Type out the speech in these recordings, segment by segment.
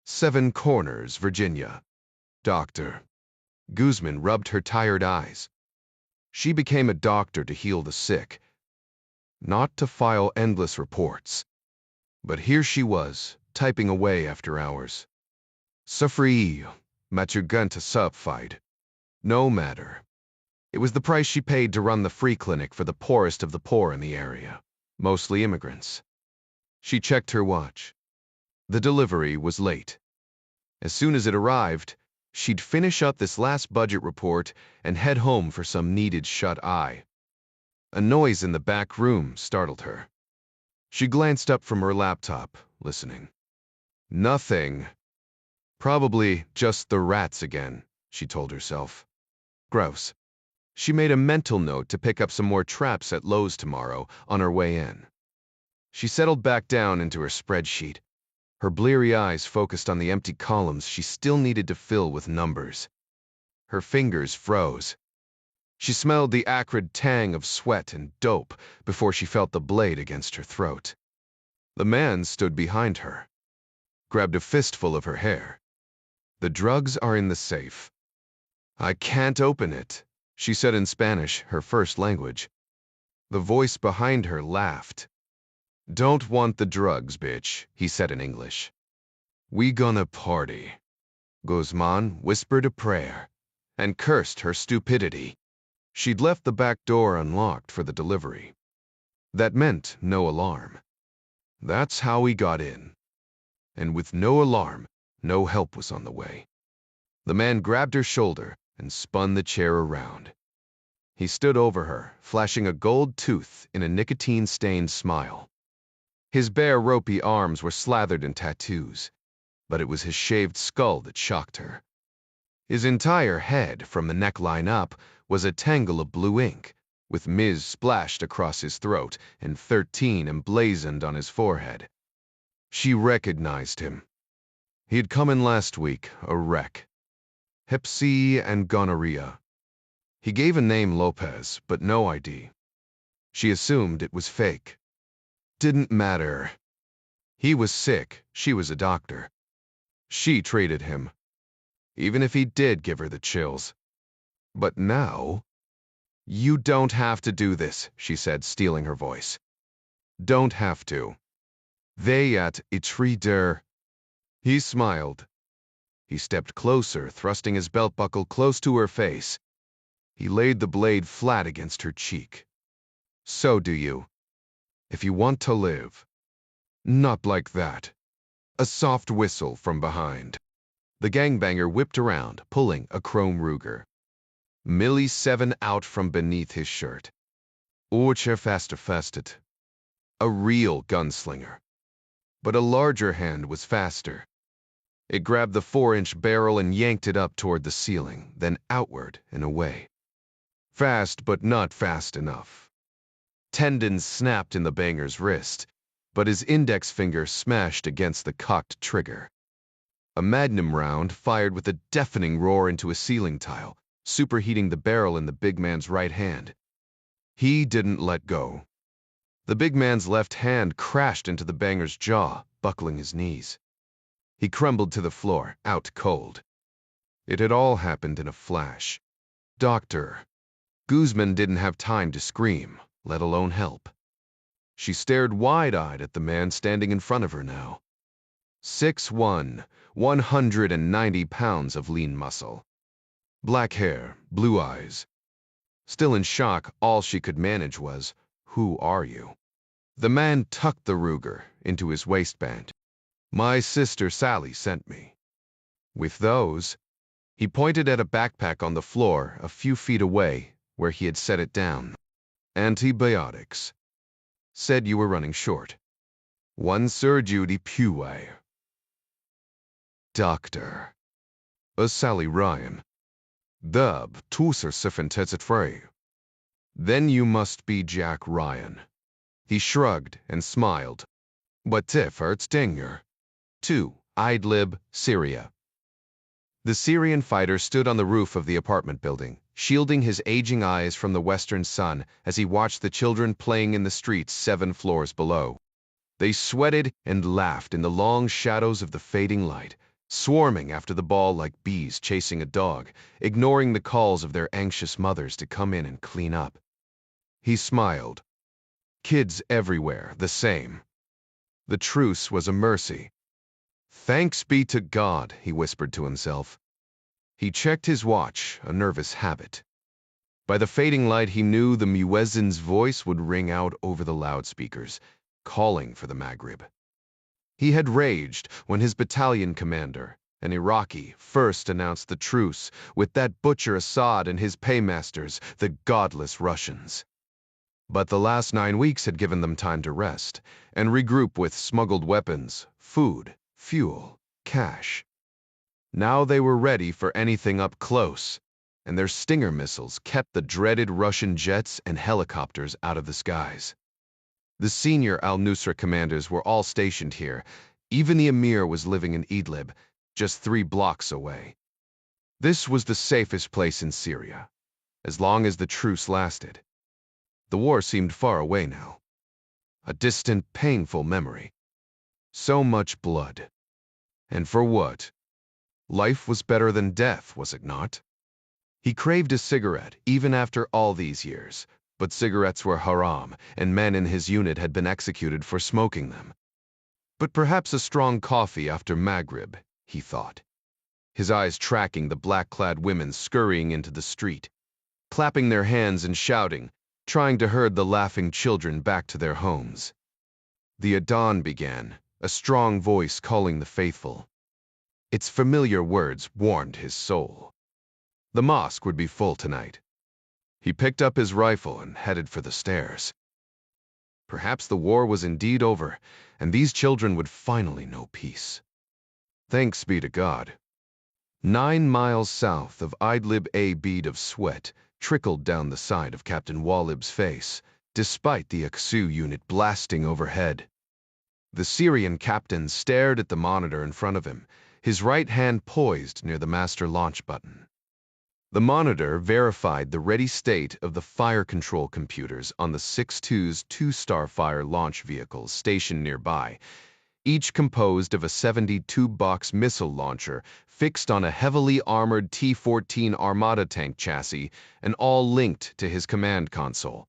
Seven Corners, Virginia. Doctor. Guzman rubbed her tired eyes. She became a doctor to heal the sick, not to file endless reports. But here she was, typing away after hours. Suffree, Matuganta subfied. No matter. It was the price she paid to run the free clinic for the poorest of the poor in the area, mostly immigrants. She checked her watch. The delivery was late. As soon as it arrived, she'd finish up this last budget report and head home for some needed shut-eye. A noise in the back room startled her. She glanced up from her laptop, listening. Nothing. Probably just the rats again, she told herself. Gross. She made a mental note to pick up some more traps at Lowe's tomorrow on her way in. She settled back down into her spreadsheet, her bleary eyes focused on the empty columns she still needed to fill with numbers. Her fingers froze. She smelled the acrid tang of sweat and dope before she felt the blade against her throat. The man stood behind her, grabbed a fistful of her hair. The drugs are in the safe. I can't open it, she said in Spanish, her first language. The voice behind her laughed. Don't want the drugs, bitch, he said in English. We gonna party. Guzman whispered a prayer and cursed her stupidity. She'd left the back door unlocked for the delivery. That meant no alarm. That's how he got in. And with no alarm, no help was on the way. The man grabbed her shoulder and spun the chair around. He stood over her, flashing a gold tooth in a nicotine-stained smile. His bare, ropey arms were slathered in tattoos, but it was his shaved skull that shocked her. His entire head, from the neckline up, was a tangle of blue ink, with Ms. splashed across his throat and 13 emblazoned on his forehead. She recognized him. He'd come in last week, a wreck. Hep C and gonorrhea. He gave a name Lopez, but no ID. She assumed it was fake. Didn't matter. He was sick, she was a doctor. She treated him, even if he did give her the chills. But now... You don't have to do this, she said, stealing her voice. Don't have to. They at Itrider. He smiled. He stepped closer, thrusting his belt buckle close to her face. He laid the blade flat against her cheek. So do you. If you want to live. Not like that. A soft whistle from behind. The gangbanger whipped around, pulling a chrome Ruger. Millie 7 out from beneath his shirt. Orcher faster fasted. A real gunslinger. But a larger hand was faster. It grabbed the 4-inch barrel and yanked it up toward the ceiling, then outward and away. Fast, but not fast enough. Tendons snapped in the banger's wrist, but his index finger smashed against the cocked trigger. A magnum round fired with a deafening roar into a ceiling tile, superheating the barrel in the big man's right hand. He didn't let go. The big man's left hand crashed into the banger's jaw, buckling his knees. He crumbled to the floor, out cold. It had all happened in a flash. Doctor. Guzman didn't have time to scream, let alone help. She stared wide-eyed at the man standing in front of her now. 6'1", 190 pounds of lean muscle. Black hair, blue eyes. Still in shock, all she could manage was, "Who are you?" The man tucked the Ruger into his waistband. "My sister Sally sent me." With those, he pointed at a backpack on the floor a few feet away where he had set it down. "Antibiotics. Said you were running short. One surgery puway." Doctor. Sally Ryan. Dub tuser siffentetzet frey. Then you must be Jack Ryan. He shrugged and smiled. But tiff hurts dinger. 2. Idlib, Syria. The Syrian fighter stood on the roof of the apartment building, shielding his aging eyes from the western sun as he watched the children playing in the streets 7 floors below. They sweated and laughed in the long shadows of the fading light, swarming after the ball like bees chasing a dog, ignoring the calls of their anxious mothers to come in and clean up. He smiled. Kids everywhere, the same. The truce was a mercy. Thanks be to God, he whispered to himself. He checked his watch, a nervous habit. By the fading light, he knew the muezzin's voice would ring out over the loudspeakers, calling for the Maghrib. He had raged when his battalion commander, an Iraqi, first announced the truce with that butcher Assad and his paymasters, the godless Russians. But the last 9 weeks had given them time to rest and regroup with smuggled weapons, food, fuel, cash. Now they were ready for anything up close, and their Stinger missiles kept the dreaded Russian jets and helicopters out of the skies. The senior al-Nusra commanders were all stationed here. Even the emir was living in Idlib, just 3 blocks away. This was the safest place in Syria, as long as the truce lasted. The war seemed far away now. A distant, painful memory. So much blood. And for what? Life was better than death, was it not? He craved a cigarette, even after all these years, but cigarettes were haram, and men in his unit had been executed for smoking them. But perhaps a strong coffee after Maghrib, he thought, his eyes tracking the black-clad women scurrying into the street, clapping their hands and shouting, trying to herd the laughing children back to their homes. The Adhan began, a strong voice calling the faithful. Its familiar words warmed his soul. The mosque would be full tonight. He picked up his rifle and headed for the stairs. Perhaps the war was indeed over, and these children would finally know peace. Thanks be to God. 9 miles south of Idlib, a bead of sweat trickled down the side of Captain Walib's face, despite the Aksu unit blasting overhead. The Syrian captain stared at the monitor in front of him, his right hand poised near the master launch button. The monitor verified the ready state of the fire control computers on the 6-2's 2-Starfire launch vehicles stationed nearby, each composed of a 72-box missile launcher fixed on a heavily armored T-14 Armada tank chassis and all linked to his command console.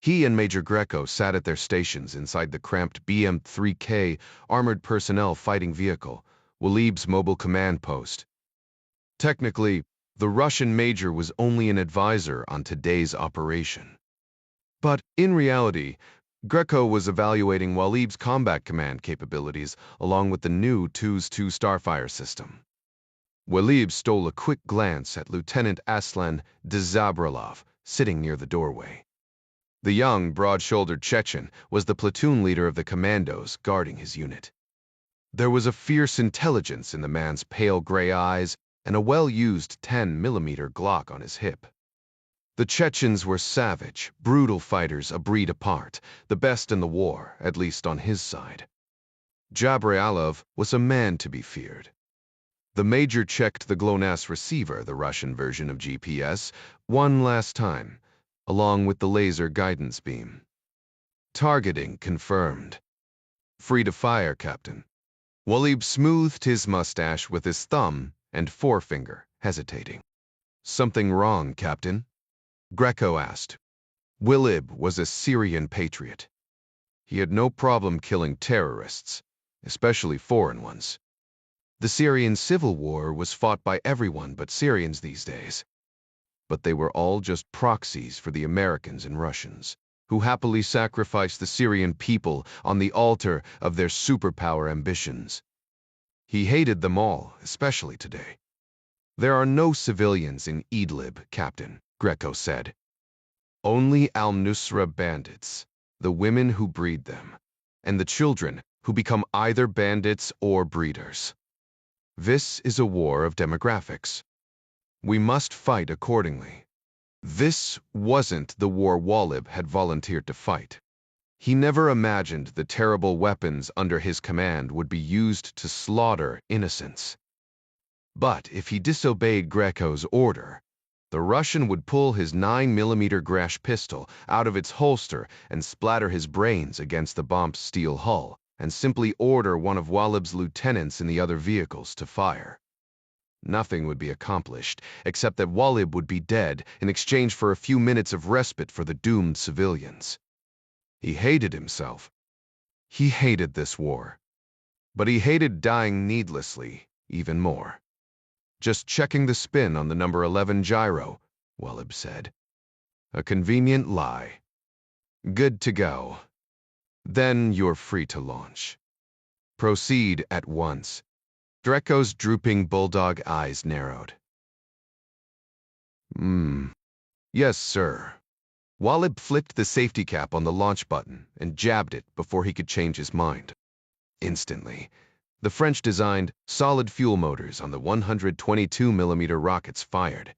He and Major Greco sat at their stations inside the cramped BM-3K armored personnel fighting vehicle, Walib's mobile command post. Technically, the Russian major was only an advisor on today's operation. But in reality, Greco was evaluating Walib's combat command capabilities along with the new 2's 2 Starfire system. Walib stole a quick glance at Lieutenant Aslan Dzabrilov, sitting near the doorway. The young, broad-shouldered Chechen was the platoon leader of the commandos guarding his unit. There was a fierce intelligence in the man's pale gray eyes and a well-used 10mm Glock on his hip. The Chechens were savage, brutal fighters a breed apart, the best in the war, at least on his side. Jabrialov was a man to be feared. The major checked the GLONASS receiver, the Russian version of GPS, one last time, along with the laser guidance beam. Targeting confirmed. Free to fire, Captain. Walib smoothed his mustache with his thumb and forefinger, hesitating. Something wrong, Captain? Greco asked. Walib was a Syrian patriot. He had no problem killing terrorists, especially foreign ones. The Syrian civil war was fought by everyone but Syrians these days. But they were all just proxies for the Americans and Russians, who happily sacrificed the Syrian people on the altar of their superpower ambitions. He hated them all, especially today. There are no civilians in Idlib, Captain, Greco said. Only al-Nusra bandits, the women who breed them, and the children who become either bandits or breeders. This is a war of demographics. We must fight accordingly. This wasn't the war Walib had volunteered to fight. He never imagined the terrible weapons under his command would be used to slaughter innocents. But if he disobeyed Greco's order, the Russian would pull his 9mm Gresh pistol out of its holster and splatter his brains against the bomb's steel hull, and simply order one of Walib's lieutenants in the other vehicles to fire. Nothing would be accomplished, except that Walib would be dead in exchange for a few minutes of respite for the doomed civilians. He hated himself. He hated this war. But he hated dying needlessly even more. Just checking the spin on the number 11 gyro, Walib said. A convenient lie. Good to go. Then you're free to launch. Proceed at once. Draco's drooping bulldog eyes narrowed. Yes, sir. Walib flicked the safety cap on the launch button and jabbed it before he could change his mind. Instantly, the French-designed solid fuel motors on the 122mm rockets fired.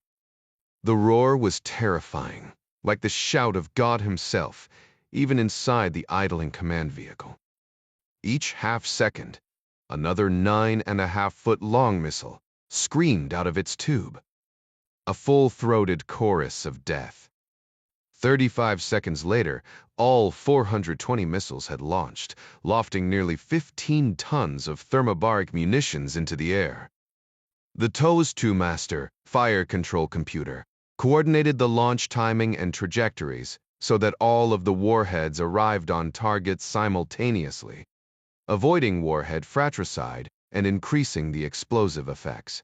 The roar was terrifying, like the shout of God himself, even inside the idling command vehicle. Each half-second, another 9.5-foot-long missile screamed out of its tube. A full-throated chorus of death. 35 seconds later, all 420 missiles had launched, lofting nearly 15 tons of thermobaric munitions into the air. The TOS 2-master fire control computer coordinated the launch timing and trajectories so that all of the warheads arrived on targets simultaneously, avoiding warhead fratricide and increasing the explosive effects.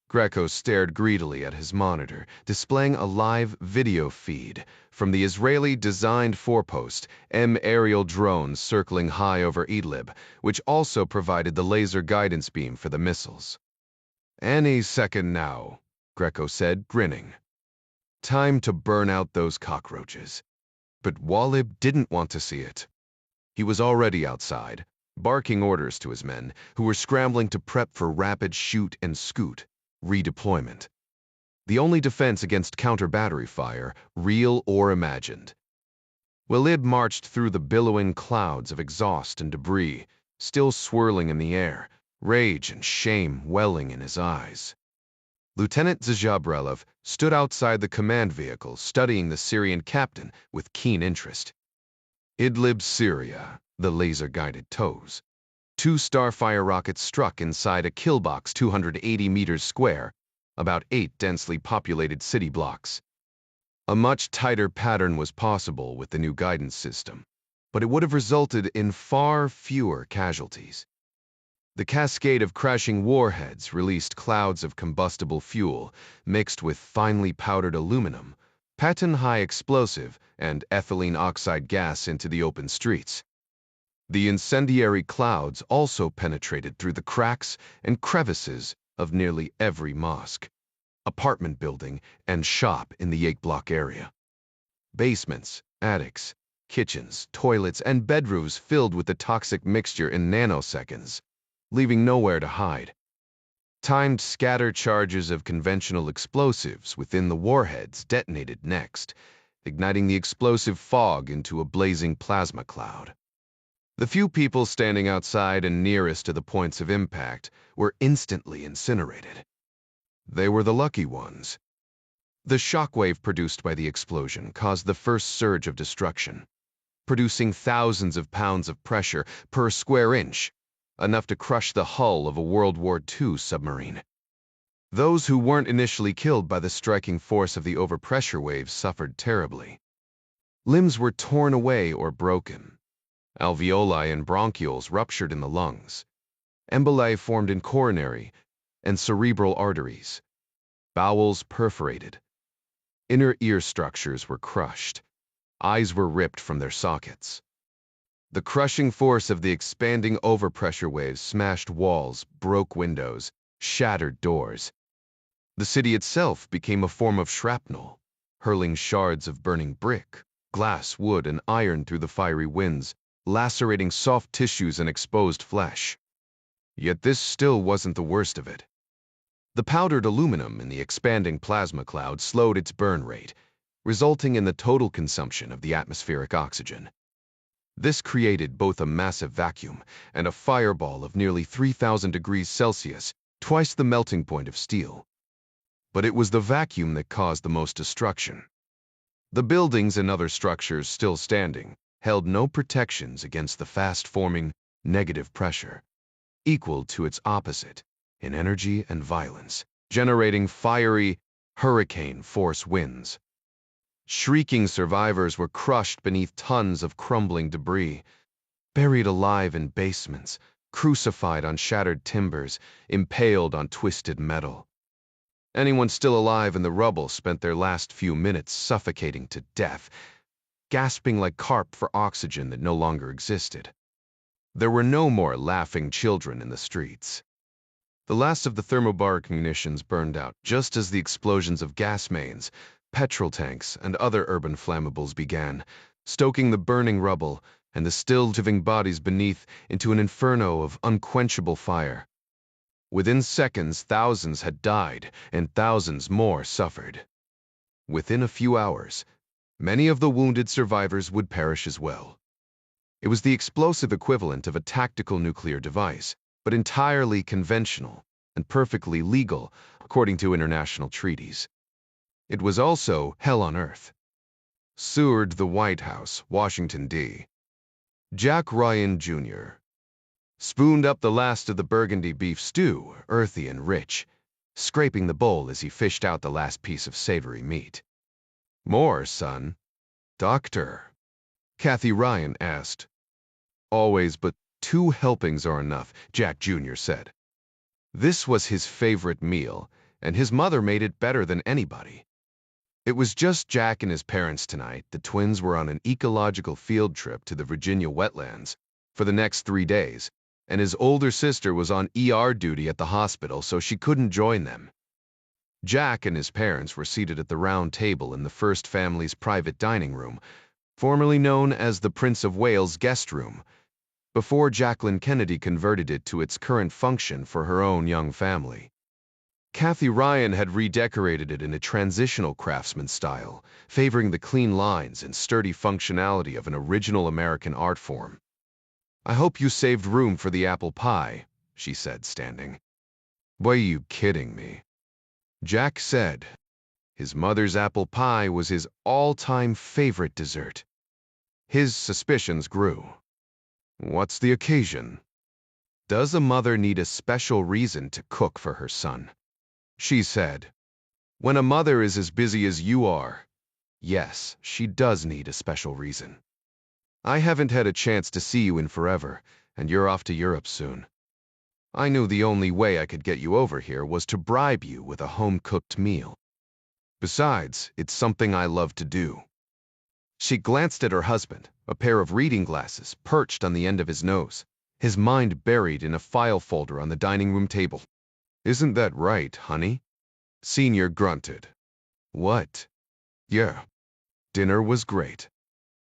Greco stared greedily at his monitor, displaying a live video feed from the Israeli-designed four-post M aerial drones circling high over Idlib, which also provided the laser guidance beam for the missiles. Any second now, Greco said, grinning. Time to burn out those cockroaches. But Walib didn't want to see it. He was already outside, barking orders to his men, who were scrambling to prep for rapid shoot and scoot redeployment. The only defense against counter-battery fire, real or imagined. Walib marched through the billowing clouds of exhaust and debris, still swirling in the air, rage and shame welling in his eyes. Lieutenant Zajabrelov stood outside the command vehicle, studying the Syrian captain with keen interest. Idlib, Syria, the laser-guided TOS. 2 Starfire rockets struck inside a killbox 280 meters square, about 8 densely populated city blocks. A much tighter pattern was possible with the new guidance system, but it would have resulted in far fewer casualties. The cascade of crashing warheads released clouds of combustible fuel mixed with finely powdered aluminum, patent-high explosive, and ethylene oxide gas into the open streets. The incendiary clouds also penetrated through the cracks and crevices of nearly every mosque, apartment building, and shop in the 8-block area. Basements, attics, kitchens, toilets, and bedrooms filled with the toxic mixture in nanoseconds, leaving nowhere to hide. Timed scatter charges of conventional explosives within the warheads detonated next, igniting the explosive fog into a blazing plasma cloud. The few people standing outside and nearest to the points of impact were instantly incinerated. They were the lucky ones. The shockwave produced by the explosion caused the first surge of destruction, producing thousands of pounds of pressure per square inch, enough to crush the hull of a World War II submarine. Those who weren't initially killed by the striking force of the overpressure waves suffered terribly. Limbs were torn away or broken. Alveoli and bronchioles ruptured in the lungs. Emboli formed in coronary and cerebral arteries. Bowels perforated. Inner ear structures were crushed. Eyes were ripped from their sockets. The crushing force of the expanding overpressure waves smashed walls, broke windows, shattered doors. The city itself became a form of shrapnel, hurling shards of burning brick, glass, wood, and iron through the fiery winds, lacerating soft tissues and exposed flesh. Yet this still wasn't the worst of it. The powdered aluminum in the expanding plasma cloud slowed its burn rate, resulting in the total consumption of the atmospheric oxygen. This created both a massive vacuum and a fireball of nearly 3,000 degrees Celsius, twice the melting point of steel. But it was the vacuum that caused the most destruction. The buildings and other structures still standing held no protections against the fast-forming, negative pressure, equal to its opposite in energy and violence, generating fiery, hurricane-force winds. Shrieking survivors were crushed beneath tons of crumbling debris, buried alive in basements, crucified on shattered timbers, impaled on twisted metal. Anyone still alive in the rubble spent their last few minutes suffocating to death, gasping like carp for oxygen that no longer existed. There were no more laughing children in the streets. The last of the thermobaric munitions burned out just as the explosions of gas mains, petrol tanks, and other urban flammables began, stoking the burning rubble and the still living bodies beneath into an inferno of unquenchable fire. Within seconds, thousands had died, and thousands more suffered. Within a few hours, many of the wounded survivors would perish as well. It was the explosive equivalent of a tactical nuclear device, but entirely conventional and perfectly legal according to international treaties. It was also hell on earth. Seward, the White House, Washington, D. Jack Ryan, Jr. spooned up the last of the burgundy beef stew, earthy and rich, scraping the bowl as he fished out the last piece of savory meat. "More, son." "Doctor?" Kathy Ryan asked. "Always, but 2 helpings are enough," Jack Jr. said. This was his favorite meal, and his mother made it better than anybody. It was just Jack and his parents tonight. The twins were on an ecological field trip to the Virginia wetlands for the next 3 days, and his older sister was on ER duty at the hospital, so she couldn't join them. Jack and his parents were seated at the round table in the first family's private dining room, formerly known as the Prince of Wales guest room, before Jacqueline Kennedy converted it to its current function for her own young family. Kathy Ryan had redecorated it in a transitional craftsman style, favoring the clean lines and sturdy functionality of an original American art form. "I hope you saved room for the apple pie," she said, standing. "Why, are you kidding me?" Jack said. His mother's apple pie was his all-time favorite dessert. His suspicions grew. "What's the occasion?" "Does a mother need a special reason to cook for her son?" She said. "When a mother is as busy as you are, yes, she does need a special reason. I haven't had a chance to see you in forever, and you're off to Europe soon. I knew the only way I could get you over here was to bribe you with a home-cooked meal. Besides, it's something I love to do." She glanced at her husband, a pair of reading glasses perched on the end of his nose, his mind buried in a file folder on the dining room table. "Isn't that right, honey?" Senior grunted. "What?" "Yeah. Dinner was great."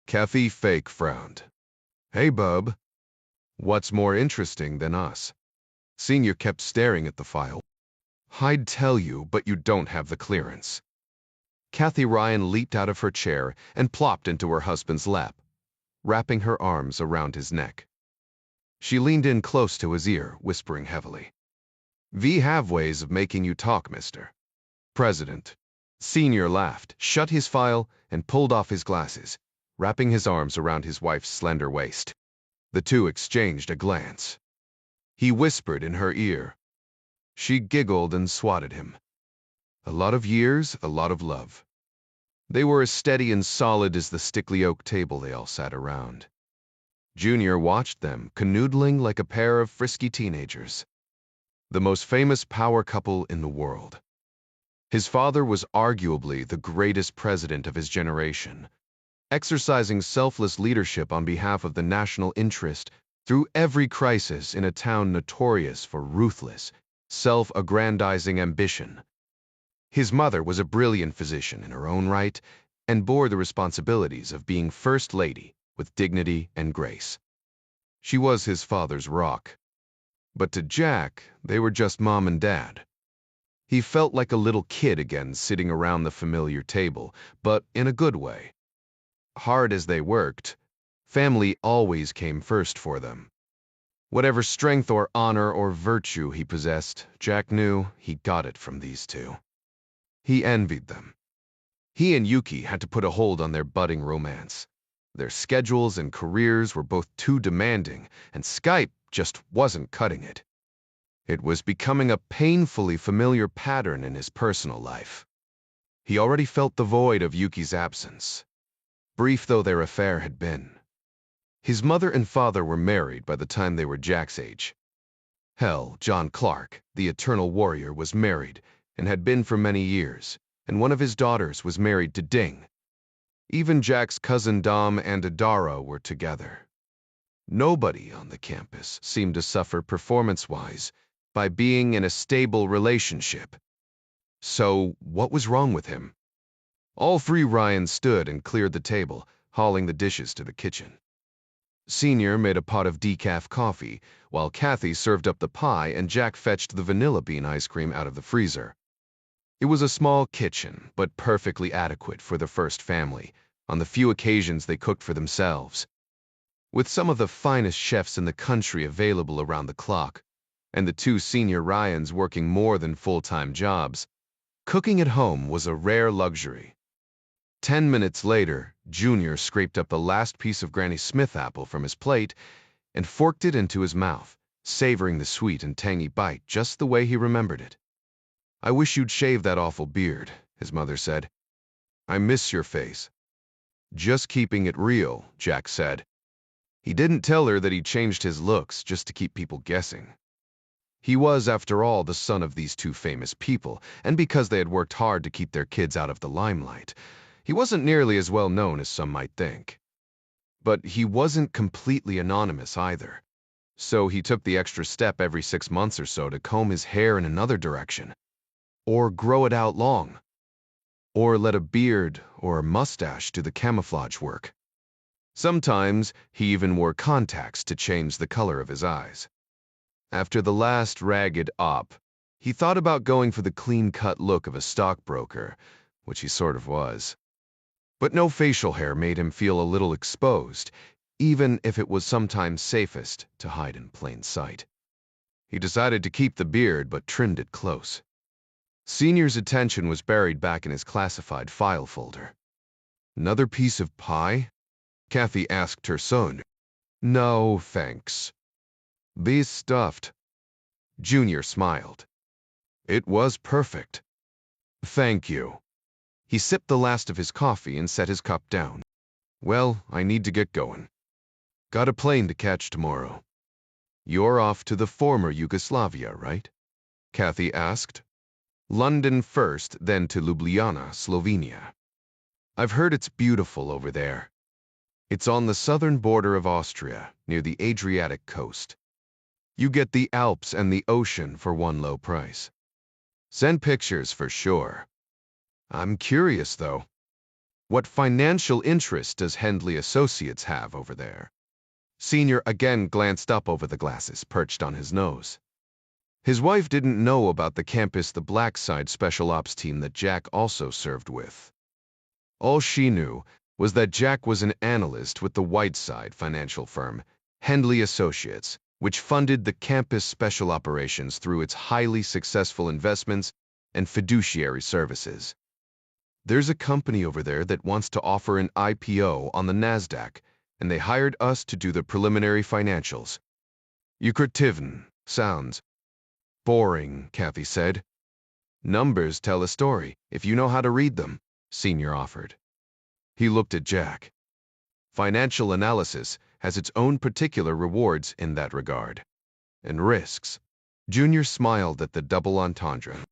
Kathy fake frowned. "Hey, bub. What's more interesting than us?" Senior kept staring at the file. "I'd tell you, but you don't have the clearance." Kathy Ryan leaped out of her chair and plopped into her husband's lap, wrapping her arms around his neck. She leaned in close to his ear, whispering heavily. "We have ways of making you talk, Mr. President." Senior laughed, shut his file, and pulled off his glasses, wrapping his arms around his wife's slender waist. The two exchanged a glance. He whispered in her ear. She giggled and swatted him. A lot of years, a lot of love. They were as steady and solid as the stickly oak table they all sat around. Junior watched them, canoodling like a pair of frisky teenagers. The most famous power couple in the world. His father was arguably the greatest president of his generation, exercising selfless leadership on behalf of the national interest through every crisis in a town notorious for ruthless, self-aggrandizing ambition. His mother was a brilliant physician in her own right and bore the responsibilities of being First Lady with dignity and grace. She was his father's rock. But to Jack, they were just mom and dad. He felt like a little kid again sitting around the familiar table, but in a good way. Hard as they worked, family always came first for them. Whatever strength or honor or virtue he possessed, Jack knew he got it from these two. He envied them. He and Yuki had to put a hold on their budding romance. Their schedules and careers were both too demanding, and Skype just wasn't cutting it. It was becoming a painfully familiar pattern in his personal life. He already felt the void of Yuki's absence, brief though their affair had been. His mother and father were married by the time they were Jack's age. Hell, John Clark, the Eternal Warrior, was married and had been for many years, and one of his daughters was married to Ding. Even Jack's cousin Dom and Adara were together. Nobody on the campus seemed to suffer performance-wise by being in a stable relationship. So, what was wrong with him? All three Ryans stood and cleared the table, hauling the dishes to the kitchen. Senior made a pot of decaf coffee, while Kathy served up the pie and Jack fetched the vanilla bean ice cream out of the freezer. It was a small kitchen, but perfectly adequate for the first family, on the few occasions they cooked for themselves. With some of the finest chefs in the country available around the clock, and the two senior Ryans working more than full-time jobs, cooking at home was a rare luxury. 10 minutes later, Junior scraped up the last piece of Granny Smith apple from his plate and forked it into his mouth, savoring the sweet and tangy bite just the way he remembered it. "I wish you'd shave that awful beard," his mother said. "I miss your face." "Just keeping it real," Jack said. He didn't tell her that he changed his looks just to keep people guessing. He was, after all, the son of these two famous people, and because they had worked hard to keep their kids out of the limelight, he wasn't nearly as well known as some might think. But he wasn't completely anonymous either, so he took the extra step every 6 months or so to comb his hair in another direction, or grow it out long, or let a beard or a mustache do the camouflage work. Sometimes he even wore contacts to change the color of his eyes. After the last ragged op, he thought about going for the clean-cut look of a stockbroker, which he sort of was. But no facial hair made him feel a little exposed, even if it was sometimes safest to hide in plain sight. He decided to keep the beard, but trimmed it close. Senior's attention was buried back in his classified file folder. "Another piece of pie?" Kathy asked her son. "No, thanks. These stuffed." Junior smiled. "It was perfect." "Thank you." He sipped the last of his coffee and set his cup down. "Well, I need to get going. Got a plane to catch tomorrow." "You're off to the former Yugoslavia, right?" Kathy asked. "London first, then to Ljubljana, Slovenia. I've heard it's beautiful over there. It's on the southern border of Austria, near the Adriatic coast. You get the Alps and the ocean for one low price. Send pictures for sure. I'm curious, though. What financial interest does Hendley Associates have over there?" Senior again glanced up over the glasses perched on his nose. His wife didn't know about the Campus the Black Side Special Ops team that Jack also served with. All she knew was that Jack was an analyst with the White Side financial firm, Hendley Associates, which funded the Campus Special Operations through its highly successful investments and fiduciary services. "There's a company over there that wants to offer an IPO on the NASDAQ, and they hired us to do the preliminary financials." "Ukretivn. Sounds boring," Kathy said. "Numbers tell a story, if you know how to read them," Senior offered. He looked at Jack. "Financial analysis has its own particular rewards in that regard. And risks." Junior smiled at the double entendre.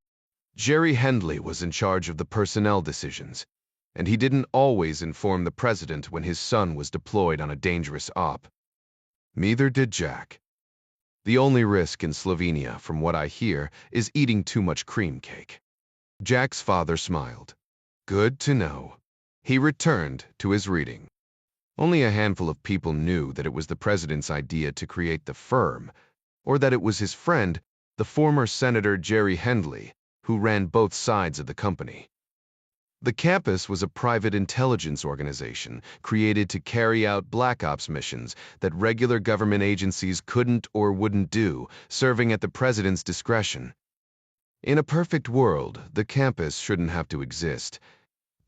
Jerry Hendley was in charge of the personnel decisions, and he didn't always inform the president when his son was deployed on a dangerous op. Neither did Jack. "The only risk in Slovenia, from what I hear, is eating too much cream cake." Jack's father smiled. "Good to know." He returned to his reading. Only a handful of people knew that it was the president's idea to create the firm, or that it was his friend, the former Senator Jerry Hendley, who ran both sides of the company. The campus was a private intelligence organization created to carry out black ops missions that regular government agencies couldn't or wouldn't do, serving at the president's discretion. In a perfect world, the campus shouldn't have to exist,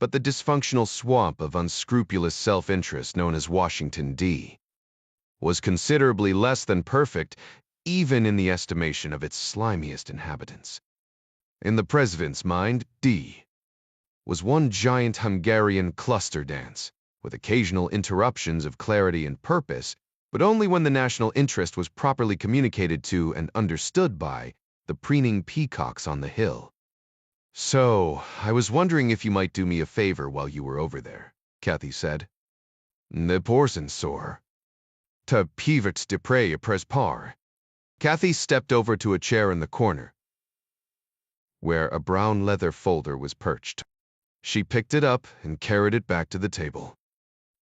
but the dysfunctional swamp of unscrupulous self-interest known as Washington, D. was considerably less than perfect, even in the estimation of its slimiest inhabitants. In the president's mind, D. was one giant Hungarian cluster dance, with occasional interruptions of clarity and purpose, but only when the national interest was properly communicated to and understood by the preening peacocks on the hill. "So, I was wondering if you might do me a favor while you were over there," Kathy said. "The porson sore. Ta pivot de prey pres par." Kathy stepped over to a chair in the corner, where a brown leather folder was perched. She picked it up and carried it back to the table.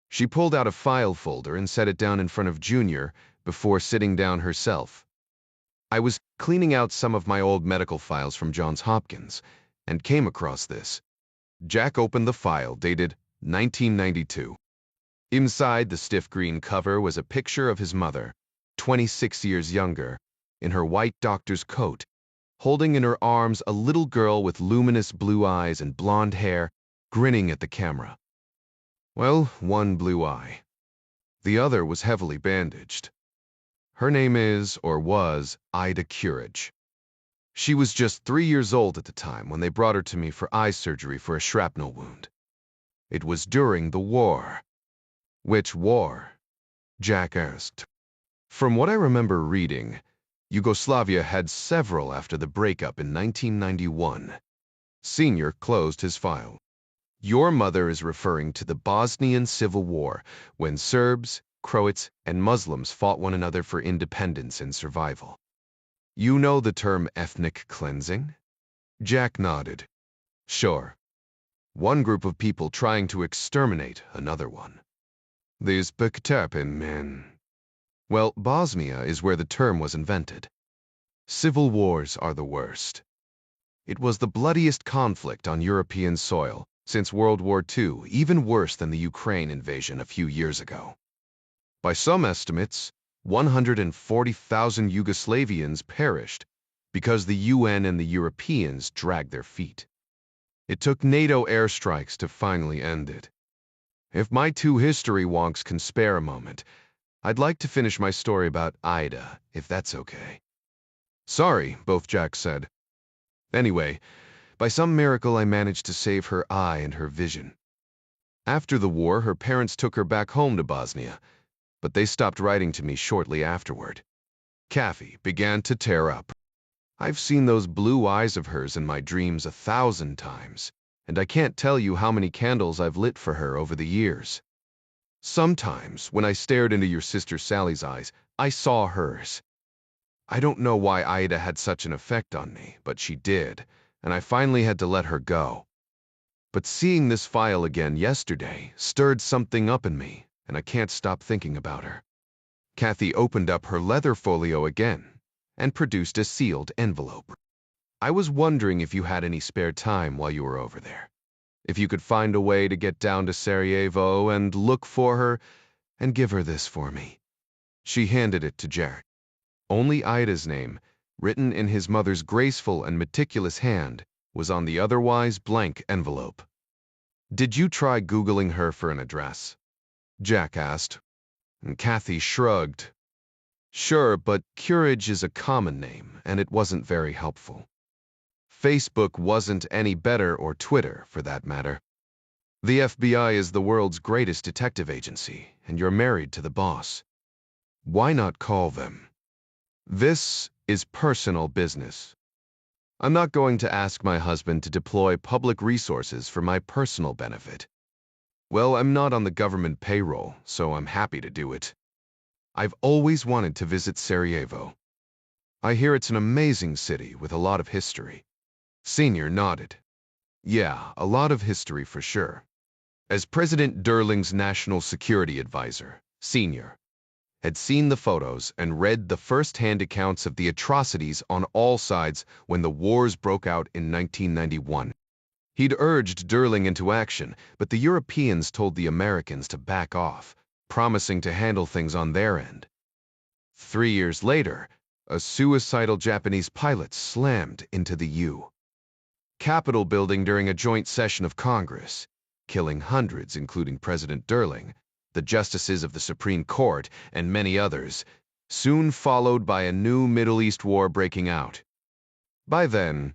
She pulled out a file folder and set it down in front of Junior before sitting down herself. "I was cleaning out some of my old medical files from Johns Hopkins and came across this." Jack opened the file, dated 1992. Inside the stiff green cover was a picture of his mother, 26 years younger, in her white doctor's coat, holding in her arms a little girl with luminous blue eyes and blonde hair, grinning at the camera. Well, one blue eye. The other was heavily bandaged. Her name is, or was, Ida Courage. She was just 3 years old at the time when they brought her to me for eye surgery for a shrapnel wound. It was during the war. "Which war?" Jack asked. "From what I remember reading, Yugoslavia had several after the breakup in 1991. Senior closed his file. "Your mother is referring to the Bosnian Civil War, when Serbs, Croats, and Muslims fought one another for independence and survival. You know the term ethnic cleansing?" Jack nodded. "Sure. One group of people trying to exterminate another one. These Bekterpen men. Well, Bosnia is where the term was invented. Civil wars are the worst. It was the bloodiest conflict on European soil since World War II, even worse than the Ukraine invasion a few years ago. By some estimates, 140,000 Yugoslavians perished because the UN and the Europeans dragged their feet. It took NATO airstrikes to finally end it. If my two history wonks can spare a moment, I'd like to finish my story about Ida, if that's okay." "Sorry," both Jacks said. "Anyway, by some miracle I managed to save her eye and her vision. After the war, her parents took her back home to Bosnia, but they stopped writing to me shortly afterward." Kathy began to tear up. "I've seen those blue eyes of hers in my dreams 1,000 times, and I can't tell you how many candles I've lit for her over the years. Sometimes, when I stared into your sister Sally's eyes, I saw hers. I don't know why Ida had such an effect on me, but she did, and I finally had to let her go. But seeing this file again yesterday stirred something up in me, and I can't stop thinking about her." Kathy opened up her leather folio again and produced a sealed envelope. "I was wondering if you had any spare time while you were over there. If you could find a way to get down to Sarajevo and look for her and give her this for me." She handed it to Jack. Only Ida's name, written in his mother's graceful and meticulous hand, was on the otherwise blank envelope. "Did you try Googling her for an address?" Jack asked. And Kathy shrugged. "Sure, but Courage is a common name, and it wasn't very helpful. Facebook wasn't any better, or Twitter, for that matter. The FBI is the world's greatest detective agency, and you're married to the boss. Why not call them? This is personal business. I'm not going to ask my husband to deploy public resources for my personal benefit. Well, I'm not on the government payroll, so I'm happy to do it. I've always wanted to visit Sarajevo. I hear it's an amazing city with a lot of history." Senior nodded. "Yeah, a lot of history for sure." As President Durling's national security advisor, Senior had seen the photos and read the first-hand accounts of the atrocities on all sides when the wars broke out in 1991. He'd urged Durling into action, but the Europeans told the Americans to back off, promising to handle things on their end. 3 years later, a suicidal Japanese pilot slammed into the U. Capitol building during a joint session of Congress, killing hundreds, including President Derling, the justices of the Supreme Court, and many others, soon followed by a new Middle East war breaking out. By then,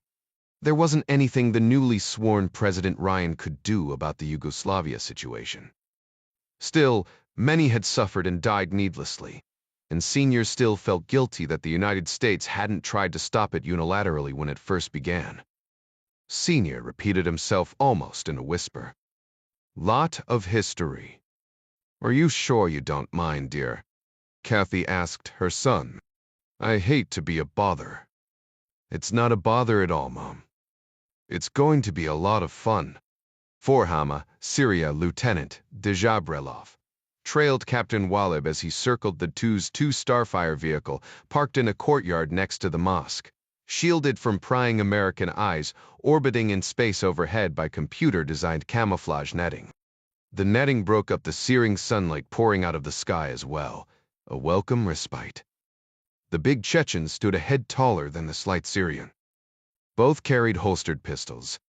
there wasn't anything the newly sworn President Ryan could do about the Yugoslavia situation. Still, many had suffered and died needlessly, and seniors still felt guilty that the United States hadn't tried to stop it unilaterally when it first began. Senior repeated himself almost in a whisper. Lot of history. Are you sure you don't mind, dear? Kathy asked her son. I hate to be a bother. It's not a bother at all, Mom. It's going to be a lot of fun. Forhama, Syria Lieutenant Dejabrelov, trailed Captain Walib as he circled the two Starfire vehicle parked in a courtyard next to the mosque, shielded from prying American eyes, orbiting in space overhead by computer-designed camouflage netting. The netting broke up the searing sunlight pouring out of the sky as well, a welcome respite. The big Chechen stood a head taller than the slight Syrian. Both carried holstered pistols.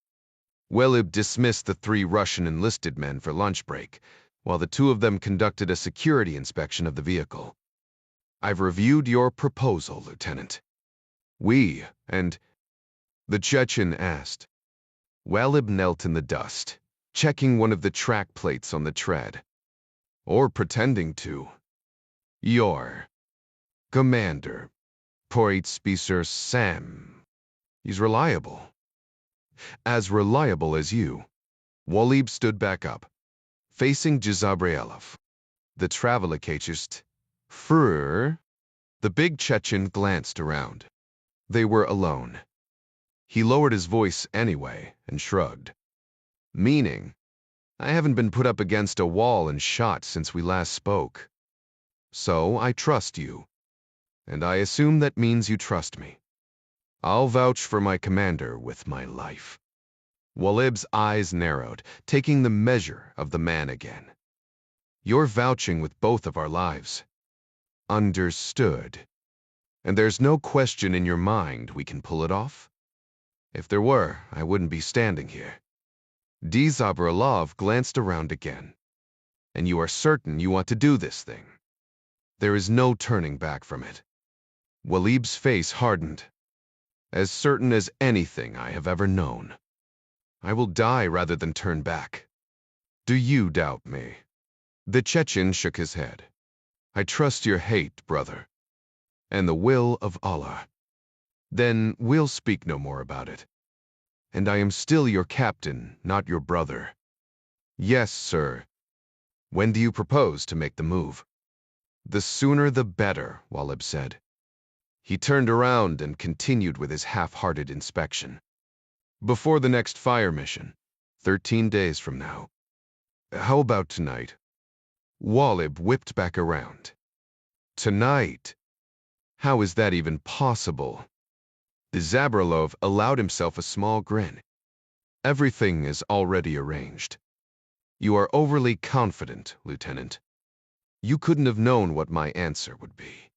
Walib dismissed the 3 Russian enlisted men for lunch break, while the 2 of them conducted a security inspection of the vehicle. I've reviewed your proposal, Lieutenant. And the Chechen asked. Walib knelt in the dust, checking one of the track plates on the tread. Or pretending to. Your commander, Poitspecer Sam. He's reliable. As reliable as you. Walib stood back up, facing Jazabrielov. The Travelakachist. Frur. The big Chechen glanced around. They were alone. He lowered his voice anyway and shrugged. Meaning, I haven't been put up against a wall and shot since we last spoke. So I trust you. And I assume that means you trust me. I'll vouch for my commander with my life. Walib's eyes narrowed, taking the measure of the man again. You're vouching with both of our lives. Understood. And there's no question in your mind we can pull it off? If there were, I wouldn't be standing here. Zabralov glanced around again. And you are certain you want to do this thing? There is no turning back from it. Walib's face hardened. As certain as anything I have ever known. I will die rather than turn back. Do you doubt me? The Chechen shook his head. I trust your hate, brother, and the will of Allah. Then we'll speak no more about it. And I am still your captain, not your brother. Yes, sir. When do you propose to make the move? The sooner the better, Walib said. He turned around and continued with his half-hearted inspection. Before the next fire mission, 13 days from now. How about tonight? Walib whipped back around. Tonight? How is that even possible? The Zabralov allowed himself a small grin. Everything is already arranged. You are overly confident, Lieutenant. You couldn't have known what my answer would be.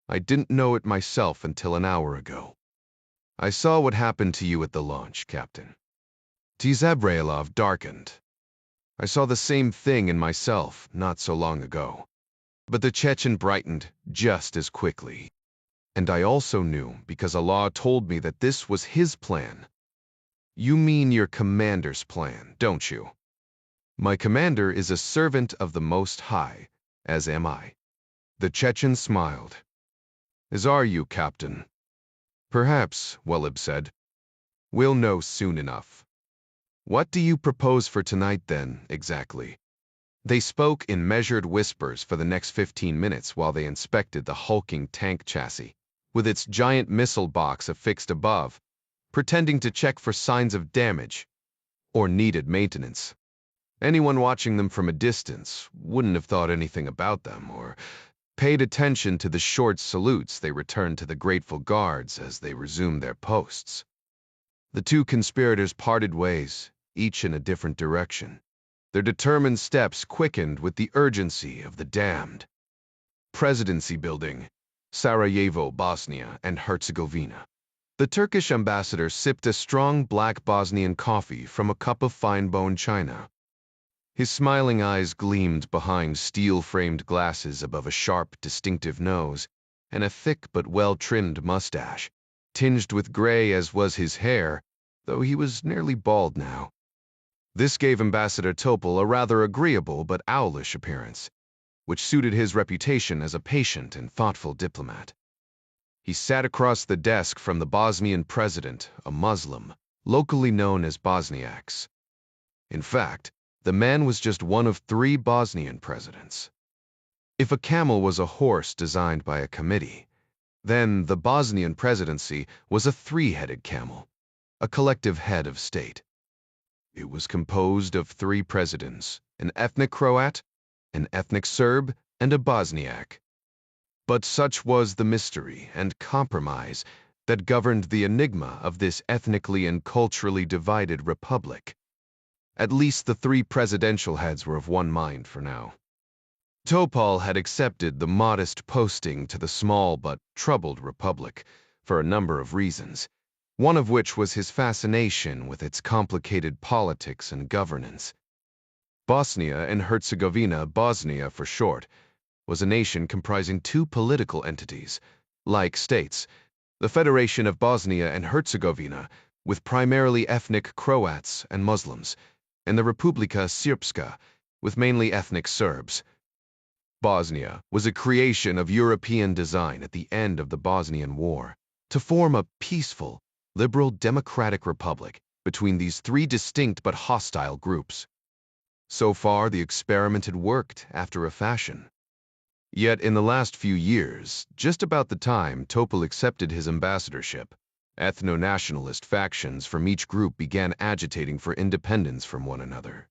I didn't know it myself until an hour ago. I saw what happened to you at the launch, Captain. Zabralov darkened. I saw the same thing in myself not so long ago. But the Chechen brightened just as quickly. And I also knew because Allah told me that this was his plan. You mean your commander's plan, don't you? My commander is a servant of the Most High, as am I. The Chechen smiled. As are you, Captain. Perhaps, Walib said. We'll know soon enough. What do you propose for tonight, then, exactly? They spoke in measured whispers for the next 15 minutes while they inspected the hulking tank chassis, with its giant missile box affixed above, pretending to check for signs of damage or needed maintenance. Anyone watching them from a distance wouldn't have thought anything about them or paid attention to the short salutes they returned to the grateful guards as they resumed their posts. The 2 conspirators parted ways, each in a different direction. Their determined steps quickened with the urgency of the damned. Presidency Building, Sarajevo, Bosnia and Herzegovina. The Turkish ambassador sipped a strong black Bosnian coffee from a cup of fine bone china. His smiling eyes gleamed behind steel-framed glasses above a sharp, distinctive nose, and a thick but well-trimmed mustache, tinged with gray as was his hair, though he was nearly bald now. This gave Ambassador Topol a rather agreeable but owlish appearance, which suited his reputation as a patient and thoughtful diplomat. He sat across the desk from the Bosnian president, a Muslim, locally known as Bosniaks. In fact, the man was just one of 3 Bosnian presidents. If a camel was a horse designed by a committee, then the Bosnian presidency was a 3-headed camel, a collective head of state. It was composed of 3 presidents, an ethnic Croat, an ethnic Serb, and a Bosniak. But such was the mystery and compromise that governed the enigma of this ethnically and culturally divided republic. At least the 3 presidential heads were of one mind for now. Topol had accepted the modest posting to the small but troubled republic for a number of reasons, one of which was his fascination with its complicated politics and governance. Bosnia and Herzegovina, Bosnia for short, was a nation comprising 2 political entities, like states, the Federation of Bosnia and Herzegovina, with primarily ethnic Croats and Muslims, and the Republika Srpska, with mainly ethnic Serbs. Bosnia was a creation of European design at the end of the Bosnian War to form a peaceful, liberal democratic republic between these 3 distinct but hostile groups. So far, the experiment had worked after a fashion. Yet in the last few years, just about the time Topol accepted his ambassadorship, ethno-nationalist factions from each group began agitating for independence from one another.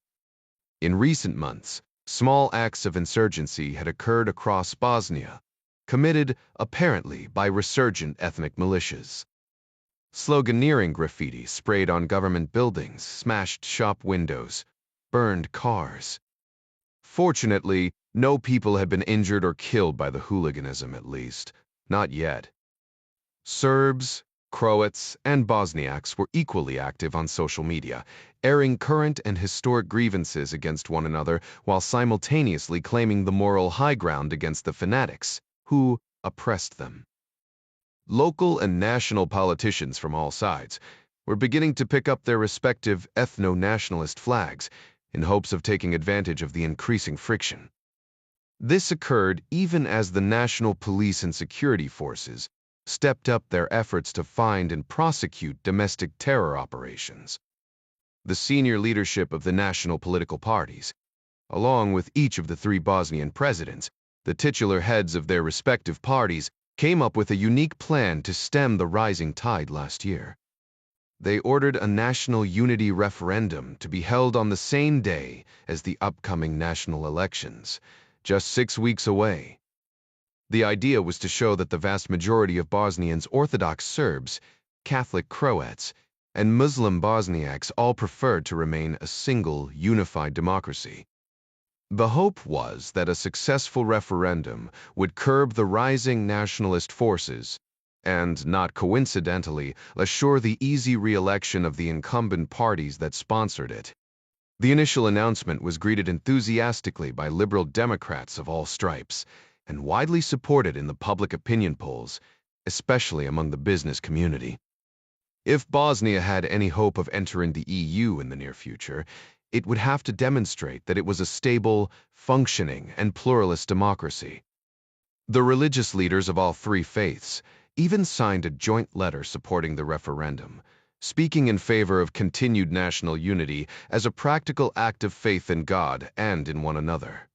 In recent months, small acts of insurgency had occurred across Bosnia, committed apparently by resurgent ethnic militias. Sloganeering graffiti sprayed on government buildings, smashed shop windows, burned cars. Fortunately, no people had been injured or killed by the hooliganism, at least. Not yet. Serbs, Croats, and Bosniaks were equally active on social media, airing current and historic grievances against one another while simultaneously claiming the moral high ground against the fanatics who oppressed them. Local and national politicians from all sides were beginning to pick up their respective ethno-nationalist flags in hopes of taking advantage of the increasing friction. This occurred even as the national police and security forces stepped up their efforts to find and prosecute domestic terror operations. The senior leadership of the national political parties, along with each of the 3 Bosnian presidents, the titular heads of their respective parties, came up with a unique plan to stem the rising tide last year. They ordered a national unity referendum to be held on the same day as the upcoming national elections, just 6 weeks away. The idea was to show that the vast majority of Bosnians, Orthodox Serbs, Catholic Croats, and Muslim Bosniaks all preferred to remain a single, unified democracy. The hope was that a successful referendum would curb the rising nationalist forces and, not coincidentally, assure the easy re-election of the incumbent parties that sponsored it. The initial announcement was greeted enthusiastically by liberal Democrats of all stripes and widely supported in the public opinion polls, especially among the business community. If Bosnia had any hope of entering the EU in the near future, it would have to demonstrate that it was a stable, functioning, and pluralist democracy. The religious leaders of all 3 faiths even signed a joint letter supporting the referendum, speaking in favor of continued national unity as a practical act of faith in God and in one another.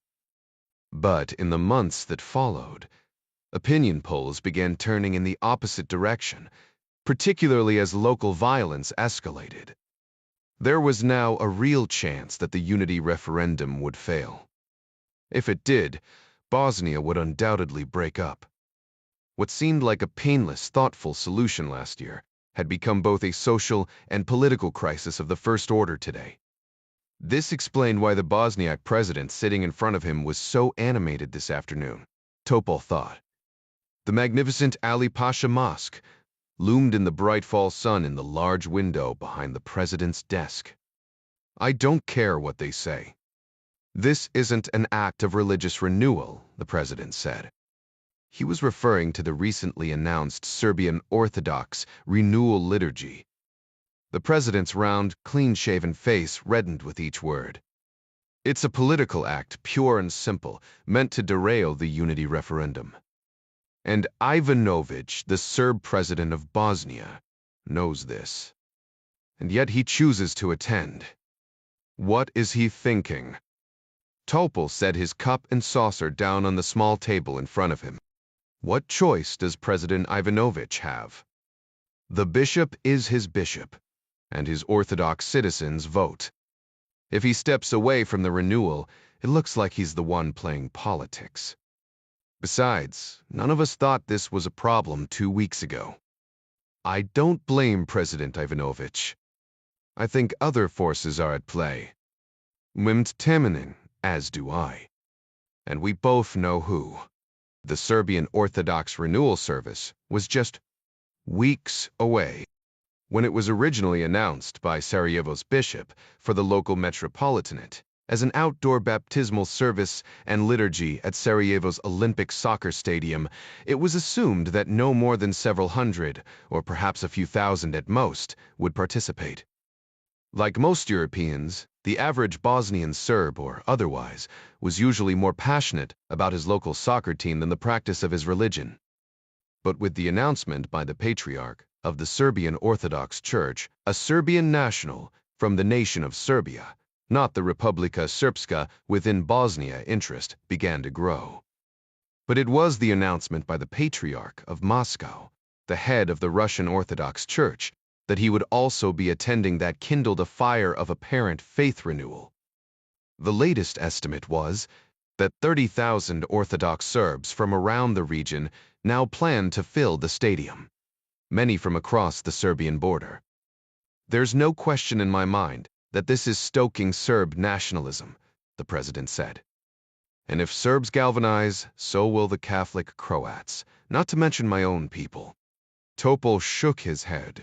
But in the months that followed, opinion polls began turning in the opposite direction, particularly as local violence escalated. There was now a real chance that the unity referendum would fail. If it did, Bosnia would undoubtedly break up. What seemed like a painless, thoughtful solution last year had become both a social and political crisis of the first order today. This explained why the Bosniak president sitting in front of him was so animated this afternoon, Topol thought. The magnificent Ali Pasha Mosque loomed in the bright fall sun in the large window behind the president's desk. "I don't care what they say," This isn't an act of religious renewal, the president said. He was referring to the recently announced Serbian Orthodox renewal liturgy. The president's round, clean-shaven face reddened with each word. It's a political act, pure and simple, meant to derail the unity referendum. And Ivanović, the Serb president of Bosnia, knows this. And yet he chooses to attend. What is he thinking? Topol set his cup and saucer down on the small table in front of him. What choice does President Ivanović have? The bishop is his bishop, and his Orthodox citizens vote. If he steps away from the renewal, it looks like he's the one playing politics. Besides, none of us thought this was a problem 2 weeks ago. I don't blame President Ivanović. I think other forces are at play. Mimtemenin, as do I. And we both know who. The Serbian Orthodox Renewal Service was just weeks away. When it was originally announced by Sarajevo's bishop for the local metropolitanate as an outdoor baptismal service and liturgy at Sarajevo's Olympic soccer stadium, it was assumed that no more than several hundred, or perhaps a few thousand at most, would participate. Like most Europeans, the average Bosnian Serb, or otherwise, was usually more passionate about his local soccer team than the practice of his religion. But with the announcement by the Patriarch of the Serbian Orthodox Church, a Serbian national from the nation of Serbia, not the Republika Srpska within Bosnia interest, began to grow. But it was the announcement by the Patriarch of Moscow, the head of the Russian Orthodox Church, that he would also be attending that kindled a fire of apparent faith renewal. The latest estimate was that 30,000 Orthodox Serbs from around the region now plan to fill the stadium, many from across the Serbian border. There's no question in my mind that this is stoking Serb nationalism, the president said. And if Serbs galvanize, so will the Catholic Croats, not to mention my own people. Topol shook his head.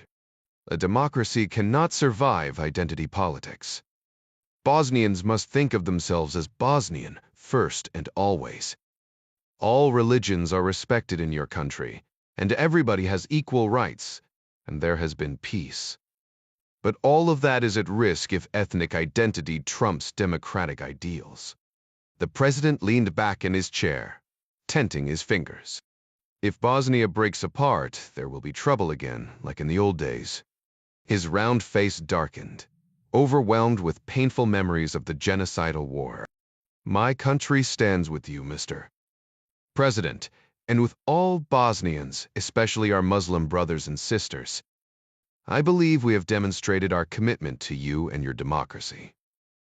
A democracy cannot survive identity politics. Bosnians must think of themselves as Bosnian, first and always. All religions are respected in your country, and everybody has equal rights, and there has been peace. But all of that is at risk if ethnic identity trumps democratic ideals. The president leaned back in his chair, tenting his fingers. If Bosnia breaks apart, there will be trouble again, like in the old days. His round face darkened, overwhelmed with painful memories of the genocidal war. My country stands with you, Mr. President, and with all Bosnians, especially our Muslim brothers and sisters. I believe we have demonstrated our commitment to you and your democracy.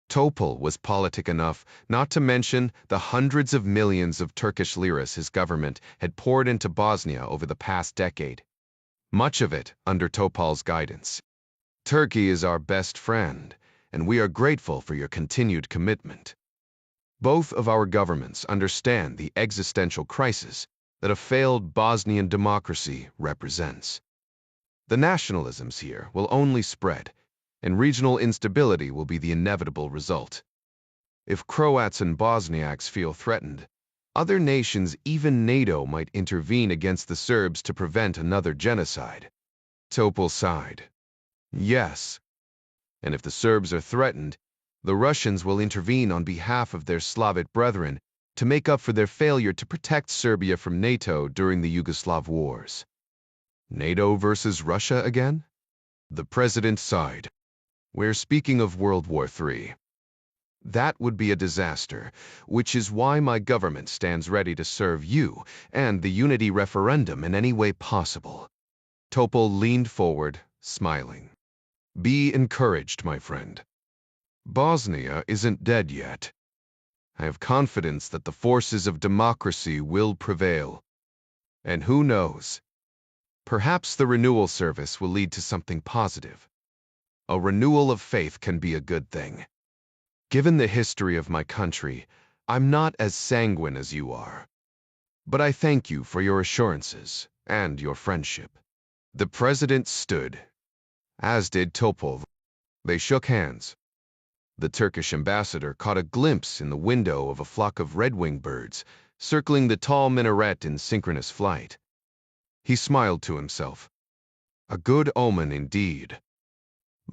Topol was politic enough not to mention the hundreds of millions of Turkish liras his government had poured into Bosnia over the past decade, much of it under Topol's guidance. Turkey is our best friend, and we are grateful for your continued commitment. Both of our governments understand the existential crisis that a failed Bosnian democracy represents. The nationalisms here will only spread, and regional instability will be the inevitable result. If Croats and Bosniaks feel threatened, other nations, even NATO, might intervene against the Serbs to prevent another genocide. Topol sighed. Yes, and if the Serbs are threatened, the Russians will intervene on behalf of their Slavic brethren to make up for their failure to protect Serbia from NATO during the Yugoslav wars. NATO versus Russia again? The president sighed. We're speaking of World War III. That would be a disaster, which is why my government stands ready to serve you and the unity referendum in any way possible. Topol leaned forward, smiling. Be encouraged, my friend. Bosnia isn't dead yet. I have confidence that the forces of democracy will prevail. And who knows? Perhaps the renewal service will lead to something positive. A renewal of faith can be a good thing. Given the history of my country, I'm not as sanguine as you are. But I thank you for your assurances and your friendship. The president stood, as did Topol. They shook hands. The Turkish ambassador caught a glimpse in the window of a flock of red-winged birds, circling the tall minaret in synchronous flight. He smiled to himself. A good omen indeed.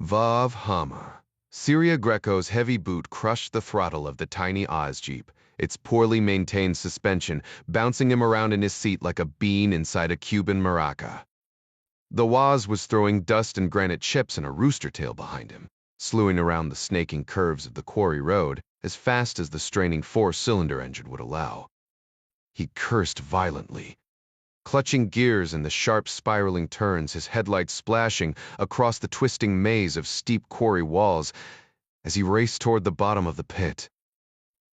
Vav Hama. Syria Greco's heavy boot crushed the throttle of the tiny Oz Jeep, its poorly maintained suspension bouncing him around in his seat like a bean inside a Cuban maraca. The Waz was throwing dust and granite chips in a rooster tail behind him, slewing around the snaking curves of the quarry road as fast as the straining four-cylinder engine would allow. He cursed violently, clutching gears in the sharp spiraling turns, his headlights splashing across the twisting maze of steep quarry walls as he raced toward the bottom of the pit.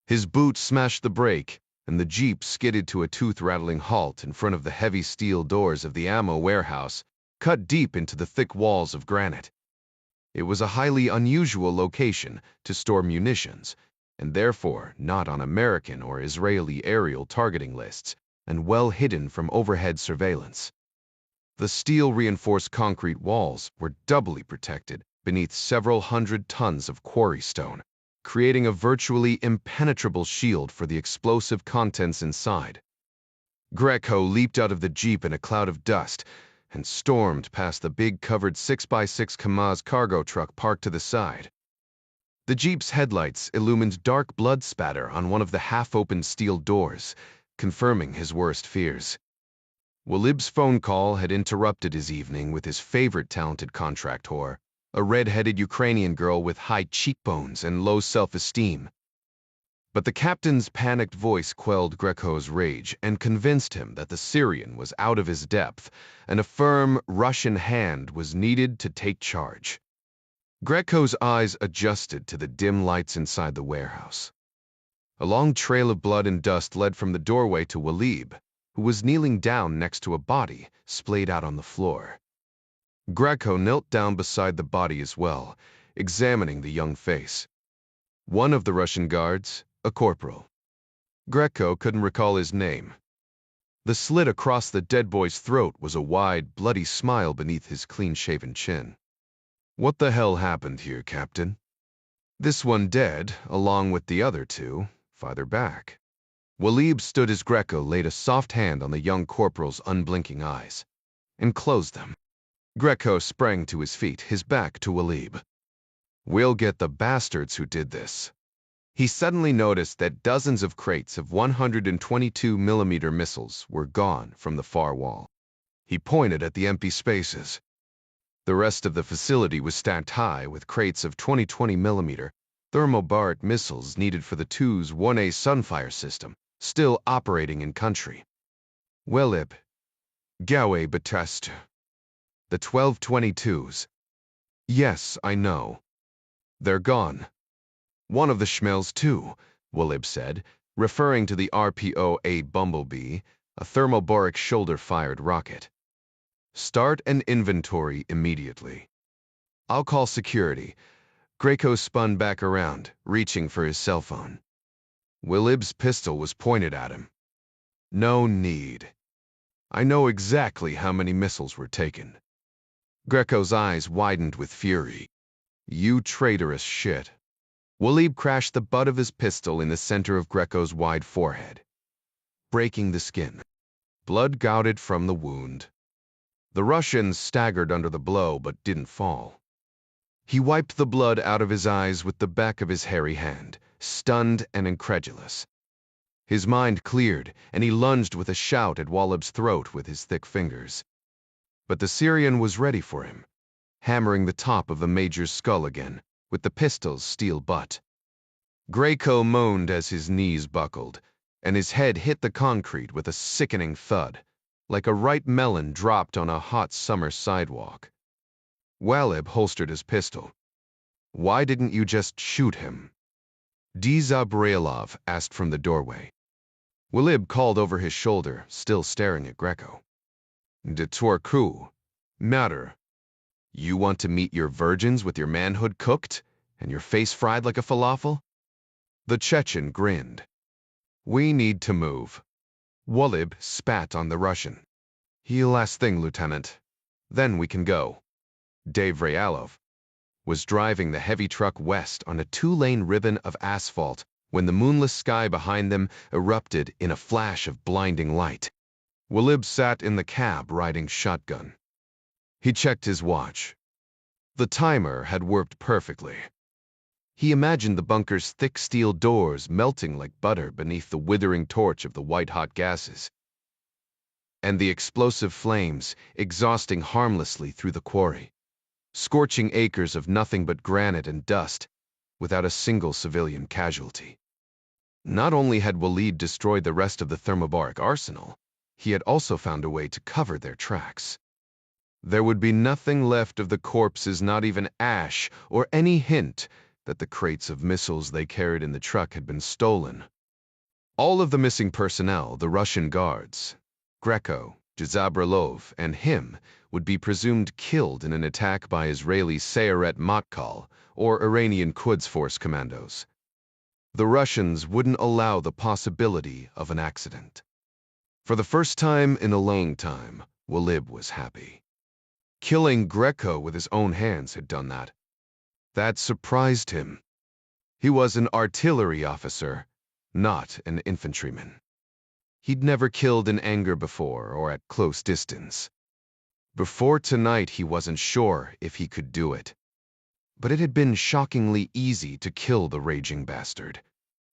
His boot smashed the brake, and the Jeep skidded to a tooth-rattling halt in front of the heavy steel doors of the ammo warehouse, cut deep into the thick walls of granite. It was a highly unusual location to store munitions, and therefore not on American or Israeli aerial targeting lists, and well hidden from overhead surveillance. The steel-reinforced concrete walls were doubly protected beneath several hundred tons of quarry stone, creating a virtually impenetrable shield for the explosive contents inside. Greco leaped out of the Jeep in a cloud of dust and stormed past the big covered 6x6 Kamaz cargo truck parked to the side. The Jeep's headlights illumined dark blood spatter on one of the half-opened steel doors, confirming his worst fears. Walib's phone call had interrupted his evening with his favorite talented contract whore, a red-headed Ukrainian girl with high cheekbones and low self-esteem. But the captain's panicked voice quelled Greco's rage and convinced him that the Syrian was out of his depth, and a firm Russian hand was needed to take charge. Greco's eyes adjusted to the dim lights inside the warehouse. A long trail of blood and dust led from the doorway to Walib, who was kneeling down next to a body splayed out on the floor. Greco knelt down beside the body as well, examining the young face. One of the Russian guards, a corporal. Greco couldn't recall his name. The slit across the dead boy's throat was a wide, bloody smile beneath his clean-shaven chin. What the hell happened here, Captain? This one dead, along with the other two, farther back. Walib stood as Greco laid a soft hand on the young corporal's unblinking eyes, and closed them. Greco sprang to his feet, his back to Walib. We'll get the bastards who did this. He suddenly noticed that dozens of crates of 122mm missiles were gone from the far wall. He pointed at the empty spaces. The rest of the facility was stacked high with crates of 20mm thermobaric missiles needed for the 2's 1A Sunfire system, still operating in country. Welib, Gawe Batest. The 1222s. Yes, I know. They're gone. One of the Schmells, too, Walib said, referring to the RPO-A Bumblebee, a thermobaric shoulder-fired rocket. Start an inventory immediately. I'll call security. Greco spun back around, reaching for his cell phone. Walib's pistol was pointed at him. No need. I know exactly how many missiles were taken. Greco's eyes widened with fury. You traitorous shit. Walib crashed the butt of his pistol in the center of Greco's wide forehead, breaking the skin. Blood gouted from the wound. The Russian staggered under the blow but didn't fall. He wiped the blood out of his eyes with the back of his hairy hand, stunned and incredulous. His mind cleared, and he lunged with a shout at Walib's throat with his thick fingers. But the Syrian was ready for him, hammering the top of the Major's skull again, with the pistol's steel butt. Greco moaned as his knees buckled, and his head hit the concrete with a sickening thud, like a ripe melon dropped on a hot summer sidewalk. Walib holstered his pistol. Why didn't you just shoot him? Zabrailov asked from the doorway. Walib called over his shoulder, still staring at Greco. De Torku. Matter. You want to meet your virgins with your manhood cooked and your face fried like a falafel? The Chechen grinned. We need to move. Walib spat on the Russian. Last thing, Lieutenant. Then we can go. Dave Ryalov. was driving the heavy truck west on a two-lane ribbon of asphalt when the moonless sky behind them erupted in a flash of blinding light. Walib sat in the cab riding shotgun. He checked his watch. The timer had worked perfectly. He imagined the bunker's thick steel doors melting like butter beneath the withering torch of the white-hot gases, and the explosive flames exhausting harmlessly through the quarry, scorching acres of nothing but granite and dust without a single civilian casualty. Not only had Walid destroyed the rest of the thermobaric arsenal, he had also found a way to cover their tracks. There would be nothing left of the corpses, not even ash or any hint that the crates of missiles they carried in the truck had been stolen. All of the missing personnel, the Russian guards, Greco, Jazabrilov, and him, would be presumed killed in an attack by Israeli Sayeret Matkal or Iranian Quds Force commandos. The Russians wouldn't allow the possibility of an accident. For the first time in a long time, Walib was happy. Killing Greco with his own hands had done that. That surprised him. He was an artillery officer, not an infantryman. He'd never killed in anger before or at close distance. Before tonight, he wasn't sure if he could do it. But it had been shockingly easy to kill the raging bastard,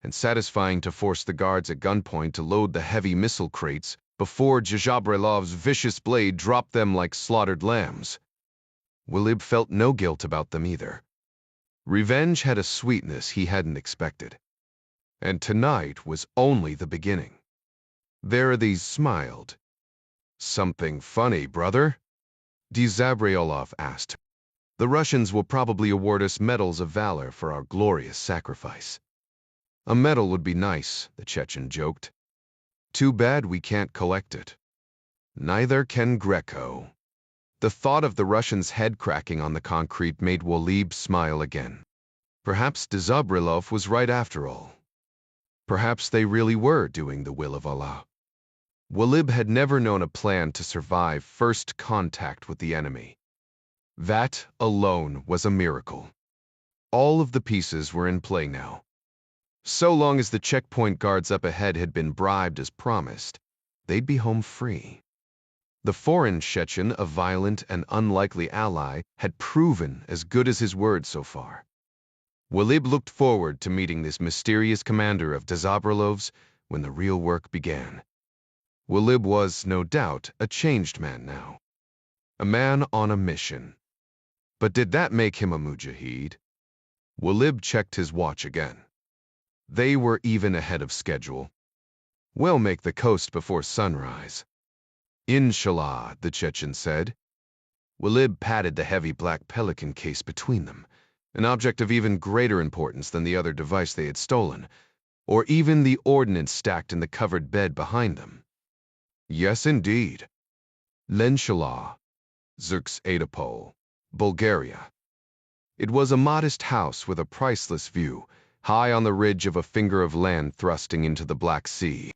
and satisfying to force the guards at gunpoint to load the heavy missile crates before Jazabrilov's vicious blade dropped them like slaughtered lambs. Walib felt no guilt about them either. Revenge had a sweetness he hadn't expected. And tonight was only the beginning. These smiled. "Something funny, brother?" Jazabriolov asked. "The Russians will probably award us medals of valor for our glorious sacrifice." "A medal would be nice," the Chechen joked. "Too bad we can't collect it." "Neither can Greco." The thought of the Russians' head cracking on the concrete made Walib smile again. Perhaps Jazabrilov was right after all. Perhaps they really were doing the will of Allah. Walib had never known a plan to survive first contact with the enemy. That alone was a miracle. All of the pieces were in play now. So long as the checkpoint guards up ahead had been bribed as promised, they'd be home free. The foreign Chechen, a violent and unlikely ally, had proven as good as his word so far. Walib looked forward to meeting this mysterious commander of Jazabrilov's when the real work began. Walib was, no doubt, a changed man now. A man on a mission. But did that make him a mujahid? Walib checked his watch again. They were even ahead of schedule. "We'll make the coast before sunrise." "Inshallah," the Chechen said. Walib patted the heavy black pelican case between them, an object of even greater importance than the other device they had stolen, or even the ordnance stacked in the covered bed behind them. "Yes, indeed." Lenshalah, Zirks Adapol, Bulgaria. It was a modest house with a priceless view, high on the ridge of a finger of land thrusting into the Black Sea.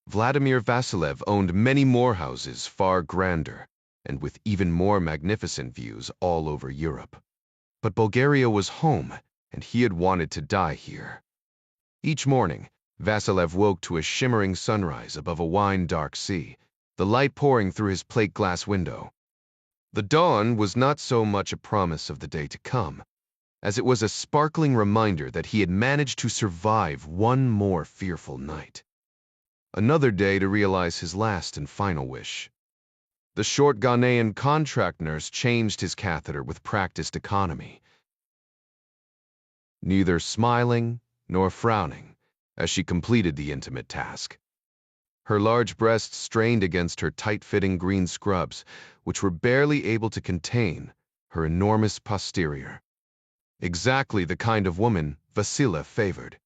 Vladimir Vasilev owned many more houses far grander, and with even more magnificent views all over Europe. But Bulgaria was home, and he had wanted to die here. Each morning, Vasilev woke to a shimmering sunrise above a wine-dark sea, the light pouring through his plate glass window. The dawn was not so much a promise of the day to come, as it was a sparkling reminder that he had managed to survive one more fearful night. Another day to realize his last and final wish. The short Ghanaian contract nurse changed his catheter with practiced economy, neither smiling nor frowning as she completed the intimate task. Her large breasts strained against her tight-fitting green scrubs, which were barely able to contain her enormous posterior. Exactly the kind of woman Vasilev favored.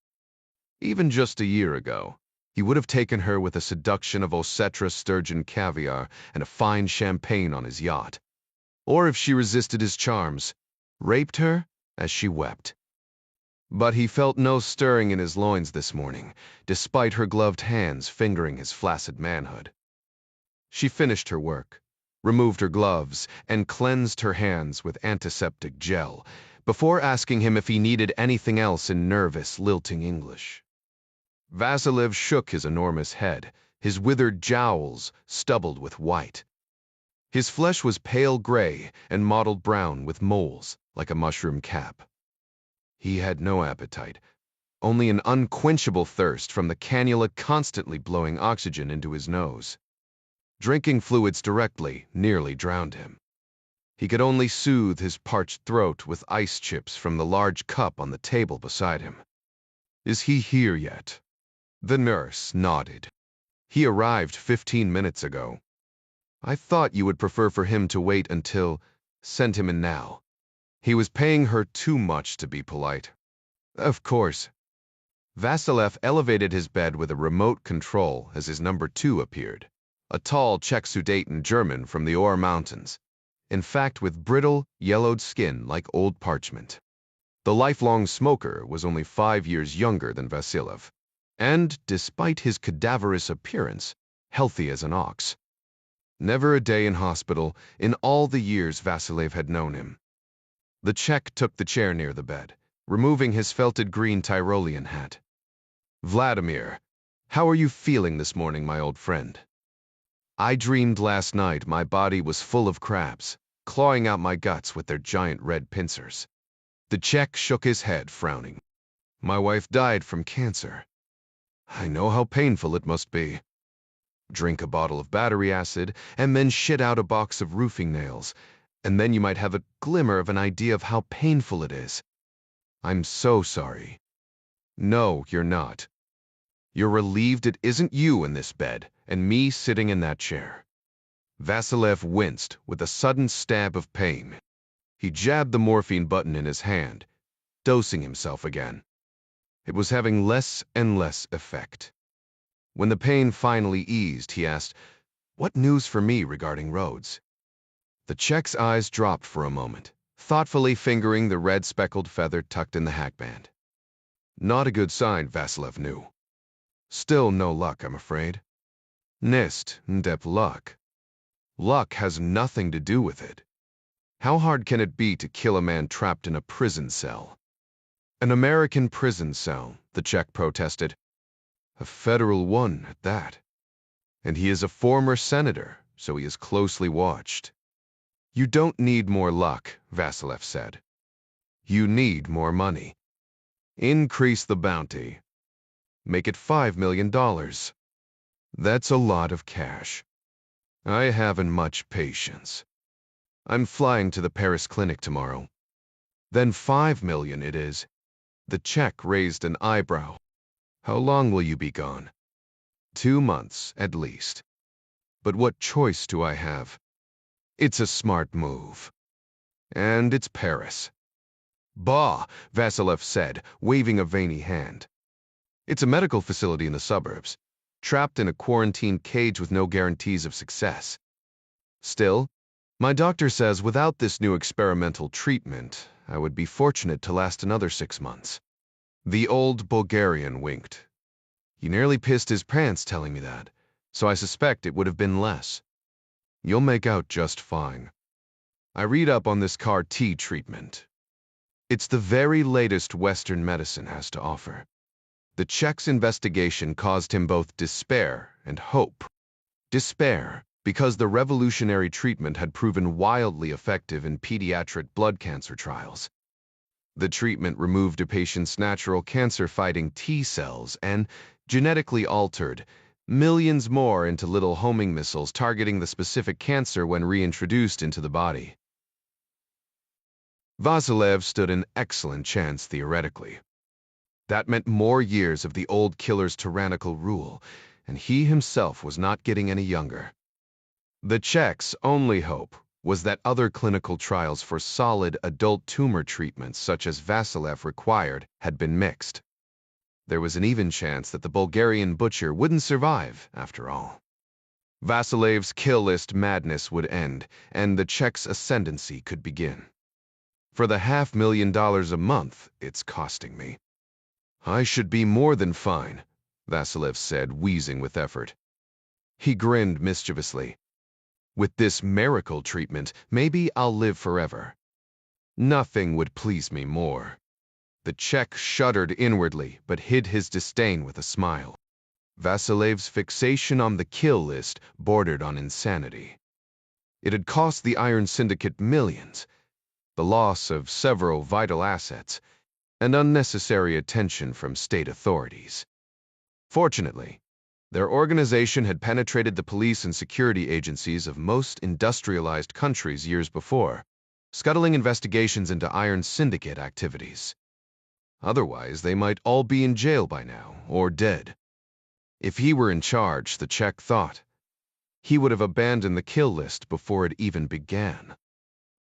Even just a year ago, he would have taken her with a seduction of Osetra sturgeon caviar and a fine champagne on his yacht. Or if she resisted his charms, raped her as she wept. But he felt no stirring in his loins this morning, despite her gloved hands fingering his flaccid manhood. She finished her work, removed her gloves, and cleansed her hands with antiseptic gel, before asking him if he needed anything else in nervous, lilting English. Vasilev shook his enormous head, his withered jowls stubbled with white. His flesh was pale gray and mottled brown with moles, like a mushroom cap. He had no appetite, only an unquenchable thirst from the cannula constantly blowing oxygen into his nose. Drinking fluids directly nearly drowned him. He could only soothe his parched throat with ice chips from the large cup on the table beside him. "Is he here yet?" The nurse nodded. "He arrived 15 minutes ago. I thought you would prefer for him to wait until... Send him in now." He was paying her too much to be polite. "Of course." Vasilev elevated his bed with a remote control as his number 2 appeared, a tall Czech Sudeten German from the Ore Mountains, in fact with brittle, yellowed skin like old parchment. The lifelong smoker was only 5 years younger than Vasilev, and, despite his cadaverous appearance, healthy as an ox. Never a day in hospital in all the years Vasilev had known him. The Czech took the chair near the bed, removing his felted green Tyrolean hat. "Vladimir, how are you feeling this morning, my old friend?" "I dreamed last night my body was full of crabs, clawing out my guts with their giant red pincers." The Czech shook his head, frowning. "My wife died from cancer. I know how painful it must be. Drink a bottle of battery acid, and then shit out a box of roofing nails, and then you might have a glimmer of an idea of how painful it is. I'm so sorry." "No, you're not. You're relieved it isn't you in this bed, and me sitting in that chair." Vasilev winced with a sudden stab of pain. He jabbed the morphine button in his hand, dosing himself again. It was having less and less effect. When the pain finally eased, he asked, "What news for me regarding Rhodes?" The Czech's eyes dropped for a moment, thoughtfully fingering the red speckled feather tucked in the hackband. Not a good sign, Vasilev knew. "Still no luck, I'm afraid." "Nist, ndep luck. Luck has nothing to do with it. How hard can it be to kill a man trapped in a prison cell?" "An American prison cell," the Czech protested. "A federal one at that. And he is a former senator, so he is closely watched." "You don't need more luck," Vasilev said. "You need more money. Increase the bounty. Make it $5 million. That's a lot of cash. I haven't much patience. I'm flying to the Paris clinic tomorrow." "Then 5 million it is." The Czech raised an eyebrow. "How long will you be gone?" 2 months, at least. "But what choice do I have?" "It's a smart move. And it's Paris." "Bah," Vasilev said, waving a veiny hand. "It's a medical facility in the suburbs, trapped in a quarantine cage with no guarantees of success. Still, my doctor says without this new experimental treatment, I would be fortunate to last another 6 months." The old Bulgarian winked. "He nearly pissed his pants telling me that, so I suspect it would have been less. You'll make out just fine. I read up on this CAR-T treatment. It's the very latest Western medicine has to offer." The Czech's investigation caused him both despair and hope. Despair, because the revolutionary treatment had proven wildly effective in pediatric blood cancer trials. The treatment removed a patient's natural cancer-fighting T cells and genetically altered millions more into little homing missiles targeting the specific cancer when reintroduced into the body. Vasilev stood an excellent chance theoretically. That meant more years of the old killer's tyrannical rule, and he himself was not getting any younger. The Czech's only hope was that other clinical trials for solid adult tumor treatments such as Vasilev required had been mixed. There was an even chance that the Bulgarian butcher wouldn't survive, after all. Vasilev's kill list madness would end, and the Czech's ascendancy could begin. "For the $500,000 a month it's costing me." "I should be more than fine," Vasilev said, wheezing with effort. He grinned mischievously. "With this miracle treatment, maybe I'll live forever." Nothing would please me more. The Czech shuddered inwardly, but hid his disdain with a smile. Vasilev's fixation on the kill list bordered on insanity. It had cost the Iron Syndicate millions, the loss of several vital assets, and unnecessary attention from state authorities. Fortunately, their organization had penetrated the police and security agencies of most industrialized countries years before, scuttling investigations into Iron Syndicate activities. Otherwise, they might all be in jail by now, or dead. If he were in charge, the Czech thought, he would have abandoned the kill list before it even began.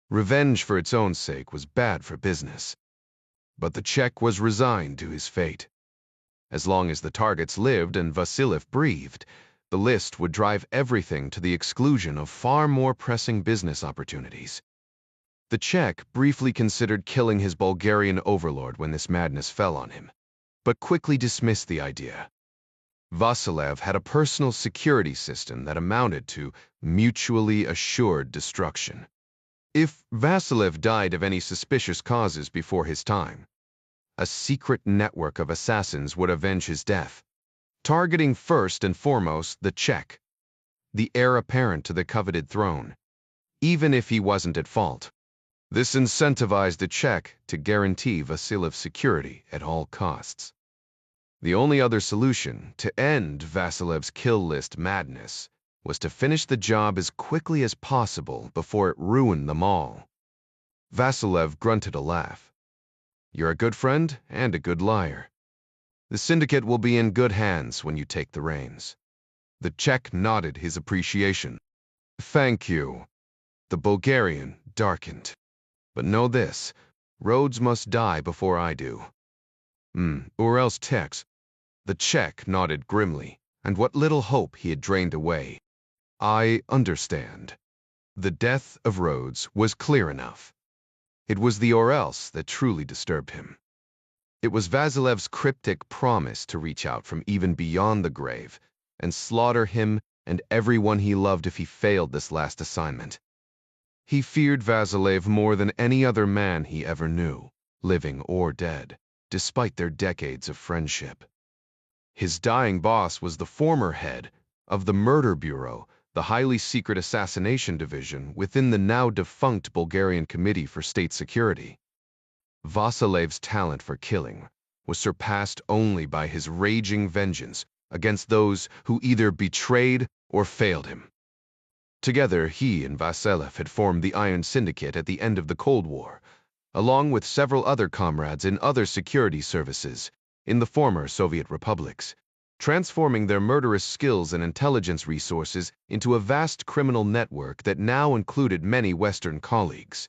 Revenge for its own sake was bad for business. But the Czech was resigned to his fate. As long as the targets lived and Vasilev breathed, the list would drive everything to the exclusion of far more pressing business opportunities. The Czech briefly considered killing his Bulgarian overlord when this madness fell on him, but quickly dismissed the idea. Vasilev had a personal security system that amounted to mutually assured destruction. If Vasilev died of any suspicious causes before his time, a secret network of assassins would avenge his death, targeting first and foremost the Czech, the heir apparent to the coveted throne, even if he wasn't at fault. This incentivized the Czech to guarantee Vasilev's security at all costs. The only other solution to end Vasilev's kill list madness was to finish the job as quickly as possible before it ruined them all. Vasilev grunted a laugh. You're a good friend and a good liar. The syndicate will be in good hands when you take the reins. The Czech nodded his appreciation. Thank you. The Bulgarian darkened. But know this, Rhodes must die before I do. Or else Tex. The Czech nodded grimly, and what little hope he had drained away. I understand. The death of Rhodes was clear enough. It was the or else that truly disturbed him. It was Vasilev's cryptic promise to reach out from even beyond the grave and slaughter him and everyone he loved if he failed this last assignment. He feared Vasilev more than any other man he ever knew, living or dead, despite their decades of friendship. His dying boss was the former head of the Murder Bureau, the highly secret assassination division within the now-defunct Bulgarian Committee for State Security. Vasilev's talent for killing was surpassed only by his raging vengeance against those who either betrayed or failed him. Together, he and Vasilev had formed the Iron Syndicate at the end of the Cold War, along with several other comrades in other security services in the former Soviet republics, transforming their murderous skills and intelligence resources into a vast criminal network that now included many Western colleagues.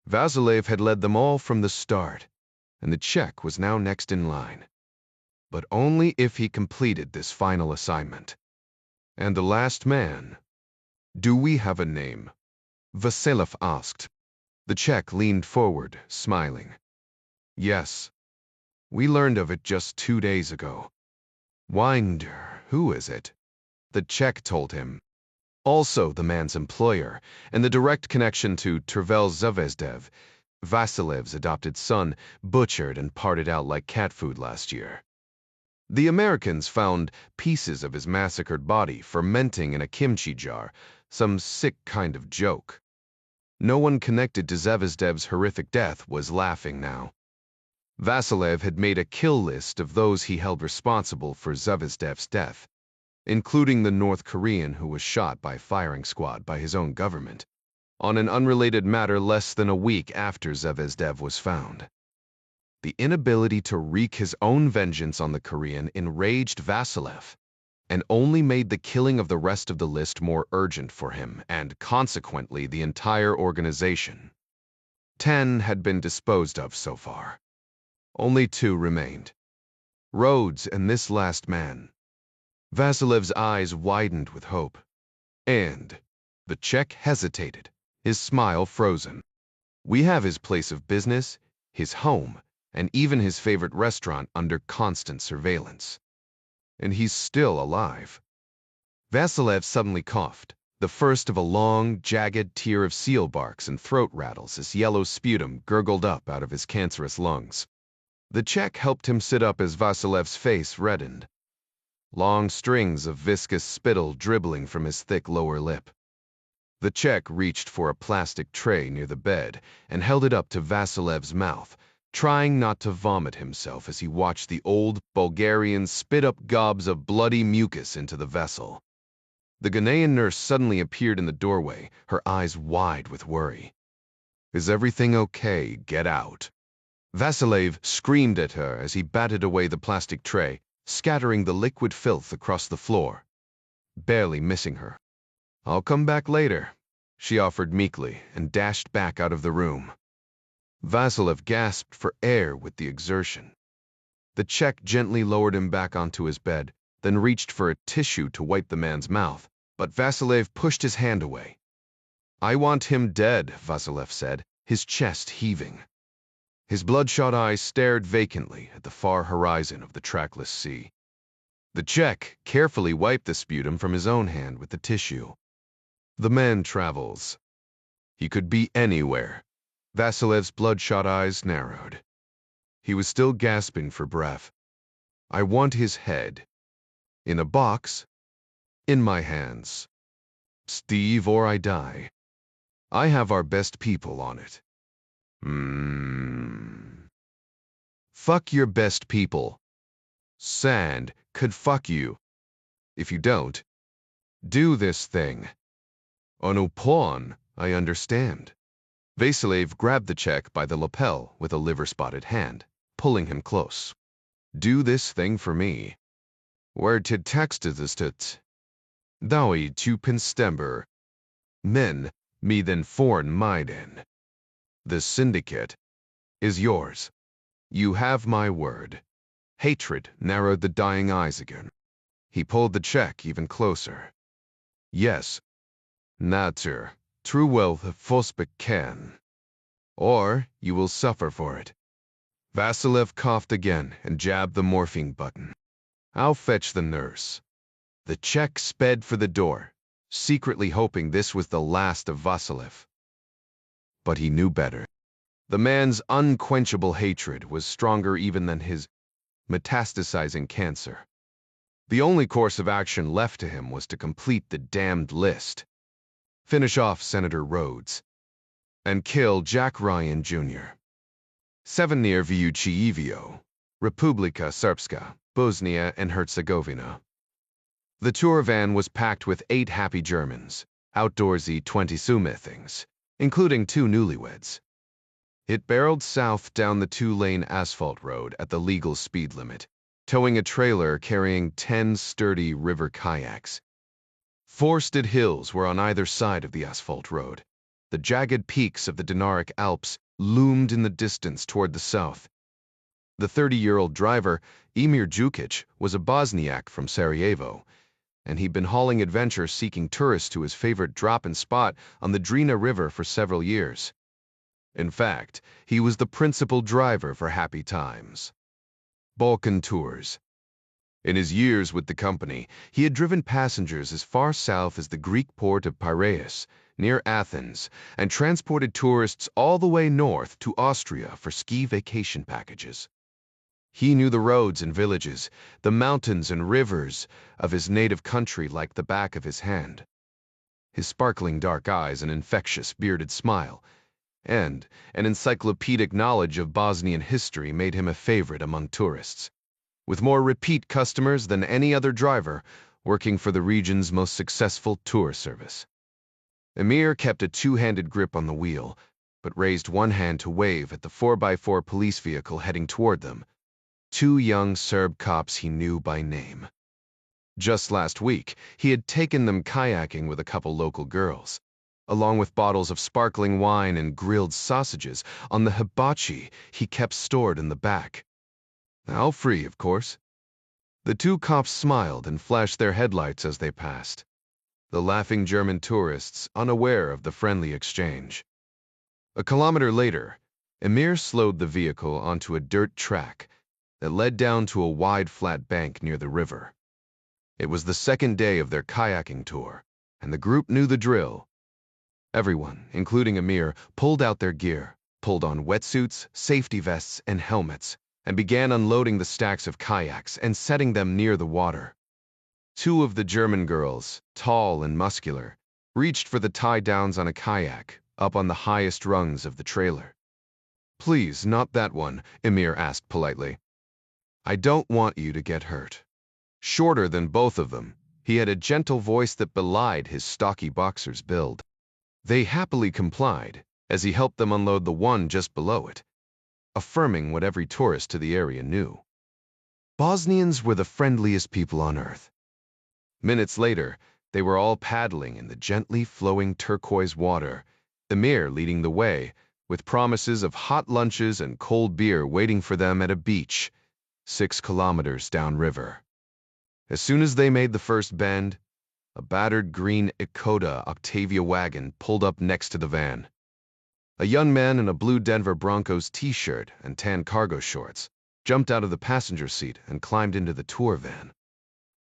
Vasilev had led them all from the start, and the Czech was now next in line. But only if he completed this final assignment. And the last man. Do we have a name? Vasilev asked. The Czech leaned forward, smiling. Yes. We learned of it just 2 days ago. Winder, who is it? The Czech told him. Also the man's employer, and the direct connection to Tervel Zvezdev, Vasilev's adopted son, butchered and parted out like cat food last year. The Americans found pieces of his massacred body fermenting in a kimchi jar, some sick kind of joke. No one connected to Zvezdev's horrific death was laughing now. Vasilev had made a kill list of those he held responsible for Zvezdev's death, including the North Korean who was shot by firing squad by his own government, on an unrelated matter less than a week after Zvezdev was found. The inability to wreak his own vengeance on the Korean enraged Vasilev, and only made the killing of the rest of the list more urgent for him, and consequently the entire organization. 10 had been disposed of so far. Only 2 remained. Rhodes and this last man. Vasilev's eyes widened with hope. And the Czech hesitated, his smile frozen. We have his place of business, his home, and even his favorite restaurant under constant surveillance. And he's still alive. Vasilev suddenly coughed, the first of a long, jagged tier of seal barks and throat rattles as yellow sputum gurgled up out of his cancerous lungs. The Czech helped him sit up as Vasilev's face reddened, long strings of viscous spittle dribbling from his thick lower lip. The Czech reached for a plastic tray near the bed and held it up to Vasilev's mouth, trying not to vomit himself as he watched the old Bulgarian spit up gobs of bloody mucus into the vessel. The Ghanaian nurse suddenly appeared in the doorway, her eyes wide with worry. "Is everything okay? Get out." Vasilev screamed at her as he batted away the plastic tray, scattering the liquid filth across the floor, barely missing her. "I'll come back later," she offered meekly and dashed back out of the room. Vasilev gasped for air with the exertion. The Czech gently lowered him back onto his bed, then reached for a tissue to wipe the man's mouth, but Vasilev pushed his hand away. "I want him dead," Vasilev said, his chest heaving. His bloodshot eyes stared vacantly at the far horizon of the trackless sea. The Czech carefully wiped the sputum from his own hand with the tissue. "The man travels. He could be anywhere." Vasilev's bloodshot eyes narrowed. He was still gasping for breath. "I want his head. In a box. In my hands. Steve, or I die. I have our best people on it." Fuck your best people. Sand could fuck you. If you don't, do this thing. On a pawn, I understand. Vasilev grabbed the Czech by the lapel with a liver-spotted hand, pulling him close. "Do this thing for me. Where to text is it? Dawi to Pinstember. Men, me than foreign Maiden. The syndicate is yours. You have my word." Hatred narrowed the dying eyes again. He pulled the Czech even closer. "Yes. Natur, true wealth of Fosbek can. Or you will suffer for it." Vasilev coughed again and jabbed the morphine button. "I'll fetch the nurse." The Czech sped for the door, secretly hoping this was the last of Vasilev. But he knew better. The man's unquenchable hatred was stronger even than his metastasizing cancer. The only course of action left to him was to complete the damned list, finish off Senator Rhodes, and kill Jack Ryan Jr. 7 near Vyuchievo, Republika Srpska, Bosnia and Herzegovina. The tour van was packed with 8 happy Germans, outdoorsy 20-somethings, including 2 newlyweds. It barreled south down the 2-lane asphalt road at the legal speed limit, towing a trailer carrying 10 sturdy river kayaks. Forested hills were on either side of the asphalt road. The jagged peaks of the Dinaric Alps loomed in the distance toward the south. The 30-year-old driver, Emir Jukic, was a Bosniak from Sarajevo, and he'd been hauling adventure-seeking tourists to his favorite drop-in spot on the Drina River for several years. In fact, he was the principal driver for Happy Times Balkan Tours. In his years with the company, he had driven passengers as far south as the Greek port of Piraeus, near Athens, and transported tourists all the way north to Austria for ski vacation packages. He knew the roads and villages, the mountains and rivers of his native country like the back of his hand. His sparkling dark eyes, an infectious bearded smile, and an encyclopedic knowledge of Bosnian history made him a favorite among tourists, with more repeat customers than any other driver working for the region's most successful tour service. Emir kept a 2-handed grip on the wheel, but raised one hand to wave at the 4x4 police vehicle heading toward them. 2 young Serb cops he knew by name. Just last week, he had taken them kayaking with a couple local girls, along with bottles of sparkling wine and grilled sausages on the hibachi he kept stored in the back. All free, of course. The 2 cops smiled and flashed their headlights as they passed, the laughing German tourists unaware of the friendly exchange. A kilometer later, Emir slowed the vehicle onto a dirt track that led down to a wide flat bank near the river. It was the second day of their kayaking tour, and the group knew the drill. Everyone, including Amir, pulled out their gear, pulled on wetsuits, safety vests, and helmets, and began unloading the stacks of kayaks and setting them near the water. Two of the German girls, tall and muscular, reached for the tie-downs on a kayak, up on the highest rungs of the trailer. "Please, not that one," Amir asked politely. "I don't want you to get hurt." Shorter than both of them, he had a gentle voice that belied his stocky boxer's build. They happily complied, as he helped them unload the one just below it, affirming what every tourist to the area knew. Bosnians were the friendliest people on earth. Minutes later, they were all paddling in the gently flowing turquoise water, Amir leading the way, with promises of hot lunches and cold beer waiting for them at a beach, 6 kilometers downriver. As soon as they made the first bend, a battered green Skoda Octavia wagon pulled up next to the van. A young man in a blue Denver Broncos t-shirt and tan cargo shorts jumped out of the passenger seat and climbed into the tour van.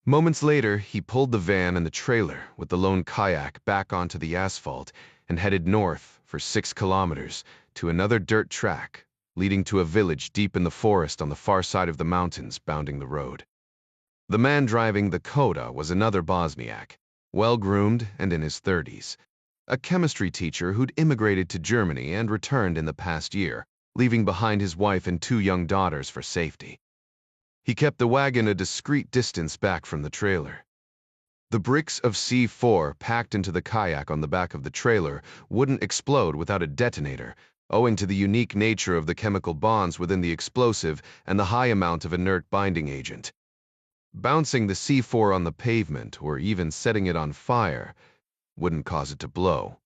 Moments later, he pulled the van and the trailer with the lone kayak back onto the asphalt and headed north for 6 kilometers to another dirt track, leading to a village deep in the forest on the far side of the mountains bounding the road. The man driving the Skoda was another Bosniak, well-groomed and in his 30s, a chemistry teacher who'd immigrated to Germany and returned in the past year, leaving behind his wife and 2 young daughters for safety. He kept the wagon a discreet distance back from the trailer. The bricks of C4 packed into the kayak on the back of the trailer wouldn't explode without a detonator, owing to the unique nature of the chemical bonds within the explosive and the high amount of inert binding agent. Bouncing the C4 on the pavement or even setting it on fire wouldn't cause it to blow.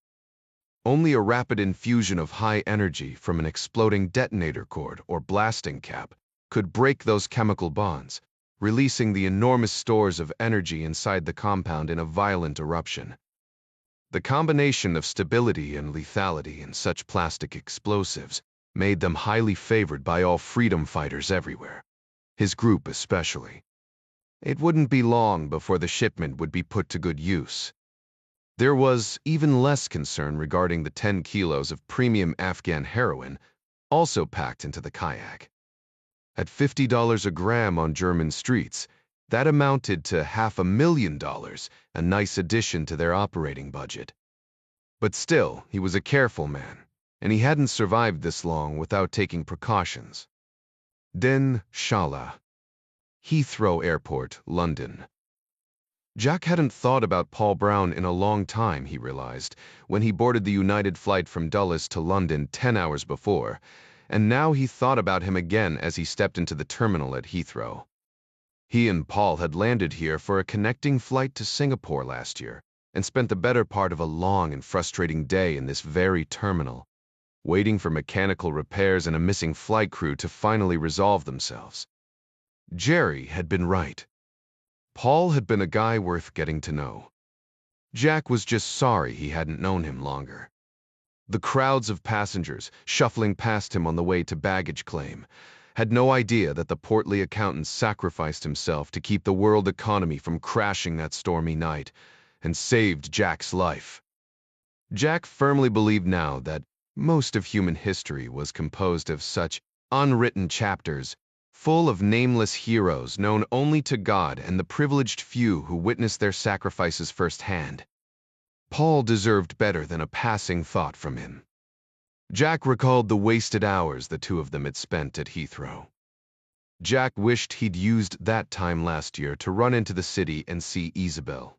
Only a rapid infusion of high energy from an exploding detonator cord or blasting cap could break those chemical bonds, releasing the enormous stores of energy inside the compound in a violent eruption. The combination of stability and lethality in such plastic explosives made them highly favored by all freedom fighters everywhere, his group especially. It wouldn't be long before the shipment would be put to good use. There was even less concern regarding the 10 kilos of premium Afghan heroin also packed into the kayak. At $50 a gram on German streets, that amounted to $500,000, a nice addition to their operating budget. But still, he was a careful man, and he hadn't survived this long without taking precautions. Den Shala, Heathrow Airport, London. Jack hadn't thought about Paul Brown in a long time, he realized, when he boarded the United flight from Dulles to London 10 hours before, and now he thought about him again as he stepped into the terminal at Heathrow. He and Paul had landed here for a connecting flight to Singapore last year and spent the better part of a long and frustrating day in this very terminal, waiting for mechanical repairs and a missing flight crew to finally resolve themselves. Jerry had been right. Paul had been a guy worth getting to know. Jack was just sorry he hadn't known him longer. The crowds of passengers shuffling past him on the way to baggage claim had no idea that the portly accountant sacrificed himself to keep the world economy from crashing that stormy night and saved Jack's life. Jack firmly believed now that most of human history was composed of such unwritten chapters full of nameless heroes known only to God and the privileged few who witnessed their sacrifices firsthand. Paul deserved better than a passing thought from him. Jack recalled the wasted hours the two of them had spent at Heathrow. Jack wished he'd used that time last year to run into the city and see Isabel,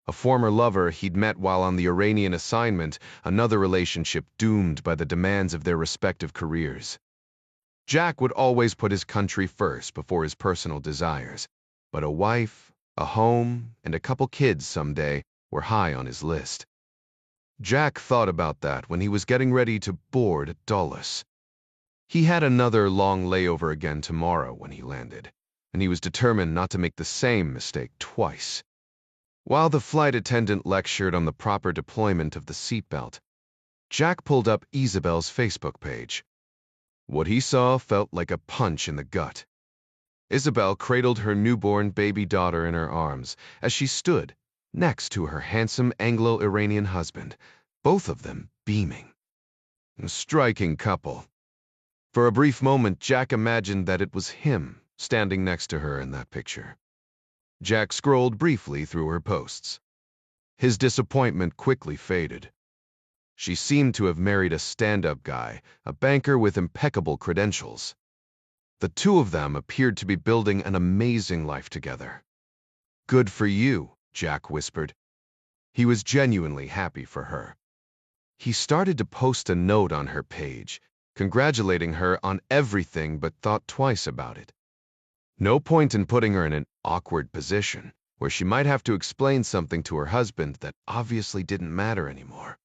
a former lover he'd met while on the Iranian assignment, another relationship doomed by the demands of their respective careers. Jack would always put his country first before his personal desires, but a wife, a home, and a couple kids someday were high on his list. Jack thought about that when he was getting ready to board at Dulles. He had another long layover again tomorrow when he landed, and he was determined not to make the same mistake twice. While the flight attendant lectured on the proper deployment of the seatbelt, Jack pulled up Isabel's Facebook page. What he saw felt like a punch in the gut. Isabel cradled her newborn baby daughter in her arms as she stood, next to her handsome Anglo-Iranian husband, both of them beaming. A striking couple. For a brief moment, Jack imagined that it was him standing next to her in that picture. Jack scrolled briefly through her posts. His disappointment quickly faded. She seemed to have married a stand-up guy, a banker with impeccable credentials. The two of them appeared to be building an amazing life together. "Good for you," Jack whispered. He was genuinely happy for her. He started to post a note on her page, congratulating her on everything, but thought twice about it. No point in putting her in an awkward position where she might have to explain something to her husband that obviously didn't matter anymore.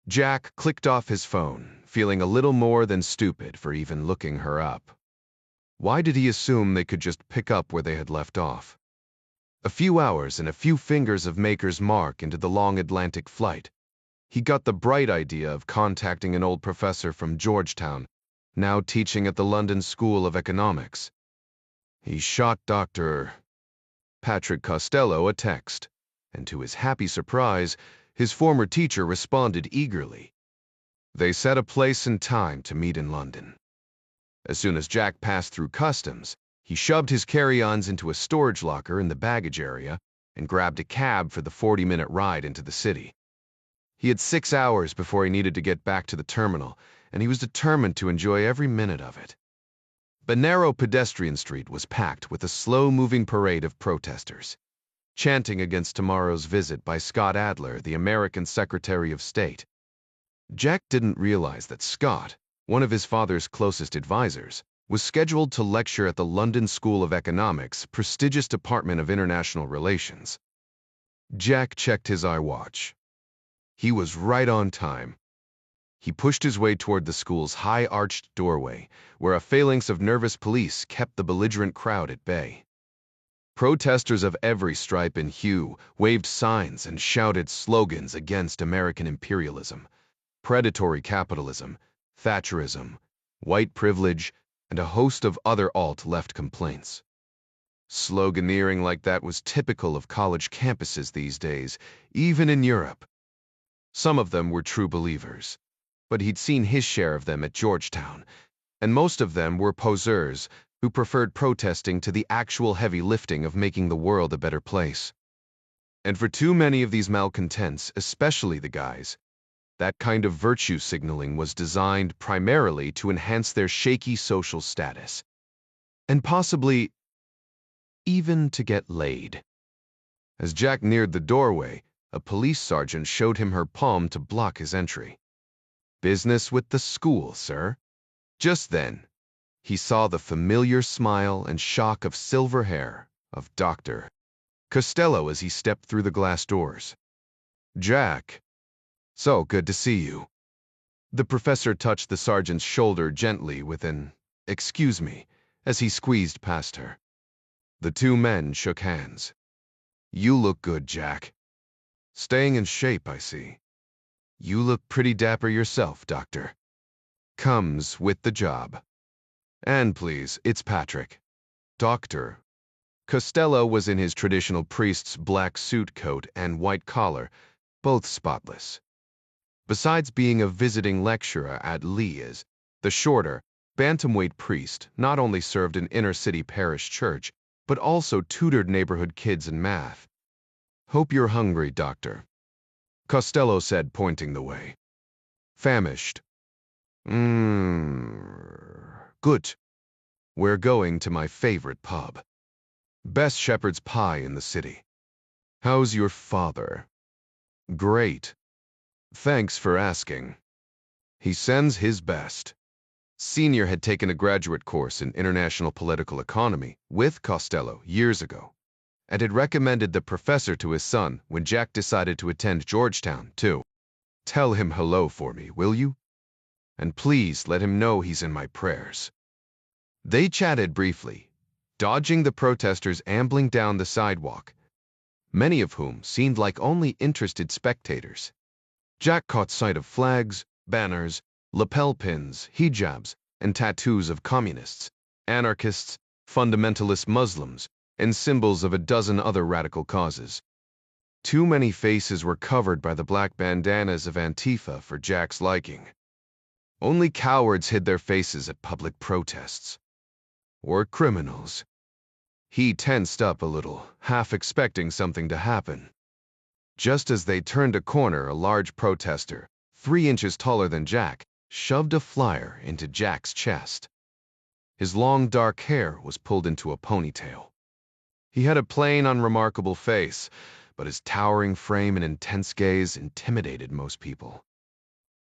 Jack clicked off his phone, feeling a little more than stupid for even looking her up. Why did he assume they could just pick up where they had left off? A few hours and a few fingers of Maker's mark into the long Atlantic flight. He got the bright idea of contacting an old professor from Georgetown, now teaching at the London School of Economics. He shot Dr. Patrick Costello a text, and to his happy surprise, his former teacher responded eagerly. They set a place and time to meet in London. As soon as Jack passed through customs, he shoved his carry-ons into a storage locker in the baggage area and grabbed a cab for the 40-minute ride into the city. He had 6 hours before he needed to get back to the terminal, and he was determined to enjoy every minute of it. The narrow pedestrian street was packed with a slow-moving parade of protesters, chanting against tomorrow's visit by Scott Adler, the American Secretary of State. Jack didn't realize that Scott, one of his father's closest advisors, was scheduled to lecture at the London School of Economics' prestigious Department of International Relations. Jack checked his iWatch. He was right on time. He pushed his way toward the school's high-arched doorway, where a phalanx of nervous police kept the belligerent crowd at bay. Protesters of every stripe and hue waved signs and shouted slogans against American imperialism, predatory capitalism, Thatcherism, white privilege, and a host of other alt-left complaints. Sloganeering like that was typical of college campuses these days, even in Europe. Some of them were true believers, but he'd seen his share of them at Georgetown, and most of them were poseurs who preferred protesting to the actual heavy lifting of making the world a better place. And for too many of these malcontents, especially the guys, that kind of virtue signaling was designed primarily to enhance their shaky social status, and possibly even to get laid. As Jack neared the doorway, a police sergeant showed him her palm to block his entry. "Business with the school, sir." Just then, he saw the familiar smile and shock of silver hair of Dr. Costello as he stepped through the glass doors. "Jack, so good to see you." The professor touched the sergeant's shoulder gently with an "excuse me" as he squeezed past her. The two men shook hands. "You look good, Jack. Staying in shape, I see. You look pretty dapper yourself, Doctor." "Comes with the job." "And please, it's Patrick." Dr. Costello was in his traditional priest's black suit coat and white collar, both spotless. Besides being a visiting lecturer at Lee's, the shorter, bantamweight priest not only served an inner-city parish church, but also tutored neighborhood kids in math. "Hope you're hungry, Doctor," Costello said, pointing the way. "Famished." Good. We're going to my favorite pub. Best shepherd's pie in the city." "How's your father?" "Great. Thanks for asking. He sends his best." Senior had taken a graduate course in international political economy with Costello years ago, and had recommended the professor to his son when Jack decided to attend Georgetown, too. "Tell him hello for me, will you? And please let him know he's in my prayers." They chatted briefly, dodging the protesters ambling down the sidewalk, many of whom seemed like only interested spectators. Jack caught sight of flags, banners, lapel pins, hijabs, and tattoos of communists, anarchists, fundamentalist Muslims, and symbols of a dozen other radical causes. Too many faces were covered by the black bandanas of Antifa for Jack's liking. Only cowards hid their faces at public protests. Or criminals. He tensed up a little, half expecting something to happen. Just as they turned a corner, a large protester, 3 inches taller than Jack, shoved a flyer into Jack's chest. His long dark hair was pulled into a ponytail. He had a plain, unremarkable face, but his towering frame and intense gaze intimidated most people.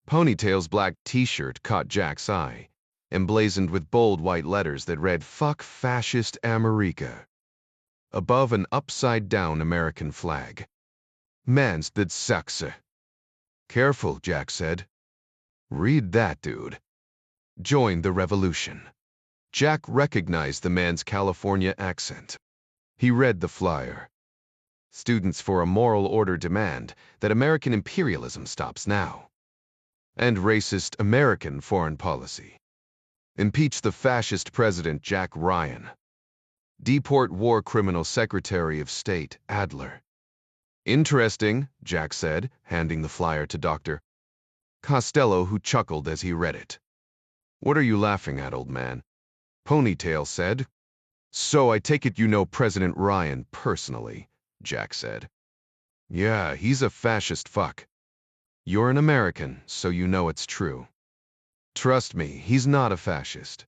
Ponytail's black t-shirt caught Jack's eye, emblazoned with bold white letters that read, "Fuck Fascist America," above an upside-down American flag. "Mans that sucks." "Careful," Jack said. "Read that, dude. Join the revolution." Jack recognized the man's California accent. He read the flyer. "Students for a Moral Order demand that American imperialism stops now. And racist American foreign policy. Impeach the fascist president Jack Ryan. Deport war criminal Secretary of State Adler." "Interesting," Jack said, handing the flyer to Dr. Costello, who chuckled as he read it. "What are you laughing at, old man?" Ponytail said. "So I take it you know President Ryan personally," Jack said. "Yeah, he's a fascist fuck. You're an American, so you know it's true. Trust me, he's not a fascist.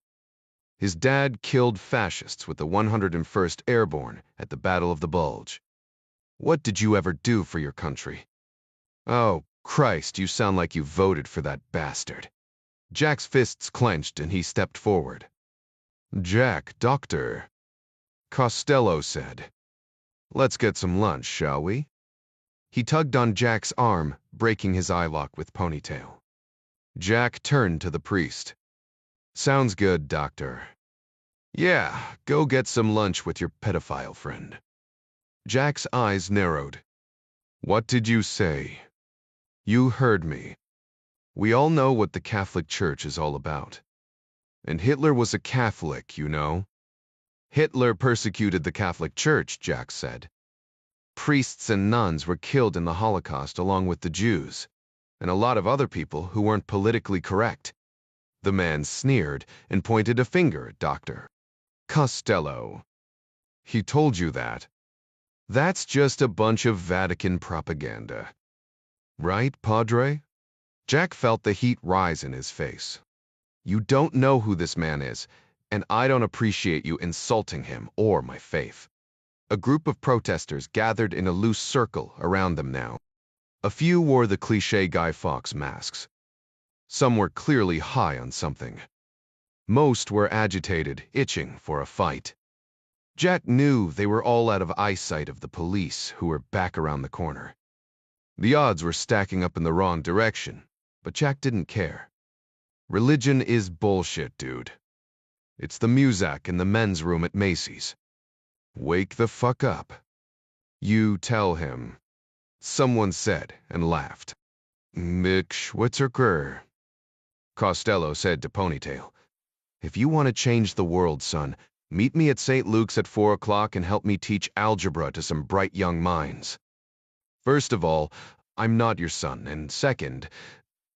His dad killed fascists with the 101st Airborne at the Battle of the Bulge. What did you ever do for your country?" "Oh, Christ, you sound like you voted for that bastard." Jack's fists clenched and he stepped forward. "Jack, Doctor," Costello said. "Let's get some lunch, shall we?" He tugged on Jack's arm, breaking his eye lock with Ponytail. Jack turned to the priest. "Sounds good, Doctor." "Yeah, go get some lunch with your pedophile friend." Jack's eyes narrowed. "What did you say?" "You heard me. We all know what the Catholic Church is all about. And Hitler was a Catholic, you know." "Hitler persecuted the Catholic Church," Jack said. "Priests and nuns were killed in the Holocaust along with the Jews, and a lot of other people who weren't politically correct." The man sneered and pointed a finger at Dr. Costello. "He told you that? That's just a bunch of Vatican propaganda. Right, Padre?" Jack felt the heat rise in his face. "You don't know who this man is, and I don't appreciate you insulting him or my faith." A group of protesters gathered in a loose circle around them now. A few wore the cliché Guy Fawkes masks. Some were clearly high on something. Most were agitated, itching for a fight. Jack knew they were all out of eyesight of the police, who were back around the corner. The odds were stacking up in the wrong direction, but Jack didn't care. Religion is bullshit, dude. It's the Muzak in the men's room at Macy's. Wake the fuck up. You tell him. Someone said and laughed. "Mick Schwitzerker," Costello said to Ponytail. "If you want to change the world, son, meet me at St. Luke's at 4 o'clock and help me teach algebra to some bright young minds. First of all, I'm not your son, and second,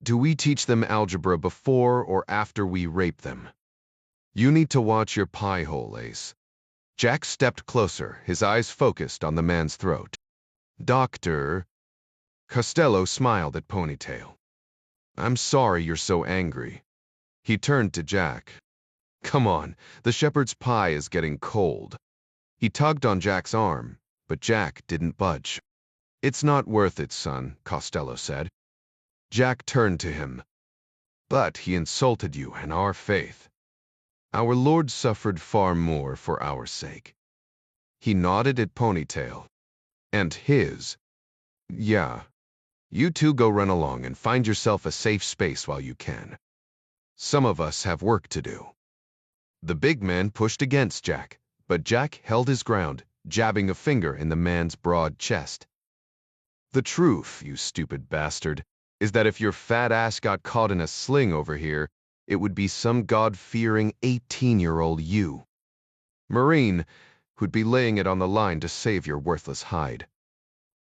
do we teach them algebra before or after we rape them? You need to watch your pie hole, Ace." Jack stepped closer, his eyes focused on the man's throat. "Doctor," Costello smiled at Ponytail. "I'm sorry you're so angry." He turned to Jack. "Come on, the shepherd's pie is getting cold." He tugged on Jack's arm, but Jack didn't budge. "It's not worth it, son," Costello said. Jack turned to him. "But he insulted you and our faith. Our Lord suffered far more for our sake." He nodded at Ponytail. "And his. Yeah. You two go run along and find yourself a safe space while you can. Some of us have work to do." The big man pushed against Jack, but Jack held his ground, jabbing a finger in the man's broad chest. "The truth, you stupid bastard, is that if your fat ass got caught in a sling over here, it would be some God-fearing 18-year-old you, Marine, who'd be laying it on the line to save your worthless hide.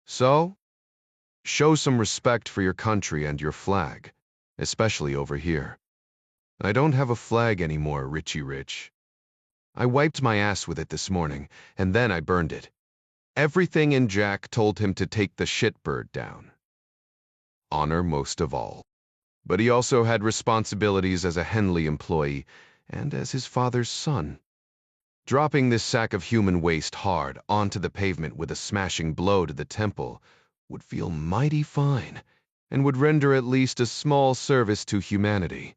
So, show some respect for your country and your flag, especially over here. I don't have a flag anymore, Richie Rich. I wiped my ass with it this morning, and then I burned it. Everything in Jack told him to take the shitbird down. Honor most of all. But he also had responsibilities as a Henley employee and as his father's son. Dropping this sack of human waste hard onto the pavement with a smashing blow to the temple would feel mighty fine and would render at least a small service to humanity.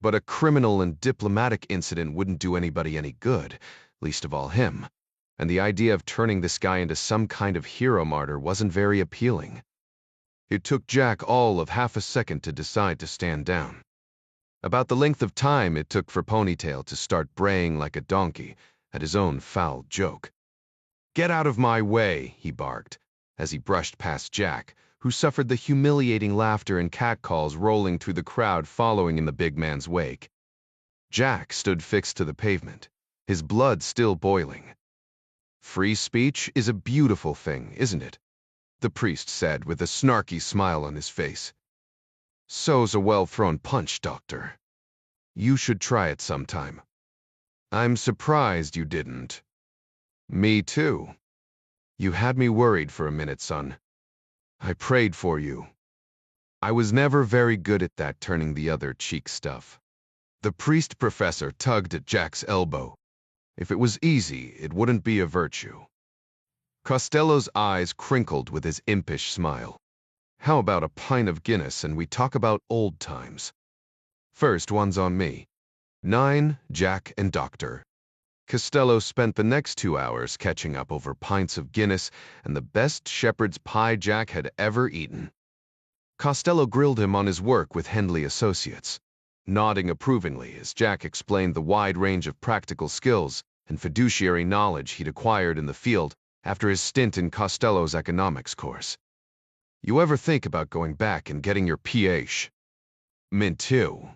But a criminal and diplomatic incident wouldn't do anybody any good, least of all him, and the idea of turning this guy into some kind of hero martyr wasn't very appealing. It took Jack all of half a second to decide to stand down. About the length of time it took for Ponytail to start braying like a donkey at his own foul joke. "Get out of my way," he barked, as he brushed past Jack, who suffered the humiliating laughter and catcalls rolling through the crowd following in the big man's wake. Jack stood fixed to the pavement, his blood still boiling. "Free speech is a beautiful thing, isn't it?" the priest said with a snarky smile on his face. "So's a well-thrown punch, Doctor. You should try it sometime." "I'm surprised you didn't." "Me too. You had me worried for a minute, son. I prayed for you. I was never very good at that turning the other cheek stuff." The priest professor tugged at Jack's elbow. "If it was easy, it wouldn't be a virtue." Costello's eyes crinkled with his impish smile. "How about a pint of Guinness and we talk about old times? First one's on me. 9, Jack and Doctor." Costello spent the next 2 hours catching up over pints of Guinness and the best shepherd's pie Jack had ever eaten. Costello grilled him on his work with Henley Associates, nodding approvingly as Jack explained the wide range of practical skills and fiduciary knowledge he'd acquired in the field after his stint in Costello's economics course. "You ever think about going back and getting your Ph? Min too.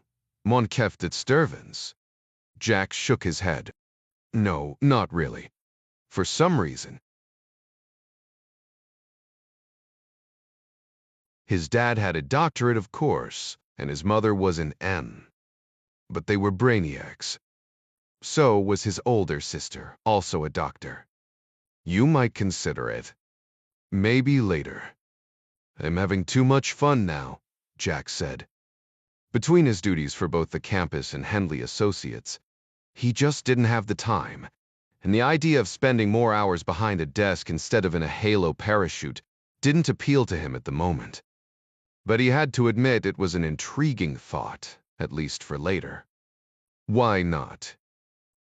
Mon kef dit stervens." Jack shook his head. "No, not really. For some reason." His dad had a doctorate, of course, and his mother was an M. But they were brainiacs. So was his older sister, also a doctor. "You might consider it. Maybe later." "I'm having too much fun now," Jack said. Between his duties for both the campus and Henley Associates, he just didn't have the time, and the idea of spending more hours behind a desk instead of in a halo parachute didn't appeal to him at the moment. But he had to admit it was an intriguing thought, at least for later. Why not?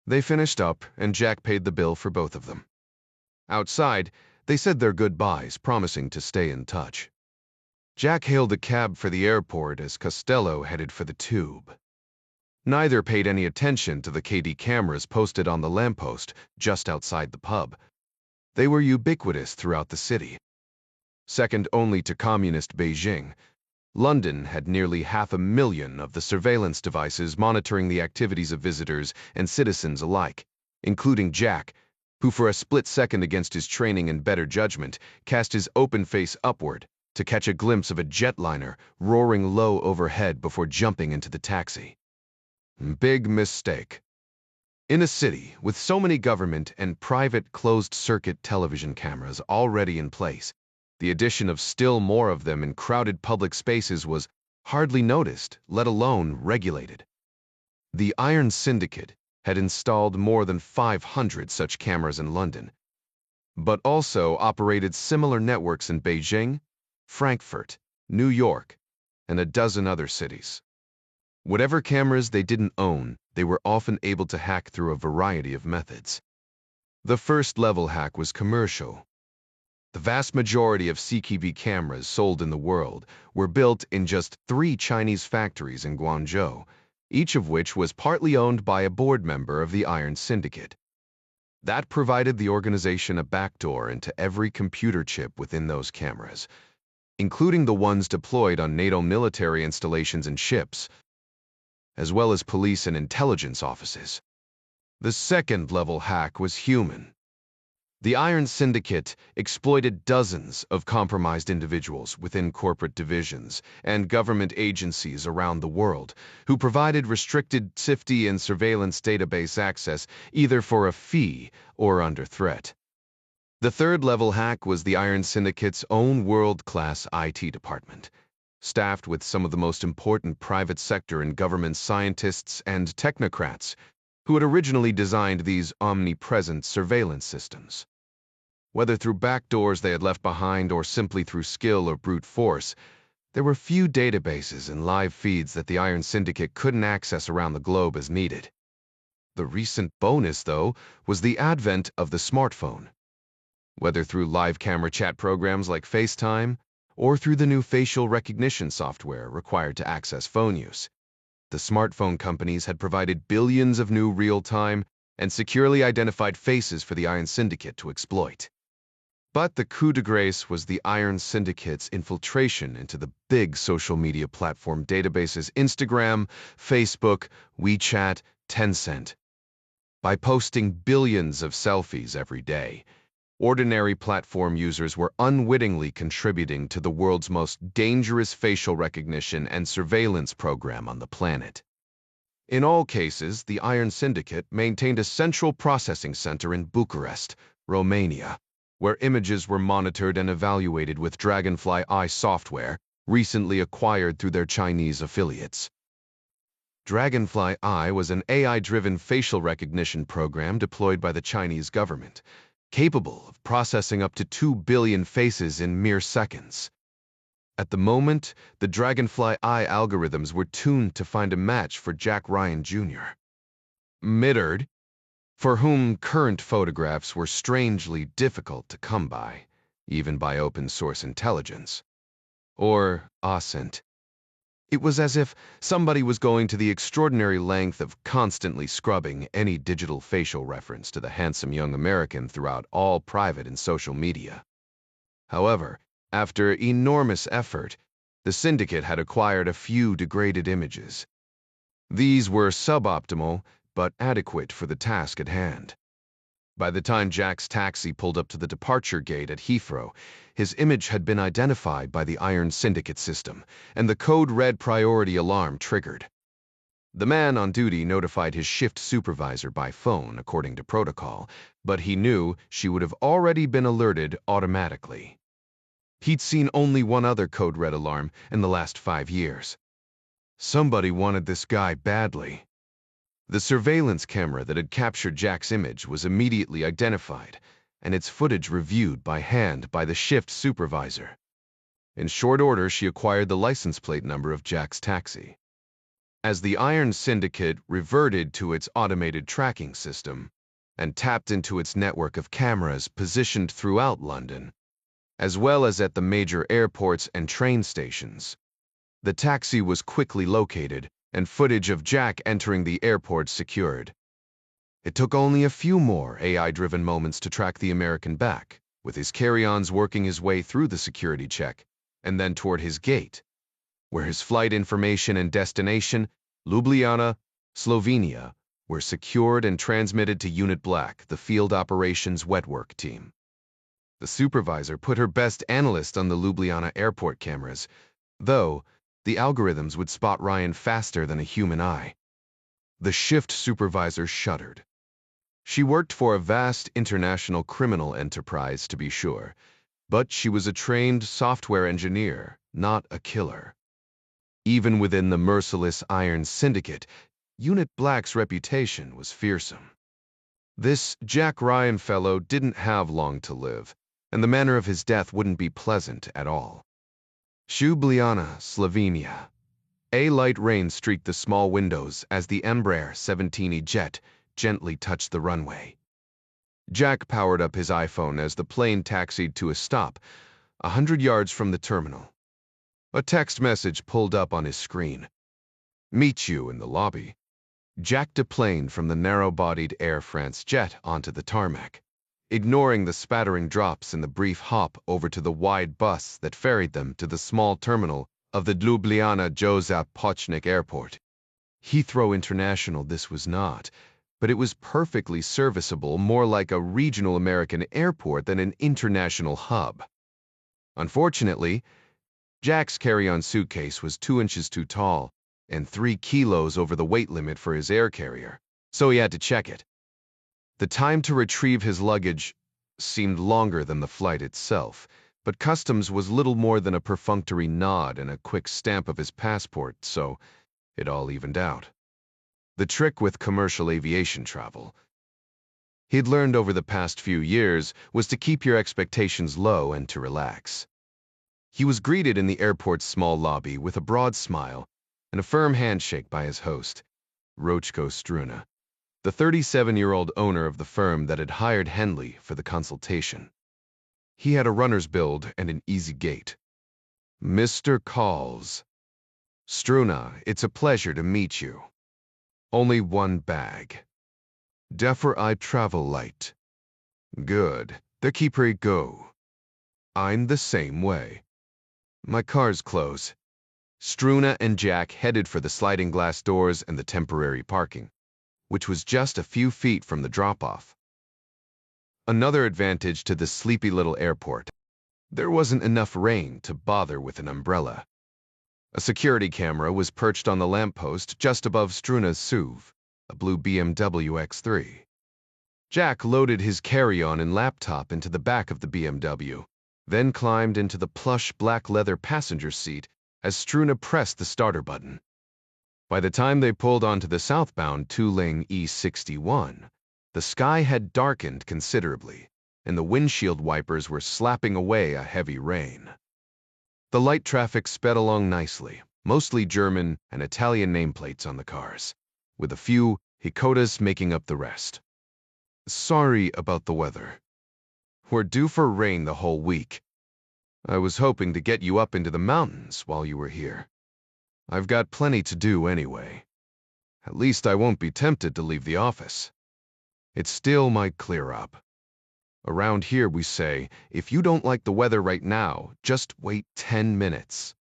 They finished up, and Jack paid the bill for both of them. Outside, they said their goodbyes, promising to stay in touch. Jack hailed a cab for the airport as Costello headed for the tube. Neither paid any attention to the KD cameras posted on the lamppost just outside the pub. They were ubiquitous throughout the city. Second only to communist Beijing, London had nearly 500,000 of the surveillance devices monitoring the activities of visitors and citizens alike, including Jack, who for a split second against his training and better judgment cast his open face upward to catch a glimpse of a jetliner roaring low overhead before jumping into the taxi. Big mistake. In a city with so many government and private closed-circuit television cameras already in place, the addition of still more of them in crowded public spaces was hardly noticed, let alone regulated. The Iron Syndicate had installed more than 500 such cameras in London, but also operated similar networks in Beijing, Frankfurt, New York, and a dozen other cities. Whatever cameras they didn't own, they were often able to hack through a variety of methods. The first-level hack was commercial. The vast majority of CCTV cameras sold in the world were built in just 3 Chinese factories in Guangzhou, each of which was partly owned by a board member of the Iron Syndicate. That provided the organization a backdoor into every computer chip within those cameras, including the ones deployed on NATO military installations and ships, as well as police and intelligence offices. The second-level hack was human. The Iron Syndicate exploited dozens of compromised individuals within corporate divisions and government agencies around the world who provided restricted safety and surveillance database access either for a fee or under threat. The third-level hack was the Iron Syndicate's own world-class IT department, staffed with some of the most important private sector and government scientists and technocrats who had originally designed these omnipresent surveillance systems. Whether through back doors they had left behind or simply through skill or brute force, there were few databases and live feeds that the Iron Syndicate couldn't access around the globe as needed. The recent bonus, though, was the advent of the smartphone. Whether through live camera chat programs like FaceTime or through the new facial recognition software required to access phone use, the smartphone companies had provided billions of new real-time and securely identified faces for the Iron Syndicate to exploit. But the coup de grace was the Iron Syndicate's infiltration into the big social media platform databases Instagram, Facebook, WeChat, Tencent. By posting billions of selfies every day, ordinary platform users were unwittingly contributing to the world's most dangerous facial recognition and surveillance program on the planet. In all cases, the Iron Syndicate maintained a central processing center in Bucharest, Romania, where images were monitored and evaluated with Dragonfly Eye software, recently acquired through their Chinese affiliates. Dragonfly Eye was an AI-driven facial recognition program deployed by the Chinese government, capable of processing up to 2 billion faces in mere seconds. At the moment, the Dragonfly Eye algorithms were tuned to find a match for Jack Ryan Jr. Middard, for whom current photographs were strangely difficult to come by, even by open-source intelligence. Or Ascent. It was as if somebody was going to the extraordinary length of constantly scrubbing any digital facial reference to the handsome young American throughout all private and social media. However, after enormous effort, the Syndicate had acquired a few degraded images. These were suboptimal, but adequate for the task at hand. By the time Jack's taxi pulled up to the departure gate at Heathrow, his image had been identified by the Iron Syndicate system, and the code red priority alarm triggered. The man on duty notified his shift supervisor by phone, according to protocol, but he knew she would have already been alerted automatically. He'd seen only one other code red alarm in the last 5 years. Somebody wanted this guy badly. The surveillance camera that had captured Jack's image was immediately identified, and its footage reviewed by hand by the shift supervisor. In short order, she acquired the license plate number of Jack's taxi. As the Iron Syndicate reverted to its automated tracking system and tapped into its network of cameras positioned throughout London, as well as at the major airports and train stations, the taxi was quickly located and footage of Jack entering the airport secured. It took only a few more AI-driven moments to track the American back, with his carry-ons working his way through the security check, and then toward his gate, where his flight information and destination, Ljubljana, Slovenia, were secured and transmitted to Unit Black, the field operations wetwork team. The supervisor put her best analyst on the Ljubljana airport cameras, though the algorithms would spot Ryan faster than a human eye. The shift supervisor shuddered. She worked for a vast international criminal enterprise, to be sure, but she was a trained software engineer, not a killer. Even within the merciless Iron Syndicate, Unit Black's reputation was fearsome. This Jack Ryan fellow didn't have long to live, and the manner of his death wouldn't be pleasant at all. Ljubljana, Slovenia. A light rain streaked the small windows as the Embraer 17E jet gently touched the runway. Jack powered up his iPhone as the plane taxied to a stop, 100 yards from the terminal. A text message pulled up on his screen. "Meet you in the lobby." Jack deplaned from the narrow-bodied Air France jet onto the tarmac, ignoring the spattering drops in the brief hop over to the wide bus that ferried them to the small terminal of the Ljubljana Josip Pochnik Airport. Heathrow International this was not, but it was perfectly serviceable, more like a regional American airport than an international hub. Unfortunately, Jack's carry-on suitcase was 2 inches too tall and 3 kilos over the weight limit for his air carrier, so he had to check it. The time to retrieve his luggage seemed longer than the flight itself, but customs was little more than a perfunctory nod and a quick stamp of his passport, so it all evened out. The trick with commercial aviation travel, he'd learned over the past few years, was to keep your expectations low and to relax. He was greeted in the airport's small lobby with a broad smile and a firm handshake by his host, Rochko Struna, the 37-year-old owner of the firm that had hired Henley for the consultation. He had a runner's build and an easy gait. "Mr. Calls. Struna, it's a pleasure to meet you. Only one bag. Dafür I travel light. Good. The keeper go. I'm the same way. My car's close." Struna and Jack headed for the sliding glass doors and the temporary parking, which was just a few feet from the drop-off. Another advantage to the sleepy little airport, there wasn't enough rain to bother with an umbrella. A security camera was perched on the lamppost just above Struna's SUV, a blue BMW X3. Jack loaded his carry-on and laptop into the back of the BMW, then climbed into the plush black leather passenger seat as Struna pressed the starter button. By the time they pulled onto the southbound two-lane E61, the sky had darkened considerably, and the windshield wipers were slapping away a heavy rain. The light traffic sped along nicely, mostly German and Italian nameplates on the cars, with a few Hikotas making up the rest. "Sorry about the weather. We're due for rain the whole week. I was hoping to get you up into the mountains while you were here. I've got plenty to do anyway. At least I won't be tempted to leave the office. It still might clear up. Around here we say, if you don't like the weather right now, just wait 10 minutes.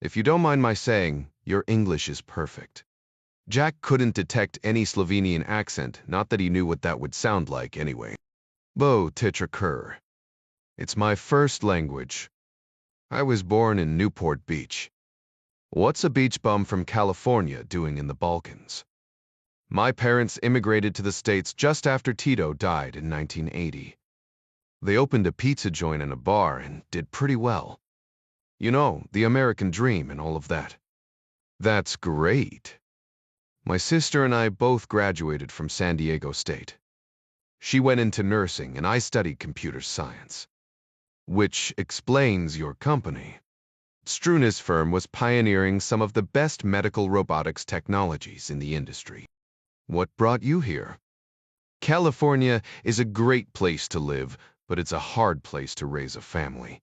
If you don't mind my saying, your English is perfect." Jack couldn't detect any Slovenian accent, not that he knew what that would sound like anyway. "Bo Titrakur. It's my first language. I was born in Newport Beach. What's a beach bum from California doing in the Balkans? My parents immigrated to the States just after Tito died in 1980. They opened a pizza joint and a bar and did pretty well. You know, the American dream and all of that." "That's great. My sister and I both graduated from San Diego State. She went into nursing and I studied computer science." "Which explains your company." Struna's firm was pioneering some of the best medical robotics technologies in the industry. "What brought you here?" "California is a great place to live, but it's a hard place to raise a family.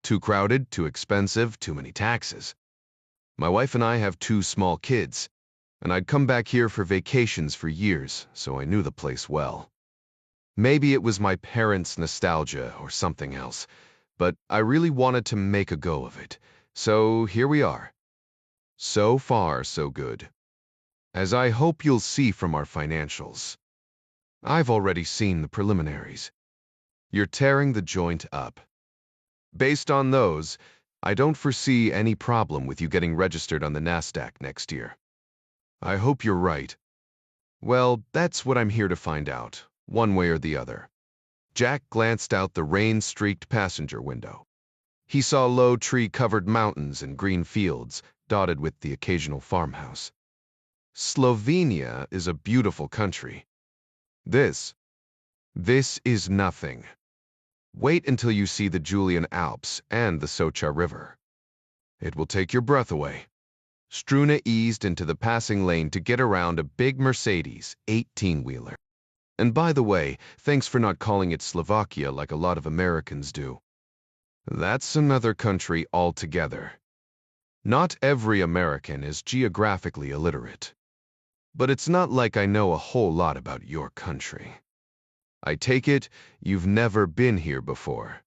Too crowded, too expensive, too many taxes. My wife and I have 2 small kids, and I'd come back here for vacations for years, so I knew the place well. Maybe it was my parents' nostalgia or something else, but I really wanted to make a go of it, so here we are. So far, so good. As I hope you'll see from our financials. I've already seen the preliminaries. You're tearing the joint up. Based on those, I don't foresee any problem with you getting registered on the NASDAQ next year. I hope you're right. Well, that's what I'm here to find out, one way or the other." Jack glanced out the rain-streaked passenger window. He saw low tree-covered mountains and green fields, dotted with the occasional farmhouse. Slovenia is a beautiful country. This is nothing. Wait until you see the Julian Alps and the Socha River. It will take your breath away. Struna eased into the passing lane to get around a big Mercedes 18-wheeler. "And by the way, thanks for not calling it Slovakia like a lot of Americans do. That's another country altogether. Not every American is geographically illiterate. But it's not like I know a whole lot about your country. I take it you've never been here before."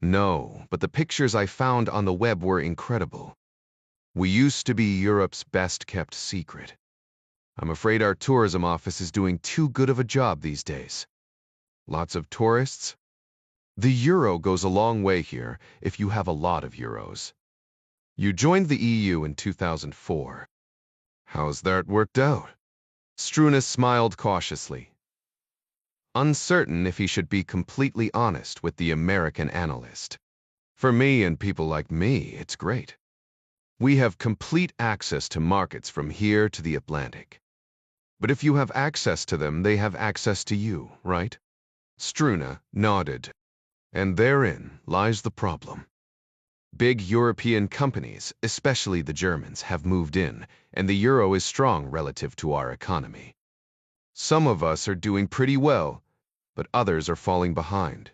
"No, but the pictures I found on the web were incredible. We used to be Europe's best-kept secret. I'm afraid our tourism office is doing too good of a job these days. Lots of tourists? The euro goes a long way here if you have a lot of euros. You joined the EU in 2004. How's that worked out? Strunas smiled cautiously, uncertain if he should be completely honest with the American analyst. For me and people like me, it's great. We have complete access to markets from here to the Atlantic. But if you have access to them, they have access to you, right? Struna nodded. And therein lies the problem. Big European companies, especially the Germans, have moved in, and the euro is strong relative to our economy. Some of us are doing pretty well, but others are falling behind.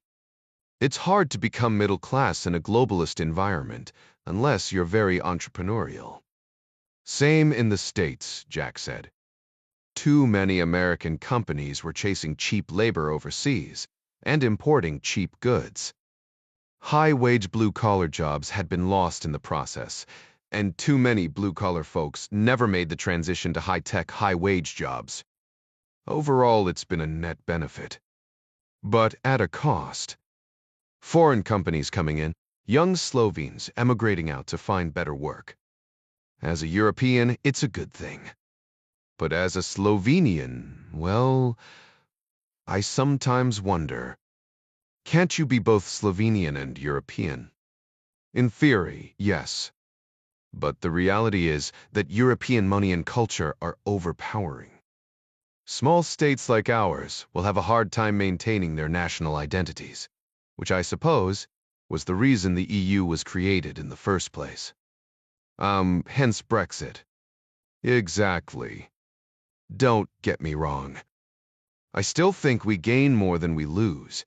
It's hard to become middle class in a globalist environment unless you're very entrepreneurial. Same in the States, Jack said. Too many American companies were chasing cheap labor overseas and importing cheap goods. High-wage blue-collar jobs had been lost in the process, and too many blue-collar folks never made the transition to high-tech, high-wage jobs. Overall, it's been a net benefit. But at a cost. Foreign companies coming in, young Slovenes emigrating out to find better work. As a European, it's a good thing. But as a Slovenian, well, I sometimes wonder, can't you be both Slovenian and European? In theory, yes. But the reality is that European money and culture are overpowering. Small states like ours will have a hard time maintaining their national identities, which I suppose was the reason the EU was created in the first place. Hence Brexit. Exactly. Don't get me wrong. I still think we gain more than we lose,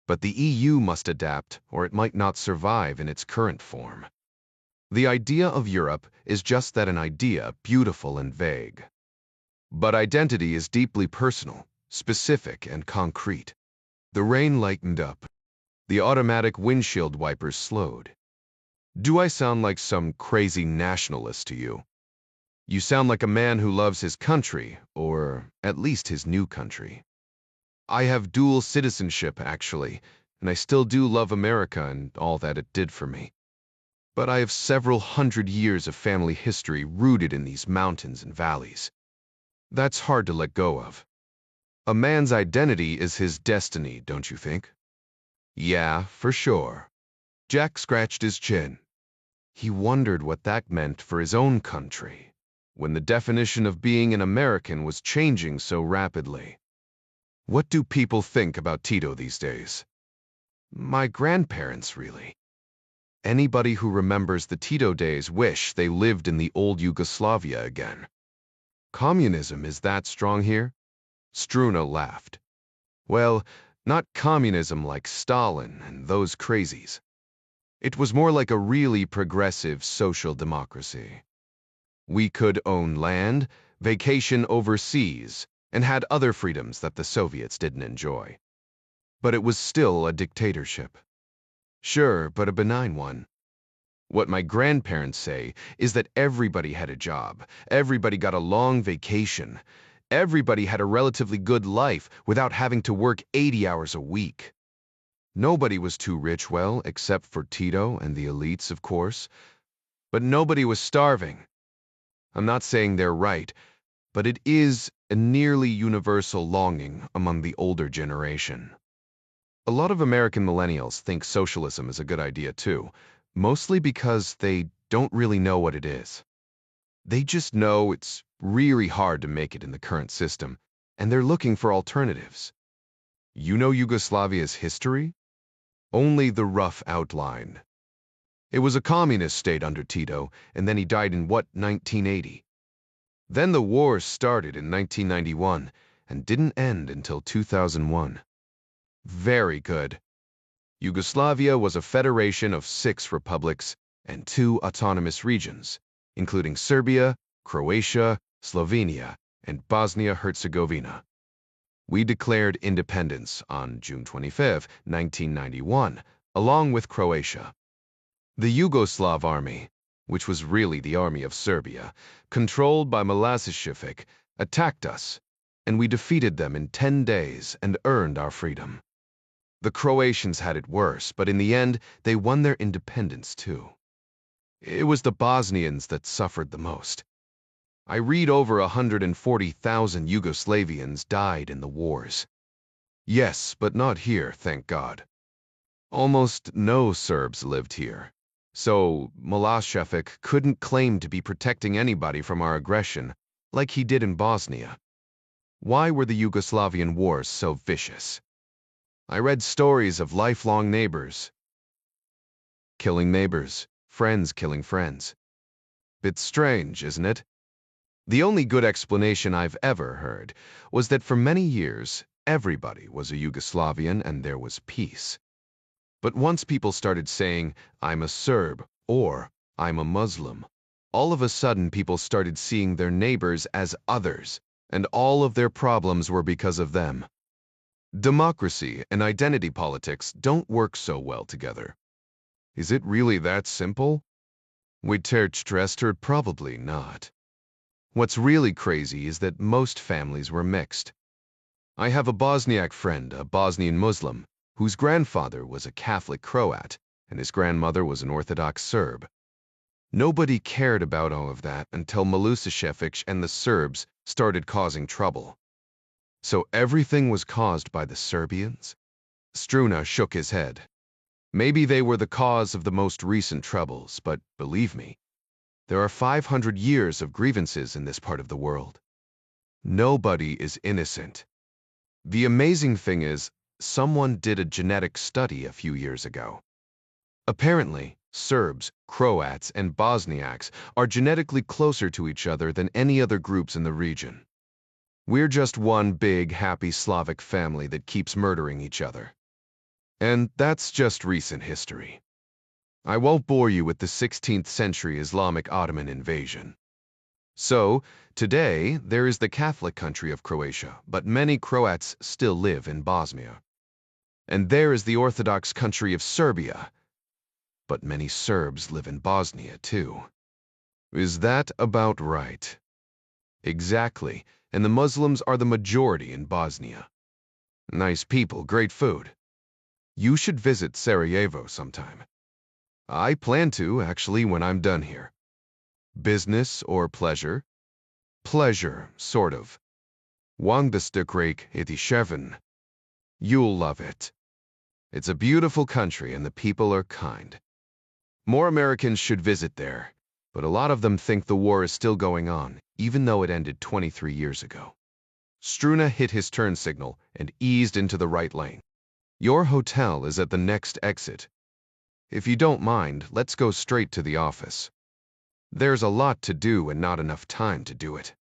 but the EU must adapt or it might not survive in its current form. The idea of Europe is just that, an idea, beautiful and vague. But identity is deeply personal, specific, and concrete. The rain lightened up. The automatic windshield wipers slowed. Do I sound like some crazy nationalist to you? You sound like a man who loves his country, or at least his new country. I have dual citizenship, actually, and I still do love America and all that it did for me. But I have several hundred years of family history rooted in these mountains and valleys. That's hard to let go of. A man's identity is his destiny, don't you think? Yeah, for sure. Jack scratched his chin. He wondered what that meant for his own country, when the definition of being an American was changing so rapidly. What do people think about Tito these days? My grandparents, really. Anybody who remembers the Tito days wish they lived in the old Yugoslavia again. Communism is that strong here? Struna laughed. Well, not communism like Stalin and those crazies. It was more like a really progressive social democracy. We could own land, vacation overseas, and had other freedoms that the Soviets didn't enjoy. But it was still a dictatorship. Sure, but a benign one. What my grandparents say is that everybody had a job, everybody got a long vacation, everybody had a relatively good life without having to work 80 hours a week. Nobody was too rich, well, except for Tito and the elites, of course. But nobody was starving. I'm not saying they're right, but it is a nearly universal longing among the older generation. A lot of American millennials think socialism is a good idea too, mostly because they don't really know what it is. They just know it's really hard to make it in the current system, and they're looking for alternatives. You know Yugoslavia's history? Only the rough outline. It was a communist state under Tito, and then he died in, 1980? Then the wars started in 1991 and didn't end until 2001. Very good. Yugoslavia was a federation of 6 republics and 2 autonomous regions, including Serbia, Croatia, Slovenia, and Bosnia-Herzegovina. We declared independence on June 25, 1991, along with Croatia. The Yugoslav army, which was really the army of Serbia, controlled by Milosevic, attacked us, and we defeated them in 10 days and earned our freedom. The Croatians had it worse, but in the end, they won their independence too. It was the Bosnians that suffered the most. I read over 140,000 Yugoslavians died in the wars. Yes, but not here, thank God. Almost no Serbs lived here, so Milošević couldn't claim to be protecting anybody from our aggression like he did in Bosnia. Why were the Yugoslavian wars so vicious? I read stories of lifelong neighbors killing neighbors, friends killing friends. Bit strange, isn't it? The only good explanation I've ever heard was that for many years, everybody was a Yugoslavian and there was peace. But once people started saying, I'm a Serb, or I'm a Muslim, all of a sudden people started seeing their neighbors as others, and all of their problems were because of them. Democracy and identity politics don't work so well together. Is it really that simple? Probably not. What's really crazy is that most families were mixed. I have a Bosniak friend, a Bosnian Muslim, whose grandfather was a Catholic Croat and his grandmother was an Orthodox Serb. Nobody cared about all of that until Milošević and the Serbs started causing trouble. So everything was caused by the Serbians? Struna shook his head. Maybe they were the cause of the most recent troubles, but believe me, there are 500 years of grievances in this part of the world. Nobody is innocent. The amazing thing is, someone did a genetic study a few years ago. Apparently, Serbs, Croats, and Bosniaks are genetically closer to each other than any other groups in the region. We're just one big, happy Slavic family that keeps murdering each other. And that's just recent history. I won't bore you with the 16th century Islamic Ottoman invasion. So, today, there is the Catholic country of Croatia, but many Croats still live in Bosnia. And there is the Orthodox country of Serbia, but many Serbs live in Bosnia too. Is that about right? Exactly, and the Muslims are the majority in Bosnia. Nice people, great food. You should visit Sarajevo sometime. I plan to, actually, when I'm done here. Business or pleasure? Pleasure, sort of. Wangdastukreik itisheven. You'll love it. It's a beautiful country and the people are kind. More Americans should visit there, but a lot of them think the war is still going on, even though it ended 23 years ago. Struna hit his turn signal and eased into the right lane. Your hotel is at the next exit. If you don't mind, let's go straight to the office. There's a lot to do and not enough time to do it.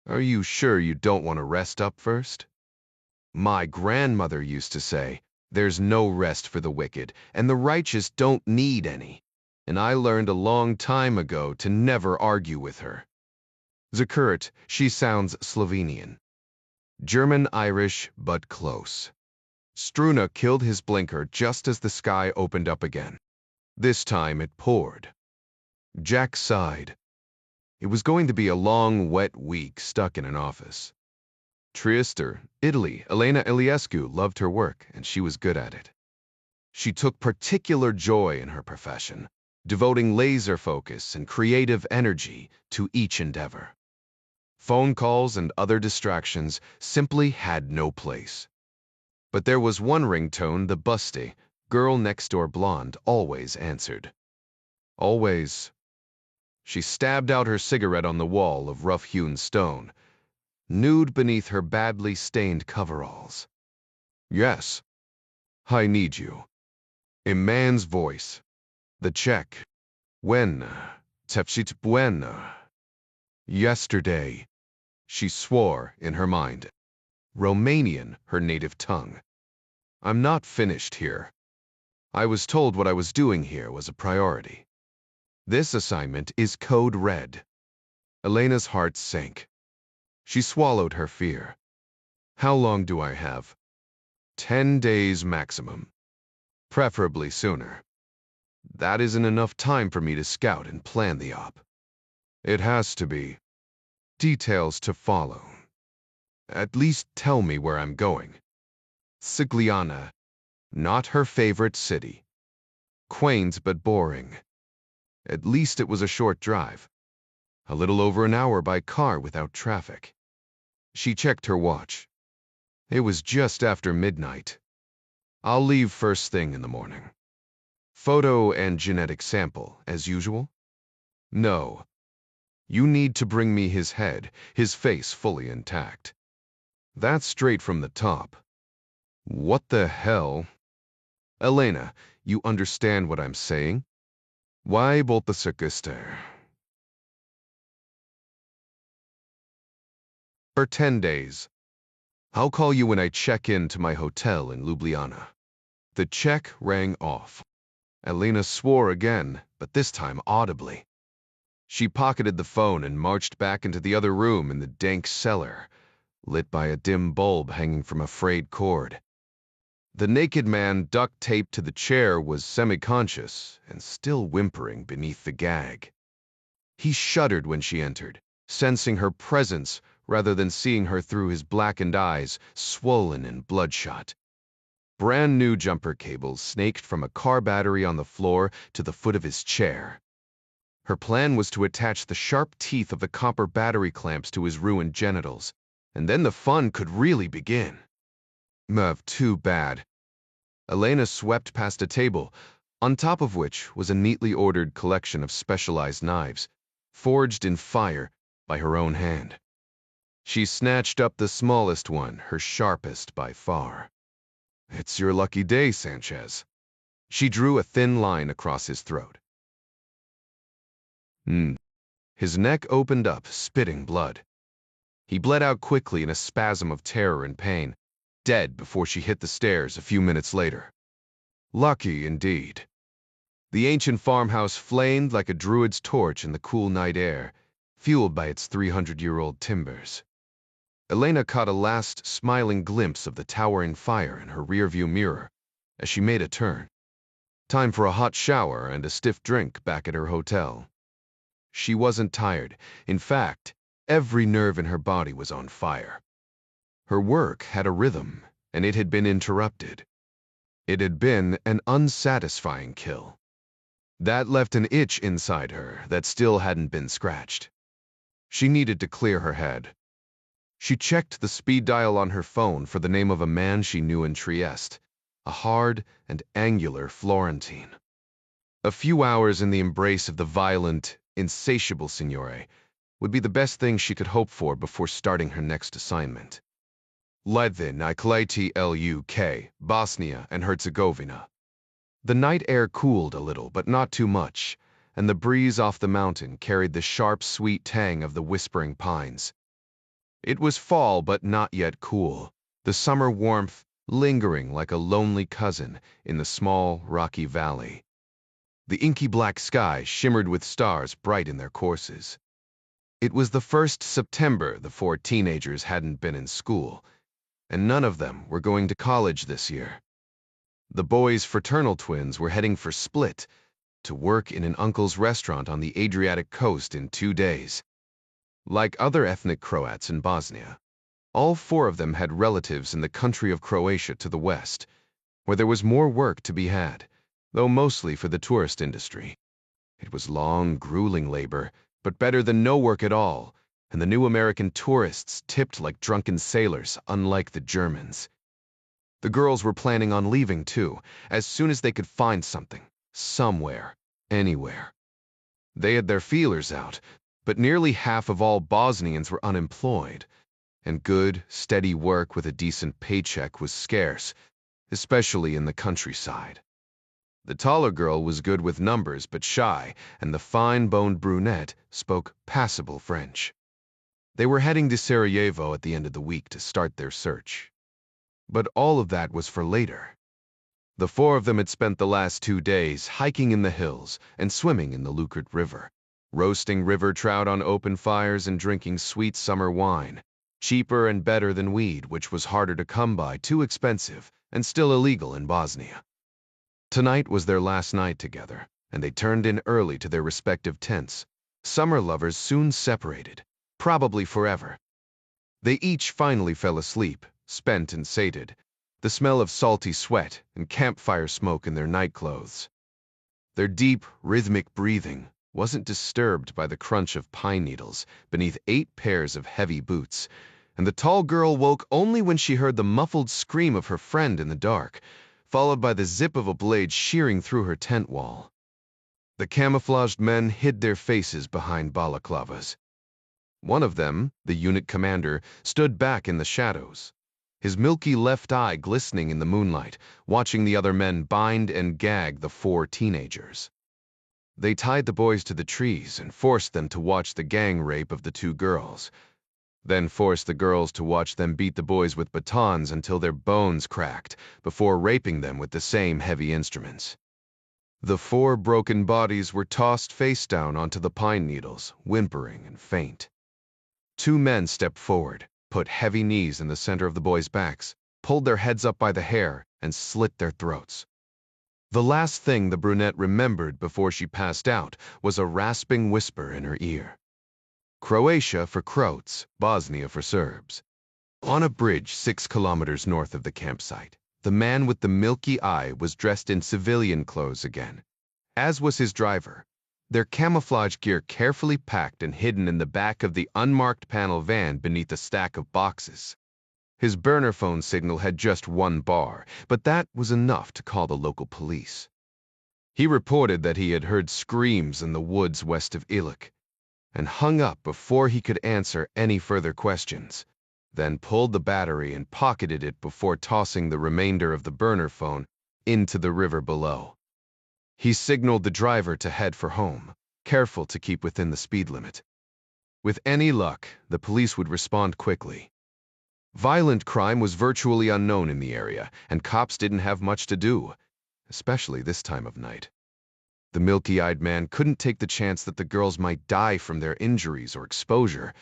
Are you sure you don't want to rest up first? My grandmother used to say, there's no rest for the wicked, and the righteous don't need any. And I learned a long time ago to never argue with her. Zakurt, she sounds Slovenian. German-Irish, but close. Struna killed his blinker just as the sky opened up again. This time it poured. Jack sighed. It was going to be a long, wet week stuck in an office. Trieste, Italy, Elena Iliescu loved her work, and she was good at it. She took particular joy in her profession, devoting laser focus and creative energy to each endeavor. Phone calls and other distractions simply had no place. But there was one ringtone the busty, girl next door blonde, always answered. Always. She stabbed out her cigarette on the wall of rough-hewn stone, nude beneath her badly stained coveralls. Yes. I need you. A man's voice. The check. When? Tepsit when? Yesterday. She swore in her mind. Romanian, her native tongue. I'm not finished here. I was told what I was doing here was a priority. This assignment is code red. Elena's heart sank. She swallowed her fear. How long do I have? 10 days maximum. Preferably sooner. That isn't enough time for me to scout and plan the op. It has to be. Details to follow. At least tell me where I'm going. Sigliana, not her favorite city. Quaint but boring. At least it was a short drive. A little over an hour by car without traffic. She checked her watch. It was just after midnight. I'll leave first thing in the morning. Photo and genetic sample, as usual? No. You need to bring me his head, his face fully intact. That's straight from the top. What the hell? Elena, you understand what I'm saying? Why bolt the circuster? For 10 days. I'll call you when I check in to my hotel in Ljubljana. The check rang off. Elena swore again, but this time audibly. She pocketed the phone and marched back into the other room in the dank cellar, lit by a dim bulb hanging from a frayed cord. The naked man duct-taped to the chair was semi-conscious and still whimpering beneath the gag. He shuddered when she entered, sensing her presence rather than seeing her through his blackened eyes, swollen and bloodshot. Brand new jumper cables snaked from a car battery on the floor to the foot of his chair. Her plan was to attach the sharp teeth of the copper battery clamps to his ruined genitals, and then the fun could really begin. Too bad. Elena swept past a table, on top of which was a neatly ordered collection of specialized knives, forged in fire by her own hand. She snatched up the smallest one, her sharpest by far. It's your lucky day, Sanchez. She drew a thin line across his throat. His neck opened up, spitting blood. He bled out quickly in a spasm of terror and pain, dead before she hit the stairs a few minutes later. Lucky indeed. The ancient farmhouse flamed like a druid's torch in the cool night air, fueled by its 300-year-old timbers. Elena caught a last smiling glimpse of the towering fire in her rearview mirror as she made a turn. Time for a hot shower and a stiff drink back at her hotel. She wasn't tired. In fact, every nerve in her body was on fire. Her work had a rhythm, and it had been interrupted. It had been an unsatisfying kill. That left an itch inside her that still hadn't been scratched. She needed to clear her head. She checked the speed dial on her phone for the name of a man she knew in Trieste, a hard and angular Florentine. A few hours in the embrace of the violent, insatiable signore would be the best thing she could hope for before starting her next assignment. Ledvin, acclaimed, Luk, Bosnia and Herzegovina. The night air cooled a little, but not too much, and the breeze off the mountain carried the sharp, sweet tang of the whispering pines. It was fall, but not yet cool, the summer warmth lingering like a lonely cousin in the small, rocky valley. The inky black sky shimmered with stars bright in their courses. It was the first September the 4 teenagers hadn't been in school, and none of them were going to college this year. The boys' fraternal twins were heading for Split to work in an uncle's restaurant on the Adriatic coast in 2 days. Like other ethnic Croats in Bosnia, all 4 of them had relatives in the country of Croatia to the west, where there was more work to be had, though mostly for the tourist industry. It was long, grueling labor, but better than no work at all, and the new American tourists tipped like drunken sailors, unlike the Germans. The girls were planning on leaving too, as soon as they could find something, somewhere, anywhere. They had their feelers out, but nearly half of all Bosnians were unemployed, and good, steady work with a decent paycheck was scarce, especially in the countryside. The taller girl was good with numbers but shy, and the fine-boned brunette spoke passable French. They were heading to Sarajevo at the end of the week to start their search. But all of that was for later. The 4 of them had spent the last 2 days hiking in the hills and swimming in the Lukert River, roasting river trout on open fires and drinking sweet summer wine, cheaper and better than weed, which was harder to come by, too expensive, and still illegal in Bosnia. Tonight was their last night together, and they turned in early to their respective tents. Summer lovers soon separated, probably forever. They each finally fell asleep, spent and sated, the smell of salty sweat and campfire smoke in their nightclothes. Their deep, rhythmic breathing wasn't disturbed by the crunch of pine needles beneath 8 pairs of heavy boots, and the tall girl woke only when she heard the muffled scream of her friend in the dark, followed by the zip of a blade shearing through her tent wall. The camouflaged men hid their faces behind balaclavas. One of them, the unit commander, stood back in the shadows, his milky left eye glistening in the moonlight, watching the other men bind and gag the 4 teenagers. They tied the boys to the trees and forced them to watch the gang rape of the 2 girls, then forced the girls to watch them beat the boys with batons until their bones cracked, before raping them with the same heavy instruments. The 4 broken bodies were tossed face down onto the pine needles, whimpering and faint. 2 men stepped forward, put heavy knees in the center of the boys' backs, pulled their heads up by the hair, and slit their throats. The last thing the brunette remembered before she passed out was a rasping whisper in her ear. Croatia for Croats, Bosnia for Serbs. On a bridge 6 kilometers north of the campsite, the man with the milky eye was dressed in civilian clothes again, as was his driver, their camouflage gear carefully packed and hidden in the back of the unmarked panel van beneath a stack of boxes. His burner phone signal had just 1 bar, but that was enough to call the local police. He reported that he had heard screams in the woods west of Ilok, and hung up before he could answer any further questions, then pulled the battery and pocketed it before tossing the remainder of the burner phone into the river below. He signaled the driver to head for home, careful to keep within the speed limit. With any luck, the police would respond quickly. Violent crime was virtually unknown in the area, and cops didn't have much to do, especially this time of night. The milky-eyed man couldn't take the chance that the girls might die from their injuries or exposure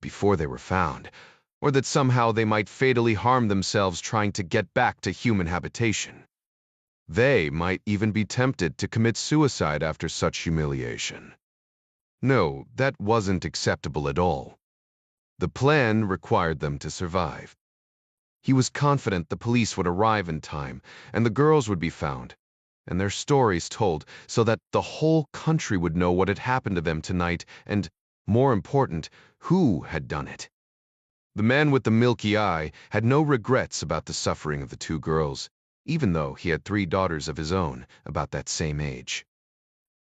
before they were found, or that somehow they might fatally harm themselves trying to get back to human habitation. They might even be tempted to commit suicide after such humiliation. No, that wasn't acceptable at all. The plan required them to survive. He was confident the police would arrive in time, and the girls would be found, and their stories told, so that the whole country would know what had happened to them tonight and, more important, who had done it. The man with the milky eye had no regrets about the suffering of the 2 girls, even though he had 3 daughters of his own about that same age.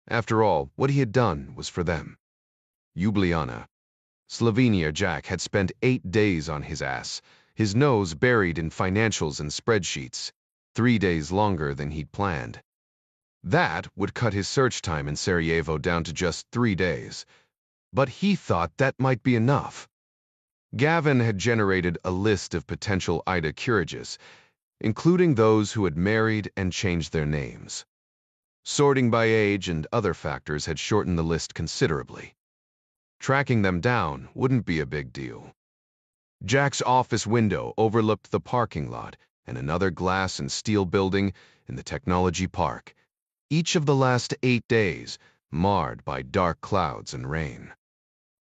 After all, what he had done was for them. Ljubljana, Slovenia. Jack had spent 8 days on his ass, his nose buried in financials and spreadsheets, 3 days longer than he'd planned. That would cut his search time in Sarajevo down to just 3 days, but he thought that might be enough. Gavin had generated a list of potential Ida Curages, including those who had married and changed their names. Sorting by age and other factors had shortened the list considerably. Tracking them down wouldn't be a big deal. Jack's office window overlooked the parking lot and another glass and steel building in the technology park, each of the last 8 days marred by dark clouds and rain.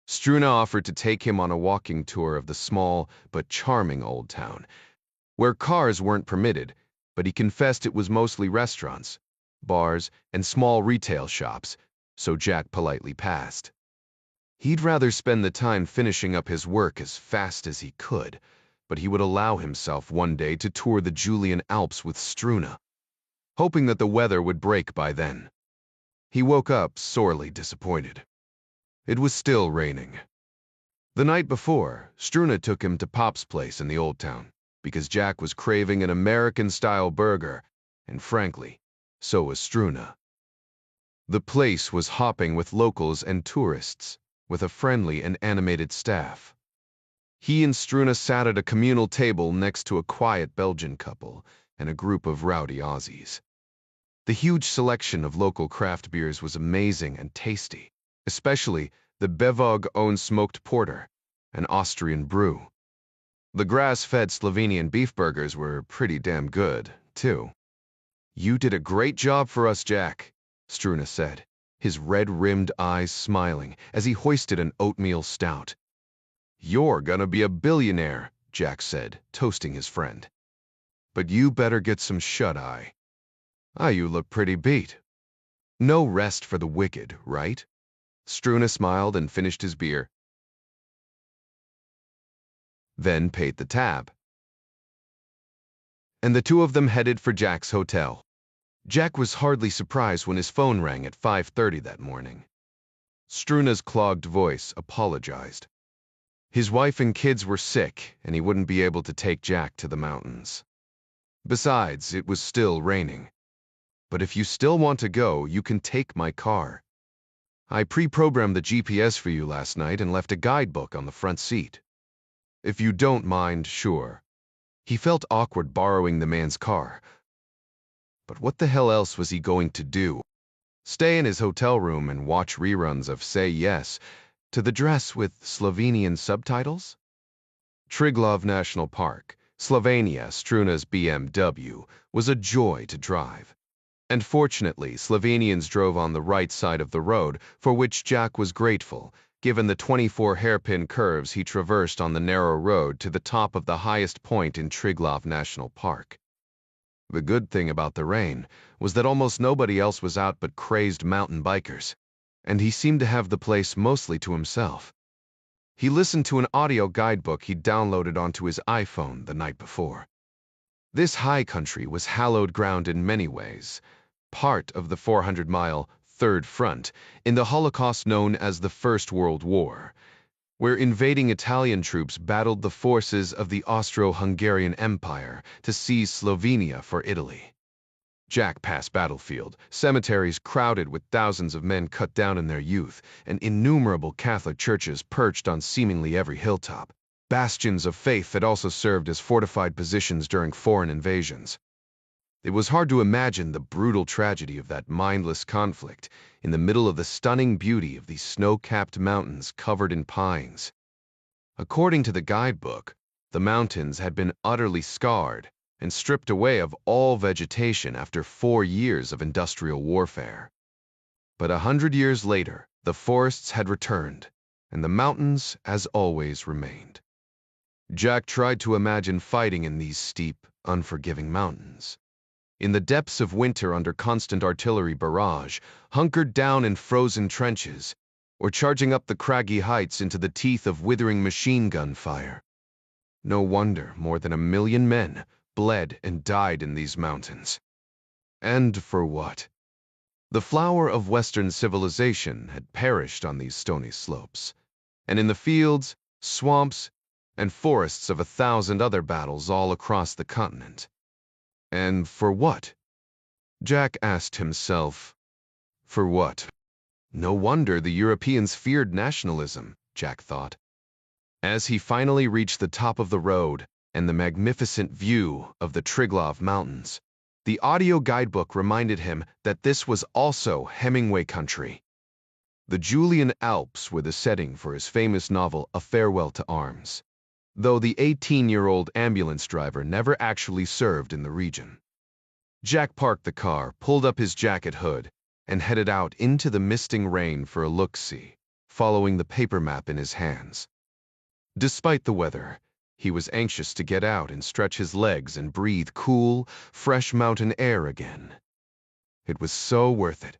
Struna offered to take him on a walking tour of the small but charming old town, where cars weren't permitted, but he confessed it was mostly restaurants, bars, and small retail shops, so Jack politely passed. He'd rather spend the time finishing up his work as fast as he could, but he would allow himself one day to tour the Julian Alps with Struna, hoping that the weather would break by then. He woke up sorely disappointed. It was still raining. The night before, Struna took him to Pop's place in the old town, because Jack was craving an American-style burger, and frankly, so was Struna. The place was hopping with locals and tourists, with a friendly and animated staff. He and Struna sat at a communal table next to a quiet Belgian couple and a group of rowdy Aussies. The huge selection of local craft beers was amazing and tasty, especially the Bevog-owned smoked porter, an Austrian brew. The grass-fed Slovenian beef burgers were pretty damn good, too. "You did a great job for us, Jack," Struna said, his red-rimmed eyes smiling as he hoisted an oatmeal stout, "You're gonna be a billionaire," Jack said, toasting his friend. "But you better get some shut-eye. You look pretty beat. No rest for the wicked, right?" Struna smiled and finished his beer, then paid the tab. And the two of them headed for Jack's hotel. Jack was hardly surprised when his phone rang at 5:30 that morning. Struna's clogged voice apologized. His wife and kids were sick, and he wouldn't be able to take Jack to the mountains. Besides, it was still raining. "But if you still want to go, you can take my car. I pre-programmed the GPS for you last night and left a guidebook on the front seat. If you don't mind, sure." He felt awkward borrowing the man's car. But what the hell else was he going to do? Stay in his hotel room and watch reruns of Say Yes to the Dress with Slovenian subtitles? Triglav National Park, Slovenia, Struna's BMW, was a joy to drive. And fortunately, Slovenians drove on the right side of the road, for which Jack was grateful, given the 24 hairpin curves he traversed on the narrow road to the top of the highest point in Triglav National Park. The good thing about the rain was that almost nobody else was out but crazed mountain bikers, and he seemed to have the place mostly to himself. He listened to an audio guidebook he'd downloaded onto his iPhone the night before. This high country was hallowed ground in many ways, part of the 400-mile Third Front in the Holocaust known as the First World War, where invading Italian troops battled the forces of the Austro-Hungarian Empire to seize Slovenia for Italy. Jack passed battlefield, cemeteries crowded with thousands of men cut down in their youth, and innumerable Catholic churches perched on seemingly every hilltop, bastions of faith that also served as fortified positions during foreign invasions. It was hard to imagine the brutal tragedy of that mindless conflict in the middle of the stunning beauty of these snow-capped mountains covered in pines. According to the guidebook, the mountains had been utterly scarred and stripped away of all vegetation after 4 years of industrial warfare. But 100 years later, the forests had returned, and the mountains, as always, remained. Jack tried to imagine fighting in these steep, unforgiving mountains. In the depths of winter under constant artillery barrage, hunkered down in frozen trenches, or charging up the craggy heights into the teeth of withering machine gun fire. No wonder more than 1 million men bled and died in these mountains. And for what? The flower of Western civilization had perished on these stony slopes, and in the fields, swamps, and forests of 1,000 other battles all across the continent. And for what? Jack asked himself, for what? No wonder the Europeans feared nationalism, Jack thought. As he finally reached the top of the road and the magnificent view of the Triglav Mountains, the audio guidebook reminded him that this was also Hemingway country. The Julian Alps were the setting for his famous novel A Farewell to Arms, though the 18-year-old ambulance driver never actually served in the region. Jack parked the car, pulled up his jacket hood, and headed out into the misting rain for a look-see, following the paper map in his hands. Despite the weather, he was anxious to get out and stretch his legs and breathe cool, fresh mountain air again. It was so worth it.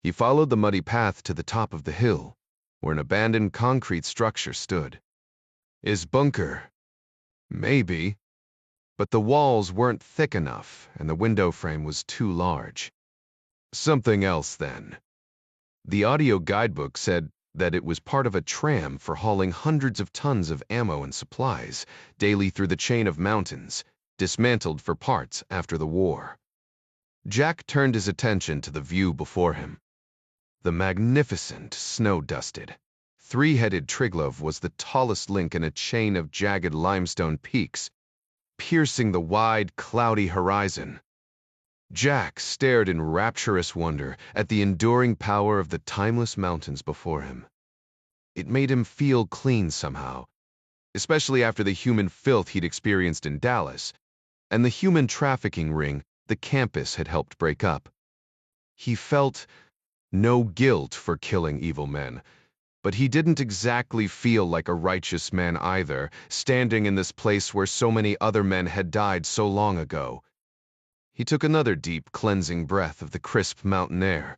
He followed the muddy path to the top of the hill, where an abandoned concrete structure stood. His bunker? Maybe. But the walls weren't thick enough, and the window frame was too large. Something else, then. The audio guidebook said that it was part of a tram for hauling hundreds of tons of ammo and supplies daily through the chain of mountains, dismantled for parts after the war. Jack turned his attention to the view before him. The magnificent, snow-dusted, three-headed Triglav was the tallest link in a chain of jagged limestone peaks, piercing the wide, cloudy horizon. Jack stared in rapturous wonder at the enduring power of the timeless mountains before him. It made him feel clean somehow, especially after the human filth he'd experienced in Dallas, and the human trafficking ring the campus had helped break up. He felt no guilt for killing evil men, But he didn't exactly feel like a righteous man either, standing in this place where so many other men had died so long ago. He took another deep, cleansing breath of the crisp mountain air.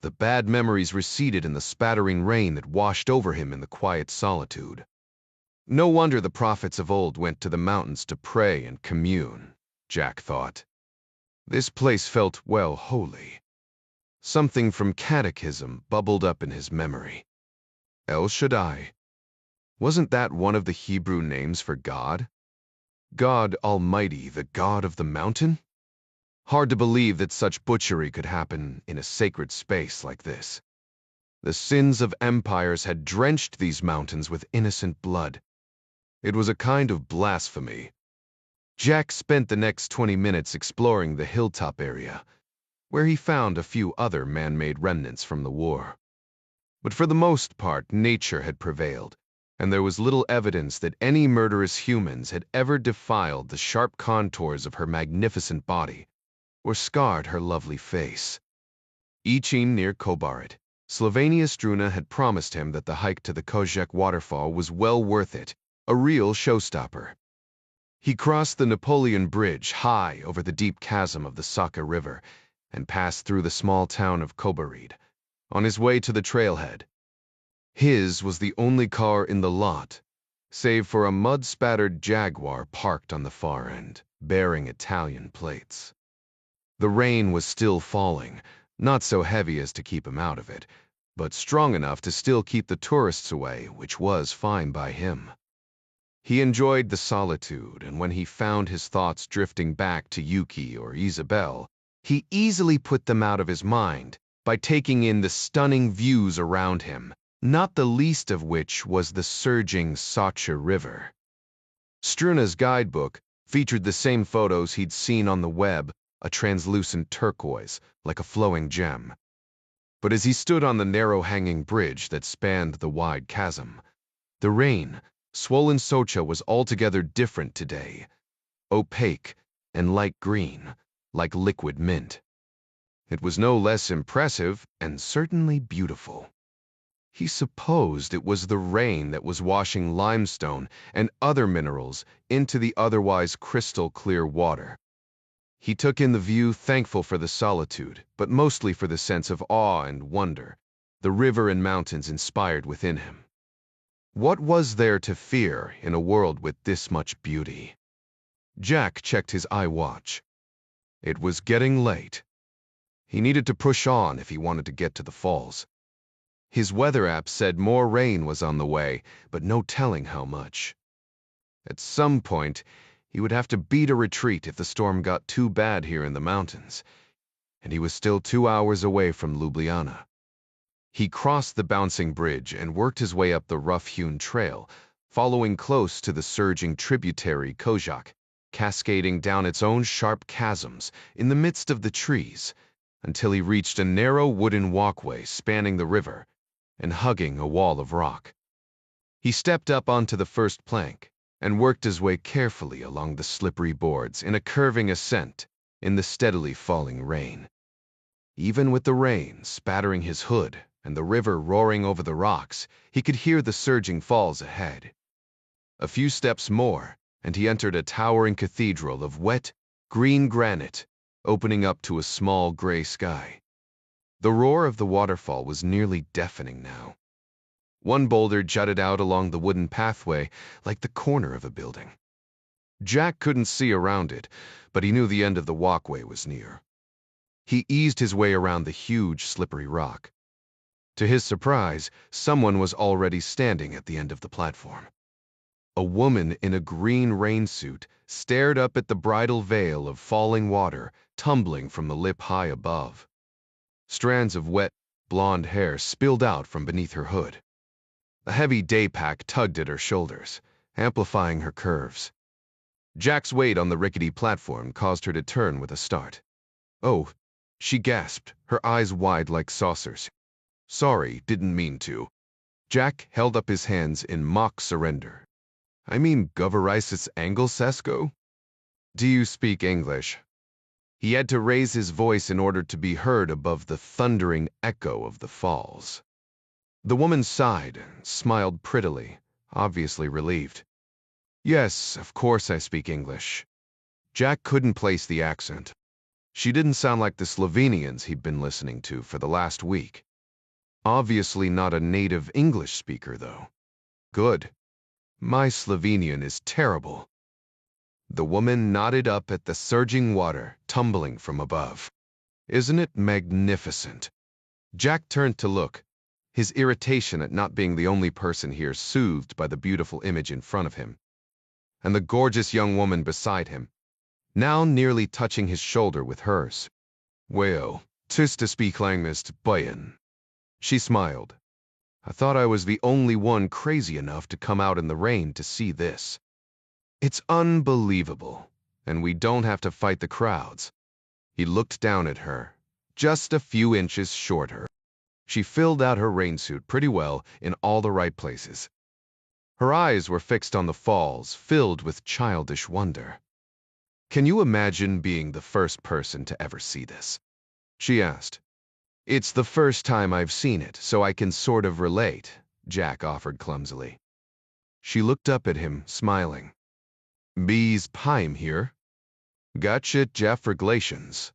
The bad memories receded in the spattering rain that washed over him in the quiet solitude. No wonder the prophets of old went to the mountains to pray and commune, Jack thought. This place felt, well, holy. Something from catechism bubbled up in his memory. El Shaddai. Wasn't that one of the Hebrew names for God? God Almighty, the God of the mountain? Hard to believe that such butchery could happen in a sacred space like this. The sins of empires had drenched these mountains with innocent blood. It was a kind of blasphemy. Jack spent the next 20 minutes exploring the hilltop area, where he found a few other man-made remnants from the war. But for the most part, nature had prevailed, and there was little evidence that any murderous humans had ever defiled the sharp contours of her magnificent body or scarred her lovely face. Ichim near Kobarid, Slovenia Struna had promised him that the hike to the Kozhek waterfall was well worth it, a real showstopper. He crossed the Napoleon Bridge high over the deep chasm of the Saka River and passed through the small town of Kobarid, on his way to the trailhead. His was the only car in the lot, save for a mud-spattered Jaguar parked on the far end, bearing Italian plates. The rain was still falling, not so heavy as to keep him out of it, but strong enough to still keep the tourists away, which was fine by him. He enjoyed the solitude, and when he found his thoughts drifting back to Yuki or Isabel, he easily put them out of his mind by taking in the stunning views around him, not the least of which was the surging Sacha River. Struna's guidebook featured the same photos he'd seen on the web, a translucent turquoise, like a flowing gem. But as he stood on the narrow hanging bridge that spanned the wide chasm, the rain, swollen Socha was altogether different today, opaque and light green, like liquid mint. It was no less impressive and certainly beautiful. He supposed it was the rain that was washing limestone and other minerals into the otherwise crystal-clear water. He took in the view, thankful for the solitude, but mostly for the sense of awe and wonder the river and mountains inspired within him. What was there to fear in a world with this much beauty? Jack checked his iWatch. It was getting late. He needed to push on if he wanted to get to the falls. His weather app said more rain was on the way, but no telling how much. At some point, he would have to beat a retreat if the storm got too bad here in the mountains, and he was still 2 hours away from Ljubljana. He crossed the bouncing bridge and worked his way up the rough-hewn trail, following close to the surging tributary Kozhak, cascading down its own sharp chasms in the midst of the trees, until he reached a narrow wooden walkway spanning the river and hugging a wall of rock. He stepped up onto the first plank and worked his way carefully along the slippery boards in a curving ascent in the steadily falling rain. Even with the rain spattering his hood and the river roaring over the rocks, he could hear the surging falls ahead. A few steps more, and he entered a towering cathedral of wet, green granite, opening up to a small gray sky. The roar of the waterfall was nearly deafening now. One boulder jutted out along the wooden pathway like the corner of a building. Jack couldn't see around it, but he knew the end of the walkway was near. He eased his way around the huge, slippery rock. To his surprise, someone was already standing at the end of the platform. A woman in a green rain suit stared up at the bridal veil of falling water tumbling from the lip high above. Strands of wet, blonde hair spilled out from beneath her hood. A heavy day pack tugged at her shoulders, amplifying her curves. Jack's weight on the rickety platform caused her to turn with a start. "Oh," she gasped, her eyes wide like saucers. "Sorry, didn't mean to." Jack held up his hands in mock surrender. "I mean Goverisis Angelsesko? Do you speak English?" He had to raise his voice in order to be heard above the thundering echo of the falls. The woman sighed, smiled prettily, obviously relieved. Yes, of course I speak English. Jack couldn't place the accent. She didn't sound like the Slovenians he'd been listening to for the last week. Obviously not a native English speaker, though. Good. My Slovenian is terrible. The woman nodded up at the surging water tumbling from above. Isn't it magnificent? Jack turned to look, his irritation at not being the only person here soothed by the beautiful image in front of him, and the gorgeous young woman beside him, now nearly touching his shoulder with hers. Well, 'tis to speak langest bayan. She smiled. I thought I was the only one crazy enough to come out in the rain to see this. It's unbelievable, and we don't have to fight the crowds. He looked down at her, just a few inches shorter. She filled out her rainsuit pretty well in all the right places. Her eyes were fixed on the falls, filled with childish wonder. Can you imagine being the first person to ever see this? She asked. It's the first time I've seen it, so I can sort of relate, Jack offered clumsily. She looked up at him, smiling. Bees Pime here. Gotcha, Jeff Regulations.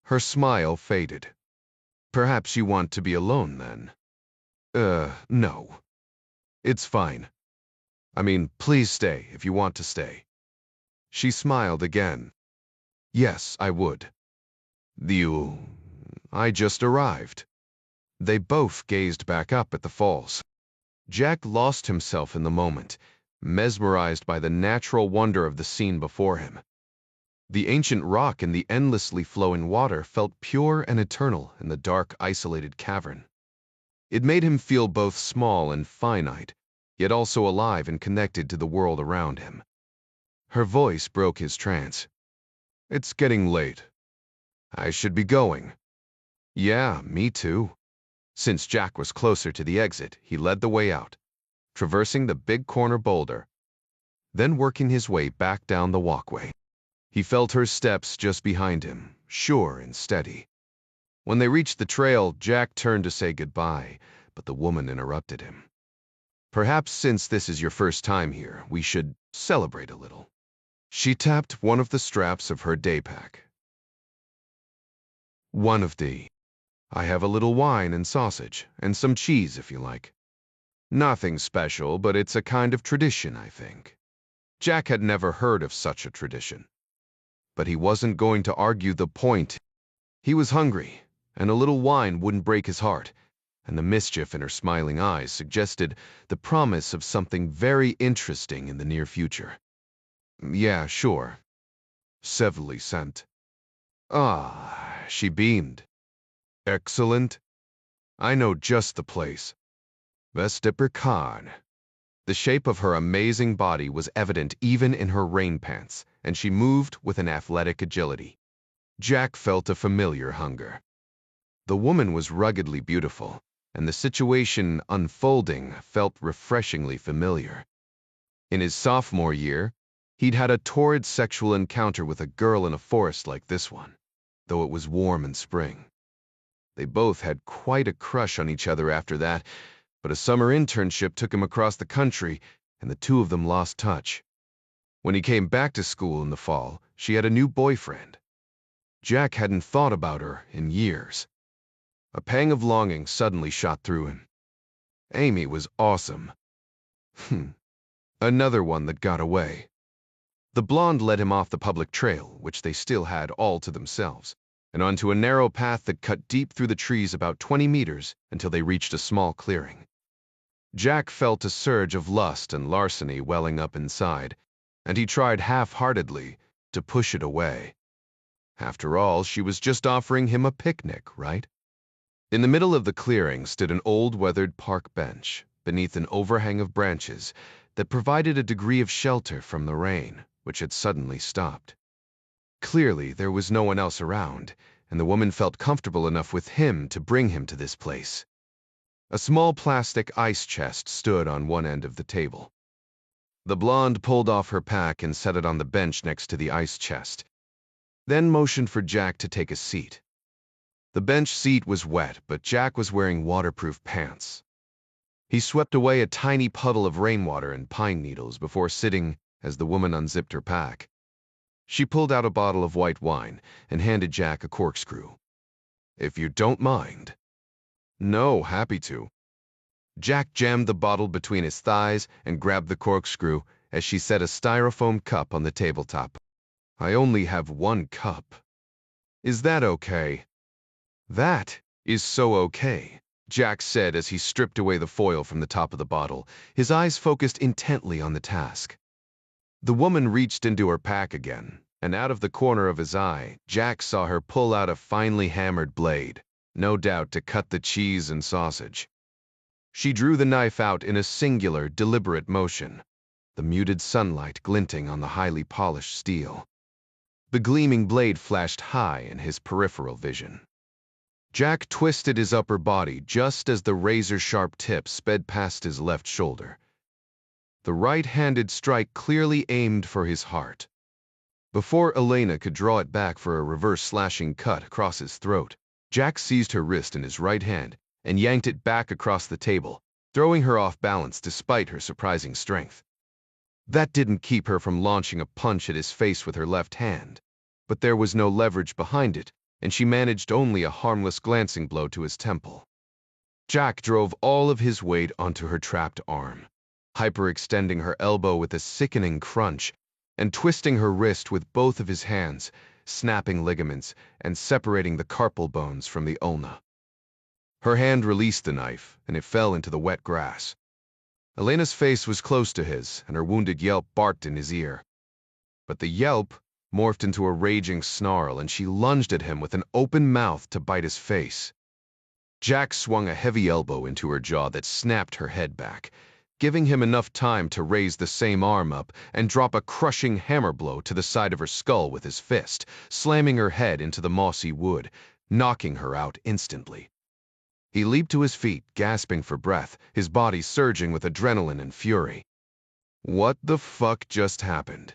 Her smile faded. Perhaps you want to be alone then? No. It's fine. I mean, please stay if you want to stay. She smiled again. Yes, I would. I just arrived. They both gazed back up at the falls. Jack lost himself in the moment, mesmerized by the natural wonder of the scene before him. The ancient rock and the endlessly flowing water felt pure and eternal in the dark, isolated cavern. It made him feel both small and finite, yet also alive and connected to the world around him. Her voice broke his trance. It's getting late. I should be going. Yeah, me too. Since Jack was closer to the exit, he led the way out, traversing the big corner boulder, then working his way back down the walkway. He felt her steps just behind him, sure and steady. When they reached the trail, Jack turned to say goodbye, but the woman interrupted him. Perhaps since this is your first time here, we should celebrate a little. She tapped one of the straps of her day pack. I have a little wine and sausage, and some cheese if you like. Nothing special, but it's a kind of tradition, I think. Jack had never heard of such a tradition. But he wasn't going to argue the point. He was hungry, and a little wine wouldn't break his heart, and the mischief in her smiling eyes suggested the promise of something very interesting in the near future. Yeah, sure. Severely sent. Ah, she beamed. Excellent. I know just the place. Vestipper Khan. The shape of her amazing body was evident even in her rain pants, and she moved with an athletic agility. Jack felt a familiar hunger. The woman was ruggedly beautiful, and the situation unfolding felt refreshingly familiar. In his sophomore year, he'd had a torrid sexual encounter with a girl in a forest like this one, though it was warm in spring. They both had quite a crush on each other after that, but a summer internship took him across the country, and the two of them lost touch. When he came back to school in the fall, she had a new boyfriend. Jack hadn't thought about her in years. A pang of longing suddenly shot through him. Amy was awesome. Another one that got away. The blonde led him off the public trail, which they still had all to themselves, and onto a narrow path that cut deep through the trees about 20 meters until they reached a small clearing. Jack felt a surge of lust and larceny welling up inside, and he tried half-heartedly to push it away. After all, she was just offering him a picnic, right? In the middle of the clearing stood an old weathered park bench beneath an overhang of branches that provided a degree of shelter from the rain, which had suddenly stopped. Clearly, there was no one else around, and the woman felt comfortable enough with him to bring him to this place. A small plastic ice chest stood on one end of the table. The blonde pulled off her pack and set it on the bench next to the ice chest, then motioned for Jack to take a seat. The bench seat was wet, but Jack was wearing waterproof pants. He swept away a tiny puddle of rainwater and pine needles before sitting as the woman unzipped her pack. She pulled out a bottle of white wine and handed Jack a corkscrew. "If you don't mind." "No, happy to." Jack jammed the bottle between his thighs and grabbed the corkscrew as she set a styrofoam cup on the tabletop. "I only have one cup." "Is that okay?" "That is so okay," Jack said as he stripped away the foil from the top of the bottle, his eyes focused intently on the task. The woman reached into her pack again, and out of the corner of his eye, Jack saw her pull out a finely hammered blade, no doubt to cut the cheese and sausage. She drew the knife out in a singular, deliberate motion, the muted sunlight glinting on the highly polished steel. The gleaming blade flashed high in his peripheral vision. Jack twisted his upper body just as the razor-sharp tip sped past his left shoulder. The right-handed strike clearly aimed for his heart. Before Elena could draw it back for a reverse slashing cut across his throat, Jack seized her wrist in his right hand and yanked it back across the table, throwing her off balance despite her surprising strength. That didn't keep her from launching a punch at his face with her left hand, but there was no leverage behind it, and she managed only a harmless glancing blow to his temple. Jack drove all of his weight onto her trapped arm, hyperextending her elbow with a sickening crunch, and twisting her wrist with both of his hands, snapping ligaments and separating the carpal bones from the ulna. Her hand released the knife, and it fell into the wet grass. Elena's face was close to his, and her wounded yelp barked in his ear. But the yelp morphed into a raging snarl, and she lunged at him with an open mouth to bite his face. Jack swung a heavy elbow into her jaw that snapped her head back, giving him enough time to raise the same arm up and drop a crushing hammer blow to the side of her skull with his fist, slamming her head into the mossy wood, knocking her out instantly. He leaped to his feet, gasping for breath, his body surging with adrenaline and fury. What the fuck just happened?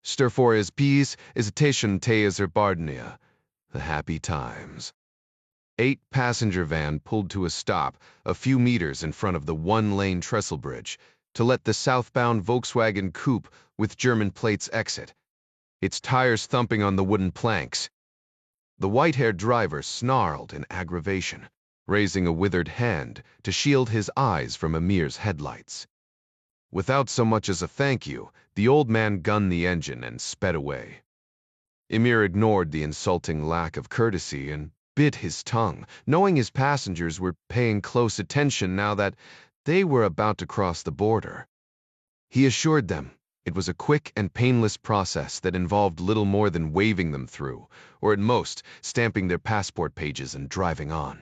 Stir for his peace, hesitation te azerbardia. The happy times. 8-passenger van pulled to a stop a few meters in front of the one-lane trestle bridge to let the southbound Volkswagen coupe with German plates exit, its tires thumping on the wooden planks. The white-haired driver snarled in aggravation, raising a withered hand to shield his eyes from Amir's headlights. Without so much as a thank you, the old man gunned the engine and sped away. Amir ignored the insulting lack of courtesy and bit his tongue, knowing his passengers were paying close attention now that they were about to cross the border. He assured them it was a quick and painless process that involved little more than waving them through, or at most, stamping their passport pages and driving on.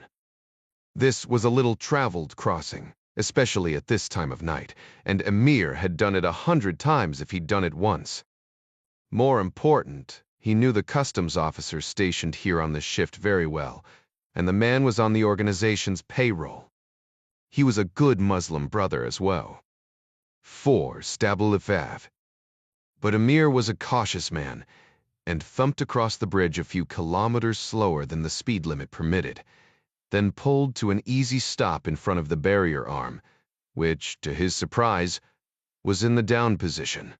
This was a little traveled crossing, especially at this time of night, and Amir had done it 100 times if he'd done it once. More important, he knew the customs officer stationed here on the shift very well, and the man was on the organization's payroll. He was a good Muslim brother as well. 4 Stabulifaf. But Amir was a cautious man, and thumped across the bridge a few kilometers slower than the speed limit permitted, then pulled to an easy stop in front of the barrier arm, which, to his surprise, was in the down position.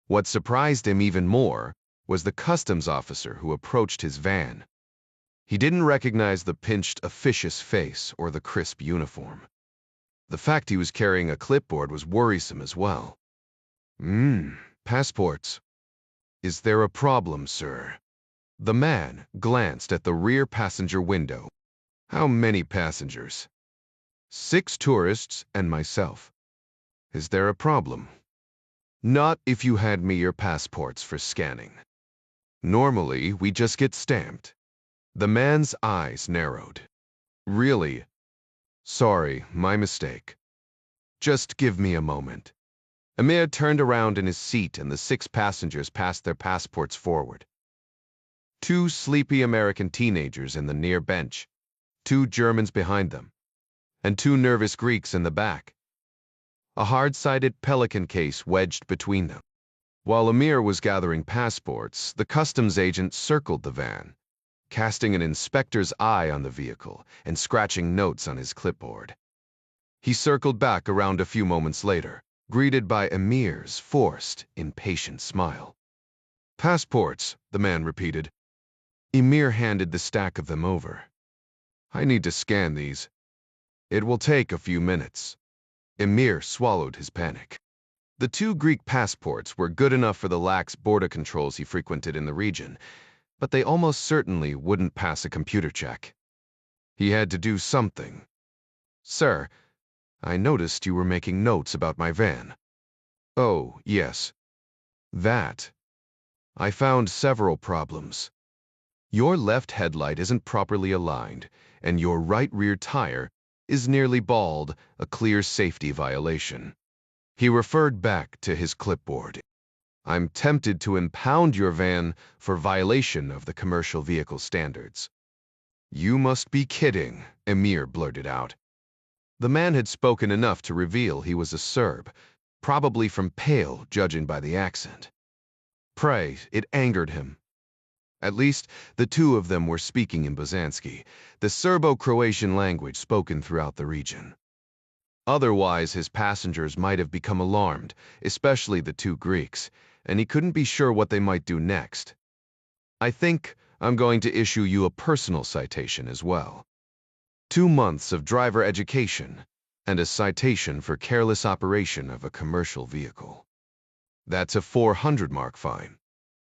What surprised him even more was the customs officer who approached his van. He didn't recognize the pinched, officious face or the crisp uniform. The fact he was carrying a clipboard was worrisome as well. Passports. Is there a problem, sir? The man glanced at the rear passenger window. How many passengers? 6 tourists and myself. Is there a problem? Not if you had me your passports for scanning. Normally, we just get stamped. The man's eyes narrowed. Really? Sorry, my mistake. Just give me a moment. Amir turned around in his seat and the 6 passengers passed their passports forward. 2 sleepy American teenagers in the near bench, 2 Germans behind them, and 2 nervous Greeks in the back. A hard-sided pelican case wedged between them. While Amir was gathering passports, the customs agent circled the van, casting an inspector's eye on the vehicle and scratching notes on his clipboard. He circled back around a few moments later, greeted by Emir's forced, impatient smile. "Passports," the man repeated. Emir handed the stack of them over. "I need to scan these. It will take a few minutes." Emir swallowed his panic. The 2 Greek passports were good enough for the lax border controls he frequented in the region, but they almost certainly wouldn't pass a computer check. He had to do something. "Sir, I noticed you were making notes about my van." "Oh, yes. That. I found several problems. Your left headlight isn't properly aligned, and your right rear tire is nearly bald, a clear safety violation." He referred back to his clipboard. "I'm tempted to impound your van for violation of the commercial vehicle standards." "You must be kidding," Emir blurted out. The man had spoken enough to reveal he was a Serb, probably from Pale, judging by the accent. Pray, it angered him. At least, the 2 of them were speaking in Bosanski, the Serbo-Croatian language spoken throughout the region. Otherwise, his passengers might have become alarmed, especially the 2 Greeks, and he couldn't be sure what they might do next. "I think I'm going to issue you a personal citation as well. 2 months of driver education, and a citation for careless operation of a commercial vehicle. That's a 400-mark fine.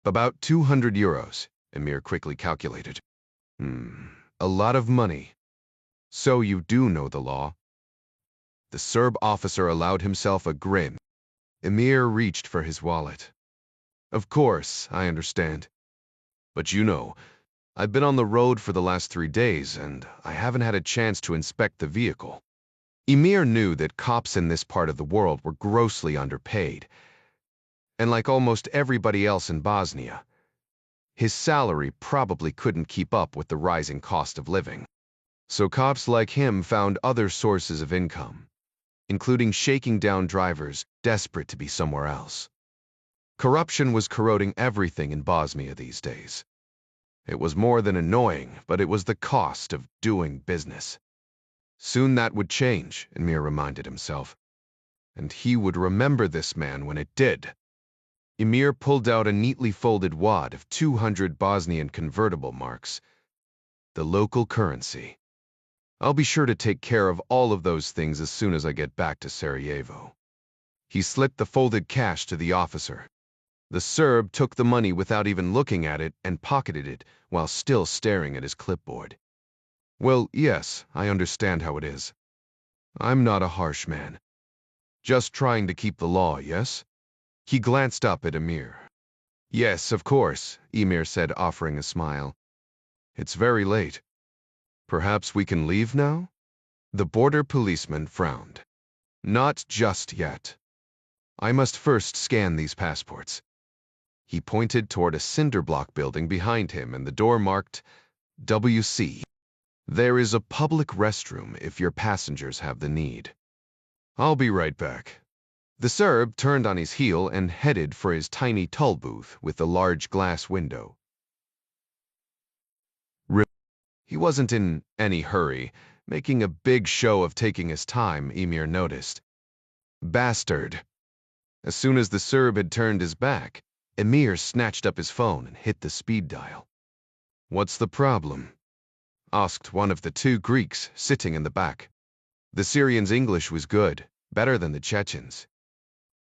About €200, Emir quickly calculated. A lot of money. So you do know the law?" The Serb officer allowed himself a grin. Emir reached for his wallet. "Of course, I understand. But you know, I've been on the road for the last 3 days, and I haven't had a chance to inspect the vehicle." Emir knew that cops in this part of the world were grossly underpaid, and like almost everybody else in Bosnia, his salary probably couldn't keep up with the rising cost of living. So cops like him found other sources of income, including shaking down drivers desperate to be somewhere else. Corruption was corroding everything in Bosnia these days. It was more than annoying, but it was the cost of doing business. Soon that would change, Emir reminded himself. And he would remember this man when it did. Emir pulled out a neatly folded wad of 200 Bosnian convertible marks, the local currency. "I'll be sure to take care of all of those things as soon as I get back to Sarajevo." He slipped the folded cash to the officer. The Serb took the money without even looking at it and pocketed it while still staring at his clipboard. "Well, yes, I understand how it is. I'm not a harsh man. Just trying to keep the law, yes?" He glanced up at Emir. "Yes, of course," Emir said, offering a smile. "It's very late. Perhaps we can leave now?" The border policeman frowned. "Not just yet. I must first scan these passports." He pointed toward a cinder block building behind him and the door marked WC. "There is a public restroom if your passengers have the need." "I'll be right back." The Serb turned on his heel and headed for his tiny toll booth with the large glass window. He wasn't in any hurry, making a big show of taking his time, Emir noticed. Bastard. As soon as the Serb had turned his back, Emir snatched up his phone and hit the speed dial. "What's the problem?" asked one of the 2 Greeks sitting in the back. The Syrian's English was good, better than the Chechens.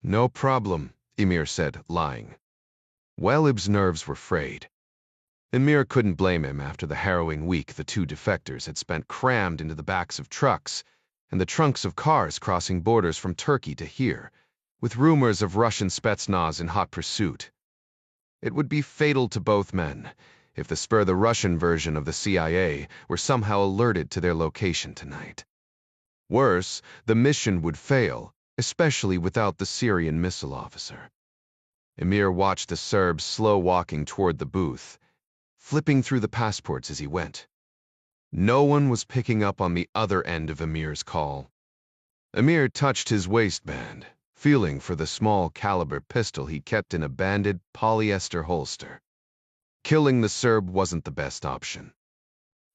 "No problem," Emir said, lying. Welib's nerves were frayed. Emir couldn't blame him after the harrowing week the 2 defectors had spent crammed into the backs of trucks and the trunks of cars crossing borders from Turkey to here, with rumors of Russian Spetsnaz in hot pursuit. It would be fatal to both men if the Russian version of the CIA were somehow alerted to their location tonight. Worse, the mission would fail, especially without the Syrian missile officer. Emir watched the Serb slow walking toward the booth, flipping through the passports as he went. No one was picking up on the other end of Emir's call. Emir touched his waistband, feeling for the small caliber pistol he kept in a banded polyester holster. Killing the Serb wasn't the best option.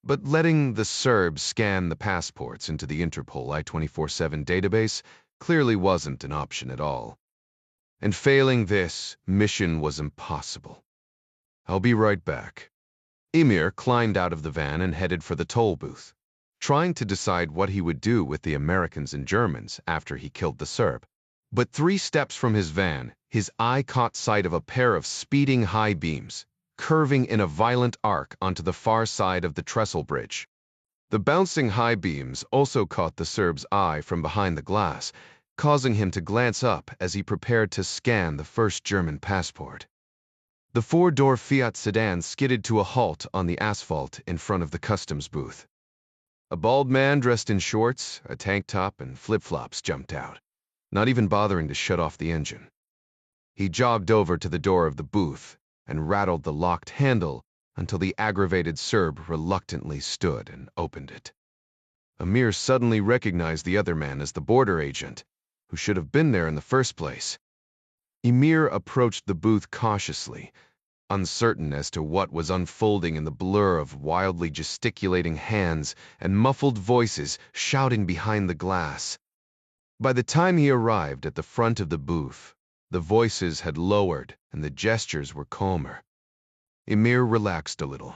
But letting the Serbs scan the passports into the Interpol I-24/7 database clearly wasn't an option at all. And failing this, mission was impossible. I'll be right back. Emir climbed out of the van and headed for the toll booth, trying to decide what he would do with the Americans and Germans after he killed the Serb. But 3 steps from his van, his eye caught sight of a pair of speeding high beams, curving in a violent arc onto the far side of the trestle bridge. The bouncing high beams also caught the Serb's eye from behind the glass, causing him to glance up as he prepared to scan the first German passport. The 4-door Fiat sedan skidded to a halt on the asphalt in front of the customs booth. A bald man dressed in shorts, a tank top, and flip-flops jumped out, not even bothering to shut off the engine. He jogged over to the door of the booth and rattled the locked handle until the aggravated Serb reluctantly stood and opened it. Emir suddenly recognized the other man as the border agent, who should have been there in the first place. Emir approached the booth cautiously, uncertain as to what was unfolding in the blur of wildly gesticulating hands and muffled voices shouting behind the glass. By the time he arrived at the front of the booth, the voices had lowered and the gestures were calmer. Emir relaxed a little.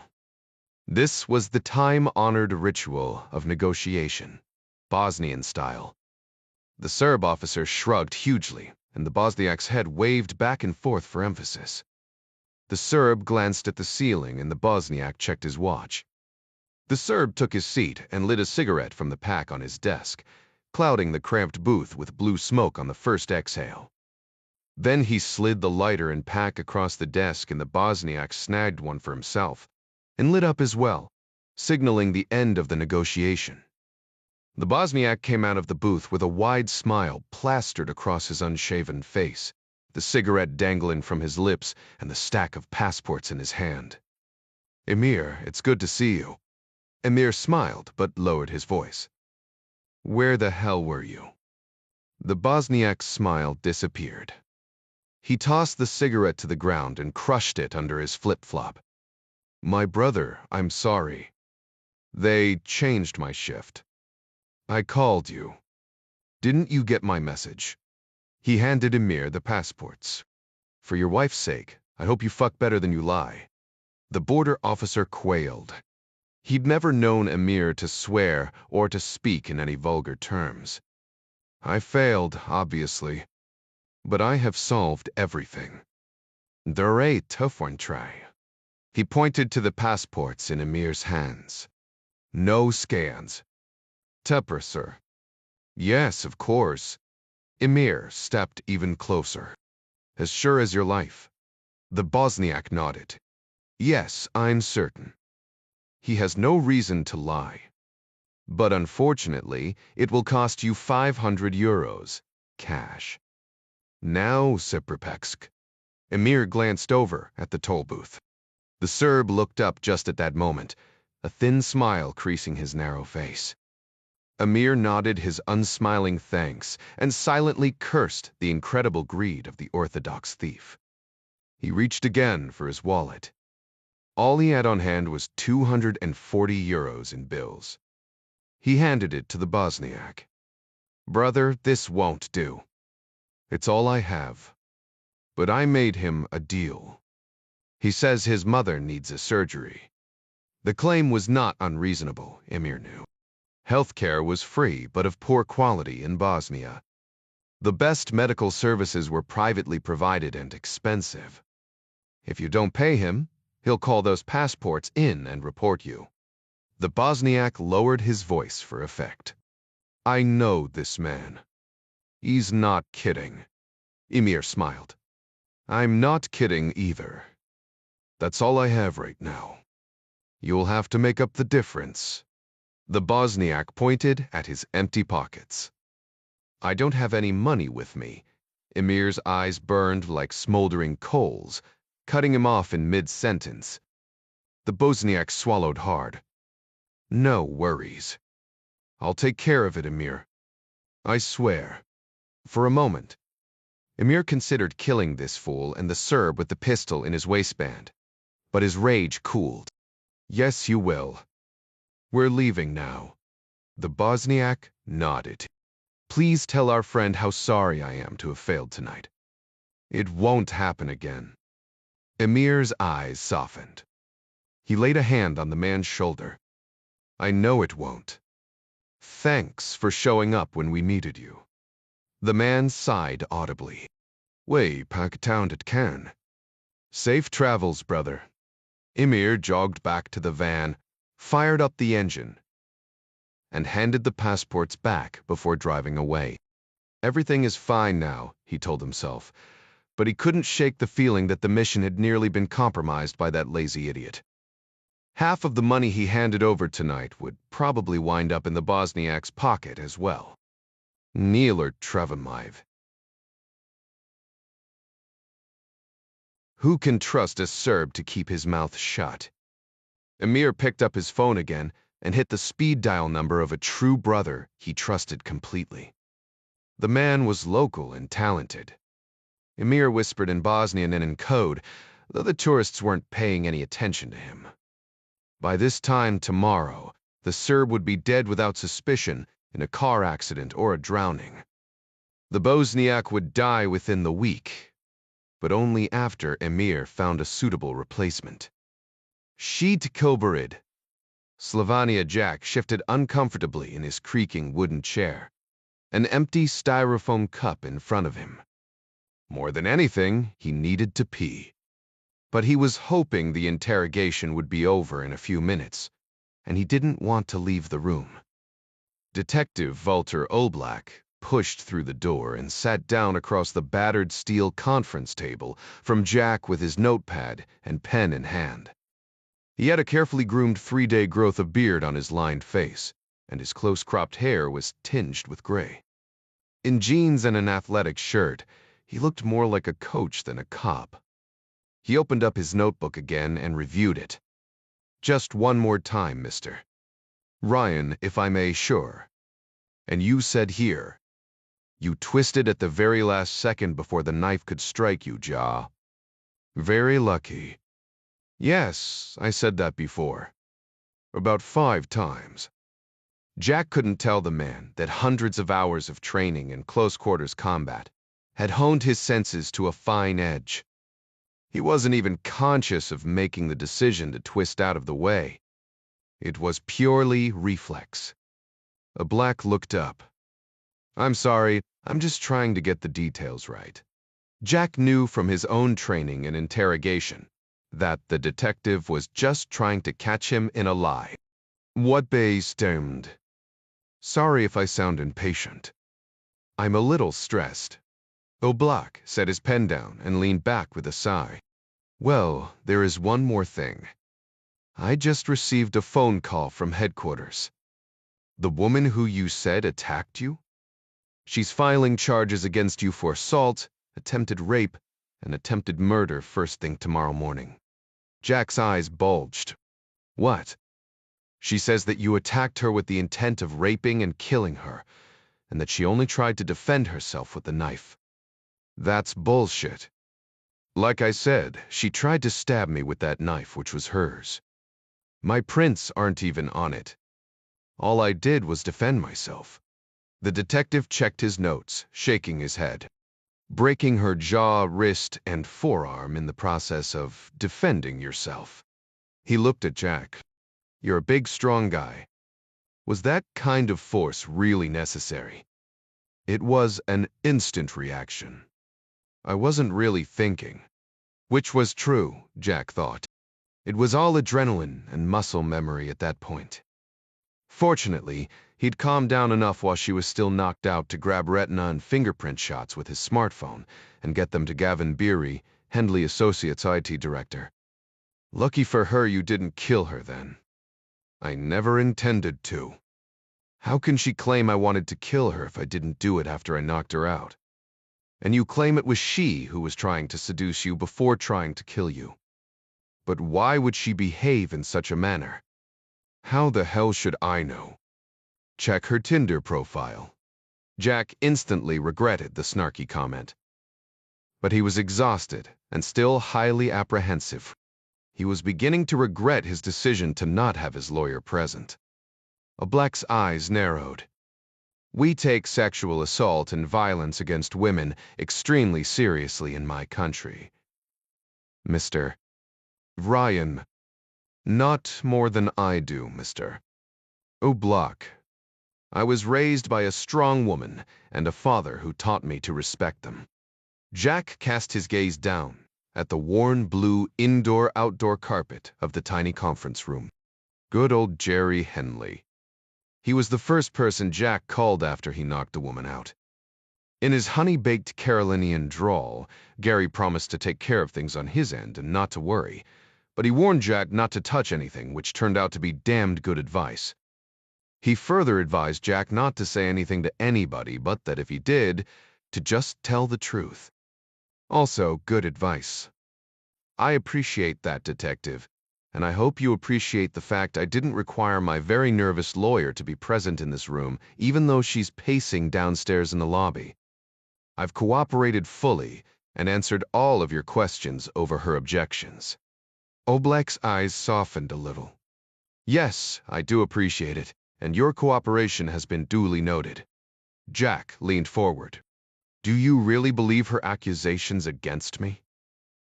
This was the time-honored ritual of negotiation, Bosnian style. The Serb officer shrugged hugely, and the Bosniak's head waved back and forth for emphasis. The Serb glanced at the ceiling, and the Bosniak checked his watch. The Serb took his seat and lit a cigarette from the pack on his desk, clouding the cramped booth with blue smoke on the first exhale. Then he slid the lighter and pack across the desk, and the Bosniak snagged one for himself and lit up as well, signaling the end of the negotiation. The Bosniak came out of the booth with a wide smile plastered across his unshaven face, the cigarette dangling from his lips and the stack of passports in his hand. "Emir, it's good to see you." Emir smiled but lowered his voice. "Where the hell were you?" The Bosniak's smile disappeared. He tossed the cigarette to the ground and crushed it under his flip-flop. "My brother, I'm sorry. They changed my shift. I called you. Didn't you get my message?" He handed Emir the passports. "For your wife's sake, I hope you fuck better than you lie." The border officer quailed. He'd never known Emir to swear or to speak in any vulgar terms. "I failed, obviously. But I have solved everything. They're a tough one, try." He pointed to the passports in Emir's hands. "No scans." "Tepper, sir." "Yes, of course." Emir stepped even closer. "As sure as your life." The Bosniak nodded. "Yes, I'm certain. He has no reason to lie. But unfortunately, it will cost you 500 euros, cash." "Now, Siprepeksk." Emir glanced over at the toll booth. The Serb looked up just at that moment, a thin smile creasing his narrow face. Emir nodded his unsmiling thanks and silently cursed the incredible greed of the Orthodox thief. He reached again for his wallet. All he had on hand was 240 euros in bills. He handed it to the Bosniak. "Brother, this won't do. It's all I have. But I made him a deal. He says his mother needs a surgery." The claim was not unreasonable, Emir knew. Healthcare was free but of poor quality in Bosnia. The best medical services were privately provided and expensive. If you don't pay him, he'll call those passports in and report you. The Bosniak lowered his voice for effect. "I know this man. He's not kidding." Emir smiled. "I'm not kidding either. That's all I have right now. You'll have to make up the difference." The Bosniak pointed at his empty pockets. "I don't have any money with me." Emir's eyes burned like smoldering coals, cutting him off in mid-sentence. The Bosniak swallowed hard. "No worries. I'll take care of it, Emir. I swear." For a moment, Emir considered killing this fool and the Serb with the pistol in his waistband, but his rage cooled. "Yes, you will. We're leaving now. The Bosniak nodded. Please tell our friend how sorry I am to have failed tonight. It won't happen again. Emir's eyes softened. He laid a hand on the man's shoulder. I know it won't. Thanks for showing up when we needed you. The man sighed audibly. Way Pakistan it can. Safe travels, brother. Emir jogged back to the van, fired up the engine, and handed the passports back before driving away. Everything is fine now, he told himself, but he couldn't shake the feeling that the mission had nearly been compromised by that lazy idiot. Half of the money he handed over tonight would probably wind up in the Bosniak's pocket as well. Neeler Trevamive. Who can trust a Serb to keep his mouth shut? Emir picked up his phone again and hit the speed dial number of a true brother he trusted completely. The man was local and talented. Emir whispered in Bosnian and in code, though the tourists weren't paying any attention to him. By this time tomorrow, the Serb would be dead without suspicion in a car accident or a drowning. The Bosniak would die within the week, but only after Emir found a suitable replacement. Sheet Koberid. Slavania Jack shifted uncomfortably in his creaking wooden chair, an empty styrofoam cup in front of him. More than anything, he needed to pee. But he was hoping the interrogation would be over in a few minutes, and he didn't want to leave the room. Detective Walter Oblak pushed through the door and sat down across the battered steel conference table from Jack with his notepad and pen in hand. He had a carefully groomed 3-day growth of beard on his lined face, and his close-cropped hair was tinged with gray. In jeans and an athletic shirt, he looked more like a coach than a cop. He opened up his notebook again and reviewed it. Just one more time, mister. Ryan, if I may, sure. And you said here. You twisted at the very last second before the knife could strike you, Ja. Very lucky. Yes, I said that before. About 5 times. Jack couldn't tell the man that hundreds of hours of training in close-quarters combat had honed his senses to a fine edge. He wasn't even conscious of making the decision to twist out of the way. It was purely reflex. Black looked up. I'm sorry, I'm just trying to get the details right. Jack knew from his own training and interrogation that the detective was just trying to catch him in a lie. What bay stemmed? Sorry if I sound impatient. I'm a little stressed. Oblak set his pen down and leaned back with a sigh. Well, there is one more thing. I just received a phone call from headquarters. The woman who you said attacked you? She's filing charges against you for assault, attempted rape, and attempted murder first thing tomorrow morning. Jack's eyes bulged. What? She says that you attacked her with the intent of raping and killing her, and that she only tried to defend herself with the knife. That's bullshit. Like I said, she tried to stab me with that knife, which was hers. My prints aren't even on it. All I did was defend myself. The detective checked his notes, shaking his head. Breaking her jaw, wrist, and forearm in the process of defending yourself. He looked at Jack. You're a big, strong guy. Was that kind of force really necessary? It was an instant reaction. I wasn't really thinking. Which was true, Jack thought. It was all adrenaline and muscle memory at that point. Fortunately, he'd calmed down enough while she was still knocked out to grab retina and fingerprint shots with his smartphone and get them to Gavin Beery, Hendley Associates IT director. Lucky for her you didn't kill her then. I never intended to. How can she claim I wanted to kill her if I didn't do it after I knocked her out? And you claim it was she who was trying to seduce you before trying to kill you. But why would she behave in such a manner? How the hell should I know? Check her Tinder profile. Jack instantly regretted the snarky comment. But he was exhausted and still highly apprehensive. He was beginning to regret his decision to not have his lawyer present. Black's eyes narrowed. We take sexual assault and violence against women extremely seriously in my country. Mr. Ryan, not more than I do, Mr. Black. I was raised by a strong woman and a father who taught me to respect them. Jack cast his gaze down at the worn blue indoor-outdoor carpet of the tiny conference room. Good old Jerry Henley. He was the first person Jack called after he knocked the woman out. In his honey-baked Carolinian drawl, Gary promised to take care of things on his end and not to worry, but he warned Jack not to touch anything, which turned out to be damned good advice. He further advised Jack not to say anything to anybody, but that if he did, to just tell the truth. Also, good advice. I appreciate that, Detective, and I hope you appreciate the fact I didn't require my very nervous lawyer to be present in this room, even though she's pacing downstairs in the lobby. I've cooperated fully and answered all of your questions over her objections. Black's eyes softened a little. Yes, I do appreciate it, and your cooperation has been duly noted. Jack leaned forward. Do you really believe her accusations against me?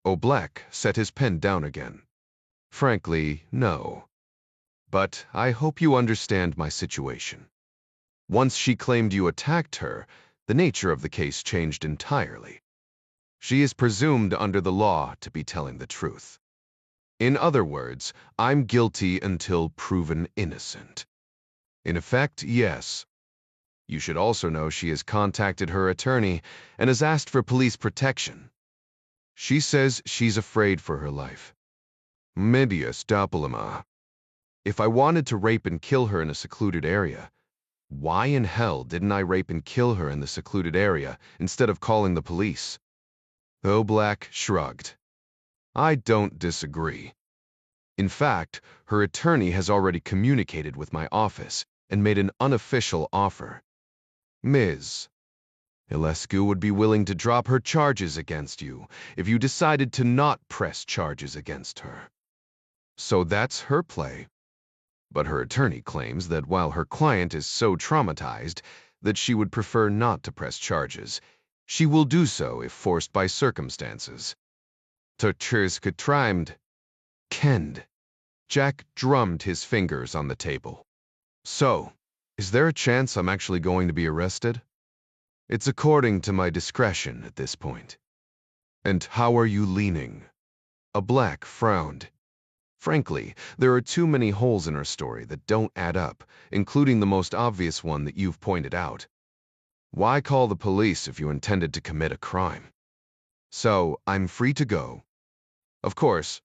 Black set his pen down again. Frankly, no. But I hope you understand my situation. Once she claimed you attacked her, the nature of the case changed entirely. She is presumed under the law to be telling the truth. In other words, I'm guilty until proven innocent. In effect, yes. You should also know she has contacted her attorney and has asked for police protection. She says she's afraid for her life. Medius doppelema. If I wanted to rape and kill her in a secluded area, why in hell didn't I rape and kill her in the secluded area instead of calling the police? Black shrugged. I don't disagree. In fact, her attorney has already communicated with my office and made an unofficial offer. Ms. Ilescu would be willing to drop her charges against you if you decided to not press charges against her. So that's her play. But her attorney claims that while her client is so traumatized that she would prefer not to press charges, she will do so if forced by circumstances. Tortures getreimt. Kend. Jack drummed his fingers on the table. So, is there a chance I'm actually going to be arrested? It's according to my discretion at this point. And how are you leaning? Black frowned. Frankly, there are too many holes in her story that don't add up, including the most obvious one that you've pointed out. Why call the police if you intended to commit a crime? So, I'm free to go. Of course,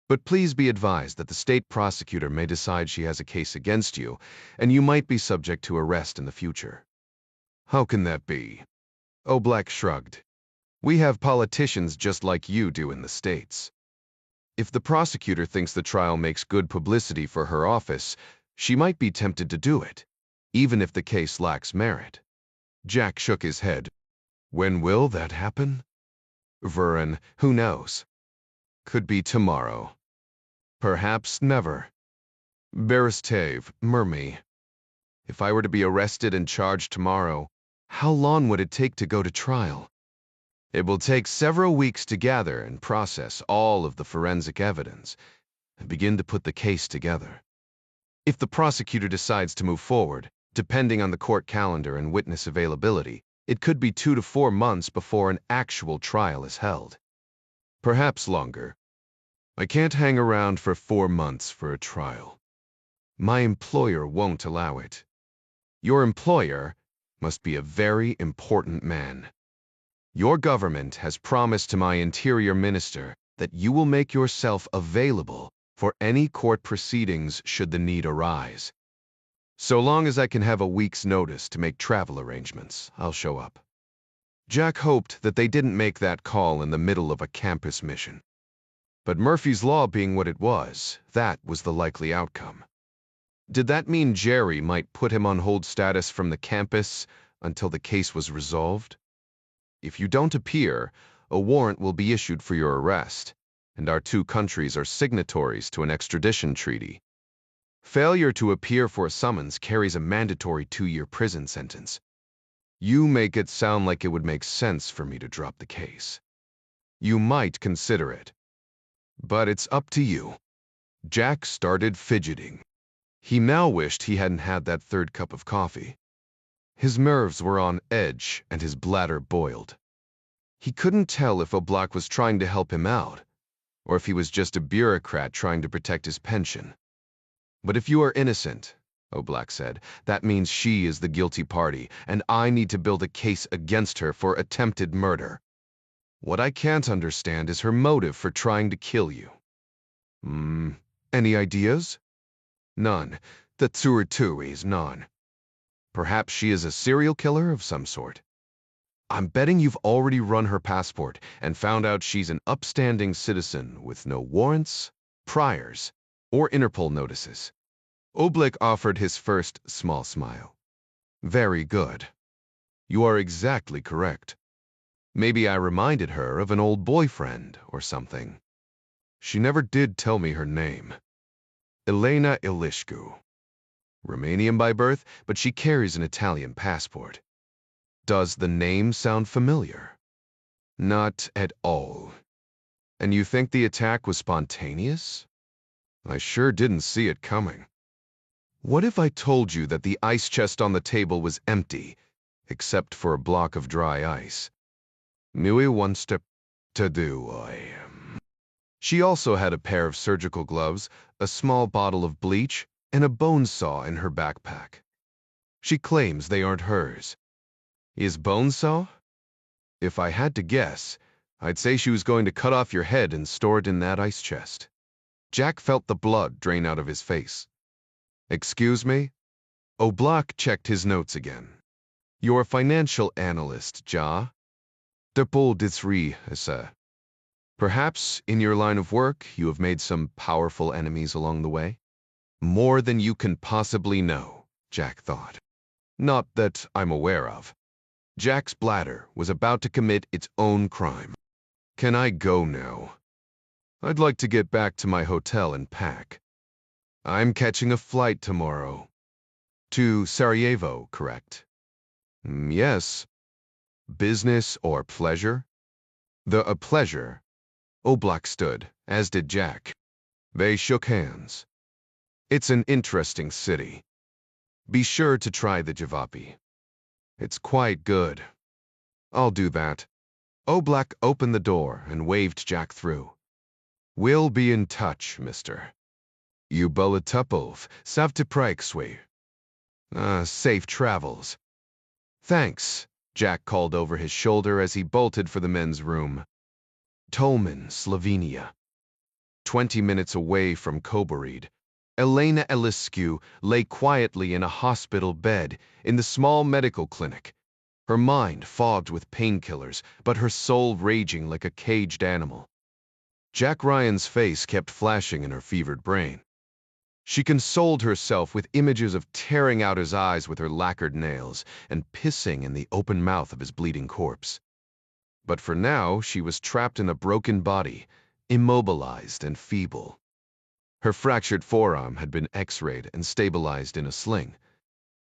but please be advised that the state prosecutor may decide she has a case against you, and you might be subject to arrest in the future. How can that be? Black shrugged. We have politicians just like you do in the States. If the prosecutor thinks the trial makes good publicity for her office, she might be tempted to do it, even if the case lacks merit. Jack shook his head. When will that happen? Vuren, who knows? Could be tomorrow. Perhaps never. Berestave, Mermi. If I were to be arrested and charged tomorrow, how long would it take to go to trial? It will take several weeks to gather and process all of the forensic evidence and begin to put the case together. If the prosecutor decides to move forward, depending on the court calendar and witness availability, it could be 2 to 4 months before an actual trial is held. Perhaps longer. I can't hang around for 4 months for a trial. My employer won't allow it. Your employer must be a very important man. Your government has promised to my interior minister that you will make yourself available for any court proceedings should the need arise. So long as I can have a week's notice to make travel arrangements, I'll show up. Jack hoped that they didn't make that call in the middle of a campus mission. But Murphy's Law being what it was, that was the likely outcome. Did that mean Jerry might put him on hold status from the campus until the case was resolved? If you don't appear, a warrant will be issued for your arrest, and our 2 countries are signatories to an extradition treaty. Failure to appear for a summons carries a mandatory 2-year prison sentence. You make it sound like it would make sense for me to drop the case. You might consider it. But it's up to you. Jack started fidgeting. He now wished he hadn't had that third cup of coffee. His nerves were on edge and his bladder boiled. He couldn't tell if Oblak was trying to help him out, or if he was just a bureaucrat trying to protect his pension. But if you are innocent, Oblak said, that means she is the guilty party, and I need to build a case against her for attempted murder. What I can't understand is her motive for trying to kill you. Any ideas? None. The Tsurituri is none. Perhaps she is a serial killer of some sort. I'm betting you've already run her passport and found out she's an upstanding citizen with no warrants, priors, or Interpol notices. Oblak offered his first small smile. Very good. You are exactly correct. Maybe I reminded her of an old boyfriend or something. She never did tell me her name. Elena Ilishku. Romanian by birth, but she carries an Italian passport. Does the name sound familiar? Not at all. And you think the attack was spontaneous? I sure didn't see it coming. What if I told you that the ice chest on the table was empty, except for a block of dry ice? Mui wants to do. She also had a pair of surgical gloves, a small bottle of bleach, and a bone saw in her backpack. She claims they aren't hers. Is bone saw? If I had to guess, I'd say she was going to cut off your head and store it in that ice chest. Jack felt the blood drain out of his face. Excuse me? Oblak checked his notes again. You're a financial analyst, Ja? Depol disri, sir. Perhaps in your line of work you have made some powerful enemies along the way? More than you can possibly know, Jack thought. Not that I'm aware of. Jack's bladder was about to commit its own crime. Can I go now? I'd like to get back to my hotel and pack. I'm catching a flight tomorrow. To Sarajevo, correct? Yes. Business or pleasure? A pleasure. Oblak stood, as did Jack. They shook hands. It's an interesting city. Be sure to try the javapi. It's quite good. I'll do that. Oblak opened the door and waved Jack through. We'll be in touch, mister. You Bolotupov, Savtepraikswe. Safe travels. Thanks, Jack called over his shoulder as he bolted for the men's room. Tolman, Slovenia. 20 minutes away from Kobarid, Elena Eliscu lay quietly in a hospital bed in the small medical clinic, her mind fogged with painkillers, but her soul raging like a caged animal. Jack Ryan's face kept flashing in her fevered brain. She consoled herself with images of tearing out his eyes with her lacquered nails and pissing in the open mouth of his bleeding corpse. But for now, she was trapped in a broken body, immobilized and feeble. Her fractured forearm had been x-rayed and stabilized in a sling,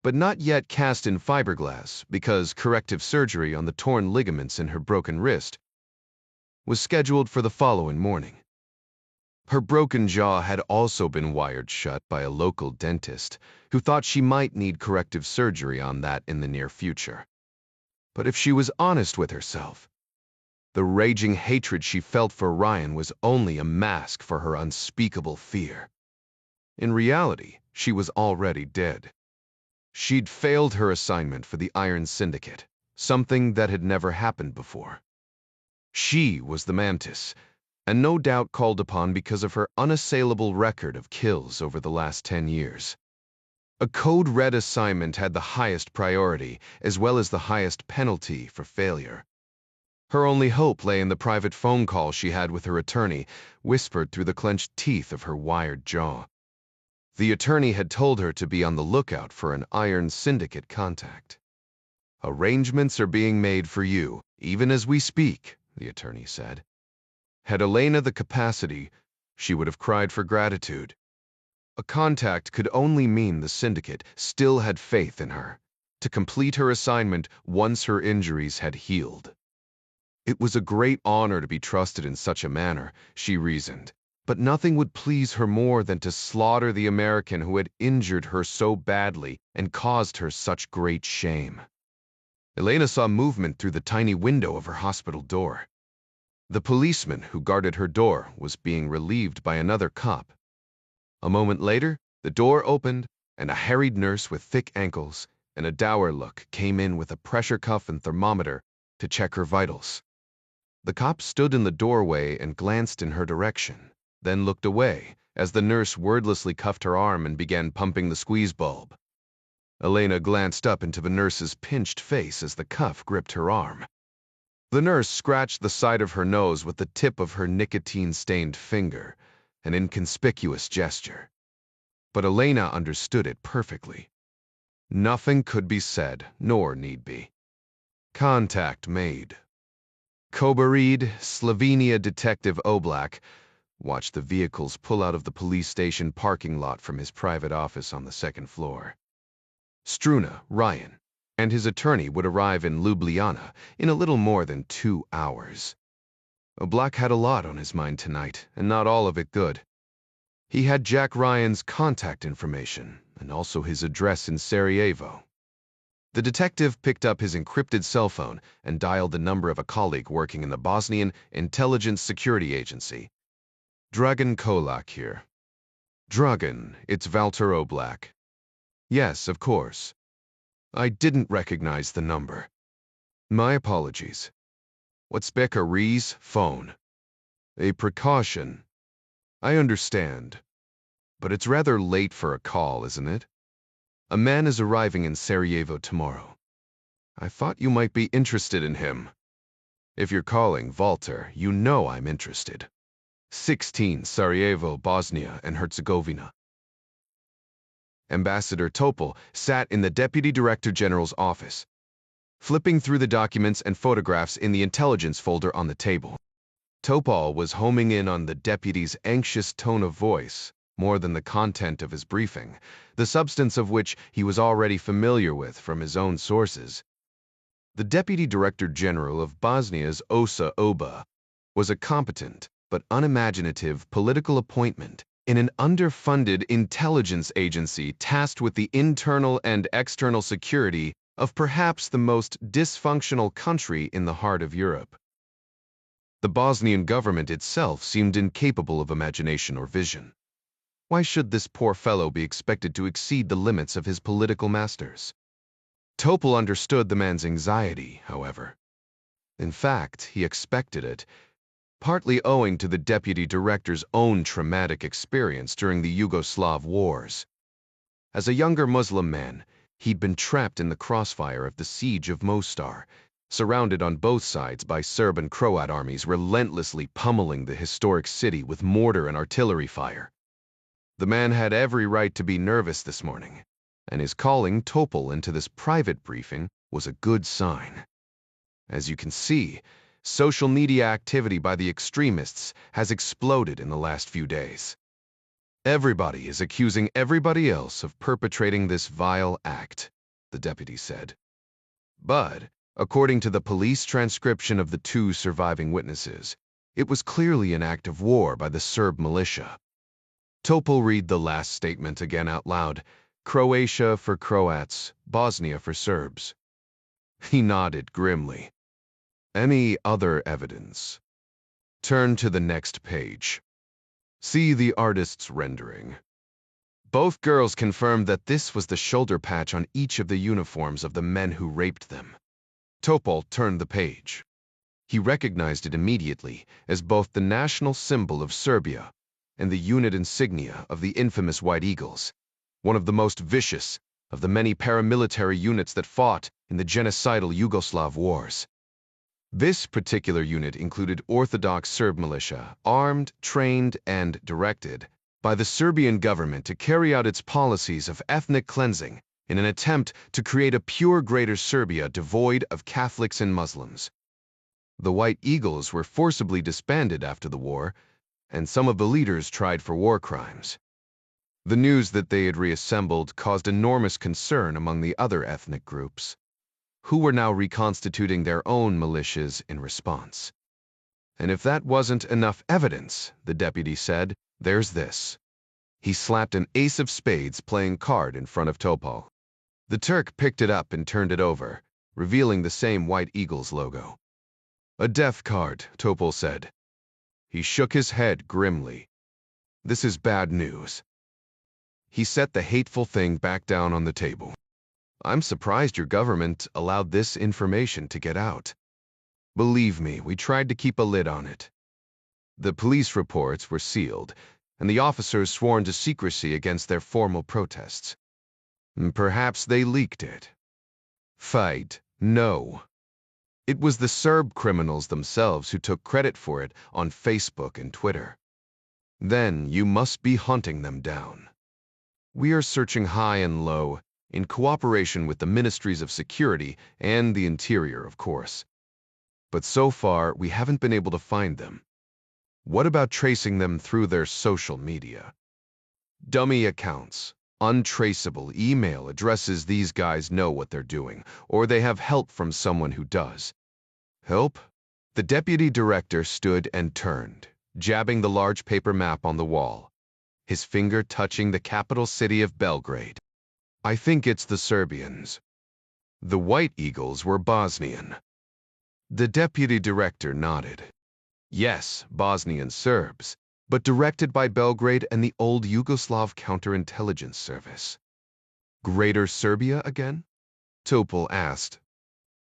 but not yet cast in fiberglass because corrective surgery on the torn ligaments in her broken wrist was scheduled for the following morning. Her broken jaw had also been wired shut by a local dentist who thought she might need corrective surgery on that in the near future. But if she was honest with herself, the raging hatred she felt for Ryan was only a mask for her unspeakable fear. In reality, she was already dead. She'd failed her assignment for the Iron Syndicate, something that had never happened before. She was the Mantis, and no doubt called upon because of her unassailable record of kills over the last 10 years. A Code Red assignment had the highest priority, as well as the highest penalty for failure. Her only hope lay in the private phone call she had with her attorney, whispered through the clenched teeth of her wired jaw. The attorney had told her to be on the lookout for an Iron Syndicate contact. Arrangements are being made for you, even as we speak, the attorney said. Had Elena the capacity, she would have cried for gratitude. A contact could only mean the syndicate still had faith in her to complete her assignment once her injuries had healed. It was a great honor to be trusted in such a manner, she reasoned, but nothing would please her more than to slaughter the American who had injured her so badly and caused her such great shame. Elena saw movement through the tiny window of her hospital door. The policeman who guarded her door was being relieved by another cop. A moment later, the door opened, and a harried nurse with thick ankles and a dour look came in with a pressure cuff and thermometer to check her vitals. The cop stood in the doorway and glanced in her direction, then looked away as the nurse wordlessly cuffed her arm and began pumping the squeeze bulb. Elena glanced up into the nurse's pinched face as the cuff gripped her arm. The nurse scratched the side of her nose with the tip of her nicotine-stained finger, an inconspicuous gesture. But Elena understood it perfectly. Nothing could be said, nor need be. Contact made. Kobarid, Slovenia Detective Oblak watched the vehicles pull out of the police station parking lot from his private office on the second floor. Struna, Ryan, and his attorney would arrive in Ljubljana in a little more than 2 hours. Oblak had a lot on his mind tonight, and not all of it good. He had Jack Ryan's contact information, and also his address in Sarajevo. The detective picked up his encrypted cell phone and dialed the number of a colleague working in the Bosnian Intelligence Security Agency. Dragan Kolak here. Dragan, it's Valter Oblak. Yes, of course. I didn't recognize the number. My apologies. What's Becca Ree's phone? A precaution. I understand. But it's rather late for a call, isn't it? A man is arriving in Sarajevo tomorrow. I thought you might be interested in him. If you're calling Valter, you know I'm interested. 16 Sarajevo, Bosnia and Herzegovina. Ambassador Topol sat in the Deputy Director General's office, flipping through the documents and photographs in the intelligence folder on the table. Topol was homing in on the deputy's anxious tone of voice more than the content of his briefing, the substance of which he was already familiar with from his own sources. The Deputy Director General of Bosnia's OSA OBA was a competent but unimaginative political appointment in an underfunded intelligence agency tasked with the internal and external security of perhaps the most dysfunctional country in the heart of Europe. The Bosnian government itself seemed incapable of imagination or vision. Why should this poor fellow be expected to exceed the limits of his political masters? Topol understood the man's anxiety, however. In fact, he expected it, partly owing to the deputy director's own traumatic experience during the Yugoslav wars. As a younger Muslim man, he'd been trapped in the crossfire of the siege of Mostar, surrounded on both sides by Serb and Croat armies relentlessly pummeling the historic city with mortar and artillery fire. The man had every right to be nervous this morning, and his calling Topol into this private briefing was a good sign. As you can see, social media activity by the extremists has exploded in the last few days. Everybody is accusing everybody else of perpetrating this vile act, the deputy said. But, according to the police transcription of the 2 surviving witnesses, it was clearly an act of war by the Serb militia. Topol read the last statement again out loud. Croatia for Croats, Bosnia for Serbs. He nodded grimly. Any other evidence? Turn to the next page. See the artist's rendering. Both girls confirmed that this was the shoulder patch on each of the uniforms of the men who raped them. Topol turned the page. He recognized it immediately as both the national symbol of Serbia and the unit insignia of the infamous White Eagles, one of the most vicious of the many paramilitary units that fought in the genocidal Yugoslav wars. This particular unit included Orthodox Serb militia, armed, trained, and directed by the Serbian government to carry out its policies of ethnic cleansing in an attempt to create a pure Greater Serbia devoid of Catholics and Muslims. The White Eagles were forcibly disbanded after the war, and some of the leaders tried for war crimes. The news that they had reassembled caused enormous concern among the other ethnic groups, who were now reconstituting their own militias in response. And if that wasn't enough evidence, the deputy said, there's this. He slapped an ace of spades playing card in front of Topol. The Turk picked it up and turned it over, revealing the same White Eagles logo. A death card, Topol said. He shook his head grimly. This is bad news. He set the hateful thing back down on the table. I'm surprised your government allowed this information to get out. Believe me, we tried to keep a lid on it. The police reports were sealed, and the officers sworn to secrecy against their formal protests. Perhaps they leaked it. Fight, no. It was the Serb criminals themselves who took credit for it on Facebook and Twitter. Then you must be hunting them down. We are searching high and low, in cooperation with the Ministries of Security and the Interior, of course. But so far, we haven't been able to find them. What about tracing them through their social media? Dummy accounts, untraceable email addresses. These guys know what they're doing, or they have help from someone who does. Help? The deputy director stood and turned, jabbing the large paper map on the wall, his finger touching the capital city of Belgrade. I think it's the Serbians. The White Eagles were Bosnian. The deputy director nodded. Yes, Bosnian Serbs, but directed by Belgrade and the old Yugoslav counterintelligence service. Greater Serbia again? Topol asked.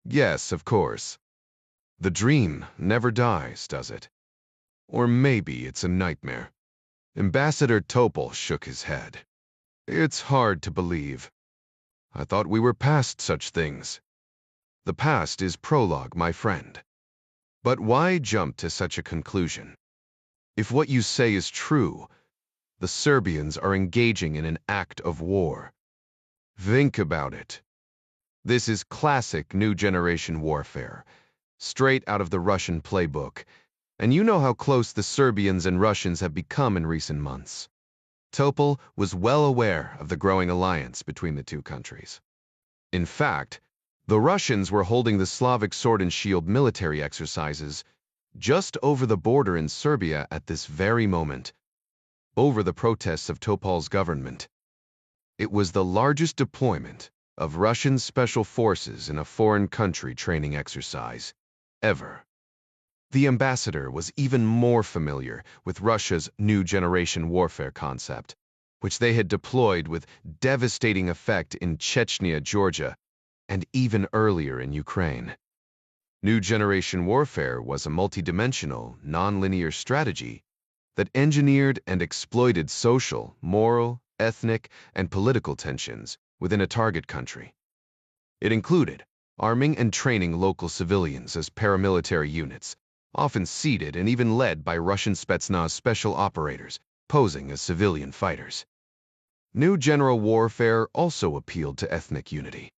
Yes, of course. The dream never dies, does it? Or maybe it's a nightmare. Ambassador Topol shook his head. It's hard to believe. I thought we were past such things. The past is prologue, my friend. But why jump to such a conclusion? If what you say is true, the Serbians are engaging in an act of war. Think about it. This is classic new generation warfare, straight out of the Russian playbook, and you know how close the Serbians and Russians have become in recent months. Topol was well aware of the growing alliance between the two countries. In fact, the Russians were holding the Slavic Sword and Shield military exercises just over the border in Serbia at this very moment, over the protests of Topol's government. It was the largest deployment of Russian special forces in a foreign country training exercise ever. The ambassador was even more familiar with Russia's new generation warfare concept, which they had deployed with devastating effect in Chechnya, Georgia, and even earlier in Ukraine. New generation warfare was a multidimensional, nonlinear strategy that engineered and exploited social, moral, ethnic, and political tensions within a target country. It included arming and training local civilians as paramilitary units, often seated and even led by Russian Spetsnaz special operators, posing as civilian fighters. New general warfare also appealed to ethnic unity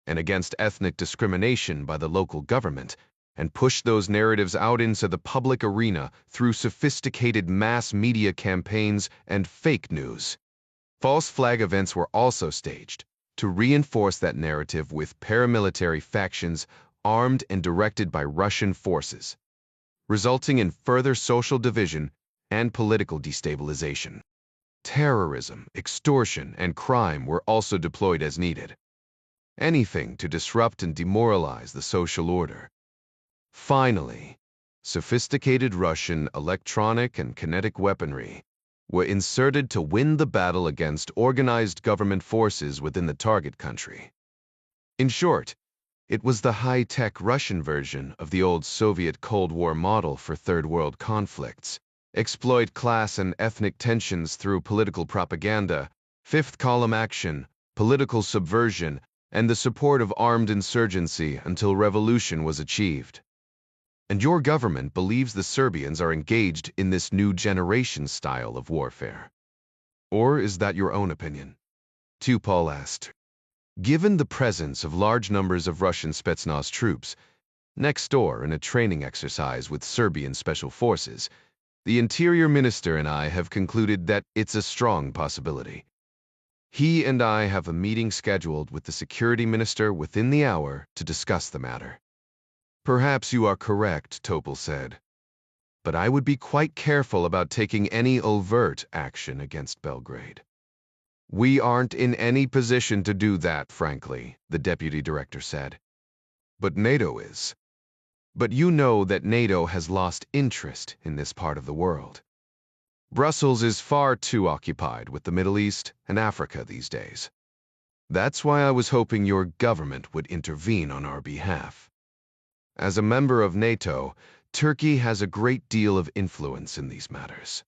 and against ethnic discrimination by the local government, and pushed those narratives out into the public arena through sophisticated mass media campaigns and fake news. False flag events were also staged to reinforce that narrative with paramilitary factions armed and directed by Russian forces, resulting in further social division and political destabilization. Terrorism, extortion, and crime were also deployed as needed. Anything to disrupt and demoralize the social order. Finally, sophisticated Russian electronic and kinetic weaponry were inserted to win the battle against organized government forces within the target country. In short, it was the high-tech Russian version of the old Soviet Cold War model for Third World conflicts. Exploit class and ethnic tensions through political propaganda, fifth-column action, political subversion, and the support of armed insurgency until revolution was achieved. And your government believes the Serbians are engaged in this new generation style of warfare. Or is that your own opinion? Topol asked. Given the presence of large numbers of Russian Spetsnaz troops next door in a training exercise with Serbian special forces, the Interior Minister and I have concluded that it's a strong possibility. He and I have a meeting scheduled with the security minister within the hour to discuss the matter. Perhaps you are correct, Topol said. But I would be quite careful about taking any overt action against Belgrade. We aren't in any position to do that, frankly, the deputy director said. But NATO is. But you know that NATO has lost interest in this part of the world. Brussels is far too occupied with the Middle East and Africa these days. That's why I was hoping your government would intervene on our behalf. As a member of NATO, Turkey has a great deal of influence in these matters.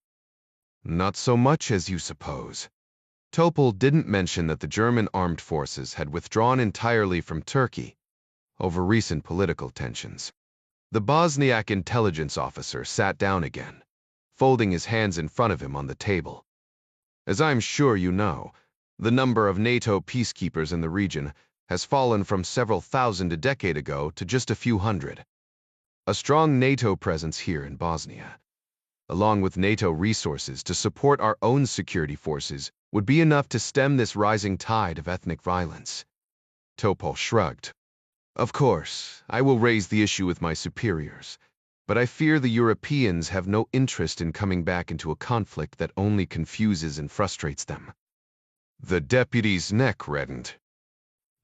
Not so much as you suppose. Topol didn't mention that the German armed forces had withdrawn entirely from Turkey over recent political tensions. The Bosniak intelligence officer sat down again, folding his hands in front of him on the table. As I'm sure you know, the number of NATO peacekeepers in the region has fallen from several thousand a decade ago to just a few hundred. A strong NATO presence here in Bosnia, along with NATO resources to support our own security forces, would be enough to stem this rising tide of ethnic violence. Topol shrugged. Of course, I will raise the issue with my superiors, but I fear the Europeans have no interest in coming back into a conflict that only confuses and frustrates them. The deputy's neck reddened.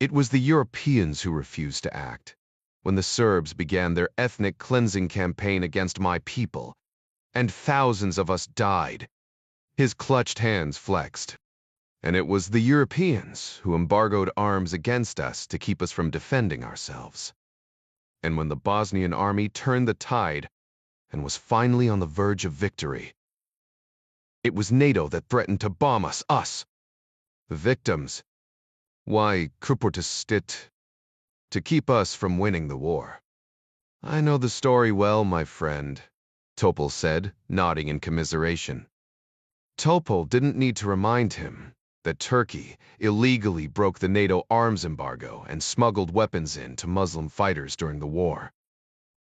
It was the Europeans who refused to act when the Serbs began their ethnic cleansing campaign against my people, and thousands of us died. His clutched hands flexed. And it was the Europeans who embargoed arms against us to keep us from defending ourselves. And when the Bosnian army turned the tide and was finally on the verge of victory, it was NATO that threatened to bomb us. The victims. Why, Kruportistit, to keep us from winning the war. I know the story well, my friend, Topol said, nodding in commiseration. Topol didn't need to remind him that Turkey illegally broke the NATO arms embargo and smuggled weapons in to Muslim fighters during the war.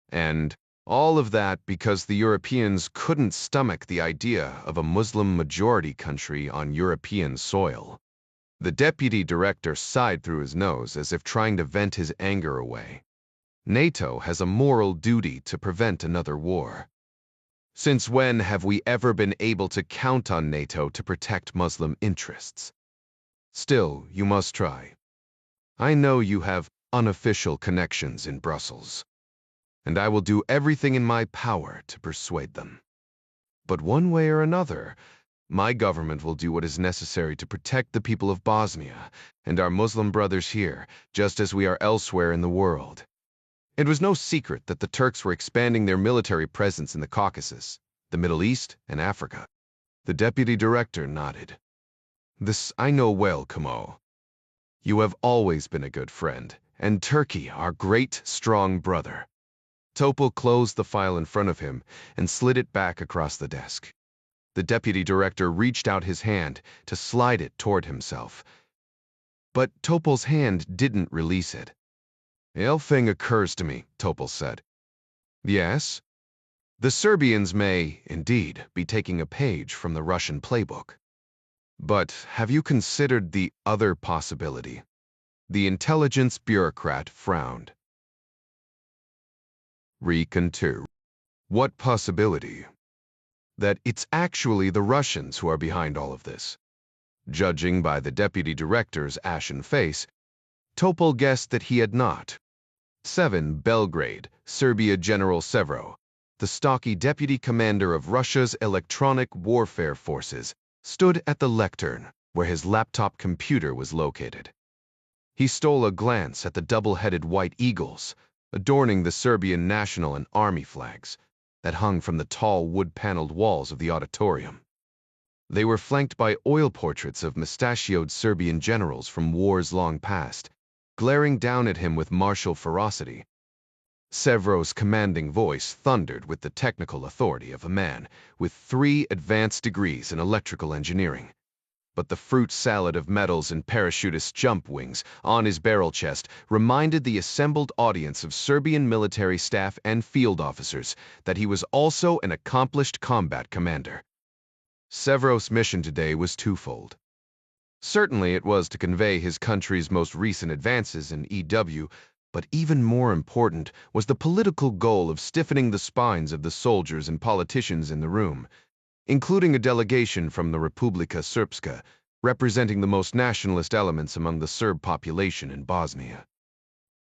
And all of that because the Europeans couldn't stomach the idea of a Muslim-majority country on European soil. The deputy director sighed through his nose as if trying to vent his anger away. NATO has a moral duty to prevent another war. Since when have we ever been able to count on NATO to protect Muslim interests? Still, you must try. I know you have unofficial connections in Brussels, and I will do everything in my power to persuade them. But one way or another, my government will do what is necessary to protect the people of Bosnia and our Muslim brothers here, just as we are elsewhere in the world. It was no secret that the Turks were expanding their military presence in the Caucasus, the Middle East, and Africa. The deputy director nodded. This I know well, Kamo. You have always been a good friend, and Turkey our great, strong brother. Topol closed the file in front of him and slid it back across the desk. The deputy director reached out his hand to slide it toward himself. But Topol's hand didn't release it. A thing occurs to me, Topol said. Yes? The Serbians may, indeed, be taking a page from the Russian playbook. But have you considered the other possibility? The intelligence bureaucrat frowned. Recontour. What possibility? That it's actually the Russians who are behind all of this. Judging by the deputy director's ashen face, Topol guessed that he had not. 7. Belgrade, Serbia General Severo, the stocky deputy commander of Russia's electronic warfare forces, stood at the lectern where his laptop computer was located. He stole a glance at the double-headed white eagles adorning the Serbian national and army flags that hung from the tall wood-paneled walls of the auditorium. They were flanked by oil portraits of mustachioed Serbian generals from wars long past, glaring down at him with martial ferocity. Severo's commanding voice thundered with the technical authority of a man with 3 advanced degrees in electrical engineering. But the fruit salad of medals and parachutist jump wings on his barrel chest reminded the assembled audience of Serbian military staff and field officers that he was also an accomplished combat commander. Severo's mission today was twofold. Certainly it was to convey his country's most recent advances in EW, but even more important was the political goal of stiffening the spines of the soldiers and politicians in the room, including a delegation from the Republika Srpska, representing the most nationalist elements among the Serb population in Bosnia.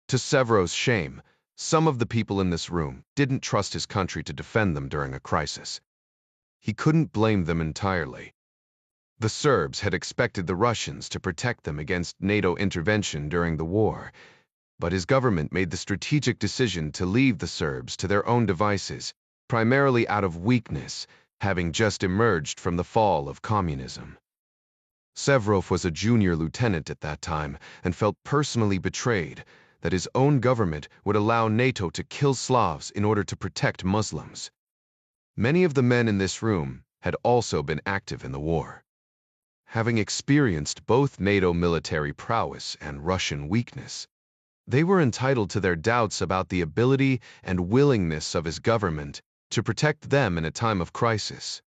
To Severov's shame, some of the people in this room didn't trust his country to defend them during a crisis. He couldn't blame them entirely. The Serbs had expected the Russians to protect them against NATO intervention during the war, but his government made the strategic decision to leave the Serbs to their own devices, primarily out of weakness, having just emerged from the fall of communism. Severov was a junior lieutenant at that time and felt personally betrayed that his own government would allow NATO to kill Slavs in order to protect Muslims. Many of the men in this room had also been active in the war. Having experienced both NATO military prowess and Russian weakness, they were entitled to their doubts about the ability and willingness of his government to protect them in a time of crisis.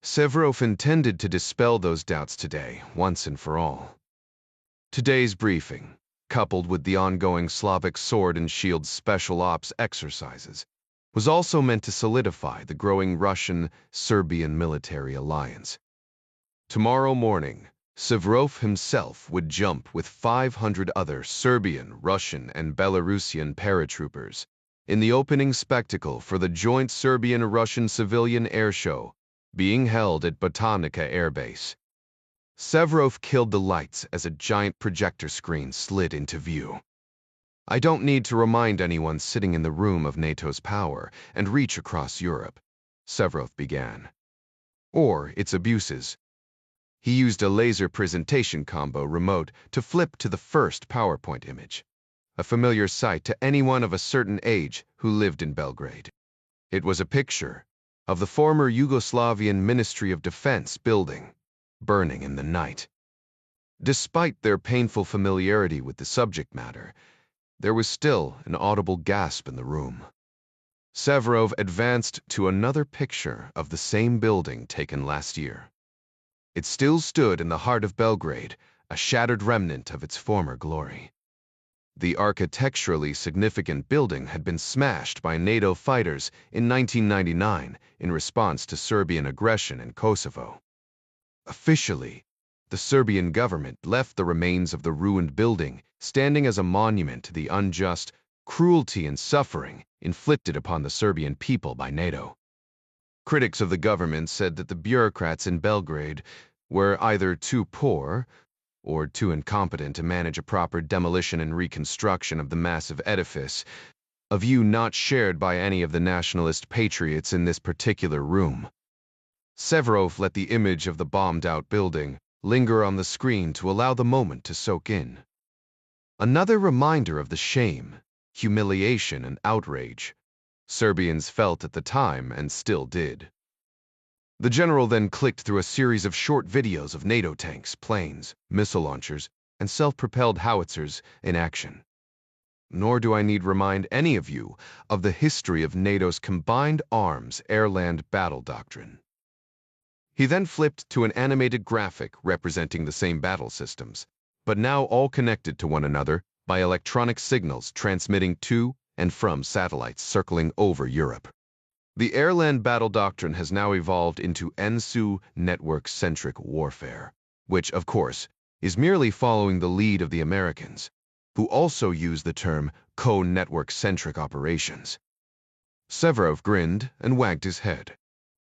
Severov intended to dispel those doubts today, once and for all. Today's briefing, coupled with the ongoing Slavic Sword and Shield special ops exercises, was also meant to solidify the growing Russian-Serbian military alliance. Tomorrow morning, Severov himself would jump with 500 other Serbian, Russian, and Belarusian paratroopers in the opening spectacle for the joint Serbian-Russian civilian air show being held at Botanica Air Base. Severov killed the lights as a giant projector screen slid into view. I don't need to remind anyone sitting in the room of NATO's power and reach across Europe, Severov began. Or its abuses. He used a laser presentation combo remote to flip to the first PowerPoint image, a familiar sight to anyone of a certain age who lived in Belgrade. It was a picture of the former Yugoslavian Ministry of Defense building, burning in the night. Despite their painful familiarity with the subject matter, there was still an audible gasp in the room. Severov advanced to another picture of the same building taken last year. It still stood in the heart of Belgrade, a shattered remnant of its former glory. The architecturally significant building had been smashed by NATO fighters in 1999 in response to Serbian aggression in Kosovo. Officially, the Serbian government left the remains of the ruined building standing as a monument to the unjust cruelty and suffering inflicted upon the Serbian people by NATO. Critics of the government said that the bureaucrats in Belgrade were either too poor or too incompetent to manage a proper demolition and reconstruction of the massive edifice, a view not shared by any of the nationalist patriots in this particular room. Severov let the image of the bombed-out building linger on the screen to allow the moment to soak in. Another reminder of the shame, humiliation, and outrage Serbians felt at the time and still did. The general then clicked through a series of short videos of NATO tanks, planes, missile launchers, and self-propelled howitzers in action. Nor do I need remind any of you of the history of NATO's combined arms air-land battle doctrine. He then flipped to an animated graphic representing the same battle systems, but now all connected to one another by electronic signals transmitting to and from satellites circling over Europe. The air-land battle doctrine has now evolved into ENSU network-centric warfare, which, of course, is merely following the lead of the Americans, who also use the term co-network-centric operations. Severov grinned and wagged his head.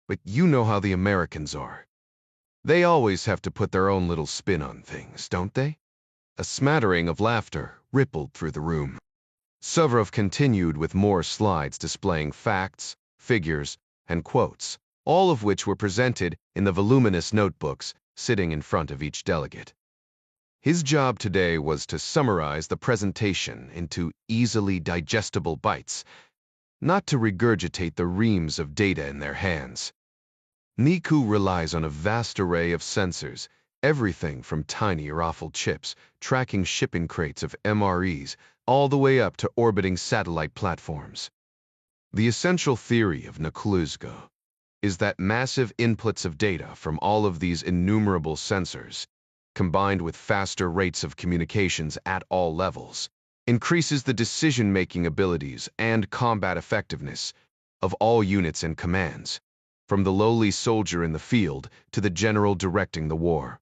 But you know how the Americans are. They always have to put their own little spin on things, don't they? A smattering of laughter rippled through the room. Severov continued with more slides displaying facts, figures, and quotes, all of which were presented in the voluminous notebooks sitting in front of each delegate. His job today was to summarize the presentation into easily digestible bites, not to regurgitate the reams of data in their hands. Niku relies on a vast array of sensors, everything from tiny raffle chips tracking shipping crates of MREs all the way up to orbiting satellite platforms. The essential theory of Nikuluzga is that massive inputs of data from all of these innumerable sensors combined with faster rates of communications at all levels, increases the decision-making abilities and combat effectiveness of all units and commands, from the lowly soldier in the field to the general directing the war.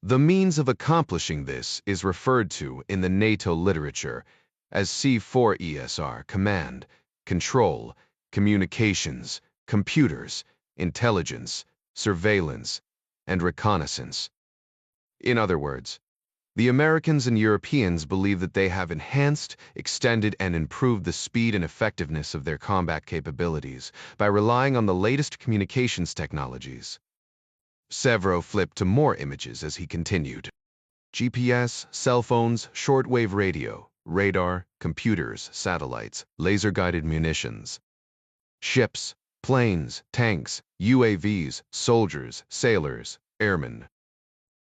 The means of accomplishing this is referred to in the NATO literature as C4ESR: command, control, communications, computers, intelligence, surveillance, and reconnaissance. In other words, the Americans and Europeans believe that they have enhanced, extended, and improved the speed and effectiveness of their combat capabilities by relying on the latest communications technologies. Severo flipped to more images as he continued. GPS, cell phones, shortwave radio, radar, computers, satellites, laser-guided munitions. Ships, planes, tanks, UAVs, soldiers, sailors, airmen.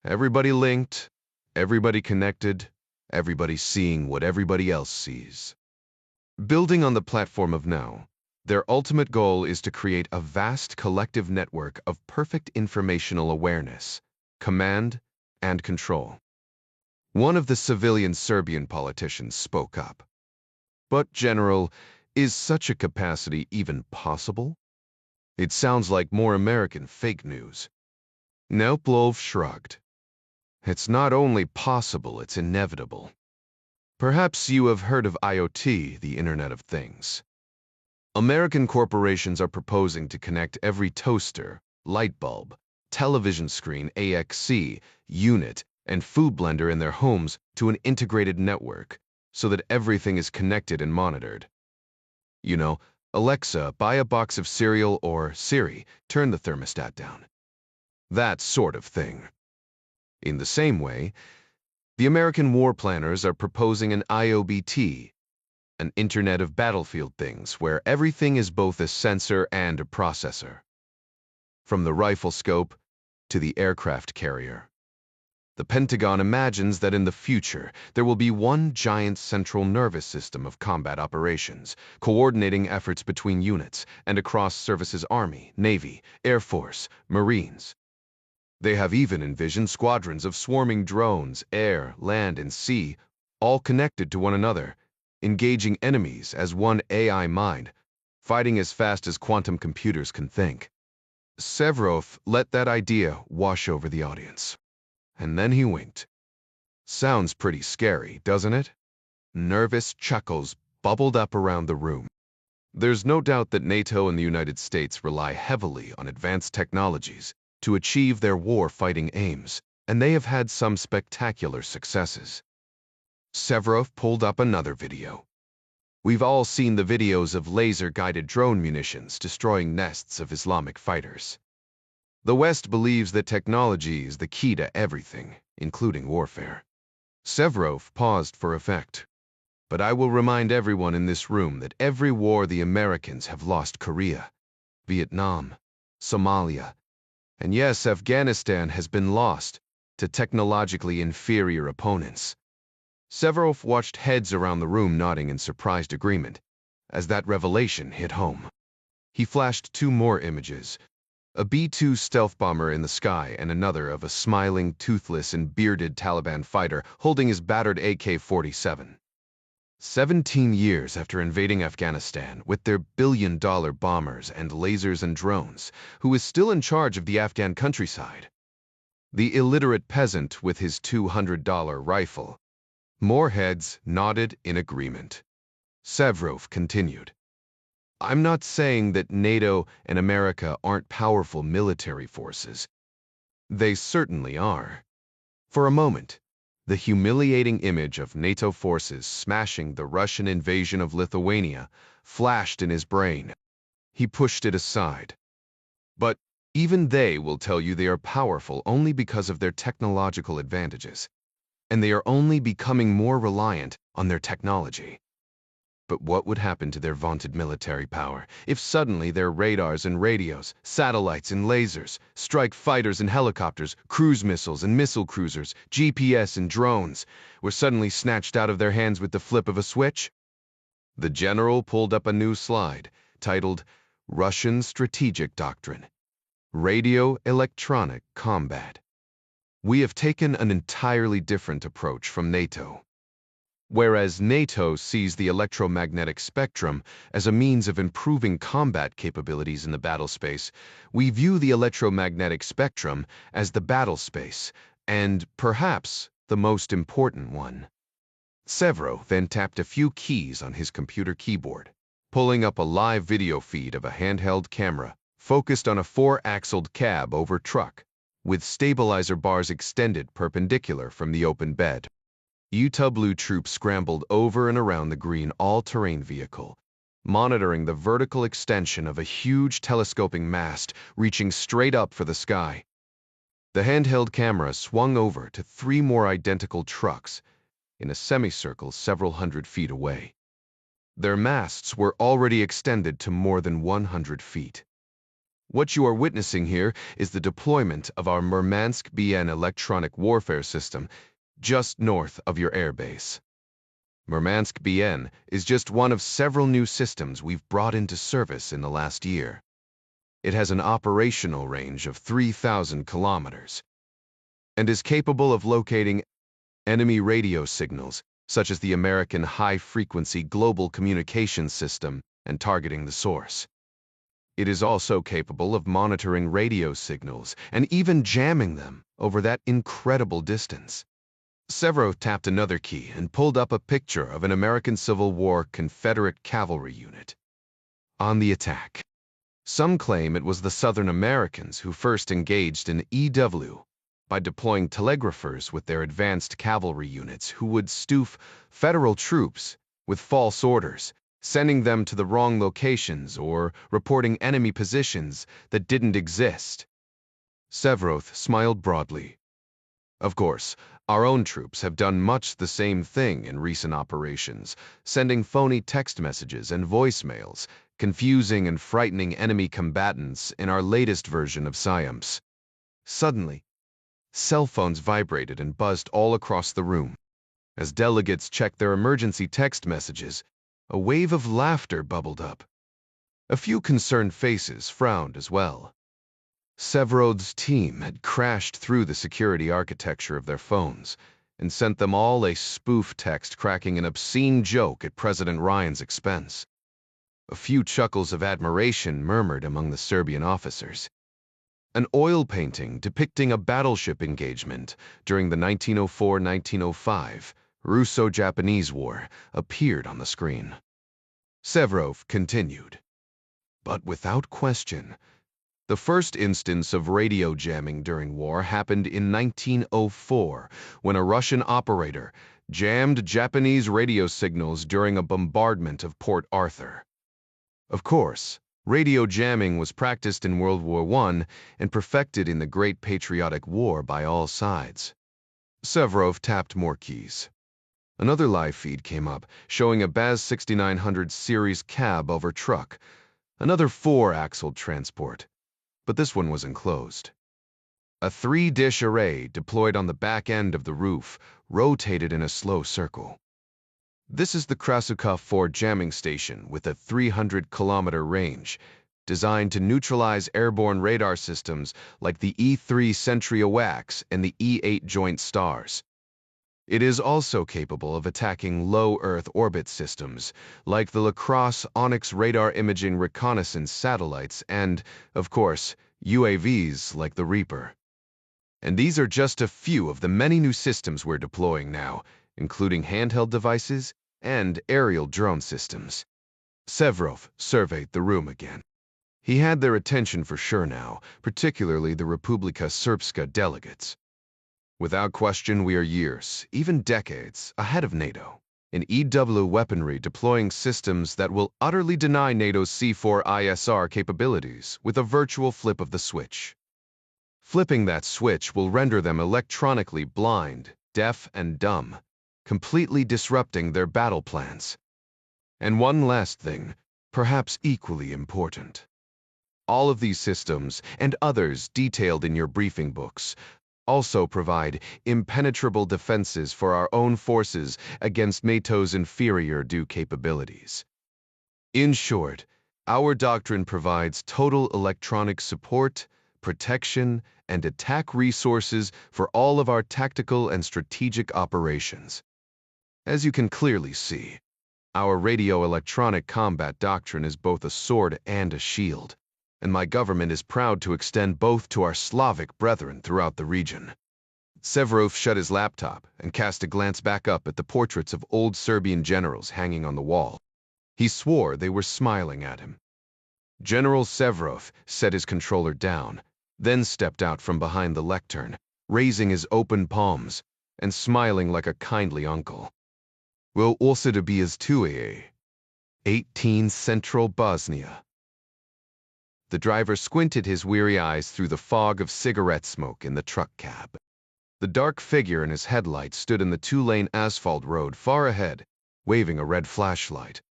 Everybody linked, everybody connected, everybody seeing what everybody else sees. Building on the platform of now, their ultimate goal is to create a vast collective network of perfect informational awareness, command, and control. One of the civilian Serbian politicians spoke up. But, General, is such a capacity even possible? It sounds like more American fake news. Neoplov shrugged. It's not only possible, it's inevitable. Perhaps you have heard of IoT, the Internet of Things. American corporations are proposing to connect every toaster, light bulb, television screen, AXC, unit, and food blender in their homes to an integrated network so that everything is connected and monitored. You know, Alexa, buy a box of cereal, or Siri, turn the thermostat down. That sort of thing. In the same way, the American war planners are proposing an IOBT, an Internet of Battlefield Things, where everything is both a sensor and a processor. From the rifle scope to the aircraft carrier. The Pentagon imagines that in the future, there will be one giant central nervous system of combat operations, coordinating efforts between units and across services: Army, Navy, Air Force, Marines. They have even envisioned squadrons of swarming drones, air, land, and sea, all connected to one another, engaging enemies as one AI mind, fighting as fast as quantum computers can think. Severov let that idea wash over the audience. And then he winked. Sounds pretty scary, doesn't it? Nervous chuckles bubbled up around the room. There's no doubt that NATO and the United States rely heavily on advanced technologies to achieve their war-fighting aims, and they have had some spectacular successes. Severov pulled up another video. We've all seen the videos of laser-guided drone munitions destroying nests of Islamic fighters. The West believes that technology is the key to everything, including warfare. Severov paused for effect. But I will remind everyone in this room that every war the Americans have lost: Korea, Vietnam, Somalia, and yes, Afghanistan has been lost to technologically inferior opponents. Severov watched heads around the room nodding in surprised agreement as that revelation hit home. He flashed two more images, a B-2 stealth bomber in the sky and another of a smiling, toothless, and bearded Taliban fighter holding his battered AK-47. 17 years after invading Afghanistan with their billion-dollar bombers and lasers and drones, who is still in charge of the Afghan countryside? The illiterate peasant with his $200 rifle. More heads nodded in agreement. Severov continued. I'm not saying that NATO and America aren't powerful military forces. They certainly are. For a moment, the humiliating image of NATO forces smashing the Russian invasion of Lithuania flashed in his brain. He pushed it aside. But even they will tell you they are powerful only because of their technological advantages, and they are only becoming more reliant on their technology. But what would happen to their vaunted military power if suddenly their radars and radios, satellites and lasers, strike fighters and helicopters, cruise missiles and missile cruisers, GPS and drones were suddenly snatched out of their hands with the flip of a switch? The general pulled up a new slide titled Russian Strategic Doctrine: Radio Electronic Combat. We have taken an entirely different approach from NATO. Whereas NATO sees the electromagnetic spectrum as a means of improving combat capabilities in the battle space, we view the electromagnetic spectrum as the battle space, and perhaps the most important one. Severo then tapped a few keys on his computer keyboard, pulling up a live video feed of a handheld camera focused on a four-axled cab over truck, with stabilizer bars extended perpendicular from the open bed. Utah Blue troops scrambled over and around the green all-terrain vehicle, monitoring the vertical extension of a huge telescoping mast reaching straight up for the sky. The handheld camera swung over to three more identical trucks in a semicircle several hundred feet away. Their masts were already extended to more than 100 feet. What you are witnessing here is the deployment of our Murmansk-BN electronic warfare system just north of your airbase. Murmansk-BN is just one of several new systems we've brought into service in the last year. It has an operational range of 3,000 kilometers and is capable of locating enemy radio signals, such as the American high-frequency global communications system, and targeting the source. It is also capable of monitoring radio signals and even jamming them over that incredible distance. Severo tapped another key and pulled up a picture of an American Civil War Confederate cavalry unit on the attack. Some claim it was the Southern Americans who first engaged in EW by deploying telegraphers with their advanced cavalry units who would stoof federal troops with false orders, sending them to the wrong locations or reporting enemy positions that didn't exist. Severoth smiled broadly. Of course, our own troops have done much the same thing in recent operations, sending phony text messages and voicemails, confusing and frightening enemy combatants in our latest version of PSYOPs. Suddenly, cell phones vibrated and buzzed all across the room. As delegates checked their emergency text messages, a wave of laughter bubbled up. A few concerned faces frowned as well. Severod's team had crashed through the security architecture of their phones and sent them all a spoof text cracking an obscene joke at President Ryan's expense. A few chuckles of admiration murmured among the Serbian officers. An oil painting depicting a battleship engagement during the 1904-1905 Russo-Japanese War appeared on the screen. Severov continued. But without question, the first instance of radio jamming during war happened in 1904 when a Russian operator jammed Japanese radio signals during a bombardment of Port Arthur. Of course, radio jamming was practiced in World War I and perfected in the Great Patriotic War by all sides. Severov tapped more keys. Another live feed came up, showing a Baz 6900 series cab over truck, another four-axled transport, but this one was enclosed. A three-dish array deployed on the back end of the roof rotated in a slow circle. This is the Krasukha 4 jamming station with a 300-kilometer range, designed to neutralize airborne radar systems like the E3 Sentry AWACS and the E8 Joint Stars. It is also capable of attacking low Earth orbit systems, like the Lacrosse Onyx radar imaging reconnaissance satellites and, of course, UAVs like the Reaper. And these are just a few of the many new systems we're deploying now, including handheld devices and aerial drone systems. Severov surveyed the room again. He had their attention for sure now, particularly the Republika Srpska delegates. Without question, we are years, even decades, ahead of NATO in EW weaponry deploying systems that will utterly deny NATO's C4ISR capabilities with a virtual flip of the switch. Flipping that switch will render them electronically blind, deaf, and dumb, completely disrupting their battle plans. And one last thing, perhaps equally important. All of these systems, and others detailed in your briefing books, also provide impenetrable defenses for our own forces against NATO's inferior DU capabilities. In short, our doctrine provides total electronic support, protection, and attack resources for all of our tactical and strategic operations. As you can clearly see, our radio-electronic combat doctrine is both a sword and a shield, and my government is proud to extend both to our Slavic brethren throughout the region. Severov shut his laptop and cast a glance back up at the portraits of old Serbian generals hanging on the wall. He swore they were smiling at him. General Severov set his controller down, then stepped out from behind the lectern, raising his open palms and smiling like a kindly uncle. Will also to be as 2A, 18 Central Bosnia. The driver squinted his weary eyes through the fog of cigarette smoke in the truck cab. The dark figure in his headlight stood in the two-lane asphalt road far ahead, waving a red flashlight.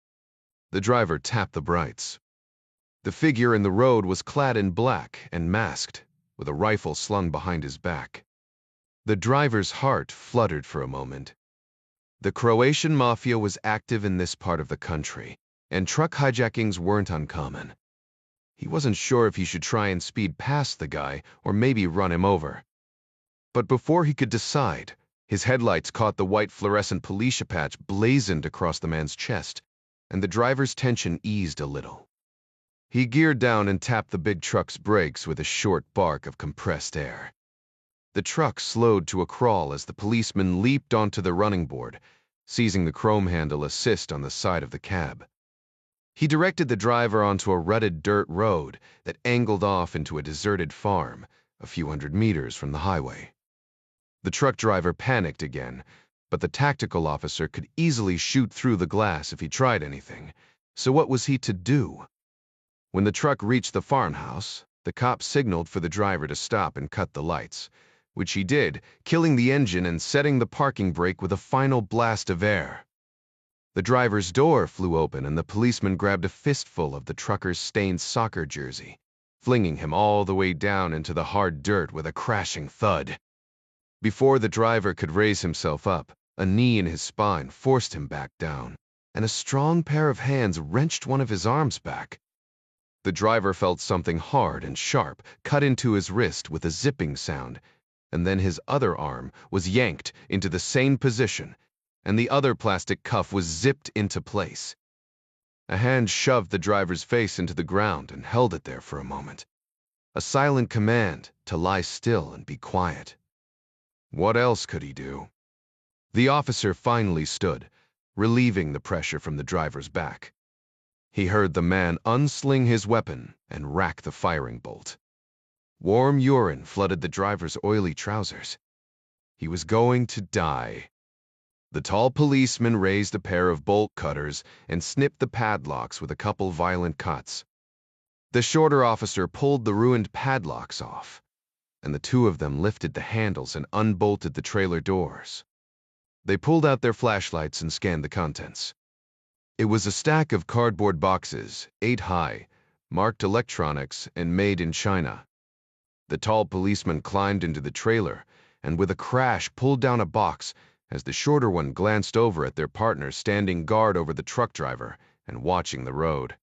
The driver tapped the brights. The figure in the road was clad in black and masked, with a rifle slung behind his back. The driver's heart fluttered for a moment. The Croatian mafia was active in this part of the country, and truck hijackings weren't uncommon. He wasn't sure if he should try and speed past the guy or maybe run him over. But before he could decide, his headlights caught the white fluorescent police patch blazoned across the man's chest, and the driver's tension eased a little. He geared down and tapped the big truck's brakes with a short bark of compressed air. The truck slowed to a crawl as the policeman leaped onto the running board, seizing the chrome handle assist on the side of the cab. He directed the driver onto a rutted dirt road that angled off into a deserted farm a few hundred meters from the highway. The truck driver panicked again, but the tactical officer could easily shoot through the glass if he tried anything, so what was he to do? When the truck reached the farmhouse, the cop signaled for the driver to stop and cut the lights, which he did, killing the engine and setting the parking brake with a final blast of air. The driver's door flew open and the policeman grabbed a fistful of the trucker's stained soccer jersey, flinging him all the way down into the hard dirt with a crashing thud. Before the driver could raise himself up, a knee in his spine forced him back down, and a strong pair of hands wrenched one of his arms back. The driver felt something hard and sharp cut into his wrist with a zipping sound, and then his other arm was yanked into the same position, and the other plastic cuff was zipped into place. A hand shoved the driver's face into the ground and held it there for a moment. A silent command to lie still and be quiet. What else could he do? The officer finally stood, relieving the pressure from the driver's back. He heard the man unsling his weapon and rack the firing bolt. Warm urine flooded the driver's oily trousers. He was going to die. The tall policeman raised a pair of bolt cutters and snipped the padlocks with a couple violent cuts. The shorter officer pulled the ruined padlocks off, and the two of them lifted the handles and unbolted the trailer doors. They pulled out their flashlights and scanned the contents. It was a stack of cardboard boxes, 8 high, marked electronics and made in China. The tall policeman climbed into the trailer and with a crash pulled down a box as the shorter one glanced over at their partner standing guard over the truck driver and watching the road.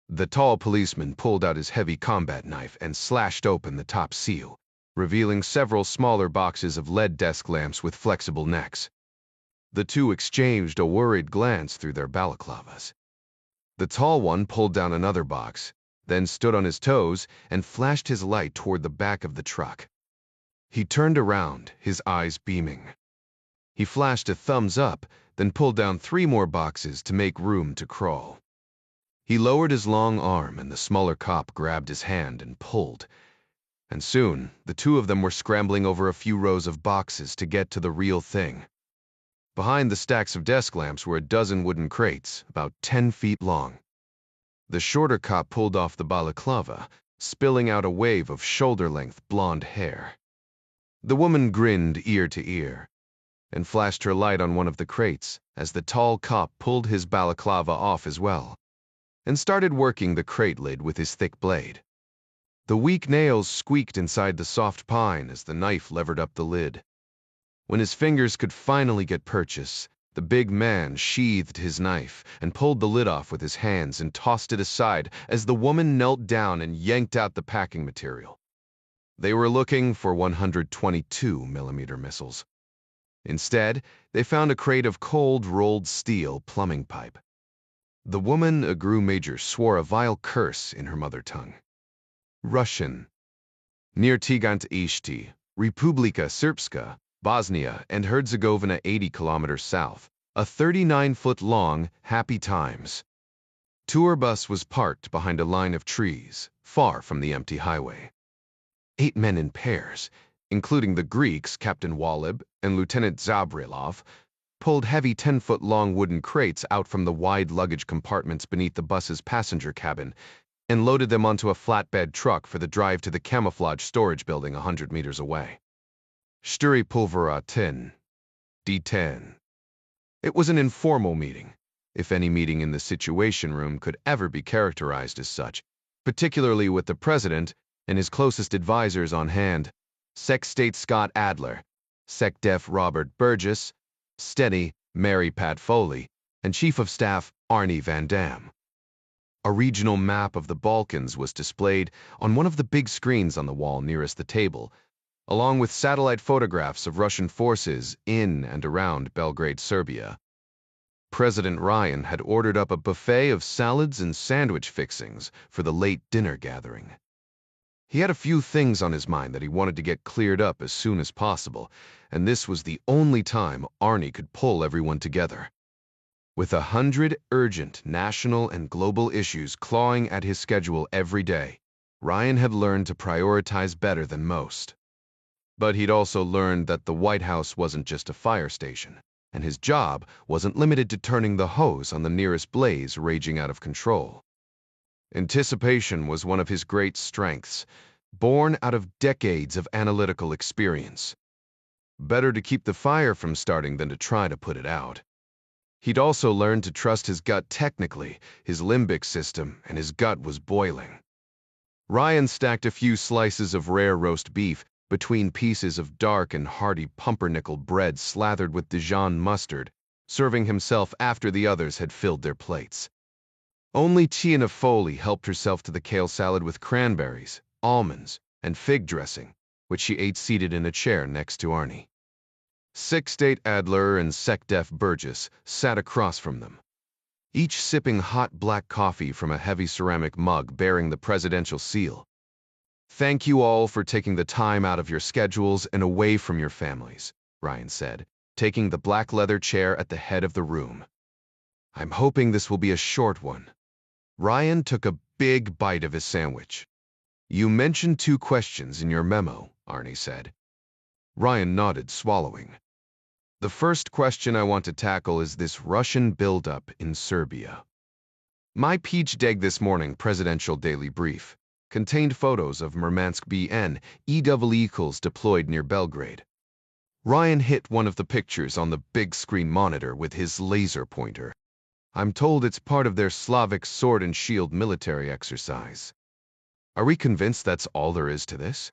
The tall policeman pulled out his heavy combat knife and slashed open the top seal, revealing several smaller boxes of LED desk lamps with flexible necks. The two exchanged a worried glance through their balaclavas. The tall one pulled down another box, then stood on his toes and flashed his light toward the back of the truck. He turned around, his eyes beaming. He flashed a thumbs up, then pulled down 3 more boxes to make room to crawl. He lowered his long arm and the smaller cop grabbed his hand and pulled. And soon, the two of them were scrambling over a few rows of boxes to get to the real thing. Behind the stacks of desk lamps were a dozen wooden crates, about 10 feet long. The shorter cop pulled off the balaclava, spilling out a wave of shoulder-length blonde hair. The woman grinned ear to ear and flashed her light on one of the crates as the tall cop pulled his balaclava off as well and started working the crate lid with his thick blade. The weak nails squeaked inside the soft pine as the knife levered up the lid. When his fingers could finally get purchase, the big man sheathed his knife and pulled the lid off with his hands and tossed it aside as the woman knelt down and yanked out the packing material. They were looking for 122mm missiles. Instead, they found a crate of cold, rolled steel plumbing pipe. The woman, a GRU major, swore a vile curse in her mother tongue. Russian. Near Tigant Ishti, Republika Srpska, Bosnia and Herzegovina 80 kilometers south, a 39-foot-long Happy Times tour bus was parked behind a line of trees, far from the empty highway. 8 men in pairs, including the Greeks Captain Walib and Lieutenant Zabrilov, pulled heavy 10-foot-long wooden crates out from the wide luggage compartments beneath the bus's passenger cabin and loaded them onto a flatbed truck for the drive to the camouflage storage building 100 meters away. Shturi Pulveratin, D10. It was an informal meeting, if any meeting in the Situation Room could ever be characterized as such, particularly with the president and his closest advisors on hand, Sec State Scott Adler, Sec Def Robert Burgess, Steady Mary Pat Foley, and Chief of Staff Arnie Van Dam. A regional map of the Balkans was displayed on one of the big screens on the wall nearest the table, along with satellite photographs of Russian forces in and around Belgrade, Serbia. President Ryan had ordered up a buffet of salads and sandwich fixings for the late dinner gathering. He had a few things on his mind that he wanted to get cleared up as soon as possible, and this was the only time Arnie could pull everyone together. With 100 urgent national and global issues clawing at his schedule every day, Ryan had learned to prioritize better than most. But he'd also learned that the White House wasn't just a fire station, and his job wasn't limited to turning the hose on the nearest blaze raging out of control. Anticipation was one of his great strengths, born out of decades of analytical experience. Better to keep the fire from starting than to try to put it out. He'd also learned to trust his gut technically, his limbic system, and his gut was boiling. Ryan stacked a few slices of rare roast beef between pieces of dark and hearty pumpernickel bread slathered with Dijon mustard, serving himself after the others had filled their plates. Only Tina Foley helped herself to the kale salad with cranberries, almonds, and fig dressing, which she ate seated in a chair next to Arnie. Sec State Adler and Sec Def Burgess sat across from them, each sipping hot black coffee from a heavy ceramic mug bearing the presidential seal. "Thank you all for taking the time out of your schedules and away from your families," Ryan said, taking the black leather chair at the head of the room. "I'm hoping this will be a short one." Ryan took a big bite of his sandwich. "You mentioned 2 questions in your memo," Arnie said. Ryan nodded, swallowing. "The first question I want to tackle is this Russian buildup in Serbia. My peach deg this morning presidential daily brief contained photos of Murmansk BN EW vehicles deployed near Belgrade." Ryan hit one of the pictures on the big screen monitor with his laser pointer. "I'm told it's part of their Slavic sword and shield military exercise." Are we convinced that's all there is to this?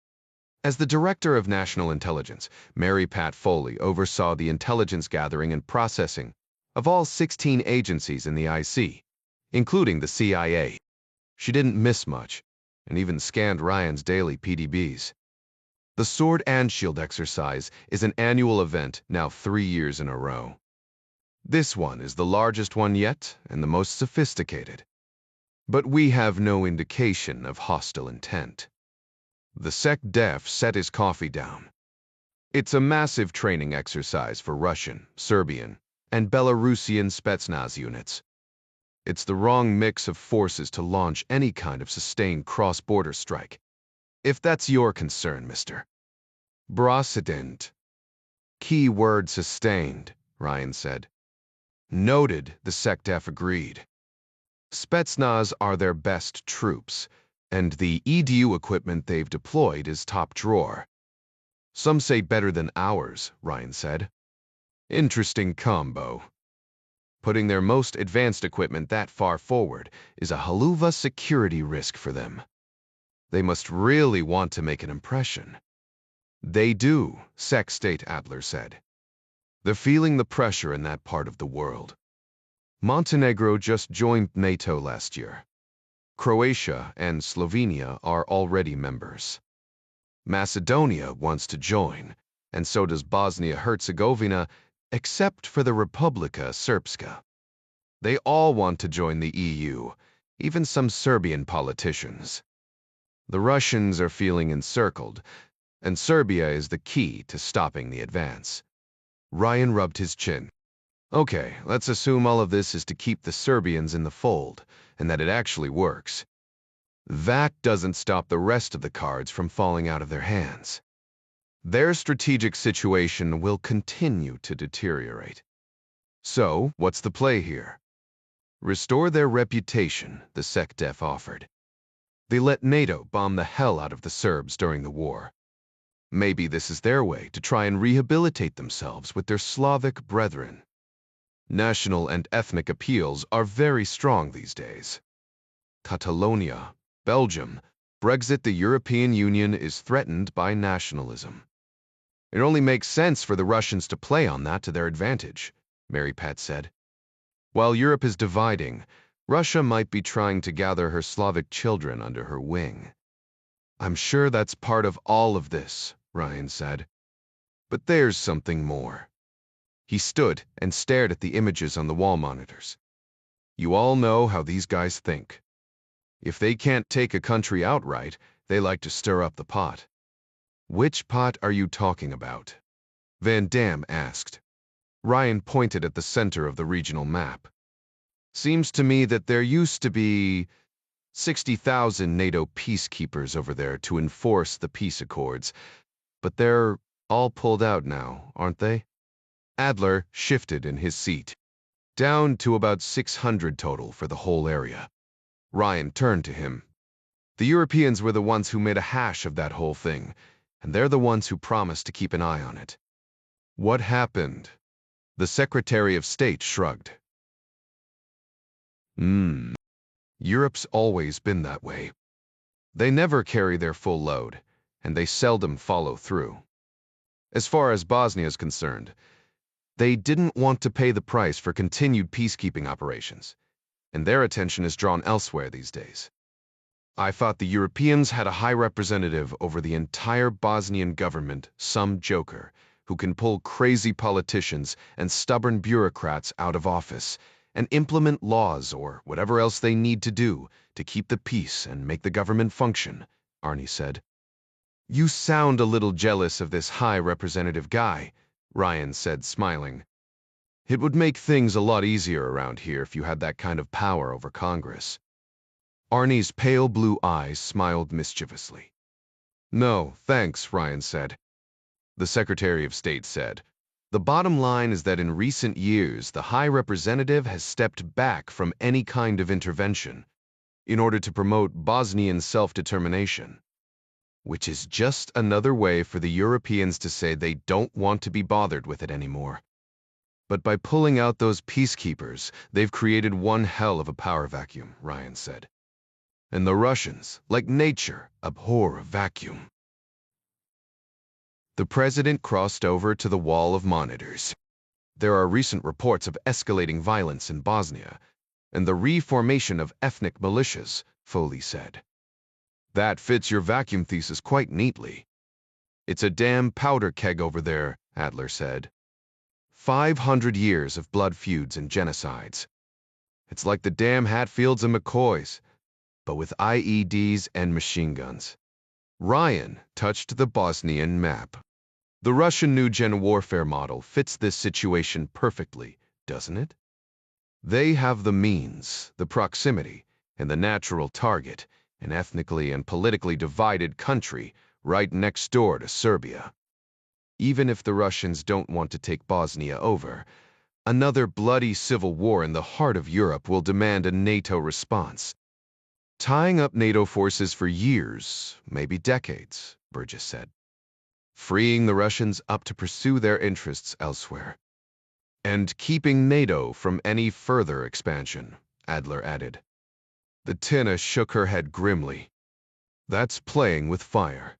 As the Director of National Intelligence, Mary Pat Foley oversaw the intelligence gathering and processing of all 16 agencies in the IC, including the CIA. She didn't miss much, and even scanned Ryan's daily PDBs. The Sword and Shield exercise is an annual event now 3 years in a row. This one is the largest one yet and the most sophisticated. But we have no indication of hostile intent. The Sec Def set his coffee down. "It's a massive training exercise for Russian, Serbian, and Belarusian Spetsnaz units. It's the wrong mix of forces to launch any kind of sustained cross-border strike. If that's your concern, Mr. President." "Key word sustained," Ryan said. "Noted," the Sec Def agreed. "Spetsnaz are their best troops, and the EDU equipment they've deployed is top drawer. Some say better than ours," Ryan said. "Interesting combo. Putting their most advanced equipment that far forward is a haluva security risk for them. They must really want to make an impression." "They do," Sec State Adler said. "They're feeling the pressure in that part of the world. Montenegro just joined NATO last year. Croatia and Slovenia are already members." Macedonia wants to join, and so does Bosnia-Herzegovina, except for the Republika Srpska. They all want to join the EU, even some Serbian politicians. The Russians are feeling encircled, and Serbia is the key to stopping the advance. Ryan rubbed his chin. Okay, let's assume all of this is to keep the Serbians in the fold, and that it actually works. That doesn't stop the rest of the cards from falling out of their hands. Their strategic situation will continue to deteriorate. So, what's the play here? Restore their reputation, the SecDef offered. They let NATO bomb the hell out of the Serbs during the war. Maybe this is their way to try and rehabilitate themselves with their Slavic brethren. National and ethnic appeals are very strong these days. Catalonia, Belgium, Brexit, the European Union is threatened by nationalism. It only makes sense for the Russians to play on that to their advantage, Mary Pat said. While Europe is dividing, Russia might be trying to gather her Slavic children under her wing. I'm sure that's part of all of this, Ryan said. But there's something more. He stood and stared at the images on the wall monitors. You all know how these guys think. If they can't take a country outright, they like to stir up the pot. Which pot are you talking about? Van Damme asked. Ryan pointed at the center of the regional map. Seems to me that there used to be 60,000 NATO peacekeepers over there to enforce the peace accords, but they're all pulled out now, aren't they? Adler shifted in his seat. Down to about 600 total for the whole area. Ryan turned to him. The Europeans were the ones who made a hash of that whole thing, and they're the ones who promised to keep an eye on it. What happened? The Secretary of State shrugged. Europe's always been that way. They never carry their full load, and they seldom follow through. As far as Bosnia is concerned, they didn't want to pay the price for continued peacekeeping operations, and their attention is drawn elsewhere these days. I thought the Europeans had a high representative over the entire Bosnian government, some joker, who can pull crazy politicians and stubborn bureaucrats out of office and implement laws or whatever else they need to do to keep the peace and make the government function, Arnie said. You sound a little jealous of this high representative guy, Ryan said, smiling. It would make things a lot easier around here if you had that kind of power over Congress. Arnie's pale blue eyes smiled mischievously. No, thanks, Ryan said. The Secretary of State said, the bottom line is that in recent years, the High Representative has stepped back from any kind of intervention in order to promote Bosnian self-determination, which is just another way for the Europeans to say they don't want to be bothered with it anymore. But by pulling out those peacekeepers, they've created one hell of a power vacuum, Ryan said. And the Russians, like nature, abhor a vacuum. The president crossed over to the wall of monitors. There are recent reports of escalating violence in Bosnia and the reformation of ethnic militias, Foley said. That fits your vacuum thesis quite neatly. It's a damn powder keg over there, Adler said. 500 years of blood feuds and genocides. It's like the damn Hatfields and McCoys, but with IEDs and machine guns. Ryan touched the Bosnian map. The Russian new-gen warfare model fits this situation perfectly, doesn't it? They have the means, the proximity, and the natural target, an ethnically and politically divided country right next door to Serbia. Even if the Russians don't want to take Bosnia over, another bloody civil war in the heart of Europe will demand a NATO response. Tying up NATO forces for years, maybe decades, Burgess said. Freeing the Russians up to pursue their interests elsewhere. And keeping NATO from any further expansion, Adler added. The Tina shook her head grimly. That's playing with fire.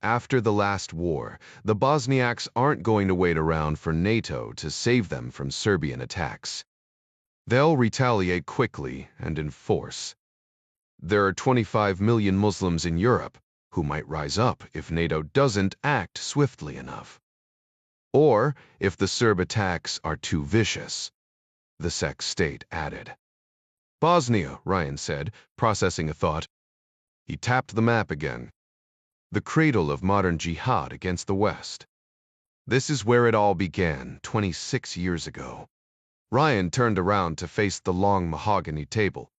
After the last war, the Bosniaks aren't going to wait around for NATO to save them from Serbian attacks. They'll retaliate quickly and in force. There are 25 million Muslims in Europe, who might rise up if NATO doesn't act swiftly enough. Or if the Serb attacks are too vicious, the SEC state added. Bosnia, Ryan said, processing a thought. He tapped the map again. The cradle of modern jihad against the West. This is where it all began 26 years ago. Ryan turned around to face the long mahogany table,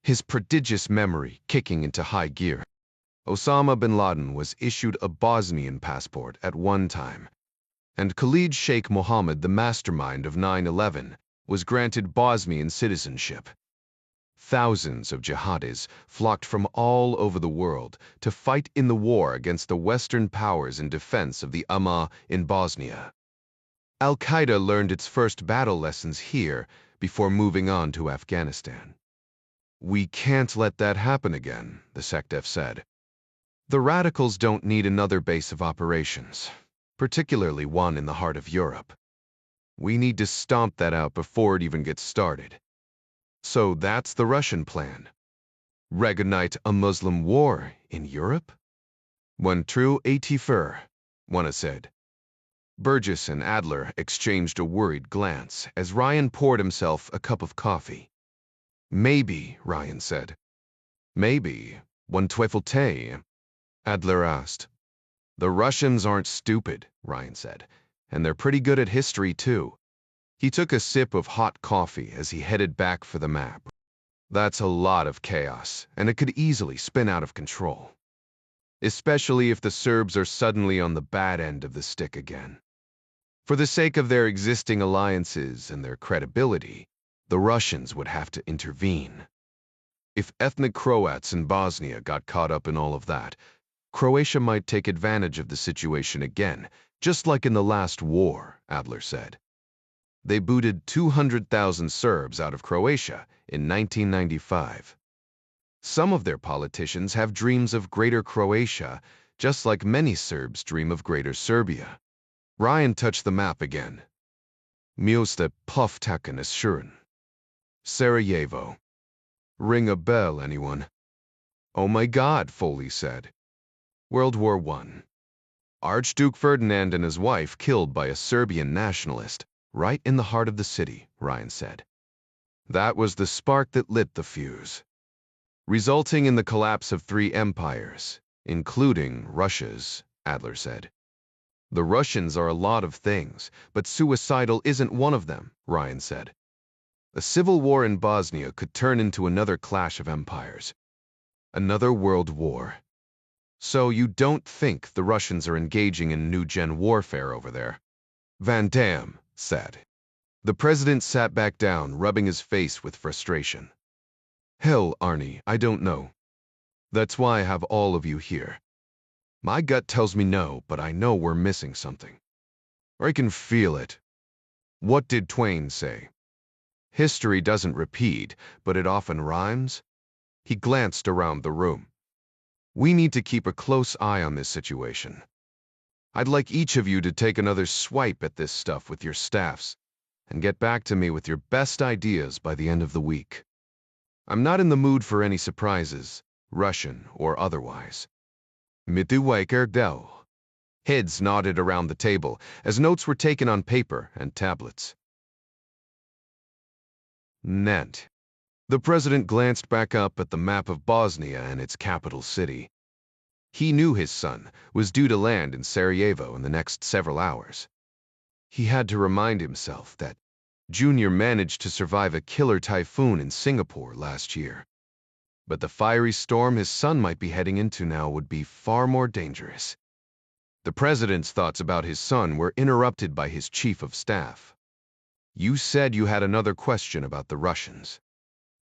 his prodigious memory kicking into high gear. Osama bin Laden was issued a Bosnian passport at one time, and Khalid Sheikh Mohammed, the mastermind of 9/11, was granted Bosnian citizenship. Thousands of jihadis flocked from all over the world to fight in the war against the Western powers in defense of the Ummah in Bosnia. Al-Qaeda learned its first battle lessons here before moving on to Afghanistan. We can't let that happen again, the SecDef said. The radicals don't need another base of operations, particularly one in the heart of Europe. We need to stomp that out before it even gets started. So that's the Russian plan. Reignite a Muslim war in Europe? One true Atifer, one said. Burgess and Adler exchanged a worried glance as Ryan poured himself a cup of coffee. Maybe, Ryan said. Maybe. One Teufel Tee? Adler asked. The Russians aren't stupid, Ryan said, and they're pretty good at history too. He took a sip of hot coffee as he headed back for the map. That's a lot of chaos, and it could easily spin out of control. Especially if the Serbs are suddenly on the bad end of the stick again. For the sake of their existing alliances and their credibility, the Russians would have to intervene. If ethnic Croats in Bosnia got caught up in all of that, Croatia might take advantage of the situation again, just like in the last war, Adler said. They booted 200,000 Serbs out of Croatia in 1995. Some of their politicians have dreams of Greater Croatia, just like many Serbs dream of Greater Serbia. Ryan touched the map again. Mjoste Poftaken Assuren. Sarajevo. Ring a bell, anyone? Oh my God, Foley said. World War I. Archduke Ferdinand and his wife killed by a Serbian nationalist, right in the heart of the city, Ryan said. That was the spark that lit the fuse, resulting in the collapse of 3 empires, including Russia's, Adler said. The Russians are a lot of things, but suicidal isn't one of them, Ryan said. A civil war in Bosnia could turn into another clash of empires. Another world war. So you don't think the Russians are engaging in new-gen warfare over there? Van Dam said. The president sat back down, rubbing his face with frustration. Hell, Arnie, I don't know. That's why I have all of you here. My gut tells me no, but I know we're missing something. I can feel it. What did Twain say? History doesn't repeat, but it often rhymes. He glanced around the room. We need to keep a close eye on this situation. I'd like each of you to take another swipe at this stuff with your staffs and get back to me with your best ideas by the end of the week. I'm not in the mood for any surprises, Russian or otherwise. Mituwaker Del. Heads nodded around the table as notes were taken on paper and tablets. Nent. The president glanced back up at the map of Bosnia and its capital city. He knew his son was due to land in Sarajevo in the next several hours. He had to remind himself that Junior managed to survive a killer typhoon in Singapore last year. But the fiery storm his son might be heading into now would be far more dangerous. The president's thoughts about his son were interrupted by his chief of staff. You said you had another question about the Russians.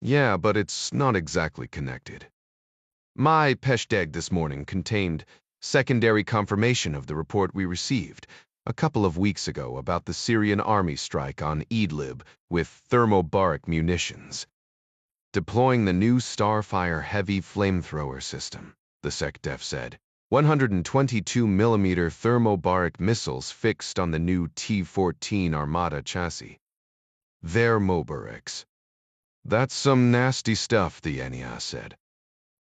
Yeah, but it's not exactly connected. My Peshteg this morning contained secondary confirmation of the report we received a couple of weeks ago about the Syrian army strike on Idlib with thermobaric munitions. Deploying the new Starfire heavy flamethrower system, the SecDef said. 122mm thermobaric missiles fixed on the new T-14 Armata chassis. They're Mobarics. That's some nasty stuff, the NEA said.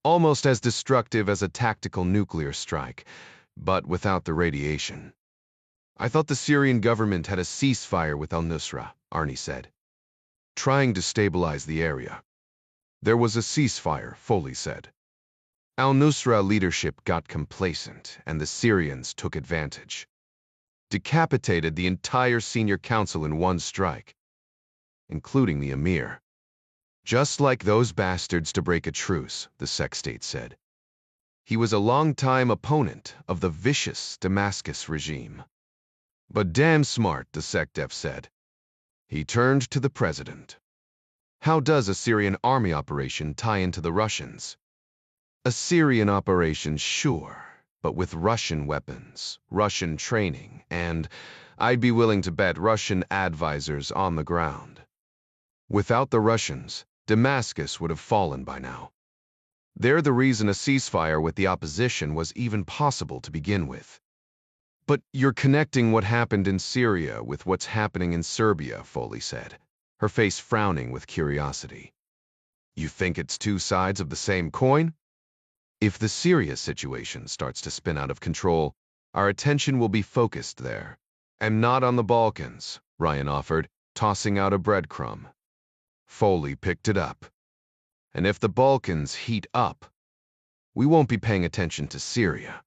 almost as destructive as a tactical nuclear strike, but without the radiation. I thought the Syrian government had a ceasefire with al-Nusra, Arnie said, trying to stabilize the area. There was a ceasefire, Foley said. Al-Nusra leadership got complacent, and the Syrians took advantage. Decapitated the entire senior council in one strike, including the emir. Just like those bastards to break a truce, the sec-state said. He was a longtime opponent of the vicious Damascus regime. But damn smart, the sec-def said. He turned to the president. How does a Syrian army operation tie into the Russians? A Syrian operation, sure, but with Russian weapons, Russian training, and, I'd be willing to bet, Russian advisors on the ground. Without the Russians, Damascus would have fallen by now. They're the reason a ceasefire with the opposition was even possible to begin with. But you're connecting what happened in Syria with what's happening in Serbia, Foley said, her face frowning with curiosity. You think it's two sides of the same coin? If the Syria situation starts to spin out of control, our attention will be focused there. And not on the Balkans, Ryan offered, tossing out a breadcrumb. Foley picked it up. And if the Balkans heat up, we won't be paying attention to Syria.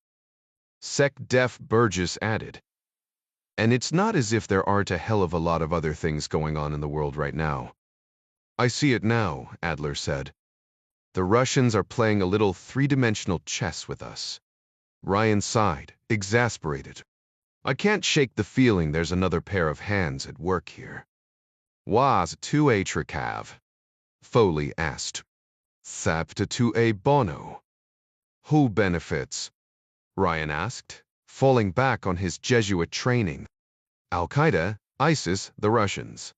Sec-Def Burgess added. And it's not as if there aren't a hell of a lot of other things going on in the world right now. I see it now, Adler said. The Russians are playing a little three-dimensional chess with us. Ryan sighed, exasperated. I can't shake the feeling there's another pair of hands at work here. Was tu a trikav? Foley asked. Sapta tu a bono? Who benefits? Ryan asked, falling back on his Jesuit training. Al-Qaeda, ISIS, the Russians.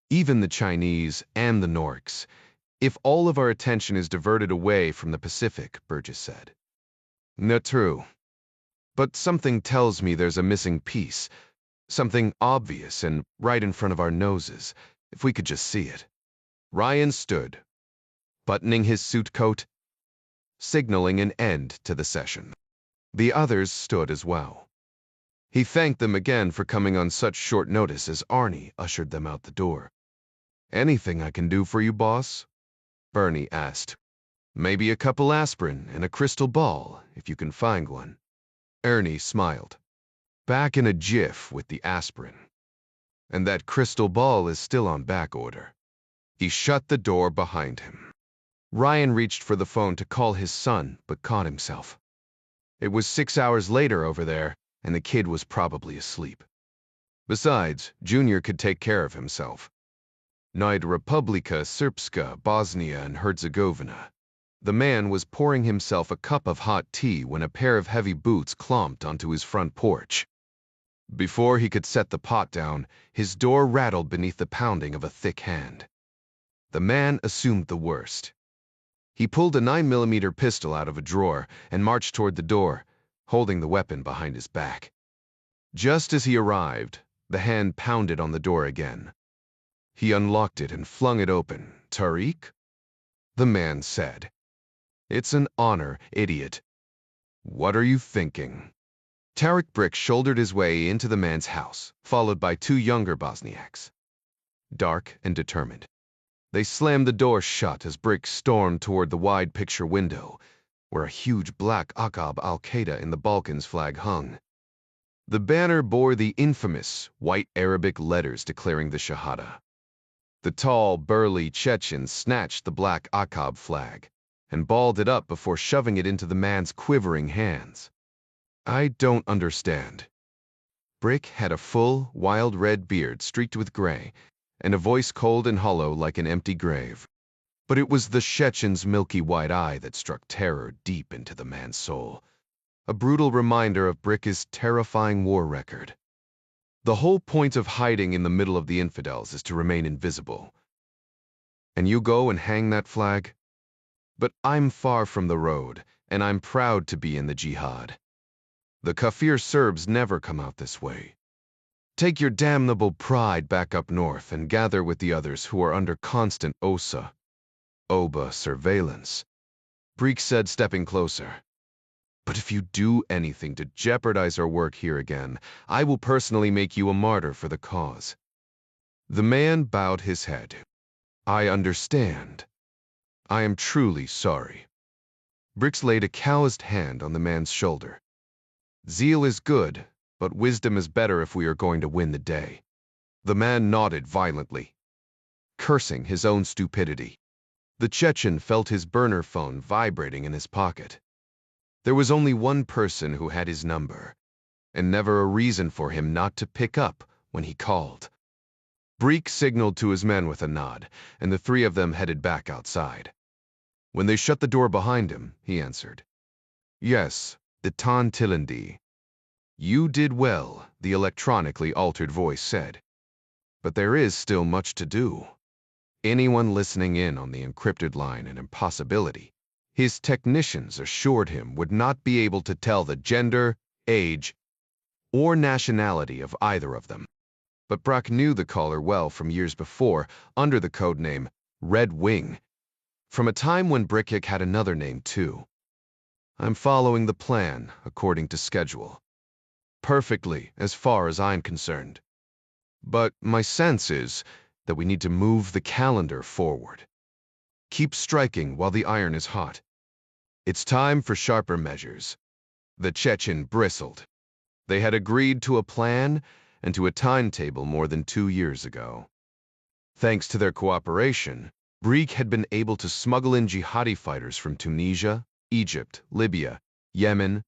Even the Chinese and the Norks. If all of our attention is diverted away from the Pacific, Burgess said. Not true. But something tells me there's a missing piece. Something obvious and right in front of our noses, if we could just see it. Ryan stood, buttoning his suit coat, signaling an end to the session. The others stood as well. He thanked them again for coming on such short notice as Arnie ushered them out the door. Anything I can do for you, boss? Bernie asked. Maybe a couple aspirin and a crystal ball, if you can find one. Ernie smiled. Back in a jiff with the aspirin. And that crystal ball is still on back order. He shut the door behind him. Ryan reached for the phone to call his son, but caught himself. It was 6 hours later over there, and the kid was probably asleep. Besides, Junior could take care of himself. Noid Republika Srpska, Bosnia and Herzegovina. The man was pouring himself a cup of hot tea when a pair of heavy boots clomped onto his front porch. Before he could set the pot down, his door rattled beneath the pounding of a thick hand. The man assumed the worst. He pulled a 9mm pistol out of a drawer and marched toward the door, holding the weapon behind his back. Just as he arrived, the hand pounded on the door again. He unlocked it and flung it open. Tariq? The man said. It's an honor, idiot. What are you thinking? Tariq Brick shouldered his way into the man's house, followed by two younger Bosniaks. Dark and determined. They slammed the door shut as Brick stormed toward the wide picture window, where a huge black Aqab al-Qaeda in the Balkans flag hung. The banner bore the infamous white Arabic letters declaring the Shahada. The tall, burly Chechen snatched the black Aqab flag and balled it up before shoving it into the man's quivering hands. I don't understand. Brick had a full, wild red beard streaked with gray, and a voice cold and hollow like an empty grave. But it was the Chechen's milky white eye that struck terror deep into the man's soul, a brutal reminder of Brick's terrifying war record. The whole point of hiding in the middle of the infidels is to remain invisible. And you go and hang that flag? But I'm far from the road, and I'm proud to be in the jihad. The Kafir Serbs never come out this way. Take your damnable pride back up north and gather with the others who are under constant OBA surveillance. Breek said, stepping closer. But if you do anything to jeopardize our work here again, I will personally make you a martyr for the cause. The man bowed his head. I understand. I am truly sorry. Brix laid a calloused hand on the man's shoulder. Zeal is good, but wisdom is better if we are going to win the day. The man nodded violently, cursing his own stupidity. The Chechen felt his burner phone vibrating in his pocket. There was only one person who had his number, and never a reason for him not to pick up when he called. Breek signaled to his men with a nod, and the three of them headed back outside. When they shut the door behind him, he answered. Yes, the Tan Tilindi. You did well, the electronically altered voice said. But there is still much to do. Anyone listening in on the encrypted line an impossibility. His technicians assured him would not be able to tell the gender, age, or nationality of either of them. But Brock knew the caller well from years before, under the code name Red Wing, from a time when Brickhick had another name too. I'm following the plan, according to schedule. Perfectly, as far as I'm concerned. But my sense is that we need to move the calendar forward. Keep striking while the iron is hot. It's time for sharper measures. The Chechen bristled. They had agreed to a plan and to a timetable more than 2 years ago. Thanks to their cooperation, Breek had been able to smuggle in jihadi fighters from Tunisia, Egypt, Libya, Yemen,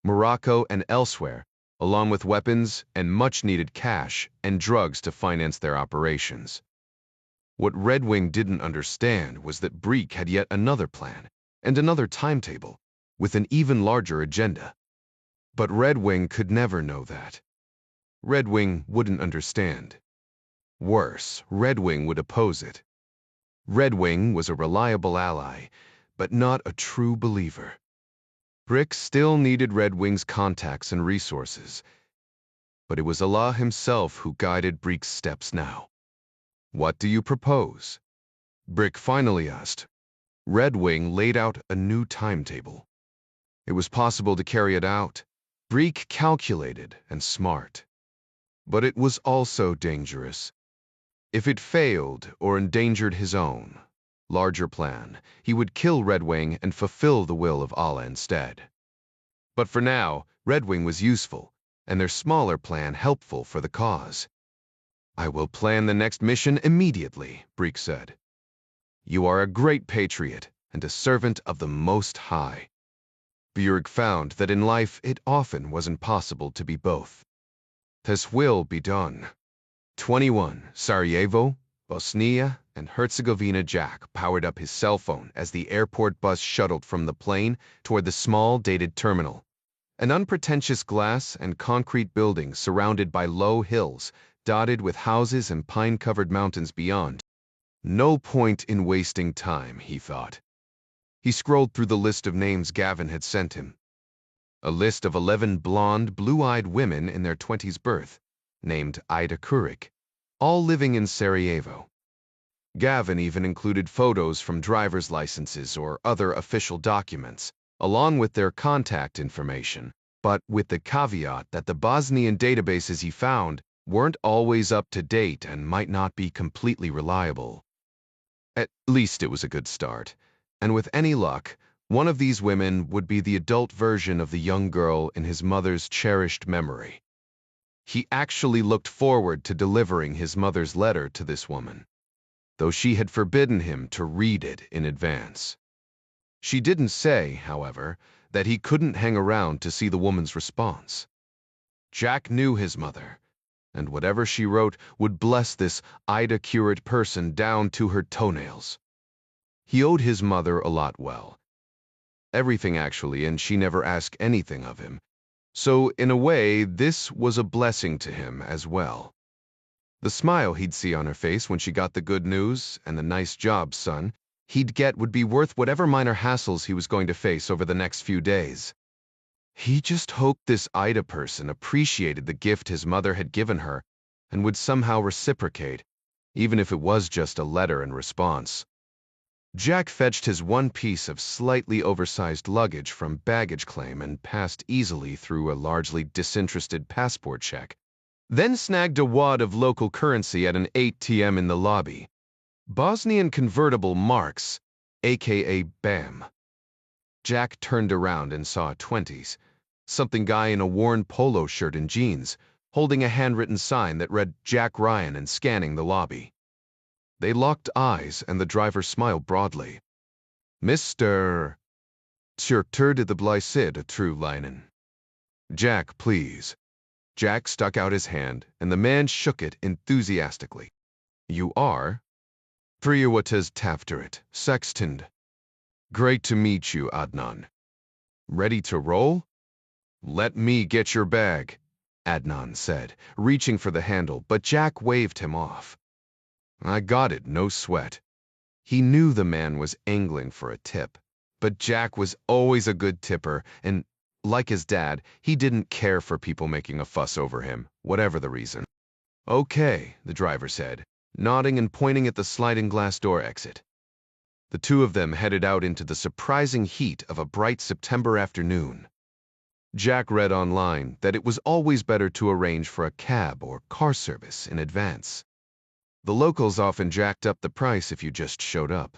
Morocco, and elsewhere, along with weapons and much-needed cash and drugs to finance their operations. What Red Wing didn't understand was that Breek had yet another plan and another timetable with an even larger agenda. But Red Wing could never know that. Red Wing wouldn't understand. Worse, Red Wing would oppose it. Red Wing was a reliable ally, but not a true believer. Brick still needed Red Wing's contacts and resources, but it was Allah himself who guided Breek's steps now. What do you propose? Brick finally asked. Red Wing laid out a new timetable. It was possible to carry it out. Breek calculated and smart. But it was also dangerous. If it failed or endangered his own larger plan, he would kill Red Wing and fulfill the will of Allah instead. But for now, Red Wing was useful, and their smaller plan helpful for the cause. I will plan the next mission immediately, Breek said. You are a great patriot and a servant of the Most High. Björk found that in life it often wasn't possible to be both. This will be done. 21, Sarajevo, Bosnia, and Herzegovina. Jack powered up his cell phone as the airport bus shuttled from the plane toward the small, dated terminal. An unpretentious glass and concrete building surrounded by low hills, dotted with houses and pine-covered mountains beyond. No point in wasting time, he thought. He scrolled through the list of names Gavin had sent him. A list of 11 blonde, blue-eyed women in their 20s birth, named Ida Kurik, all living in Sarajevo. Gavin even included photos from driver's licenses or other official documents, along with their contact information, but with the caveat that the Bosnian databases he found weren't always up to date and might not be completely reliable. At least it was a good start, and with any luck, one of these women would be the adult version of the young girl in his mother's cherished memory. He actually looked forward to delivering his mother's letter to this woman, though she had forbidden him to read it in advance. She didn't say, however, that he couldn't hang around to see the woman's response. Jack knew his mother, and whatever she wrote would bless this Ida-curate person down to her toenails. He owed his mother a lot well. Everything, actually, and she never asked anything of him. So, in a way, this was a blessing to him as well. The smile he'd see on her face when she got the good news and the nice job, son, he'd get would be worth whatever minor hassles he was going to face over the next few days. He just hoped this Ida person appreciated the gift his mother had given her and would somehow reciprocate, even if it was just a letter in response. Jack fetched his one piece of slightly oversized luggage from baggage claim and passed easily through a largely disinterested passport check, then snagged a wad of local currency at an ATM in the lobby. Bosnian convertible marks, aka BAM. Jack turned around and saw a 20s, something guy in a worn polo shirt and jeans, holding a handwritten sign that read Jack Ryan and scanning the lobby. They locked eyes, and the driver smiled broadly. Mr. Tjurtur de the Blysid a true linen. Jack, please. Jack stuck out his hand, and the man shook it enthusiastically. You are? Priyawatas Taftarit, Sextond. Great to meet you, Adnan. Ready to roll? Let me get your bag, Adnan said, reaching for the handle, but Jack waved him off. I got it, no sweat. He knew the man was angling for a tip, but Jack was always a good tipper, and, like his dad, he didn't care for people making a fuss over him, whatever the reason. Okay, the driver said, nodding and pointing at the sliding glass door exit. The two of them headed out into the surprising heat of a bright September afternoon. Jack read online that it was always better to arrange for a cab or car service in advance. The locals often jacked up the price if you just showed up.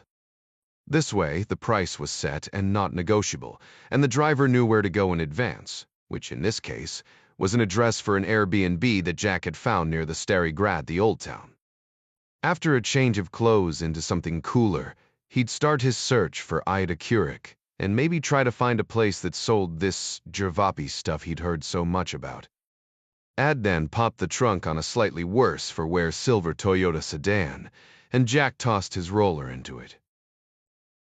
This way, the price was set and not negotiable, and the driver knew where to go in advance, which in this case was an address for an Airbnb that Jack had found near the Stary Grad, the Old Town. After a change of clothes into something cooler, he'd start his search for Ida Kurik and maybe try to find a place that sold this Jervapi stuff he'd heard so much about. Adnan popped the trunk on a slightly worse for wear silver Toyota sedan, and Jack tossed his roller into it.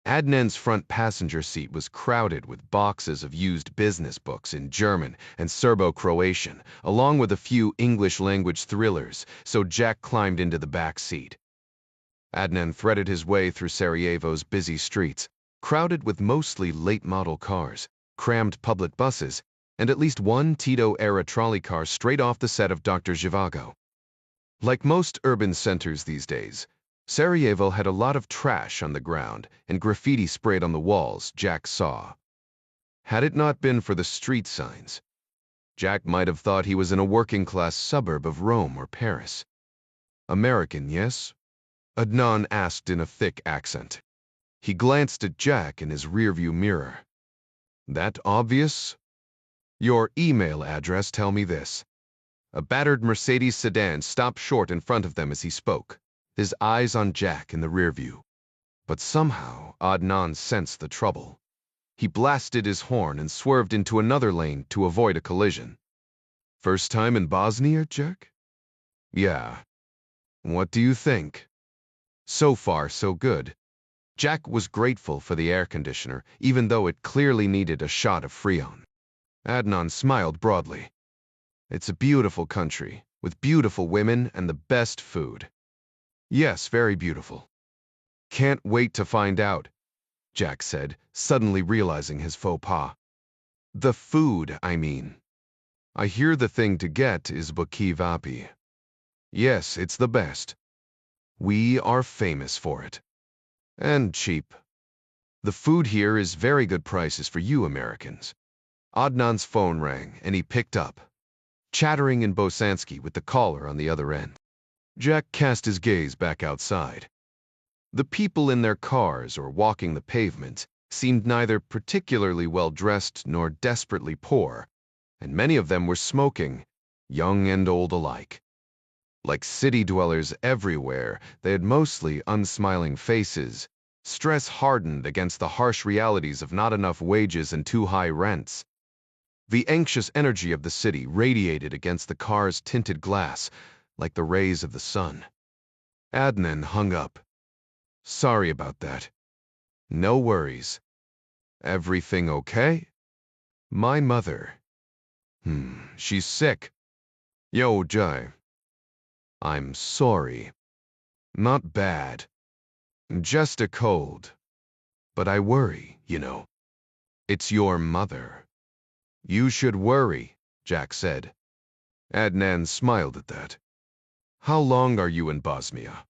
Adnan's front passenger seat was crowded with boxes of used business books in German and Serbo-Croatian, along with a few English-language thrillers, so Jack climbed into the back seat. Adnan threaded his way through Sarajevo's busy streets, crowded with mostly late-model cars, crammed public buses, and at least one Tito-era trolley car straight off the set of Dr. Zhivago. Like most urban centers these days, Sarajevo had a lot of trash on the ground and graffiti sprayed on the walls, Jack saw. Had it not been for the street signs, Jack might have thought he was in a working-class suburb of Rome or Paris. American, yes? Adnan asked in a thick accent. He glanced at Jack in his rearview mirror. That obvious? Your email address tell me this. A battered Mercedes sedan stopped short in front of them as he spoke, his eyes on Jack in the rearview. But somehow Adnan sensed the trouble. He blasted his horn and swerved into another lane to avoid a collision. First time in Bosnia, Jack? Yeah. What do you think? So far, so good. Jack was grateful for the air conditioner, even though it clearly needed a shot of Freon. Adnan smiled broadly. It's a beautiful country, with beautiful women and the best food. Yes, very beautiful. Can't wait to find out, Jack said, suddenly realizing his faux pas. The food, I mean. I hear the thing to get is Buki Vapi. Yes, it's the best. We are famous for it. And cheap. The food here is very good prices for you Americans. Adnan's phone rang, and he picked up, chattering in Bosansky with the caller on the other end. Jack cast his gaze back outside. The people in their cars or walking the pavement seemed neither particularly well-dressed nor desperately poor, and many of them were smoking, young and old alike. Like city dwellers everywhere, they had mostly unsmiling faces, stress-hardened against the harsh realities of not enough wages and too high rents. The anxious energy of the city radiated against the car's tinted glass like the rays of the sun. Adnan hung up. Sorry about that. No worries. Everything okay? My mother. She's sick. Yo, Jai. I'm sorry. Not bad. Just a cold. But I worry, you know. It's your mother. You should worry, Jack said. Adnan smiled at that. How long are you in Bosnia?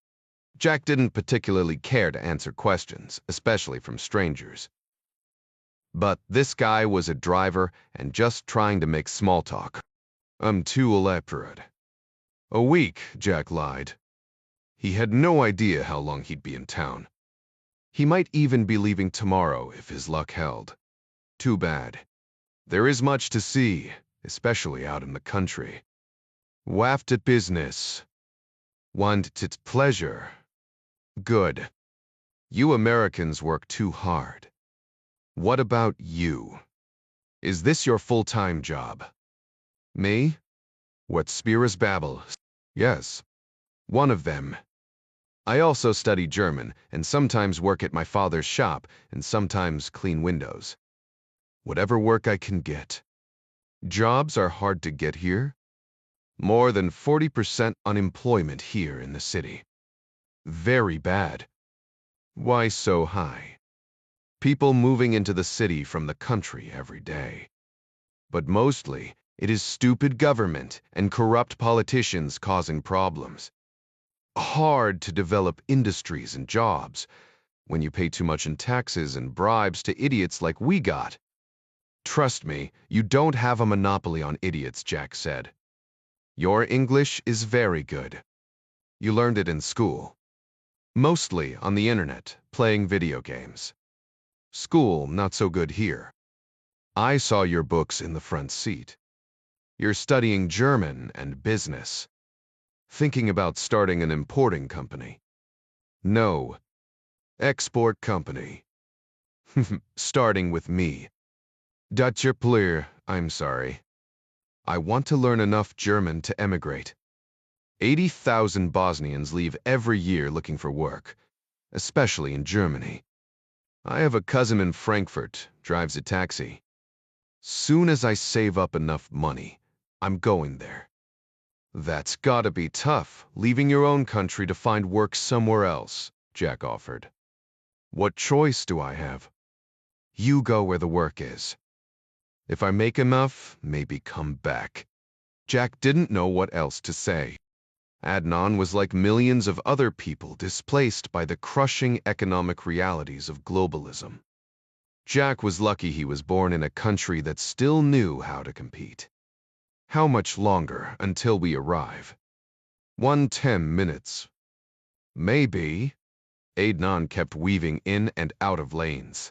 Jack didn't particularly care to answer questions, especially from strangers. But this guy was a driver and just trying to make small talk. I'm too elaborate. A week, Jack lied. He had no idea how long he'd be in town. He might even be leaving tomorrow if his luck held. Too bad. There is much to see, especially out in the country. Waft at business. Want it pleasure. Good. You Americans work too hard. What about you? Is this your full-time job? Me? What Spiras babble? Yes. One of them. I also study German and sometimes work at my father's shop and sometimes clean windows. Whatever work I can get. Jobs are hard to get here. More than 40% unemployment here in the city. Very bad. Why so high? People moving into the city from the country every day. But mostly, it is stupid government and corrupt politicians causing problems. Hard to develop industries and jobs when you pay too much in taxes and bribes to idiots like we got. Trust me, you don't have a monopoly on idiots, Jack said. Your English is very good. You learned it in school. Mostly on the internet, playing video games. School, not so good here. I saw your books in the front seat. You're studying German and business. Thinking about starting an importing company. No. Export company. Starting with me. Dutcher Pleer, I'm sorry. I want to learn enough German to emigrate. 80,000 Bosnians leave every year looking for work, especially in Germany. I have a cousin in Frankfurt, drives a taxi. Soon as I save up enough money, I'm going there. That's gotta be tough, leaving your own country to find work somewhere else, Jack offered. What choice do I have? You go where the work is. If I make enough, maybe come back. Jack didn't know what else to say. Adnan was like millions of other people displaced by the crushing economic realities of globalism. Jack was lucky he was born in a country that still knew how to compete. How much longer until we arrive? 10 minutes. Maybe. Adnan kept weaving in and out of lanes.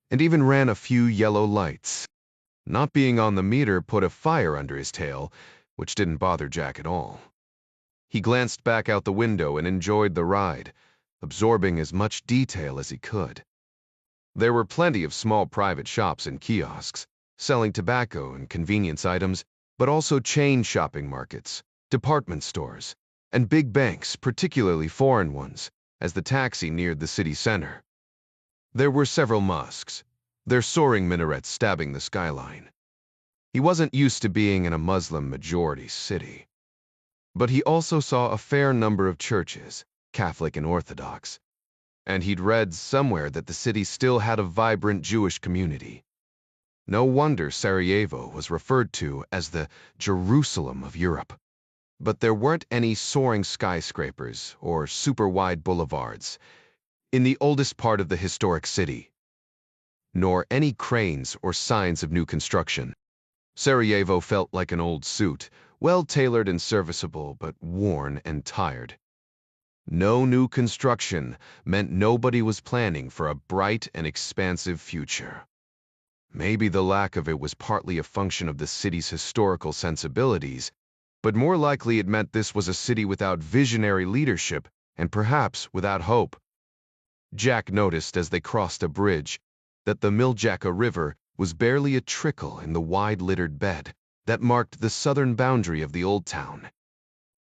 And even ran a few yellow lights. Not being on the meter put a fire under his tail, which didn't bother Jack at all. He glanced back out the window and enjoyed the ride, absorbing as much detail as he could. There were plenty of small private shops and kiosks, selling tobacco and convenience items, but also chain shopping markets, department stores, and big banks, particularly foreign ones, as the taxi neared the city center. There were several mosques, their soaring minarets stabbing the skyline. He wasn't used to being in a Muslim-majority city. But he also saw a fair number of churches, Catholic and Orthodox, and he'd read somewhere that the city still had a vibrant Jewish community. No wonder Sarajevo was referred to as the Jerusalem of Europe. But there weren't any soaring skyscrapers or super-wide boulevards in the oldest part of the historic city, nor any cranes or signs of new construction. Sarajevo felt like an old suit, well-tailored and serviceable, but worn and tired. No new construction meant nobody was planning for a bright and expansive future. Maybe the lack of it was partly a function of the city's historical sensibilities, but more likely it meant this was a city without visionary leadership and perhaps without hope. Jack noticed as they crossed a bridge that the Miljacka River was barely a trickle in the wide littered bed that marked the southern boundary of the old town.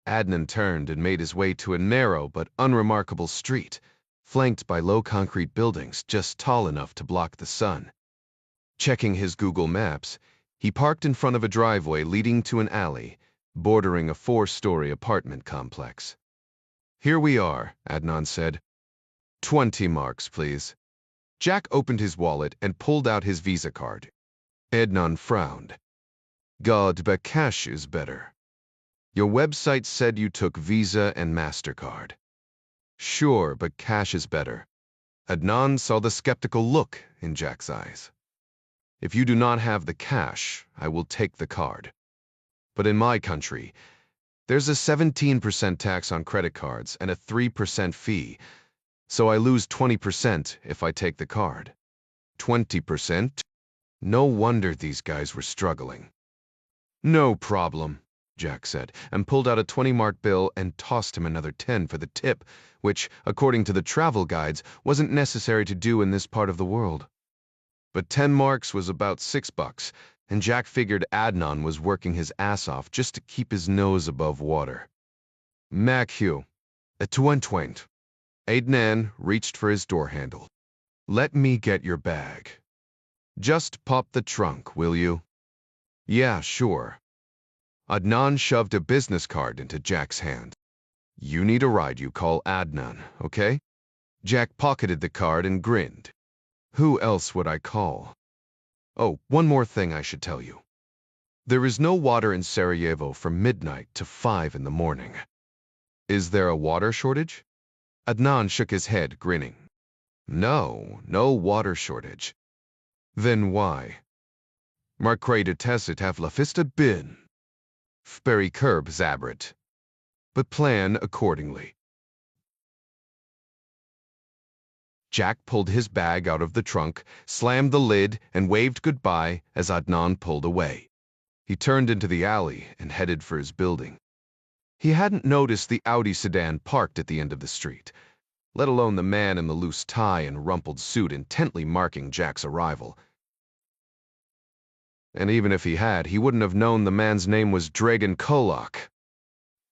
Adnan turned and made his way to a narrow but unremarkable street, flanked by low concrete buildings just tall enough to block the sun. Checking his Google Maps, he parked in front of a driveway leading to an alley, bordering a 4-story apartment complex. Here we are, Adnan said. 20 marks, please. Jack opened his wallet and pulled out his Visa card. Adnan frowned. God, but cash is better. Your website said you took Visa and MasterCard. Sure, but cash is better. Adnan saw the skeptical look in Jack's eyes. If you do not have the cash, I will take the card. But in my country, there's a 17% tax on credit cards and a 3% fee, so I lose 20% if I take the card. 20%? No wonder these guys were struggling. No problem, Jack said, and pulled out a 20-mark bill and tossed him another 10 for the tip, which, according to the travel guides, wasn't necessary to do in this part of the world. But 10 marks was about $6, and Jack figured Adnan was working his ass off just to keep his nose above water. Mac Hugh, a 20. Adnan reached for his door handle. Let me get your bag. Just pop the trunk, will you? Yeah, sure. Adnan shoved a business card into Jack's hand. You need a ride, you call Adnan, okay? Jack pocketed the card and grinned. Who else would I call? Oh, one more thing I should tell you. There is no water in Sarajevo from midnight to 5 in the morning. Is there a water shortage? Adnan shook his head, grinning. No water shortage. Then why? Markrede tesset have la fista bin. Fberry curb zabrit. But plan accordingly. Jack pulled his bag out of the trunk, slammed the lid, and waved goodbye as Adnan pulled away. He turned into the alley and headed for his building. He hadn't noticed the Audi sedan parked at the end of the street, let alone the man in the loose tie and rumpled suit intently marking Jack's arrival. And even if he had, he wouldn't have known the man's name was Dragan Kolak.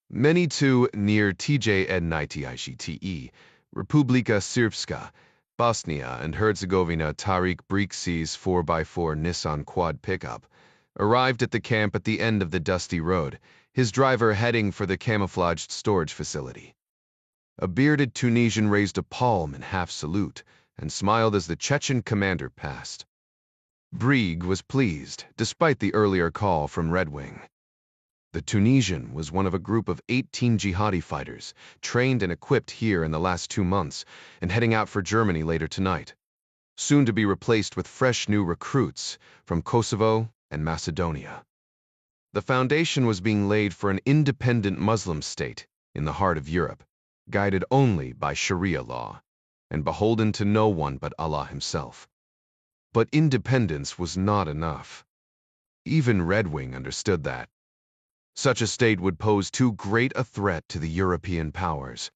Many too near TJN90ICTE, Republika Srpska, Bosnia and Herzegovina Tariq Brixi's 4x4 Nissan quad pickup, arrived at the camp at the end of the dusty road, his driver heading for the camouflaged storage facility. A bearded Tunisian raised a palm in half salute and smiled as the Chechen commander passed. Brig was pleased, despite the earlier call from Red Wing. The Tunisian was one of a group of 18 jihadi fighters, trained and equipped here in the last 2 months, and heading out for Germany later tonight, soon to be replaced with fresh new recruits from Kosovo and Macedonia. The foundation was being laid for an independent Muslim state in the heart of Europe, guided only by Sharia law, and beholden to no one but Allah himself. But independence was not enough. Even Red Wing understood that. Such a state would pose too great a threat to the European powers,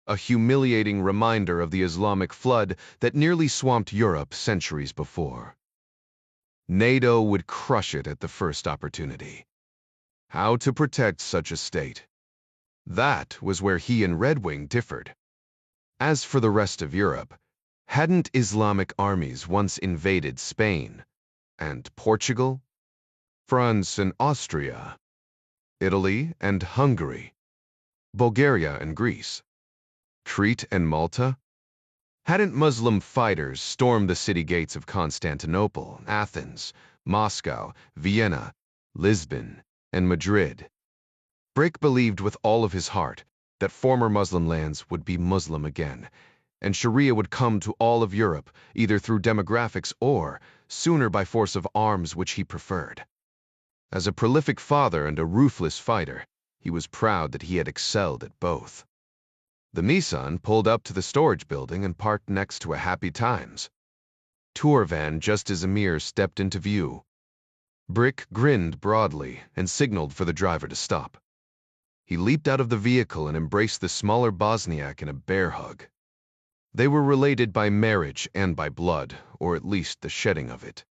a humiliating reminder of the Islamic flood that nearly swamped Europe centuries before. NATO would crush it at the first opportunity. How to protect such a state? That was where he and Red Wing differed. As for the rest of Europe, hadn't Islamic armies once invaded Spain and Portugal, France and Austria, Italy and Hungary, Bulgaria and Greece, Crete and Malta? Hadn't Muslim fighters stormed the city gates of Constantinople, Athens, Moscow, Vienna, Lisbon, and Madrid? Brick believed with all of his heart that former Muslim lands would be Muslim again, and Sharia would come to all of Europe, either through demographics or, sooner by force of arms, which he preferred. As a prolific father and a ruthless fighter, he was proud that he had excelled at both. The Nissan pulled up to the storage building and parked next to a Happy Times tour van just as Amir stepped into view. Brick grinned broadly and signaled for the driver to stop. He leaped out of the vehicle and embraced the smaller Bosniak in a bear hug. They were related by marriage and by blood, or at least the shedding of it.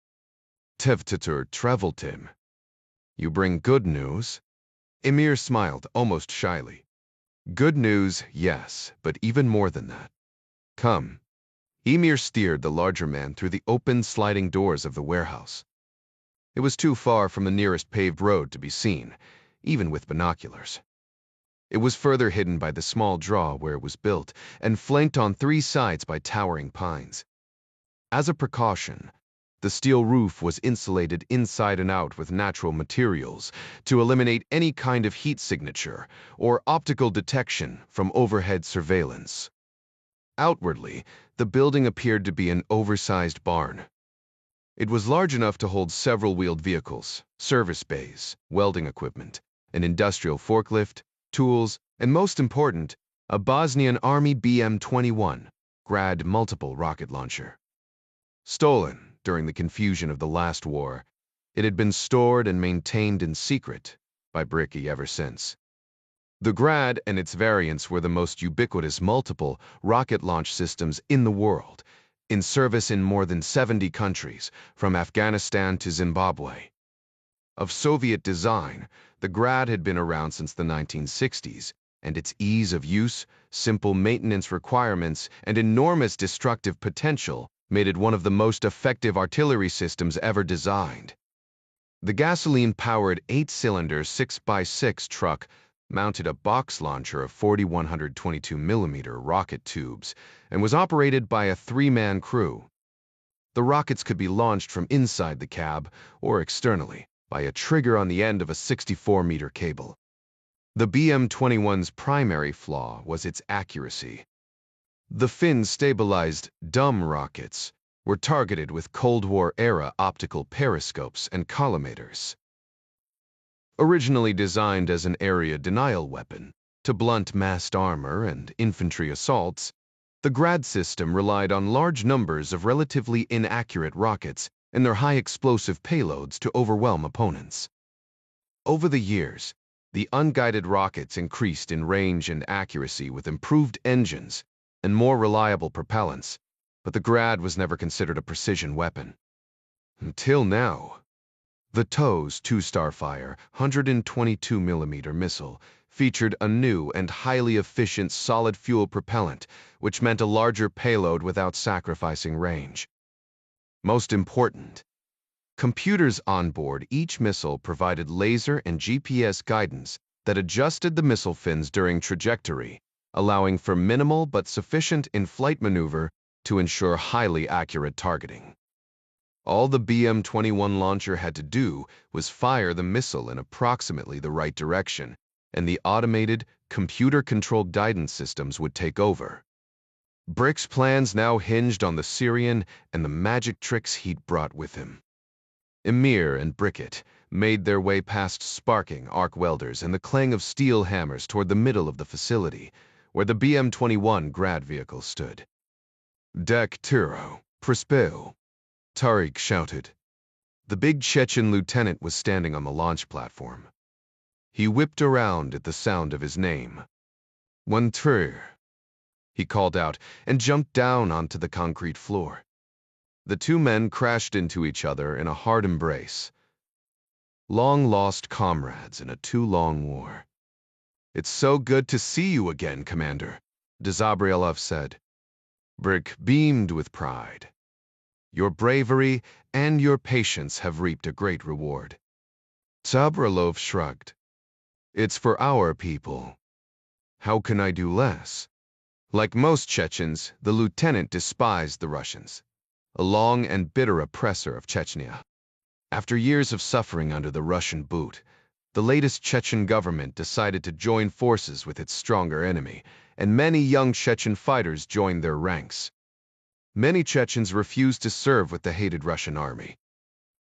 Tevtatur Traveltim. You bring good news? Emir smiled, almost shyly. Good news, yes, but even more than that. Come. Emir steered the larger man through the open sliding doors of the warehouse. It was too far from the nearest paved road to be seen, even with binoculars. It was further hidden by the small draw where it was built, and flanked on 3 sides by towering pines. As a precaution, The steel roof was insulated inside and out with natural materials to eliminate any kind of heat signature or optical detection from overhead surveillance. Outwardly, the building appeared to be an oversized barn. It was large enough to hold several wheeled vehicles, service bays, welding equipment, an industrial forklift, tools, and most important, a Bosnian Army BM-21 Grad multiple rocket launcher. Stolen during the confusion of the last war, it had been stored and maintained in secret by Bricky ever since. The Grad and its variants were the most ubiquitous multiple rocket launch systems in the world, in service in more than 70 countries, from Afghanistan to Zimbabwe. Of Soviet design, the Grad had been around since the 1960s, and its ease of use, simple maintenance requirements, and enormous destructive potential made it one of the most effective artillery systems ever designed. The gasoline-powered 8-cylinder 6x6 truck mounted a box launcher of 4,122mm rocket tubes and was operated by a 3-man crew. The rockets could be launched from inside the cab or externally by a trigger on the end of a 64-meter cable. The BM-21's primary flaw was its accuracy. The fin-stabilized dumb rockets were targeted with Cold War-era optical periscopes and collimators. Originally designed as an area denial weapon to blunt massed armor and infantry assaults, the Grad system relied on large numbers of relatively inaccurate rockets and their high explosive payloads to overwhelm opponents. Over the years, the unguided rockets increased in range and accuracy with improved engines and more reliable propellants, but the Grad was never considered a precision weapon. Until now. The TOW's 2-Starfire 122mm missile featured a new and highly efficient solid-fuel propellant, which meant a larger payload without sacrificing range. Most important, computers on board each missile provided laser and GPS guidance that adjusted the missile fins during trajectory, allowing for minimal but sufficient in-flight maneuver to ensure highly accurate targeting. All the BM-21 launcher had to do was fire the missile in approximately the right direction, and the automated, computer-controlled guidance systems would take over. Brick's plans now hinged on the Syrian and the magic tricks he'd brought with him. Emir and Brickett made their way past sparking arc welders and the clang of steel hammers toward the middle of the facility, where the BM-21 Grad vehicle stood. "Dek Tiro, Prispeo," Tariq shouted. The big Chechen lieutenant was standing on the launch platform. He whipped around at the sound of his name. "One trir," he called out and jumped down onto the concrete floor. The two men crashed into each other in a hard embrace. Long-lost comrades in a too-long war. "It's so good to see you again, Commander," Zabrielov said. Brick beamed with pride. "Your bravery and your patience have reaped a great reward." Zabrilov shrugged. "It's for our people. How can I do less?" Like most Chechens, the lieutenant despised the Russians, a long and bitter oppressor of Chechnya. After years of suffering under the Russian boot, the latest Chechen government decided to join forces with its stronger enemy, and many young Chechen fighters joined their ranks. Many Chechens refused to serve with the hated Russian army.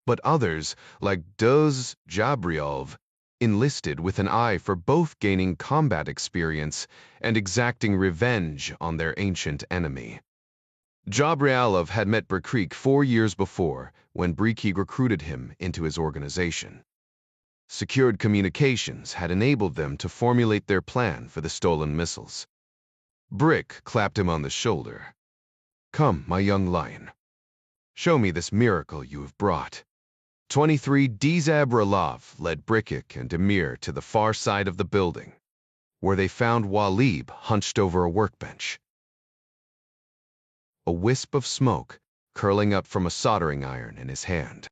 But others, like Duz Jabriov, enlisted with an eye for both gaining combat experience and exacting revenge on their ancient enemy. Jabrialov had met Berkrik 4 years before when Bricky recruited him into his organization. Secured communications had enabled them to formulate their plan for the stolen missiles. Brick clapped him on the shoulder. "Come, my young lion. Show me this miracle you have brought." 23 Zabrialov led Brickik and Emir to the far side of the building, where they found Walib hunched over a workbench. A wisp of smoke curling up from a soldering iron in his hand.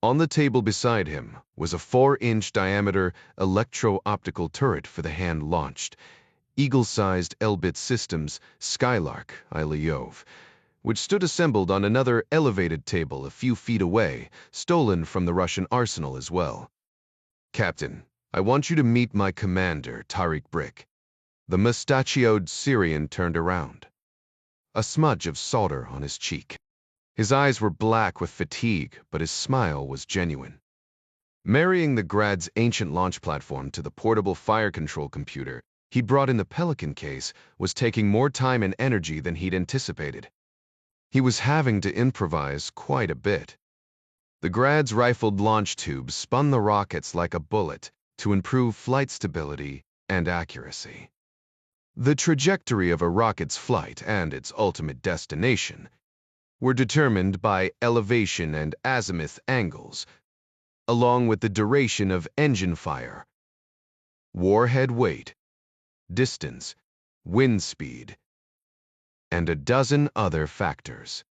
On the table beside him was a 4-inch diameter electro-optical turret for the hand-launched, eagle-sized Elbit Systems Skylark Ilyov, which stood assembled on another elevated table a few feet away, stolen from the Russian arsenal as well. "Captain, I want you to meet my commander, Tariq Brick." The mustachioed Syrian turned around, a smudge of solder on his cheek. His eyes were black with fatigue, but his smile was genuine. Marrying the Grad's ancient launch platform to the portable fire control computer he'd brought in the Pelican case was taking more time and energy than he'd anticipated. He was having to improvise quite a bit. The Grad's rifled launch tubes spun the rockets like a bullet to improve flight stability and accuracy. The trajectory of a rocket's flight and its ultimate destination were determined by elevation and azimuth angles, along with the duration of engine fire, warhead weight, distance, wind speed, and a dozen other factors.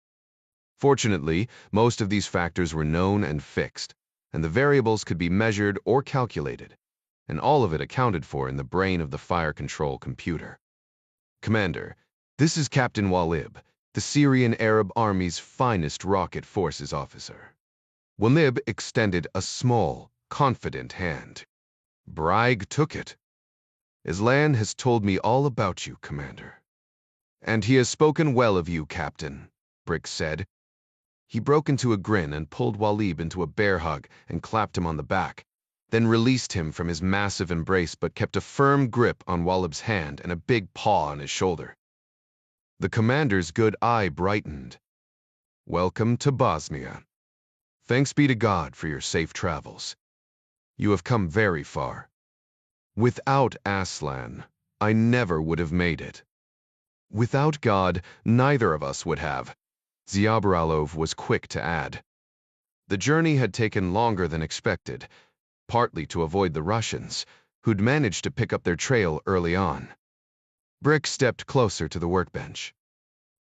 Fortunately, most of these factors were known and fixed, and the variables could be measured or calculated, and all of it accounted for in the brain of the fire control computer. "Commander, this is Captain Walib, the Syrian Arab Army's finest rocket forces officer." Walib extended a small, confident hand. Bragg took it. "Islan has told me all about you, Commander." "And he has spoken well of you, Captain," Brick said. He broke into a grin and pulled Walib into a bear hug and clapped him on the back, then released him from his massive embrace but kept a firm grip on Walib's hand and a big paw on his shoulder. The commander's good eye brightened. "Welcome to Bosnia. Thanks be to God for your safe travels. You have come very far. Without Aslan, I never would have made it. Without God, neither of us would have," Ziabralov was quick to add. The journey had taken longer than expected, partly to avoid the Russians, who'd managed to pick up their trail early on. Brick stepped closer to the workbench.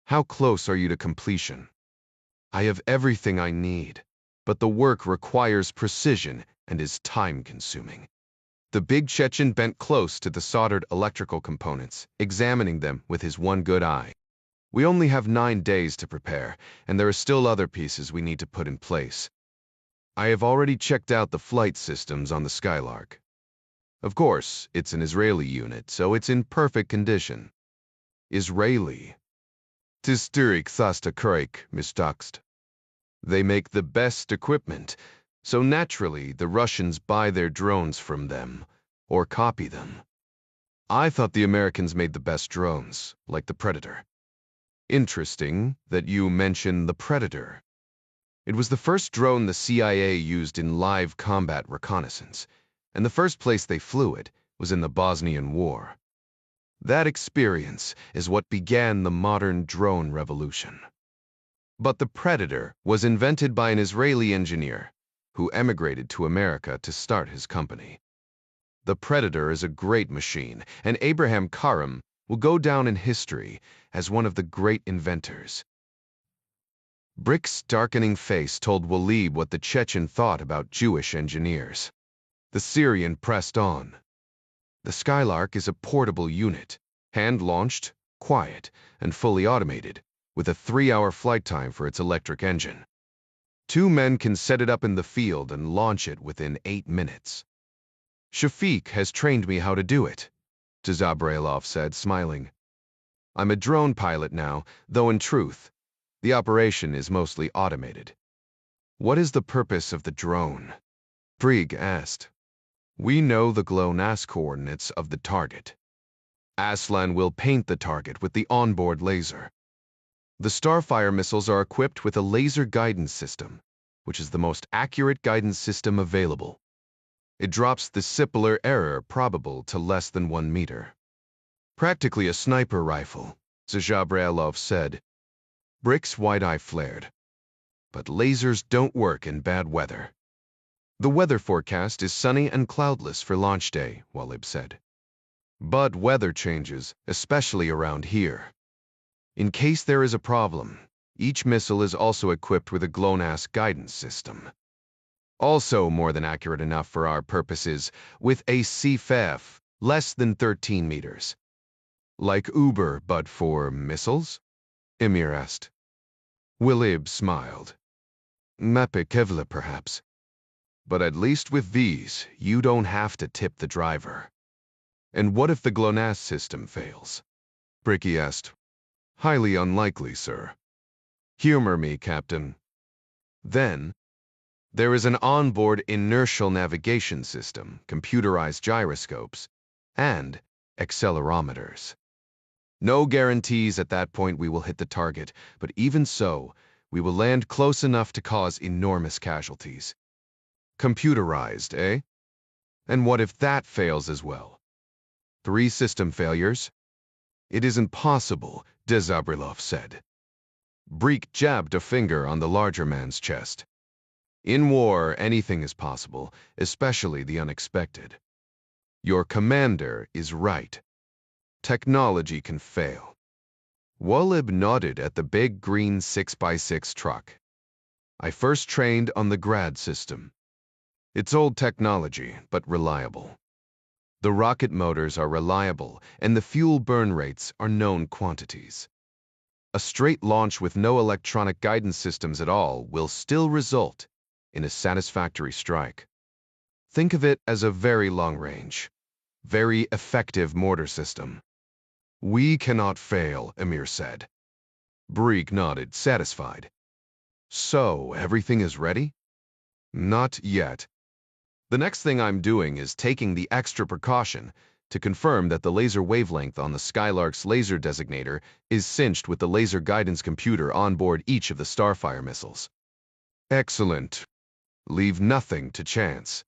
"How close are you to completion?" "I have everything I need, but the work requires precision and is time-consuming." The big Chechen bent close to the soldered electrical components, examining them with his one good eye. "We only have 9 days to prepare, and there are still other pieces we need to put in place. I have already checked out the flight systems on the Skylark. Of course, it's an Israeli unit, so it's in perfect condition." "Israeli?" "'Tis Turik Thasta Kurik, misdoxed. They make the best equipment, so naturally the Russians buy their drones from them, or copy them. I thought the Americans made the best drones, like the Predator." "Interesting that you mention the Predator. It was the first drone the CIA used in live combat reconnaissance, and the first place they flew it was in the Bosnian War. That experience is what began the modern drone revolution. But the Predator was invented by an Israeli engineer who emigrated to America to start his company. The Predator is a great machine, and Abraham Karam will go down in history as one of the great inventors." Brick's darkening face told Walib what the Chechen thought about Jewish engineers. The Syrian pressed on. "The Skylark is a portable unit, hand-launched, quiet, and fully automated, with a 3-hour flight time for its electric engine. 2 men can set it up in the field and launch it within 8 minutes. Shafiq has trained me how to do it," Zabrailov said, smiling. "I'm a drone pilot now, though in truth, the operation is mostly automated." "What is the purpose of the drone?" Brig asked. "We know the GLONASS coordinates of the target. Aslan will paint the target with the onboard laser. The Starfire missiles are equipped with a laser guidance system, which is the most accurate guidance system available. It drops the Sippler error probable to less than 1 meter. Practically a sniper rifle," Zabrailov said. Brick's wide eye flared. "But lasers don't work in bad weather." "The weather forecast is sunny and cloudless for launch day," Walib said. "But weather changes, especially around here. In case there is a problem, each missile is also equipped with a GLONASS guidance system. Also more than accurate enough for our purposes, with a CFEF less than 13 meters. Like Uber, but for missiles?" Emir asked. Willib smiled. Mapikevla, perhaps. But at least with these, you don't have to tip the driver. And what if the GLONASS system fails? Bricky asked. Highly unlikely, sir. Humor me, Captain. Then, there is an onboard inertial navigation system, computerized gyroscopes, and accelerometers. No guarantees at that point we will hit the target, but even so, we will land close enough to cause enormous casualties. Computerized, eh? And what if that fails as well? 3 system failures? It isn't possible, Dezabrilov said. Breek jabbed a finger on the larger man's chest. In war, anything is possible, especially the unexpected. Your commander is right. Technology can fail. Willib nodded at the big green 6x6 truck. I first trained on the Grad system. It's old technology, but reliable. The rocket motors are reliable, and the fuel burn rates are known quantities. A straight launch with no electronic guidance systems at all will still result in a satisfactory strike. Think of it as a very long-range, very effective mortar system. We cannot fail, Emir said. Breek nodded, satisfied. So, everything is ready? Not yet. The next thing I'm doing is taking the extra precaution to confirm that the laser wavelength on the Skylark's laser designator is synced with the laser guidance computer on board each of the Starfire missiles. Excellent. Leave nothing to chance.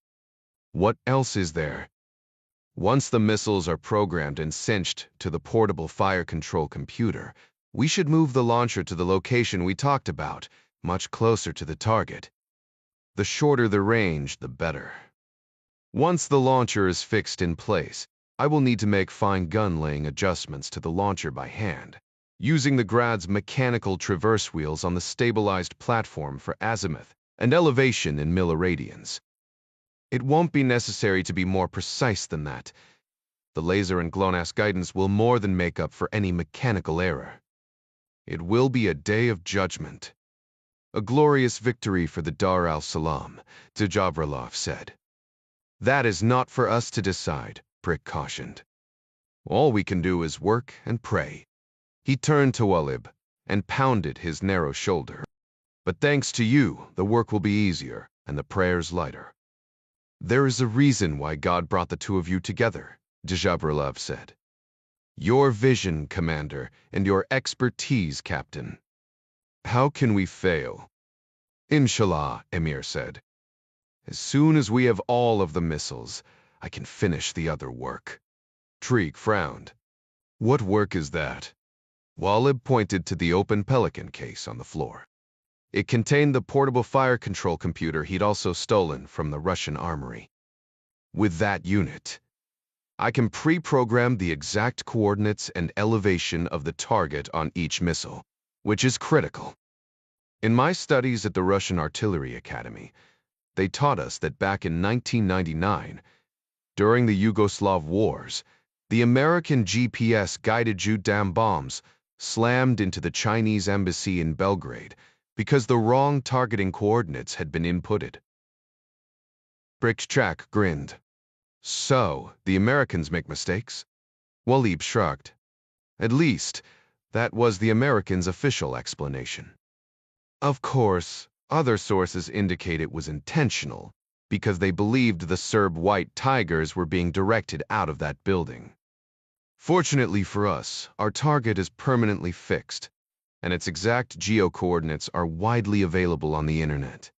What else is there? Once the missiles are programmed and synched to the portable fire control computer, we should move the launcher to the location we talked about, much closer to the target. The shorter the range, the better. Once the launcher is fixed in place, I will need to make fine gun-laying adjustments to the launcher by hand, using the Grad's mechanical traverse wheels on the stabilized platform for azimuth and elevation in milliradians. It won't be necessary to be more precise than that. The laser and GLONASS guidance will more than make up for any mechanical error. It will be a day of judgment. A glorious victory for the Dar al-Salam, Djabrilov said. That is not for us to decide, Brick cautioned. All we can do is work and pray. He turned to Willib and pounded his narrow shoulder. But thanks to you, the work will be easier and the prayers lighter. There is a reason why God brought the two of you together, Djabrilov said. Your vision, Commander, and your expertise, Captain. How can we fail? Inshallah, Emir said. As soon as we have all of the missiles, I can finish the other work. Treek frowned. What work is that? Willib pointed to the open Pelican case on the floor. It contained the portable fire control computer he'd also stolen from the Russian armory. With that unit, I can pre-program the exact coordinates and elevation of the target on each missile, which is critical. In my studies at the Russian Artillery Academy, they taught us that back in 1999, during the Yugoslav Wars, the American GPS-guided Ju-Dam bombs slammed into the Chinese embassy in Belgrade because the wrong targeting coordinates had been inputted. Brickchak grinned. So, the Americans make mistakes? Willib shrugged. At least, that was the Americans' official explanation. Of course, other sources indicate it was intentional, because they believed the Serb White Tigers were being directed out of that building. Fortunately for us, our target is permanently fixed, and its exact geo-coordinates are widely available on the internet.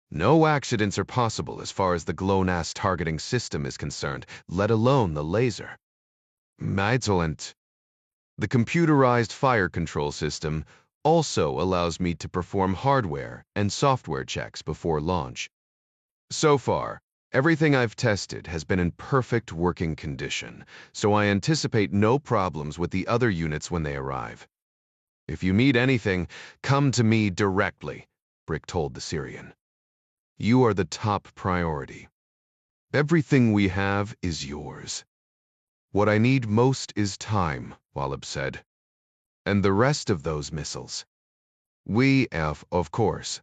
No accidents are possible as far as the GLONASS targeting system is concerned, let alone the laser. Excellent. The computerized fire control system also allows me to perform hardware and software checks before launch. So far, everything I've tested has been in perfect working condition, so I anticipate no problems with the other units when they arrive. If you need anything, come to me directly, Brick told the Syrian. You are the top priority. Everything we have is yours. What I need most is time, Willib said. And the rest of those missiles. Of course.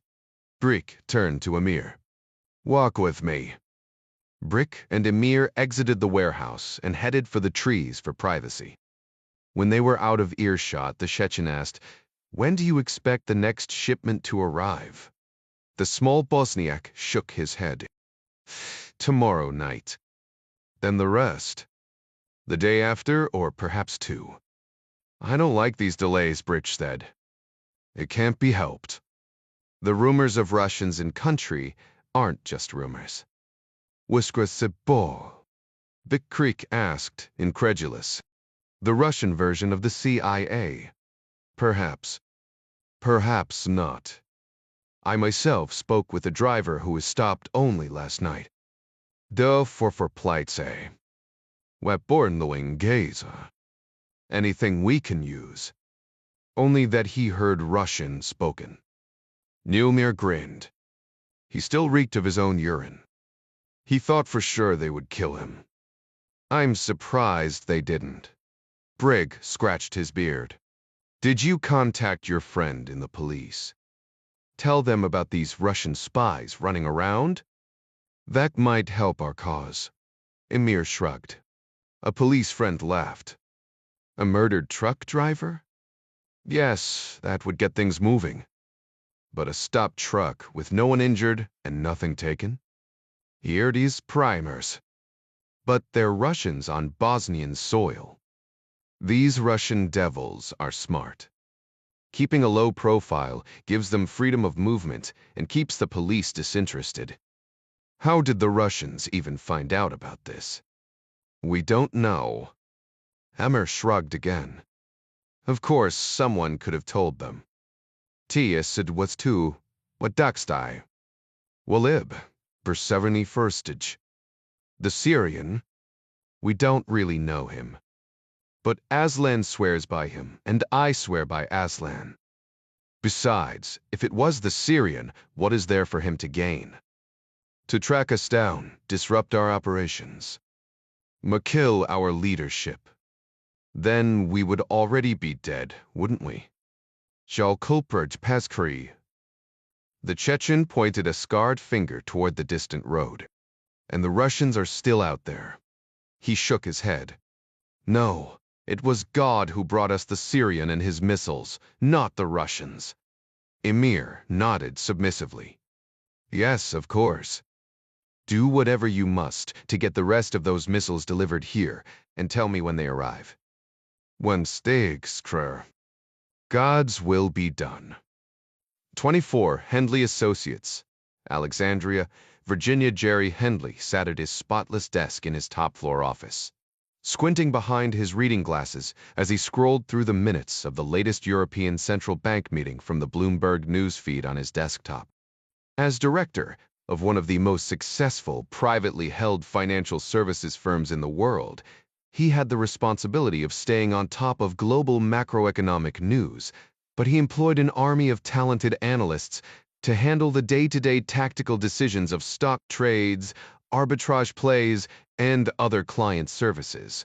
Brick turned to Emir. Walk with me. Brick and Emir exited the warehouse and headed for the trees for privacy. When they were out of earshot, the Chechen asked, "When do you expect the next shipment to arrive?" The small Bosniak shook his head. "Tomorrow night." "Then the rest?" "The day after, or perhaps two." "I don't like these delays," Brick said. "It can't be helped. The rumors of Russians in country aren't just rumors." "Whiskra Sebo?" Vic Creek asked, incredulous. "The Russian version of the CIA?" "Perhaps. Perhaps not. I myself spoke with a driver who was stopped only last night. De for Pleitze. Webbornling gaze. Anything we can use. Only that he heard Russian spoken." Newmir grinned. He still reeked of his own urine. He thought for sure they would kill him. "I'm surprised they didn't." Brigg scratched his beard. "Did you contact your friend in the police? Tell them about these Russian spies running around? That might help our cause." Emir shrugged. A police friend laughed. "A murdered truck driver? Yes, that would get things moving. But a stopped truck with no one injured and nothing taken? Here these primers. But they're Russians on Bosnian soil. These Russian devils are smart. Keeping a low profile gives them freedom of movement and keeps the police disinterested. How did the Russians even find out about this?" "We don't know." Emir shrugged again. "Of course, someone could have told them. Sid was too. What Daxtai? Walib, Perseverny Firstage. The Syrian? We don't really know him. But Aslan swears by him, and I swear by Aslan. Besides, if it was the Syrian, what is there for him to gain? To track us down, disrupt our operations. Kill our leadership. Then we would already be dead, wouldn't we? Jalkulperj Paskri." The Chechen pointed a scarred finger toward the distant road. "And the Russians are still out there." He shook his head. "No, it was God who brought us the Syrian and his missiles, not the Russians." Emir nodded submissively. "Yes, of course. Do whatever you must to get the rest of those missiles delivered here, and tell me when they arrive." "When Stegskrer." God's will be done. 24 Hendley Associates, Alexandria, Virginia. Jerry Hendley sat at his spotless desk in his top-floor office, squinting behind his reading glasses as he scrolled through the minutes of the latest European Central Bank meeting from the Bloomberg news feed on his desktop. As director of one of the most successful privately held financial services firms in the world, he had the responsibility of staying on top of global macroeconomic news, but he employed an army of talented analysts to handle the day-to-day tactical decisions of stock trades, arbitrage plays, and other client services.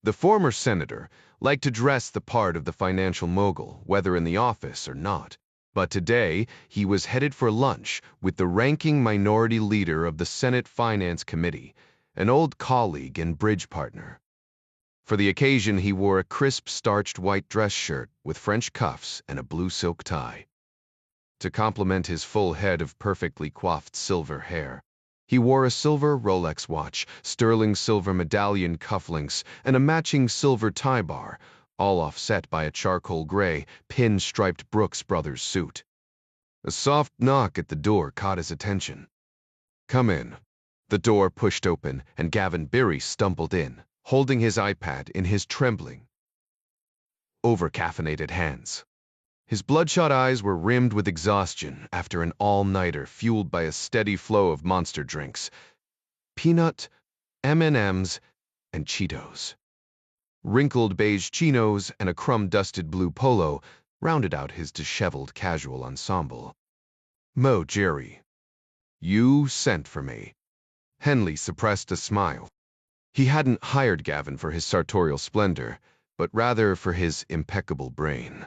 The former senator liked to dress the part of the financial mogul, whether in the office or not, but today he was headed for lunch with the ranking minority leader of the Senate Finance Committee, an old colleague and bridge partner. For the occasion, he wore a crisp, starched white dress shirt with French cuffs and a blue silk tie. To complement his full head of perfectly coiffed silver hair, he wore a silver Rolex watch, sterling silver medallion cufflinks, and a matching silver tie bar, all offset by a charcoal gray, pin-striped Brooks Brothers suit. A soft knock at the door caught his attention. "Come in." The door pushed open, and Gavin Birry stumbled in, holding his iPad in his trembling, over-caffeinated hands. His bloodshot eyes were rimmed with exhaustion after an all-nighter fueled by a steady flow of monster drinks, peanut, M&Ms, and Cheetos. Wrinkled beige chinos and a crumb-dusted blue polo rounded out his disheveled casual ensemble. "Mo Jerry, you sent for me." Henley suppressed a smile. He hadn't hired Gavin for his sartorial splendor, but rather for his impeccable brain.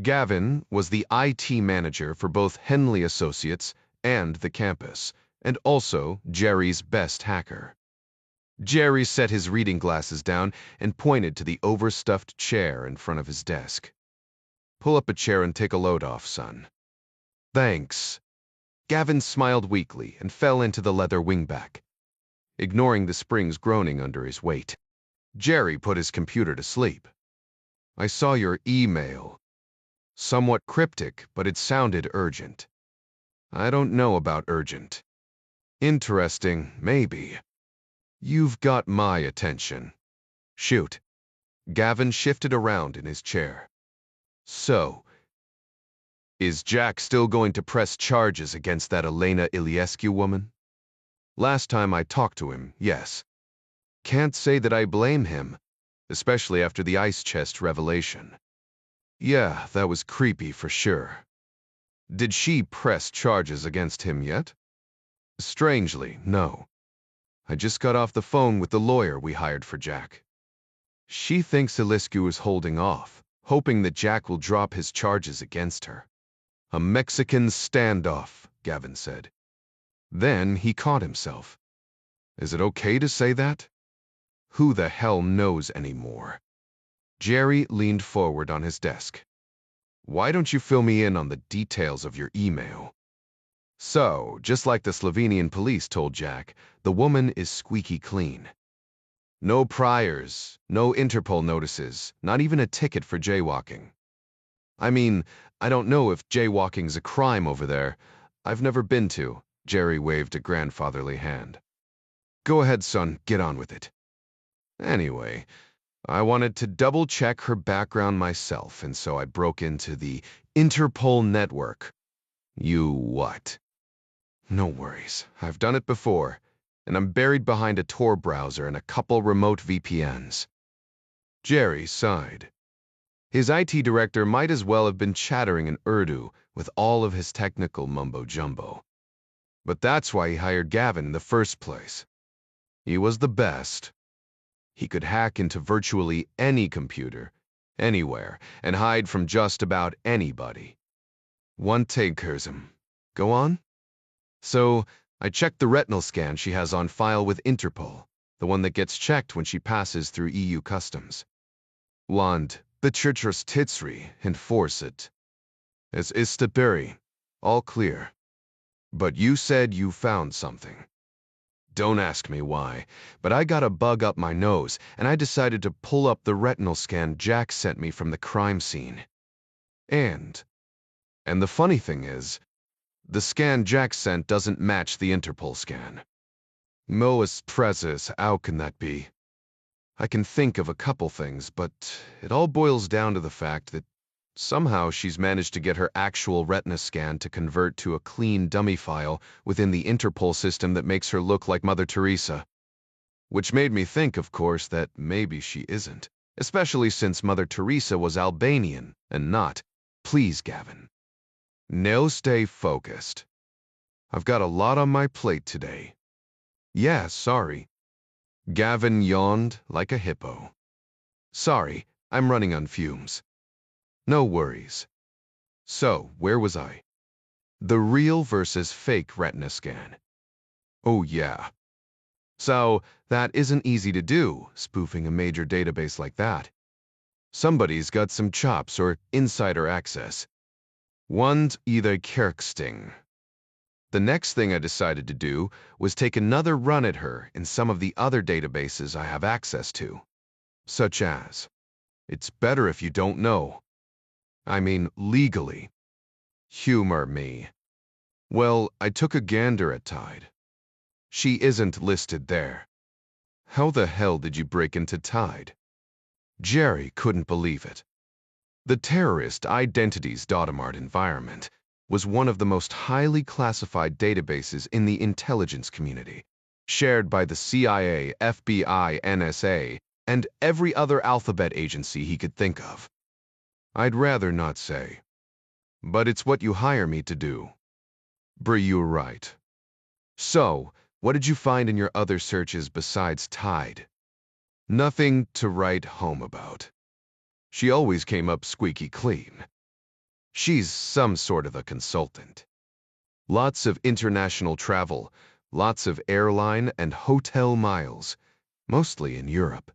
Gavin was the IT manager for both Henley Associates and the campus, and also Jerry's best hacker. Jerry set his reading glasses down and pointed to the overstuffed chair in front of his desk. "Pull up a chair and take a load off, son." "Thanks." Gavin smiled weakly and fell into the leather wingback, ignoring the springs groaning under his weight. Jerry put his computer to sleep. "I saw your email. Somewhat cryptic, but it sounded urgent." "I don't know about urgent." "Interesting, maybe." "You've got my attention." "Shoot." Gavin shifted around in his chair. "So, is Jack still going to press charges against that Elena Iliescu woman?" "Last time I talked to him, yes. Can't say that I blame him, especially after the ice chest revelation. Yeah, that was creepy for sure." "Did she press charges against him yet?" "Strangely, no. I just got off the phone with the lawyer we hired for Jack. She thinks Iliescu is holding off, hoping that Jack will drop his charges against her." "A Mexican standoff," Gavin said. Then he caught himself. Is it okay to say that? Who the hell knows anymore? Jerry leaned forward on his desk. "Why don't you fill me in on the details of your email?" "So, just like the Slovenian police told Jack, the woman is squeaky clean. No priors, no Interpol notices, not even a ticket for jaywalking. I mean, I don't know if jaywalking's a crime over there. I've never been to." Jerry waved a grandfatherly hand. "Go ahead, son, get on with it." "Anyway, I wanted to double-check her background myself, and so I broke into the Interpol network." "You what?" "No worries. I've done it before, and I'm buried behind a Tor browser and a couple remote VPNs." Jerry sighed. His IT director might as well have been chattering in Urdu with all of his technical mumbo-jumbo. But that's why he hired Gavin in the first place. He was the best. He could hack into virtually any computer, anywhere, and hide from just about anybody. One take, Kurzem. Go on? "So, I checked the retinal scan she has on file with Interpol, the one that gets checked when she passes through EU customs. Und betrifft Titzri, enforce it. Es ist Berry. All clear. But you said you found something." "Don't ask me why, but I got a bug up my nose, and I decided to pull up the retinal scan Jack sent me from the crime scene. And the funny thing is, the scan Jack sent doesn't match the Interpol scan." "Moas Prezes, how can that be?" "I can think of a couple things, but it all boils down to the fact that somehow she's managed to get her actual retina scan to convert to a clean dummy file within the Interpol system that makes her look like Mother Teresa. Which made me think, of course, that maybe she isn't, especially since Mother Teresa was Albanian and not." "Please, Gavin. Now stay focused. I've got a lot on my plate today." "Yeah, sorry." Gavin yawned like a hippo. "Sorry, I'm running on fumes." "No worries. So, where was I?" "The real versus fake retina scan." "Oh, yeah. So, that isn't easy to do, spoofing a major database like that. Somebody's got some chops or insider access. One's either Kirksting." The next thing I decided to do was take another run at her in some of the other databases I have access to, such as, it's better if you don't know. I mean, legally. Humor me. Well, I took a gander at Tide. She isn't listed there. How the hell did you break into Tide? Jerry couldn't believe it. The terrorist identities Dodamart environment was one of the most highly classified databases in the intelligence community, shared by the CIA, FBI, NSA, and every other alphabet agency he could think of. I'd rather not say. But it's what you hire me to do. You're right. So, what did you find in your other searches besides Tide? Nothing to write home about. She always came up squeaky clean. She's some sort of a consultant. Lots of international travel, lots of airline and hotel miles, mostly in Europe.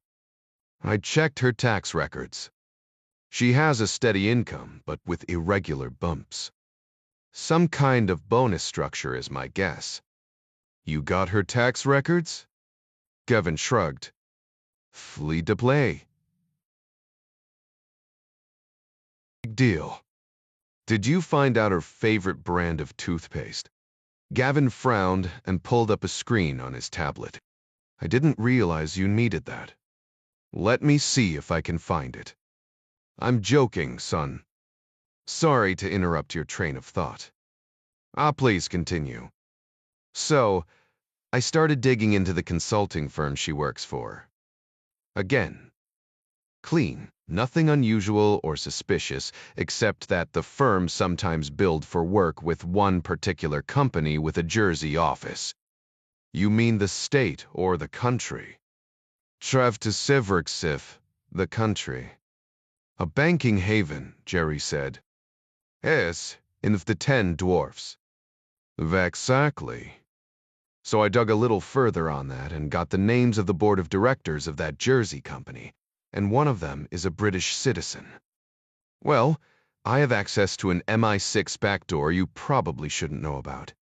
I checked her tax records. She has a steady income, but with irregular bumps. Some kind of bonus structure is my guess. You got her tax records? Gavin shrugged. Flee to play. Big deal. Did you find out her favorite brand of toothpaste? Gavin frowned and pulled up a screen on his tablet. I didn't realize you needed that. Let me see if I can find it. I'm joking, son. Sorry to interrupt your train of thought. Please continue. So, I started digging into the consulting firm she works for. Again, clean, nothing unusual or suspicious, except that the firm sometimes billed for work with one particular company with a Jersey office. You mean the state or the country? Travtisivriksif, the country. A banking haven, Jerry said. Yes, in the 10 dwarfs. Exactly. So I dug a little further on that and got the names of the board of directors of that Jersey company, and one of them is a British citizen. Well, I have access to an MI6 backdoor you probably shouldn't know about.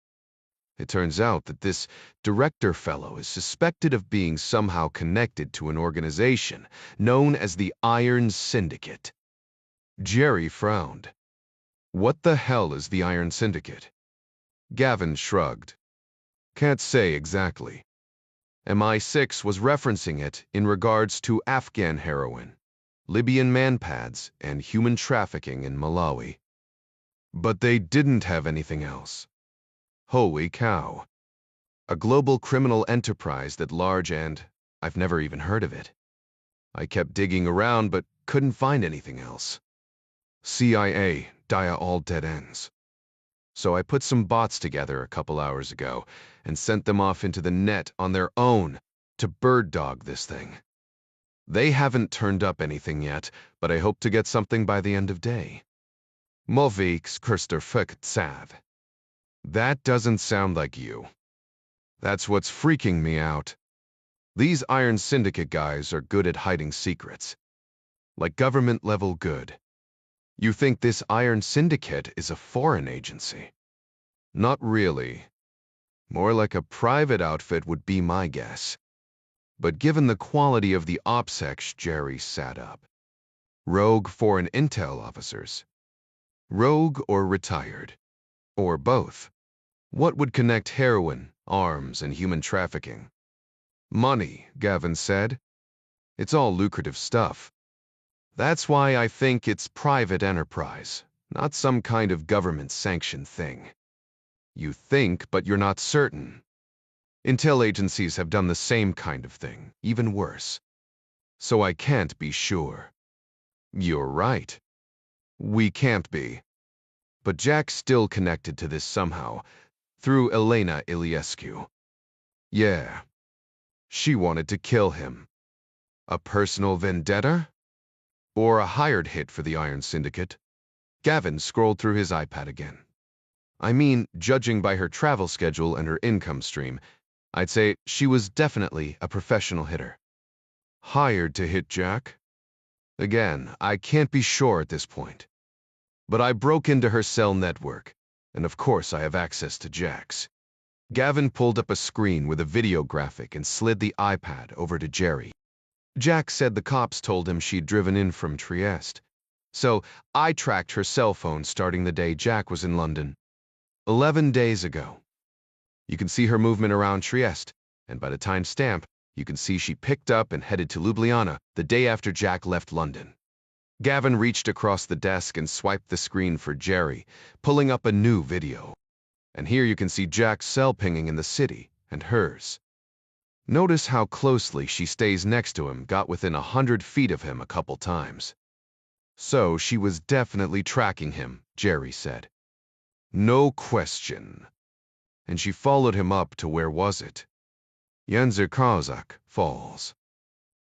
It turns out that this director fellow is suspected of being somehow connected to an organization known as the Iron Syndicate. Jerry frowned. What the hell is the Iron Syndicate? Gavin shrugged. Can't say exactly. MI6 was referencing it in regards to Afghan heroin, Libyan manpads, and human trafficking in Malawi. But they didn't have anything else. Holy cow. A global criminal enterprise that large and I've never even heard of it. I kept digging around but couldn't find anything else. CIA, dia all dead ends. So I put some bots together a couple hours ago and sent them off into the net on their own to bird dog this thing. They haven't turned up anything yet, but I hope to get something by the end of day. Moviks Kirsterfuksav. That doesn't sound like you. That's what's freaking me out. These Iron Syndicate guys are good at hiding secrets. Like government-level good. You think this Iron Syndicate is a foreign agency? Not really. More like a private outfit would be my guess. But given the quality of the OPSEC Jerry sat up. Rogue foreign intel officers. Rogue or retired. Or both. What would connect heroin, arms, and human trafficking? Money, Gavin said. It's all lucrative stuff. That's why I think it's private enterprise, not some kind of government-sanctioned thing. You think, but you're not certain. Intel agencies have done the same kind of thing, even worse. So I can't be sure. You're right. We can't be. But Jack's still connected to this somehow, through Elena Iliescu. Yeah. She wanted to kill him. A personal vendetta? Or a hired hit for the Iron Syndicate? Gavin scrolled through his iPad again. I mean, judging by her travel schedule and her income stream, I'd say she was definitely a professional hitter. Hired to hit Jack? Again, I can't be sure at this point. But I broke into her cell network, and of course I have access to Jack's. Gavin pulled up a screen with a video graphic and slid the iPad over to Jerry. Jack said the cops told him she'd driven in from Trieste. So I tracked her cell phone starting the day Jack was in London. 11 days ago. You can see her movement around Trieste, and by the timestamp, you can see she picked up and headed to Ljubljana the day after Jack left London. Gavin reached across the desk and swiped the screen for Jerry, pulling up a new video. And here you can see Jack's cell pinging in the city, and hers. Notice how closely she stays next to him, got within 100 feet of him a couple times. So she was definitely tracking him, Jerry said. No question. And she followed him up to where was it? Jędrzejczyk Falls.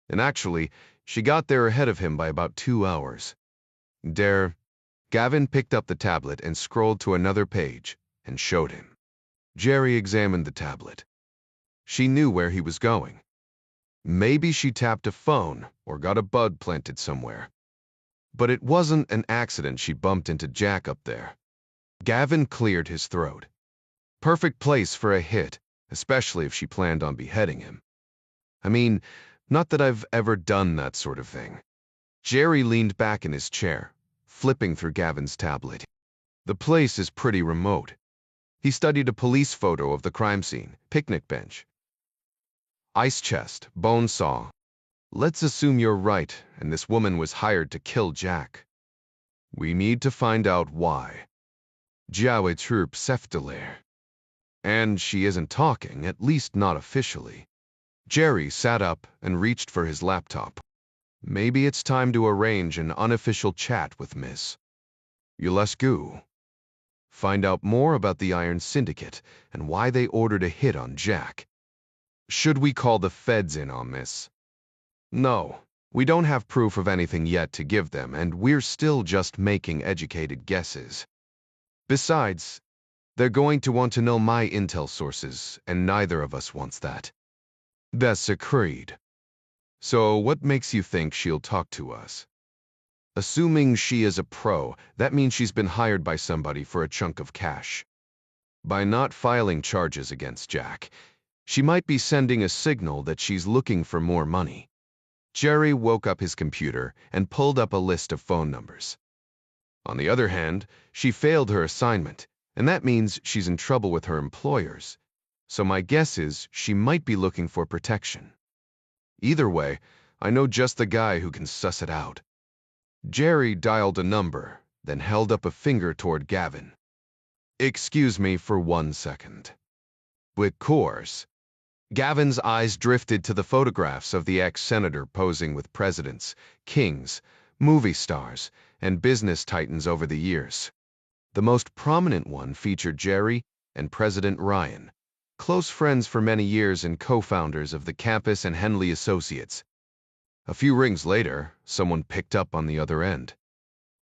And actually, she got there ahead of him by about 2 hours. Der Gavin picked up the tablet and scrolled to another page and showed him. Jerry examined the tablet. She knew where he was going. Maybe she tapped a phone or got a bug planted somewhere. But it wasn't an accident she bumped into Jack up there. Gavin cleared his throat. Perfect place for a hit, especially if she planned on beheading him. I mean, not that I've ever done that sort of thing. Jerry leaned back in his chair, flipping through Gavin's tablet. The place is pretty remote. He studied a police photo of the crime scene, picnic bench, ice chest, bone saw. Let's assume you're right, and this woman was hired to kill Jack. We need to find out why. Jiawe Troop Sefteler. And she isn't talking, at least not officially. Jerry sat up and reached for his laptop. Maybe it's time to arrange an unofficial chat with Miss Yulescu. Find out more about the Iron Syndicate and why they ordered a hit on Jack. Should we call the feds in on this? No, we don't have proof of anything yet to give them, and we're still just making educated guesses. Besides, they're going to want to know my intel sources, and neither of us wants that. That's agreed. So what makes you think she'll talk to us? Assuming she is a pro, that means she's been hired by somebody for a chunk of cash. By not filing charges against Jack, she might be sending a signal that she's looking for more money. Jerry woke up his computer and pulled up a list of phone numbers. On the other hand, she failed her assignment, and that means she's in trouble with her employers. So my guess is she might be looking for protection. Either way, I know just the guy who can suss it out. Jerry dialed a number, then held up a finger toward Gavin. Excuse me for 1 second. With course. Gavin's eyes drifted to the photographs of the ex-senator posing with presidents, kings, movie stars, and business titans over the years. The most prominent one featured Jerry and President Ryan, close friends for many years and co-founders of the campus and Henley Associates. A few rings later, someone picked up on the other end.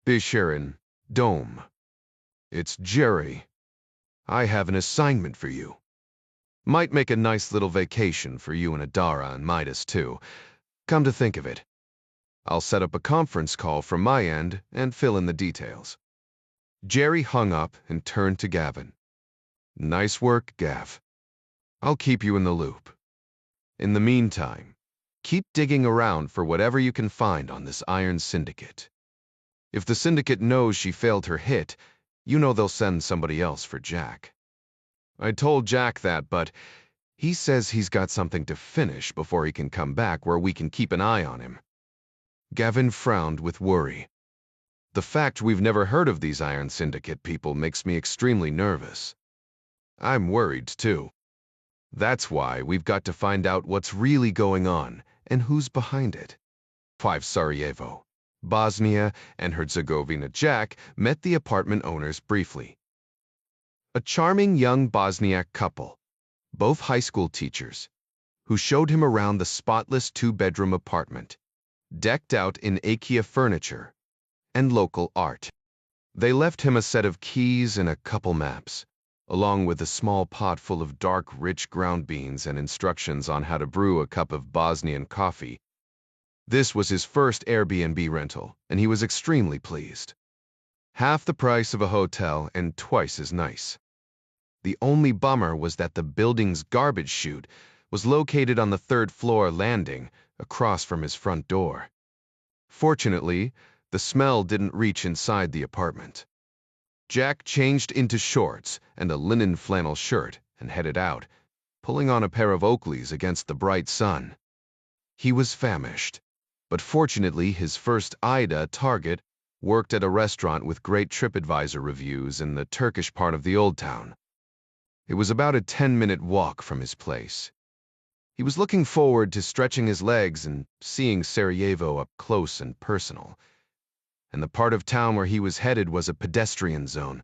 Bisharin, Dome. It's Jerry. I have an assignment for you. Might make a nice little vacation for you and Adara and Midas too. Come to think of it. I'll set up a conference call from my end and fill in the details. Jerry hung up and turned to Gavin. Nice work, Gav. I'll keep you in the loop. In the meantime, keep digging around for whatever you can find on this Iron Syndicate. If the Syndicate knows she failed her hit, you know they'll send somebody else for Jack. I told Jack that, but he says he's got something to finish before he can come back where we can keep an eye on him. Gavin frowned with worry. The fact we've never heard of these Iron Syndicate people makes me extremely nervous. I'm worried, too. That's why we've got to find out what's really going on and who's behind it. 5 Sarajevo, Bosnia and Herzegovina. Jack met the apartment owners briefly. A charming young Bosniak couple, both high school teachers, who showed him around the spotless 2-bedroom apartment, decked out in IKEA furniture and local art. They left him a set of keys and a couple maps, along with a small pot full of dark, rich ground beans and instructions on how to brew a cup of Bosnian coffee. This was his first Airbnb rental, and he was extremely pleased. Half the price of a hotel and twice as nice. The only bummer was that the building's garbage chute was located on the 3rd floor landing across from his front door. Fortunately, the smell didn't reach inside the apartment. Jack changed into shorts and a linen flannel shirt and headed out, pulling on a pair of Oakleys against the bright sun. He was famished, but fortunately his first Ida target worked at a restaurant with great TripAdvisor reviews in the Turkish part of the Old Town. It was about a 10-minute walk from his place. He was looking forward to stretching his legs and seeing Sarajevo up close and personal. And the part of town where he was headed was a pedestrian zone.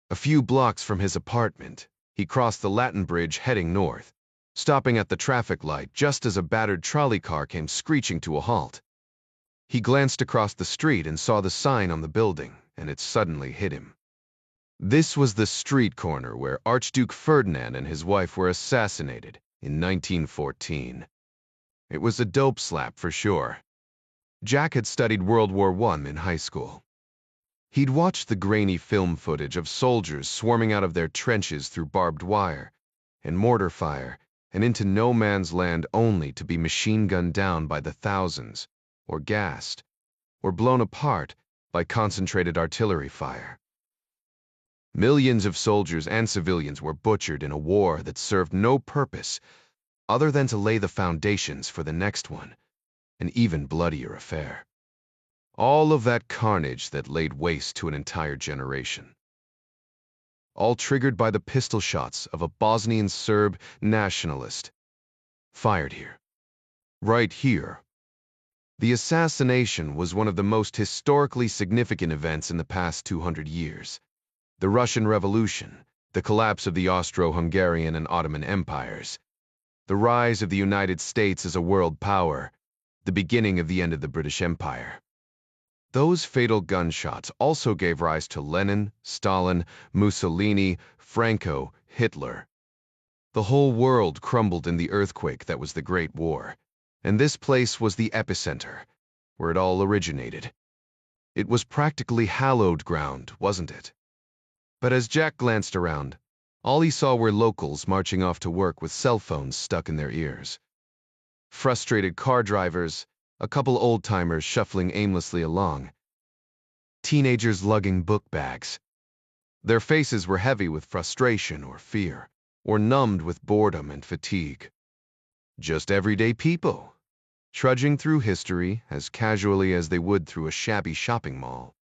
A few blocks from his apartment, he crossed the Latin Bridge heading north, stopping at the traffic light just as a battered trolley car came screeching to a halt. He glanced across the street and saw the sign on the building, and it suddenly hit him. This was the street corner where Archduke Ferdinand and his wife were assassinated in 1914. It was a dope slap for sure. Jack had studied World War I in high school. He'd watched the grainy film footage of soldiers swarming out of their trenches through barbed wire and mortar fire and into no man's land only to be machine-gunned down by the thousands, or gassed, or blown apart by concentrated artillery fire. Millions of soldiers and civilians were butchered in a war that served no purpose other than to lay the foundations for the next one, an even bloodier affair. All of that carnage that laid waste to an entire generation. All triggered by the pistol shots of a Bosnian Serb nationalist. Fired here. Right here. The assassination was one of the most historically significant events in the past 200 years. The Russian Revolution, the collapse of the Austro-Hungarian and Ottoman empires, the rise of the United States as a world power, the beginning of the end of the British Empire. Those fatal gunshots also gave rise to Lenin, Stalin, Mussolini, Franco, Hitler. The whole world crumbled in the earthquake that was the Great War, and this place was the epicenter, where it all originated. It was practically hallowed ground, wasn't it? But as Jack glanced around, all he saw were locals marching off to work with cell phones stuck in their ears. Frustrated car drivers, a couple old-timers shuffling aimlessly along. Teenagers lugging book bags. Their faces were heavy with frustration or fear, or numbed with boredom and fatigue. Just everyday people, trudging through history as casually as they would through a shabby shopping mall.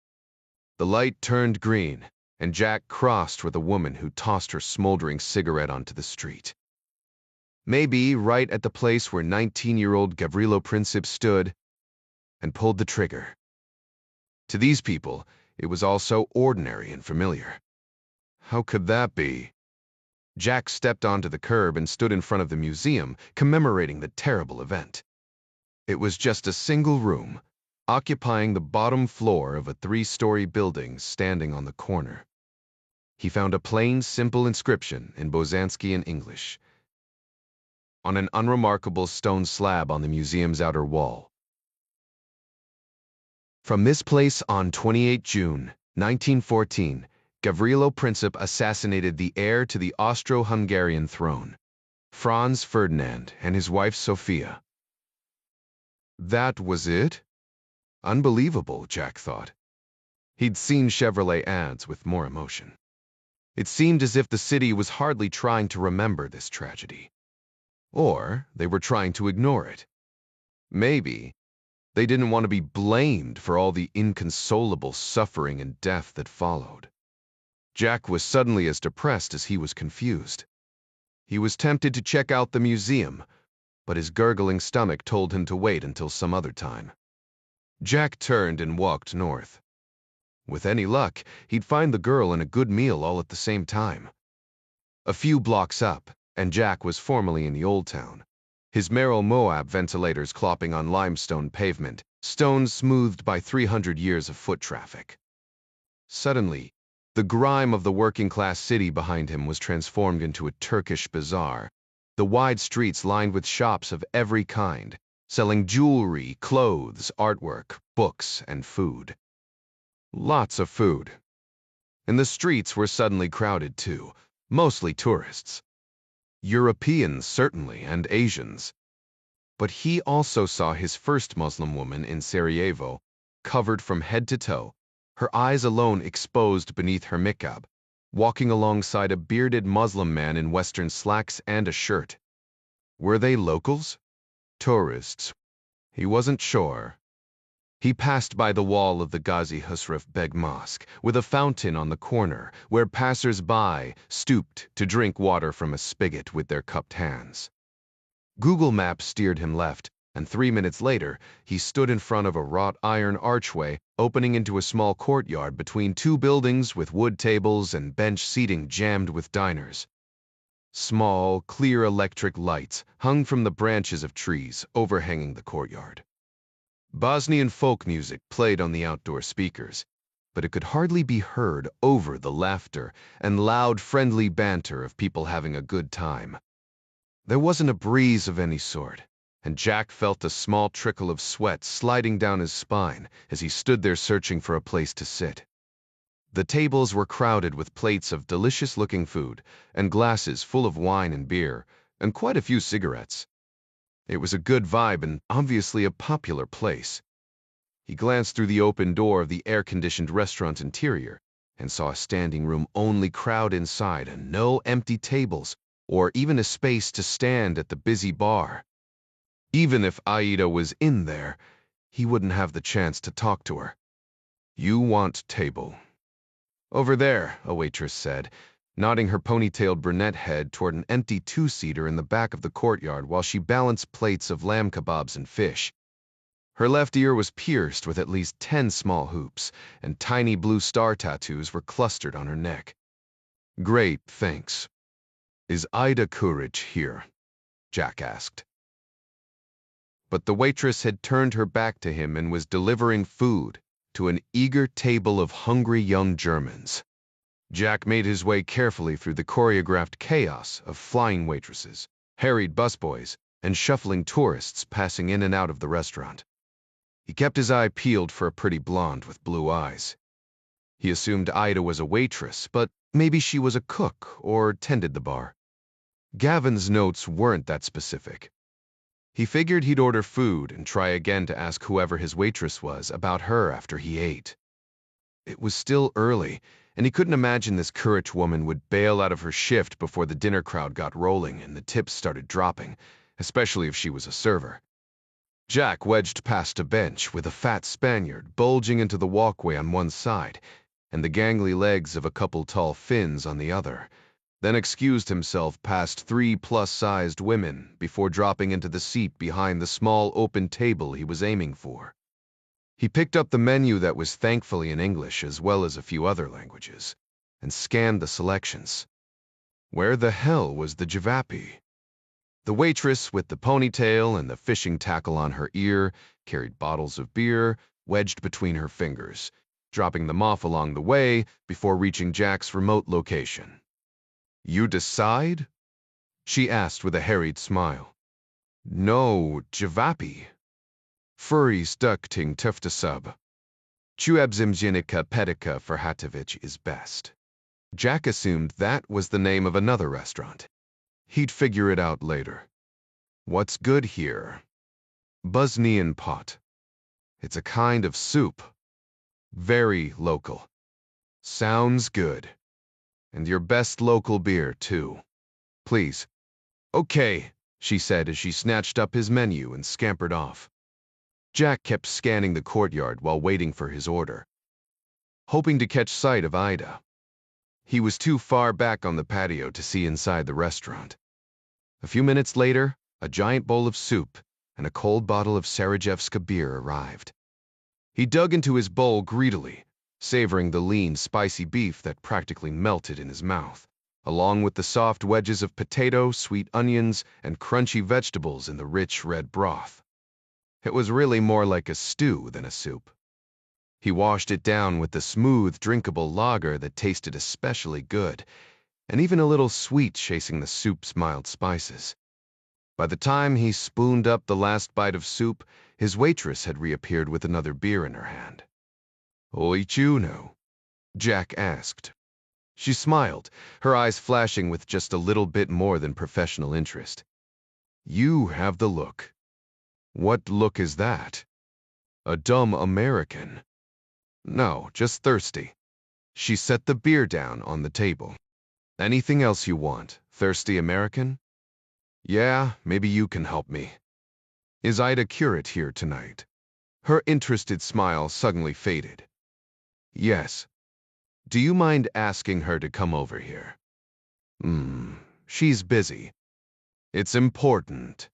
The light turned green, and Jack crossed with a woman who tossed her smoldering cigarette onto the street. Maybe right at the place where 19-year-old Gavrilo Princip stood, and pulled the trigger. To these people, it was all so ordinary and familiar. How could that be? Jack stepped onto the curb and stood in front of the museum, commemorating the terrible event. It was just a single room, occupying the bottom floor of a 3-story building standing on the corner. He found a plain, simple inscription in Bosanskian English on an unremarkable stone slab on the museum's outer wall. From this place on 28 June, 1914, Gavrilo Princip assassinated the heir to the Austro-Hungarian throne, Franz Ferdinand, and his wife Sophia. That was it? Unbelievable, Jack thought. He'd seen Chevrolet ads with more emotion. It seemed as if the city was hardly trying to remember this tragedy. Or they were trying to ignore it. Maybe they didn't want to be blamed for all the inconsolable suffering and death that followed. Jack was suddenly as depressed as he was confused. He was tempted to check out the museum, but his gurgling stomach told him to wait until some other time. Jack turned and walked north. With any luck, he'd find the girl and a good meal all at the same time. A few blocks up, and Jack was formally in the Old Town, his Merrill Moab ventilators clopping on limestone pavement, stones smoothed by 300 years of foot traffic. Suddenly, the grime of the working-class city behind him was transformed into a Turkish bazaar, the wide streets lined with shops of every kind, selling jewelry, clothes, artwork, books, and food. Lots of food. And the streets were suddenly crowded too, mostly tourists. Europeans, certainly, and Asians. But he also saw his first Muslim woman in Sarajevo, covered from head to toe, her eyes alone exposed beneath her niqab, walking alongside a bearded Muslim man in Western slacks and a shirt. Were they locals? Tourists? He wasn't sure. He passed by the wall of the Ghazi Husref Beg Mosque, with a fountain on the corner, where passers-by stooped to drink water from a spigot with their cupped hands. Google Maps steered him left, and 3 minutes later, he stood in front of a wrought iron archway opening into a small courtyard between 2 buildings with wood tables and bench seating jammed with diners. Small, clear electric lights hung from the branches of trees overhanging the courtyard. Bosnian folk music played on the outdoor speakers, but it could hardly be heard over the laughter and loud, friendly banter of people having a good time. There wasn't a breeze of any sort, and Jack felt a small trickle of sweat sliding down his spine as he stood there searching for a place to sit. The tables were crowded with plates of delicious-looking food and glasses full of wine and beer, and quite a few cigarettes. It was a good vibe and obviously a popular place. He glanced through the open door of the air-conditioned restaurant's interior and saw a standing-room-only crowd inside and no empty tables or even a space to stand at the busy bar. Even if Aida was in there, he wouldn't have the chance to talk to her. "You want table." "Over there," a waitress said, nodding her ponytailed brunette head toward an empty two-seater in the back of the courtyard while she balanced plates of lamb kebabs and fish. Her left ear was pierced with at least 10 small hoops, and tiny blue star tattoos were clustered on her neck. "Great, thanks. Is Ida Courage here?" Jack asked. But the waitress had turned her back to him and was delivering food to an eager table of hungry young Germans. Jack made his way carefully through the choreographed chaos of flying waitresses, harried busboys, and shuffling tourists passing in and out of the restaurant. He kept his eye peeled for a pretty blonde with blue eyes. He assumed Ida was a waitress, but maybe she was a cook or tended the bar. Gavin's notes weren't that specific. He figured he'd order food and try again to ask whoever his waitress was about her after he ate. It was still early, and he couldn't imagine this Courage woman would bail out of her shift before the dinner crowd got rolling and the tips started dropping, especially if she was a server. Jack wedged past a bench with a fat Spaniard bulging into the walkway on one side and the gangly legs of a couple tall Finns on the other, then excused himself past 3 plus-sized women before dropping into the seat behind the small open table he was aiming for. He picked up the menu that was thankfully in English as well as a few other languages, and scanned the selections. Where the hell was the Javapi? The waitress with the ponytail and the fishing tackle on her ear carried bottles of beer wedged between her fingers, dropping them off along the way before reaching Jack's remote location. "You decide?" she asked with a harried smile. "No, Javapi. Furries ducting tuftasub. Chuebzimzhinika pedika Ferhatovich is best." Jack assumed that was the name of another restaurant. He'd figure it out later. "What's good here?" "Bosnian pot. It's a kind of soup. Very local. Sounds good. And your best local beer, too. Please." "Okay," she said as she snatched up his menu and scampered off. Jack kept scanning the courtyard while waiting for his order, hoping to catch sight of Ida. He was too far back on the patio to see inside the restaurant. A few minutes later, a giant bowl of soup and a cold bottle of Sarajevska beer arrived. He dug into his bowl greedily, savoring the lean, spicy beef that practically melted in his mouth, along with the soft wedges of potato, sweet onions, and crunchy vegetables in the rich red broth. It was really more like a stew than a soup. He washed it down with the smooth, drinkable lager that tasted especially good, and even a little sweet chasing the soup's mild spices. By the time he spooned up the last bite of soup, his waitress had reappeared with another beer in her hand. "Oichuno?" Jack asked. She smiled, her eyes flashing with just a little bit more than professional interest. "You have the look." "What look is that?" "A dumb American." "No, just thirsty." She set the beer down on the table. "Anything else you want, thirsty American?" "Yeah, maybe you can help me. Is Ida Curate here tonight?" Her interested smile suddenly faded. "Yes. Do you mind asking her to come over here?" She's busy." "It's important."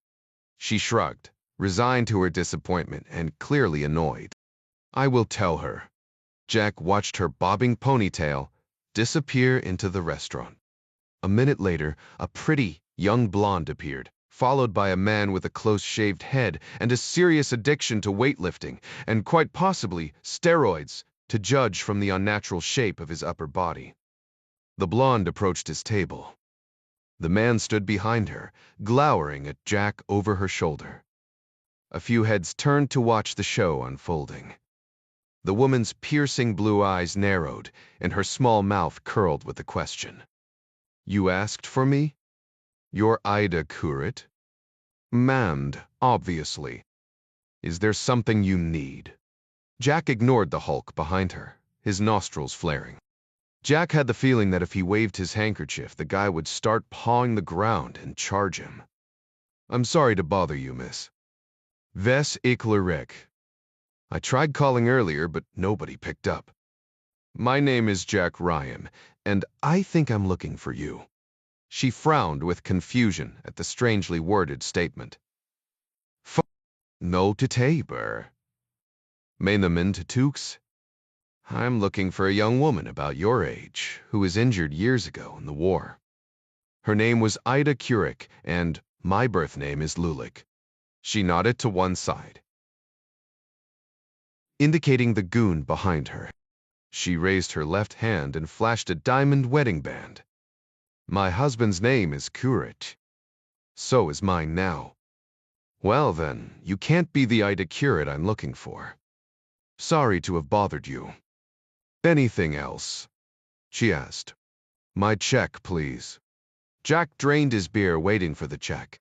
She shrugged, resigned to her disappointment and clearly annoyed. "I will tell her." Jack watched her bobbing ponytail disappear into the restaurant. A minute later, a pretty, young blonde appeared, followed by a man with a close-shaved head and a serious addiction to weightlifting, and quite possibly steroids, to judge from the unnatural shape of his upper body. The blonde approached his table. The man stood behind her, glowering at Jack over her shoulder. A few heads turned to watch the show unfolding. The woman's piercing blue eyes narrowed, and her small mouth curled with the question. "You asked for me? You're Ida Currit?" "Manned, obviously. Is there something you need?" Jack ignored the hulk behind her, his nostrils flaring. Jack had the feeling that if he waved his handkerchief, the guy would start pawing the ground and charge him. "I'm sorry to bother you, miss. Ves iklerek. I tried calling earlier, but nobody picked up. My name is Jack Ryan, and I think I'm looking for you." She frowned with confusion at the strangely worded statement. "No to taber. Menemen to tooks. I'm looking for a young woman about your age who was injured years ago in the war. Her name was Ida Currit, and my birth name is Lulik." She nodded to one side, indicating the goon behind her. She raised her left hand and flashed a diamond wedding band. "My husband's name is Currit. So is mine now." "Well then, you can't be the Ida Currit I'm looking for. Sorry to have bothered you. Anything else?" she asked. "My check, please." Jack drained his beer waiting for the check,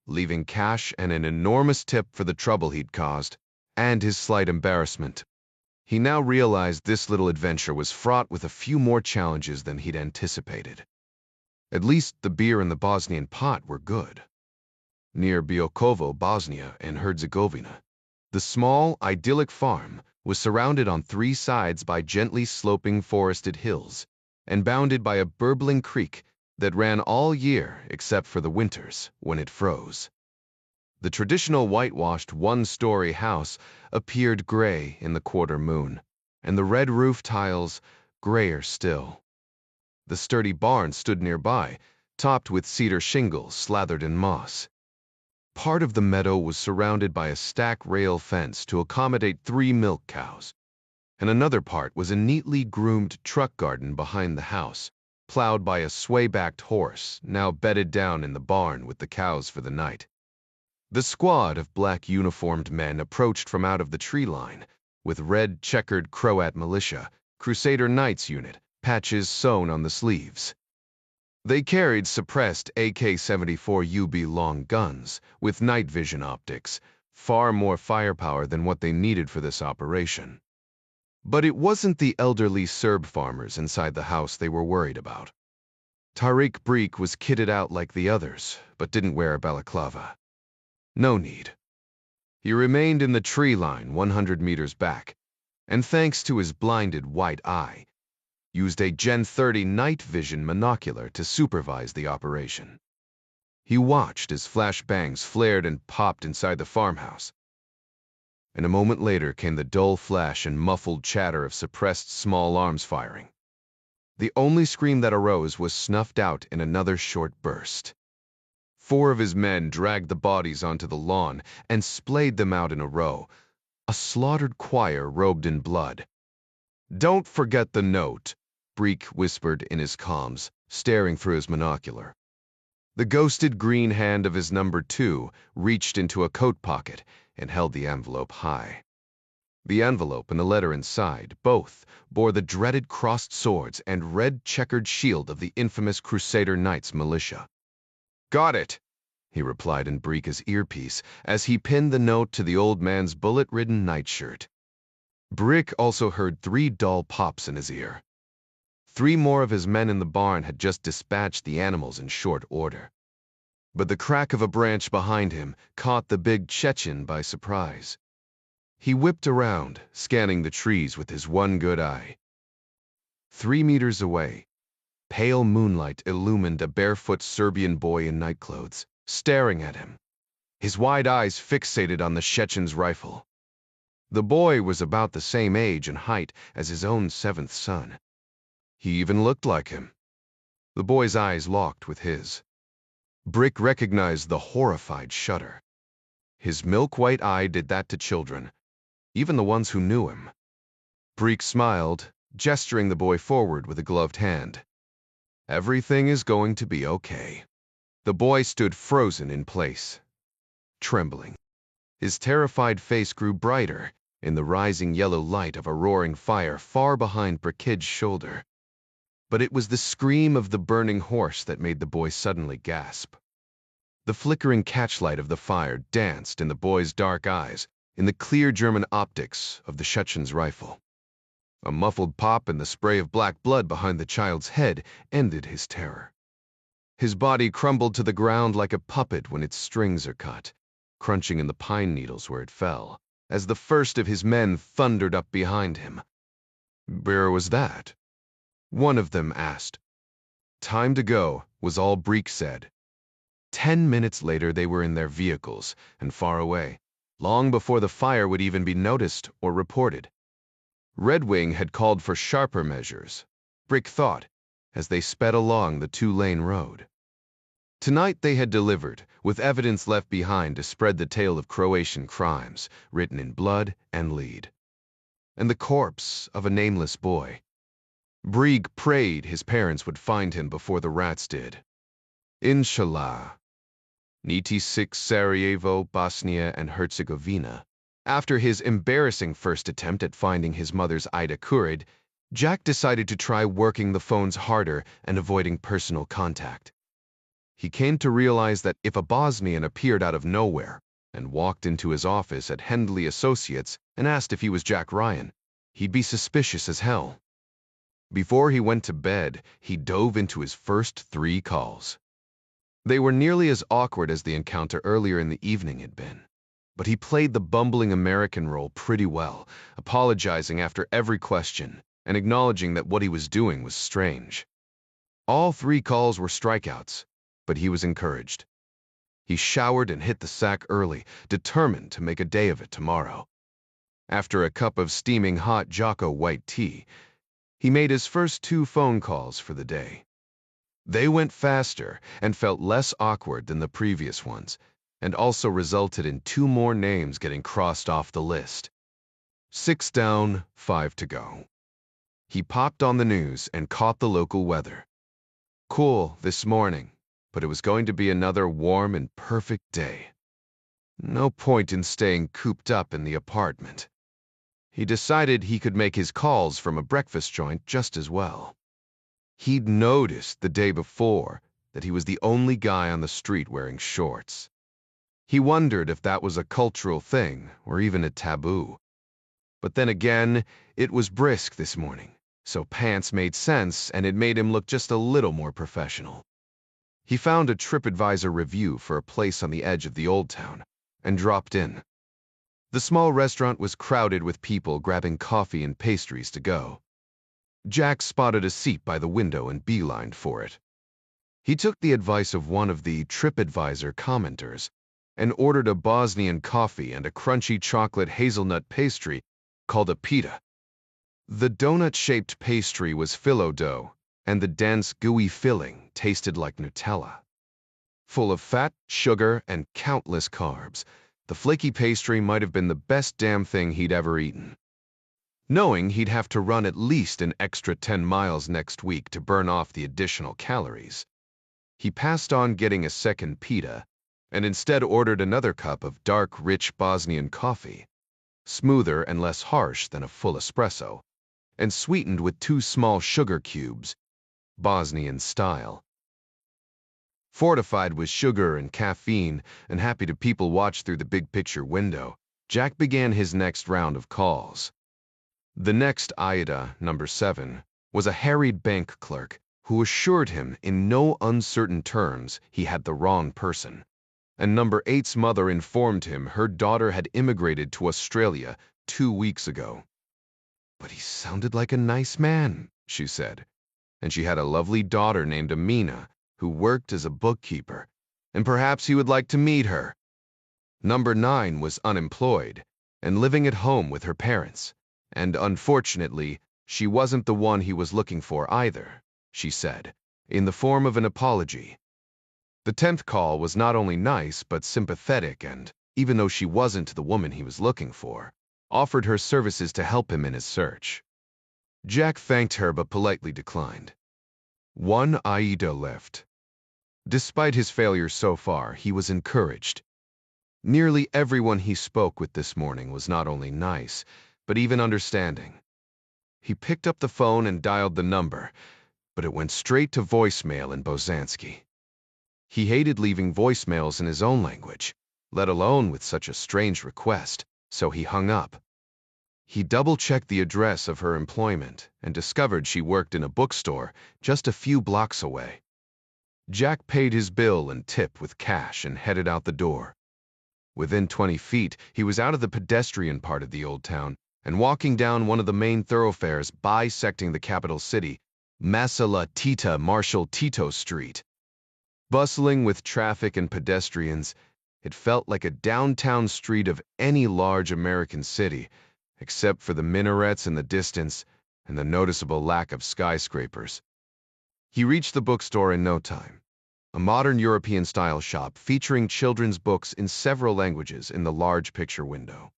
leaving cash and an enormous tip for the trouble he'd caused, and his slight embarrassment. He now realized this little adventure was fraught with a few more challenges than he'd anticipated. At least the beer and the Bosnian pot were good. Near Biokovo, Bosnia and Herzegovina, the small, idyllic farm was surrounded on three sides by gently sloping forested hills and bounded by a burbling creek that ran all year except for the winters when it froze. The traditional whitewashed one-story house appeared gray in the quarter moon, and the red roof tiles grayer still. The sturdy barn stood nearby, topped with cedar shingles slathered in moss. Part of the meadow was surrounded by a stack rail fence to accommodate 3 milk cows, and another part was a neatly groomed truck garden behind the house, plowed by a sway-backed horse now bedded down in the barn with the cows for the night. The squad of black uniformed men approached from out of the tree line, with red checkered Croat militia, Crusader Knights unit, patches sewn on the sleeves. They carried suppressed AK-74 UB long guns with night vision optics, far more firepower than what they needed for this operation. But it wasn't the elderly Serb farmers inside the house they were worried about. Tariq Breek was kitted out like the others, but didn't wear a balaclava. No need. He remained in the tree line 100 meters back, and thanks to his blinded white eye, used a Gen 30 night vision monocular to supervise the operation. He watched as flashbangs flared and popped inside the farmhouse, and a moment later came the dull flash and muffled chatter of suppressed small arms firing. The only scream that arose was snuffed out in another short burst. 4 of his men dragged the bodies onto the lawn and splayed them out in a row, a slaughtered choir robed in blood. "Don't forget the note," Breek whispered in his comms, staring through his monocular. The ghosted green hand of his number 2 reached into a coat pocket and held the envelope high. The envelope and the letter inside, both, bore the dreaded crossed swords and red checkered shield of the infamous Crusader Knights militia. "Got it," he replied in Breeka's earpiece as he pinned the note to the old man's bullet-ridden nightshirt. Breek also heard 3 dull pops in his ear. 3 more of his men in the barn had just dispatched the animals in short order. But the crack of a branch behind him caught the big Chechen by surprise. He whipped around, scanning the trees with his one good eye. 3 meters away, pale moonlight illumined a barefoot Serbian boy in nightclothes, staring at him, his wide eyes fixated on the Chechen's rifle. The boy was about the same age and height as his own 7th son. He even looked like him. The boy's eyes locked with his. Brick recognized the horrified shudder. His milk-white eye did that to children, even the ones who knew him. Breek smiled, gesturing the boy forward with a gloved hand. Everything is going to be okay. The boy stood frozen in place, trembling. His terrified face grew brighter in the rising yellow light of a roaring fire far behind Breek's shoulder. But it was the scream of the burning horse that made the boy suddenly gasp. The flickering catchlight of the fire danced in the boy's dark eyes in the clear German optics of the Schützen's rifle. A muffled pop and the spray of black blood behind the child's head ended his terror. His body crumbled to the ground like a puppet when its strings are cut, crunching in the pine needles where it fell, as the first of his men thundered up behind him. "Where was that?" one of them asked. "Time to go," was all Breek said. 10 minutes later they were in their vehicles and far away, long before the fire would even be noticed or reported. Red Wing had called for sharper measures, Breek thought, as they sped along the 2-lane road. Tonight they had delivered, with evidence left behind to spread the tale of Croatian crimes, written in blood and lead. And the corpse of a nameless boy. Breek prayed his parents would find him before the rats did. Inshallah. 96 Sarajevo, Bosnia and Herzegovina. After his embarrassing first attempt at finding his mother's Ida Kurid, Jack decided to try working the phones harder and avoiding personal contact. He came to realize that if a Bosnian appeared out of nowhere and walked into his office at Hendley Associates and asked if he was Jack Ryan, he'd be suspicious as hell. Before he went to bed, he dove into his first 3 calls. They were nearly as awkward as the encounter earlier in the evening had been, but he played the bumbling American role pretty well, apologizing after every question and acknowledging that what he was doing was strange. All 3 calls were strikeouts, but he was encouraged. He showered and hit the sack early, determined to make a day of it tomorrow. After a cup of steaming hot Jocko white tea, he made his first 2 phone calls for the day. They went faster and felt less awkward than the previous ones, and also resulted in 2 more names getting crossed off the list. 6 down, 5 to go. He popped on the news and caught the local weather. Cool this morning, but it was going to be another warm and perfect day. No point in staying cooped up in the apartment. He decided he could make his calls from a breakfast joint just as well. He'd noticed the day before that he was the only guy on the street wearing shorts. He wondered if that was a cultural thing or even a taboo. But then again, it was brisk this morning, so pants made sense and it made him look just a little more professional. He found a TripAdvisor review for a place on the edge of the Old Town and dropped in. The small restaurant was crowded with people grabbing coffee and pastries to go. Jack spotted a seat by the window and beelined for it. He took the advice of one of the TripAdvisor commenters and ordered a Bosnian coffee and a crunchy chocolate hazelnut pastry called a pita. The donut-shaped pastry was phyllo dough, and the dense, gooey filling tasted like Nutella. Full of fat, sugar, and countless carbs, the flaky pastry might have been the best damn thing he'd ever eaten. Knowing he'd have to run at least an extra 10 miles next week to burn off the additional calories, he passed on getting a second pita and instead ordered another cup of dark, rich Bosnian coffee, smoother and less harsh than a full espresso, and sweetened with 2 small sugar cubes, Bosnian style. Fortified with sugar and caffeine and happy to people watch through the big picture window, Jack began his next round of calls. The next Ida, number 7, was a harried bank clerk who assured him in no uncertain terms he had the wrong person, and number 8's mother informed him her daughter had immigrated to Australia 2 weeks ago. "But he sounded like a nice man," she said, and she had a lovely daughter named Amina who worked as a bookkeeper, and perhaps he would like to meet her. Number 9 was unemployed and living at home with her parents. And unfortunately, she wasn't the one he was looking for either, she said, in the form of an apology. The 10th call was not only nice but sympathetic and, even though she wasn't the woman he was looking for, offered her services to help him in his search. Jack thanked her but politely declined. One Aida left. Despite his failures so far, he was encouraged. Nearly everyone he spoke with this morning was not only nice, but even understanding. He picked up the phone and dialed the number, but it went straight to voicemail in Bosanski. He hated leaving voicemails in his own language, let alone with such a strange request, so he hung up. He double-checked the address of her employment and discovered she worked in a bookstore just a few blocks away. Jack paid his bill and tip with cash and headed out the door. Within 20 feet, he was out of the pedestrian part of the old town and walking down one of the main thoroughfares bisecting the capital city, Masala Tita Marshal Tito Street. Bustling with traffic and pedestrians, it felt like a downtown street of any large American city, except for the minarets in the distance and the noticeable lack of skyscrapers. He reached the bookstore in no time, a modern European-style shop featuring children's books in several languages in the large picture window.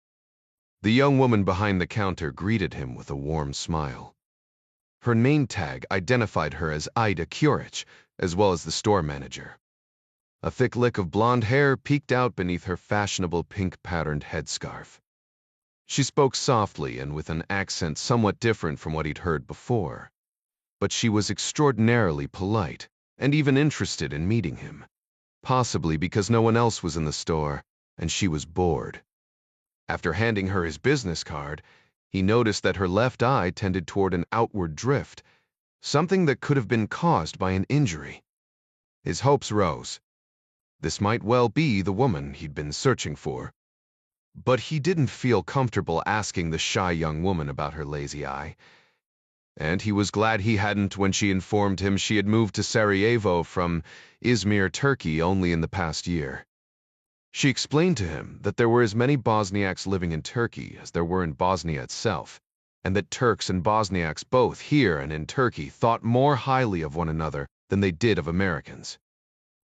The young woman behind the counter greeted him with a warm smile. Her name tag identified her as Ida Kurich, as well as the store manager. A thick lick of blonde hair peeked out beneath her fashionable pink-patterned headscarf. She spoke softly and with an accent somewhat different from what he'd heard before. But she was extraordinarily polite and even interested in meeting him, possibly because no one else was in the store and she was bored. After handing her his business card, he noticed that her left eye tended toward an outward drift, something that could have been caused by an injury. His hopes rose. This might well be the woman he'd been searching for. But he didn't feel comfortable asking the shy young woman about her lazy eye. And he was glad he hadn't when she informed him she had moved to Sarajevo from Izmir, Turkey, only in the past year. She explained to him that there were as many Bosniaks living in Turkey as there were in Bosnia itself, and that Turks and Bosniaks both here and in Turkey thought more highly of one another than they did of Americans.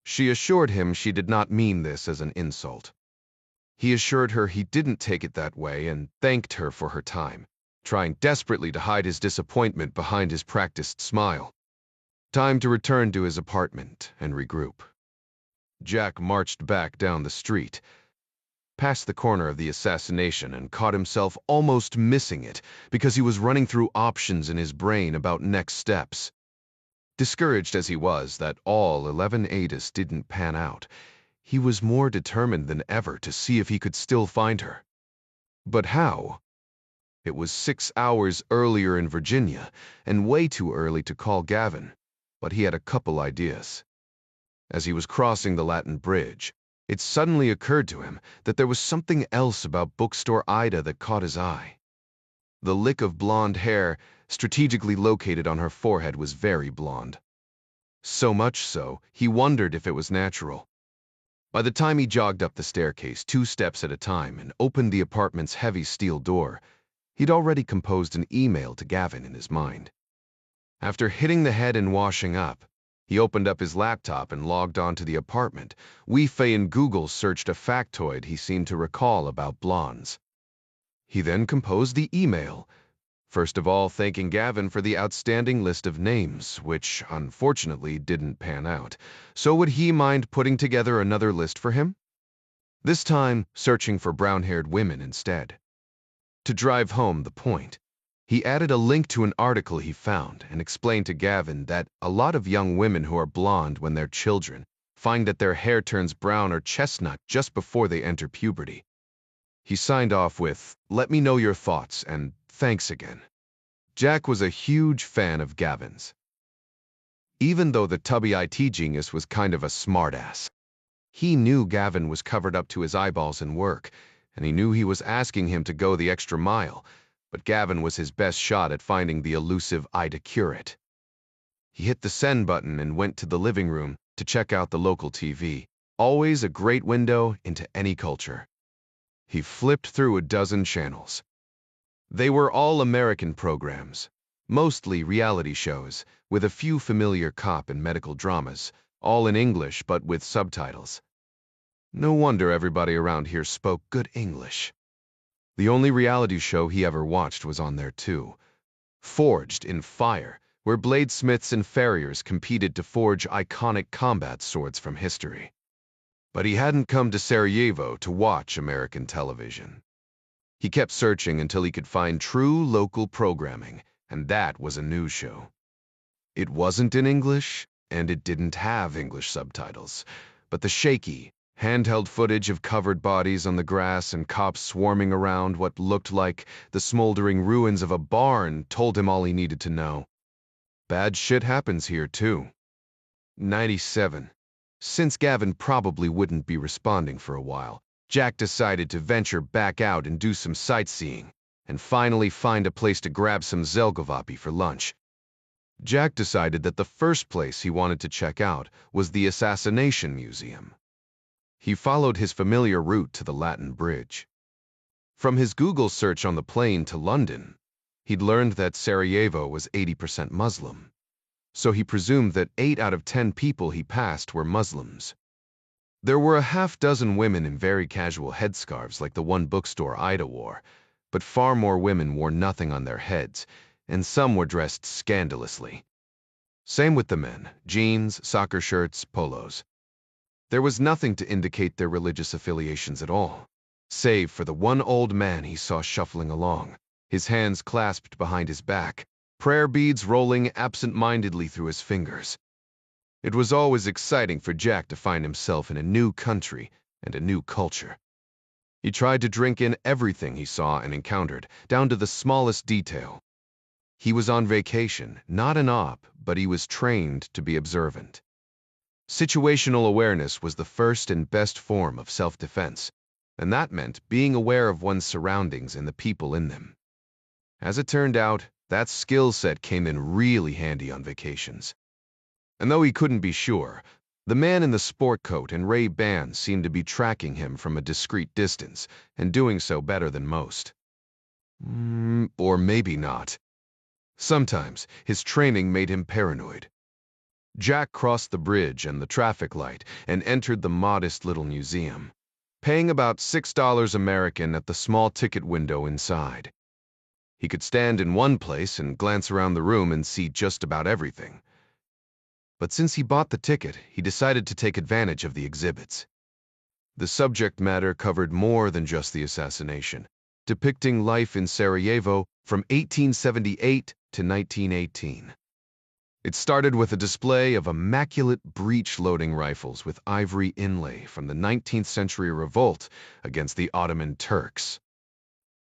She assured him she did not mean this as an insult. He assured her he didn't take it that way and thanked her for her time, trying desperately to hide his disappointment behind his practiced smile. Time to return to his apartment and regroup. Jack marched back down the street, past the corner of the assassination, and caught himself almost missing it because he was running through options in his brain about next steps. Discouraged as he was that all 11 Aidas didn't pan out, he was more determined than ever to see if he could still find her. But how? It was 6 hours earlier in Virginia, and way too early to call Gavin, but he had a couple ideas. As he was crossing the Latin Bridge, it suddenly occurred to him that there was something else about Bookstore Ida that caught his eye. The lick of blonde hair, strategically located on her forehead, was very blonde. So much so, he wondered if it was natural. By the time he jogged up the staircase 2 steps at a time and opened the apartment's heavy steel door, he'd already composed an email to Gavin in his mind. After hitting the head and washing up, he opened up his laptop and logged on to the apartment. Wi-Fi and Google searched a factoid he seemed to recall about blondes. He then composed the email, first of all thanking Gavin for the outstanding list of names, which unfortunately didn't pan out. So would he mind putting together another list for him? This time, searching for brown-haired women instead. To drive home the point, he added a link to an article he found and explained to Gavin that a lot of young women who are blonde when they're children find that their hair turns brown or chestnut just before they enter puberty. He signed off with, "Let me know your thoughts, and thanks again." Jack was a huge fan of Gavin's. Even though the tubby IT genius was kind of a smartass, he knew Gavin was covered up to his eyeballs in work, and he knew he was asking him to go the extra mile, but Gavin was his best shot at finding the elusive Ida Kurich. He hit the send button and went to the living room to check out the local TV, always a great window into any culture. He flipped through a dozen channels. They were all American programs, mostly reality shows, with a few familiar cop and medical dramas, all in English but with subtitles. No wonder everybody around here spoke good English. The only reality show he ever watched was on there too. Forged in Fire, where bladesmiths and farriers competed to forge iconic combat swords from history. But he hadn't come to Sarajevo to watch American television. He kept searching until he could find true local programming, and that was a news show. It wasn't in English, and it didn't have English subtitles, but the shaky, handheld footage of covered bodies on the grass and cops swarming around what looked like the smoldering ruins of a barn told him all he needed to know. Bad shit happens here, too. 97. Since Gavin probably wouldn't be responding for a while, Jack decided to venture back out and do some sightseeing, and finally find a place to grab some zelgovapi for lunch. Jack decided that the first place he wanted to check out was the Assassination Museum. He followed his familiar route to the Latin Bridge. From his Google search on the plane to London, he'd learned that Sarajevo was 80% Muslim, so he presumed that 8 out of 10 people he passed were Muslims. There were a half-dozen women in very casual headscarves like the one bookstore Ida wore, but far more women wore nothing on their heads, and some were dressed scandalously. Same with the men, jeans, soccer shirts, polos. There was nothing to indicate their religious affiliations at all, save for the one old man he saw shuffling along, his hands clasped behind his back, prayer beads rolling absent-mindedly through his fingers. It was always exciting for Jack to find himself in a new country and a new culture. He tried to drink in everything he saw and encountered, down to the smallest detail. He was on vacation, not an op, but he was trained to be observant. Situational awareness was the first and best form of self-defense, and that meant being aware of one's surroundings and the people in them. As it turned out, that skill set came in really handy on vacations. And though he couldn't be sure, the man in the sport coat and Ray-Bans seemed to be tracking him from a discreet distance, and doing so better than most. Or maybe not. Sometimes his training made him paranoid. Jack crossed the bridge and the traffic light and entered the modest little museum, paying about $6 American at the small ticket window inside. He could stand in one place and glance around the room and see just about everything. But since he bought the ticket, he decided to take advantage of the exhibits. The subject matter covered more than just the assassination, depicting life in Sarajevo from 1878 to 1918. It started with a display of immaculate breech-loading rifles with ivory inlay from the 19th century revolt against the Ottoman Turks.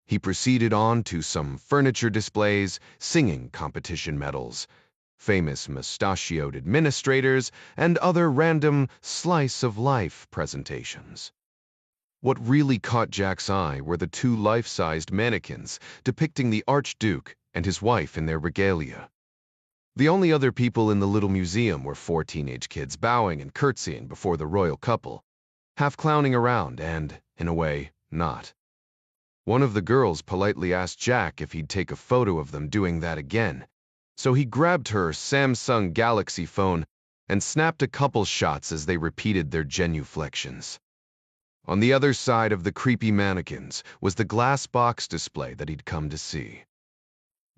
He proceeded on to some furniture displays, singing competition medals, famous mustachioed administrators, and other random slice-of-life presentations. What really caught Jack's eye were the 2 life-sized mannequins depicting the Archduke and his wife in their regalia. The only other people in the little museum were 4 teenage kids bowing and curtsying before the royal couple, half clowning around and, in a way, not. One of the girls politely asked Jack if he'd take a photo of them doing that again, so he grabbed her Samsung Galaxy phone and snapped a couple shots as they repeated their genuflections. On the other side of the creepy mannequins was the glass box display that he'd come to see.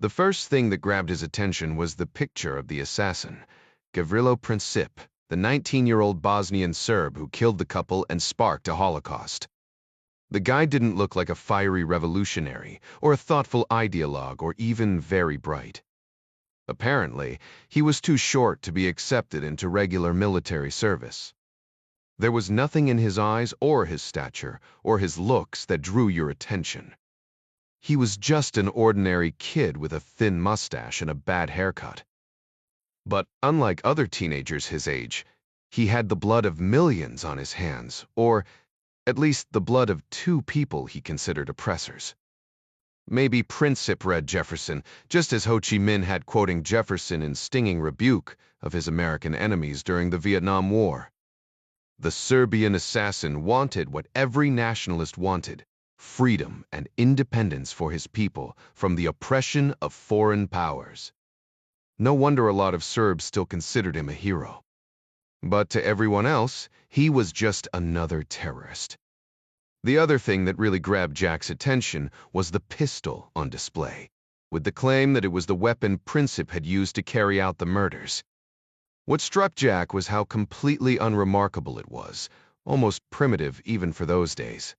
The first thing that grabbed his attention was the picture of the assassin, Gavrilo Princip, the 19-year-old Bosnian Serb who killed the couple and sparked a Holocaust. The guy didn't look like a fiery revolutionary, or a thoughtful ideologue, or even very bright. Apparently, he was too short to be accepted into regular military service. There was nothing in his eyes or his stature or his looks that drew your attention. He was just an ordinary kid with a thin mustache and a bad haircut. But unlike other teenagers his age, he had the blood of millions on his hands, or at least the blood of 2 people he considered oppressors. Maybe Princip read Jefferson, just as Ho Chi Minh had quoting Jefferson in stinging rebuke of his American enemies during the Vietnam War. The Serbian assassin wanted what every nationalist wanted: freedom and independence for his people from the oppression of foreign powers. No wonder a lot of Serbs still considered him a hero. But to everyone else, he was just another terrorist. The other thing that really grabbed Jack's attention was the pistol on display, with the claim that it was the weapon Princip had used to carry out the murders. What struck Jack was how completely unremarkable it was, almost primitive even for those days.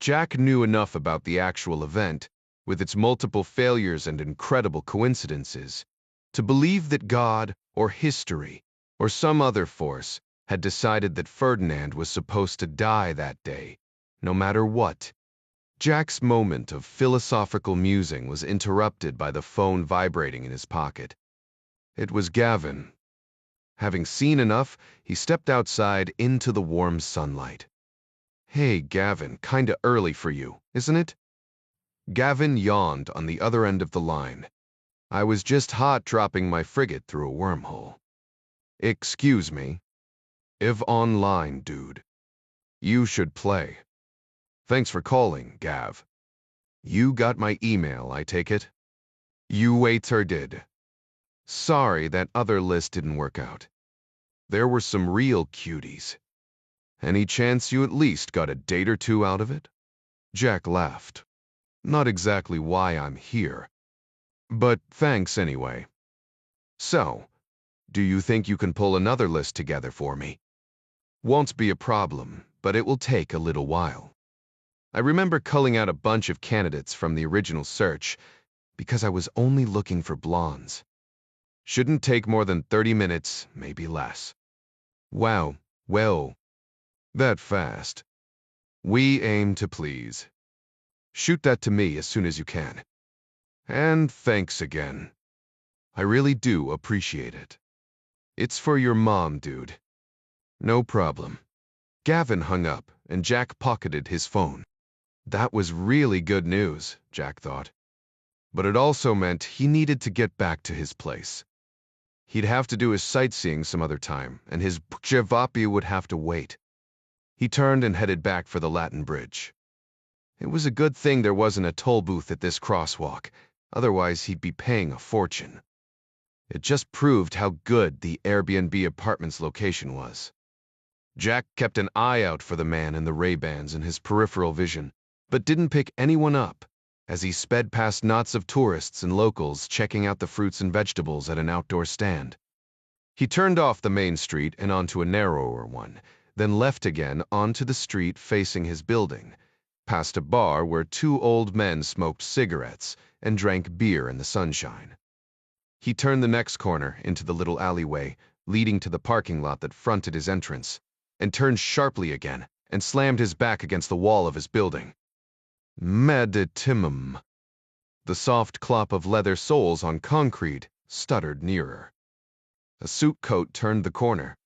Jack knew enough about the actual event, with its multiple failures and incredible coincidences, to believe that God, or history, or some other force had decided that Ferdinand was supposed to die that day, no matter what. Jack's moment of philosophical musing was interrupted by the phone vibrating in his pocket. It was Gavin. Having seen enough, he stepped outside into the warm sunlight. "Hey, Gavin, kinda early for you, isn't it?" Gavin yawned on the other end of the line. "I was just hot dropping my frigate through a wormhole." "Excuse me." "If online, dude. You should play." "Thanks for calling, Gav." "You got my email, I take it?" "You waiter did." "Sorry, that other list didn't work out. There were some real cuties. Any chance you at least got a date or two out of it?" Jack laughed. "Not exactly why I'm here. But thanks anyway. So, do you think you can pull another list together for me?" "Won't be a problem, but it will take a little while. I remember culling out a bunch of candidates from the original search because I was only looking for blondes. Shouldn't take more than 30 minutes, maybe less." "Wow, well, that fast. We aim to please. Shoot that to me as soon as you can. And thanks again. I really do appreciate it. It's for your mom, dude." "No problem." Gavin hung up, and Jack pocketed his phone. That was really good news, Jack thought. But it also meant he needed to get back to his place. He'd have to do his sightseeing some other time, and his Bjevapi would have to wait. He turned and headed back for the Latin Bridge. It was a good thing there wasn't a toll booth at this crosswalk, otherwise he'd be paying a fortune. It just proved how good the Airbnb apartment's location was. Jack kept an eye out for the man in the Ray-Bans in his peripheral vision, but didn't pick anyone up as he sped past knots of tourists and locals checking out the fruits and vegetables at an outdoor stand. He turned off the main street and onto a narrower one, then left again onto the street facing his building, past a bar where two old men smoked cigarettes and drank beer in the sunshine. He turned the next corner into the little alleyway leading to the parking lot that fronted his entrance, and turned sharply again and slammed his back against the wall of his building. Meditimum. The soft clop of leather soles on concrete stuttered nearer. A suit coat turned the corner.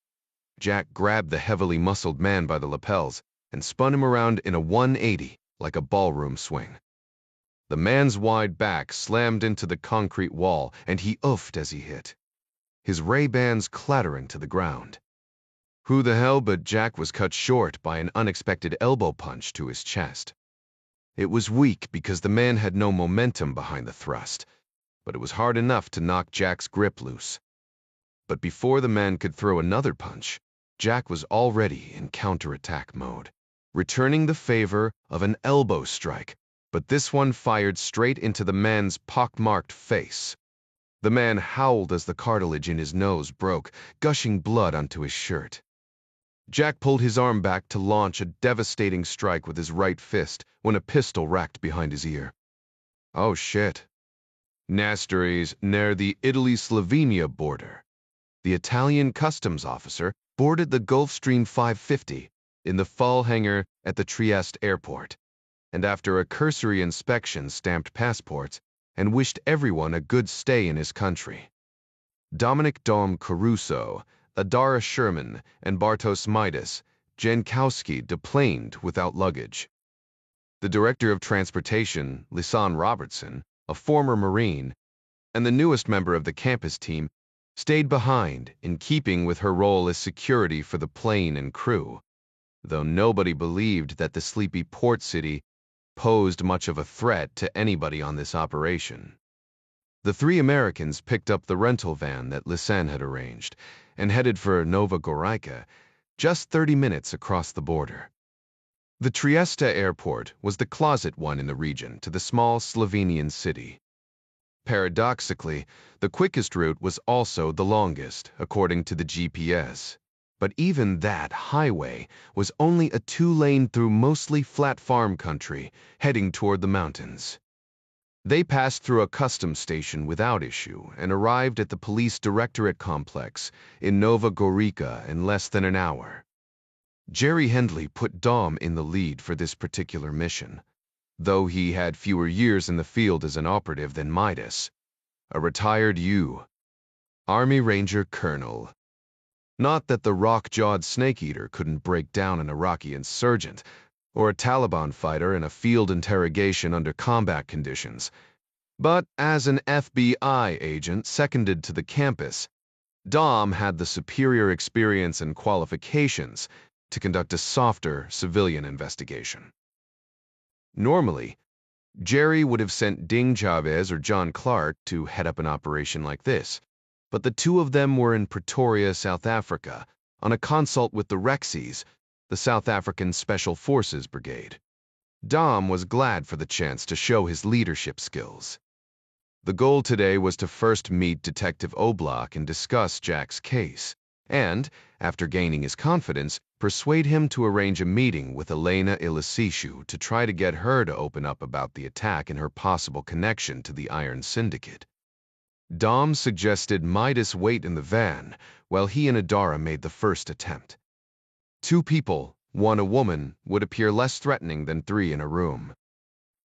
Jack grabbed the heavily muscled man by the lapels and spun him around in a 180 like a ballroom swing. The man's wide back slammed into the concrete wall, and he oofed as he hit, his Ray-Bans clattering to the ground. Who the hell but Jack was cut short by an unexpected elbow punch to his chest. It was weak because the man had no momentum behind the thrust, but it was hard enough to knock Jack's grip loose. But before the man could throw another punch, Jack was already in counterattack mode, returning the favor of an elbow strike, but this one fired straight into the man's pockmarked face. The man howled as the cartilage in his nose broke, gushing blood onto his shirt. Jack pulled his arm back to launch a devastating strike with his right fist when a pistol racked behind his ear. Oh shit. Nasteries near the Italy-Slovenia border. The Italian customs officer boarded the Gulfstream 550 in the fall hangar at the Trieste airport, and after a cursory inspection stamped passports and wished everyone a good stay in his country. Dominic Dom Caruso, Adara Sherman, and Bartos Midas Jankowski deplaned without luggage. The director of transportation, Lisanne Robertson, a former Marine, and the newest member of the campus team, stayed behind in keeping with her role as security for the plane and crew, though nobody believed that the sleepy port city posed much of a threat to anybody on this operation. The three Americans picked up the rental van that Lisanne had arranged and headed for Nova Gorica, just 30 minutes across the border. The Trieste airport was the closet one in the region to the small Slovenian city. Paradoxically, the quickest route was also the longest, according to the GPS. But even that highway was only a two-lane through mostly flat farm country, heading toward the mountains. They passed through a customs station without issue and arrived at the police directorate complex in Nova Gorica in less than an hour. Jerry Hendley put Dom in the lead for this particular mission, though he had fewer years in the field as an operative than Midas, a retired Army Ranger Colonel. Not that the rock-jawed snake-eater couldn't break down an Iraqi insurgent, or a Taliban fighter in a field interrogation under combat conditions. But as an FBI agent seconded to the campus, Dom had the superior experience and qualifications to conduct a softer civilian investigation. Normally, Jerry would have sent Ding Chavez or John Clark to head up an operation like this, but the two of them were in Pretoria, South Africa, on a consult with the Rexys, the South African Special Forces Brigade. Dom was glad for the chance to show his leadership skills. The goal today was to first meet Detective Oblak and discuss Jack's case, and, after gaining his confidence, persuade him to arrange a meeting with Elena Ilisishu to try to get her to open up about the attack and her possible connection to the Iron Syndicate. Dom suggested Midas wait in the van while he and Adara made the first attempt. Two people, one a woman, would appear less threatening than three in a room.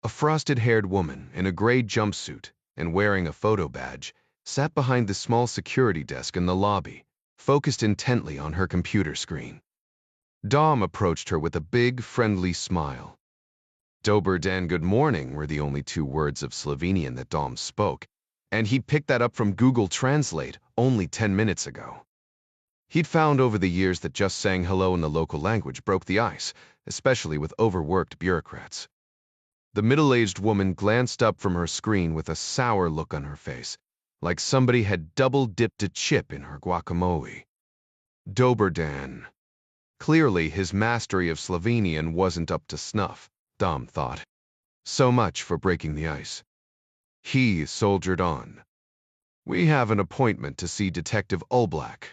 A frosted-haired woman in a gray jumpsuit and wearing a photo badge sat behind the small security desk in the lobby, focused intently on her computer screen. Dom approached her with a big, friendly smile. Dober dan good morning were the only two words of Slovenian that Dom spoke, and he'd picked that up from Google Translate only 10 minutes ago. He'd found over the years that just saying hello in the local language broke the ice, especially with overworked bureaucrats. The middle-aged woman glanced up from her screen with a sour look on her face, like somebody had double-dipped a chip in her guacamole. Dober dan. Clearly, his mastery of Slovenian wasn't up to snuff, Dom thought. So much for breaking the ice. He soldiered on. We have an appointment to see Detective Oblak.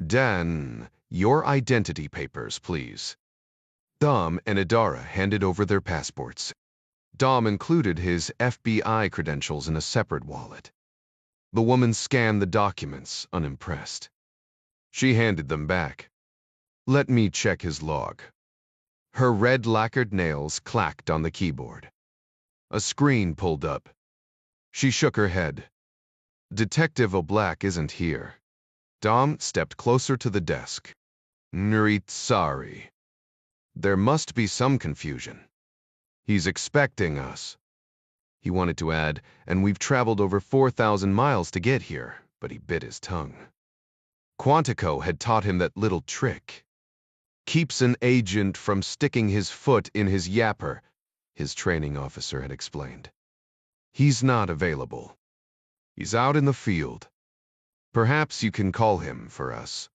Dan, your identity papers, please. Dom and Adara handed over their passports. Dom included his FBI credentials in a separate wallet. The woman scanned the documents, unimpressed. She handed them back. Let me check his log. Her red lacquered nails clacked on the keyboard. A screen pulled up. She shook her head. Detective Oblak isn't here. Dom stepped closer to the desk. Sorry. There must be some confusion. He's expecting us. He wanted to add, and we've traveled over 4,000 miles to get here, but he bit his tongue. Quantico had taught him that little trick. Keeps an agent from sticking his foot in his yapper, his training officer had explained. He's not available. He's out in the field. Perhaps you can call him for us.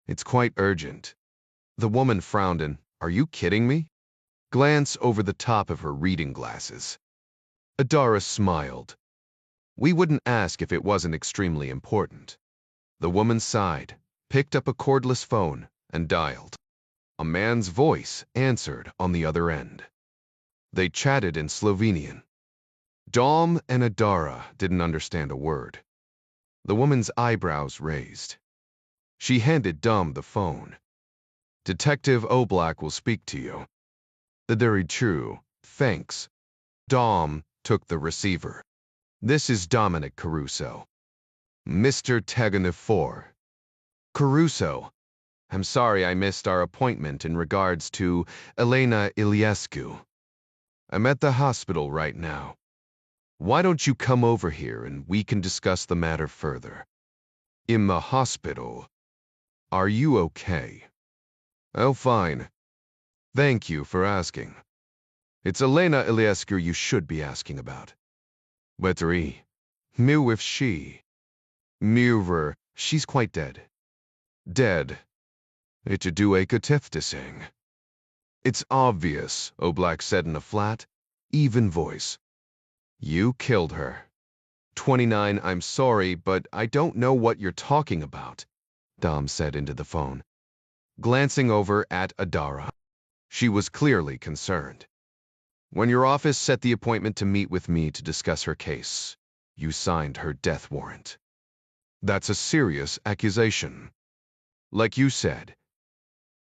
It's quite urgent. The woman frowned and, are you kidding me? Glance over the top of her reading glasses. Adara smiled. We wouldn't ask if it wasn't extremely important. The woman sighed, picked up a cordless phone, and dialed. A man's voice answered on the other end. They chatted in Slovenian. Dom and Adara didn't understand a word. The woman's eyebrows raised. She handed Dom the phone. Detective Oblak will speak to you. The very true, thanks. Dom took the receiver. This is Dominic Caruso. Mr. Teganifor. Caruso. I'm sorry I missed our appointment in regards to Elena Iliescu. I'm at the hospital right now. Why don't you come over here and we can discuss the matter further? In the hospital. Are you okay? Oh, fine. Thank you for asking. It's Elena Iliescu you should be asking about. Wettery. Mu if she. Muver, she's quite dead. Dead. It'u do a katiftising. It's obvious, Oblak said in a flat, even voice. You killed her. 29, I'm sorry, but I don't know what you're talking about, Dom said into the phone, glancing over at Adara. She was clearly concerned. When your office set the appointment to meet with me to discuss her case, you signed her death warrant. That's a serious accusation. Like you said,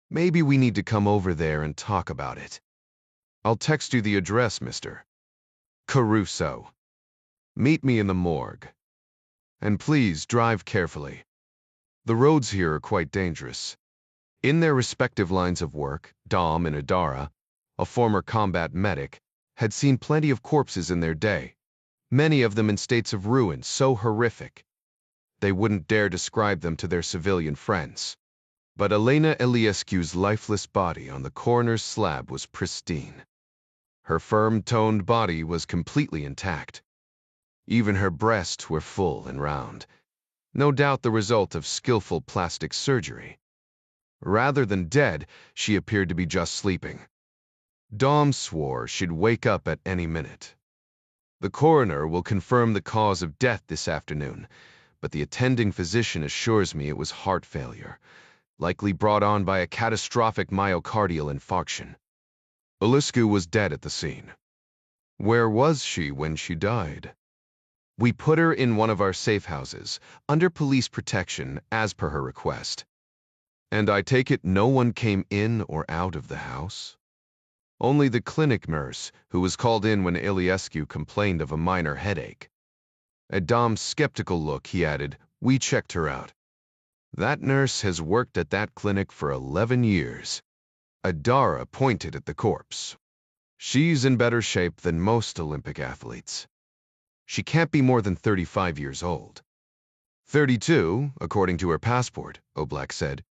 maybe we need to come over there and talk about it. I'll text you the address, Mr. Caruso. Meet me in the morgue. And please drive carefully. The roads here are quite dangerous. In their respective lines of work, Dom and Adara, a former combat medic, had seen plenty of corpses in their day, many of them in states of ruin so horrific they wouldn't dare describe them to their civilian friends. But Elena Iliescu's lifeless body on the coroner's slab was pristine. Her firm-toned body was completely intact. Even her breasts were full and round, no doubt the result of skillful plastic surgery. Rather than dead, she appeared to be just sleeping. Dom swore she'd wake up at any minute. The coroner will confirm the cause of death this afternoon, but the attending physician assures me it was heart failure, likely brought on by a catastrophic myocardial infarction. Iliescu was dead at the scene. Where was she when she died? We put her in one of our safe houses, under police protection, as per her request. And I take it no one came in or out of the house? Only the clinic nurse, who was called in when Iliescu complained of a minor headache. At Dom's skeptical look, he added, we checked her out. That nurse has worked at that clinic for 11 years. Adara pointed at the corpse. She's in better shape than most Olympic athletes. She can't be more than 35 years old. 32, according to her passport, Oblak said.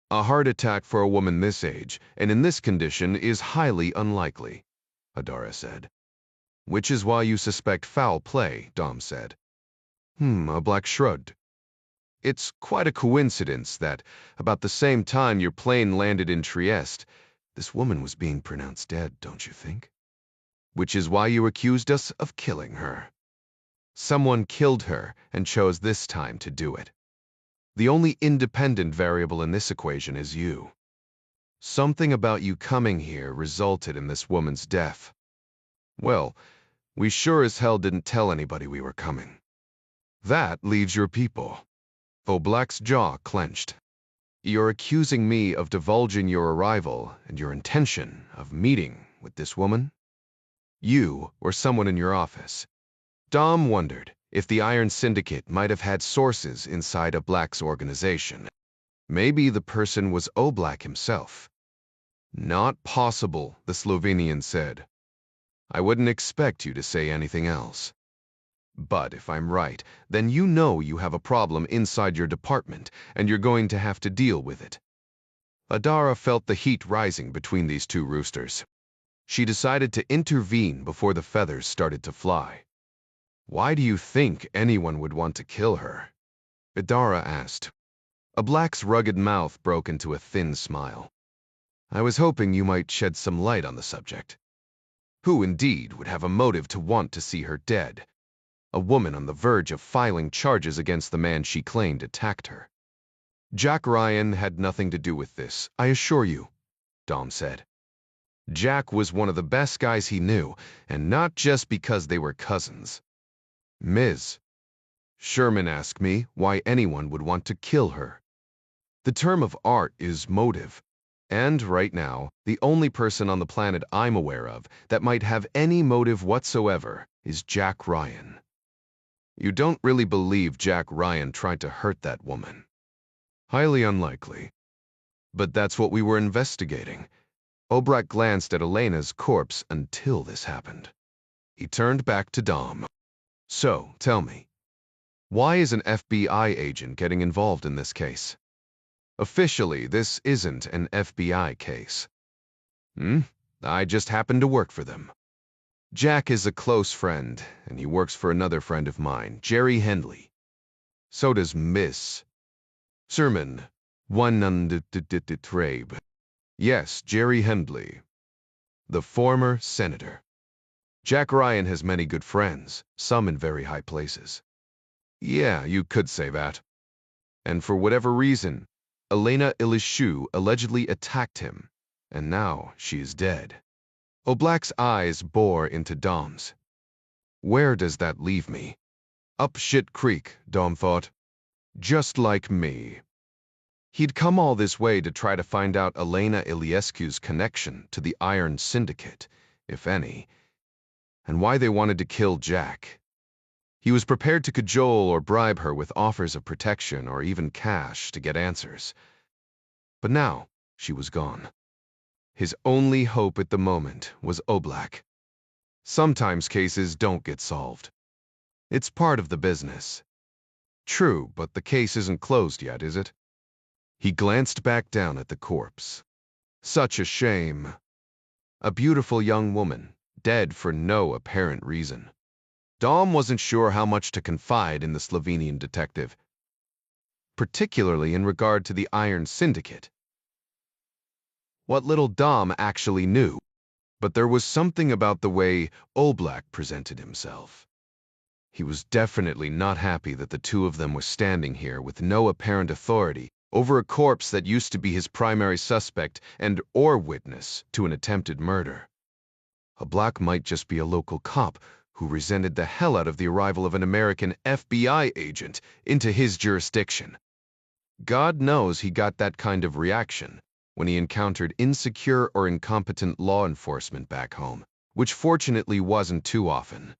A heart attack for a woman this age, and in this condition, is highly unlikely, Adara said. Which is why you suspect foul play, Dom said. Oblak shrugged. It's quite a coincidence that, about the same time your plane landed in Trieste, this woman was being pronounced dead, don't you think? Which is why you accused us of killing her. Someone killed her and chose this time to do it. The only independent variable in this equation is you. Something about you coming here resulted in this woman's death. Well, we sure as hell didn't tell anybody we were coming. That leaves your people. Oblak's jaw clenched. You're accusing me of divulging your arrival and your intention of meeting with this woman? You or someone in your office. Dom wondered if the Iron Syndicate might have had sources inside Oblak's organization. Maybe the person was Oblak himself. Not possible, the Slovenian said. I wouldn't expect you to say anything else. But if I'm right, then you know you have a problem inside your department, and you're going to have to deal with it. Adara felt the heat rising between these two roosters. She decided to intervene before the feathers started to fly. Why do you think anyone would want to kill her? Adara asked. Oblak's rugged mouth broke into a thin smile. I was hoping you might shed some light on the subject. Who indeed would have a motive to want to see her dead? A woman on the verge of filing charges against the man she claimed attacked her. Jack Ryan had nothing to do with this, I assure you, Dom said. Jack was one of the best guys he knew, and not just because they were cousins. Ms. Sherman asked me why anyone would want to kill her. The term of art is motive, and right now, the only person on the planet I'm aware of that might have any motive whatsoever is Jack Ryan. You don't really believe Jack Ryan tried to hurt that woman? Highly unlikely. But that's what we were investigating. Oblak glanced at Elena's corpse until this happened. He turned back to Dom. So, tell me, why is an FBI agent getting involved in this case? Officially, this isn't an FBI case. I just happen to work for them. Jack is a close friend, and he works for another friend of mine, Jerry Henley. So does Miss Sermon, one Trabe. Yes, Jerry Hendley, the former senator. Jack Ryan has many good friends, some in very high places. Yeah, you could say that. And for whatever reason, Elena Ilishu allegedly attacked him, and now she is dead. Oblak's eyes bore into Dom's. Where does that leave me? Up shit creek, Dom thought. Just like me. He'd come all this way to try to find out Elena Iliescu's connection to the Iron Syndicate, if any, and why they wanted to kill Jack. He was prepared to cajole or bribe her with offers of protection or even cash to get answers. But now she was gone. His only hope at the moment was Oblak. Sometimes cases don't get solved. It's part of the business. True, but the case isn't closed yet, is it? He glanced back down at the corpse. Such a shame. A beautiful young woman, dead for no apparent reason. Dom wasn't sure how much to confide in the Slovenian detective, particularly in regard to the Iron Syndicate. What little Dom actually knew, but there was something about the way Oblak presented himself. He was definitely not happy that the two of them were standing here with no apparent authority over a corpse that used to be his primary suspect and or witness to an attempted murder. Oblak might just be a local cop who resented the hell out of the arrival of an American FBI agent into his jurisdiction. God knows he got that kind of reaction when he encountered insecure or incompetent law enforcement back home, which fortunately wasn't too often.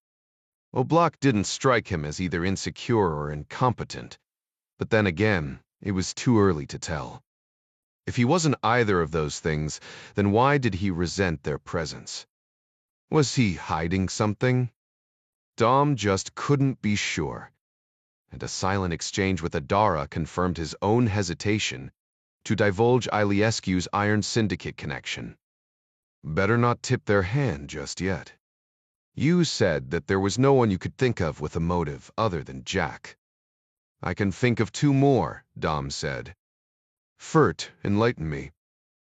Oblak didn't strike him as either insecure or incompetent, but then again, it was too early to tell. If he wasn't either of those things, then why did he resent their presence? Was he hiding something? Dom just couldn't be sure, and a silent exchange with Adara confirmed his own hesitation to divulge Iliescu's Iron Syndicate connection. Better not tip their hand just yet. You said that there was no one you could think of with a motive other than Jack. I can think of two more, Dom said. Fert, enlighten me.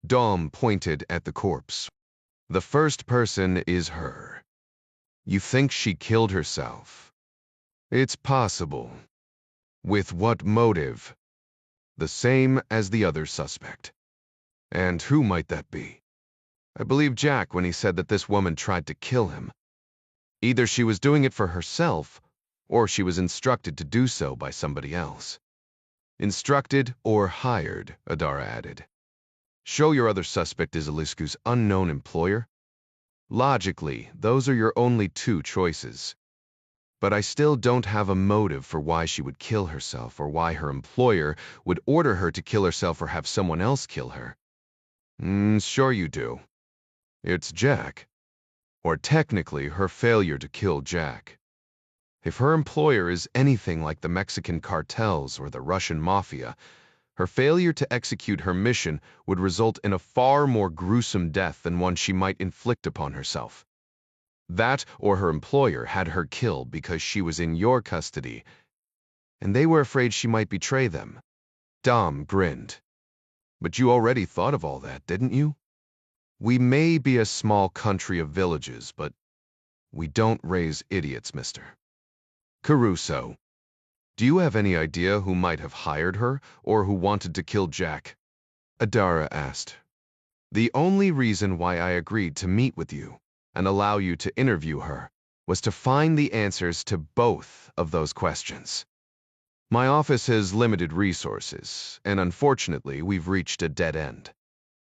Dom pointed at the corpse. The first person is her. You think she killed herself? It's possible. With what motive? The same as the other suspect. And who might that be? I believe Jack when he said that this woman tried to kill him. Either she was doing it for herself, or she was instructed to do so by somebody else. Instructed or hired, Adara added. Show your other suspect is Iliescu's unknown employer? Logically, those are your only two choices. But I still don't have a motive for why she would kill herself or why her employer would order her to kill herself or have someone else kill her. Sure you do. It's Jack. Or technically, her failure to kill Jack. If her employer is anything like the Mexican cartels or the Russian mafia, her failure to execute her mission would result in a far more gruesome death than one she might inflict upon herself. That or her employer had her killed because she was in your custody, and they were afraid she might betray them. Dom grinned. But you already thought of all that, didn't you? We may be a small country of villages, but we don't raise idiots, mister. Caruso, do you have any idea who might have hired her or who wanted to kill Jack? Adara asked. The only reason why I agreed to meet with you and allow you to interview her was to find the answers to both of those questions. My office has limited resources, and unfortunately, we've reached a dead end.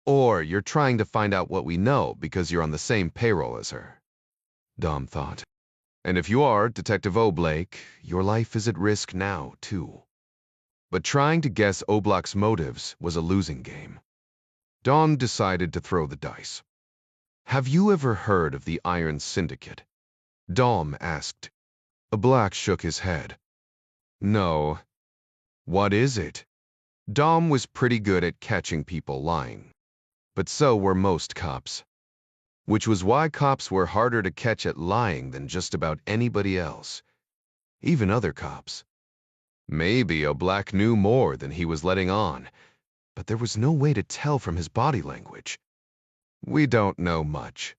Or you're trying to find out what we know because you're on the same payroll as her. Dom thought. And if you are, Detective Oblak, your life is at risk now, too. But trying to guess Oblak's motives was a losing game. Dom decided to throw the dice. Have you ever heard of the Iron Syndicate? Dom asked. Oblak shook his head. No. What is it? Dom was pretty good at catching people lying. But so were most cops. Which was why cops were harder to catch at lying than just about anybody else. Even other cops. Maybe Oblak knew more than he was letting on. but there was no way to tell from his body language. We don't know much.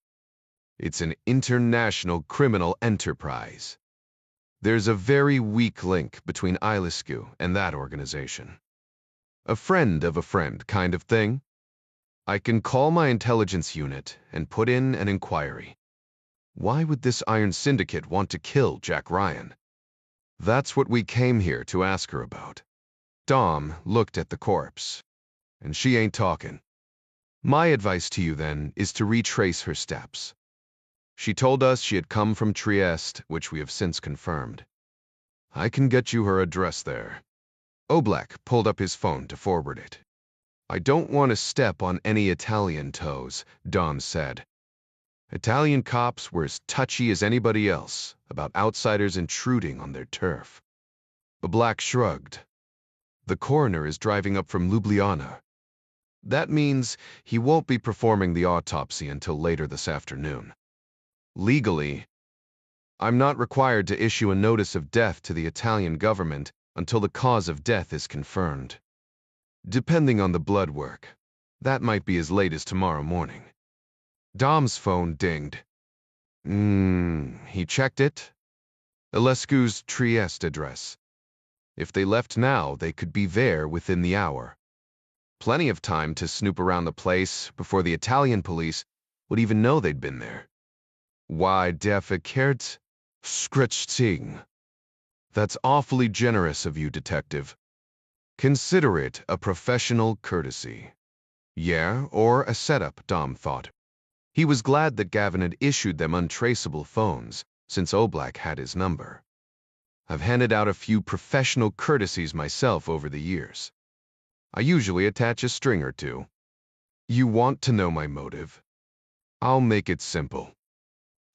It's an international criminal enterprise. There's a very weak link between Iliscu and that organization. A friend of a friend kind of thing. I can call my intelligence unit and put in an inquiry. Why would this Iron Syndicate want to kill Jack Ryan? That's what we came here to ask her about. Dom looked at the corpse, and she ain't talking. My advice to you, then, is to retrace her steps. She told us she had come from Trieste, which we have since confirmed. I can get you her address there. Oblak pulled up his phone to forward it. I don't want to step on any Italian toes, Dom said. Italian cops were as touchy as anybody else about outsiders intruding on their turf. Oblak shrugged. The coroner is driving up from Ljubljana. That means he won't be performing the autopsy until later this afternoon. Legally, I'm not required to issue a notice of death to the Italian government until the cause of death is confirmed. Depending on the blood work, that might be as late as tomorrow morning. Dom's phone dinged. He checked it. Iliscu's Trieste address. If they left now, they could be there within the hour. Plenty of time to snoop around the place before the Italian police would even know they'd been there. Why, der verkehrt Scritchting. That's awfully generous of you, Detective. Consider it a professional courtesy. Yeah, or a setup, Dom thought. He was glad that Gavin had issued them untraceable phones, since Oblak had his number. I've handed out a few professional courtesies myself over the years. I usually attach a string or two. You want to know my motive? I'll make it simple.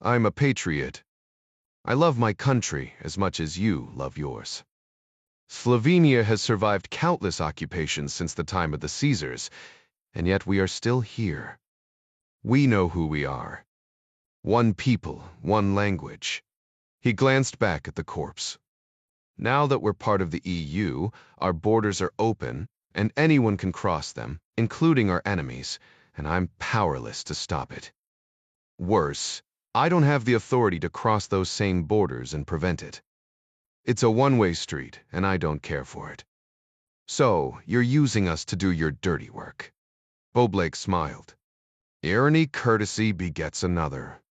I'm a patriot. I love my country as much as you love yours. Slovenia has survived countless occupations since the time of the Caesars, and yet we are still here. We know who we are. One people, one language. He glanced back at the corpse. Now that we're part of the EU, our borders are open, and anyone can cross them, including our enemies, and I'm powerless to stop it. Worse, I don't have the authority to cross those same borders and prevent it. It's a one-way street, and I don't care for it. So, you're using us to do your dirty work. Oblak smiled. Irony courtesy begets another.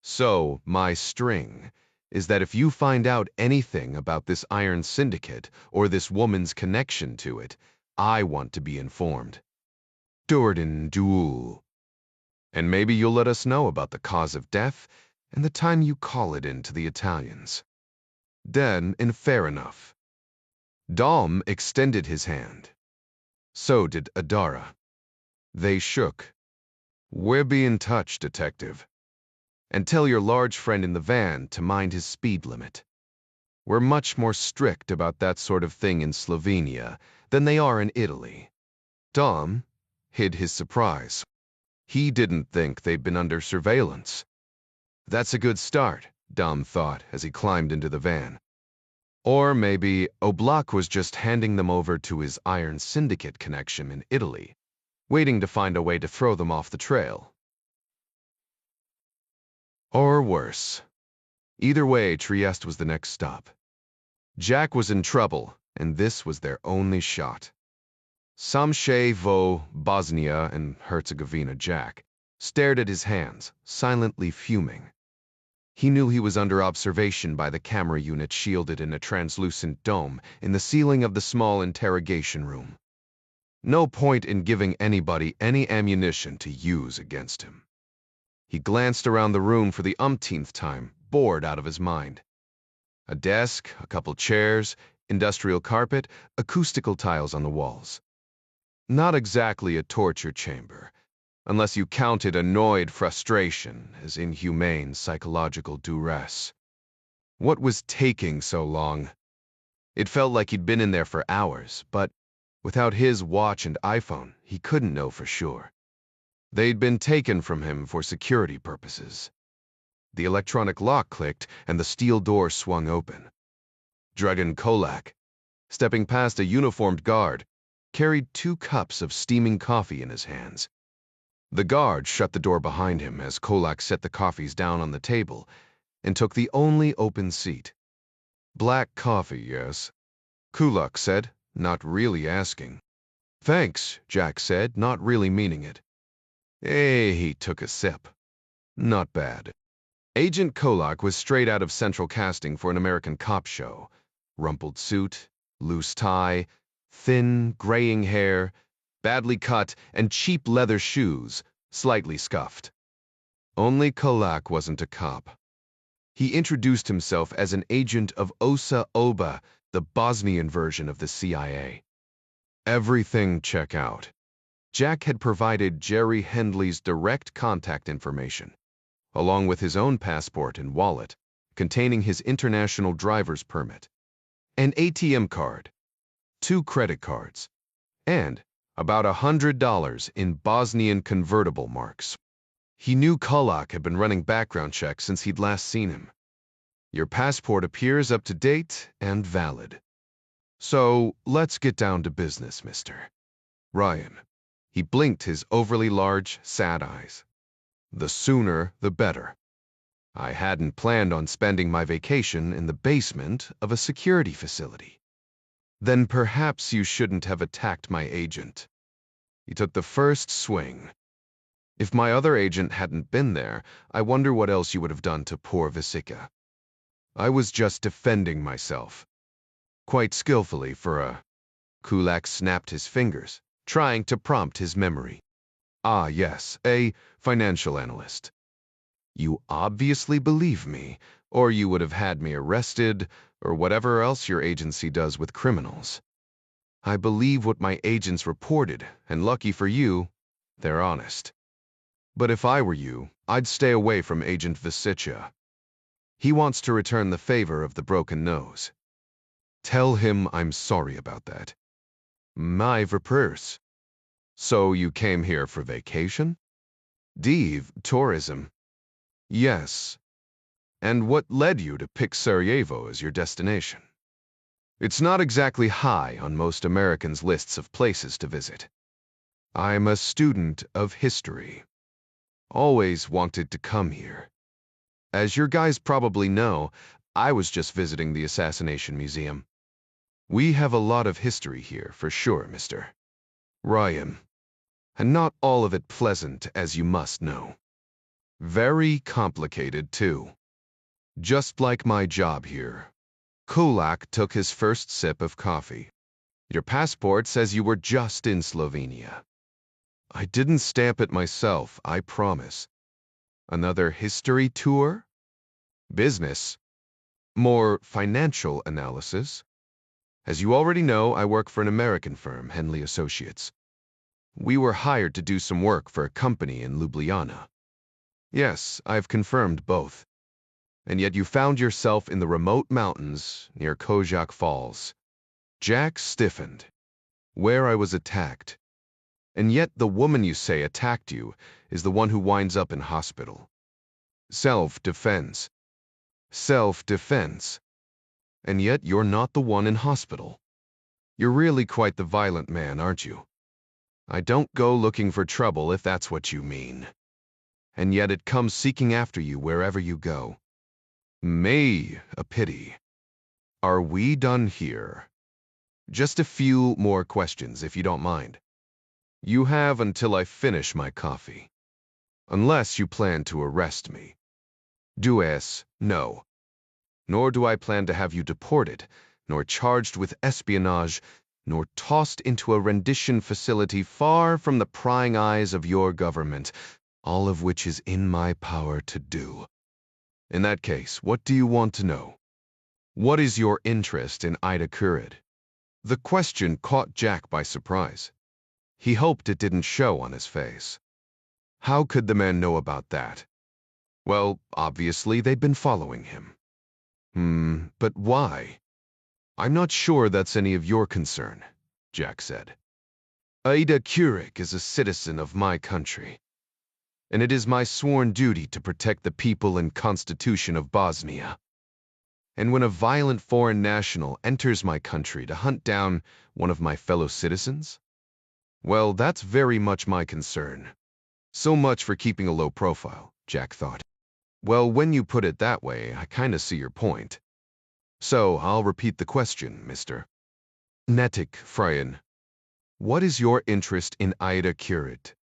So, my string is that if you find out anything about this Iron Syndicate or this woman's connection to it, I want to be informed. Durden duel. And maybe you'll let us know about the cause of death and the time you call it in to the Italians. Then, and fair enough. Dom extended his hand. So did Adara. They shook. We'll be in touch, Detective. And tell your large friend in the van to mind his speed limit. We're much more strict about that sort of thing in Slovenia than they are in Italy. Dom hid his surprise. He didn't think they'd been under surveillance. That's a good start, Dom thought as he climbed into the van. Or maybe Oblak was just handing them over to his Iron Syndicate connection in Italy, waiting to find a way to throw them off the trail. Or worse. Either way, Trieste was the next stop. Jack was in trouble, and this was their only shot. Samshevo, Bosnia and Herzegovina Jack stared at his hands, silently fuming. He knew he was under observation by the camera unit shielded in a translucent dome in the ceiling of the small interrogation room. No point in giving anybody any ammunition to use against him. He glanced around the room for the umpteenth time, bored out of his mind. A desk, a couple chairs, industrial carpet, acoustical tiles on the walls. Not exactly a torture chamber, unless you counted annoyed frustration as inhumane psychological duress. What was taking so long? It felt like he'd been in there for hours, but without his watch and iPhone, he couldn't know for sure. They'd been taken from him for security purposes. The electronic lock clicked and the steel door swung open. Dragan Kolak, stepping past a uniformed guard, carried 2 cups of steaming coffee in his hands. The guard shut the door behind him as Kolak set the coffees down on the table and took the only open seat. "Black coffee, yes?" Kulak said, not really asking. "Thanks," Jack said, not really meaning it. He took a sip. "Not bad." Agent Kolak was straight out of central casting for an American cop show. Rumpled suit, loose tie, thin, graying hair, badly cut, and cheap leather shoes, slightly scuffed. Only Kolak wasn't a cop. He introduced himself as an agent of OSA OBA, the Bosnian version of the CIA. Everything check out. Jack had provided Jerry Hendley's direct contact information, along with his own passport and wallet, containing his international driver's permit, an ATM card, 2 credit cards, and about $100 in Bosnian convertible marks. He knew Kolak had been running background checks since he'd last seen him. "Your passport appears up to date and valid. So let's get down to business, Mr. Ryan." He blinked his overly large, sad eyes. "The sooner, the better. I hadn't planned on spending my vacation in the basement of a security facility." "Then perhaps you shouldn't have attacked my agent." He took the first swing. "If my other agent hadn't been there, I wonder what else you would have done to poor Visica." "I was just defending myself. Quite skillfully for a..." Kulak snapped his fingers, trying to prompt his memory. "Ah, yes, a financial analyst. You obviously believe me, or you would have had me arrested, or whatever else your agency does with criminals." "I believe what my agents reported, and lucky for you, they're honest. But if I were you, I'd stay away from Agent Visica. He wants to return the favor of the broken nose. Tell him I'm sorry about that." "My verpers. So you came here for vacation?" Tourism." "Yes. And what led you to pick Sarajevo as your destination?" "It's not exactly high on most Americans' lists of places to visit. I'm a student of history. Always wanted to come here. As your guys probably know, I was just visiting the Assassination Museum. We have a lot of history here, for sure, Mr. Ryan. And not all of it pleasant, as you must know. Very complicated, too. Just like my job here." Kulak took his first sip of coffee. "Your passport says you were just in Slovenia." "I didn't stamp it myself, I promise." "Another history tour?" "Business. More financial analysis. As you already know, I work for an American firm, Henley Associates. We were hired to do some work for a company in Ljubljana." "Yes, I've confirmed both. And yet you found yourself in the remote mountains near Kozak Falls." Jack stiffened. "Where I was attacked. And yet the woman you say attacked you is the one who winds up in hospital. Self-defense. Self-defense. And yet you're not the one in hospital. You're really quite the violent man, aren't you? I don't go looking for trouble if that's what you mean. And yet it comes seeking after you wherever you go. A pity. Are we done here? Just a few more questions, if you don't mind. You have until I finish my coffee. Unless you plan to arrest me. No. Nor do I plan to have you deported, nor charged with espionage, nor tossed into a rendition facility far from the prying eyes of your government, all of which is in my power to do. In that case, what do you want to know? What is your interest in Ida Kurid?" The question caught Jack by surprise. He hoped it didn't show on his face. How could the man know about that? Well, obviously they'd been following him. But why? "I'm not sure that's any of your concern," Jack said. "Ida Kurik is a citizen of my country, and it is my sworn duty to protect the people and constitution of Bosnia. And when a violent foreign national enters my country to hunt down one of my fellow citizens? Well, that's very much my concern. So much for keeping a low profile, Jack thought. Well, when you put it that way, I kinda see your point. So, I'll repeat the question, Mr. Netic Fryan. What is your interest in Ida Curate?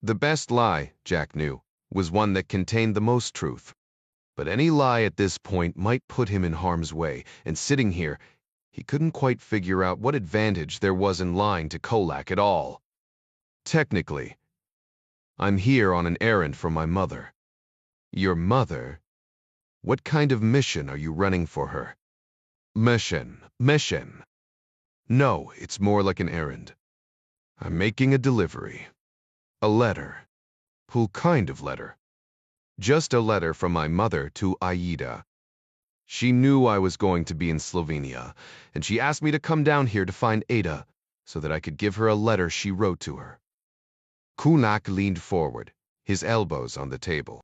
The best lie, Jack knew, was one that contained the most truth. But any lie at this point might put him in harm's way, and sitting here, he couldn't quite figure out what advantage there was in lying to Kolak at all. Technically, I'm here on an errand for my mother. Your mother? What kind of mission are you running for her? Mission. No, it's more like an errand. I'm making a delivery. A letter. Who kind of letter? Just a letter from my mother to Aida. She knew I was going to be in Slovenia, and she asked me to come down here to find Ada so that I could give her a letter she wrote to her. Kolak leaned forward, his elbows on the table.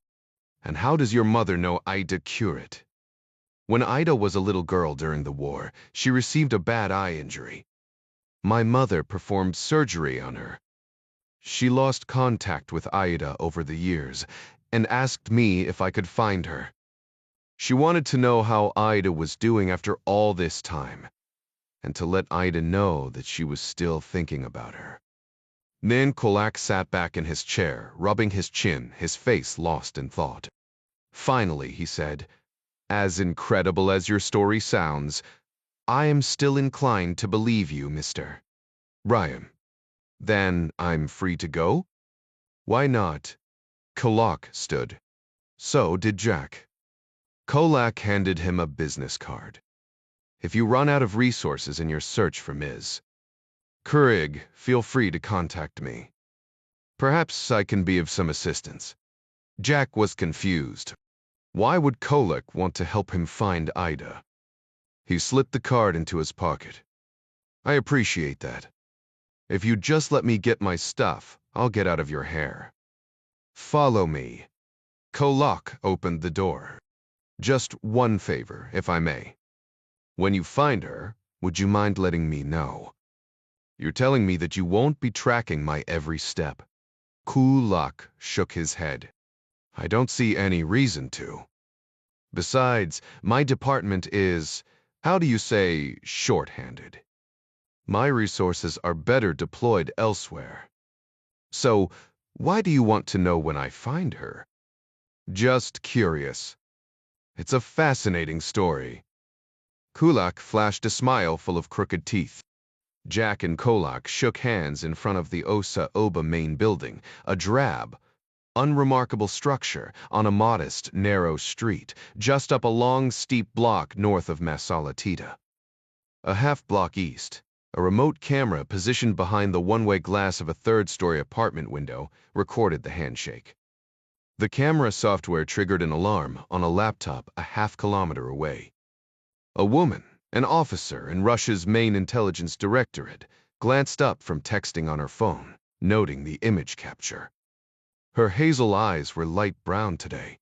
And how does your mother know Ida Curate? When Ida was a little girl during the war, she received a bad eye injury. My mother performed surgery on her. She lost contact with Ida over the years and asked me if I could find her. She wanted to know how Ida was doing after all this time, and to let Ida know that she was still thinking about her. Then Kolak sat back in his chair, rubbing his chin, his face lost in thought. Finally, he said, as incredible as your story sounds, I am still inclined to believe you, Mr. Ryan. Then I'm free to go? Why not? Kolak stood. So did Jack. Kolak handed him a business card. If you run out of resources in your search for Ms. Kurig, feel free to contact me. Perhaps I can be of some assistance. Jack was confused. Why would Kolak want to help him find Ida? He slipped the card into his pocket. I appreciate that. If you just let me get my stuff, I'll get out of your hair. Follow me. Kolak opened the door. Just one favor, if I may. When you find her, would you mind letting me know? You're telling me that you won't be tracking my every step. Kolak shook his head. I don't see any reason to. Besides, my department is, how do you say, short-handed. My resources are better deployed elsewhere. So, why do you want to know when I find her? Just curious. It's a fascinating story. Kolak flashed a smile full of crooked teeth. Jack and Kolak shook hands in front of the Osa Oba main building, a drab, unremarkable structure on a modest, narrow street, just up a long, steep block north of Masalatita. A half-block east, a remote camera positioned behind the one-way glass of a third-story apartment window recorded the handshake. The camera software triggered an alarm on a laptop a half-kilometer away. A woman, an officer in Russia's main intelligence directorate, glanced up from texting on her phone, noting the image capture. Her hazel eyes were light brown today.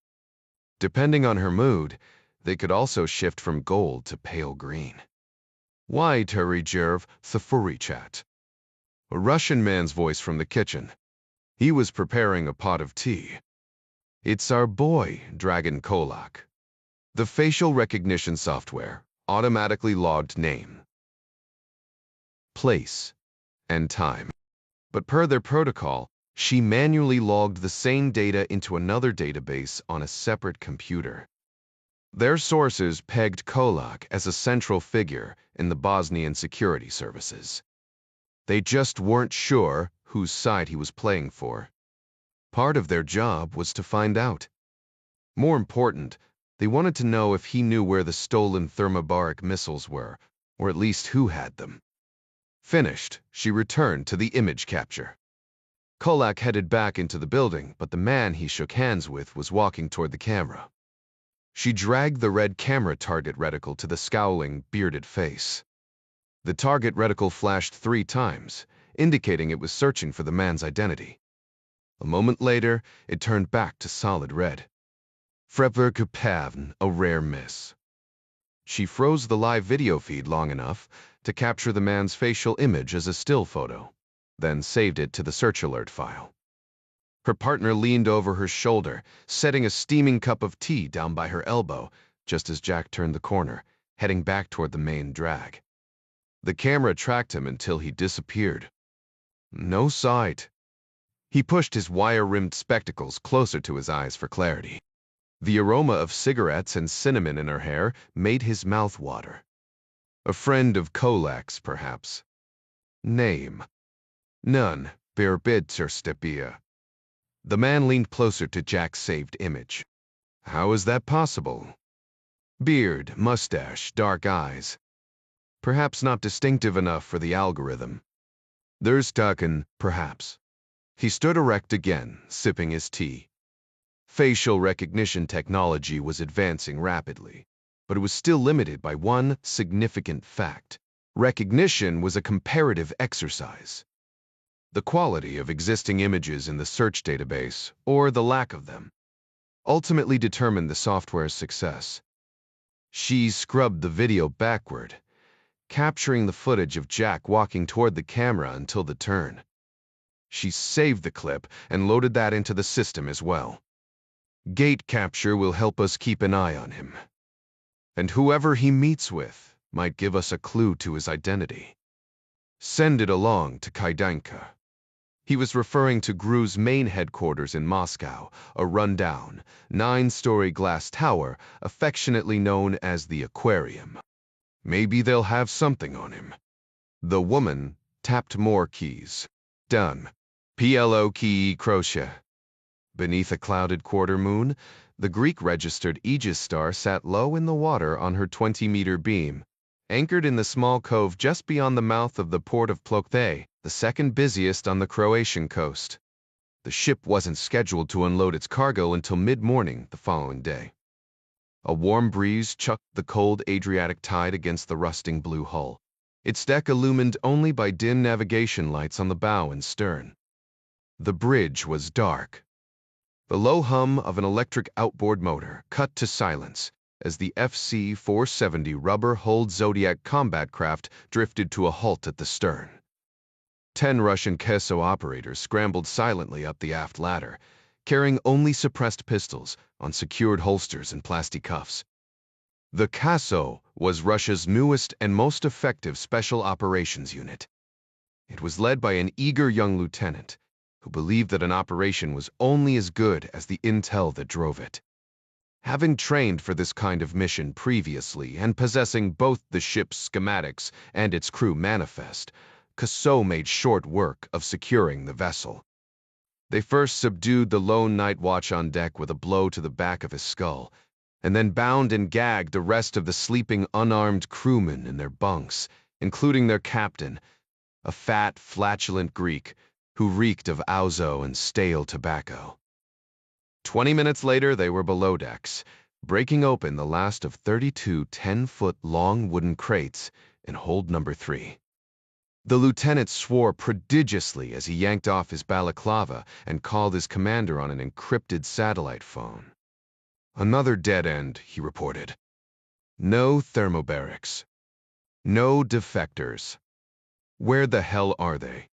Depending on her mood, they could also shift from gold to pale green. Why, Terryjerv, Thafurichat? A Russian man's voice from the kitchen. He was preparing a pot of tea. It's our boy, Dragon Kolak. The facial recognition software automatically logged name, place, and time. But per their protocol, she manually logged the same data into another database on a separate computer. Their sources pegged Kolak as a central figure in the Bosnian security services. They just weren't sure whose side he was playing for. Part of their job was to find out. More important, they wanted to know if he knew where the stolen thermobaric missiles were, or at least who had them. Finished, she returned to the image capture. Kolak headed back into the building, but the man he shook hands with was walking toward the camera. She dragged the red camera target reticle to the scowling, bearded face. The target reticle flashed 3 times, indicating it was searching for the man's identity. A moment later, it turned back to solid red. Frepver Kapavn, a rare miss. She froze the live video feed long enough to capture the man's facial image as a still photo, then saved it to the search alert file. Her partner leaned over her shoulder, setting a steaming cup of tea down by her elbow, just as Jack turned the corner, heading back toward the main drag. The camera tracked him until he disappeared. No sight. He pushed his wire-rimmed spectacles closer to his eyes for clarity. The aroma of cigarettes and cinnamon in her hair made his mouth water. A friend of Kolak's, perhaps. Name. None. Berbidserstepia. The man leaned closer to Jack's saved image. How is that possible? Beard, mustache, dark eyes. Perhaps not distinctive enough for the algorithm. There's Tucken, perhaps. He stood erect again, sipping his tea. Facial recognition technology was advancing rapidly, but it was still limited by one significant fact. Recognition was a comparative exercise. The quality of existing images in the search database, or the lack of them, ultimately determined the software's success. She scrubbed the video backward, capturing the footage of Jack walking toward the camera until the turn. She saved the clip and loaded that into the system as well. Gate capture will help us keep an eye on him. And whoever he meets with might give us a clue to his identity. Send it along to Kaidanka. He was referring to GRU's main headquarters in Moscow, a rundown, 9-story glass tower affectionately known as the Aquarium. Maybe they'll have something on him. The woman tapped more keys. Done. PLO key crochet. Beneath a clouded quarter moon, the Greek-registered Aegis star sat low in the water on her 20-meter beam, anchored in the small cove just beyond the mouth of the port of Plokthe, the second busiest on the Croatian coast. The ship wasn't scheduled to unload its cargo until mid-morning the following day. A warm breeze chucked the cold Adriatic tide against the rusting blue hull, its deck illumined only by dim navigation lights on the bow and stern. The bridge was dark. The low hum of an electric outboard motor cut to silence as the FC-470 rubber-hulled Zodiac combat craft drifted to a halt at the stern. 10 Russian Keso operators scrambled silently up the aft ladder, carrying only suppressed pistols on secured holsters and plastic cuffs. The Keso was Russia's newest and most effective special operations unit. It was led by an eager young lieutenant who believed that an operation was only as good as the intel that drove it. Having trained for this kind of mission previously and possessing both the ship's schematics and its crew manifest, Keso made short work of securing the vessel. They first subdued the lone night watch on deck with a blow to the back of his skull, and then bound and gagged the rest of the sleeping unarmed crewmen in their bunks, including their captain, a fat, flatulent Greek who reeked of ouzo and stale tobacco. 20 minutes later, they were below decks, breaking open the last of 32 10-foot-long wooden crates in hold number 3. The lieutenant swore prodigiously as he yanked off his balaclava and called his commander on an encrypted satellite phone. Another dead end, he reported. No thermobarics. No defectors. Where the hell are they?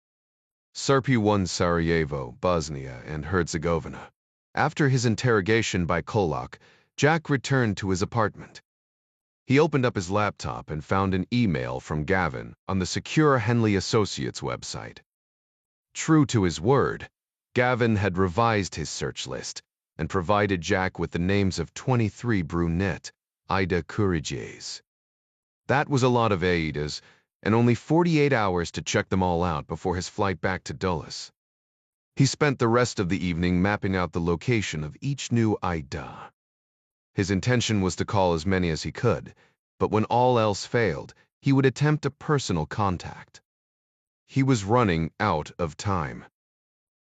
Serpi-1 Sarajevo, Bosnia and Herzegovina. After his interrogation by Kolak, Jack returned to his apartment. He opened up his laptop and found an email from Gavin on the secure Henley Associates website. True to his word, Gavin had revised his search list and provided Jack with the names of 23 brunette Aida Courageays. That was a lot of Aidas, and only 48 hours to check them all out before his flight back to Dulles. He spent the rest of the evening mapping out the location of each new Aida. His intention was to call as many as he could, but when all else failed, he would attempt a personal contact. He was running out of time.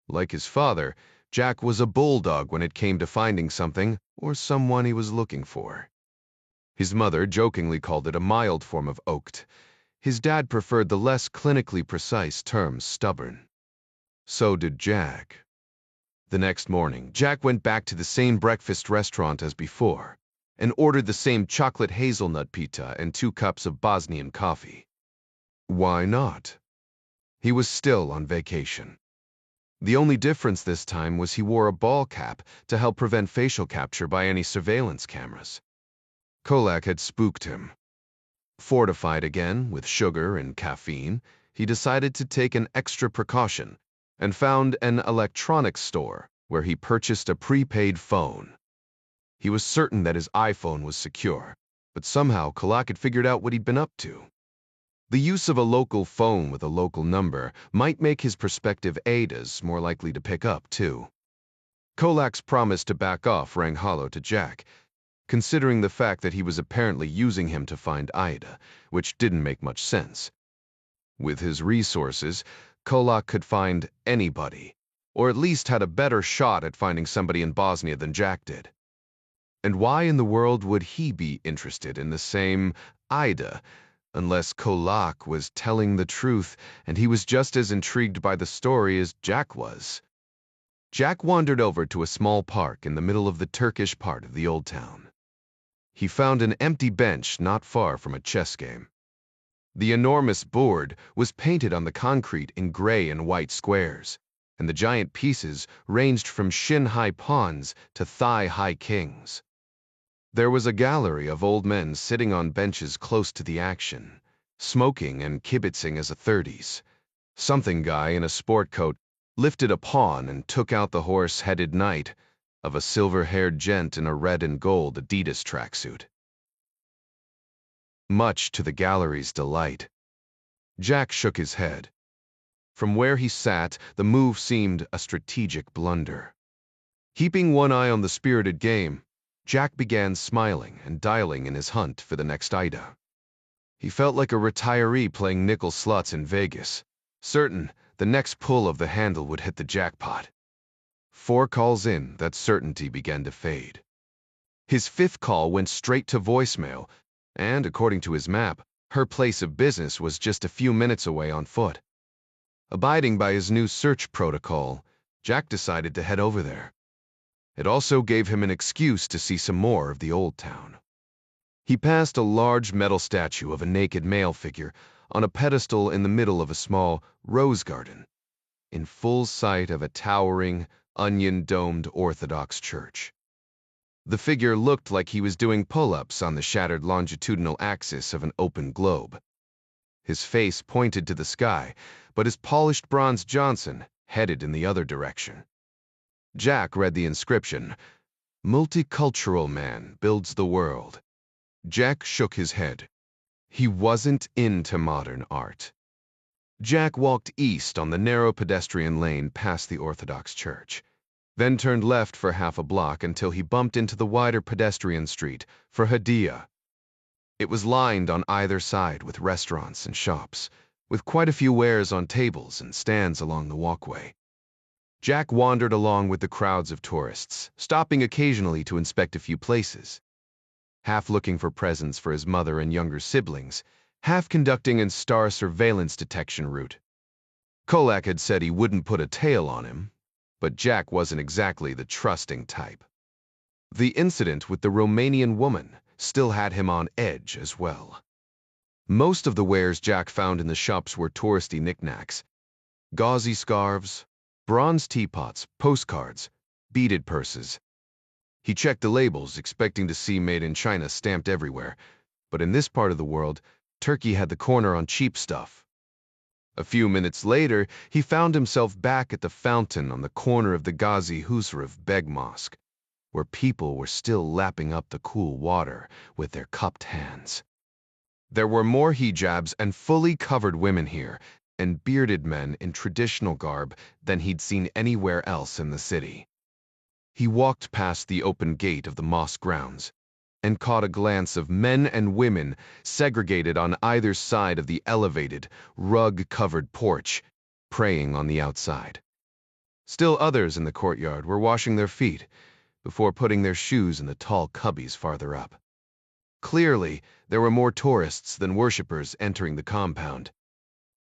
Like his father, Jack was a bulldog when it came to finding something or someone he was looking for. His mother jokingly called it a mild form of oakt. His dad preferred the less clinically precise term stubborn. So did Jack. The next morning, Jack went back to the same breakfast restaurant as before, and ordered the same chocolate hazelnut pita and 2 cups of Bosnian coffee. Why not? He was still on vacation. The only difference this time was he wore a ball cap to help prevent facial capture by any surveillance cameras. Kolak had spooked him. Fortified again with sugar and caffeine, he decided to take an extra precaution and found an electronics store where he purchased a prepaid phone. He was certain that his iPhone was secure, but somehow Kolak had figured out what he'd been up to. The use of a local phone with a local number might make his prospective AIDAs more likely to pick up, too. Kolak's promise to back off rang hollow to Jack, considering the fact that he was apparently using him to find Ida, which didn't make much sense. With his resources, Kolak could find anybody, or at least had a better shot at finding somebody in Bosnia than Jack did. And why in the world would he be interested in the same Ida, unless Kolak was telling the truth and he was just as intrigued by the story as Jack was? Jack wandered over to a small park in the middle of the Turkish part of the old town. He found an empty bench not far from a chess game. The enormous board was painted on the concrete in gray and white squares, and the giant pieces ranged from shin-high pawns to thigh-high kings. There was a gallery of old men sitting on benches close to the action, smoking and kibitzing as a 30s. Something guy in a sport coat lifted a pawn and took out the horse-headed knight of a silver-haired gent in a red and gold Adidas tracksuit. Much to the gallery's delight, Jack shook his head. From where he sat, the move seemed a strategic blunder. Keeping one eye on the spirited game, Jack began smiling and dialing in his hunt for the next Ida. He felt like a retiree playing nickel slots in Vegas, certain the next pull of the handle would hit the jackpot. 4 calls in, that certainty began to fade. His 5th call went straight to voicemail, and according to his map, her place of business was just a few minutes away on foot. Abiding by his new search protocol, Jack decided to head over there. It also gave him an excuse to see some more of the old town. He passed a large metal statue of a naked male figure on a pedestal in the middle of a small rose garden, in full sight of a towering, onion-domed Orthodox church. The figure looked like he was doing pull-ups on the shattered longitudinal axis of an open globe. His face pointed to the sky, but his polished bronze Johnson headed in the other direction. Jack read the inscription, "Multicultural man builds the world." Jack shook his head. He wasn't into modern art. Jack walked east on the narrow pedestrian lane past the Orthodox church, then turned left for half a block until he bumped into the wider pedestrian street for Hadia. It was lined on either side with restaurants and shops, with quite a few wares on tables and stands along the walkway. Jack wandered along with the crowds of tourists, stopping occasionally to inspect a few places. Half looking for presents for his mother and younger siblings, half conducting an star surveillance detection route. Kolak had said he wouldn't put a tail on him, but Jack wasn't exactly the trusting type. The incident with the Romanian woman still had him on edge as well. Most of the wares Jack found in the shops were touristy knickknacks: gauzy scarves, bronze teapots, postcards, beaded purses. He checked the labels, expecting to see "Made in China" stamped everywhere, but in this part of the world, Turkey had the corner on cheap stuff. A few minutes later, he found himself back at the fountain on the corner of the Gazi Husrev Beg Mosque, where people were still lapping up the cool water with their cupped hands. There were more hijabs and fully covered women here, and bearded men in traditional garb than he'd seen anywhere else in the city. He walked past the open gate of the mosque grounds and caught a glance of men and women segregated on either side of the elevated, rug-covered porch, praying on the outside. Still others in the courtyard were washing their feet before putting their shoes in the tall cubbies farther up. Clearly, there were more tourists than worshippers entering the compound.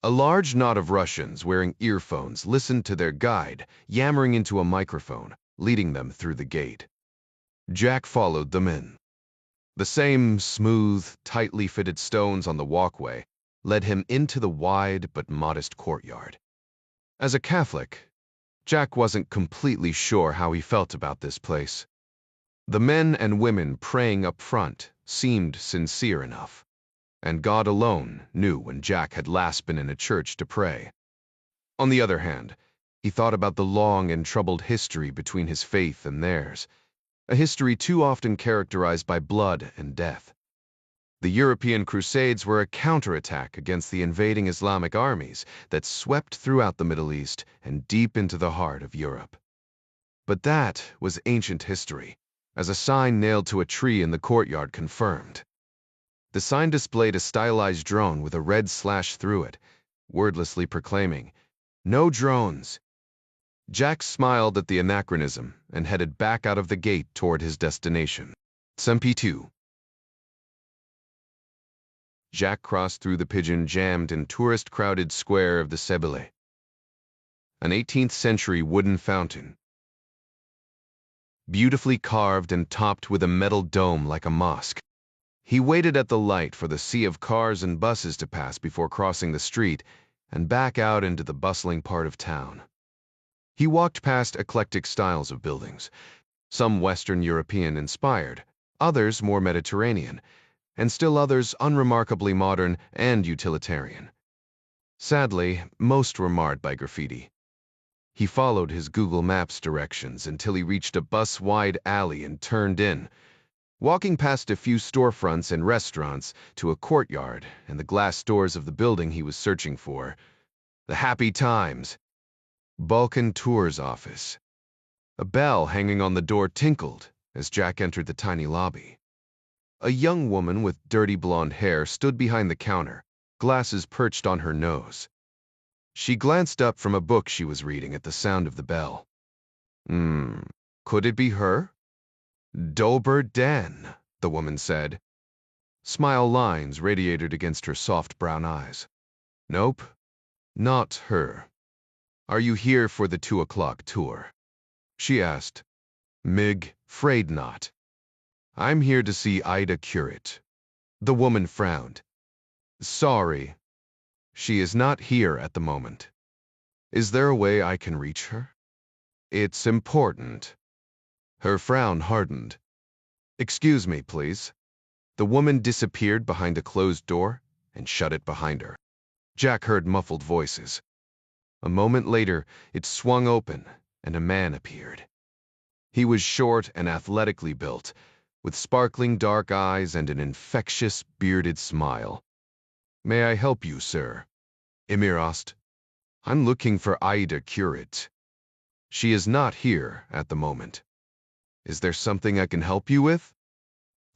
A large knot of Russians wearing earphones listened to their guide yammering into a microphone, leading them through the gate. Jack followed them in. The same smooth, tightly fitted stones on the walkway led him into the wide but modest courtyard. As a Catholic, Jack wasn't completely sure how he felt about this place. The men and women praying up front seemed sincere enough, and God alone knew when Jack had last been in a church to pray. On the other hand, he thought about the long and troubled history between his faith and theirs, a history too often characterized by blood and death. The European Crusades were a counterattack against the invading Islamic armies that swept throughout the Middle East and deep into the heart of Europe. But that was ancient history, as a sign nailed to a tree in the courtyard confirmed. The sign displayed a stylized drone with a red slash through it, wordlessly proclaiming, "No drones." Jack smiled at the anachronism and headed back out of the gate toward his destination. SMP2. Jack crossed through the pigeon-jammed and tourist-crowded square of the Sebele. An 18th-century wooden fountain, beautifully carved and topped with a metal dome like a mosque. He waited at the light for the sea of cars and buses to pass before crossing the street and back out into the bustling part of town. He walked past eclectic styles of buildings, some Western European inspired, others more Mediterranean, and still others unremarkably modern and utilitarian. Sadly, most were marred by graffiti. He followed his Google Maps directions until he reached a bus-wide alley and turned in, walking past a few storefronts and restaurants to a courtyard and the glass doors of the building he was searching for. The Happy Times, Balkan Tours office. A bell hanging on the door tinkled as Jack entered the tiny lobby. A young woman with dirty blonde hair stood behind the counter, glasses perched on her nose. She glanced up from a book she was reading at the sound of the bell. Could it be her? Dober den, the woman said. Smile lines radiated against her soft brown eyes. Nope, not her. Are you here for the 2 o'clock tour? She asked. Mig, fraid not. I'm here to see Ida Curate. The woman frowned. Sorry. She is not here at the moment. Is there a way I can reach her? It's important. Her frown hardened. Excuse me, please. The woman disappeared behind a closed door and shut it behind her. Jack heard muffled voices. A moment later, it swung open and a man appeared. He was short and athletically built, with sparkling dark eyes and an infectious, bearded smile. May I help you, sir? Emir asked. I'm looking for Ida Curate. She is not here at the moment. Is there something I can help you with?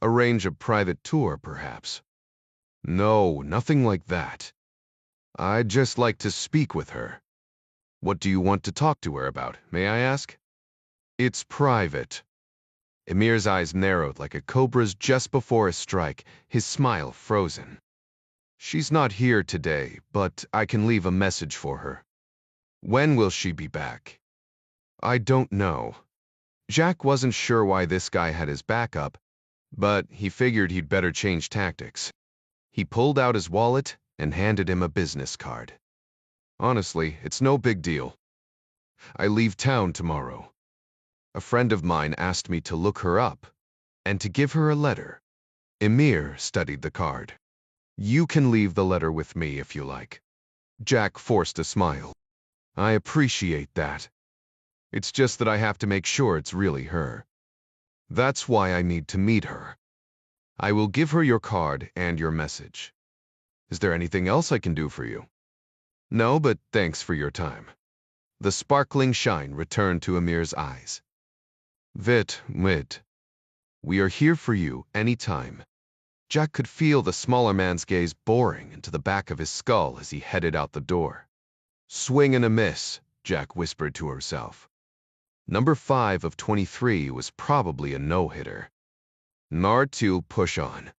Arrange a private tour, perhaps? No, nothing like that. I'd just like to speak with her. What do you want to talk to her about, may I ask? It's private. Emir's eyes narrowed like a cobra's just before a strike, his smile frozen. She's not here today, but I can leave a message for her. When will she be back? I don't know. Jack wasn't sure why this guy had his back up, but he figured he'd better change tactics. He pulled out his wallet and handed him a business card. Honestly, it's no big deal. I leave town tomorrow. A friend of mine asked me to look her up and to give her a letter. Emir studied the card. You can leave the letter with me if you like. Jack forced a smile. I appreciate that. It's just that I have to make sure it's really her. That's why I need to meet her. I will give her your card and your message. Is there anything else I can do for you? No, but thanks for your time. The sparkling shine returned to Emir's eyes. Wit. We are here for you any time. Jack could feel the smaller man's gaze boring into the back of his skull as he headed out the door. Swing and a miss, Jack whispered to herself. Number 5 of 23 was probably a no-hitter. Nar2 push on.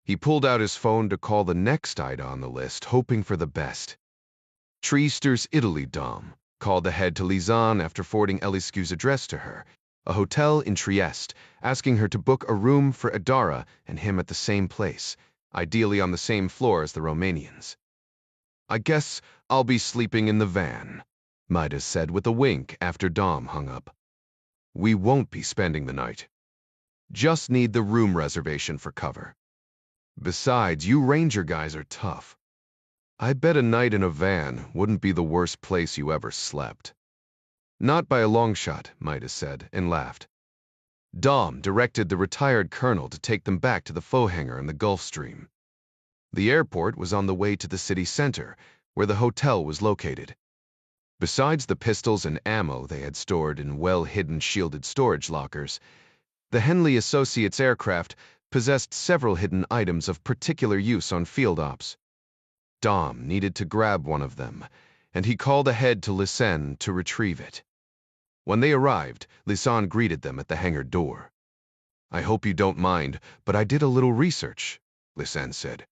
He pulled out his phone to call the next Ida on the list, hoping for the best. Treester's Italy Dom called ahead to Lisanne after forwarding Eliscu's address to her, a hotel in Trieste, asking her to book a room for Adara and him at the same place, ideally on the same floor as the Romanians. "I guess I'll be sleeping in the van," Midas said with a wink after Dom hung up. "We won't be spending the night. Just need the room reservation for cover. Besides, you ranger guys are tough. I bet a night in a van wouldn't be the worst place you ever slept." "Not by a long shot," Midas said, and laughed. Dom directed the retired colonel to take them back to the faux hangar in the Gulf Stream. The airport was on the way to the city center, where the hotel was located. Besides the pistols and ammo they had stored in well-hidden shielded storage lockers, the Henley Associates aircraft possessed several hidden items of particular use on field ops. Dom needed to grab one of them, and he called ahead to Lisanne to retrieve it. When they arrived, Lisanne greeted them at the hangar door. "I hope you don't mind, but I did a little research," Lisanne said.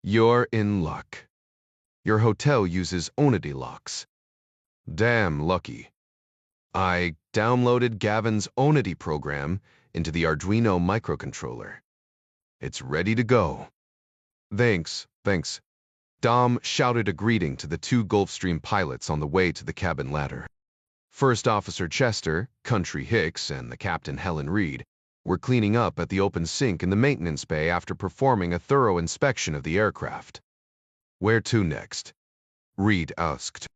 "You're in luck. Your hotel uses Onity locks." "Damn lucky. I downloaded Gavin's Onity program into the Arduino microcontroller. It's ready to go." Thanks. Dom shouted a greeting to the two Gulfstream pilots on the way to the cabin ladder. First Officer Chester, Country Hicks, and the Captain Helen Reed were cleaning up at the open sink in the maintenance bay after performing a thorough inspection of the aircraft. "Where to next?" Reed asked.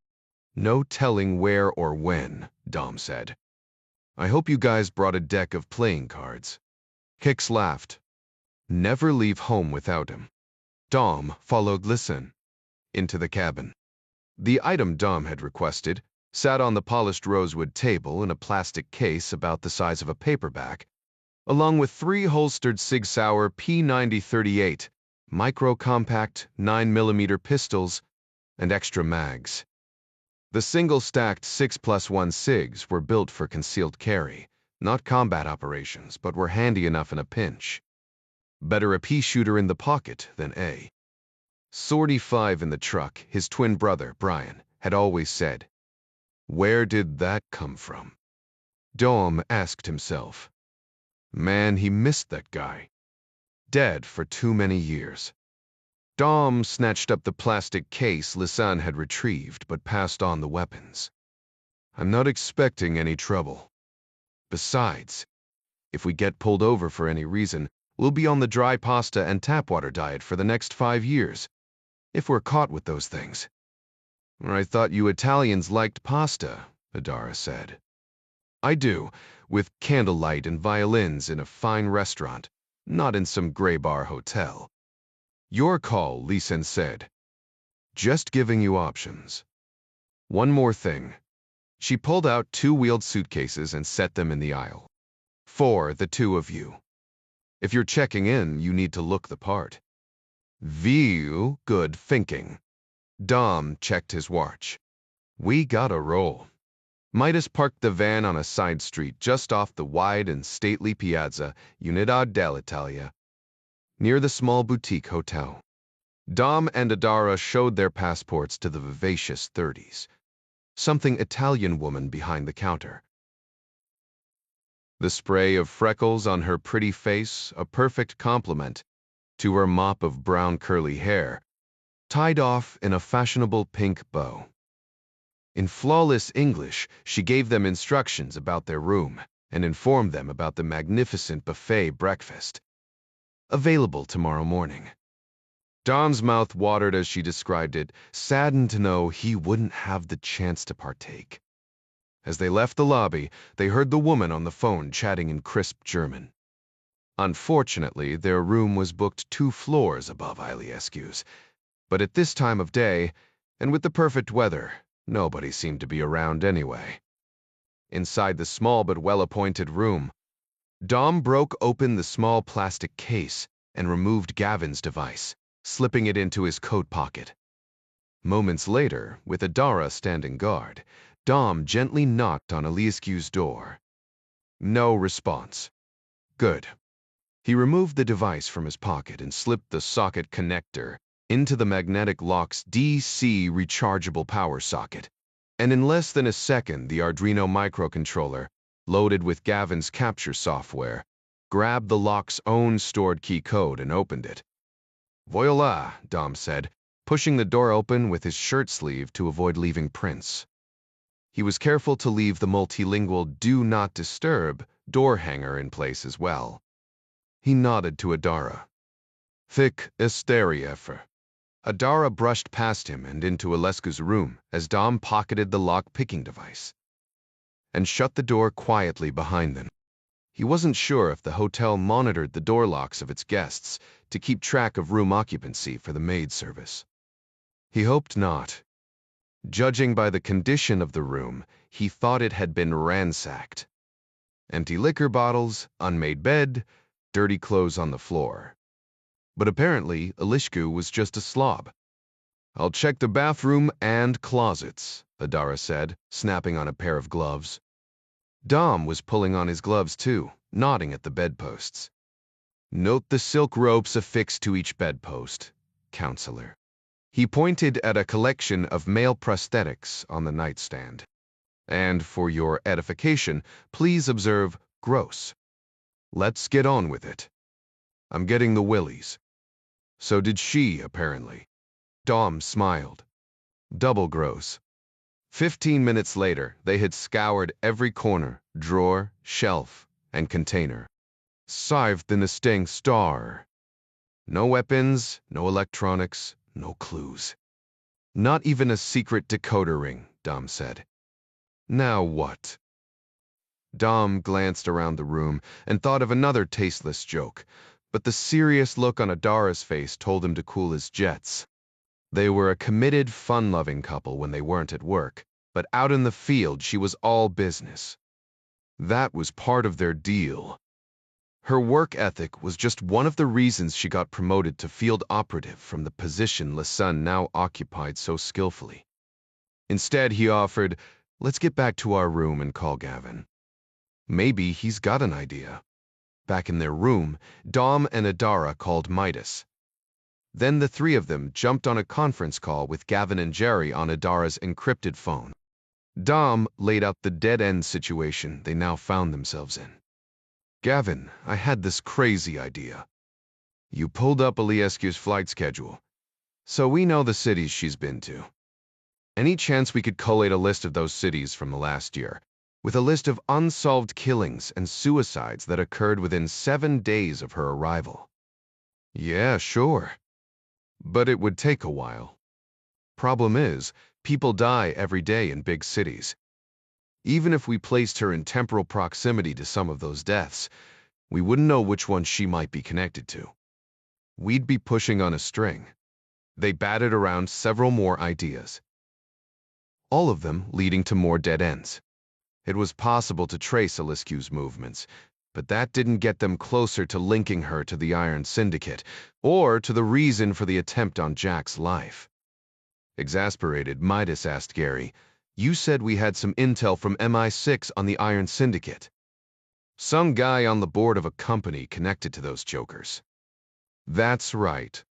"No telling where or when," Dom said. "I hope you guys brought a deck of playing cards." Hicks laughed. "Never leave home without him." Dom followed Lisanne into the cabin. The item Dom had requested sat on the polished rosewood table in a plastic case about the size of a paperback, along with 3 holstered Sig Sauer P9038, micro-compact 9mm pistols, and extra mags. The single-stacked 6+1 SIGs were built for concealed carry, not combat operations, but were handy enough in a pinch. Better a pea shooter in the pocket than a Sortie 5 in the truck, his twin brother, Brian, had always said. Where did that come from? Dom asked himself. Man, he missed that guy. Dead for too many years. Dom snatched up the plastic case Lisanne had retrieved, but passed on the weapons. "I'm not expecting any trouble. Besides, if we get pulled over for any reason, we'll be on the dry pasta and tap water diet for the next 5 years, if we're caught with those things." "I thought you Italians liked pasta," Adara said. "I do, with candlelight and violins in a fine restaurant, not in some gray bar hotel." "Your call," Lisanne said. "Just giving you options. One more thing." She pulled out 2-wheeled suitcases and set them in the aisle. "For the 2 of you. If you're checking in, you need to look the part." "View, good thinking." Dom checked his watch. "We gotta roll." Midas parked the van on a side street just off the wide and stately Piazza Unidad dell'Italia, near the small boutique hotel. Dom and Adara showed their passports to the vivacious 30s, something Italian woman behind the counter. The spray of freckles on her pretty face, a perfect complement to her mop of brown curly hair, tied off in a fashionable pink bow. In flawless English, she gave them instructions about their room and informed them about the magnificent buffet breakfast, available tomorrow morning. Dom's mouth watered as she described it, saddened to know he wouldn't have the chance to partake. As they left the lobby, they heard the woman on the phone chatting in crisp German. Unfortunately, their room was booked 2 floors above Iliescu's, but at this time of day, and with the perfect weather, nobody seemed to be around anyway. Inside the small but well-appointed room, Dom broke open the small plastic case and removed Gavin's device, slipping it into his coat pocket. Moments later, with Adara standing guard, Dom gently knocked on Iliescu's door. No response. Good. He removed the device from his pocket and slipped the socket connector into the magnetic lock's DC rechargeable power socket, and in less than a second the Arduino microcontroller loaded with Gavin's capture software, grabbed the lock's own stored key code and opened it. Voila, Dom said, pushing the door open with his shirt sleeve to avoid leaving prints. He was careful to leave the multilingual "do not disturb" door hanger in place as well. He nodded to Adara. Thick hysteria. Adara brushed past him and into Alescu's room as Dom pocketed the lock-picking device and shut the door quietly behind them. He wasn't sure if the hotel monitored the door locks of its guests to keep track of room occupancy for the maid service. He hoped not. Judging by the condition of the room, he thought it had been ransacked. Empty liquor bottles, unmade bed, dirty clothes on the floor. But apparently, Alescu was just a slob. I'll check the bathroom and closets, Adara said, snapping on a pair of gloves. Dom was pulling on his gloves too, nodding at the bedposts. Note the silk ropes affixed to each bedpost, counselor. He pointed at a collection of male prosthetics on the nightstand. And for your edification, please observe gross. Let's get on with it. I'm getting the willies. So did she, apparently. Dom smiled. Double gross. 15 minutes later, they had scoured every corner, drawer, shelf, and container. Scythed in the staying star. No weapons, no electronics, no clues. Not even a secret decoder ring, Dom said. Now what? Dom glanced around the room and thought of another tasteless joke, but the serious look on Adara's face told him to cool his jets. They were a committed, fun-loving couple when they weren't at work, but out in the field she was all business. That was part of their deal. Her work ethic was just one of the reasons she got promoted to field operative from the position Lasun now occupied so skillfully. Instead, he offered, let's get back to our room and call Gavin. Maybe he's got an idea. Back in their room, Dom and Adara called Midas. Then the three of them jumped on a conference call with Gavin and Jerry on Adara's encrypted phone. Dom laid out the dead-end situation they now found themselves in. Gavin, I had this crazy idea. You pulled up Alescu's flight schedule, so we know the cities she's been to. Any chance we could collate a list of those cities from the last year, with a list of unsolved killings and suicides that occurred within 7 days of her arrival? Yeah, sure. But it would take a while. Problem is, people die every day in big cities. Even if we placed her in temporal proximity to some of those deaths, we wouldn't know which one she might be connected to. We'd be pushing on a string. They batted around several more ideas, all of them leading to more dead ends. It was possible to trace Alescu's movements, but that didn't get them closer to linking her to the Iron Syndicate, or to the reason for the attempt on Jack's life. Exasperated, Midas asked Gary, you said we had some intel from MI6 on the Iron Syndicate. Some guy on the board of a company connected to those jokers. That's right.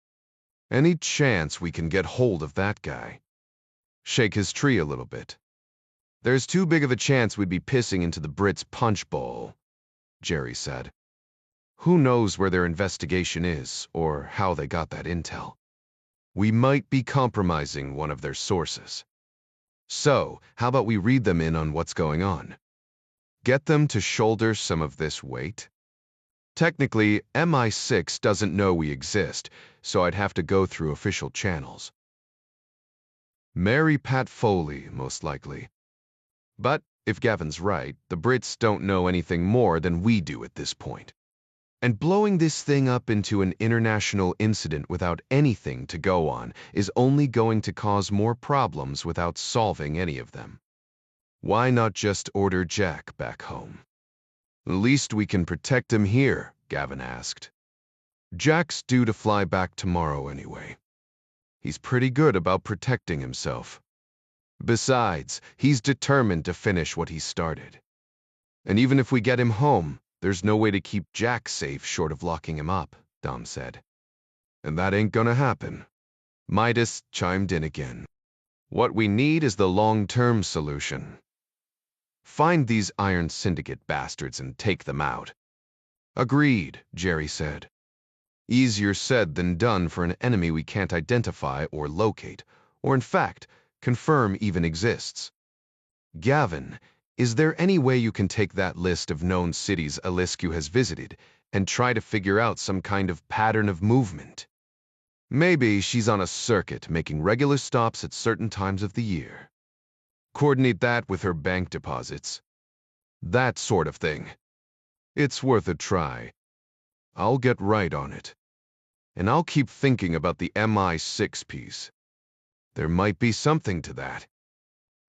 Any chance we can get hold of that guy? Shake his tree a little bit. There's too big of a chance we'd be pissing into the Brits' punch bowl, Jerry said. Who knows where their investigation is, or how they got that intel? We might be compromising one of their sources. So, how about we read them in on what's going on? Get them to shoulder some of this weight? Technically, MI6 doesn't know we exist, so I'd have to go through official channels. Mary Pat Foley, most likely. But if Gavin's right, the Brits don't know anything more than we do at this point. And blowing this thing up into an international incident without anything to go on is only going to cause more problems without solving any of them. Why not just order Jack back home? At least we can protect him here, Gavin asked. Jack's due to fly back tomorrow anyway. He's pretty good about protecting himself. Besides, he's determined to finish what he started. And even if we get him home, there's no way to keep Jack safe short of locking him up, Dom said. And that ain't gonna happen. Midas chimed in again. What we need is the long-term solution. Find these Iron Syndicate bastards and take them out. Agreed, Jerry said. Easier said than done for an enemy we can't identify or locate, or in fact, confirm even exists. Gavin, is there any way you can take that list of known cities Aliscu has visited and try to figure out some kind of pattern of movement? Maybe she's on a circuit making regular stops at certain times of the year. Coordinate that with her bank deposits. That sort of thing. It's worth a try. I'll get right on it. And I'll keep thinking about the MI6 piece. There might be something to that.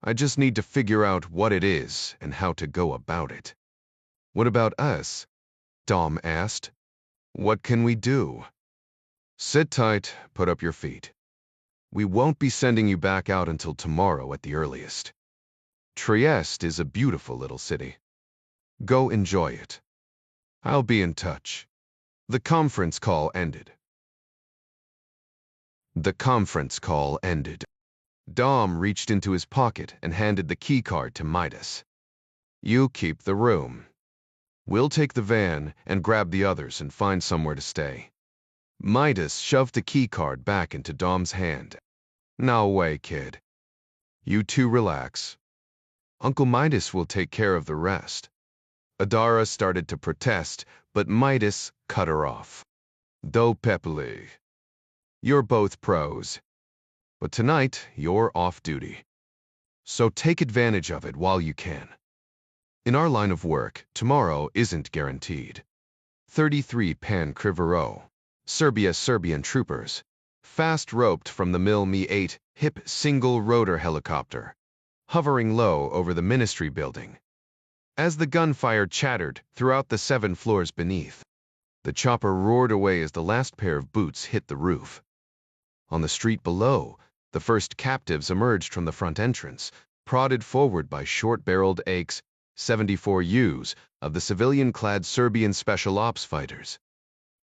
I just need to figure out what it is and how to go about it. What about us? Dom asked. What can we do? Sit tight, put up your feet. We won't be sending you back out until tomorrow at the earliest. Trieste is a beautiful little city. Go enjoy it. I'll be in touch. The conference call ended. Dom reached into his pocket and handed the keycard to Midas. You keep the room. We'll take the van and grab the others and find somewhere to stay. Midas shoved the keycard back into Dom's hand. Now away, kid. You two relax. Uncle Midas will take care of the rest. Adara started to protest, but Midas cut her off. Do Pepele. You're both pros. But tonight, you're off duty. So take advantage of it while you can. In our line of work, tomorrow isn't guaranteed. 33 Pan Crivero, Serbian troopers, fast roped from the Mi-8 HIP single-rotor helicopter, hovering low over the ministry building. As the gunfire chattered throughout the 7 floors beneath, the chopper roared away as the last pair of boots hit the roof. On the street below, the first captives emerged from the front entrance, prodded forward by short-barreled AKs-74Us of the civilian-clad Serbian Special Ops fighters.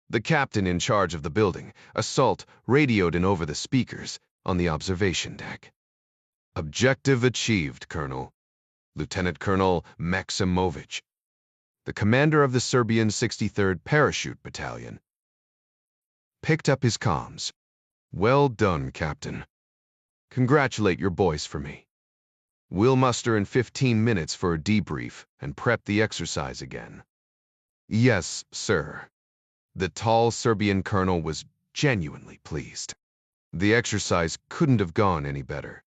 The captain in charge of the building, Assault, radioed in over the speakers on the observation deck. Objective achieved, Colonel. Lieutenant Colonel Maximovic, the commander of the Serbian 63rd Parachute Battalion, picked up his comms. Well done, Captain. Congratulate your boys for me. We'll muster in 15 minutes for a debrief and prep the exercise again. Yes, sir. The tall Serbian colonel was genuinely pleased. The exercise couldn't have gone any better.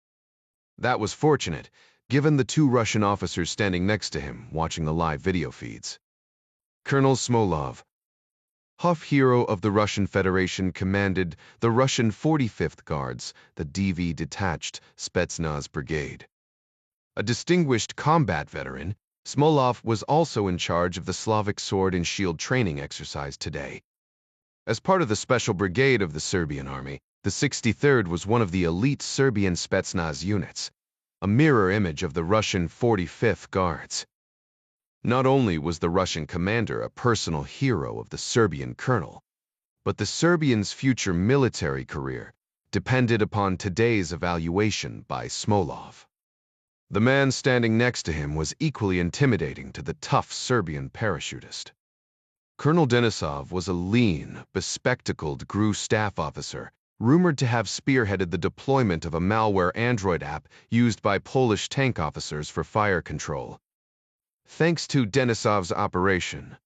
That was fortunate, given the 2 Russian officers standing next to him watching the live video feeds. Colonel Smolov, Hof hero of the Russian Federation, commanded the Russian 45th Guards, the DV Detached Spetsnaz Brigade. A distinguished combat veteran, Smolov was also in charge of the Slavic sword and shield training exercise today. As part of the special brigade of the Serbian army, the 63rd was one of the elite Serbian Spetsnaz units, a mirror image of the Russian 45th Guards. Not only was the Russian commander a personal hero of the Serbian colonel, but the Serbians' future military career depended upon today's evaluation by Smolov. The man standing next to him was equally intimidating to the tough Serbian parachutist. Colonel Denisov was a lean, bespectacled GRU staff officer, rumored to have spearheaded the deployment of a malware Android app used by Polish tank officers for fire control. Thanks to Denisov's operation,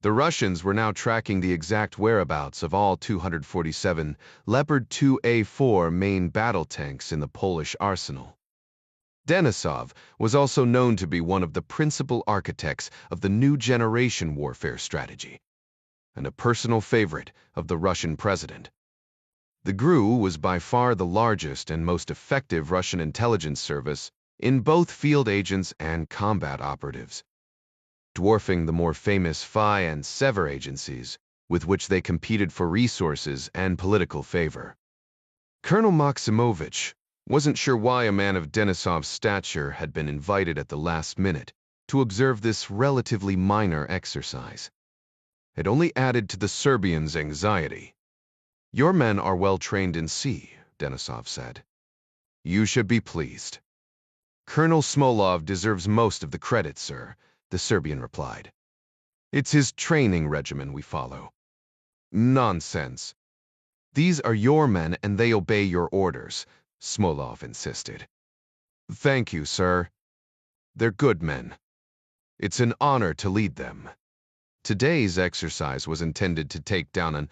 the Russians were now tracking the exact whereabouts of all 247 Leopard 2A4 main battle tanks in the Polish arsenal. Denisov was also known to be one of the principal architects of the new generation warfare strategy, and a personal favorite of the Russian president. The GRU was by far the largest and most effective Russian intelligence service in both field agents and combat operatives, dwarfing the more famous FI and SEVER agencies with which they competed for resources and political favor. Colonel Maximovic wasn't sure why a man of Denisov's stature had been invited at the last minute to observe this relatively minor exercise. It only added to the Serbians' anxiety. Your men are well trained in sea, Denisov said. You should be pleased. Colonel Smolov deserves most of the credit, sir, the Serbian replied. It's his training regimen we follow. Nonsense. These are your men and they obey your orders, Smolov insisted. Thank you, sir. They're good men. It's an honor to lead them. Today's exercise was intended to take down an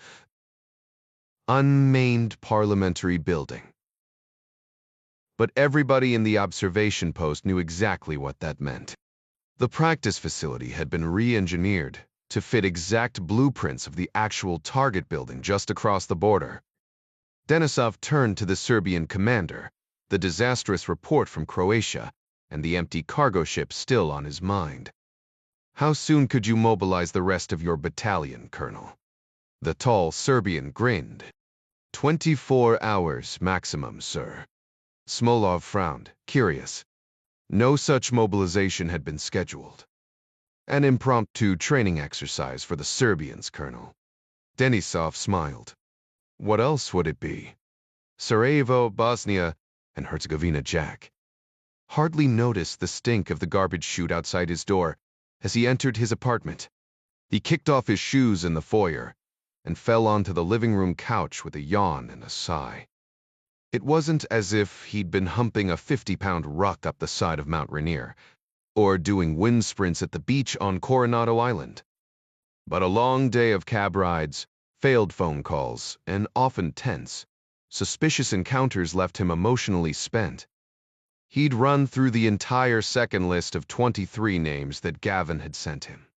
unmanned parliamentary building. But everybody in the observation post knew exactly what that meant. The practice facility had been re-engineered to fit exact blueprints of the actual target building just across the border. Denisov turned to the Serbian commander, the disastrous report from Croatia, and the empty cargo ship still on his mind. How soon could you mobilize the rest of your battalion, Colonel? The tall Serbian grinned. 24 hours maximum, sir. Smolov frowned, curious. No such mobilization had been scheduled. An impromptu training exercise for the Serbians, Colonel. Denisov smiled. What else would it be? Sarajevo, Bosnia, and Herzegovina Jack hardly noticed the stink of the garbage chute outside his door as he entered his apartment. He kicked off his shoes in the foyer and fell onto the living room couch with a yawn and a sigh. It wasn't as if he'd been humping a 50-pound ruck up the side of Mount Rainier, or doing wind sprints at the beach on Coronado Island. But a long day of cab rides, failed phone calls, and often tense, suspicious encounters left him emotionally spent. He'd run through the entire second list of 23 names that Gavin had sent him.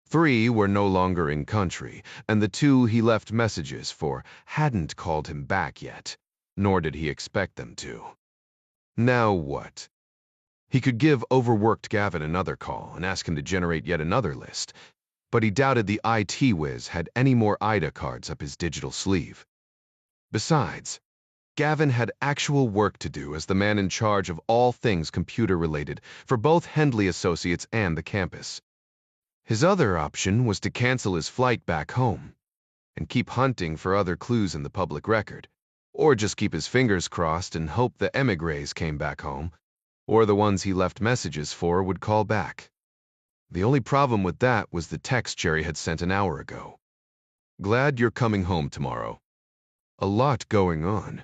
3 were no longer in country, and the 2 he left messages for hadn't called him back yet, nor did he expect them to. Now what? He could give overworked Gavin another call and ask him to generate yet another list, but he doubted the IT whiz had any more IDA cards up his digital sleeve. Besides, Gavin had actual work to do as the man in charge of all things computer-related for both Hendley Associates and the campus. His other option was to cancel his flight back home and keep hunting for other clues in the public record, or just keep his fingers crossed and hope the emigres came back home, or the ones he left messages for would call back. The only problem with that was the text Jerry had sent an hour ago. Glad you're coming home tomorrow. A lot going on.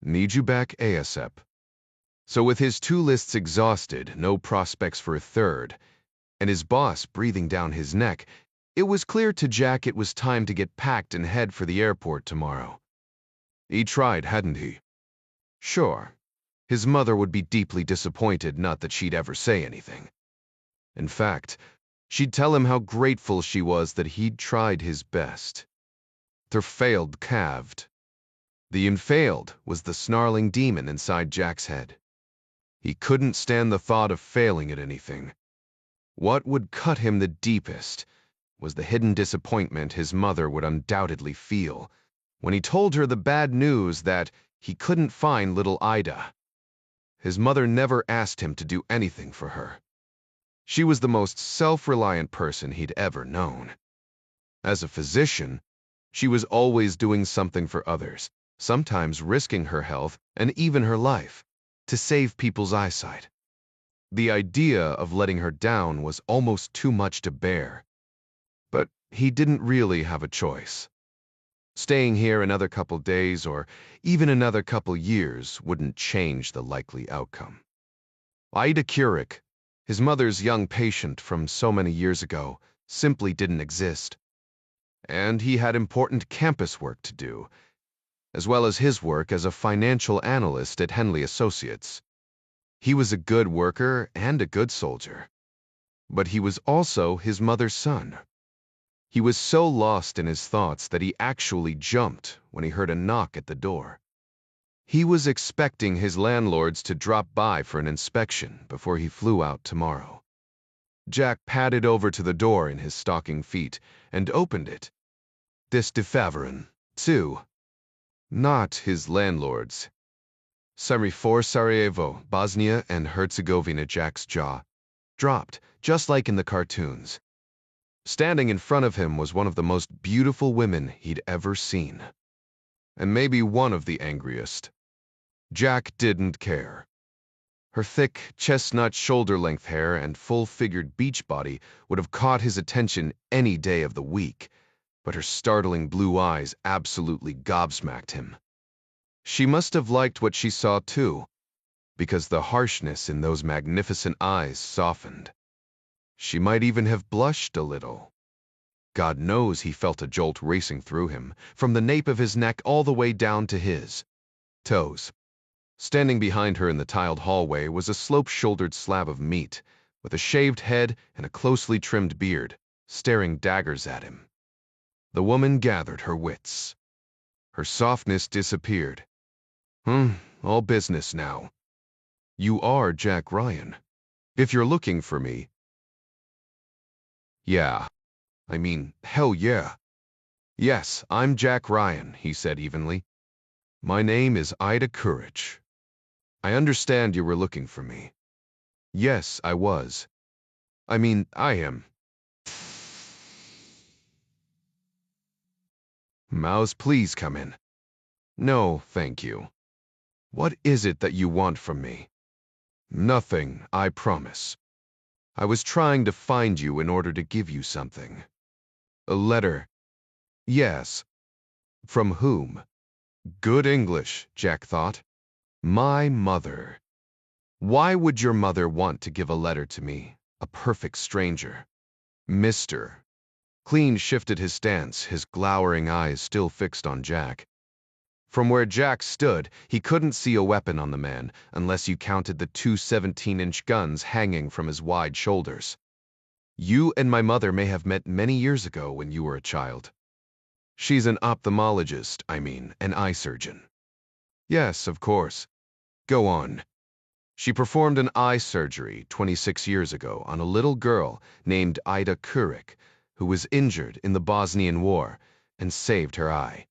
Need you back ASAP. So with his 2 lists exhausted, no prospects for a third, and his boss breathing down his neck, it was clear to Jack it was time to get packed and head for the airport tomorrow. He tried, hadn't he? Sure. His mother would be deeply disappointed, not that she'd ever say anything. In fact, she'd tell him how grateful she was that he'd tried his best. Their failed calved. The unfailed was the snarling demon inside Jack's head. He couldn't stand the thought of failing at anything. What would cut him the deepest was the hidden disappointment his mother would undoubtedly feel when he told her the bad news that he couldn't find little Ida. His mother never asked him to do anything for her. She was the most self-reliant person he'd ever known. As a physician, she was always doing something for others, sometimes risking her health and even her life, to save people's eyesight. The idea of letting her down was almost too much to bear. But he didn't really have a choice. Staying here another couple days or even another couple years wouldn't change the likely outcome. Ida Keurig, his mother's young patient from so many years ago, simply didn't exist. And he had important campus work to do, as well as his work as a financial analyst at Henley Associates. He was a good worker and a good soldier. But he was also his mother's son. He was so lost in his thoughts that he actually jumped when he heard a knock at the door. He was expecting his landlords to drop by for an inspection before he flew out tomorrow. Jack padded over to the door in his stocking feet and opened it. This de Favren, too. Not his landlords. For Sarajevo, Bosnia and Herzegovina. Jack's jaw dropped, just like in the cartoons. Standing in front of him was one of the most beautiful women he'd ever seen. And maybe one of the angriest. Jack didn't care. Her thick, chestnut shoulder-length hair and full-figured beach body would have caught his attention any day of the week, but her startling blue eyes absolutely gobsmacked him. She must have liked what she saw too, because the harshness in those magnificent eyes softened. She might even have blushed a little. God knows he felt a jolt racing through him, from the nape of his neck all the way down to his toes. Standing behind her in the tiled hallway was a slope-shouldered slab of meat, with a shaved head and a closely trimmed beard, staring daggers at him. The woman gathered her wits. Her softness disappeared. All business now. You are Jack Ryan. If you're looking for me. Yeah. I mean, hell yeah. Yes, I'm Jack Ryan, he said evenly. My name is Ida Courage. I understand you were looking for me. Yes, I was. I mean, I am. Mouse, please come in. No, thank you. What is it that you want from me? Nothing, I promise. I was trying to find you in order to give you something. A letter. Yes. From whom? Good English, Jack thought. My mother. Why would your mother want to give a letter to me, a perfect stranger? Mister. Clean shifted his stance, his glowering eyes still fixed on Jack. From where Jack stood, he couldn't see a weapon on the man, unless you counted the two 17-inch guns hanging from his wide shoulders. You and my mother may have met many years ago when you were a child. She's an ophthalmologist, an eye surgeon. Yes, of course. Go on. She performed an eye surgery 26 years ago on a little girl named Ida Courage, who was injured in the Bosnian War, and saved her eye.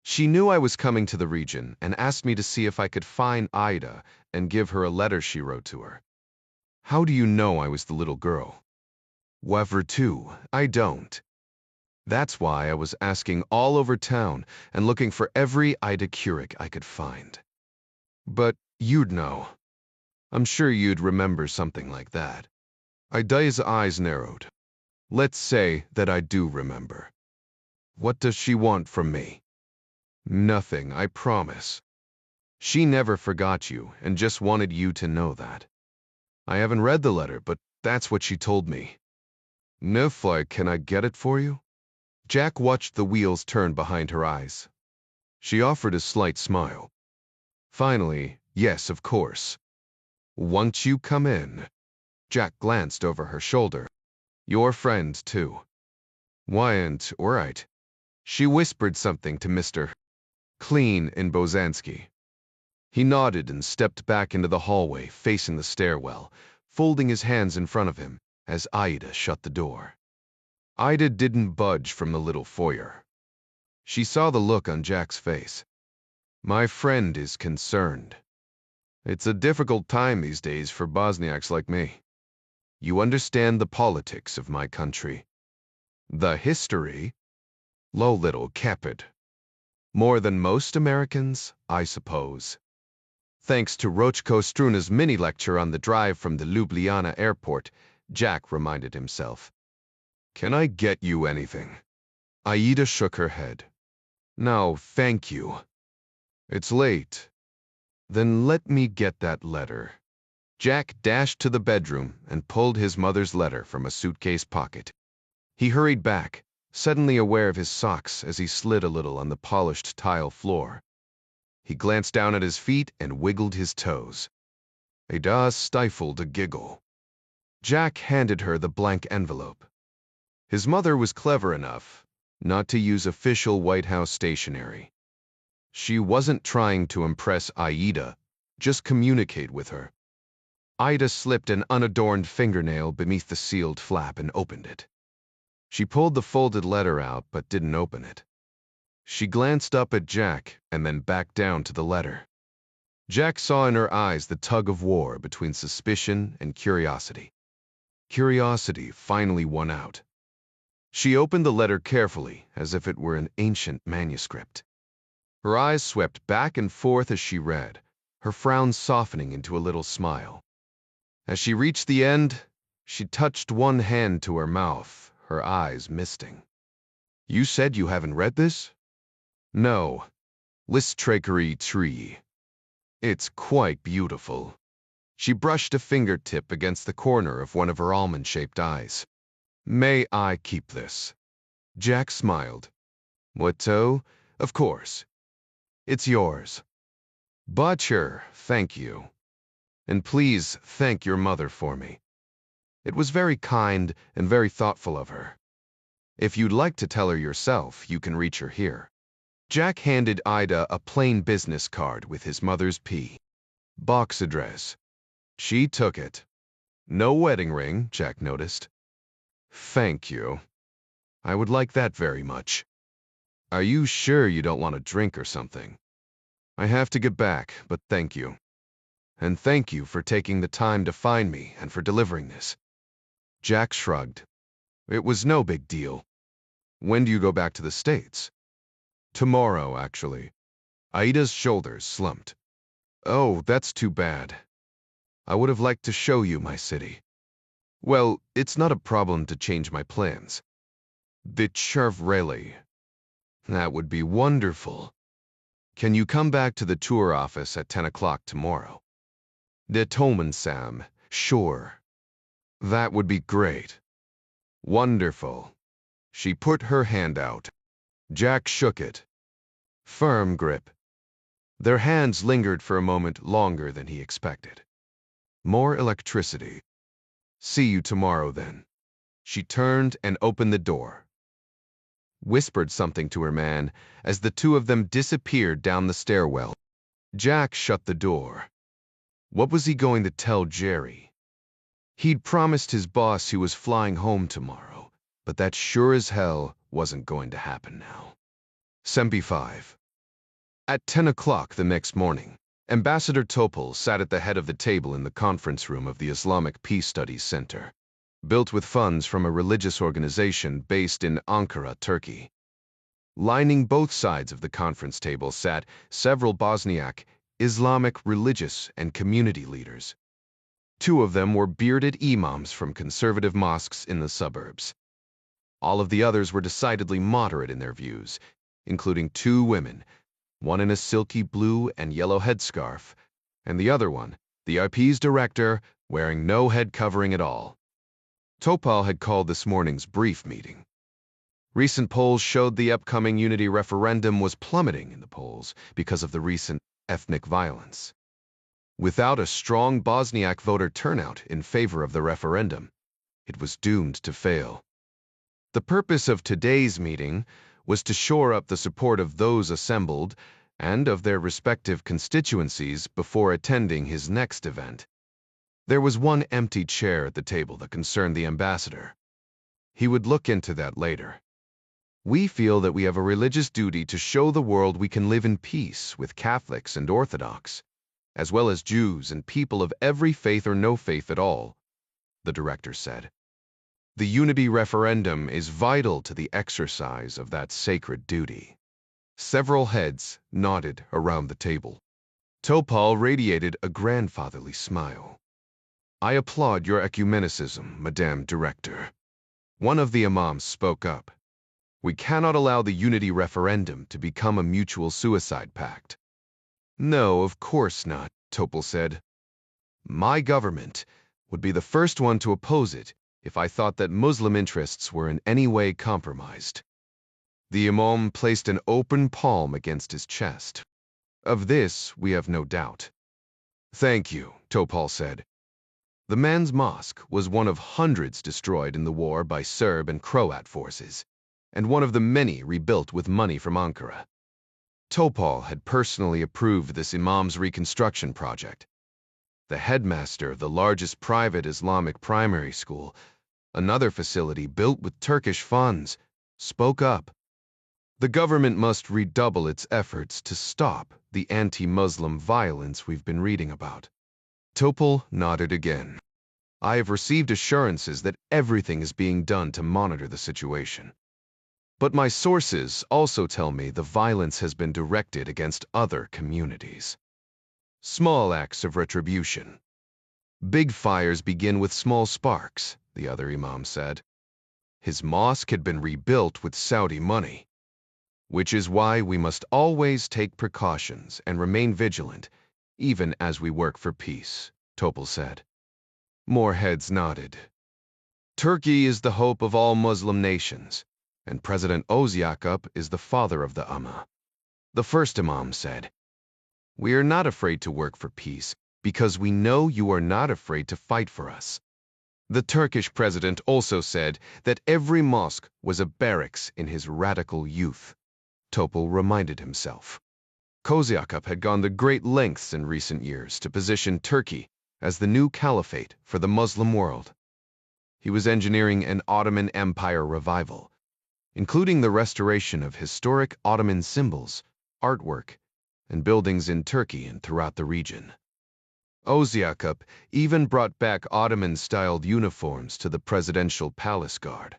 She knew I was coming to the region and asked me to see if I could find Ida and give her a letter she wrote to her. How do you know I was the little girl? Whatever too, I don't. That's why I was asking all over town and looking for every Ida Courage I could find. But you'd know. I'm sure you'd remember something like that. Ida's eyes narrowed. Let's say that I do remember. What does she want from me? Nothing, I promise. She never forgot you and just wanted you to know that. I haven't read the letter, but that's what she told me. Nifly, can I get it for you? Jack watched the wheels turn behind her eyes. She offered a slight smile. Finally, yes, of course. Won't you come in? Jack glanced over her shoulder. Your friend, too. Wyant, all right. She whispered something to Mr. Clean in Bozansky. He nodded and stepped back into the hallway, facing the stairwell, folding his hands in front of him as Ida shut the door. Ida didn't budge from the little foyer. She saw the look on Jack's face. My friend is concerned. It's a difficult time these days for Bosniaks like me. You understand the politics of my country. The history? Low little Capid. More than most Americans, I suppose. Thanks to Rochko Struna's mini-lecture on the drive from the Ljubljana airport, Jack reminded himself. Can I get you anything? Aida shook her head. No, thank you. It's late. Then let me get that letter. Jack dashed to the bedroom and pulled his mother's letter from a suitcase pocket. He hurried back, suddenly aware of his socks as he slid a little on the polished tile floor. He glanced down at his feet and wiggled his toes. Ada stifled a giggle. Jack handed her the blank envelope. His mother was clever enough not to use official White House stationery. She wasn't trying to impress Aida, just communicate with her. Ida slipped an unadorned fingernail beneath the sealed flap and opened it. She pulled the folded letter out but didn't open it. She glanced up at Jack and then back down to the letter. Jack saw in her eyes the tug of war between suspicion and curiosity. Curiosity finally won out. She opened the letter carefully, as if it were an ancient manuscript. Her eyes swept back and forth as she read, her frown softening into a little smile. As she reached the end, she touched one hand to her mouth, her eyes misting. You said you haven't read this? No. Listtrakery tree. It's quite beautiful. She brushed a fingertip against the corner of one of her almond-shaped eyes. May I keep this? Jack smiled. What-o? Of course. It's yours. Butcher, thank you. And please thank your mother for me. It was very kind and very thoughtful of her. If you'd like to tell her yourself, you can reach her here. Jack handed Ida a plain business card with his mother's box address. She took it. No wedding ring, Jack noticed. Thank you. I would like that very much. Are you sure you don't want a drink or something? I have to get back, but thank you. And thank you for taking the time to find me and for delivering this. Jack shrugged. It was no big deal. When do you go back to the States? Tomorrow, actually. Aida's shoulders slumped. Oh, that's too bad. I would have liked to show you my city. Well, it's not a problem to change my plans. The Chervreli. That would be wonderful. Can you come back to the tour office at 10 o'clock tomorrow? De Tolman Sam, sure. That would be great. Wonderful. She put her hand out. Jack shook it. Firm grip. Their hands lingered for a moment longer than he expected. More electricity. See you tomorrow, then. She turned and opened the door. Whispered something to her man as the two of them disappeared down the stairwell. Jack shut the door. What was he going to tell Jerry? He'd promised his boss he was flying home tomorrow, but that sure as hell wasn't going to happen now. Sempi 5. At 10 o'clock the next morning, Ambassador Topal sat at the head of the table in the conference room of the Islamic Peace Studies Center, built with funds from a religious organization based in Ankara, Turkey. Lining both sides of the conference table sat several Bosniak, Islamic religious and community leaders. Two of them were bearded imams from conservative mosques in the suburbs. All of the others were decidedly moderate in their views, including two women, one in a silky blue and yellow headscarf, and the other one, the IP's director, wearing no head covering at all. Topal had called this morning's brief meeting. Recent polls showed the upcoming unity referendum was plummeting in the polls because of the recent ethnic violence. Without a strong Bosniak voter turnout in favor of the referendum, it was doomed to fail. The purpose of today's meeting was to shore up the support of those assembled and of their respective constituencies before attending his next event. There was one empty chair at the table that concerned the ambassador. He would look into that later. We feel that we have a religious duty to show the world we can live in peace with Catholics and Orthodox, as well as Jews and people of every faith or no faith at all, the director said. The unity referendum is vital to the exercise of that sacred duty. Several heads nodded around the table. Topal radiated a grandfatherly smile. I applaud your ecumenicism, Madame Director. One of the imams spoke up. We cannot allow the unity referendum to become a mutual suicide pact. No, of course not, Topal said. My government would be the first one to oppose it if I thought that Muslim interests were in any way compromised. The imam placed an open palm against his chest. Of this, we have no doubt. Thank you, Topal said. The man's mosque was one of hundreds destroyed in the war by Serb and Croat forces, and one of the many rebuilt with money from Ankara. Topal had personally approved this imam's reconstruction project. The headmaster of the largest private Islamic primary school, another facility built with Turkish funds, spoke up. The government must redouble its efforts to stop the anti-Muslim violence we've been reading about. Topal nodded again. I have received assurances that everything is being done to monitor the situation. But my sources also tell me the violence has been directed against other communities. Small acts of retribution. Big fires begin with small sparks, the other imam said. His mosque had been rebuilt with Saudi money, which is why we must always take precautions and remain vigilant, even as we work for peace, Topol said. More heads nodded. Turkey is the hope of all Muslim nations, and President Ozyakub is the father of the Ummah. The first imam said, We are not afraid to work for peace, because we know you are not afraid to fight for us. The Turkish president also said that every mosque was a barracks in his radical youth. Topol reminded himself. Ozyakub had gone the great lengths in recent years to position Turkey as the new caliphate for the Muslim world. He was engineering an Ottoman Empire revival, including the restoration of historic Ottoman symbols, artwork, and buildings in Turkey and throughout the region. Ozyakub even brought back Ottoman-styled uniforms to the presidential palace guard.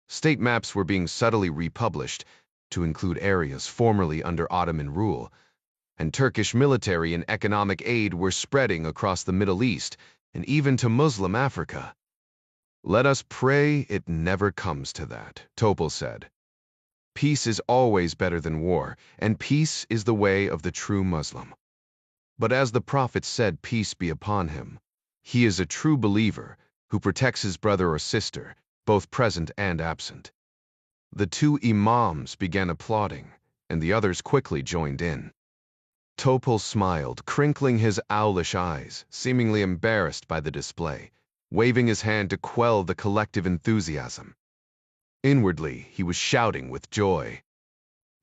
State maps were being subtly republished to include areas formerly under Ottoman rule, and Turkish military and economic aid were spreading across the Middle East and even to Muslim Africa. Let us pray it never comes to that, Topol said. Peace is always better than war, and peace is the way of the true Muslim. But as the Prophet said, peace be upon him, he is a true believer who protects his brother or sister, both present and absent. The two imams began applauding, and the others quickly joined in. Topol smiled, crinkling his owlish eyes, seemingly embarrassed by the display, waving his hand to quell the collective enthusiasm. Inwardly, he was shouting with joy.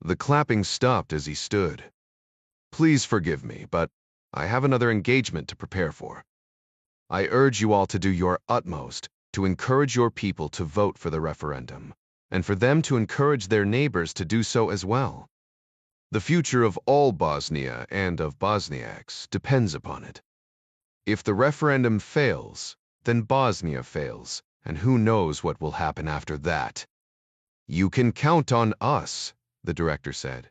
The clapping stopped as he stood. Please forgive me, but I have another engagement to prepare for. I urge you all to do your utmost to encourage your people to vote for the referendum, and for them to encourage their neighbors to do so as well. The future of all Bosnia and of Bosniaks depends upon it. If the referendum fails, then Bosnia fails, and who knows what will happen after that. You can count on us, the director said.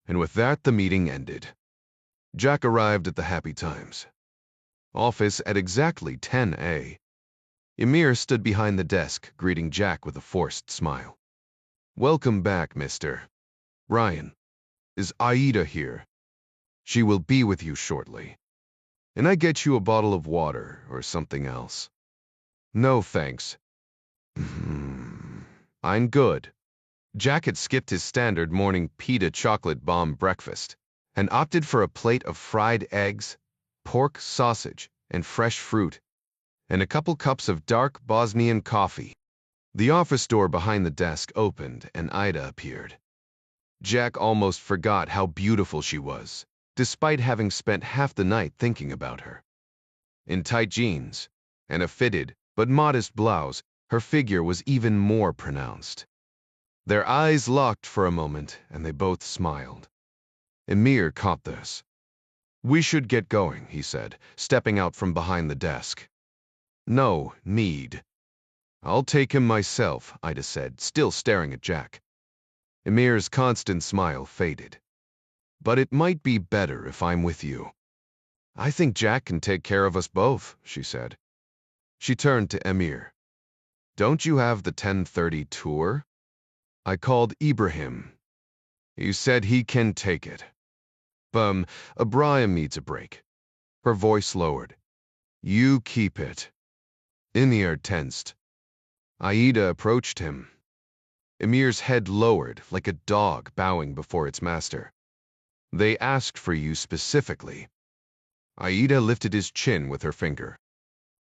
And with that, the meeting ended. Jack arrived at the Happy Times office at exactly 10 a.m. Emir stood behind the desk, greeting Jack with a forced smile. Welcome back, Mr. Ryan. Is Aida here? She will be with you shortly. And I get you a bottle of water or something else? No, thanks. I'm good. Jack had skipped his standard morning pita chocolate bomb breakfast and opted for a plate of fried eggs, pork sausage, and fresh fruit, and a couple cups of dark Bosnian coffee. The office door behind the desk opened and Ida appeared. Jack almost forgot how beautiful she was, despite having spent half the night thinking about her. In tight jeans and a fitted but modest blouse, her figure was even more pronounced. Their eyes locked for a moment, and they both smiled. Emir caught this. We should get going, he said, stepping out from behind the desk. No need. I'll take him myself, Ida said, still staring at Jack. Emir's constant smile faded. But it might be better if I'm with you. I think Jack can take care of us both, she said. She turned to Emir. Don't you have the 10:30 tour? I called Ibrahim. He said he can take it. Ibrahim needs a break. Her voice lowered. You keep it. Emir tensed. Aida approached him. Emir's head lowered like a dog bowing before its master. They asked for you specifically. Aida lifted his chin with her finger.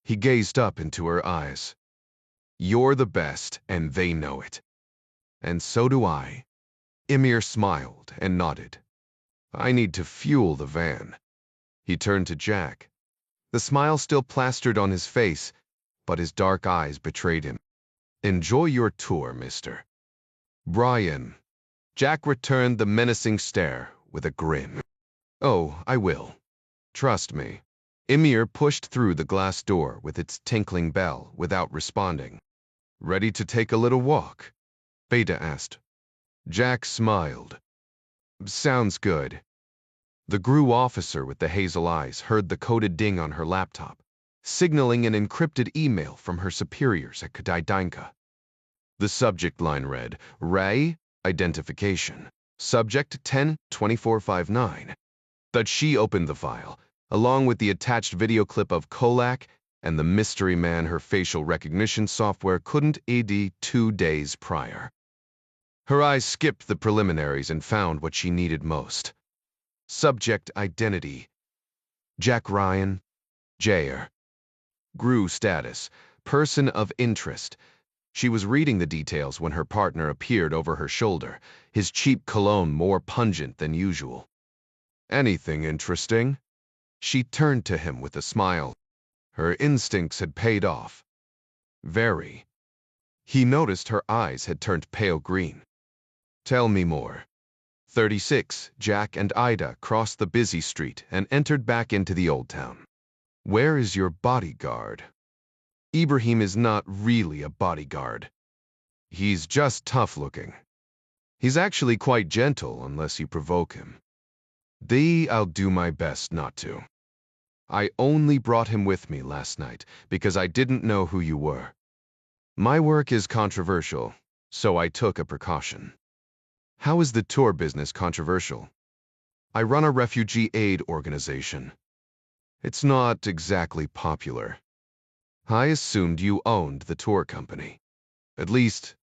He gazed up into her eyes. You're the best, and they know it. And so do I. Emir smiled and nodded. I need to fuel the van. He turned to Jack. The smile still plastered on his face, but his dark eyes betrayed him. Enjoy your tour, mister. Brian. Jack returned the menacing stare with a grin. Oh, I will. Trust me. Emir pushed through the glass door with its tinkling bell without responding. Ready to take a little walk? Beta asked. Jack smiled. Sounds good. The GRU officer with the hazel eyes heard the coded ding on her laptop, signaling an encrypted email from her superiors at Kadaidinka. The subject line read, Ray, identification, subject 10-2459. That she opened the file, along with the attached video clip of Kolak and the mystery man her facial recognition software couldn't ID 2 days prior. Her eyes skipped the preliminaries and found what she needed most. Subject identity, Jack Ryan, Jair. GRU status, person of interest. She was reading the details when her partner appeared over her shoulder, his cheap cologne more pungent than usual. Anything interesting? She turned to him with a smile. Her instincts had paid off. Very. He noticed her eyes had turned pale green. Tell me more. 36, Jack and Ida crossed the busy street and entered back into the old town. Where is your bodyguard? Ibrahim is not really a bodyguard. He's just tough-looking. He's actually quite gentle unless you provoke him. I'll do my best not to. I only brought him with me last night because I didn't know who you were. My work is controversial, so I took a precaution. How is the tour business controversial? I run a refugee aid organization. It's not exactly popular. I assumed you owned the tour company. At least,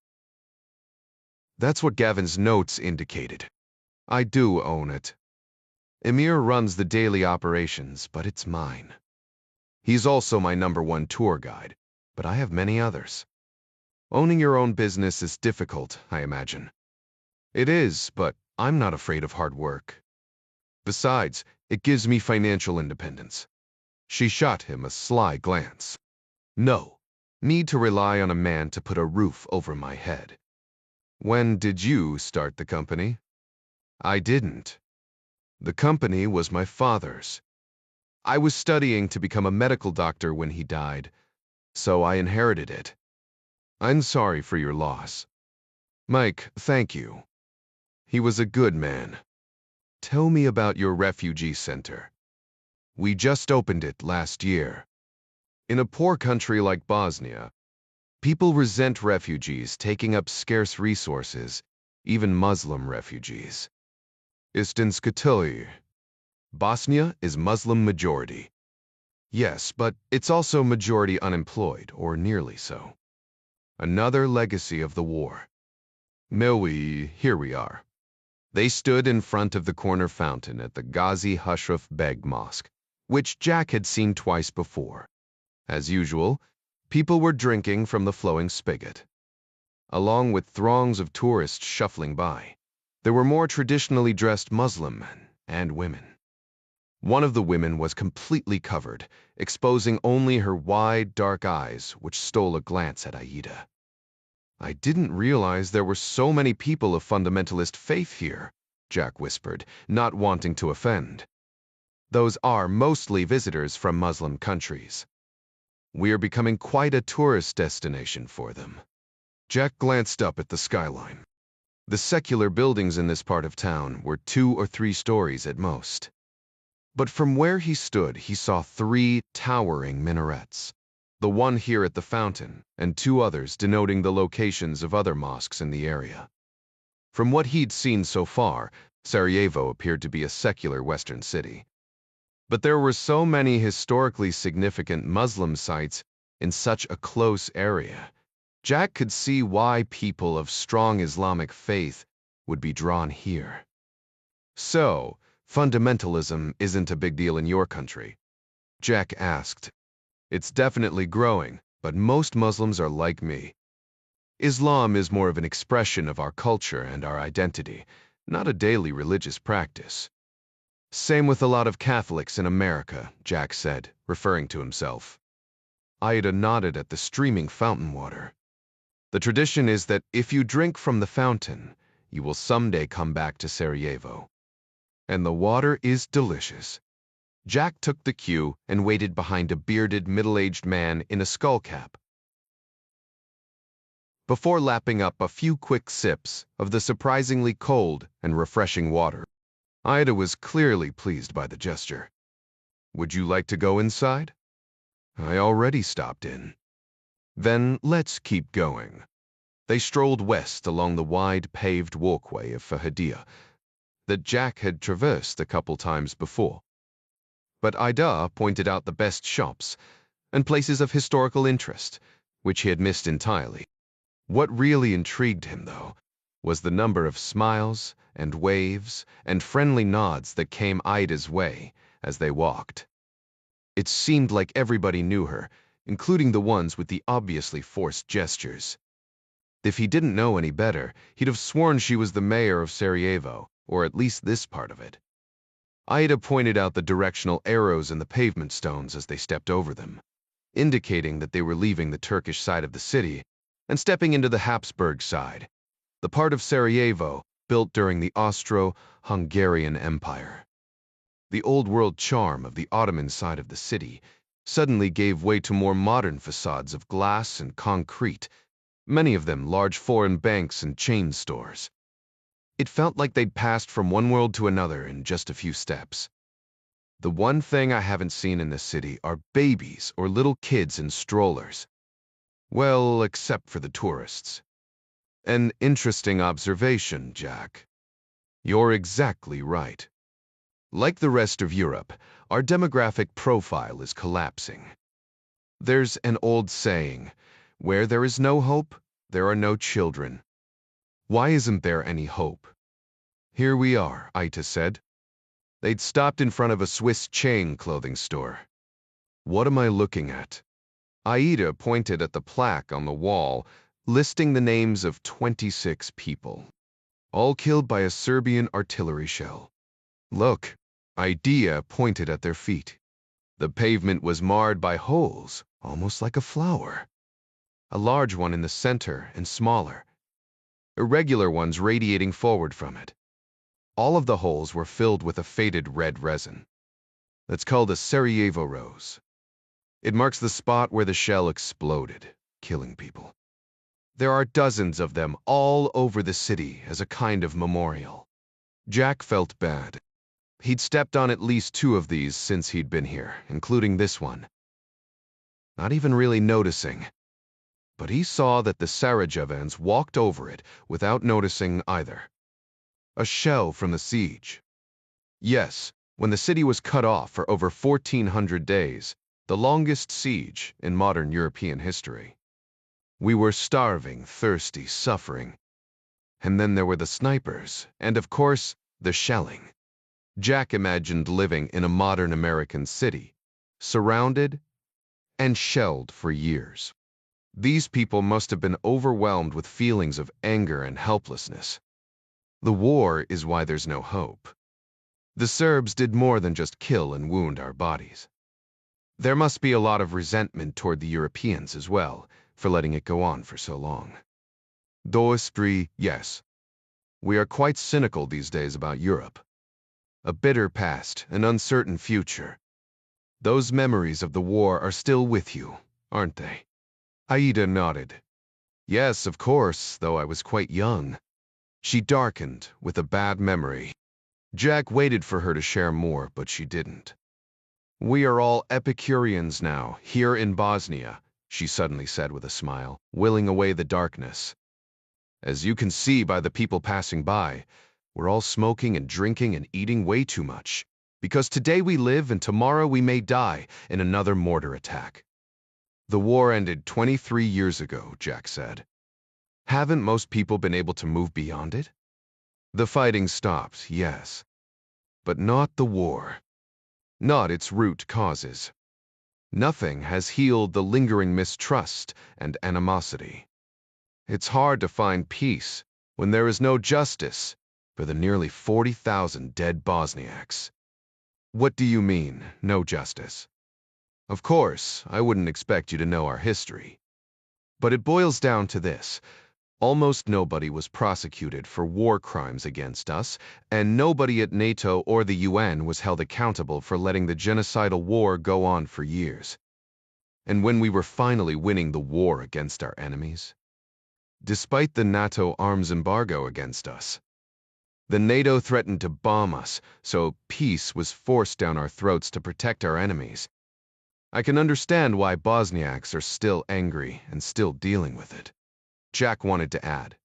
that's what Gavin's notes indicated. I do own it. Emir runs the daily operations, but it's mine. He's also my #1 tour guide, but I have many others. Owning your own business is difficult, I imagine. It is, but I'm not afraid of hard work. Besides, it gives me financial independence. She shot him a sly glance. No, need to rely on a man to put a roof over my head. When did you start the company? I didn't. The company was my father's. I was studying to become a medical doctor when he died, so I inherited it. I'm sorry for your loss. Mike, thank you. He was a good man. Tell me about your refugee center. We just opened it last year. In a poor country like Bosnia, people resent refugees taking up scarce resources, even Muslim refugees. Istinskatili. Bosnia is Muslim majority. Yes, but it's also majority unemployed, or nearly so. Another legacy of the war. Milwi, here we are. They stood in front of the corner fountain at the Ghazi Hushraf Beg Mosque, which Jack had seen twice before. As usual, people were drinking from the flowing spigot. Along with throngs of tourists shuffling by, there were more traditionally dressed Muslim men and women. One of the women was completely covered, exposing only her wide, dark eyes, which stole a glance at Aida. I didn't realize there were so many people of fundamentalist faith here, Jack whispered, not wanting to offend. Those are mostly visitors from Muslim countries. We are becoming quite a tourist destination for them. Jack glanced up at the skyline. The secular buildings in this part of town were 2 or 3 stories at most. But from where he stood, he saw 3 towering minarets. The one here at the fountain, and 2 others denoting the locations of other mosques in the area. From what he'd seen so far, Sarajevo appeared to be a secular Western city. But there were so many historically significant Muslim sites in such a close area. Jack could see why people of strong Islamic faith would be drawn here. So, fundamentalism isn't a big deal in your country? Jack asked. It's definitely growing, but most Muslims are like me. Islam is more of an expression of our culture and our identity, not a daily religious practice. Same with a lot of Catholics in America, Jack said, referring to himself. Ida nodded at the streaming fountain water. The tradition is that if you drink from the fountain, you will someday come back to Sarajevo. And the water is delicious. Jack took the cue and waited behind a bearded, middle-aged man in a skull cap. Before lapping up a few quick sips of the surprisingly cold and refreshing water. Ida was clearly pleased by the gesture. Would you like to go inside? I already stopped in. Then let's keep going. They strolled west along the wide paved walkway of Fahadia that Jack had traversed a couple times before. But Ida pointed out the best shops and places of historical interest, which he had missed entirely. What really intrigued him, though, was the number of smiles and waves and friendly nods that came Ida's way as they walked. It seemed like everybody knew her, including the ones with the obviously forced gestures. If he didn't know any better, he'd have sworn she was the mayor of Sarajevo, or at least this part of it. Ida pointed out the directional arrows in the pavement stones as they stepped over them, indicating that they were leaving the Turkish side of the city and stepping into the Habsburg side, the part of Sarajevo built during the Austro-Hungarian Empire. The old-world charm of the Ottoman side of the city suddenly gave way to more modern facades of glass and concrete, many of them large foreign banks and chain stores. It felt like they'd passed from one world to another in just a few steps. The one thing I haven't seen in this city are babies or little kids in strollers. Well, except for the tourists. An interesting observation, Jack. You're exactly right. Like the rest of Europe, our demographic profile is collapsing. There's an old saying, where there is no hope, there are no children. Why isn't there any hope? Here we are, Ita said. They'd stopped in front of a Swiss chain clothing store. What am I looking at? Aida pointed at the plaque on the wall, listing the names of 26 people, all killed by a Serbian artillery shell. Look, Ida pointed at their feet. The pavement was marred by holes, almost like a flower. A large one in the center and smaller, irregular ones radiating forward from it. All of the holes were filled with a faded red resin. That's called a Sarajevo rose. It marks the spot where the shell exploded, killing people. There are dozens of them all over the city as a kind of memorial. Jack felt bad. He'd stepped on at least 2 of these since he'd been here, including this one. Not even really noticing. But he saw that the Sarajevans walked over it without noticing either. A shell from the siege. Yes, when the city was cut off for over 1,400 days, the longest siege in modern European history. We were starving, thirsty, suffering. And then there were the snipers, and of course, the shelling. Jack imagined living in a modern American city, surrounded and shelled for years. These people must have been overwhelmed with feelings of anger and helplessness. The war is why there's no hope. The Serbs did more than just kill and wound our bodies. There must be a lot of resentment toward the Europeans as well, for letting it go on for so long. Doistry, yes. We are quite cynical these days about Europe. A bitter past, an uncertain future. Those memories of the war are still with you, aren't they? Aida nodded. Yes, of course, though I was quite young. She darkened with a bad memory. Jack waited for her to share more, but she didn't. We are all Epicureans now, here in Bosnia, she suddenly said with a smile, willing away the darkness. As you can see by the people passing by, we're all smoking and drinking and eating way too much, because today we live and tomorrow we may die in another mortar attack. The war ended 23 years ago, Jack said. Haven't most people been able to move beyond it? The fighting stopped, yes, but not the war. Not its root causes. Nothing has healed the lingering mistrust and animosity. It's hard to find peace when there is no justice for the nearly 40,000 dead Bosniaks. What do you mean, no justice? Of course, I wouldn't expect you to know our history. But it boils down to this. Almost nobody was prosecuted for war crimes against us, and nobody at NATO or the UN was held accountable for letting the genocidal war go on for years. And when we were finally winning the war against our enemies, despite the NATO arms embargo against us, The NATO threatened to bomb us, so peace was forced down our throats to protect our enemies. I can understand why Bosniaks are still angry and still dealing with it. Jack wanted to add.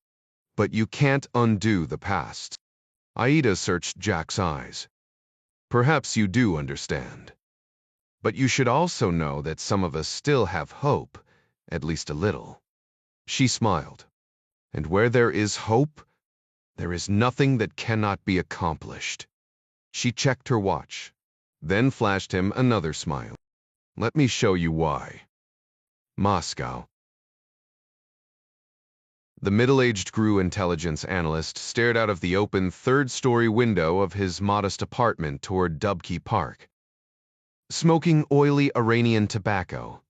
But you can't undo the past. Aida searched Jack's eyes. Perhaps you do understand. But you should also know that some of us still have hope, at least a little. She smiled. And where there is hope, there is nothing that cannot be accomplished. She checked her watch, then flashed him another smile. Let me show you why. Moscow. The middle-aged GRU intelligence analyst stared out of the open third-story window of his modest apartment toward Dubki Park, smoking oily Iranian tobacco.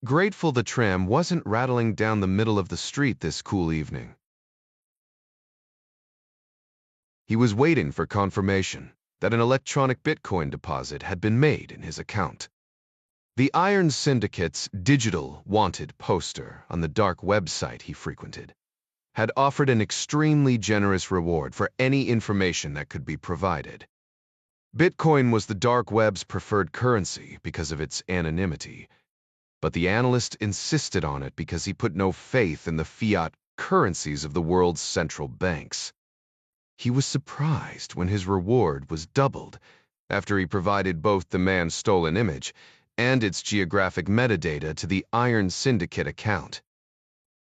Grateful the tram wasn't rattling down the middle of the street this cool evening. He was waiting for confirmation that an electronic Bitcoin deposit had been made in his account. The Iron Syndicate's digital wanted poster on the dark website he frequented had offered an extremely generous reward for any information that could be provided. Bitcoin was the dark web's preferred currency because of its anonymity, but the analyst insisted on it because he put no faith in the fiat currencies of the world's central banks. He was surprised when his reward was doubled after he provided both the man's stolen image and its geographic metadata to the Iron Syndicate account.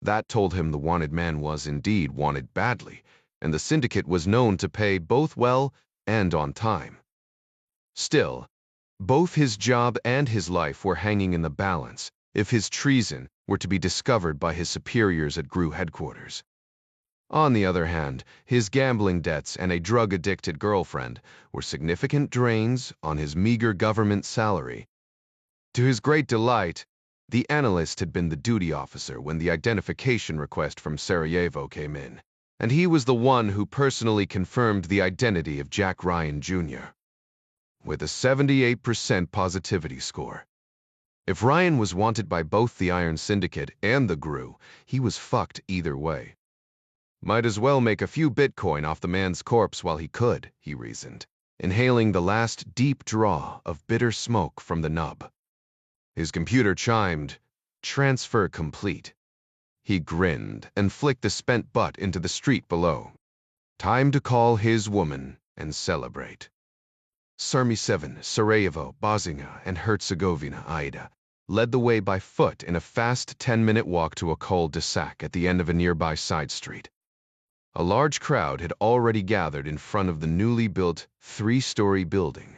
That told him the wanted man was indeed wanted badly, and the syndicate was known to pay both well and on time. Still, both his job and his life were hanging in the balance if his treason were to be discovered by his superiors at GRU headquarters. On the other hand, his gambling debts and a drug-addicted girlfriend were significant drains on his meager government salary. To his great delight, the analyst had been the duty officer when the identification request from Sarajevo came in, and he was the one who personally confirmed the identity of Jack Ryan Jr. with a 78% positivity score. If Ryan was wanted by both the Iron Syndicate and the GRU, he was fucked either way. Might as well make a few Bitcoin off the man's corpse while he could, he reasoned, inhaling the last deep draw of bitter smoke from the nub. His computer chimed, "Transfer complete." He grinned and flicked the spent butt into the street below. Time to call his woman and celebrate. Sarmi 7, Sarajevo, Bosnia, and Herzegovina, Aida, led the way by foot in a fast 10-minute walk to a cul-de-sac at the end of a nearby side street. A large crowd had already gathered in front of the newly built 3-story building,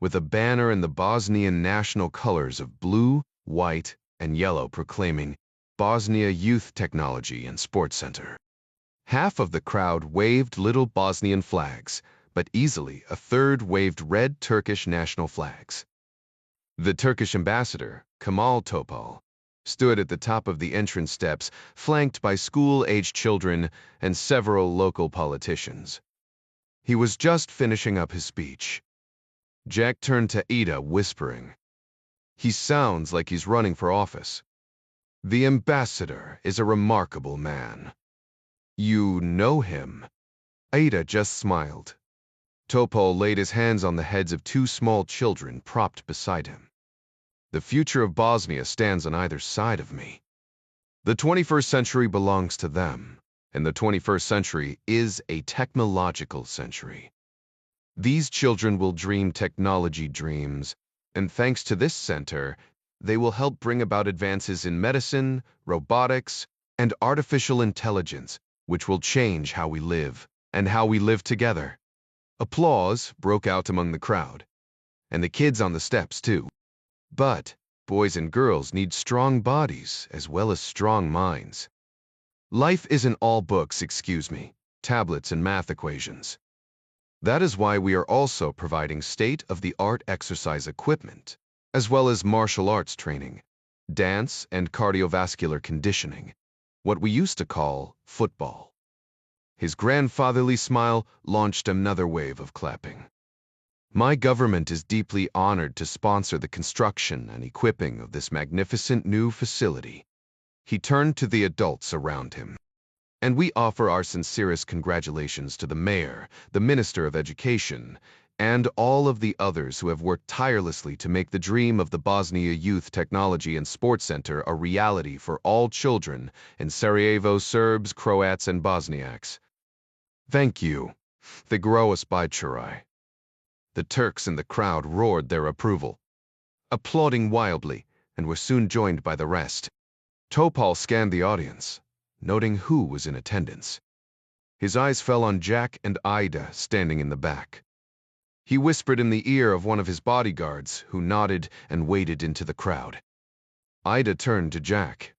with a banner in the Bosnian national colors of blue, white, and yellow proclaiming Bosnia Youth Technology and Sports Center. Half of the crowd waved little Bosnian flags, but easily a third waved red Turkish national flags. The Turkish ambassador, Kemal Topal, stood at the top of the entrance steps, flanked by school-aged children and several local politicians. He was just finishing up his speech. Jack turned to Ida, whispering, "He sounds like he's running for office. The ambassador is a remarkable man." "You know him?" Ida just smiled. Topal laid his hands on the heads of 2 small children propped beside him. "The future of Bosnia stands on either side of me. The 21st century belongs to them, and the 21st century is a technological century. These children will dream technology dreams, and thanks to this center, they will help bring about advances in medicine, robotics, and artificial intelligence, which will change how we live and how we live together." Applause broke out among the crowd, and the kids on the steps too. But boys and girls need strong bodies as well as strong minds. Life isn't all books, tablets and math equations. That is why we are also providing state-of-the-art exercise equipment, as well as martial arts training, dance and cardiovascular conditioning, what we used to call football. His grandfatherly smile launched another wave of clapping. "My government is deeply honored to sponsor the construction and equipping of this magnificent new facility." He turned to the adults around him. And we offer our sincerest congratulations to the mayor, the Minister of Education, and all of the others who have worked tirelessly to make the dream of the Bosnia Youth Technology and Sports Center a reality for all children in Sarajevo, Serbs, Croats, and Bosniaks. Thank you. The Groas by Churai. The Turks in the crowd roared their approval, applauding wildly, and were soon joined by the rest. Topal scanned the audience, noting who was in attendance. His eyes fell on Jack and Ida standing in the back. He whispered in the ear of one of his bodyguards, who nodded and waded into the crowd. Ida turned to Jack.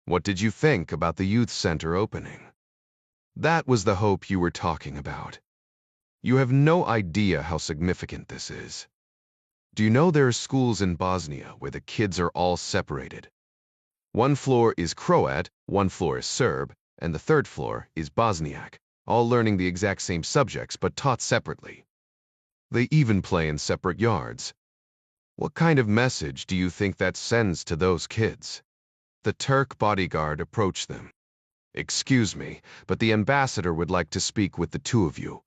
What did you think about the youth center opening? That was the hope you were talking about. You have no idea how significant this is. Do you know there are schools in Bosnia where the kids are all separated? One floor is Croat, one floor is Serb, and the third floor is Bosniak, all learning the exact same subjects but taught separately. They even play in separate yards. What kind of message do you think that sends to those kids? The Turk bodyguard approached them. Excuse me, but the ambassador would like to speak with the two of you.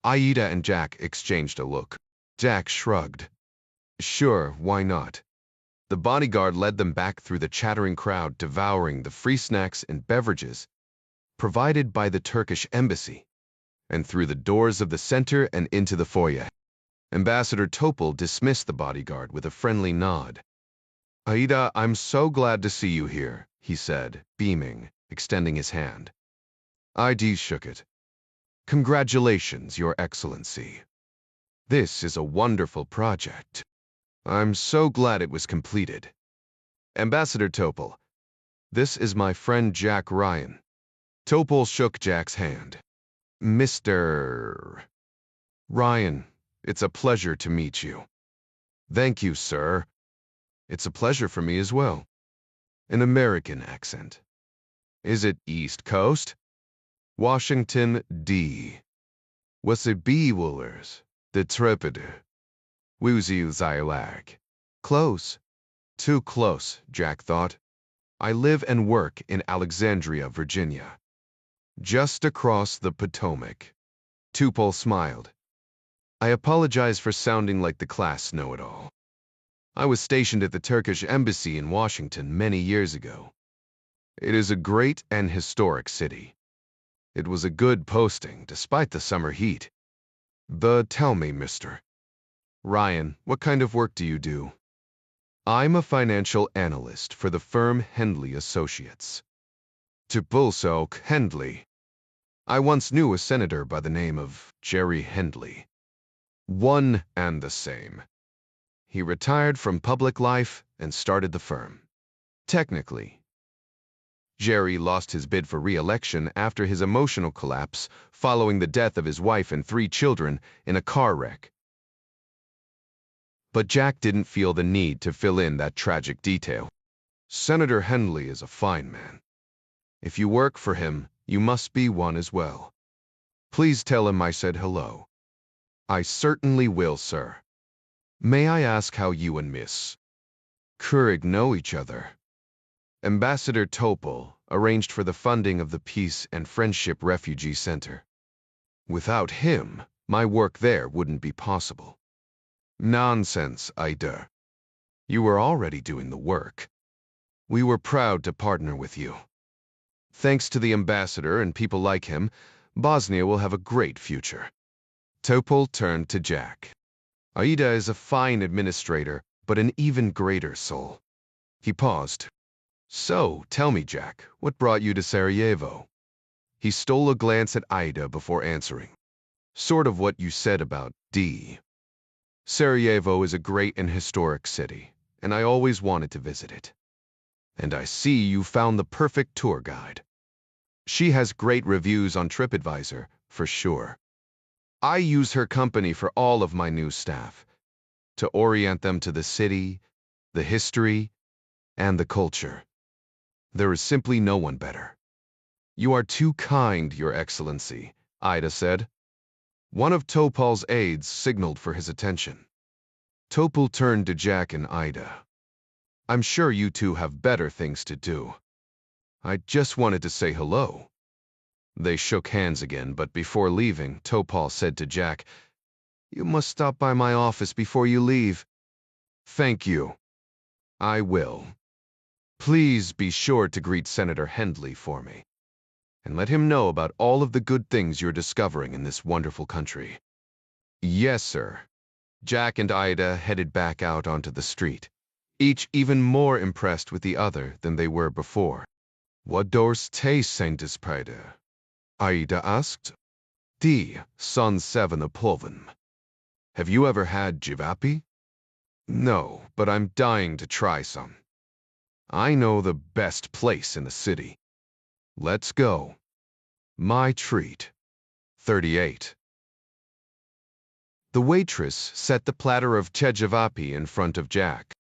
Aida and Jack exchanged a look. Jack shrugged. Sure, why not? The bodyguard led them back through the chattering crowd, devouring the free snacks and beverages provided by the Turkish embassy, and through the doors of the center and into the foyer. Ambassador Topal dismissed the bodyguard with a friendly nod. Aida, I'm so glad to see you here, he said, beaming, extending his hand. Ida shook it. Congratulations, Your Excellency. This is a wonderful project. I'm so glad it was completed. Ambassador Topal, this is my friend Jack Ryan. Topal shook Jack's hand. Mr. Ryan, it's a pleasure to meet you. Thank you, sir. It's a pleasure for me as well. An American accent. Is it East Coast? Washington, D. Wasabi Woolers, the Trepid. Woozy Zylag. Close. Too close, Jack thought. I live and work in Alexandria, Virginia. Just across the Potomac. Tupol smiled. I apologize for sounding like the class know-it-all. I was stationed at the Turkish embassy in Washington many years ago. It is a great and historic city. It was a good posting, despite the summer heat. Tell me, Mr. Ryan, what kind of work do you do? I'm a financial analyst for the firm Hendley Associates. Tupulsok Hendley. I once knew a senator by the name of Jerry Hendley. One and the same. He retired from public life and started the firm. Technically, Jerry lost his bid for re-election after his emotional collapse following the death of his wife and 3 children in a car wreck. But Jack didn't feel the need to fill in that tragic detail. Senator Hendley is a fine man. If you work for him, you must be one as well. Please tell him I said hello. I certainly will, sir. May I ask how you and Miss Keurig know each other? Ambassador Topal arranged for the funding of the Peace and Friendship Refugee Center. Without him, my work there wouldn't be possible. Nonsense, Ida. You were already doing the work. We were proud to partner with you. Thanks to the ambassador and people like him, Bosnia will have a great future. Topal turned to Jack. Aida is a fine administrator, but an even greater soul. He paused. So, tell me, Jack, what brought you to Sarajevo? He stole a glance at Ida before answering. Sort of what you said about D. Sarajevo is a great and historic city, and I always wanted to visit it. And I see you found the perfect tour guide. She has great reviews on TripAdvisor, for sure. I use her company for all of my new staff, to orient them to the city, the history, and the culture. There is simply no one better. You are too kind, Your Excellency, Ida said. One of Topal's aides signaled for his attention. Topal turned to Jack and Ida. I'm sure you two have better things to do. I just wanted to say hello. They shook hands again, but before leaving, Topal said to Jack, "You must stop by my office before you leave." "Thank you. I will. Please be sure to greet Senator Hendley for me, and let him know about all of the good things you're discovering in this wonderful country." "Yes, sir." Jack and Ida headed back out onto the street, each even more impressed with the other than they were before. "What does taste Saint-Spider?" Ida asked. "Die, son seven of Ploven. Have you ever had jivapi?" "No, but I'm dying to try some. I know the best place in the city. Let's go. My treat. 38. The waitress set the platter of chejivapi in front of Jack.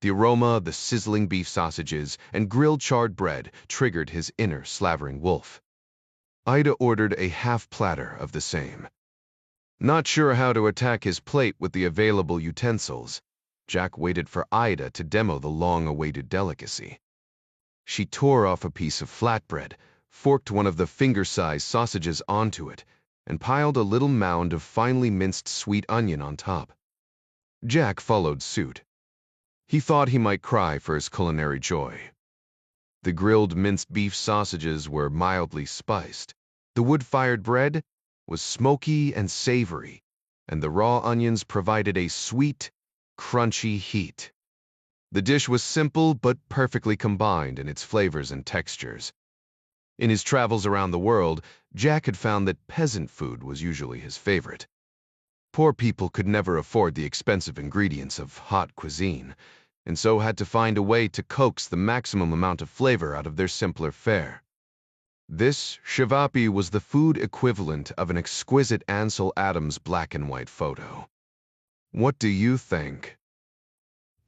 The aroma of the sizzling beef sausages and grilled charred bread triggered his inner slavering wolf. Ida ordered a half platter of the same. Not sure how to attack his plate with the available utensils, Jack waited for Ida to demo the long-awaited delicacy. She tore off a piece of flatbread, forked one of the finger-sized sausages onto it, and piled a little mound of finely minced sweet onion on top. Jack followed suit. He thought he might cry for his culinary joy. The grilled minced beef sausages were mildly spiced. The wood-fired bread was smoky and savory, and the raw onions provided a sweet, crunchy heat. The dish was simple but perfectly combined in its flavors and textures. In his travels around the world, Jack had found that peasant food was usually his favorite. Poor people could never afford the expensive ingredients of hot cuisine, and so had to find a way to coax the maximum amount of flavor out of their simpler fare. This shivapi was the food equivalent of an exquisite Ansel Adams black and white photo. "What do you think?"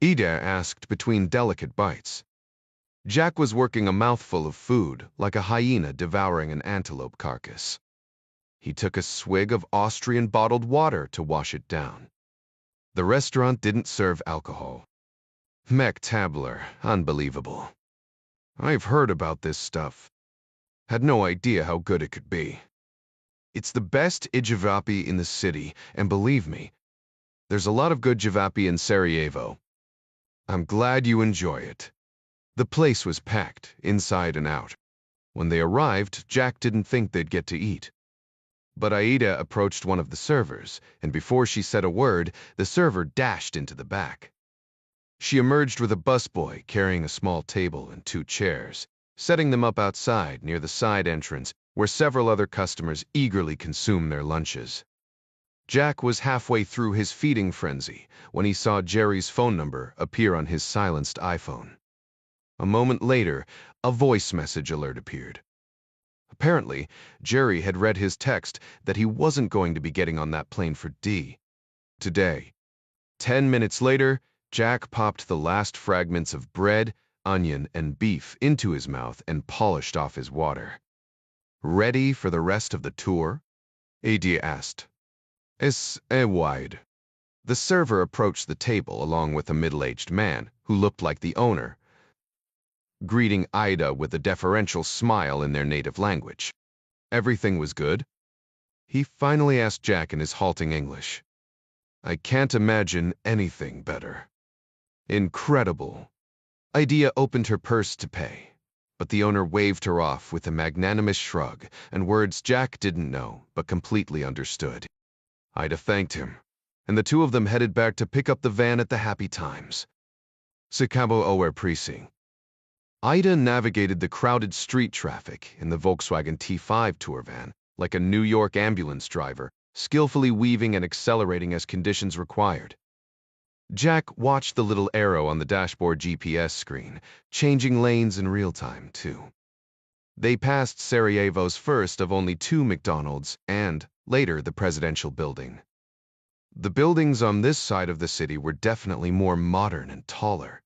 Ida asked between delicate bites. Jack was working a mouthful of food, like a hyena devouring an antelope carcass. He took a swig of Austrian bottled water to wash it down. The restaurant didn't serve alcohol. Tabler, unbelievable. I've heard about this stuff. Had no idea how good it could be. It's the best jivapi in the city, and believe me, there's a lot of good jivapi in Sarajevo. I'm glad you enjoy it. The place was packed, inside and out. When they arrived, Jack didn't think they'd get to eat. But Aida approached one of the servers, and before she said a word, the server dashed into the back. She emerged with a busboy carrying a small table and 2 chairs, setting them up outside near the side entrance where several other customers eagerly consumed their lunches. Jack was halfway through his feeding frenzy when he saw Jerry's phone number appear on his silenced iPhone. A moment later, a voice message alert appeared. Apparently, Jerry had read his text that he wasn't going to be getting on that plane for D today. 10 minutes later, Jack popped the last fragments of bread, onion, and beef into his mouth and polished off his water. "Ready for the rest of the tour?" Adi asked. Wide. The server approached the table along with a middle-aged man who looked like the owner, greeting Ida with a deferential smile in their native language. Everything was good? He finally asked Jack in his halting English. "I can't imagine anything better." "Incredible." Ida opened her purse to pay, but the owner waved her off with a magnanimous shrug and words Jack didn't know but completely understood. Ida thanked him, and the two of them headed back to pick up the van at the Happy Times. Sikabo Ower Precinct. Ida navigated the crowded street traffic in the Volkswagen T5 tour van like a New York ambulance driver, skillfully weaving and accelerating as conditions required. Jack watched the little arrow on the dashboard GPS screen, changing lanes in real time, too. They passed Sarajevo's first of only 2 McDonald's and, later, the presidential building. The buildings on this side of the city were definitely more modern and taller.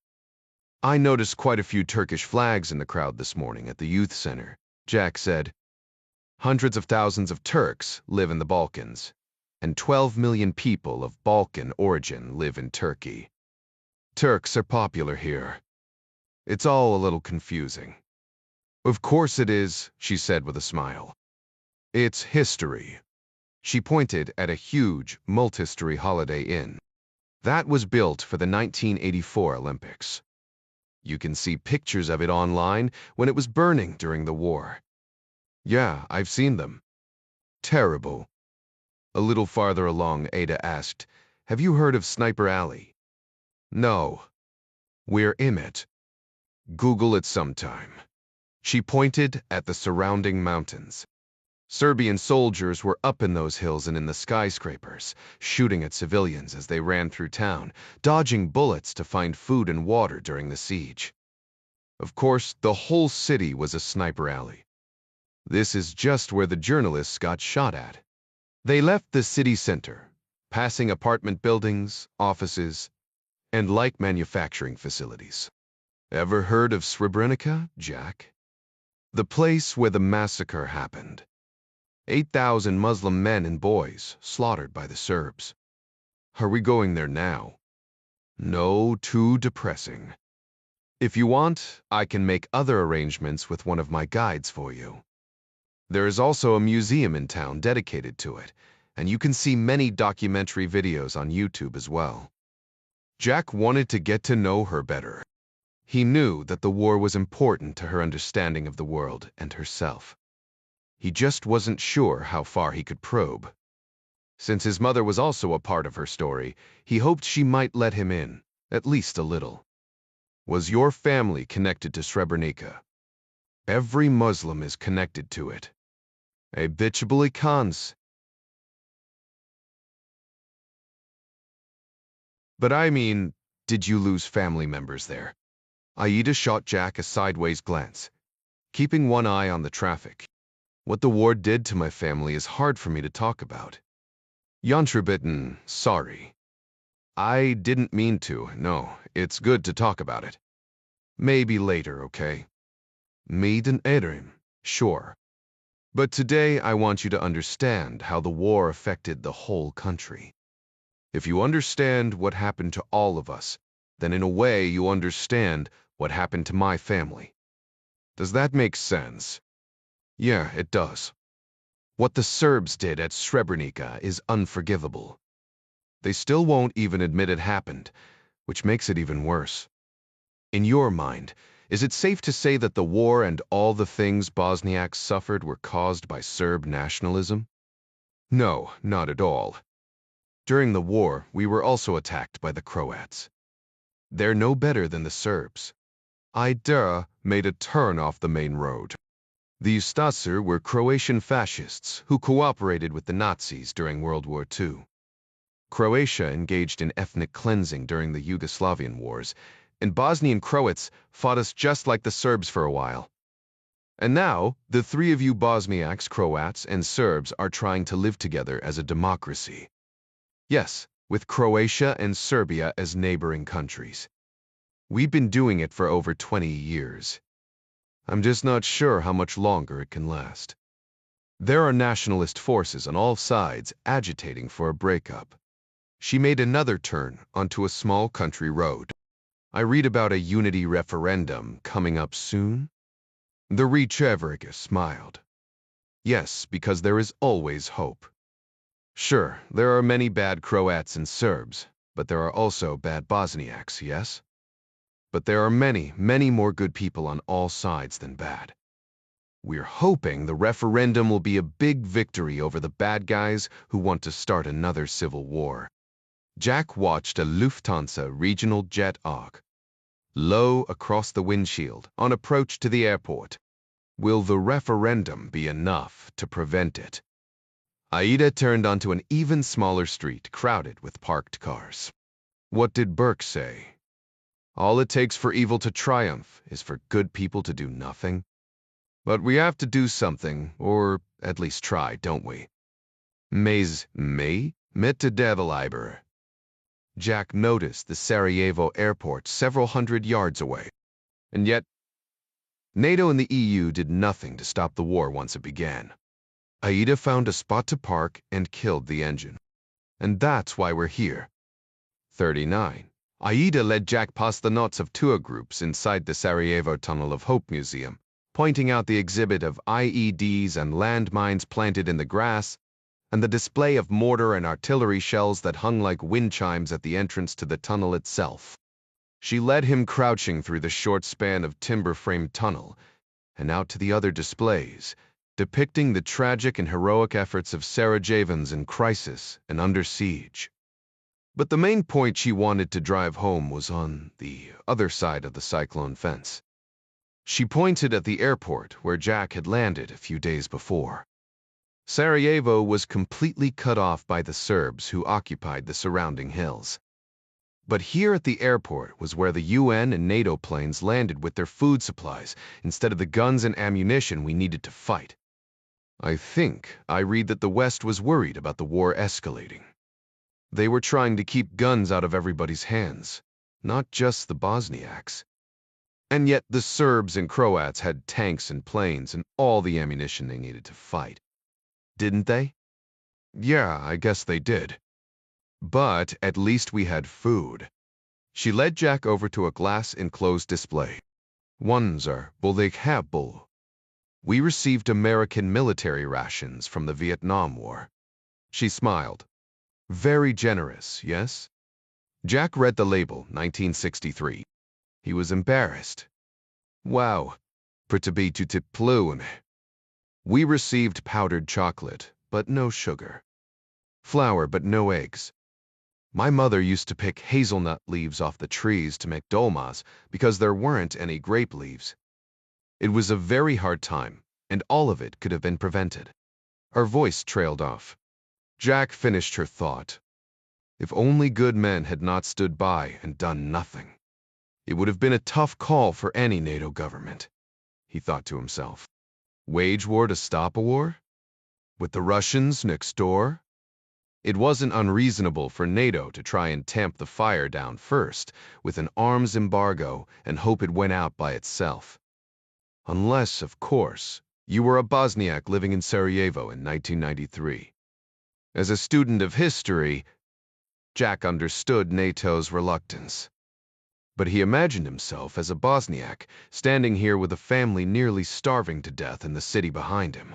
"I noticed quite a few Turkish flags in the crowd this morning at the youth center," Jack said. "Hundreds of thousands of Turks live in the Balkans, and 12 million people of Balkan origin live in Turkey. Turks are popular here. It's all a little confusing." "Of course it is," she said with a smile. It's history. She pointed at a huge, multi-story Holiday Inn. That was built for the 1984 Olympics. You can see pictures of it online when it was burning during the war. Yeah, I've seen them. Terrible. A little farther along, Ada asked, "Have you heard of Sniper Alley?" No. We're in it. Google it sometime. She pointed at the surrounding mountains. Serbian soldiers were up in those hills and in the skyscrapers, shooting at civilians as they ran through town, dodging bullets to find food and water during the siege. Of course, the whole city was a sniper alley. This is just where the journalists got shot at. They left the city center, passing apartment buildings, offices, and light manufacturing facilities. Ever heard of Srebrenica, Jack? The place where the massacre happened. 8,000 Muslim men and boys slaughtered by the Serbs. Are we going there now? No, too depressing. If you want, I can make other arrangements with one of my guides for you. There is also a museum in town dedicated to it, and you can see many documentary videos on YouTube as well. Jack wanted to get to know her better. He knew that the war was important to her understanding of the world and herself. He just wasn't sure how far he could probe. Since his mother was also a part of her story, he hoped she might let him in, at least a little. Was your family connected to Srebrenica? Every Muslim is connected to it. A bitchable cons. But I mean, did you lose family members there? Aida shot Jack a sideways glance, keeping one eye on the traffic. What the war did to my family is hard for me to talk about. Yantrabitten, sorry. I didn't mean to, no, it's good to talk about it. Maybe later, okay? Maden Ederim, sure. But today I want you to understand how the war affected the whole country. If you understand what happened to all of us, then in a way you understand what happened to my family. Does that make sense? Yeah, it does. What the Serbs did at Srebrenica is unforgivable. They still won't even admit it happened, which makes it even worse. In your mind, is it safe to say that the war and all the things Bosniaks suffered were caused by Serb nationalism? No, not at all. During the war, we were also attacked by the Croats. They're no better than the Serbs. Aida made a turn off the main road. The Ustaser were Croatian fascists who cooperated with the Nazis during World War II. Croatia engaged in ethnic cleansing during the Yugoslavian wars, and Bosnian Croats fought us just like the Serbs for a while. And now, the three of you Bosniaks, Croats, and Serbs are trying to live together as a democracy. Yes, with Croatia and Serbia as neighboring countries. We've been doing it for over 20 years. I'm just not sure how much longer it can last. There are nationalist forces on all sides agitating for a breakup. She made another turn onto a small country road. I read about a unity referendum coming up soon. The Recheverga smiled. Yes, because there is always hope. Sure, there are many bad Croats and Serbs, but there are also bad Bosniaks, yes? But there are many, many more good people on all sides than bad. We're hoping the referendum will be a big victory over the bad guys who want to start another civil war. Jack watched a Lufthansa regional jet arc low across the windshield on approach to the airport. Will the referendum be enough to prevent it? Aida turned onto an even smaller street crowded with parked cars. What did Burke say? All it takes for evil to triumph is for good people to do nothing. But we have to do something, or at least try, don't we? Met to Deviliber. Jack noticed the Sarajevo airport several hundred yards away. And yet, NATO and the EU did nothing to stop the war once it began. Aida found a spot to park and killed the engine. And that's why we're here. 39. Aida led Jack past the knots of tour groups inside the Sarajevo Tunnel of Hope Museum, pointing out the exhibit of IEDs and landmines planted in the grass, and the display of mortar and artillery shells that hung like wind chimes at the entrance to the tunnel itself. She led him crouching through the short span of timber-framed tunnel and out to the other displays, depicting the tragic and heroic efforts of Sarajevans in crisis and under siege. But the main point she wanted to drive home was on the other side of the cyclone fence. She pointed at the airport where Jack had landed a few days before. Sarajevo was completely cut off by the Serbs who occupied the surrounding hills. But here at the airport was where the UN and NATO planes landed with their food supplies instead of the guns and ammunition we needed to fight. I think I read that the West was worried about the war escalating. They were trying to keep guns out of everybody's hands, not just the Bosniaks. And yet the Serbs and Croats had tanks and planes and all the ammunition they needed to fight. Didn't they? Yeah, I guess they did. But at least we had food. She led Jack over to a glass-enclosed display. Unforgettable. We received American military rations from the Vietnam War. She smiled. Very generous, yes? Jack read the label, 1963. He was embarrassed. Wow, pretty to tip plume. We received powdered chocolate, but no sugar. Flour, but no eggs. My mother used to pick hazelnut leaves off the trees to make dolmas because there weren't any grape leaves. It was a very hard time, and all of it could have been prevented. Her voice trailed off. Jack finished her thought. If only good men had not stood by and done nothing. It would have been a tough call for any NATO government, he thought to himself. Wage war to stop a war? With the Russians next door? It wasn't unreasonable for NATO to try and tamp the fire down first with an arms embargo and hope it went out by itself. Unless, of course, you were a Bosniak living in Sarajevo in 1993. As a student of history, Jack understood NATO's reluctance. But he imagined himself as a Bosniak, standing here with a family nearly starving to death in the city behind him.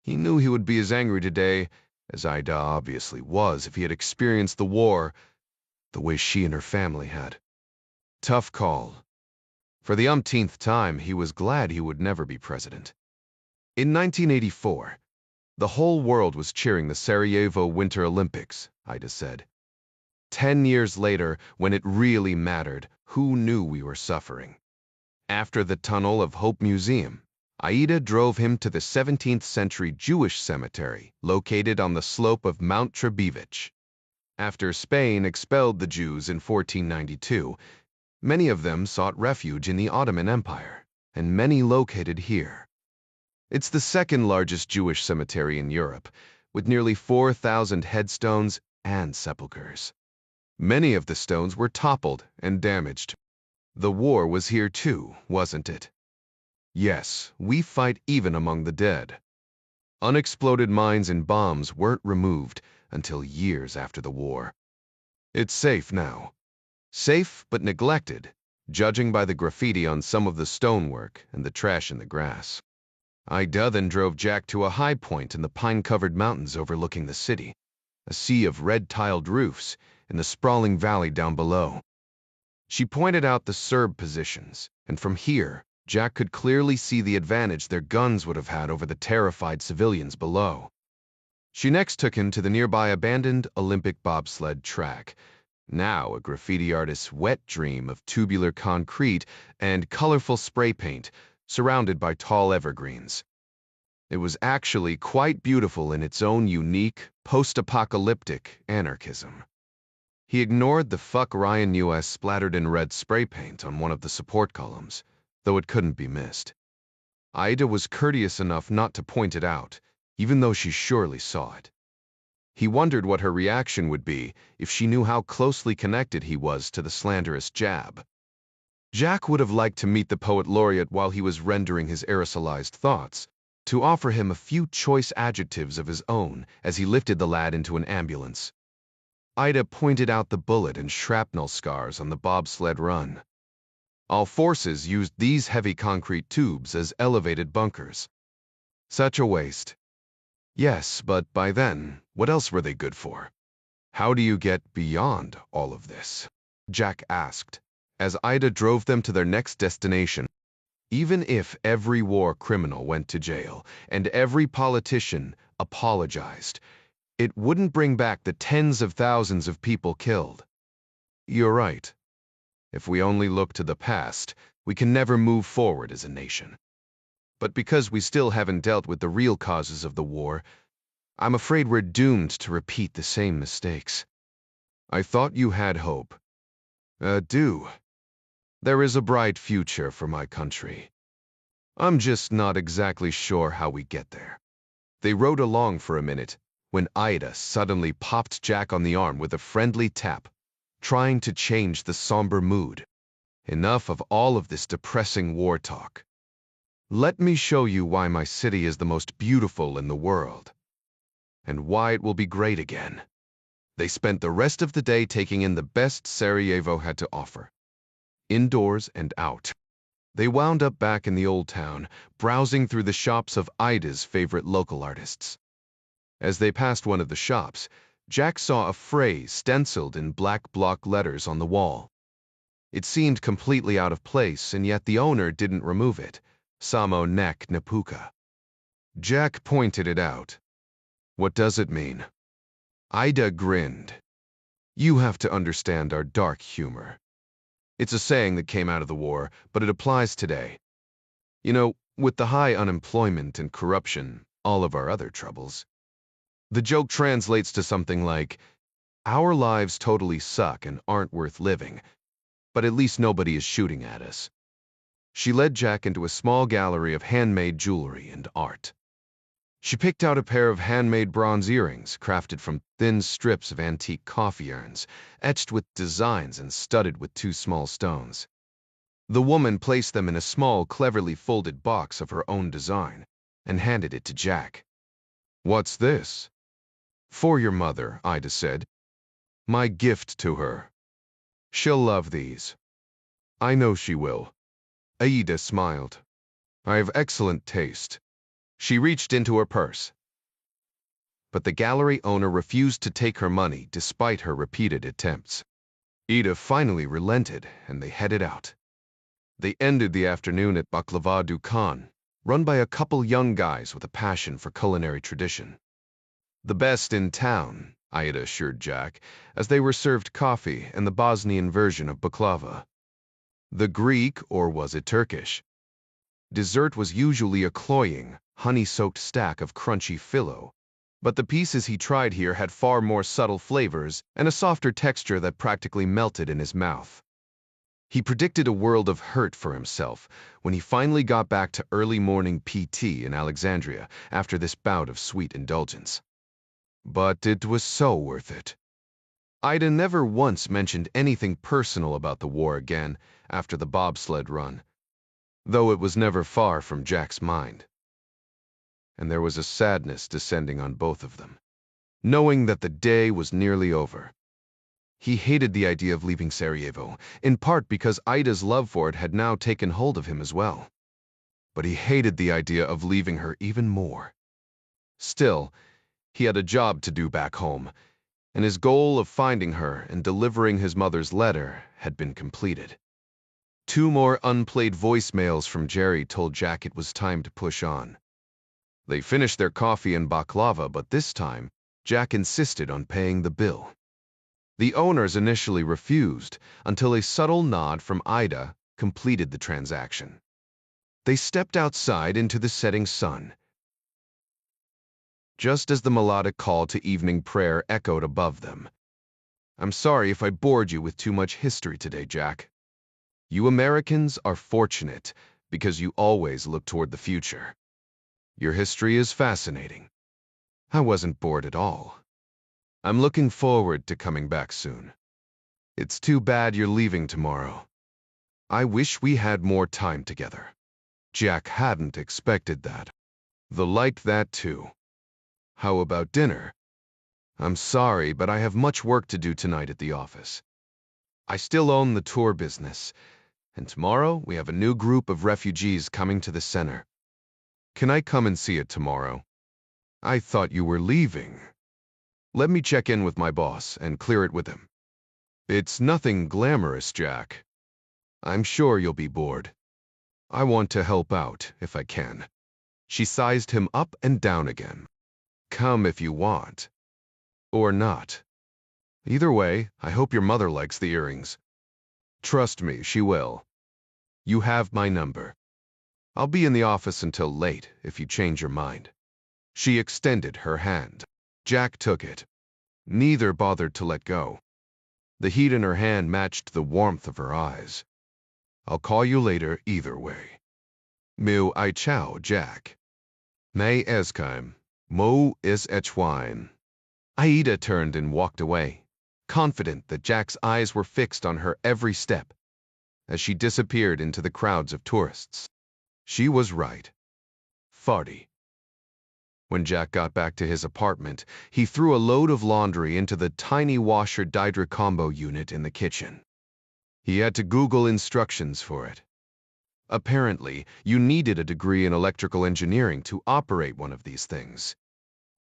He knew he would be as angry today as Ida obviously was if he had experienced the war the way she and her family had. Tough call. For the umpteenth time, he was glad he would never be president. In 1984, the whole world was cheering the Sarajevo Winter Olympics, Ida said. 10 years later, when it really mattered, who knew we were suffering? After the Tunnel of Hope Museum, Aida drove him to the 17th century Jewish cemetery located on the slope of Mount Trebievich. After Spain expelled the Jews in 1492, many of them sought refuge in the Ottoman Empire, and many located here. It's the second largest Jewish cemetery in Europe, with nearly 4,000 headstones and sepulchres. Many of the stones were toppled and damaged. The war was here too, wasn't it? Yes, we fight even among the dead. Unexploded mines and bombs weren't removed until years after the war. It's safe now. Safe but neglected, judging by the graffiti on some of the stonework and the trash in the grass. Ida then drove Jack to a high point in the pine-covered mountains overlooking the city, a sea of red-tiled roofs in the sprawling valley down below. She pointed out the Serb positions, and from here, Jack could clearly see the advantage their guns would have had over the terrified civilians below. She next took him to the nearby abandoned Olympic bobsled track, now a graffiti artist's wet dream of tubular concrete and colorful spray paint, surrounded by tall evergreens. It was actually quite beautiful in its own unique, post-apocalyptic anarchism. He ignored the "Fuck Ryan US" splattered in red spray paint on one of the support columns, though it couldn't be missed. Ida was courteous enough not to point it out, even though she surely saw it. He wondered what her reaction would be if she knew how closely connected he was to the slanderous jab. Jack would have liked to meet the poet laureate while he was rendering his aerosolized thoughts, to offer him a few choice adjectives of his own as he lifted the lad into an ambulance. Ida pointed out the bullet and shrapnel scars on the bobsled run. All forces used these heavy concrete tubes as elevated bunkers. Such a waste. Yes, but by then, what else were they good for? How do you get beyond all of this? Jack asked, as Ida drove them to their next destination. Even if every war criminal went to jail and every politician apologized, it wouldn't bring back the tens of thousands of people killed. You're right. If we only look to the past, we can never move forward as a nation. But because we still haven't dealt with the real causes of the war, I'm afraid we're doomed to repeat the same mistakes. I thought you had hope. Do. There is a bright future for my country. I'm just not exactly sure how we get there. They rode along for a minute, when Ida suddenly popped Jack on the arm with a friendly tap, trying to change the somber mood. Enough of all of this depressing war talk. Let me show you why my city is the most beautiful in the world, and why it will be great again. They spent the rest of the day taking in the best Sarajevo had to offer, indoors and out. They wound up back in the old town, browsing through the shops of Ida's favorite local artists. As they passed one of the shops, Jack saw a phrase stenciled in black block letters on the wall. It seemed completely out of place, and yet the owner didn't remove it. Samo nek napuka. Jack pointed it out. What does it mean? Ida grinned. You have to understand our dark humor. It's a saying that came out of the war, but it applies today. You know, with the high unemployment and corruption, all of our other troubles. The joke translates to something like, our lives totally suck and aren't worth living, but at least nobody is shooting at us. She led Jack into a small gallery of handmade jewelry and art. She picked out a pair of handmade bronze earrings crafted from thin strips of antique coffee urns, etched with designs and studded with two small stones. The woman placed them in a small, cleverly folded box of her own design and handed it to Jack. What's this? For your mother, Ida said. My gift to her. She'll love these. I know she will. Aida smiled. I have excellent taste. She reached into her purse. But the gallery owner refused to take her money despite her repeated attempts. Ida finally relented, and they headed out. They ended the afternoon at Baklava Dukan, run by a couple young guys with a passion for culinary tradition. The best in town, Ida assured Jack, as they were served coffee and the Bosnian version of baklava. The Greek, or was it Turkish? Dessert was usually a cloying, honey-soaked stack of crunchy filo, but the pieces he tried here had far more subtle flavors and a softer texture that practically melted in his mouth. He predicted a world of hurt for himself when he finally got back to early morning PT in Alexandria after this bout of sweet indulgence. But it was so worth it. Ida never once mentioned anything personal about the war again after the bobsled run, though it was never far from Jack's mind. And there was a sadness descending on both of them, knowing that the day was nearly over. He hated the idea of leaving Sarajevo, in part because Ida's love for it had now taken hold of him as well. But he hated the idea of leaving her even more. Still, he had a job to do back home, and his goal of finding her and delivering his mother's letter had been completed. 2 more unplayed voicemails from Jerry told Jack it was time to push on. They finished their coffee and baklava, but this time, Jack insisted on paying the bill. The owners initially refused, until a subtle nod from Ida completed the transaction. They stepped outside into the setting sun, just as the melodic call to evening prayer echoed above them. I'm sorry if I bored you with too much history today, Jack. You Americans are fortunate because you always look toward the future. Your history is fascinating. I wasn't bored at all. I'm looking forward to coming back soon. It's too bad you're leaving tomorrow. I wish we had more time together. Jack hadn't expected that. They liked that too. How about dinner? I'm sorry, but I have much work to do tonight at the office. I still own the tour business, and tomorrow we have a new group of refugees coming to the center. Can I come and see it tomorrow? I thought you were leaving. Let me check in with my boss and clear it with him. It's nothing glamorous, Jack. I'm sure you'll be bored. I want to help out, if I can. She sized him up and down again. Come if you want. Or not. Either way, I hope your mother likes the earrings. Trust me, she will. You have my number. I'll be in the office until late if you change your mind. She extended her hand. Jack took it. Neither bothered to let go. The heat in her hand matched the warmth of her eyes. I'll call you later either way. Mu I ciao, Jack. May eskeim, mo is etchwine. Aida turned and walked away, confident that Jack's eyes were fixed on her every step, as she disappeared into the crowds of tourists. She was right. Farty. When Jack got back to his apartment, he threw a load of laundry into the tiny washer-dryer combo unit in the kitchen. He had to Google instructions for it. Apparently, you needed a degree in electrical engineering to operate one of these things.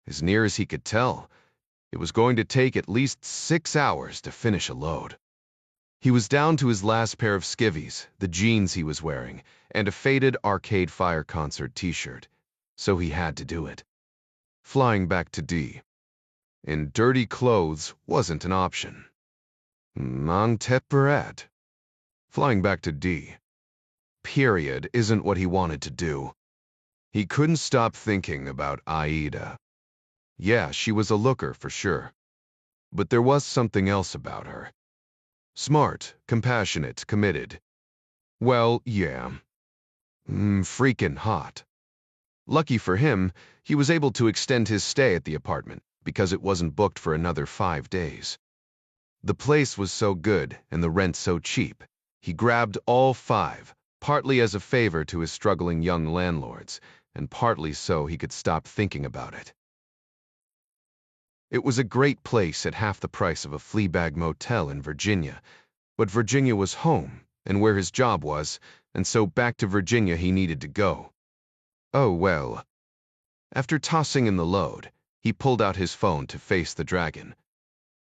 As near as he could tell, it was going to take at least 6 hours to finish a load. He was down to his last pair of skivvies, the jeans he was wearing, and a faded Arcade Fire concert t-shirt, so he had to do it. Flying back to D. In dirty clothes wasn't an option. Non tête. Flying back to D. Period isn't what he wanted to do. He couldn't stop thinking about Aida. Yeah, she was a looker for sure. But there was something else about her. Smart, compassionate, committed. Well, yeah. Freaking hot. Lucky for him, he was able to extend his stay at the apartment because it wasn't booked for another 5 days. The place was so good and the rent so cheap, he grabbed all 5, partly as a favor to his struggling young landlords, and partly so he could stop thinking about it. It was a great place at half the price of a Fleabag motel in Virginia, but Virginia was home and where his job was, and so back to Virginia he needed to go. Oh well. After tossing in the load, he pulled out his phone to face the dragon.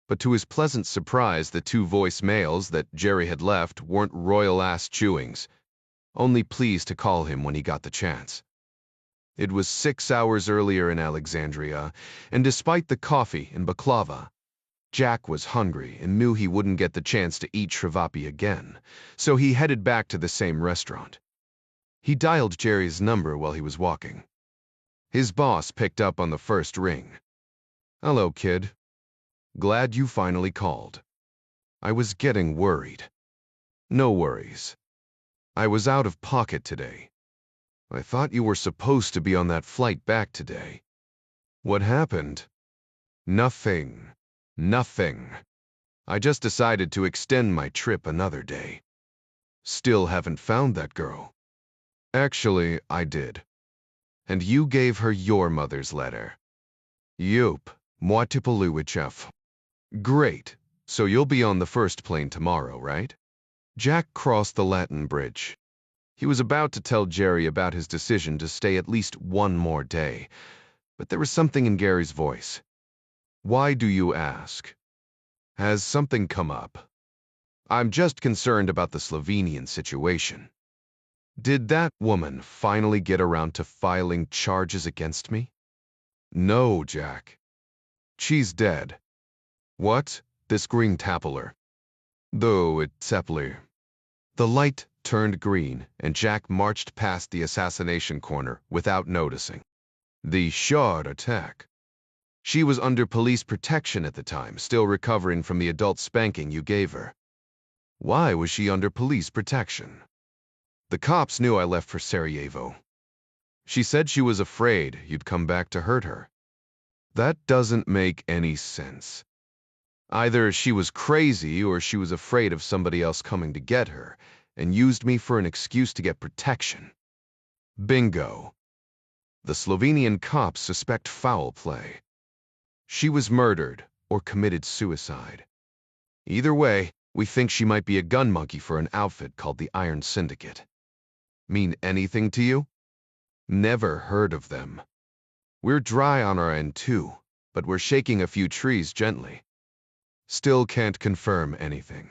But to his pleasant surprise, the 2 voicemails that Jerry had left weren't royal-ass chewings, only pleased to call him when he got the chance. It was 6 hours earlier in Alexandria, and despite the coffee and baklava, Jack was hungry and knew he wouldn't get the chance to eat shrivappi again, so he headed back to the same restaurant. He dialed Jerry's number while he was walking. His boss picked up on the first ring. Hello, kid. Glad you finally called. I was getting worried. No worries. I was out of pocket today. I thought you were supposed to be on that flight back today. What happened? Nothing. Nothing. I just decided to extend my trip another day. Still haven't found that girl. Actually, I did. And you gave her your mother's letter. Yup, moi tipoluichef. Great, so you'll be on the first plane tomorrow, right? Jack crossed the Latin Bridge. He was about to tell Jerry about his decision to stay at least one more day, but there was something in Gary's voice. Why do you ask? Has something come up? I'm just concerned about the Slovenian situation. Did that woman finally get around to filing charges against me? No, Jack. She's dead. What? This green tappler. Though it seppler. The light turned green, and Jack marched past the assassination corner without noticing. The shard attack. She was under police protection at the time, still recovering from the adult spanking you gave her. Why was she under police protection? The cops knew I left for Sarajevo. She said she was afraid you'd come back to hurt her. That doesn't make any sense. Either she was crazy or she was afraid of somebody else coming to get her and used me for an excuse to get protection. Bingo. The Slovenian cops suspect foul play. She was murdered or committed suicide. Either way, We think she might be a gun monkey for an outfit called the Iron Syndicate. Mean anything to you? Never heard of them. We're dry on our end too, but we're shaking a few trees gently. Still can't confirm anything.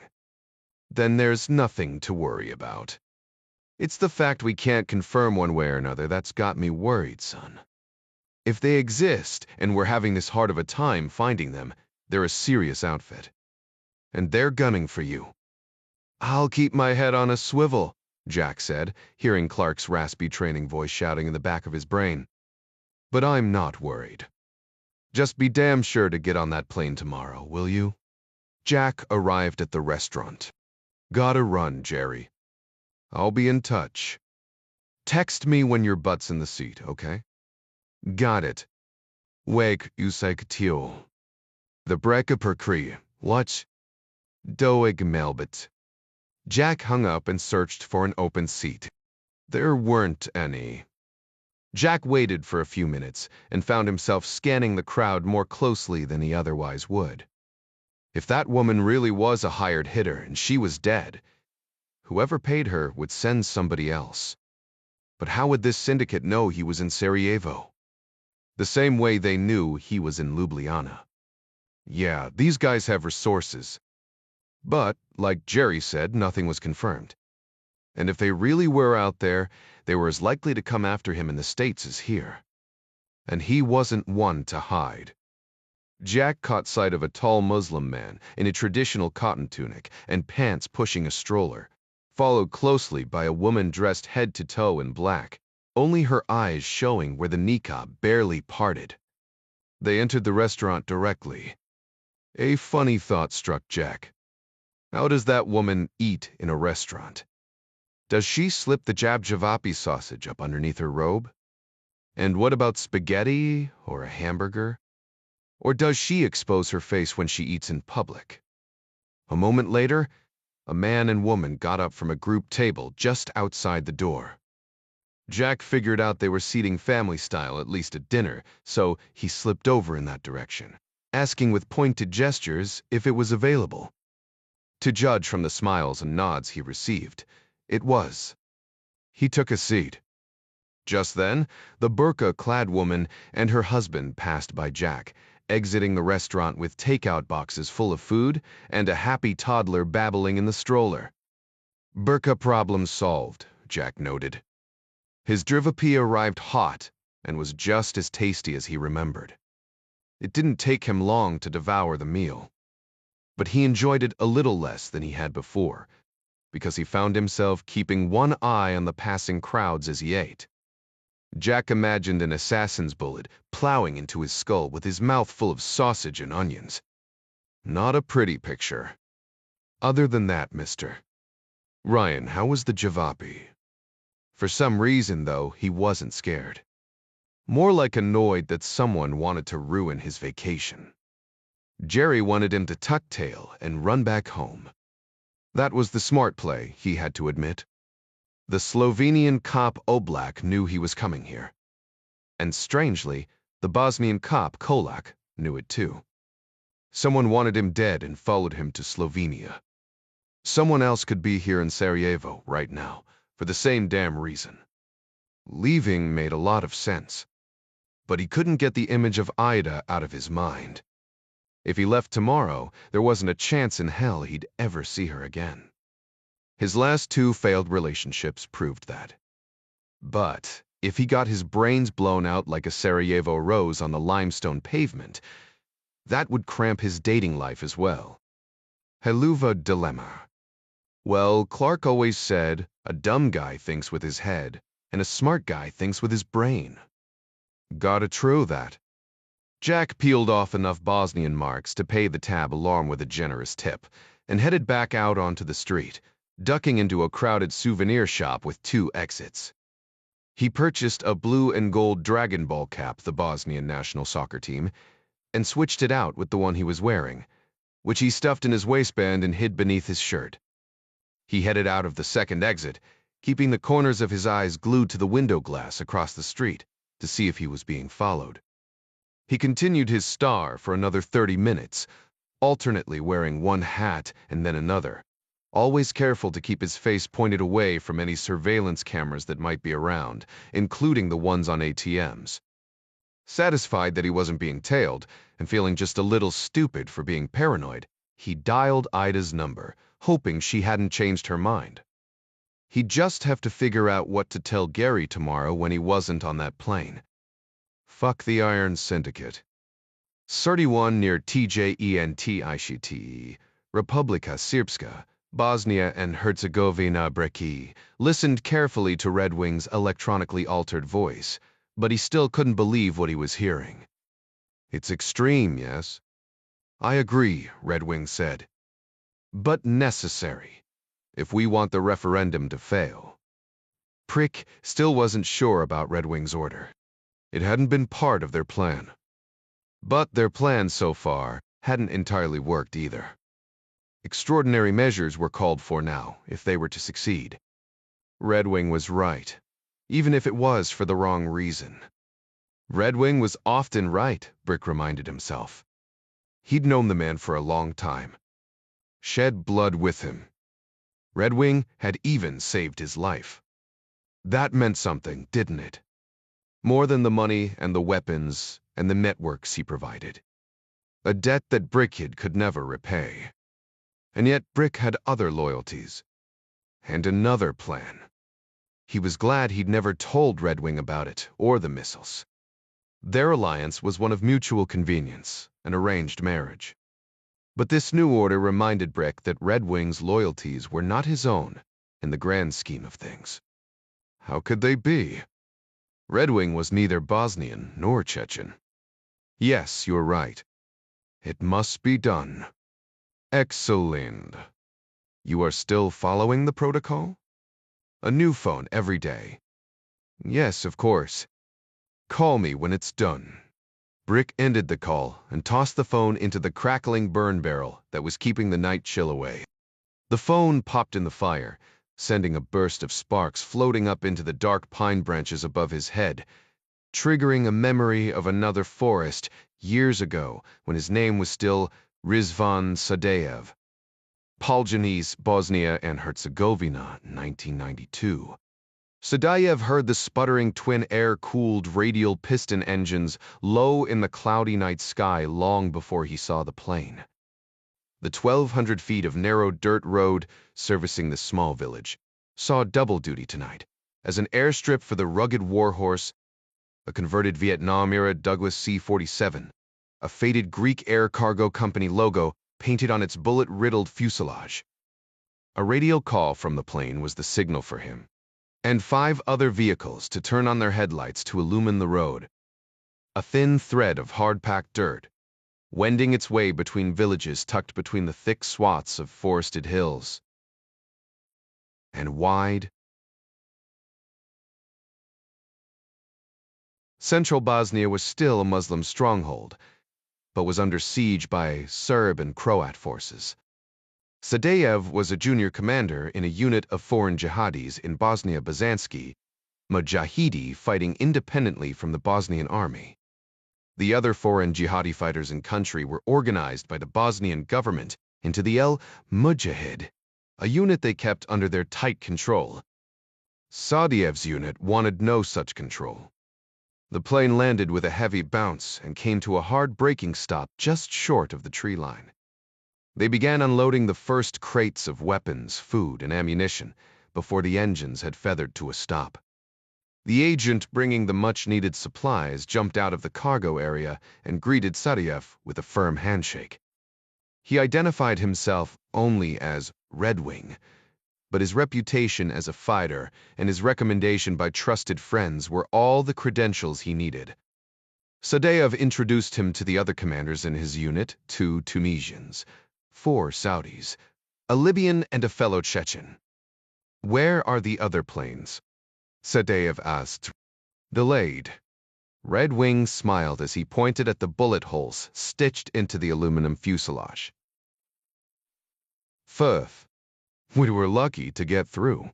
Then there's nothing to worry about. It's the fact we can't confirm one way or another that's got me worried, son. If they exist and we're having this hard of a time finding them, they're a serious outfit. And they're gunning for you. I'll keep my head on a swivel, Jack said, hearing Clark's raspy training voice shouting in the back of his brain. But I'm not worried. Just be damn sure to get on that plane tomorrow, will you? Jack arrived at the restaurant. Gotta run, Jerry. I'll be in touch. Text me when your butt's in the seat, okay? Got it. Wake usek tio. The breka per kree. What? Doeg melbit. Jack hung up and searched for an open seat. There weren't any. Jack waited for a few minutes and found himself scanning the crowd more closely than he otherwise would. If that woman really was a hired hitter and she was dead, whoever paid her would send somebody else. But how would this syndicate know he was in Sarajevo? The same way they knew he was in Ljubljana. Yeah, these guys have resources. But, like Jerry said, nothing was confirmed. And if they really were out there, they were as likely to come after him in the States as here. And he wasn't one to hide. Jack caught sight of a tall Muslim man in a traditional cotton tunic and pants pushing a stroller, followed closely by a woman dressed head to toe in black, only her eyes showing where the niqab barely parted. They entered the restaurant directly. A funny thought struck Jack. How does that woman eat in a restaurant? Does she slip the jab-javapi sausage up underneath her robe? And what about spaghetti or a hamburger? Or does she expose her face when she eats in public? A moment later, a man and woman got up from a group table just outside the door. Jack figured out they were seating family style, at least at dinner, so he slipped over in that direction, asking with pointed gestures if it was available. To judge from the smiles and nods he received, it was. He took a seat. Just then, the burqa-clad woman and her husband passed by Jack, exiting the restaurant with takeout boxes full of food and a happy toddler babbling in the stroller. Burqa problem solved, Jack noted. His drivapi arrived hot and was just as tasty as he remembered. It didn't take him long to devour the meal. But he enjoyed it a little less than he had before, because he found himself keeping one eye on the passing crowds as he ate. Jack imagined an assassin's bullet plowing into his skull with his mouth full of sausage and onions. Not a pretty picture. Other than that, mister. Ryan, how was the javapi? For some reason, though, he wasn't scared. More like annoyed that someone wanted to ruin his vacation. Jerry wanted him to tuck tail and run back home. That was the smart play, he had to admit. The Slovenian cop Oblak knew he was coming here. And strangely, the Bosnian cop Kolak knew it too. Someone wanted him dead and followed him to Slovenia. Someone else could be here in Sarajevo right now, for the same damn reason. Leaving made a lot of sense. But he couldn't get the image of Ida out of his mind. If he left tomorrow, there wasn't a chance in hell he'd ever see her again. His last 2 failed relationships proved that. But if he got his brains blown out like a Sarajevo rose on the limestone pavement, that would cramp his dating life as well. Heluva dilemma. Well, Clark always said, a dumb guy thinks with his head, and a smart guy thinks with his brain. Gotta true that. Jack peeled off enough Bosnian marks to pay the tab along with a generous tip, and headed back out onto the street, ducking into a crowded souvenir shop with 2 exits. He purchased a blue and gold Dragon Ball cap, the Bosnian national soccer team, and switched it out with the one he was wearing, which he stuffed in his waistband and hid beneath his shirt. He headed out of the second exit, keeping the corners of his eyes glued to the window glass across the street to see if he was being followed. He continued his star for another 30 minutes, alternately wearing one hat and then another, always careful to keep his face pointed away from any surveillance cameras that might be around, including the ones on ATMs. Satisfied that he wasn't being tailed, and feeling just a little stupid for being paranoid, he dialed Ida's number, hoping she hadn't changed her mind. He'd just have to figure out what to tell Gary tomorrow when he wasn't on that plane. Fuck the Iron Syndicate. 31 near TJENTICT, Republika Srpska, Bosnia and Herzegovina Breki, listened carefully to Red Wing's electronically altered voice, but he still couldn't believe what he was hearing. It's extreme, yes? I agree, Red Wing said. But necessary, if we want the referendum to fail. Prick still wasn't sure about Red Wing's order. It hadn't been part of their plan. But their plan so far hadn't entirely worked either. Extraordinary measures were called for now, if they were to succeed. Red Wing was right, even if it was for the wrong reason. Red Wing was often right, Brick reminded himself. He'd known the man for a long time. Shed blood with him. Red Wing had even saved his life. That meant something, didn't it? More than the money and the weapons and the networks he provided. A debt that Brickhead could never repay. And yet Brick had other loyalties. And another plan. He was glad he'd never told Red Wing about it, or the missiles. Their alliance was one of mutual convenience, an arranged marriage. But this new order reminded Brick that Red Wing's loyalties were not his own in the grand scheme of things. How could they be? Red Wing was neither Bosnian nor Chechen. Yes, you're right. It must be done. Excellent. You are still following the protocol? A new phone every day. Yes, of course. Call me when it's done. Brick ended the call and tossed the phone into the crackling burn barrel that was keeping the night chill away. The phone popped in the fire, sending a burst of sparks floating up into the dark pine branches above his head, triggering a memory of another forest years ago when his name was still Rizvan Sadayev. Poljanese, Bosnia and Herzegovina, 1992. Sadayev heard the sputtering twin air-cooled radial piston engines low in the cloudy night sky long before he saw the plane. The 1,200 feet of narrow dirt road servicing the small village saw double duty tonight as an airstrip for the rugged warhorse, a converted Vietnam-era Douglas C-47, a faded Greek Air Cargo Company logo painted on its bullet-riddled fuselage. A radio call from the plane was the signal for him, and 5 other vehicles to turn on their headlights to illumine the road. A thin thread of hard-packed dirt, wending its way between villages tucked between the thick swaths of forested hills. And wide. Central Bosnia was still a Muslim stronghold, but was under siege by Serb and Croat forces. Sadayev was a junior commander in a unit of foreign jihadis in Bosnia Bazanski, Mujahidi fighting independently from the Bosnian army. The other foreign jihadi fighters in country were organized by the Bosnian government into the El Mujahid, a unit they kept under their tight control. Sadayev's unit wanted no such control. The plane landed with a heavy bounce and came to a hard braking stop just short of the tree line. They began unloading the first crates of weapons, food, and ammunition before the engines had feathered to a stop. The agent bringing the much-needed supplies jumped out of the cargo area and greeted Sadayev with a firm handshake. He identified himself only as Red Wing, but his reputation as a fighter and his recommendation by trusted friends were all the credentials he needed. Sadayev introduced him to the other commanders in his unit, 2 Tunisians, 4 Saudis, a Libyan and a fellow Chechen. Where are the other planes? Sadayev asked. Delayed. Red Wing smiled as he pointed at the bullet holes stitched into the aluminum fuselage. Firth. We were lucky to get through.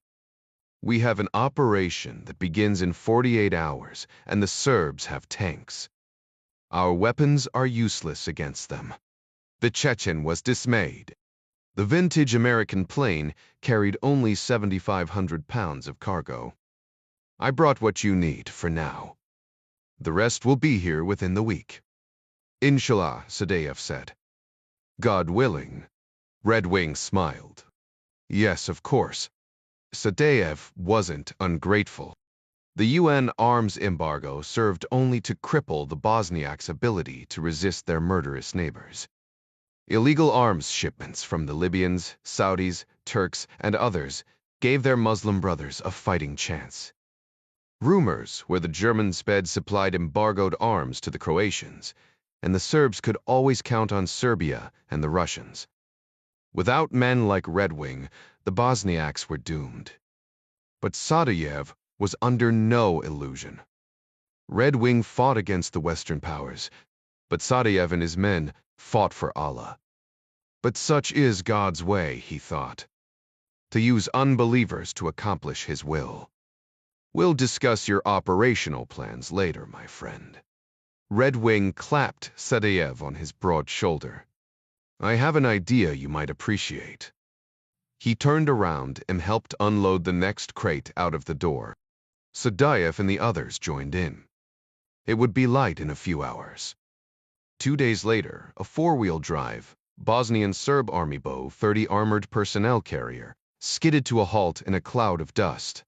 We have an operation that begins in 48 hours, and the Serbs have tanks. Our weapons are useless against them. The Chechen was dismayed. The vintage American plane carried only 7,500 pounds of cargo. I brought what you need for now. The rest will be here within the week. Inshallah, Sadeyev said. God willing. Red Wing smiled. Yes, of course. Sadeyev wasn't ungrateful. The UN arms embargo served only to cripple the Bosniaks' ability to resist their murderous neighbors. Illegal arms shipments from the Libyans, Saudis, Turks, and others gave their Muslim brothers a fighting chance. Rumors were the German Sped supplied embargoed arms to the Croatians, and the Serbs could always count on Serbia and the Russians. Without men like Red Wing, the Bosniaks were doomed. But Sadeyev was under no illusion. Red Wing fought against the Western powers, but Sadeyev and his men fought for Allah. But such is God's way, he thought, to use unbelievers to accomplish his will. We'll discuss your operational plans later, my friend. Red Wing clapped Sadeyev on his broad shoulder. I have an idea you might appreciate. He turned around and helped unload the next crate out of the door. Sadeyev and the others joined in. It would be light in a few hours. 2 days later, a four-wheel drive, Bosnian Serb Army Bo-30 armored personnel carrier skidded to a halt in a cloud of dust.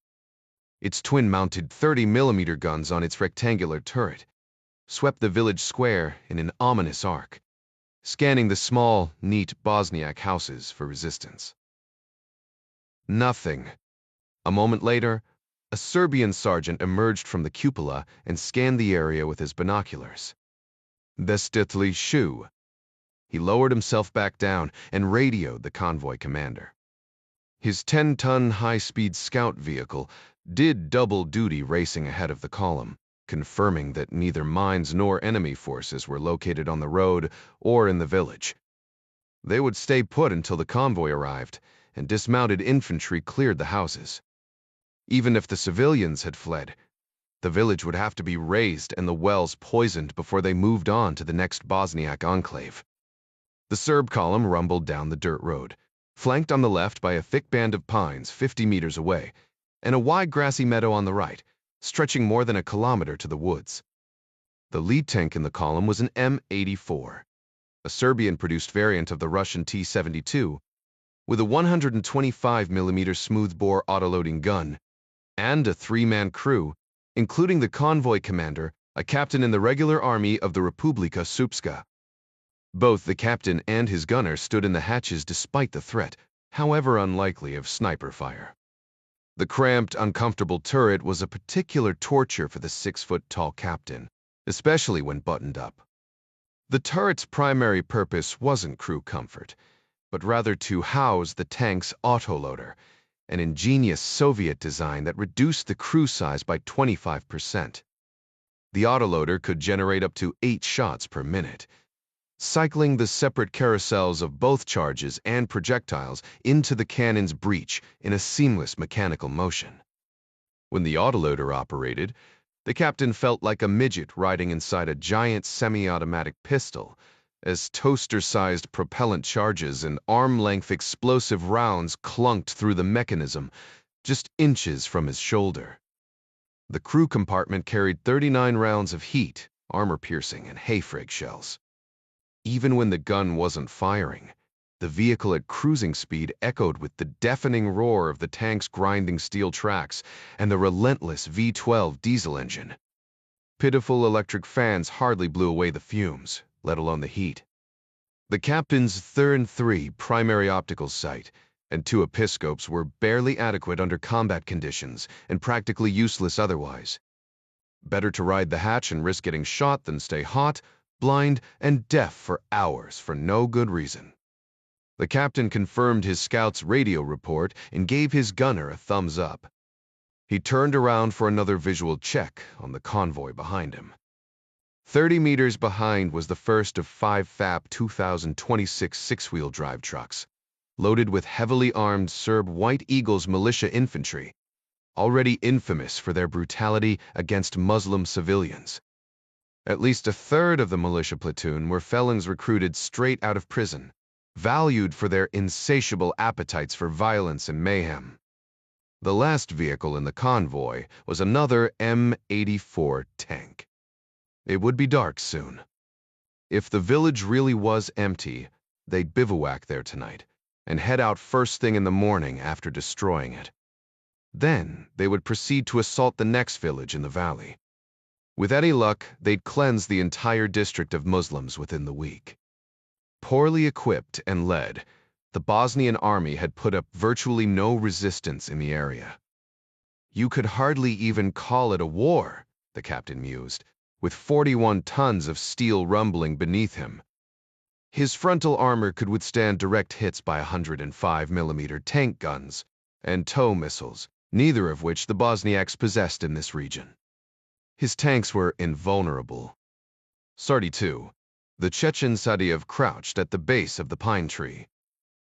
Its twin-mounted 30mm guns on its rectangular turret swept the village square in an ominous arc, scanning the small, neat Bosniak houses for resistance. Nothing. A moment later, a Serbian sergeant emerged from the cupola and scanned the area with his binoculars. Bestitli Shu. He lowered himself back down and radioed the convoy commander. His 10-ton high-speed scout vehicle did double duty racing ahead of the column, confirming that neither mines nor enemy forces were located on the road or in the village. They would stay put until the convoy arrived and dismounted infantry cleared the houses. Even if the civilians had fled, the village would have to be razed and the wells poisoned before they moved on to the next Bosniak enclave. The Serb column rumbled down the dirt road, flanked on the left by a thick band of pines 50 meters away, and a wide grassy meadow on the right, stretching more than a kilometer to the woods. The lead tank in the column was an M84, a Serbian-produced variant of the Russian T-72, with a 125mm smoothbore autoloading gun, and a three-man crew, including the convoy commander, a captain in the regular army of the Republika Srpska. Both the captain and his gunner stood in the hatches despite the threat, however unlikely of sniper fire. The cramped, uncomfortable turret was a particular torture for the 6-foot-tall captain, especially when buttoned up. The turret's primary purpose wasn't crew comfort, but rather to house the tank's autoloader, an ingenious Soviet design that reduced the crew size by 25%. The autoloader could generate up to 8 shots per minute, cycling the separate carousels of both charges and projectiles into the cannon's breech in a seamless mechanical motion. When the autoloader operated, the captain felt like a midget riding inside a giant semi-automatic pistol, as toaster-sized propellant charges and arm-length explosive rounds clunked through the mechanism just inches from his shoulder. The crew compartment carried 39 rounds of heat, armor-piercing, and hayfrig shells. Even when the gun wasn't firing, the vehicle at cruising speed echoed with the deafening roar of the tank's grinding steel tracks and the relentless V12 diesel engine. Pitiful electric fans hardly blew away the fumes, let alone the heat. The captain's Thurn 3 primary optical sight and 2 episcopes were barely adequate under combat conditions and practically useless otherwise. Better to ride the hatch and risk getting shot than stay hot, blind, and deaf for hours for no good reason. The captain confirmed his scout's radio report and gave his gunner a thumbs up. He turned around for another visual check on the convoy behind him. 30 meters behind was the first of 5 FAP 2026 six-wheel drive trucks, loaded with heavily armed Serb White Eagles militia infantry, already infamous for their brutality against Muslim civilians. At least a third of the militia platoon were felons recruited straight out of prison, valued for their insatiable appetites for violence and mayhem. The last vehicle in the convoy was another M84 tank. It would be dark soon. If the village really was empty, they'd bivouac there tonight and head out first thing in the morning after destroying it. Then they would proceed to assault the next village in the valley. With any luck, they'd cleanse the entire district of Muslims within the week. Poorly equipped and led, the Bosnian army had put up virtually no resistance in the area. You could hardly even call it a war, the captain mused, with 41 tons of steel rumbling beneath him. His frontal armor could withstand direct hits by 105mm tank guns and tow missiles, neither of which the Bosniaks possessed in this region. His tanks were invulnerable. Sardi 2, the Chechen Sadiev crouched at the base of the pine tree.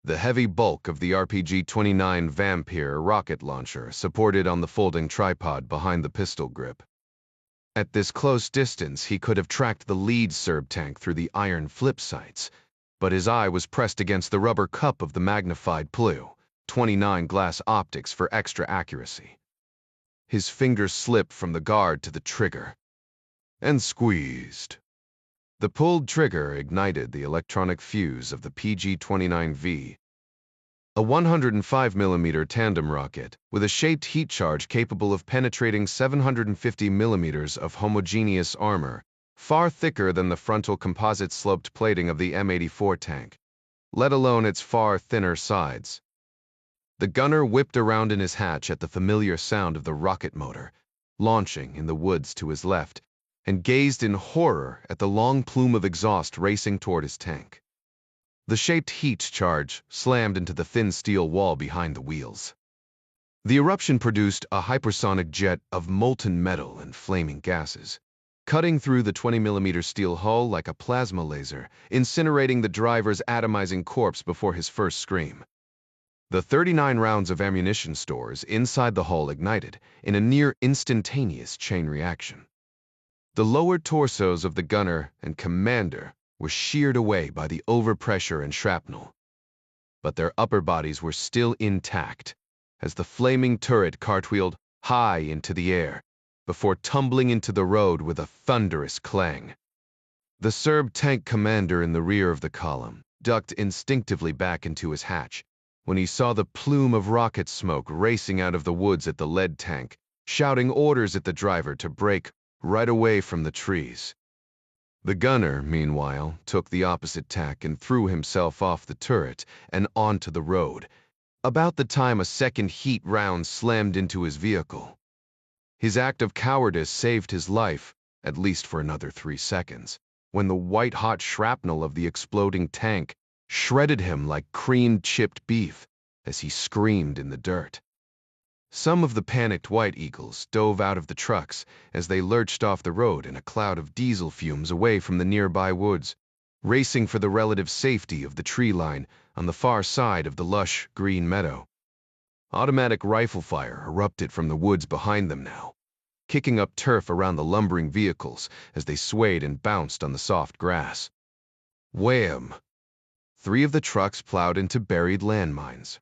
The heavy bulk of the RPG-29 Vampire rocket launcher supported on the folding tripod behind the pistol grip. At this close distance, he could have tracked the lead Serb tank through the iron flip sights, but his eye was pressed against the rubber cup of the magnified Plu, 29 glass optics for extra accuracy. His fingers slipped from the guard to the trigger and squeezed. The pulled trigger ignited the electronic fuse of the PG-29V, a 105mm tandem rocket with a shaped heat charge capable of penetrating 750mm of homogeneous armor, far thicker than the frontal composite sloped plating of the M84 tank, let alone its far thinner sides. The gunner whipped around in his hatch at the familiar sound of the rocket motor, launching in the woods to his left, and gazed in horror at the long plume of exhaust racing toward his tank. The shaped heat charge slammed into the thin steel wall behind the wheels. The eruption produced a hypersonic jet of molten metal and flaming gases, cutting through the 20mm steel hull like a plasma laser, incinerating the driver's atomizing corpse before his first scream. The 39 rounds of ammunition stores inside the hull ignited in a near instantaneous chain reaction. The lower torsos of the gunner and commander were sheared away by the overpressure and shrapnel, but their upper bodies were still intact as the flaming turret cartwheeled high into the air before tumbling into the road with a thunderous clang. The Serb tank commander in the rear of the column ducked instinctively back into his hatch when he saw the plume of rocket smoke racing out of the woods at the lead tank, shouting orders at the driver to brake right away from the trees. The gunner, meanwhile, took the opposite tack and threw himself off the turret and onto the road, about the time a second heat round slammed into his vehicle. His act of cowardice saved his life, at least for another 3 seconds, when the white-hot shrapnel of the exploding tank shredded him like creamed chipped beef as he screamed in the dirt. Some of the panicked White Eagles dove out of the trucks as they lurched off the road in a cloud of diesel fumes away from the nearby woods, racing for the relative safety of the tree line on the far side of the lush green meadow. Automatic rifle fire erupted from the woods behind them now, kicking up turf around the lumbering vehicles as they swayed and bounced on the soft grass. Wham! 3 of the trucks plowed into buried landmines.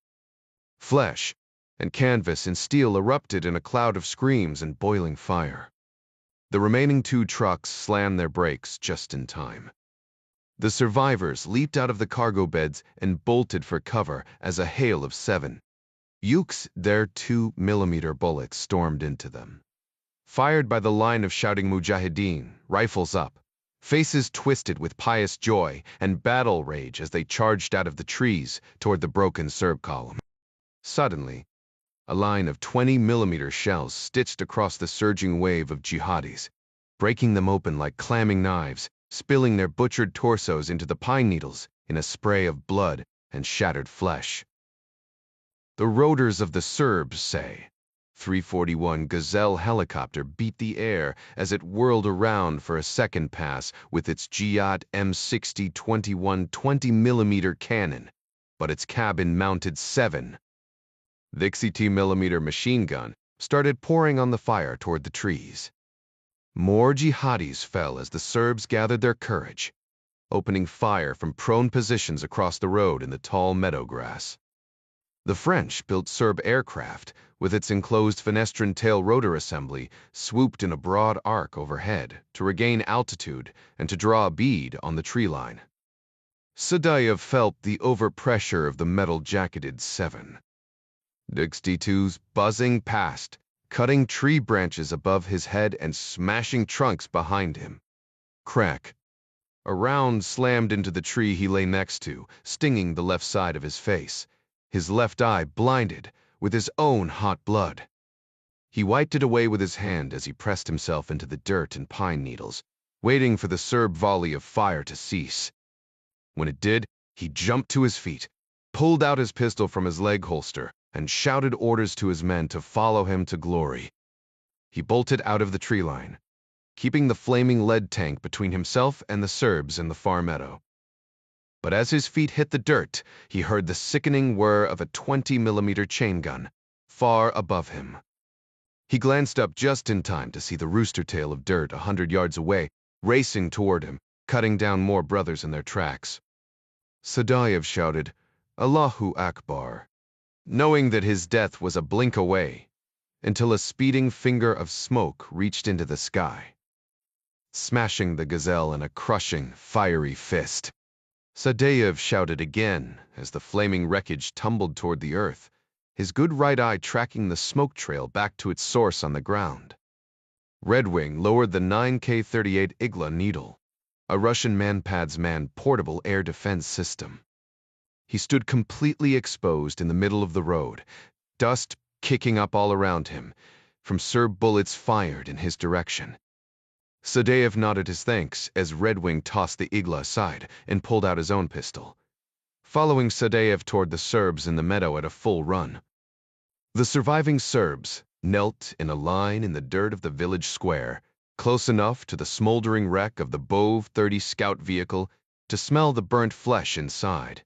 Flesh and canvas and steel erupted in a cloud of screams and boiling fire. The remaining 2 trucks slammed their brakes just in time. The survivors leaped out of the cargo beds and bolted for cover as a hail of 7 Ukes, their 2mm bullets stormed into them. Fired by the line of shouting mujahideen, rifles up, faces twisted with pious joy and battle rage as they charged out of the trees toward the broken Serb column. Suddenly, a line of 20mm shells stitched across the surging wave of jihadis, breaking them open like clamming knives, spilling their butchered torsos into the pine needles in a spray of blood and shattered flesh. The rotors of the Serbs say, 341 Gazelle helicopter beat the air as it whirled around for a second pass with its Giat M60 21 20mm cannon, but its cabin-mounted 7 60mm machine gun started pouring on the fire toward the trees. More jihadis fell as the Serbs gathered their courage, opening fire from prone positions across the road in the tall meadow grass. The French built Serb aircraft, with its enclosed fenestrine tail rotor assembly, swooped in a broad arc overhead to regain altitude and to draw a bead on the tree line. Sadayev felt the overpressure of the metal-jacketed 7.62s buzzing past, cutting tree branches above his head and smashing trunks behind him. Crack. A round slammed into the tree he lay next to, stinging the left side of his face, his left eye blinded with his own hot blood. He wiped it away with his hand as he pressed himself into the dirt and pine needles, waiting for the Serb volley of fire to cease. When it did, he jumped to his feet, pulled out his pistol from his leg holster, and shouted orders to his men to follow him to glory. He bolted out of the tree line, keeping the flaming lead tank between himself and the Serbs in the far meadow. But as his feet hit the dirt, he heard the sickening whir of a 20mm chain gun, far above him. He glanced up just in time to see the rooster tail of dirt 100 yards away, racing toward him, cutting down more brothers in their tracks. Sadayev shouted, "Allahu Akbar," knowing that his death was a blink away, until a speeding finger of smoke reached into the sky, smashing the gazelle in a crushing, fiery fist. Sadayev shouted again as the flaming wreckage tumbled toward the earth, his good right eye tracking the smoke trail back to its source on the ground. Redwing lowered the 9K38 Igla needle, a Russian man-pads-man portable air defense system. He stood completely exposed in the middle of the road, dust kicking up all around him, from Serb bullets fired in his direction. Sadayev nodded his thanks as Redwing tossed the Igla aside and pulled out his own pistol, following Sadayev toward the Serbs in the meadow at a full run. The surviving Serbs knelt in a line in the dirt of the village square, close enough to the smoldering wreck of the Bove 30 scout vehicle to smell the burnt flesh inside.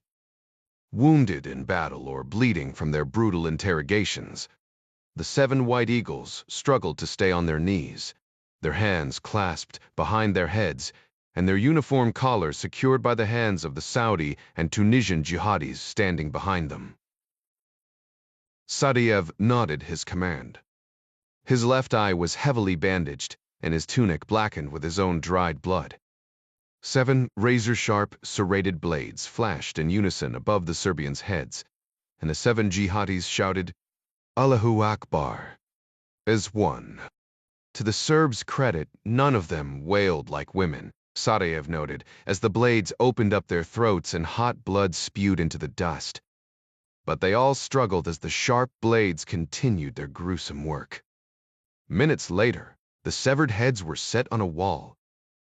Wounded in battle or bleeding from their brutal interrogations, the 7 White Eagles struggled to stay on their knees, their hands clasped behind their heads, and their uniform collars secured by the hands of the Saudi and Tunisian jihadis standing behind them. Sadayev nodded his command. His left eye was heavily bandaged, and his tunic blackened with his own dried blood. 7 razor-sharp, serrated blades flashed in unison above the Serbians' heads, and the 7 jihadis shouted, "Allahu Akbar," as one. To the Serbs' credit, none of them wailed like women, Sadayev noted, as the blades opened up their throats and hot blood spewed into the dust. But they all struggled as the sharp blades continued their gruesome work. Minutes later, the severed heads were set on a wall,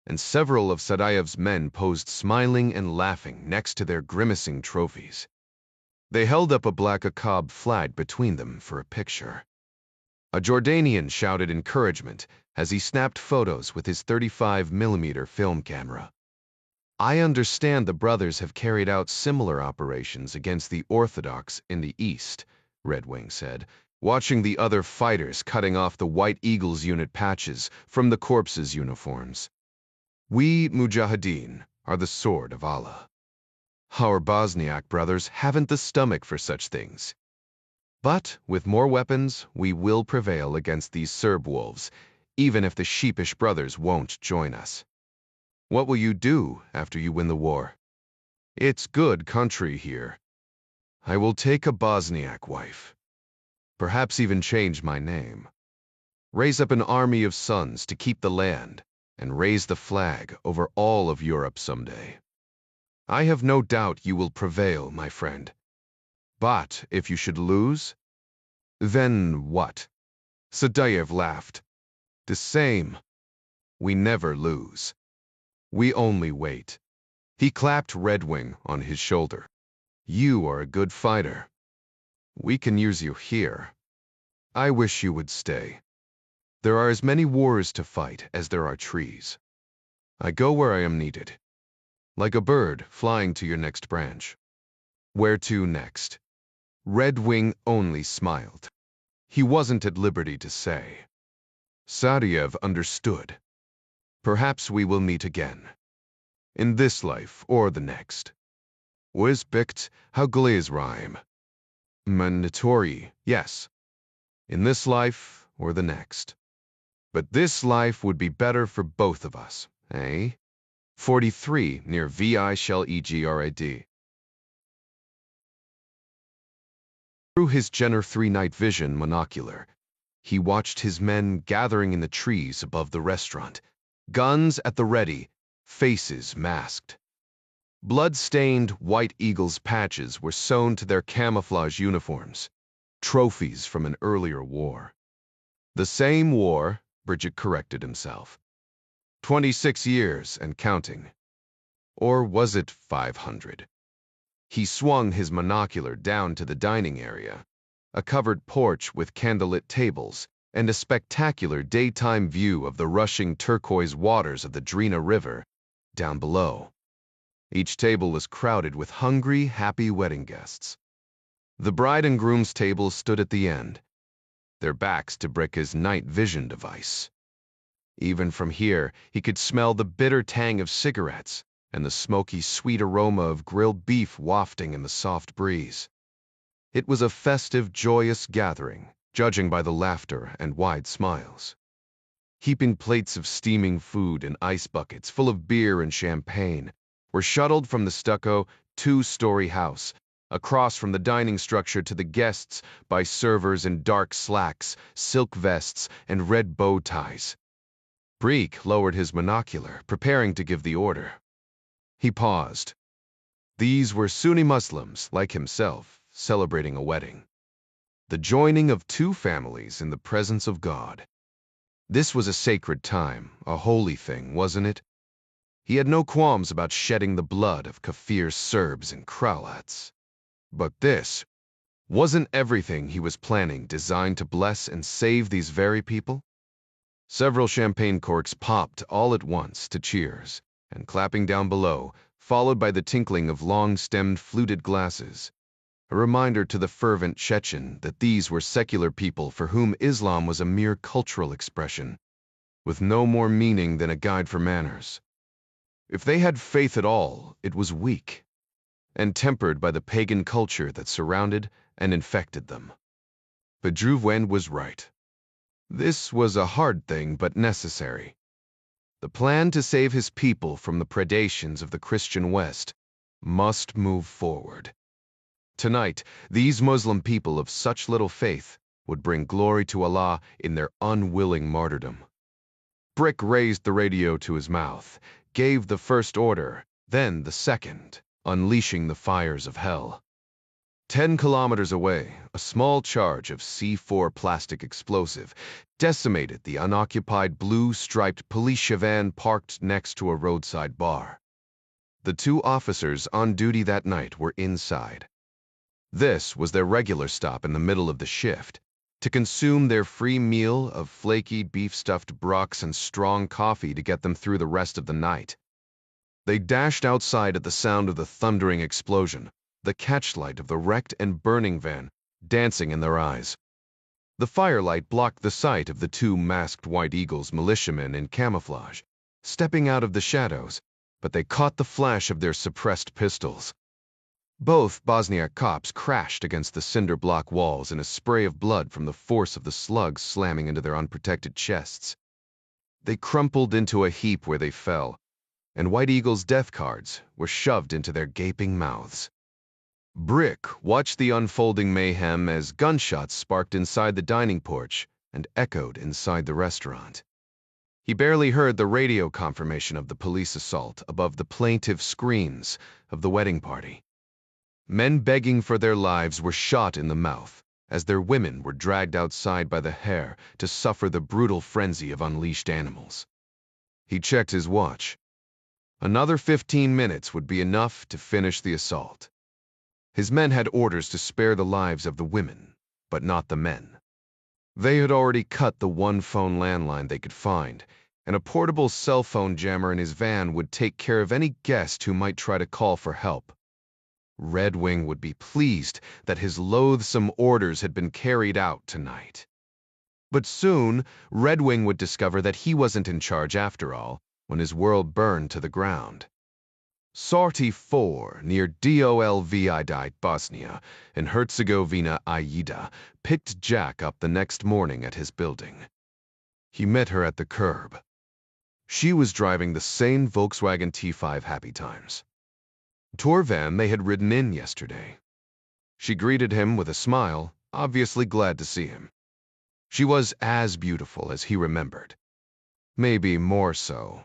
and several of Sadayev's men posed smiling and laughing next to their grimacing trophies. They held up a black Aqab flag between them for a picture. A Jordanian shouted encouragement as he snapped photos with his 35mm film camera. "I understand the brothers have carried out similar operations against the Orthodox in the East," Redwing said, watching the other fighters cutting off the White Eagles unit patches from the corpses' uniforms. "We Mujahideen are the sword of Allah. Our Bosniak brothers haven't the stomach for such things. But with more weapons, we will prevail against these Serb wolves, even if the sheepish brothers won't join us. What will you do after you win the war? It's good country here. I will take a Bosniak wife. Perhaps even change my name. Raise up an army of sons to keep the land, and raise the flag over all of Europe someday. I have no doubt you will prevail, my friend. But if you should lose, then what?" Sadayev laughed. "The same. We never lose. We only wait." He clapped Redwing on his shoulder. "You are a good fighter. We can use you here. I wish you would stay. There are as many wars to fight as there are trees. I go where I am needed, like a bird flying to your next branch." "Where to next?" Redwing only smiled. He wasn't at liberty to say. Sadayev understood. Perhaps we will meet again. In this life or the next. Wis bicht, how glaze rhyme. Mandatory, yes. In this life or the next. But this life would be better for both of us, eh? 43 near Vi Shell Egrad. Through his Jenner 3-night vision monocular, he watched his men gathering in the trees above the restaurant, guns at the ready, faces masked. Blood-stained White Eagles patches were sewn to their camouflage uniforms, trophies from an earlier war. The same war, Bridget corrected himself. 26 years and counting. Or was it 500? He swung his monocular down to the dining area, a covered porch with candlelit tables and a spectacular daytime view of the rushing turquoise waters of the Drina River down below. Each table was crowded with hungry, happy wedding guests. The bride and groom's table stood at the end, their backs to Bricka's night vision device. Even from here, he could smell the bitter tang of cigarettes and the smoky, sweet aroma of grilled beef wafting in the soft breeze. It was a festive, joyous gathering, judging by the laughter and wide smiles. Heaping plates of steaming food and ice buckets full of beer and champagne were shuttled from the stucco, 2-story house, across from the dining structure to the guests by servers in dark slacks, silk vests, and red bow ties. Breek lowered his monocular, preparing to give the order. He paused. These were Sunni Muslims, like himself, celebrating a wedding. The joining of two families in the presence of God. This was a sacred time, a holy thing, wasn't it? He had no qualms about shedding the blood of Kafir Serbs and Croats. But this wasn't everything he was planning designed to bless and save these very people. Several champagne corks popped all at once to cheers, and clapping down below, followed by the tinkling of long-stemmed fluted glasses, a reminder to the fervent Chechen that these were secular people for whom Islam was a mere cultural expression, with no more meaning than a guide for manners. If they had faith at all, it was weak, and tempered by the pagan culture that surrounded and infected them. But Drouwen was right. This was a hard thing, but necessary. The plan to save his people from the predations of the Christian West must move forward. Tonight, these Muslim people of such little faith would bring glory to Allah in their unwilling martyrdom. Brick raised the radio to his mouth, gave the first order, then the second, unleashing the fires of hell. 10 kilometers away, a small charge of C4 plastic explosive decimated the unoccupied blue-striped police van parked next to a roadside bar. The 2 officers on duty that night were inside. This was their regular stop in the middle of the shift, to consume their free meal of flaky beef-stuffed brocks and strong coffee to get them through the rest of the night. They dashed outside at the sound of the thundering explosion, the catchlight of the wrecked and burning van dancing in their eyes. The firelight blocked the sight of the 2 masked White Eagles militiamen in camouflage, stepping out of the shadows, but they caught the flash of their suppressed pistols. Both Bosniak cops crashed against the cinder block walls in a spray of blood from the force of the slugs slamming into their unprotected chests. They crumpled into a heap where they fell, and White Eagle's death cards were shoved into their gaping mouths. Brick watched the unfolding mayhem as gunshots sparked inside the dining porch and echoed inside the restaurant. He barely heard the radio confirmation of the police assault above the plaintive screams of the wedding party. Men begging for their lives were shot in the mouth as their women were dragged outside by the hair to suffer the brutal frenzy of unleashed animals. He checked his watch. Another 15 minutes would be enough to finish the assault. His men had orders to spare the lives of the women, but not the men. They had already cut the one phone landline they could find, and a portable cell phone jammer in his van would take care of any guest who might try to call for help. Red Wing would be pleased that his loathsome orders had been carried out tonight. But soon, Red Wing would discover that he wasn't in charge after all, when his world burned to the ground. Sortie 4 near Dolvidite, Bosnia, and Herzegovina, Aida, picked Jack up the next morning at his building. He met her at the curb. She was driving the same Volkswagen T5 Happy Times tour van they had ridden in yesterday. She greeted him with a smile, obviously glad to see him. She was as beautiful as he remembered. Maybe more so.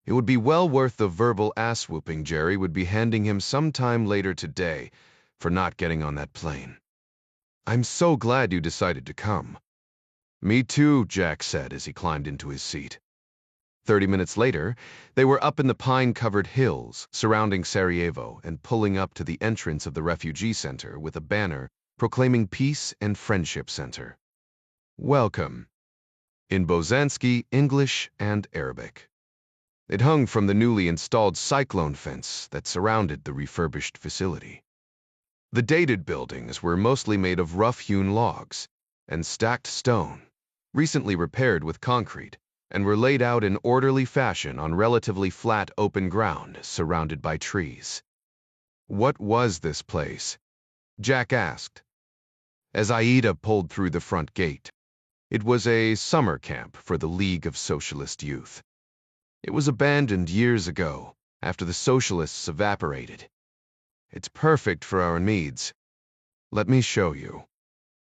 It would be well worth the verbal ass-whooping Jerry would be handing him sometime later today for not getting on that plane. "I'm so glad you decided to come." "Me too," Jack said as he climbed into his seat. 30 minutes later, they were up in the pine-covered hills surrounding Sarajevo and pulling up to the entrance of the refugee center with a banner proclaiming Peace and Friendship Center. "Welcome," in Bosanski, English, and Arabic. It hung from the newly installed cyclone fence that surrounded the refurbished facility. The dated buildings were mostly made of rough-hewn logs and stacked stone, recently repaired with concrete, and were laid out in orderly fashion on relatively flat open ground surrounded by trees. What was this place? Jack asked. As Aida pulled through the front gate, it was a summer camp for the League of Socialist Youth. It was abandoned years ago, after the socialists evaporated. "It's perfect for our needs. Let me show you."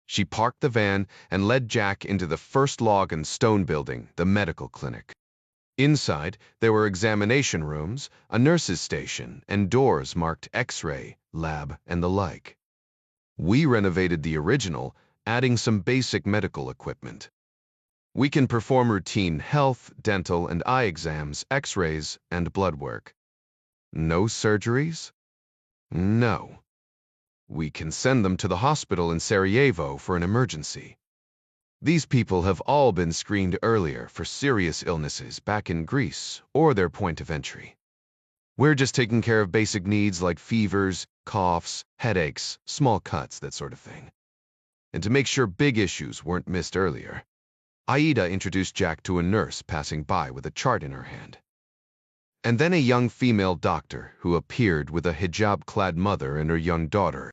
She parked the van and led Jack into the first log and stone building, the medical clinic. Inside, there were examination rooms, a nurse's station, and doors marked X-ray, lab, and the like. "We renovated the original, adding some basic medical equipment. We can perform routine health, dental, and eye exams, X-rays, and blood work. No surgeries? No. We can send them to the hospital in Sarajevo for an emergency. These people have all been screened earlier for serious illnesses back in Greece or their point of entry. We're just taking care of basic needs like fevers, coughs, headaches, small cuts, that sort of thing. And to make sure big issues weren't missed earlier." Aida introduced Jack to a nurse passing by with a chart in her hand. And then a young female doctor who appeared with a hijab-clad mother and her young daughter.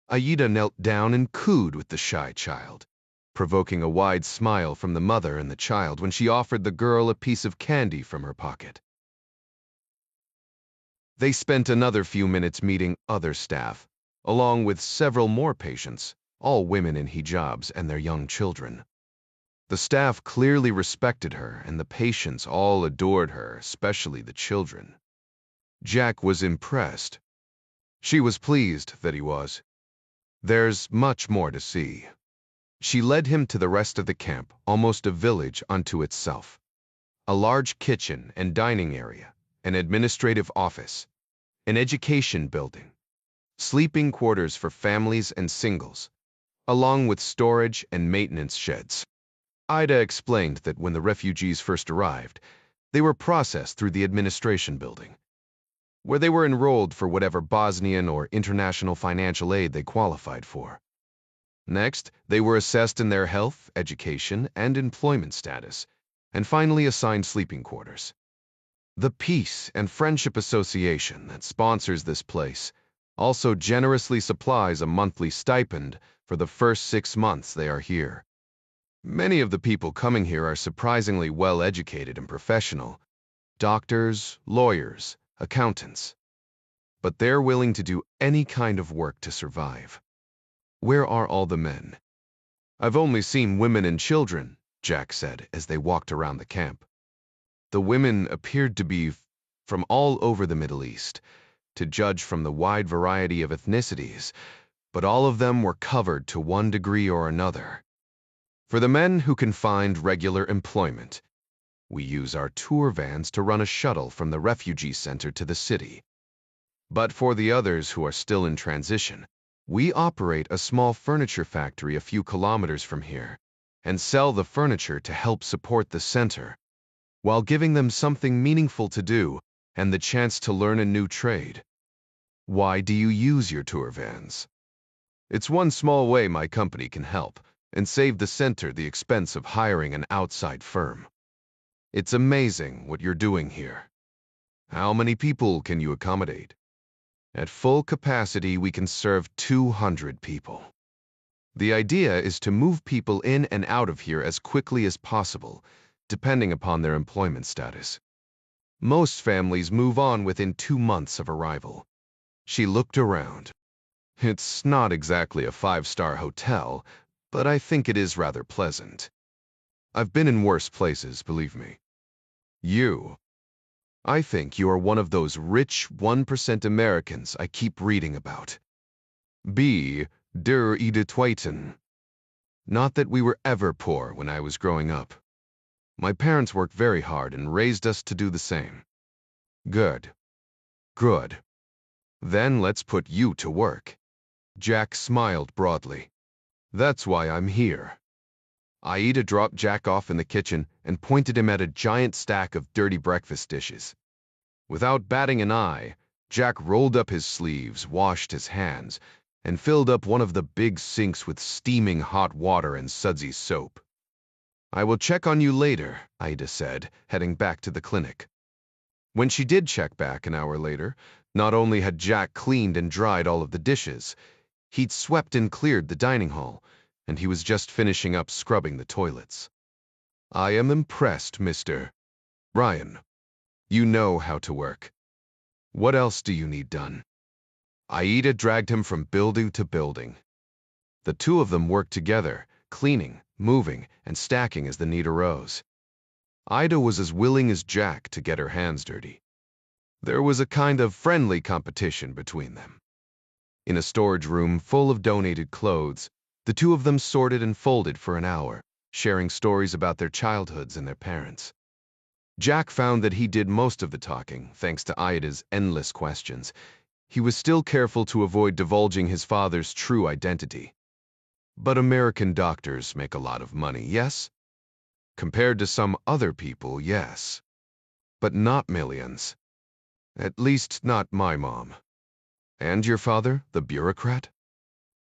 Aida knelt down and cooed with the shy child, provoking a wide smile from the mother and the child when she offered the girl a piece of candy from her pocket. They spent another few minutes meeting other staff, along with several more patients, all women in hijabs and their young children. The staff clearly respected her, and the patients all adored her, especially the children. Jack was impressed. She was pleased that he was. "There's much more to see." She led him to the rest of the camp, almost a village unto itself. A large kitchen and dining area, an administrative office, an education building, sleeping quarters for families and singles, along with storage and maintenance sheds. Aida explained that when the refugees first arrived, they were processed through the administration building, where they were enrolled for whatever Bosnian or international financial aid they qualified for. Next, they were assessed in their health, education, and employment status, and finally assigned sleeping quarters. The Peace and Friendship Association that sponsors this place also generously supplies a monthly stipend for the first 6 months they are here. Many of the people coming here are surprisingly well-educated and professional. Doctors, lawyers, accountants. But they're willing to do any kind of work to survive. Where are all the men? "I've only seen women and children," Jack said as they walked around the camp. The women appeared to be from all over the Middle East, to judge from the wide variety of ethnicities, but all of them were covered to one degree or another. For the men who can find regular employment, we use our tour vans to run a shuttle from the refugee center to the city. But for the others who are still in transition, we operate a small furniture factory a few kilometers from here and sell the furniture to help support the center, while giving them something meaningful to do and the chance to learn a new trade. Why do you use your tour vans? It's one small way my company can help and save the center the expense of hiring an outside firm. It's amazing what you're doing here. How many people can you accommodate? At full capacity, we can serve 200 people. The idea is to move people in and out of here as quickly as possible, depending upon their employment status. Most families move on within 2 months of arrival. She looked around. It's not exactly a 5-star hotel, but I think it is rather pleasant. I've been in worse places, believe me. I think you are one of those rich 1% Americans I keep reading about. Der Tweeten. Not that we were ever poor when I was growing up. My parents worked very hard and raised us to do the same. Good. Then let's put you to work. Jack smiled broadly. That's why I'm here. Aida dropped Jack off in the kitchen and pointed him at a giant stack of dirty breakfast dishes. Without batting an eye, Jack rolled up his sleeves, washed his hands, and filled up one of the big sinks with steaming hot water and sudsy soap. I will check on you later, Aida said, heading back to the clinic. When she did check back an hour later, not only had Jack cleaned and dried all of the dishes, he'd swept and cleared the dining hall, and he was just finishing up scrubbing the toilets. I am impressed, Mr. Ryan. You know how to work. What else do you need done? Aida dragged him from building to building. The two of them worked together, cleaning, moving, and stacking as the need arose. Aida was as willing as Jack to get her hands dirty. There was a kind of friendly competition between them. In a storage room full of donated clothes, the two of them sorted and folded for an hour, sharing stories about their childhoods and their parents. Jack found that he did most of the talking, thanks to Aida's endless questions. He was still careful to avoid divulging his father's true identity. But American doctors make a lot of money, yes? Compared to some other people, yes. But not millions. At least not my mom. And your father, the bureaucrat?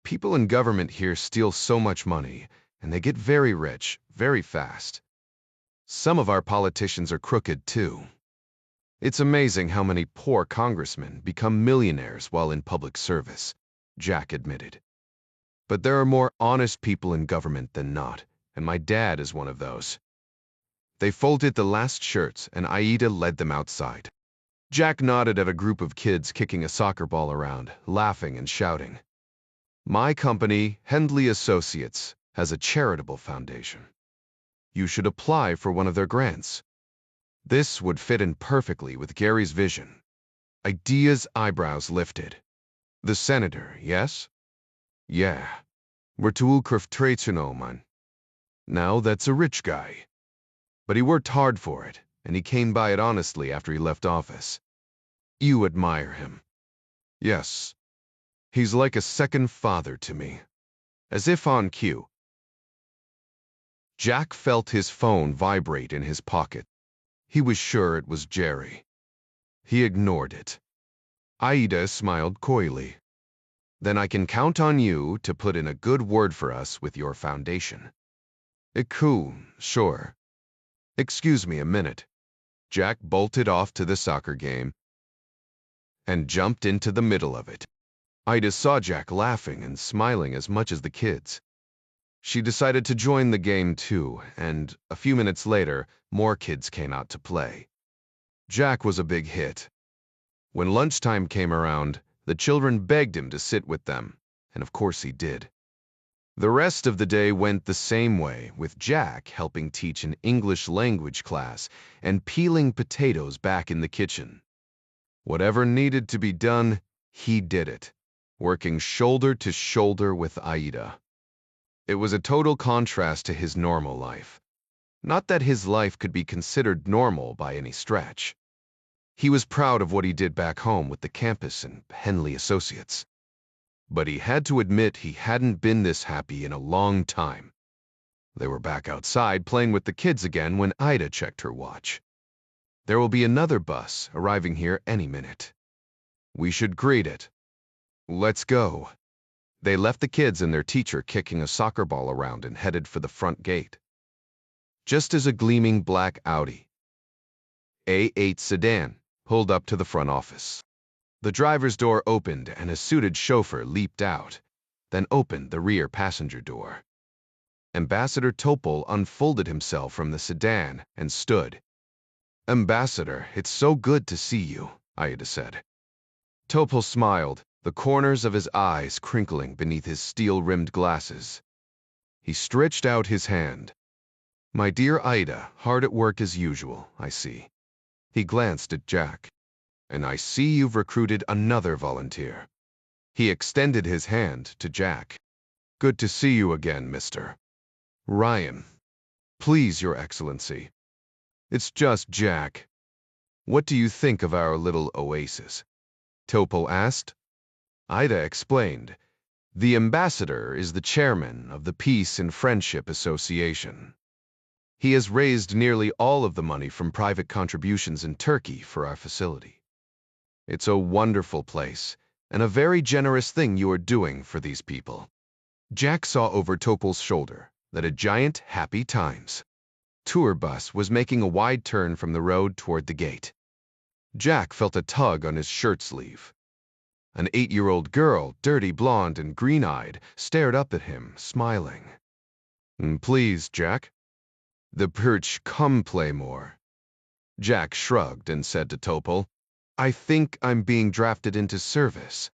People in government here steal so much money, and they get very rich, very fast. Some of our politicians are crooked, too. It's amazing how many poor congressmen become millionaires while in public service, Jack admitted. But there are more honest people in government than not, and my dad is one of those. They folded the last shirts, and Aida led them outside. Jack nodded at a group of kids kicking a soccer ball around, laughing and shouting. My company, Hendley Associates, has a charitable foundation. You should apply for one of their grants. This would fit in perfectly with Gary's vision. Aida's eyebrows lifted. The senator, yes? Yeah. Man. Now that's a rich guy. But he worked hard for it, and he came by it honestly after he left office. You admire him. Yes. He's like a second father to me. As if on cue. Jack felt his phone vibrate in his pocket. He was sure it was Jerry. He ignored it. Aida smiled coyly. Then I can count on you to put in a good word for us with your foundation. Sure. Excuse me a minute. Jack bolted off to the soccer game and jumped into the middle of it. Aida saw Jack laughing and smiling as much as the kids. She decided to join the game too, and a few minutes later, more kids came out to play. Jack was a big hit. When lunchtime came around, the children begged him to sit with them, and of course he did. The rest of the day went the same way, with Jack helping teach an English language class and peeling potatoes back in the kitchen. Whatever needed to be done, he did it, working shoulder to shoulder with Aida. It was a total contrast to his normal life. Not that his life could be considered normal by any stretch. He was proud of what he did back home with the campus and Henley Associates. But he had to admit he hadn't been this happy in a long time. They were back outside playing with the kids again when Aida checked her watch. There will be another bus arriving here any minute. We should greet it. Let's go. They left the kids and their teacher kicking a soccer ball around and headed for the front gate. Just as a gleaming black Audi, A8 sedan pulled up to the front office. The driver's door opened and a suited chauffeur leaped out, then opened the rear passenger door. Ambassador Topol unfolded himself from the sedan and stood. "Ambassador, it's so good to see you," Aida said. Topol smiled, the corners of his eyes crinkling beneath his steel-rimmed glasses. He stretched out his hand. "My dear Aida, hard at work as usual, I see." He glanced at Jack. "And I see you've recruited another volunteer." He extended his hand to Jack. "Good to see you again, Mr. Ryan." "Please, Your Excellency." "It's just Jack. What do you think of our little oasis?" Topol asked. Aida explained. "The ambassador is the chairman of the Peace and Friendship Association. He has raised nearly all of the money from private contributions in Turkey for our facility. It's a wonderful place, and a very generous thing you are doing for these people." Jack saw over Topol's shoulder that a giant Happy Times tour bus was making a wide turn from the road toward the gate. Jack felt a tug on his shirt sleeve. An 8-year-old girl, dirty blonde and green-eyed, stared up at him, smiling. "Please, Jack." "The perch, come play more." Jack shrugged and said to Topol, "I think I'm being drafted into service."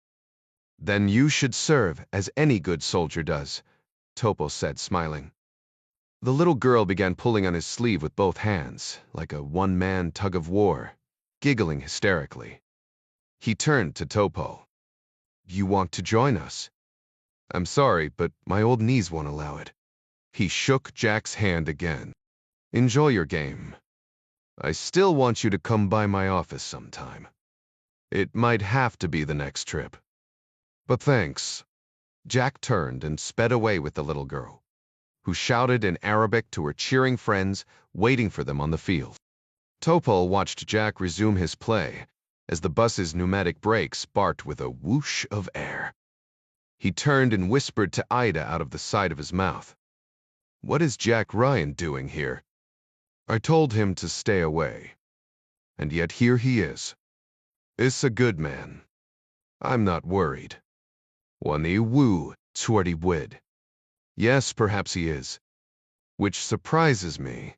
"Then you should serve, as any good soldier does," Topol said, smiling. The little girl began pulling on his sleeve with both hands, like a one-man tug-of-war, giggling hysterically. He turned to Topol. "You want to join us?" "I'm sorry, but my old knees won't allow it." He shook Jack's hand again. "Enjoy your game. I still want you to come by my office sometime. It might have to be the next trip. But thanks." Jack turned and sped away with the little girl, who shouted in Arabic to her cheering friends waiting for them on the field. Topol watched Jack resume his play as the bus's pneumatic brakes barked with a whoosh of air. He turned and whispered to Aida out of the side of his mouth. "What is Jack Ryan doing here? I told him to stay away. And yet here he is. Is a good man. I'm not worried. Wani woo, twardy wid." "Yes, perhaps he is. Which surprises me.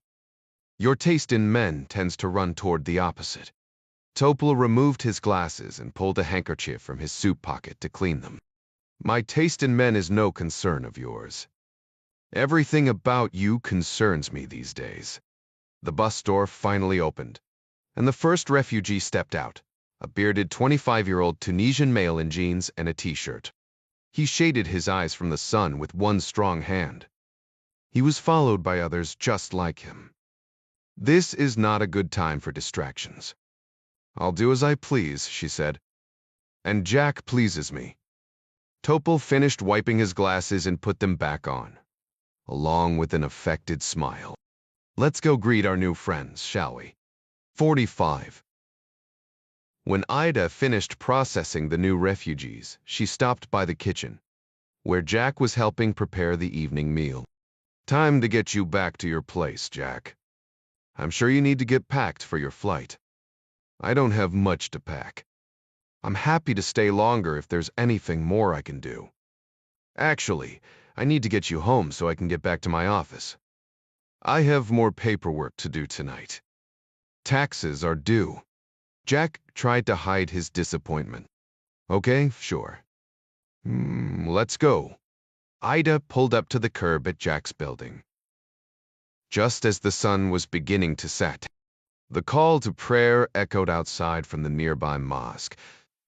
Your taste in men tends to run toward the opposite." Topol removed his glasses and pulled a handkerchief from his suit pocket to clean them. "My taste in men is no concern of yours. Everything about you concerns me these days." The bus door finally opened, and the first refugee stepped out, a bearded 25-year-old Tunisian male in jeans and a t-shirt. He shaded his eyes from the sun with one strong hand. He was followed by others just like him. "This is not a good time for distractions." "I'll do as I please," she said. "And Jack pleases me." Topol finished wiping his glasses and put them back on, along with an affected smile. "Let's go greet our new friends, shall we?" 45. When Aida finished processing the new refugees, she stopped by the kitchen, where Jack was helping prepare the evening meal. "Time to get you back to your place, Jack. I'm sure you need to get packed for your flight." "I don't have much to pack. I'm happy to stay longer if there's anything more I can do. Actually, I need to get you home so I can get back to my office. I have more paperwork to do tonight. Taxes are due." Jack tried to hide his disappointment. "Okay, sure. Let's go." Aida pulled up to the curb at Jack's building. Just as the sun was beginning to set, the call to prayer echoed outside from the nearby mosque,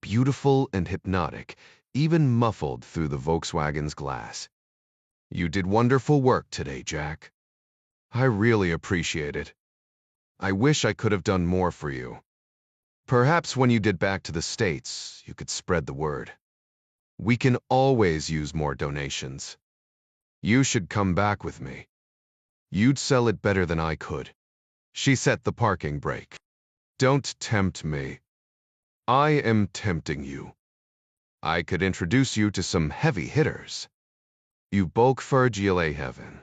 beautiful and hypnotic, even muffled through the Volkswagen's glass. "You did wonderful work today, Jack. I really appreciate it. I wish I could have done more for you. Perhaps when you get back to the States, you could spread the word. We can always use more donations. You should come back with me. You'd sell it better than I could." She set the parking brake. "Don't tempt me. I am tempting you. I could introduce you to some heavy hitters. You bulk for GLA heaven.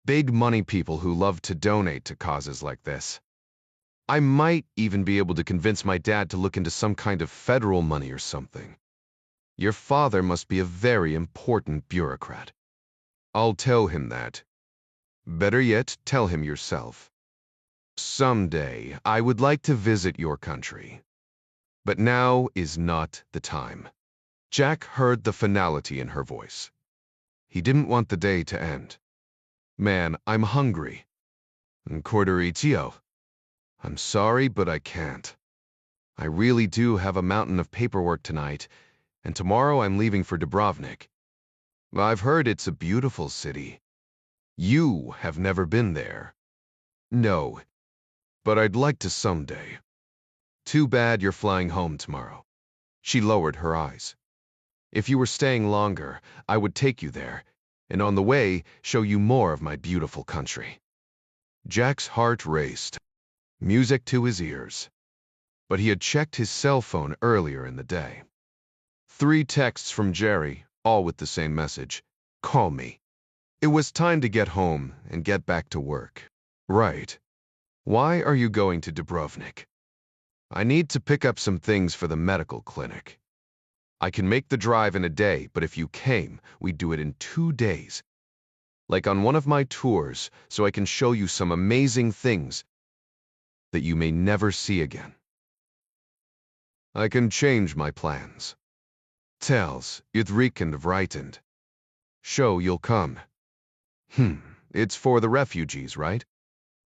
Big money people who love to donate to causes like this." I might even be able to convince my dad to look into some kind of federal money or something. Your father must be a very important bureaucrat. I'll tell him that. Better yet, tell him yourself. Someday, I would like to visit your country. But now is not the time. Jack heard the finality in her voice. He didn't want the day to end. Man, I'm hungry. Corderizio. I'm sorry, but I can't. I really do have a mountain of paperwork tonight, and tomorrow I'm leaving for Dubrovnik. I've heard it's a beautiful city. You have never been there. No, but I'd like to someday. Too bad you're flying home tomorrow. She lowered her eyes. If you were staying longer, I would take you there, and on the way, show you more of my beautiful country. Jack's heart raced, music to his ears. But he had checked his cell phone earlier in the day. 3 texts from Jerry, all with the same message. Call me. It was time to get home and get back to work. Right. Why are you going to Dubrovnik? I need to pick up some things for the medical clinic. I can make the drive in a day, but if you came, we'd do it in 2 days. Like on one of my tours, so I can show you some amazing things that you may never see again. I can change my plans. Tells, utrekend vrightened. Show you'll come. It's for the refugees, right?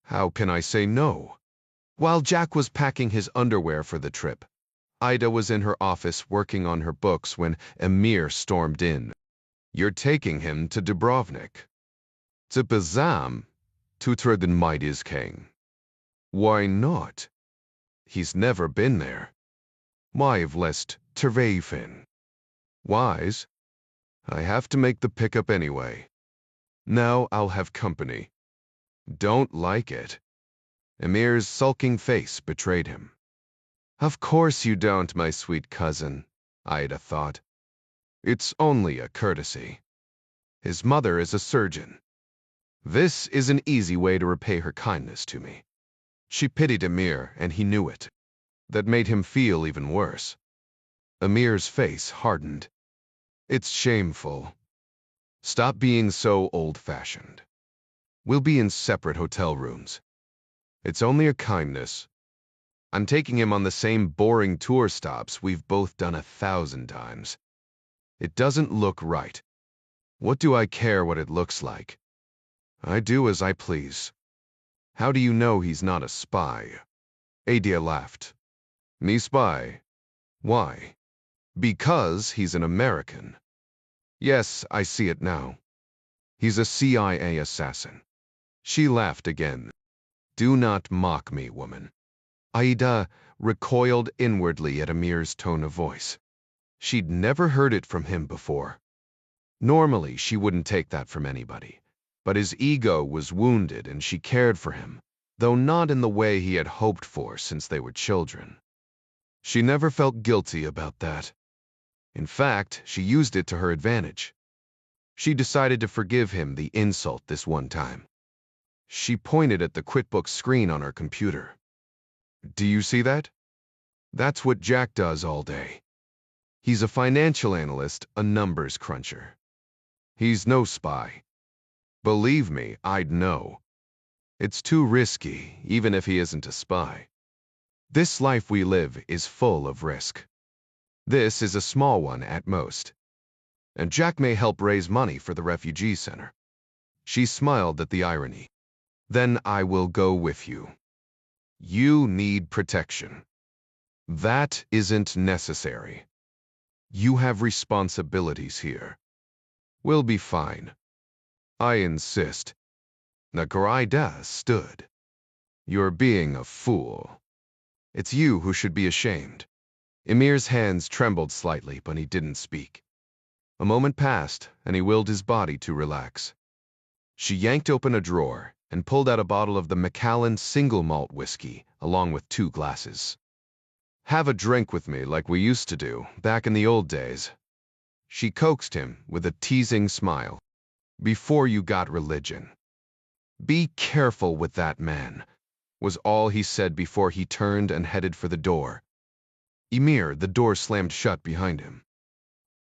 How can I say no? While Jack was packing his underwear for the trip, Ida was in her office working on her books when Emir stormed in. You're taking him to Dubrovnik. To Bazam, to Treden Midas King. Why not? He's never been there. My've lest Tervafin. Wise? I have to make the pickup anyway. Now I'll have company. Don't like it. Emir's sulking face betrayed him. Of course you don't, my sweet cousin, Ida thought. It's only a courtesy. His mother is a surgeon. This is an easy way to repay her kindness to me. She pitied Emir, and he knew it. That made him feel even worse. Emir's face hardened. It's shameful. Stop being so old-fashioned. We'll be in separate hotel rooms. It's only a kindness. I'm taking him on the same boring tour stops we've both done 1,000 times. It doesn't look right. What do I care what it looks like? I do as I please. How do you know he's not a spy? Adia laughed. Me spy? Why? Because he's an American. Yes, I see it now. He's a CIA assassin. She laughed again. Do not mock me, woman. Aida recoiled inwardly at Emir's tone of voice. She'd never heard it from him before. Normally, she wouldn't take that from anybody. But his ego was wounded and she cared for him, though not in the way he had hoped for since they were children. She never felt guilty about that. In fact, she used it to her advantage. She decided to forgive him the insult this one time. She pointed at the QuickBooks screen on her computer. Do you see that? That's what Jack does all day. He's a financial analyst, a numbers cruncher. He's no spy. Believe me, I'd know. It's too risky, even if he isn't a spy. This life we live is full of risk. This is a small one at most. And Jack may help raise money for the refugee center. She smiled at the irony. Then I will go with you. You need protection. That isn't necessary. You have responsibilities here. We'll be fine. I insist. Nagarida stood. You're being a fool. It's you who should be ashamed. Emir's hands trembled slightly, but he didn't speak. A moment passed, and he willed his body to relax. She yanked open a drawer and pulled out a bottle of the Macallan single malt whiskey, along with 2 glasses. Have a drink with me like we used to do, back in the old days. She coaxed him with a teasing smile. Before you got religion. Be careful with that man. was all he said before he turned and headed for the door. Emir, the door slammed shut behind him.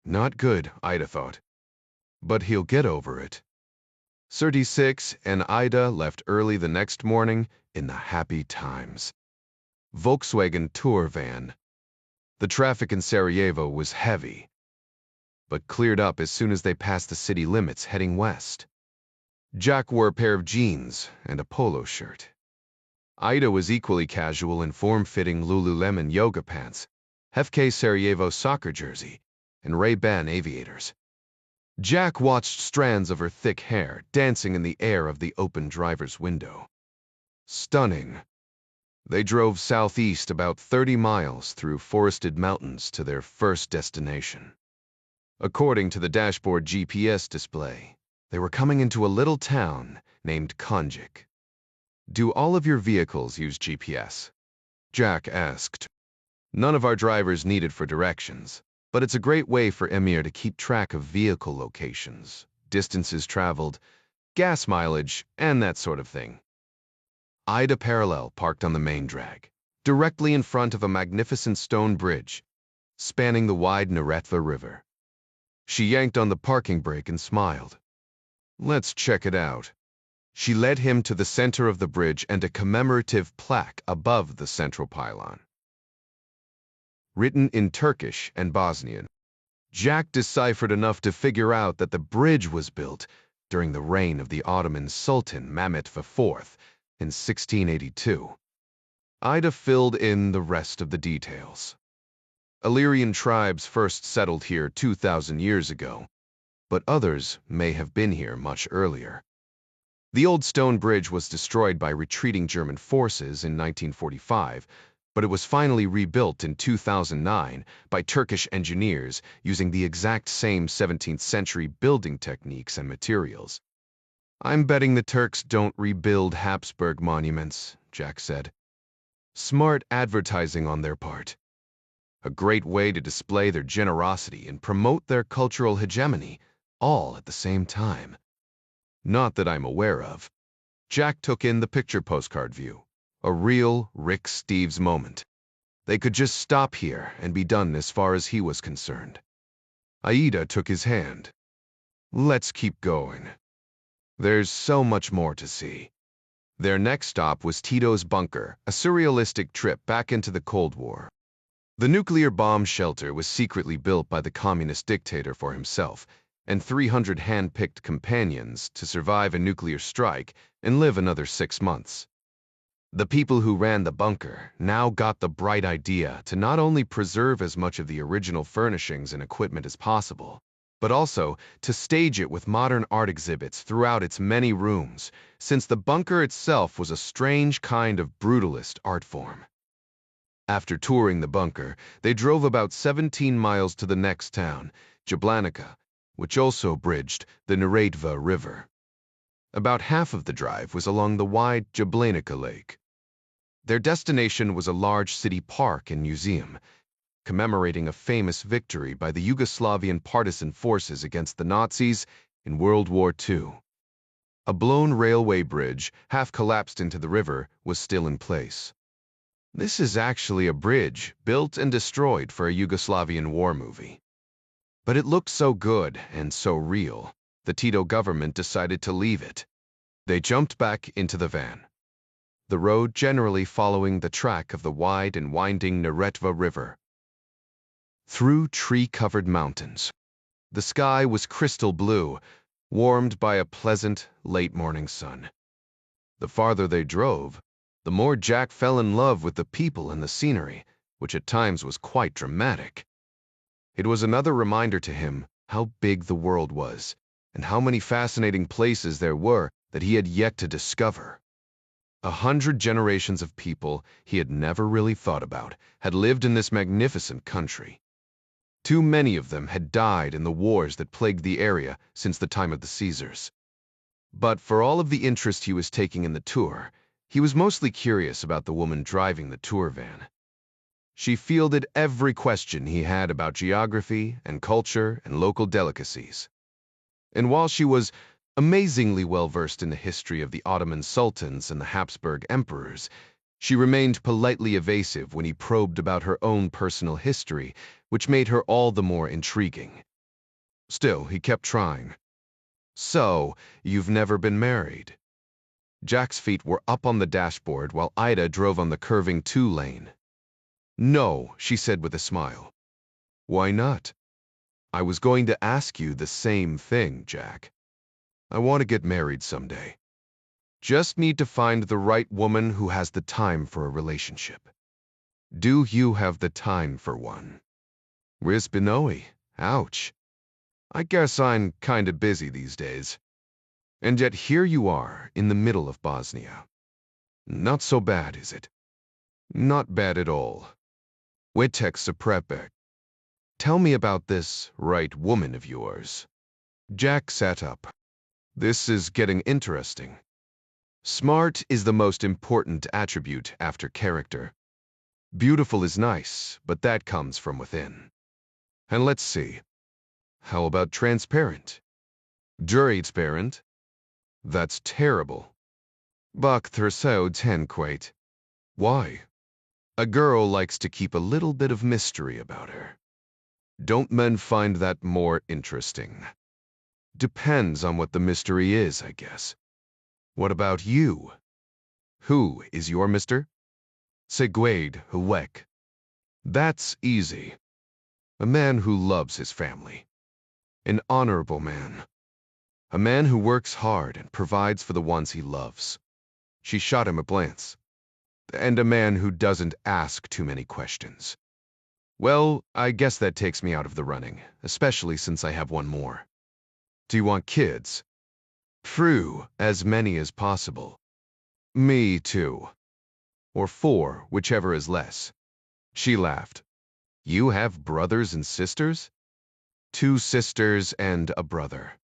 Not good, Ida thought. But he'll get over it. 36 and Ida left early the next morning in the happy times. Volkswagen tour van. The traffic in Sarajevo was heavy, but cleared up as soon as they passed the city limits heading west. Jack wore a pair of jeans and a polo shirt. Ida was equally casual in form-fitting Lululemon yoga pants, FK Sarajevo soccer jersey, and Ray-Ban aviators. Jack watched strands of her thick hair dancing in the air of the open driver's window. Stunning. They drove southeast about 30 miles through forested mountains to their first destination. According to the dashboard GPS display, they were coming into a little town named Konjic. Do all of your vehicles use GPS? Jack asked. None of our drivers need it for directions, but it's a great way for Emir to keep track of vehicle locations, distances traveled, gas mileage, and that sort of thing. Ida Parallel parked on the main drag, directly in front of a magnificent stone bridge, spanning the wide Neretva River. She yanked on the parking brake and smiled. Let's check it out. She led him to the center of the bridge and a commemorative plaque above the central pylon. Written in Turkish and Bosnian, Jack deciphered enough to figure out that the bridge was built during the reign of the Ottoman Sultan Mehmet IV in 1682. Ida filled in the rest of the details. Illyrian tribes first settled here 2,000 years ago, but others may have been here much earlier. The old stone bridge was destroyed by retreating German forces in 1945, but it was finally rebuilt in 2009 by Turkish engineers using the exact same 17th century building techniques and materials. I'm betting the Turks don't rebuild Habsburg monuments, Jack said. Smart advertising on their part. A great way to display their generosity and promote their cultural hegemony, all at the same time. Not that I'm aware of. Jack took in the picture postcard view. A real Rick Steves moment. They could just stop here and be done as far as he was concerned. Aida took his hand. Let's keep going. There's so much more to see. Their next stop was Tito's bunker, a surrealistic trip back into the Cold War. The nuclear bomb shelter was secretly built by the communist dictator for himself and 300 hand-picked companions to survive a nuclear strike and live another 6 months. The people who ran the bunker now got the bright idea to not only preserve as much of the original furnishings and equipment as possible, but also to stage it with modern art exhibits throughout its many rooms, since the bunker itself was a strange kind of brutalist art form. After touring the bunker, they drove about 17 miles to the next town, Jablanica, which also bridged the Neretva River. About half of the drive was along the wide Jablanica Lake. Their destination was a large city park and museum, commemorating a famous victory by the Yugoslavian partisan forces against the Nazis in World War II. A blown railway bridge, half collapsed into the river, was still in place. This is actually a bridge built and destroyed for a Yugoslavian war movie. But it looked so good and so real, the Tito government decided to leave it. They jumped back into the van, the road generally following the track of the wide and winding Neretva River. Through tree-covered mountains. The sky was crystal blue, warmed by a pleasant, late-morning sun. The farther they drove, the more Jack fell in love with the people and the scenery, which at times was quite dramatic. It was another reminder to him how big the world was, and how many fascinating places there were that he had yet to discover. 100 generations of people he had never really thought about had lived in this magnificent country. Too many of them had died in the wars that plagued the area since the time of the Caesars. But for all of the interest he was taking in the tour, he was mostly curious about the woman driving the tour van. She fielded every question he had about geography and culture and local delicacies. And while she was Amazingly well-versed in the history of the Ottoman sultans and the Habsburg emperors, she remained politely evasive when he probed about her own personal history, which made her all the more intriguing. Still, he kept trying. "So, you've never been married?" Jack's feet were up on the dashboard while Ida drove on the curving two-lane. "No," she said with a smile. "Why not?" "I was going to ask you the same thing, Jack. I want to get married someday. Just need to find the right woman who has the time for a relationship. Do you have the time for one?" "Where's Benoe? Ouch. I guess I'm kinda busy these days. And yet here you are, in the middle of Bosnia. Not so bad, is it?" "Not bad at all. Wetek se prepek. Tell me about this right woman of yours." Jack sat up. "This is getting interesting. Smart is the most important attribute after character. Beautiful is nice, but that comes from within. And let's see. How about transparent?" "Transparent? That's terrible." "Bak thersao tenquate." "Why?" "A girl likes to keep a little bit of mystery about her." "Don't men find that more interesting?" "Depends on what the mystery is, I guess." "What about you? Who is your mister?" "Seguade Huwek." "That's easy. A man who loves his family. An honorable man. A man who works hard and provides for the ones he loves." She shot him a glance. "And a man who doesn't ask too many questions." "Well, I guess that takes me out of the running, especially since I have one more." "Do you want kids?" "True, as many as possible." "Me too. Or 4, whichever is less." She laughed. "You have brothers and sisters?" "2 sisters and a brother.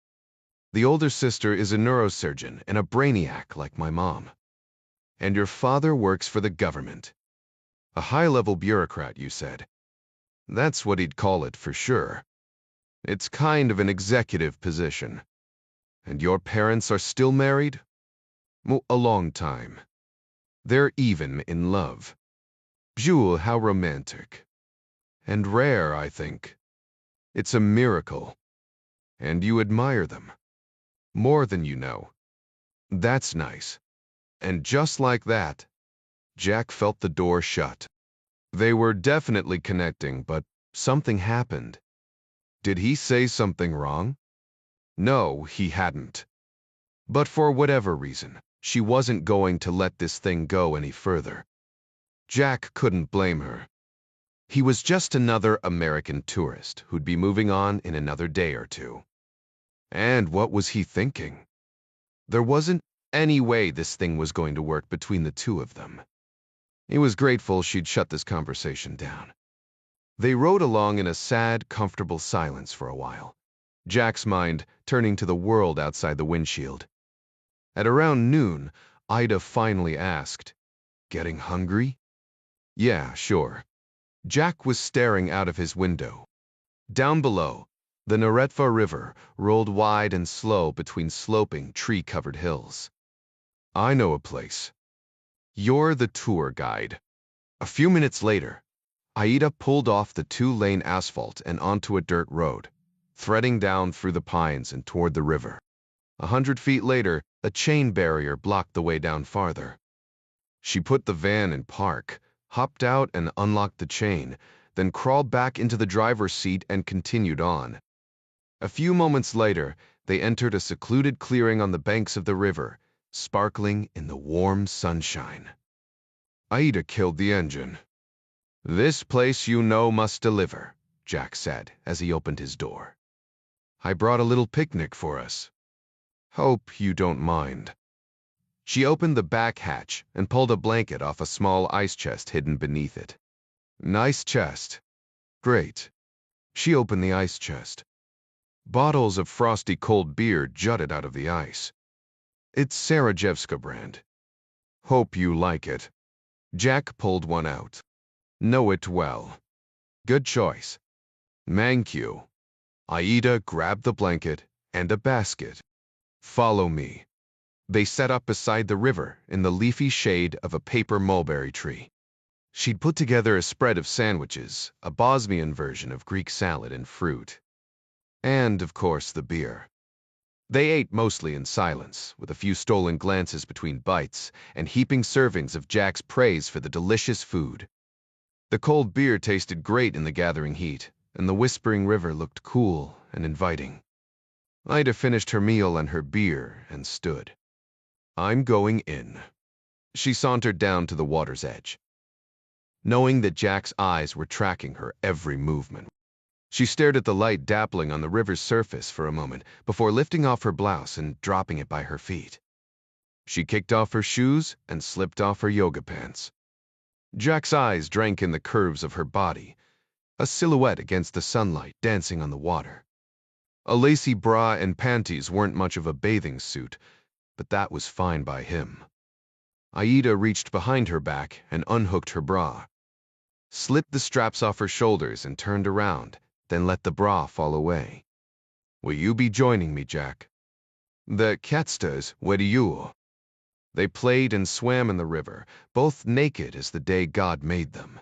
The older sister is a neurosurgeon and a brainiac like my mom." "And your father works for the government." "A high-level bureaucrat, you said." "That's what he'd call it for sure. It's kind of an executive position." "And your parents are still married?" "A long time. They're even in love." "Jewel, how romantic." "And rare, I think." "It's a miracle." "And you admire them?" "More than you know." "That's nice." And just like that, Jack felt the door shut. They were definitely connecting, but something happened. Did he say something wrong? No, he hadn't. But for whatever reason, she wasn't going to let this thing go any further. Jack couldn't blame her. He was just another American tourist who'd be moving on in another day or two. And what was he thinking? There wasn't any way this thing was going to work between the two of them. He was grateful she'd shut this conversation down. They rode along in a sad, comfortable silence for a while, Jack's mind turning to the world outside the windshield. At around noon, Ida finally asked, "Getting hungry?" "Yeah, sure." Jack was staring out of his window. Down below, the Neretva River rolled wide and slow between sloping, tree-covered hills. "I know a place." "You're the tour guide." A few minutes later, Aida pulled off the 2-lane asphalt and onto a dirt road, threading down through the pines and toward the river. 100 feet later, a chain barrier blocked the way down farther. She put the van in park, hopped out and unlocked the chain, then crawled back into the driver's seat and continued on. A few moments later, they entered a secluded clearing on the banks of the river, sparkling in the warm sunshine. Aida killed the engine. "This place you know must deliver," Jack said as he opened his door. "I brought a little picnic for us. Hope you don't mind." She opened the back hatch and pulled a blanket off a small ice chest hidden beneath it. "Nice chest." "Great." She opened the ice chest. Bottles of frosty cold beer jutted out of the ice. "It's Sarajevska brand. Hope you like it." Jack pulled one out. "Know it well." "Good choice." "Thank you." Aida grabbed the blanket and a basket. Follow me. They set up beside the river in the leafy shade of a paper mulberry tree. She'd put together a spread of sandwiches, a Bosnian version of Greek salad and fruit. And, of course, the beer. They ate mostly in silence, with a few stolen glances between bites and heaping servings of Jack's praise for the delicious food. The cold beer tasted great in the gathering heat, and the whispering river looked cool and inviting. Ida finished her meal and her beer and stood. I'm going in. She sauntered down to the water's edge, knowing that Jack's eyes were tracking her every movement. She stared at the light dappling on the river's surface for a moment before lifting off her blouse and dropping it by her feet. She kicked off her shoes and slipped off her yoga pants. Jack's eyes drank in the curves of her body, a silhouette against the sunlight dancing on the water. A lacy bra and panties weren't much of a bathing suit, but that was fine by him. Aida reached behind her back and unhooked her bra, slipped the straps off her shoulders and turned around, then let the bra fall away. Will you be joining me, Jack? The Catstas, where do you? They played and swam in the river, both naked as the day God made them.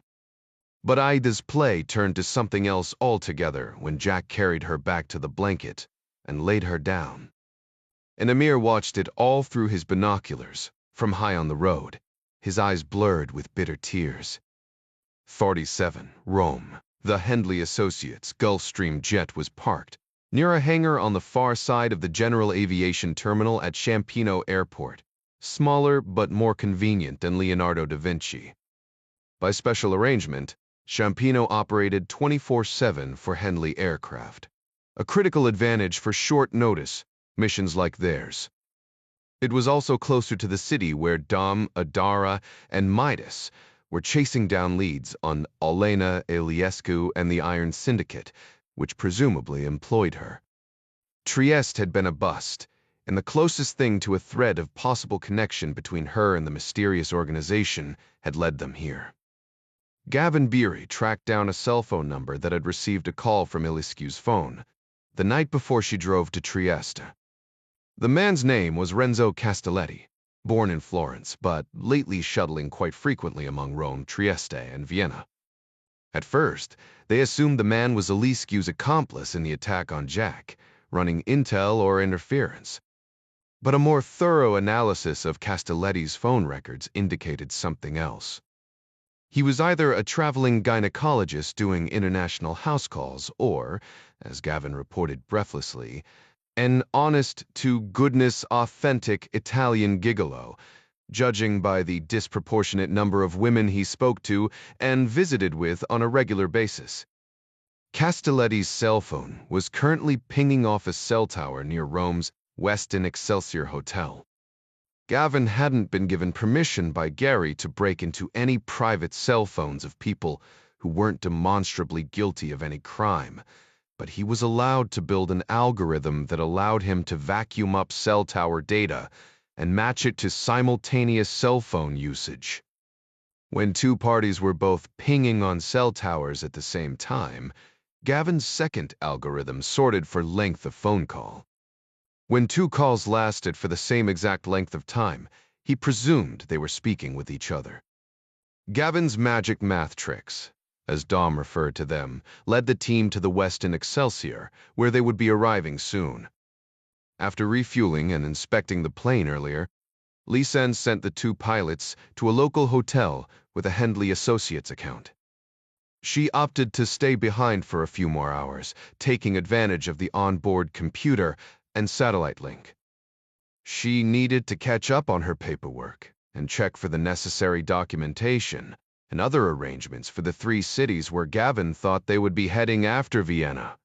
But Ida's play turned to something else altogether when Jack carried her back to the blanket and laid her down. And Amir watched it all through his binoculars, from high on the road, his eyes blurred with bitter tears. 47, Rome. The Hendley Associates Gulfstream jet was parked near a hangar on the far side of the general aviation terminal at Ciampino Airport, smaller but more convenient than Leonardo da Vinci. By special arrangement, Ciampino operated 24/7 for Hendley aircraft, a critical advantage for short-notice missions like theirs. It was also closer to the city where Dom, Adara, and Midas were chasing down leads on Elena Iliescu and the Iron Syndicate, which presumably employed her. Trieste had been a bust, and the closest thing to a thread of possible connection between her and the mysterious organization had led them here. Gavin Beery tracked down a cell phone number that had received a call from Iliescu's phone the night before she drove to Trieste. The man's name was Renzo Castelletti, born in Florence, but lately shuttling quite frequently among Rome, Trieste, and Vienna. At first, they assumed the man was Iliescu's accomplice in the attack on Jack, running intel or interference. But a more thorough analysis of Castelletti's phone records indicated something else. He was either a traveling gynecologist doing international house calls or, as Gavin reported breathlessly, an honest-to-goodness authentic Italian gigolo, judging by the disproportionate number of women he spoke to and visited with on a regular basis. Castelletti's cell phone was currently pinging off a cell tower near Rome's Westin Excelsior Hotel. Gavin hadn't been given permission by Gary to break into any private cell phones of people who weren't demonstrably guilty of any crime, but he was allowed to build an algorithm that allowed him to vacuum up cell tower data and match it to simultaneous cell phone usage. When two parties were both pinging on cell towers at the same time, Gavin's second algorithm sorted for length of phone call. When two calls lasted for the same exact length of time, he presumed they were speaking with each other. Gavin's magic math tricks, as Dom referred to them, led the team to the Westin Excelsior, where they would be arriving soon. After refueling and inspecting the plane earlier, Lisanne sent the two pilots to a local hotel with a Hendley Associates account. She opted to stay behind for a few more hours, taking advantage of the onboard computer and satellite link. She needed to catch up on her paperwork and check for the necessary documentation and other arrangements for the three cities where Gavin thought they would be heading after Vienna,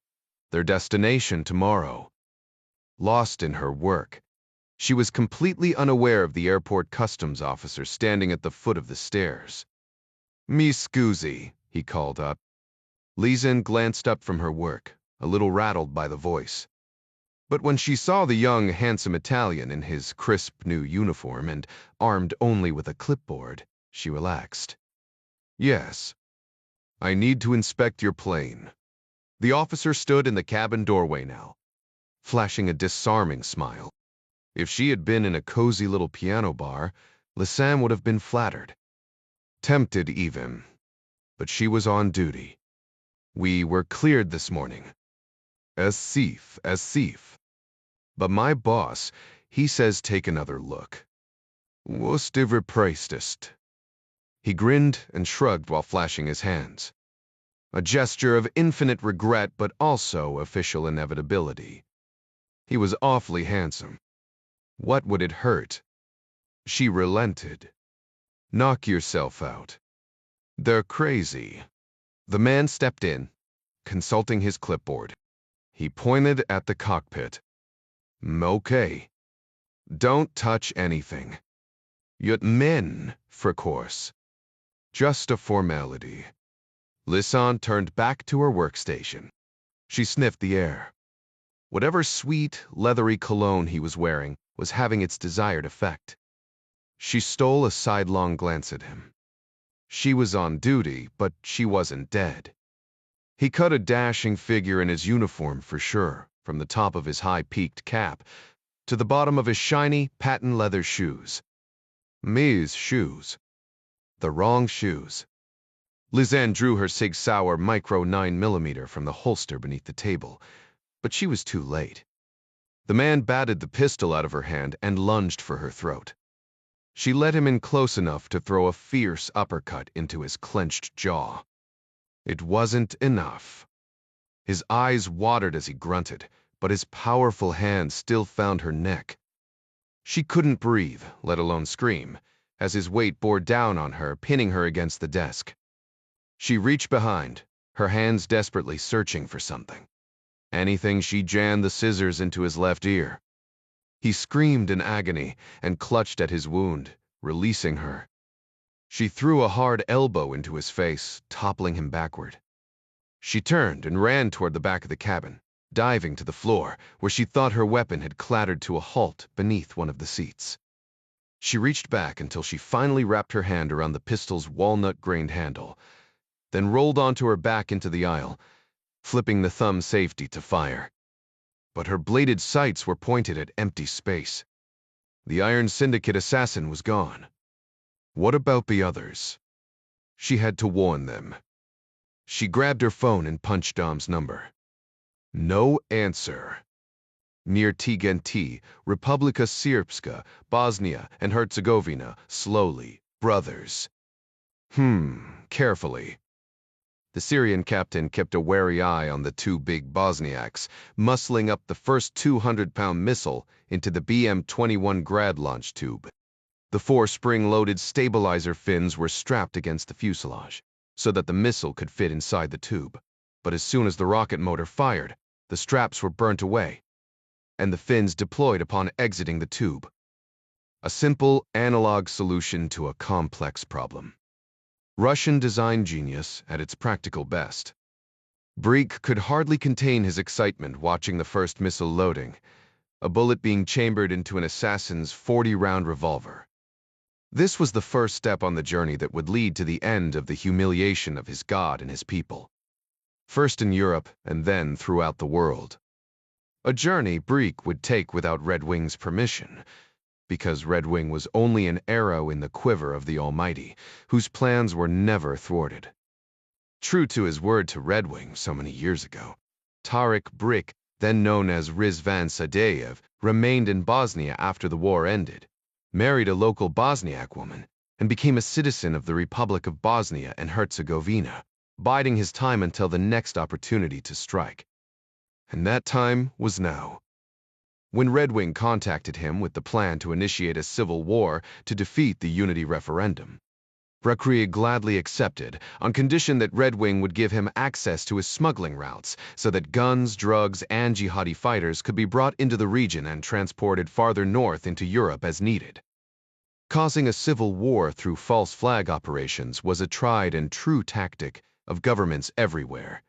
their destination tomorrow. Lost in her work, she was completely unaware of the airport customs officer standing at the foot of the stairs. "Mi scusi," he called up. Lisanne glanced up from her work, a little rattled by the voice. But when she saw the young, handsome Italian in his crisp new uniform and armed only with a clipboard, she relaxed. "Yes. I need to inspect your plane." The officer stood in the cabin doorway now, flashing a disarming smile. If she had been in a cozy little piano bar, Lissam would have been flattered. Tempted even. But she was on duty. We were cleared this morning. As safe, as safe. But my boss, he says take another look. Was repriced. He grinned and shrugged while flashing his hands. A gesture of infinite regret but also official inevitability. He was awfully handsome. What would it hurt? She relented. Knock yourself out. They're crazy. The man stepped in, consulting his clipboard. He pointed at the cockpit. Okay. Don't touch anything. You're men, for course. Just a formality. Lissan turned back to her workstation. She sniffed the air. Whatever sweet, leathery cologne he was wearing was having its desired effect. She stole a sidelong glance at him. She was on duty, but she wasn't dead. He cut a dashing figure in his uniform for sure, from the top of his high-peaked cap to the bottom of his shiny, patent leather shoes. Ms. shoes. The wrong shoes. Lisanne drew her Sig Sauer Micro 9mm from the holster beneath the table, but she was too late. The man batted the pistol out of her hand and lunged for her throat. She let him in close enough to throw a fierce uppercut into his clenched jaw. It wasn't enough. His eyes watered as he grunted, but his powerful hand still found her neck. She couldn't breathe, let alone scream, as his weight bore down on her, pinning her against the desk. She reached behind, her hands desperately searching for something. Anything. She jammed the scissors into his left ear. He screamed in agony and clutched at his wound, releasing her. She threw a hard elbow into his face, toppling him backward. She turned and ran toward the back of the cabin, diving to the floor, where she thought her weapon had clattered to a halt beneath one of the seats. She reached back until she finally wrapped her hand around the pistol's walnut-grained handle, then rolled onto her back into the aisle, flipping the thumb safety to fire. But her bladed sights were pointed at empty space. The Iron Syndicate assassin was gone. What about the others? She had to warn them. She grabbed her phone and punched Dom's number. No answer. Near Tigenti, Republika Srpska, Bosnia and Herzegovina, slowly, brothers. Carefully. The Syrian captain kept a wary eye on the two big Bosniaks, muscling up the first 200-pound missile into the BM-21 Grad launch tube. The 4 spring-loaded stabilizer fins were strapped against the fuselage, so that the missile could fit inside the tube. But as soon as the rocket motor fired, the straps were burnt away, and the fins deployed upon exiting the tube. A simple, analog solution to a complex problem. Russian design genius at its practical best. Breek could hardly contain his excitement watching the first missile loading, a bullet being chambered into an assassin's 40-round revolver. This was the first step on the journey that would lead to the end of the humiliation of his god and his people. First in Europe and then throughout the world. A journey Breek would take without Red Wing's permission, because Red Wing was only an arrow in the quiver of the Almighty, whose plans were never thwarted. True to his word to Red Wing so many years ago, Tariq Brik, then known as Rizvan Sadeyev, remained in Bosnia after the war ended, married a local Bosniak woman, and became a citizen of the Republic of Bosnia and Herzegovina, biding his time until the next opportunity to strike. And that time was now. When Red Wing contacted him with the plan to initiate a civil war to defeat the unity referendum, Brakria gladly accepted on condition that Red Wing would give him access to his smuggling routes so that guns, drugs, and jihadi fighters could be brought into the region and transported farther north into Europe as needed. Causing a civil war through false flag operations was a tried and true tactic of governments everywhere.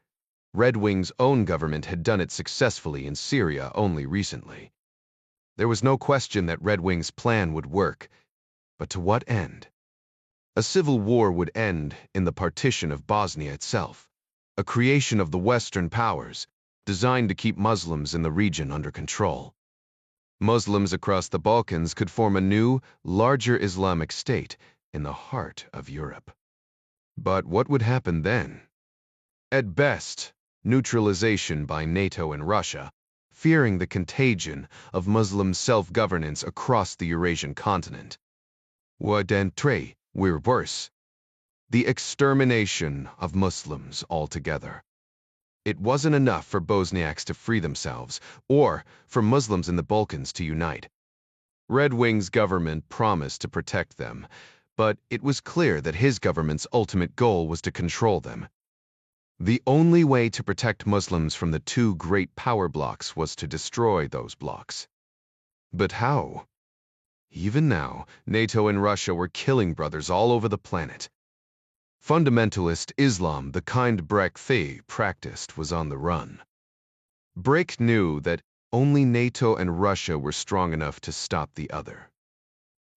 Red Wing's own government had done it successfully in Syria only recently. There was no question that Red Wing's plan would work, but to what end? A civil war would end in the partition of Bosnia itself, a creation of the Western powers designed to keep Muslims in the region under control. Muslims across the Balkans could form a new, larger Islamic state in the heart of Europe. But what would happen then? At best, neutralization by NATO and Russia, fearing the contagion of Muslim self-governance across the Eurasian continent. What we're worse, the extermination of Muslims altogether. It wasn't enough for Bosniaks to free themselves, or for Muslims in the Balkans to unite. Red Wing's government promised to protect them, but it was clear that his government's ultimate goal was to control them. The only way to protect Muslims from the two great power blocs was to destroy those blocs. But how? Even now, NATO and Russia were killing brothers all over the planet. Fundamentalist Islam, the kind Brecht practiced, was on the run. Brecht knew that only NATO and Russia were strong enough to stop the other.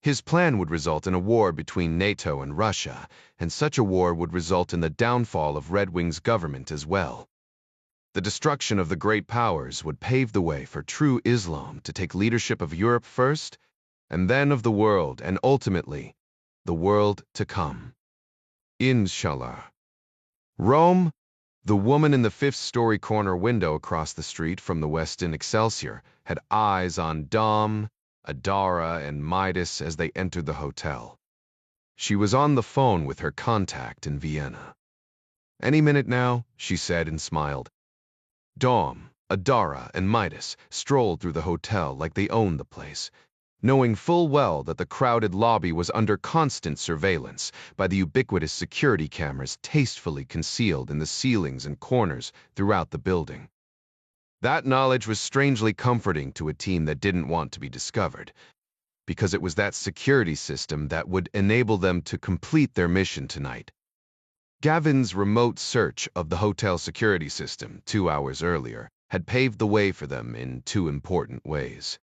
His plan would result in a war between NATO and Russia, and such a war would result in the downfall of Red Wing's government as well. The destruction of the great powers would pave the way for true Islam to take leadership of Europe first, and then of the world, and ultimately, the world to come. Inshallah. Rome, the woman in the fifth-story corner window across the street from the Westin Excelsior, had eyes on Dom, Adara, and Midas as they entered the hotel. She was on the phone with her contact in Vienna. "Any minute now," she said and smiled. Dom, Adara, and Midas strolled through the hotel like they owned the place, knowing full well that the crowded lobby was under constant surveillance by the ubiquitous security cameras tastefully concealed in the ceilings and corners throughout the building. That knowledge was strangely comforting to a team that didn't want to be discovered, because it was that security system that would enable them to complete their mission tonight. Gavin's remote search of the hotel security system 2 hours earlier had paved the way for them in two important ways.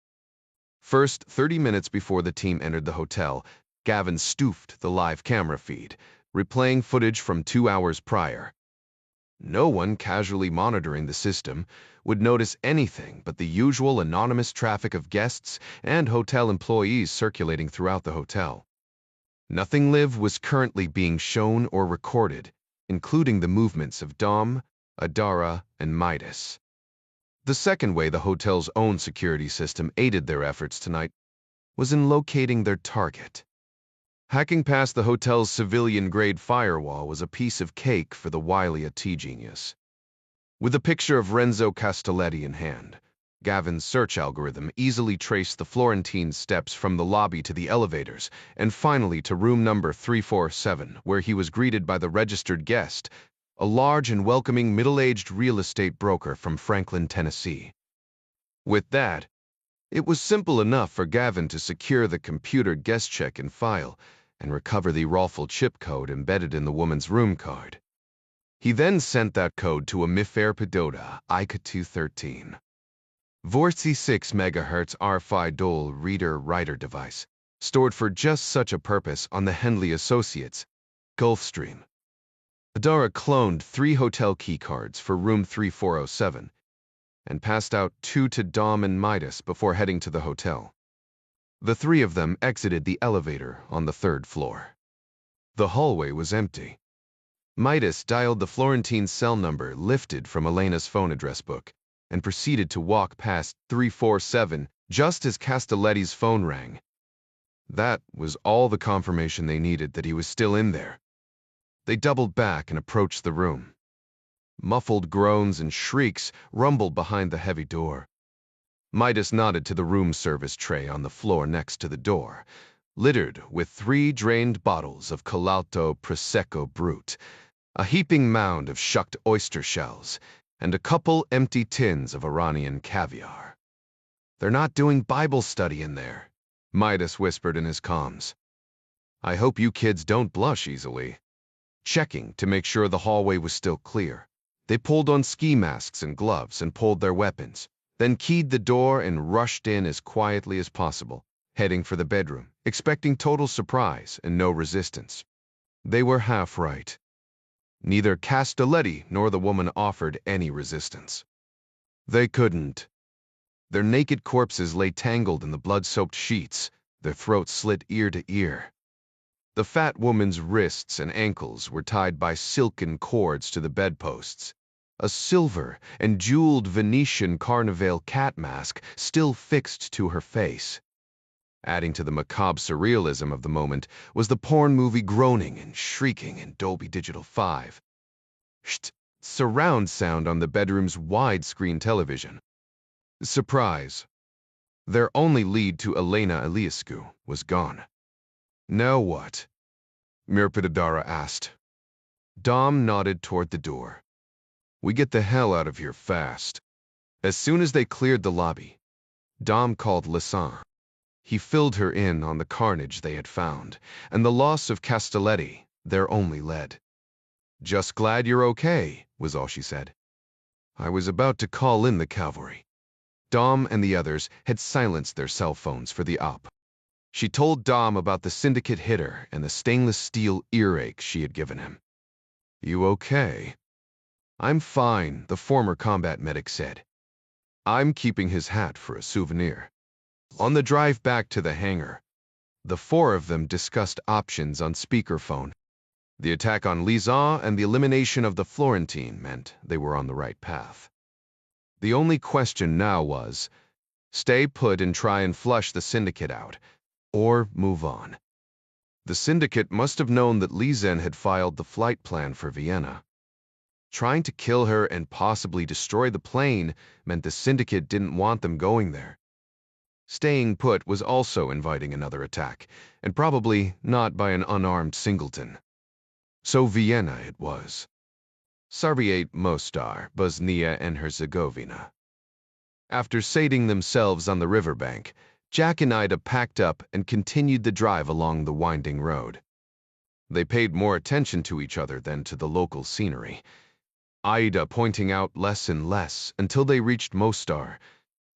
First, 30 minutes before the team entered the hotel, Gavin spoofed the live camera feed, replaying footage from 2 hours prior. No one casually monitoring the system would notice anything but the usual anonymous traffic of guests and hotel employees circulating throughout the hotel. Nothing live was currently being shown or recorded, including the movements of Dom, Adara, and Midas. The second way the hotel's own security system aided their efforts tonight was in locating their target. Hacking past the hotel's civilian-grade firewall was a piece of cake for the wily IT genius. With a picture of Renzo Castelletti in hand, Gavin's search algorithm easily traced the Florentine's steps from the lobby to the elevators and finally to room number 347, where he was greeted by the registered guest, a large and welcoming middle-aged real estate broker from Franklin, Tennessee. With that, it was simple enough for Gavin to secure the computer guest check-in file and recover the Rolfel chip code embedded in the woman's room card. He then sent that code to a Mifair Pedota ICA-213. 46 MHz RFI dual reader-writer device, stored for just such a purpose on the Henley Associates, Gulfstream. Adara cloned 3 hotel keycards for room 3407 and passed out 2 to Dom and Midas before heading to the hotel. The 3 of them exited the elevator on the 3rd floor. The hallway was empty. Midas dialed the Florentine cell number lifted from Elena's phone address book and proceeded to walk past 347 just as Castelletti's phone rang. That was all the confirmation they needed that he was still in there. They doubled back and approached the room. Muffled groans and shrieks rumbled behind the heavy door. Midas nodded to the room service tray on the floor next to the door, littered with 3 drained bottles of Colalto Prosecco Brut, a heaping mound of shucked oyster shells, and a couple empty tins of Iranian caviar. "They're not doing Bible study in there," Midas whispered in his comms. "I hope you kids don't blush easily." Checking to make sure the hallway was still clear, they pulled on ski masks and gloves and pulled their weapons, then keyed the door and rushed in as quietly as possible, heading for the bedroom, expecting total surprise and no resistance. They were half right. Neither Castelletti nor the woman offered any resistance. They couldn't. Their naked corpses lay tangled in the blood-soaked sheets, their throats slit ear to ear. The fat woman's wrists and ankles were tied by silken cords to the bedposts. A silver and jeweled Venetian Carnival cat mask still fixed to her face. Adding to the macabre surrealism of the moment was the porn movie groaning and shrieking in Dolby Digital 5. Surround sound on the bedroom's widescreen television. Surprise. Their only lead to Elena Iliescu was gone. Now what? Mirpidadara asked. Dom nodded toward the door. We get the hell out of here fast. As soon as they cleared the lobby, Dom called Lissan. He filled her in on the carnage they had found, and the loss of Castelletti, their only lead. Just glad you're okay, was all she said. I was about to call in the cavalry. Dom and the others had silenced their cell phones for the op. She told Dom about the syndicate hitter and the stainless steel earache she had given him. You okay? I'm fine, the former combat medic said. I'm keeping his hat for a souvenir. On the drive back to the hangar, the four of them discussed options on speakerphone. The attack on Lizan and the elimination of the Florentine meant they were on the right path. The only question now was, stay put and try and flush the syndicate out, or move on. The syndicate must have known that Lizan had filed the flight plan for Vienna. Trying to kill her and possibly destroy the plane meant the syndicate didn't want them going there. Staying put was also inviting another attack, and probably not by an unarmed singleton. So Vienna it was. Sarbiate Mostar, Bosnia and Herzegovina. After sating themselves on the riverbank, Jack and Ida packed up and continued the drive along the winding road. They paid more attention to each other than to the local scenery, Ida pointing out less and less until they reached Mostar,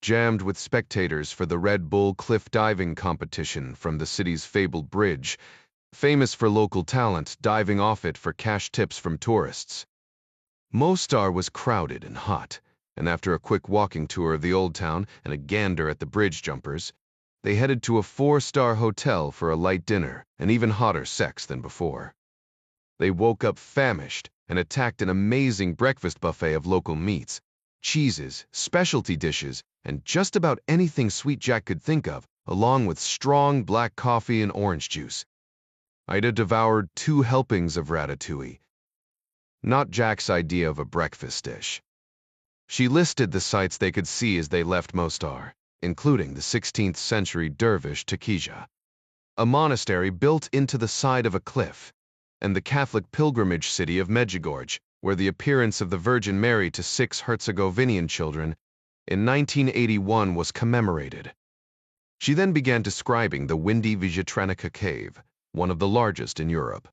jammed with spectators for the Red Bull cliff diving competition from the city's fabled bridge, famous for local talent diving off it for cash tips from tourists. Mostar was crowded and hot, and after a quick walking tour of the old town and a gander at the bridge jumpers, they headed to a 4-star hotel for a light dinner and even hotter sex than before. They woke up famished and attacked an amazing breakfast buffet of local meats, cheeses, specialty dishes, and just about anything Sweet Jack could think of, along with strong black coffee and orange juice. Ida devoured 2 helpings of ratatouille, not Jack's idea of a breakfast dish. She listed the sights they could see as they left Mostar, including the 16th century dervish Takija, a monastery built into the side of a cliff, and the Catholic pilgrimage city of Medjugorje, where the appearance of the Virgin Mary to 6 Herzegovinian children in 1981 was commemorated. She then began describing the windy Vijatranica cave, one of the largest in Europe.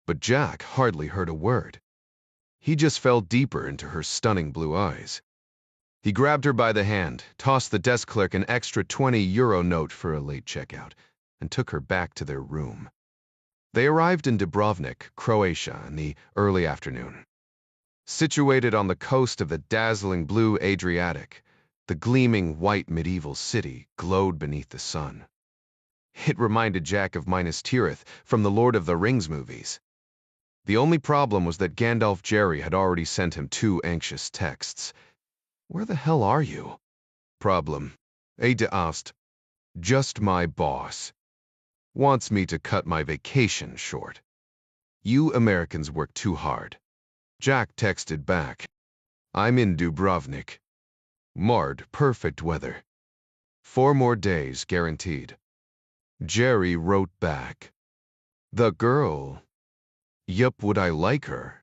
But Jack hardly heard a word. He just fell deeper into her stunning blue eyes. He grabbed her by the hand, tossed the desk clerk an extra €20 note for a late checkout, and took her back to their room. They arrived in Dubrovnik, Croatia, in the early afternoon. Situated on the coast of the dazzling blue Adriatic, the gleaming white medieval city glowed beneath the sun. It reminded Jack of Minas Tirith from the Lord of the Rings movies. The only problem was that Gandalf Jerry had already sent him 2 anxious texts. Where the hell are you? Problem, Ada asked. Just my boss. Wants me to cut my vacation short. You Americans work too hard. Jack texted back. I'm in Dubrovnik. Marred, perfect weather. 4 more days guaranteed. Jerry wrote back. The girl. Yup, would I like her?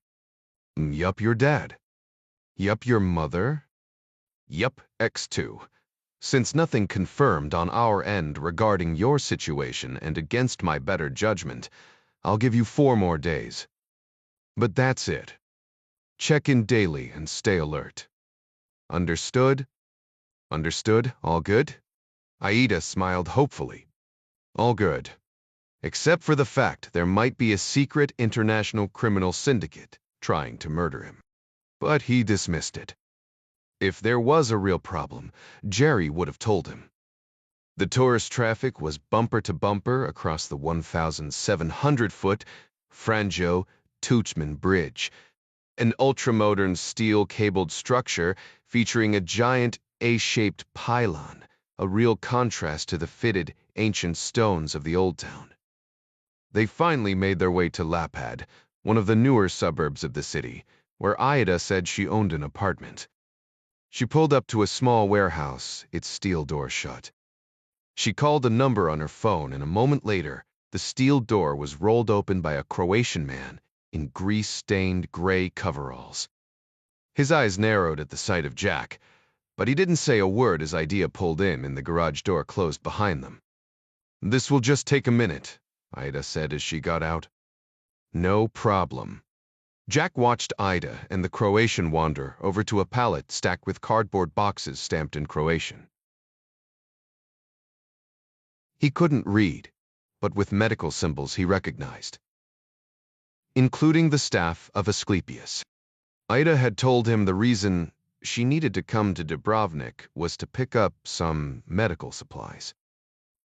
Yup, your dad. Yup, your mother? Yup, X2. Since nothing confirmed on our end regarding your situation and against my better judgment, I'll give you 4 more days. But that's it. Check in daily and stay alert. Understood? Understood? All good? Aida smiled hopefully. All good. Except for the fact there might be a secret international criminal syndicate trying to murder him. But he dismissed it. If there was a real problem, Jerry would have told him. The tourist traffic was bumper to bumper across the 1,700-foot Franjo-Tuchman Bridge, an ultra-modern steel-cabled structure featuring a giant A-shaped pylon, a real contrast to the fitted, ancient stones of the old town. They finally made their way to Lapad, one of the newer suburbs of the city, where Ida said she owned an apartment. She pulled up to a small warehouse, its steel door shut. She called a number on her phone, and a moment later, the steel door was rolled open by a Croatian man in grease-stained gray coveralls. His eyes narrowed at the sight of Jack, but he didn't say a word as Ida pulled in and the garage door closed behind them. "This will just take a minute," Ida said as she got out. "No problem." Jack watched Ida and the Croatian wander over to a pallet stacked with cardboard boxes stamped in Croatian. He couldn't read, but with medical symbols he recognized, including the staff of Asclepius. Ida had told him the reason she needed to come to Dubrovnik was to pick up some medical supplies.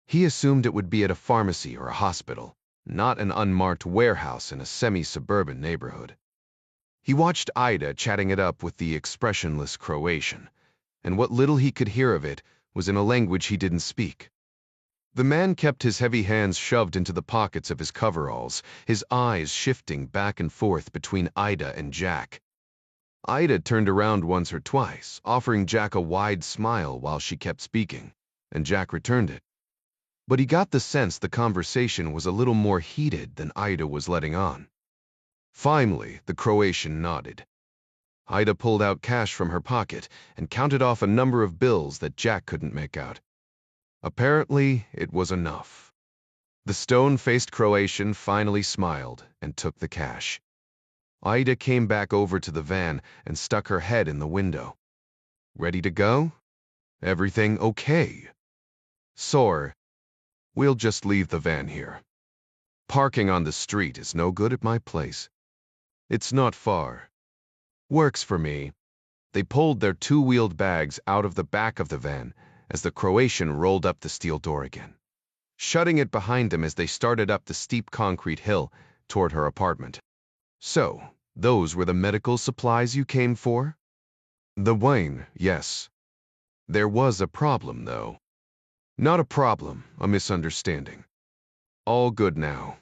He assumed it would be at a pharmacy or a hospital, not an unmarked warehouse in a semi-suburban neighborhood. He watched Ida chatting it up with the expressionless Croatian, and what little he could hear of it was in a language he didn't speak. The man kept his heavy hands shoved into the pockets of his coveralls, his eyes shifting back and forth between Ida and Jack. Ida turned around once or twice, offering Jack a wide smile while she kept speaking, and Jack returned it. But he got the sense the conversation was a little more heated than Ida was letting on. Finally, the Croatian nodded. Ida pulled out cash from her pocket and counted off a number of bills that Jack couldn't make out. Apparently, it was enough. The stone-faced Croatian finally smiled and took the cash. Ida came back over to the van and stuck her head in the window. "Ready to go? Everything okay?" "Sore. We'll just leave the van here. Parking on the street is no good at my place." "It's not far." "Works for me." They pulled their two-wheeled bags out of the back of the van as the Croatian rolled up the steel door again, shutting it behind them as they started up the steep concrete hill toward her apartment. "So, those were the medical supplies you came for?" "The wine, yes. There was a problem, though." "Not a problem, a misunderstanding. All good now."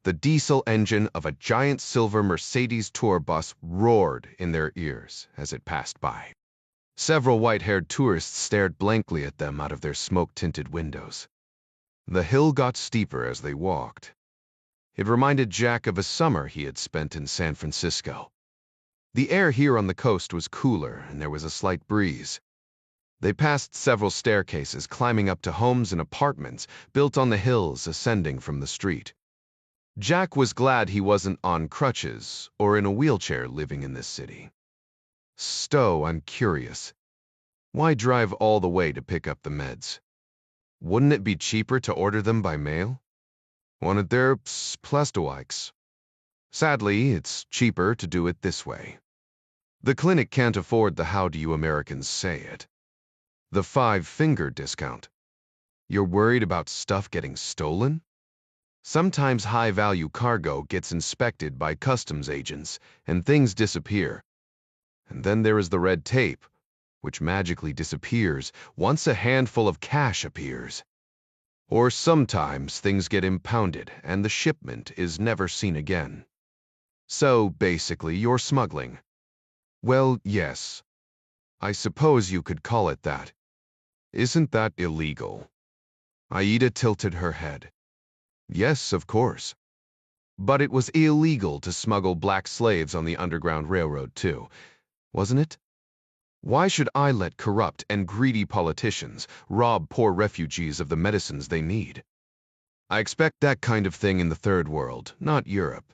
The diesel engine of a giant silver Mercedes tour bus roared in their ears as it passed by. Several white-haired tourists stared blankly at them out of their smoke-tinted windows. The hill got steeper as they walked. It reminded Jack of a summer he had spent in San Francisco. The air here on the coast was cooler, and there was a slight breeze. They passed several staircases, climbing up to homes and apartments built on the hills ascending from the street. Jack was glad he wasn't on crutches or in a wheelchair living in this city. "Stowe, I'm curious. Why drive all the way to pick up the meds? Wouldn't it be cheaper to order them by mail? Wanted their plastowiks. Sadly, it's cheaper to do it this way. The clinic can't afford the how do you Americans say it. The 5-finger discount. You're worried about stuff getting stolen? Sometimes high-value cargo gets inspected by customs agents, and things disappear. And then there is the red tape, which magically disappears once a handful of cash appears. Or sometimes things get impounded, and the shipment is never seen again. So, basically, you're smuggling." "Well, yes. I suppose you could call it that. Isn't that illegal?" Aida tilted her head. "Yes, of course. But it was illegal to smuggle black slaves on the Underground Railroad, too, wasn't it? Why should I let corrupt and greedy politicians rob poor refugees of the medicines they need? I expect that kind of thing in the Third World, not Europe."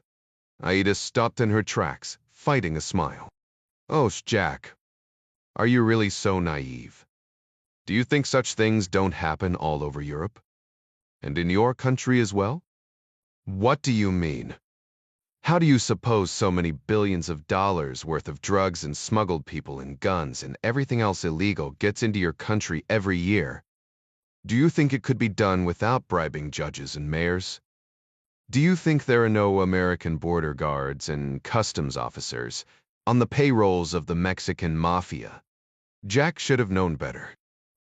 Aida stopped in her tracks, fighting a smile. "Oh, Jack, are you really so naive? Do you think such things don't happen all over Europe? And in your country as well?" "What do you mean?" How do you suppose so many billions of dollars worth of drugs and smuggled people and guns and everything else illegal gets into your country every year? Do you think it could be done without bribing judges and mayors? Do you think there are no American border guards and customs officers on the payrolls of the Mexican mafia? Jack should have known better.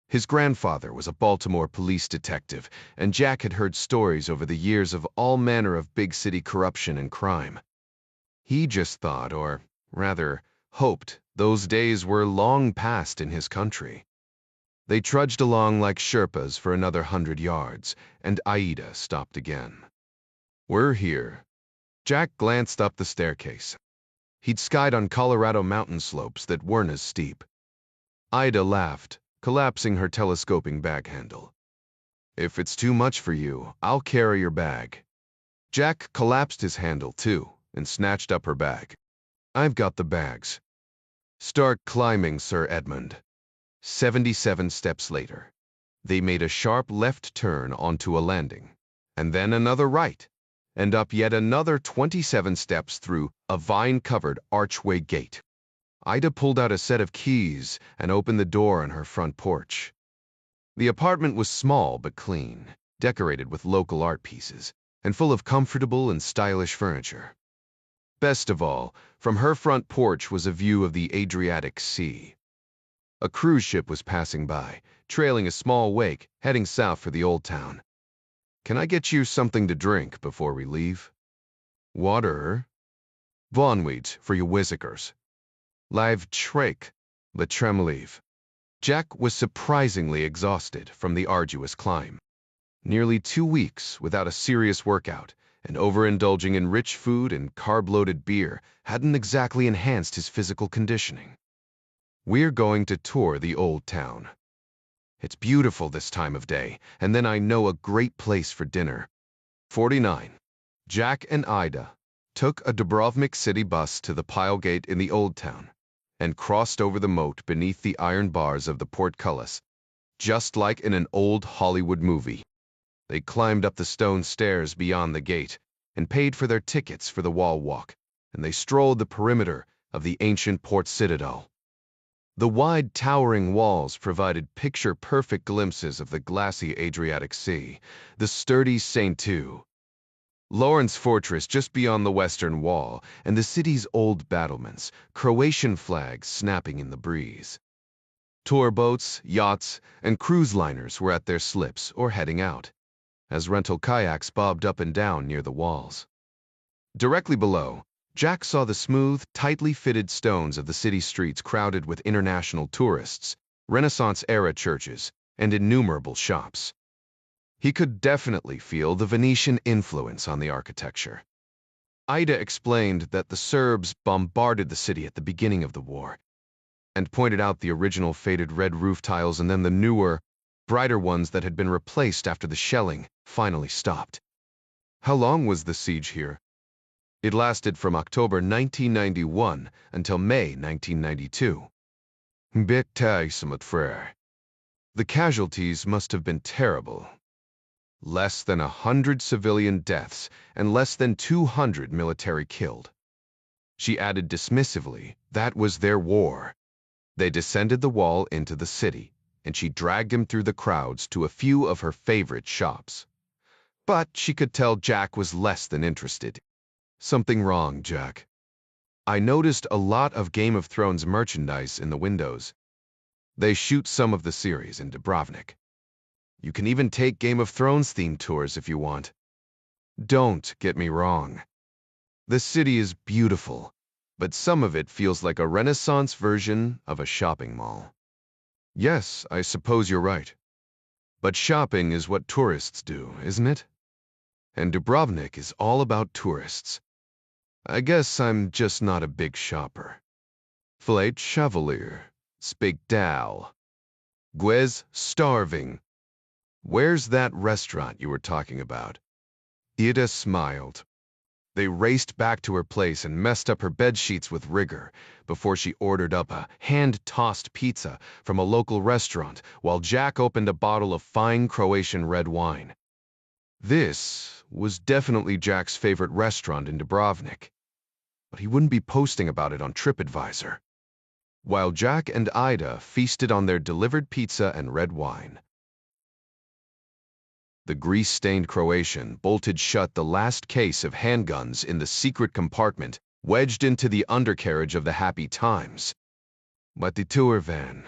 His grandfather was a Baltimore police detective, and Jack had heard stories over the years of all manner of big city corruption and crime. He just thought, or rather hoped, those days were long past in his country. They trudged along like Sherpas for another 100 yards, and Aida stopped again. "We're here." Jack glanced up the staircase. He'd skied on Colorado mountain slopes that weren't as steep. Ida laughed, collapsing her telescoping bag handle. "If it's too much for you, I'll carry your bag." Jack collapsed his handle too and snatched up her bag. "I've got the bags." "Start climbing, Sir Edmund." 77 steps later, they made a sharp left turn onto a landing, and then another right, and up yet another 27 steps through a vine-covered archway gate. Ida pulled out a set of keys and opened the door on her front porch. The apartment was small but clean, decorated with local art pieces, and full of comfortable and stylish furniture. Best of all, from her front porch was a view of the Adriatic Sea. A cruise ship was passing by, trailing a small wake, heading south for the old town. "Can I get you something to drink before we leave?" "Water?" "Vonwheat for your whizzikers." "Live trek, le tremelive." Jack was surprisingly exhausted from the arduous climb. Nearly 2 weeks without a serious workout, and overindulging in rich food and carb-loaded beer hadn't exactly enhanced his physical conditioning. "We're going to tour the old town. It's beautiful this time of day, and then I know a great place for dinner." 49. Jack and Ida took a Dubrovnik city bus to the Pile Gate in the old town and crossed over the moat beneath the iron bars of the portcullis, just like in an old Hollywood movie. They climbed up the stone stairs beyond the gate and paid for their tickets for the wall walk, and they strolled the perimeter of the ancient port citadel. The wide, towering walls provided picture-perfect glimpses of the glassy Adriatic Sea, the sturdy St. Two, Lawrence Fortress just beyond the western wall, and the city's old battlements, Croatian flags snapping in the breeze. Tour boats, yachts, and cruise liners were at their slips or heading out, as rental kayaks bobbed up and down near the walls. Directly below, Jack saw the smooth, tightly fitted stones of the city streets crowded with international tourists, Renaissance-era churches, and innumerable shops. He could definitely feel the Venetian influence on the architecture. Ida explained that the Serbs bombarded the city at the beginning of the war, and pointed out the original faded red roof tiles and then the newer, brighter ones that had been replaced after the shelling finally stopped. "How long was the siege here?" "It lasted from October 1991 until May 1992. The casualties must have been terrible. Less than 100 civilian deaths and less than 200 military killed." She added dismissively, "That was their war." They descended the wall into the city, and she dragged him through the crowds to a few of her favorite shops. But she could tell Jack was less than interested. "Something wrong, Jack?" "I noticed a lot of Game of Thrones merchandise in the windows. They shoot some of the series in Dubrovnik. You can even take Game of Thrones themed tours if you want. Don't get me wrong. The city is beautiful, but some of it feels like a Renaissance version of a shopping mall." "Yes, I suppose you're right. But shopping is what tourists do, isn't it? And Dubrovnik is all about tourists. I guess I'm just not a big shopper." "Flate Chevalier, Spig Dal. Guez starving. Where's that restaurant you were talking about?" Ida smiled. They raced back to her place and messed up her bedsheets with rigor before she ordered up a hand-tossed pizza from a local restaurant while Jack opened a bottle of fine Croatian red wine. This was definitely Jack's favorite restaurant in Dubrovnik, but he wouldn't be posting about it on TripAdvisor. While Jack and Ida feasted on their delivered pizza and red wine, the grease-stained Croatian bolted shut the last case of handguns in the secret compartment wedged into the undercarriage of the Happy Times. But the tour van.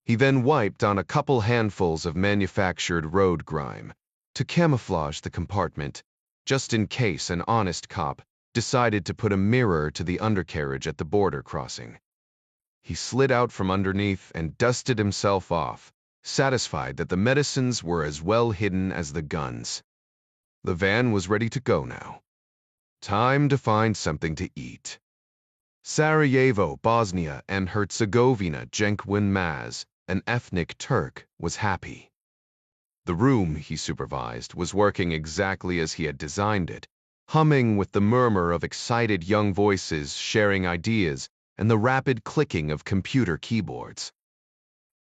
He then wiped on a couple handfuls of manufactured road grime to camouflage the compartment, just in case an honest cop decided to put a mirror to the undercarriage at the border crossing. He slid out from underneath and dusted himself off, satisfied that the medicines were as well hidden as the guns. The van was ready to go now. Time to find something to eat. Sarajevo, Bosnia and Herzegovina, Jenkwin Maz, an ethnic Turk, was happy. The room, he supervised, was working exactly as he had designed it, humming with the murmur of excited young voices sharing ideas and the rapid clicking of computer keyboards.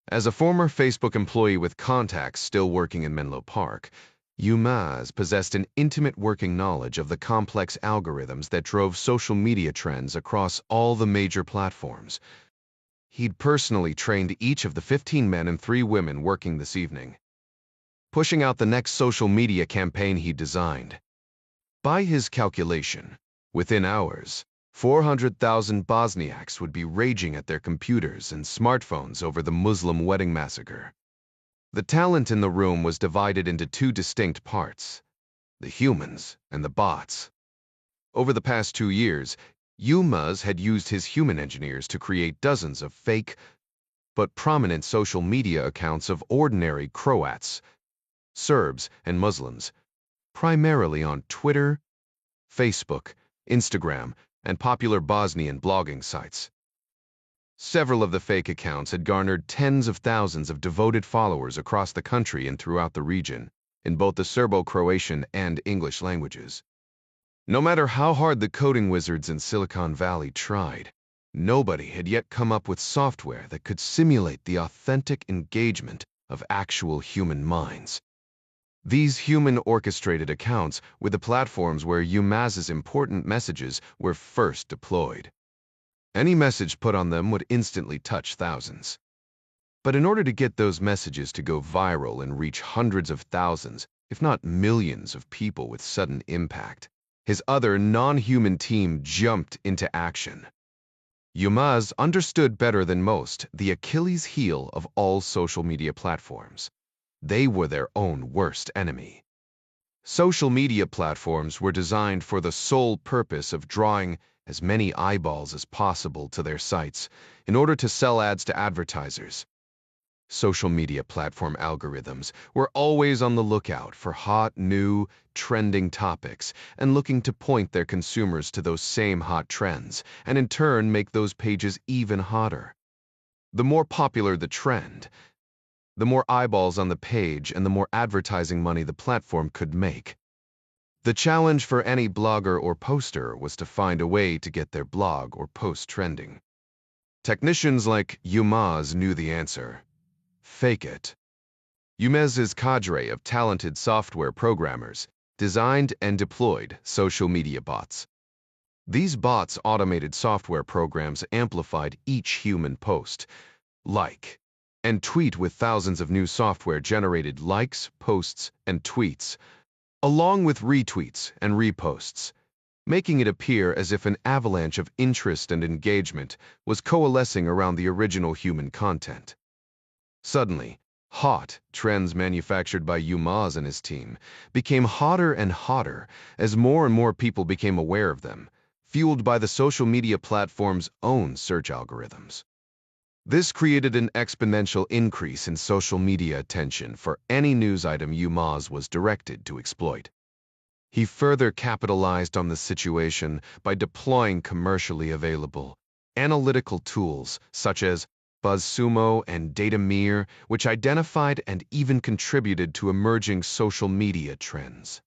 As a former Facebook employee with contacts still working in Menlo Park, Yilmaz possessed an intimate working knowledge of the complex algorithms that drove social media trends across all the major platforms. He'd personally trained each of the 15 men and 3 women working this evening, pushing out the next social media campaign he designed. By his calculation, within hours, 400,000 Bosniaks would be raging at their computers and smartphones over the Muslim wedding massacre. The talent in the room was divided into 2 distinct parts, the humans and the bots. Over the past 2 years, Yilmaz had used his human engineers to create dozens of fake, but prominent social media accounts of ordinary Croats, Serbs, and Muslims, primarily on Twitter, Facebook, Instagram, and popular Bosnian blogging sites. Several of the fake accounts had garnered tens of thousands of devoted followers across the country and throughout the region, in both the Serbo-Croatian and English languages. No matter how hard the coding wizards in Silicon Valley tried, nobody had yet come up with software that could simulate the authentic engagement of actual human minds. These human-orchestrated accounts were the platforms where Yilmaz's important messages were first deployed. Any message put on them would instantly touch thousands. But in order to get those messages to go viral and reach hundreds of thousands, if not millions of people with sudden impact, his other non-human team jumped into action. Yilmaz understood better than most the Achilles heel of all social media platforms. They were their own worst enemy. Social media platforms were designed for the sole purpose of drawing as many eyeballs as possible to their sites in order to sell ads to advertisers. Social media platform algorithms were always on the lookout for hot, new, trending topics and looking to point their consumers to those same hot trends and in turn make those pages even hotter. The more popular the trend, the more eyeballs on the page and the more advertising money the platform could make. The challenge for any blogger or poster was to find a way to get their blog or post trending. Technicians like Yilmaz knew the answer. Fake it. Yilmaz's cadre of talented software programmers designed and deployed social media bots. These bots' automated software programs amplified each human post, like, and tweet with thousands of new software-generated likes, posts, and tweets, along with retweets and reposts, making it appear as if an avalanche of interest and engagement was coalescing around the original human content. Suddenly, hot trends manufactured by Yilmaz and his team became hotter and hotter as more and more people became aware of them, fueled by the social media platform's own search algorithms. This created an exponential increase in social media attention for any news item Yilmaz was directed to exploit. He further capitalized on the situation by deploying commercially available analytical tools such as BuzzSumo and Datamir, which identified and even contributed to emerging social media trends.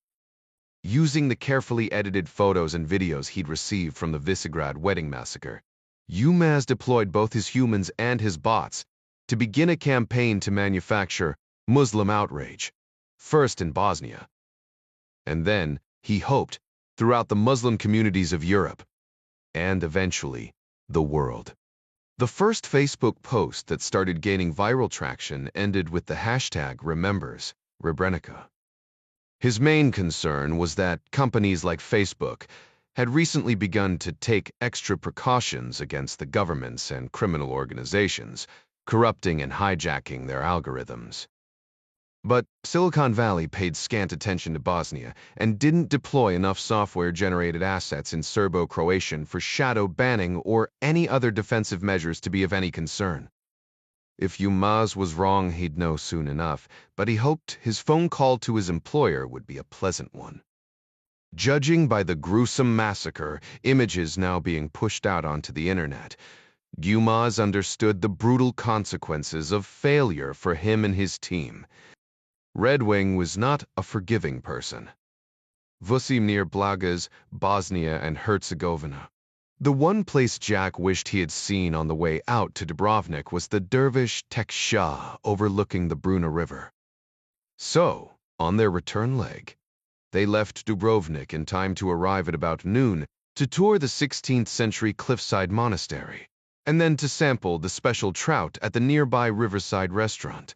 Using the carefully edited photos and videos he'd received from the Visegrad wedding massacre, Yilmaz deployed both his humans and his bots to begin a campaign to manufacture Muslim outrage, first in Bosnia, and then, he hoped, throughout the Muslim communities of Europe, and eventually, the world. The first Facebook post that started gaining viral traction ended with the hashtag #remembers Srebrenica. His main concern was that companies like Facebook had recently begun to take extra precautions against the governments and criminal organizations, corrupting and hijacking their algorithms. But Silicon Valley paid scant attention to Bosnia and didn't deploy enough software-generated assets in Serbo-Croatian for shadow banning or any other defensive measures to be of any concern. If Yılmaz was wrong, he'd know soon enough, but he hoped his phone call to his employer would be a pleasant one. Judging by the gruesome massacre, images now being pushed out onto the internet, Yılmaz understood the brutal consequences of failure for him and his team. Red Wing was not a forgiving person. Vucimir Blaga's Bosnia and Herzegovina. The one place Jack wished he had seen on the way out to Dubrovnik was the Dervish Tek Shah overlooking the Bruna River. So, on their return leg, they left Dubrovnik in time to arrive at about noon to tour the 16th century cliffside monastery, and then to sample the special trout at the nearby riverside restaurant.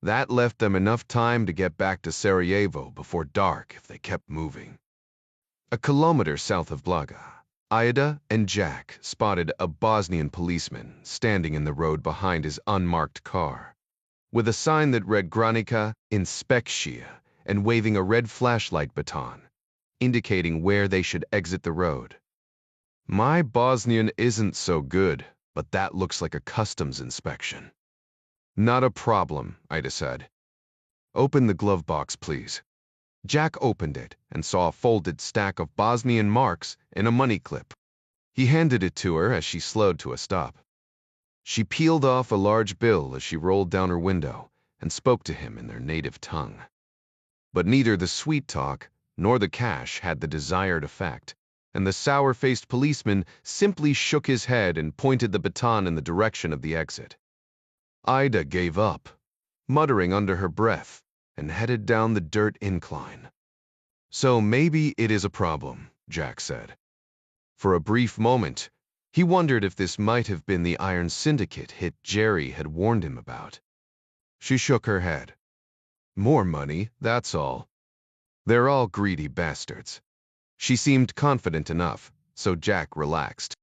That left them enough time to get back to Sarajevo before dark if they kept moving. A kilometer south of Blaga, Ida and Jack spotted a Bosnian policeman standing in the road behind his unmarked car, with a sign that read Granica Inspekcija and waving a red flashlight baton, indicating where they should exit the road. My Bosnian isn't so good, but that looks like a customs inspection. Not a problem, Ida said. Open the glove box, please. Jack opened it and saw a folded stack of Bosnian marks in a money clip. He handed it to her as she slowed to a stop. She peeled off a large bill as she rolled down her window and spoke to him in their native tongue. But neither the sweet talk nor the cash had the desired effect, and the sour-faced policeman simply shook his head and pointed the baton in the direction of the exit. Ida gave up, muttering under her breath, and headed down the dirt incline. So maybe it is a problem, Jack said. For a brief moment, he wondered if this might have been the Iron Syndicate hit Jerry had warned him about. She shook her head. More money, that's all. They're all greedy bastards. She seemed confident enough, so Jack relaxed.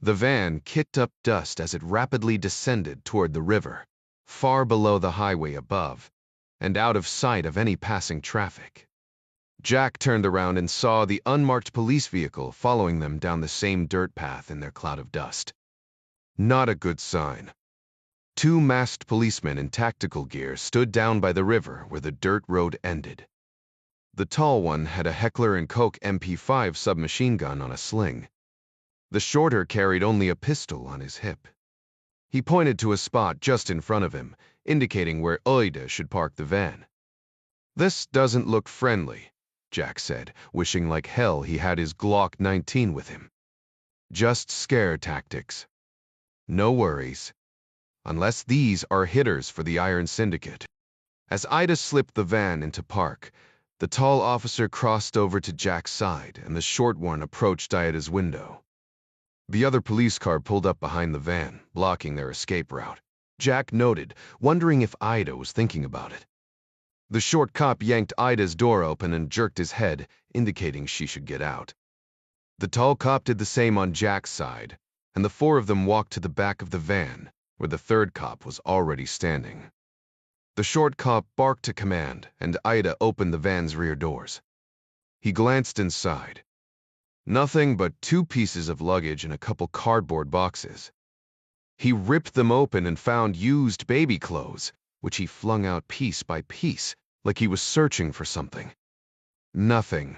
The van kicked up dust as it rapidly descended toward the river, far below the highway above, and out of sight of any passing traffic. Jack turned around and saw the unmarked police vehicle following them down the same dirt path in their cloud of dust. Not a good sign. Two masked policemen in tactical gear stood down by the river where the dirt road ended. The tall one had a Heckler & Koch MP5 submachine gun on a sling. The shorter carried only a pistol on his hip. He pointed to a spot just in front of him, indicating where Ida should park the van. This doesn't look friendly, Jack said, wishing like hell he had his Glock 19 with him. Just scare tactics. No worries. Unless these are hitters for the Iron Syndicate. As Ida slipped the van into park, the tall officer crossed over to Jack's side and the short one approached Ida's window. The other police car pulled up behind the van, blocking their escape route. Jack noted, wondering if Ida was thinking about it. The short cop yanked Ida's door open and jerked his head, indicating she should get out. The tall cop did the same on Jack's side, and the four of them walked to the back of the van, where the third cop was already standing. The short cop barked a command, and Ida opened the van's rear doors. He glanced inside. Nothing but 2 pieces of luggage and a couple cardboard boxes. He ripped them open and found used baby clothes, which he flung out piece by piece, like he was searching for something. Nothing.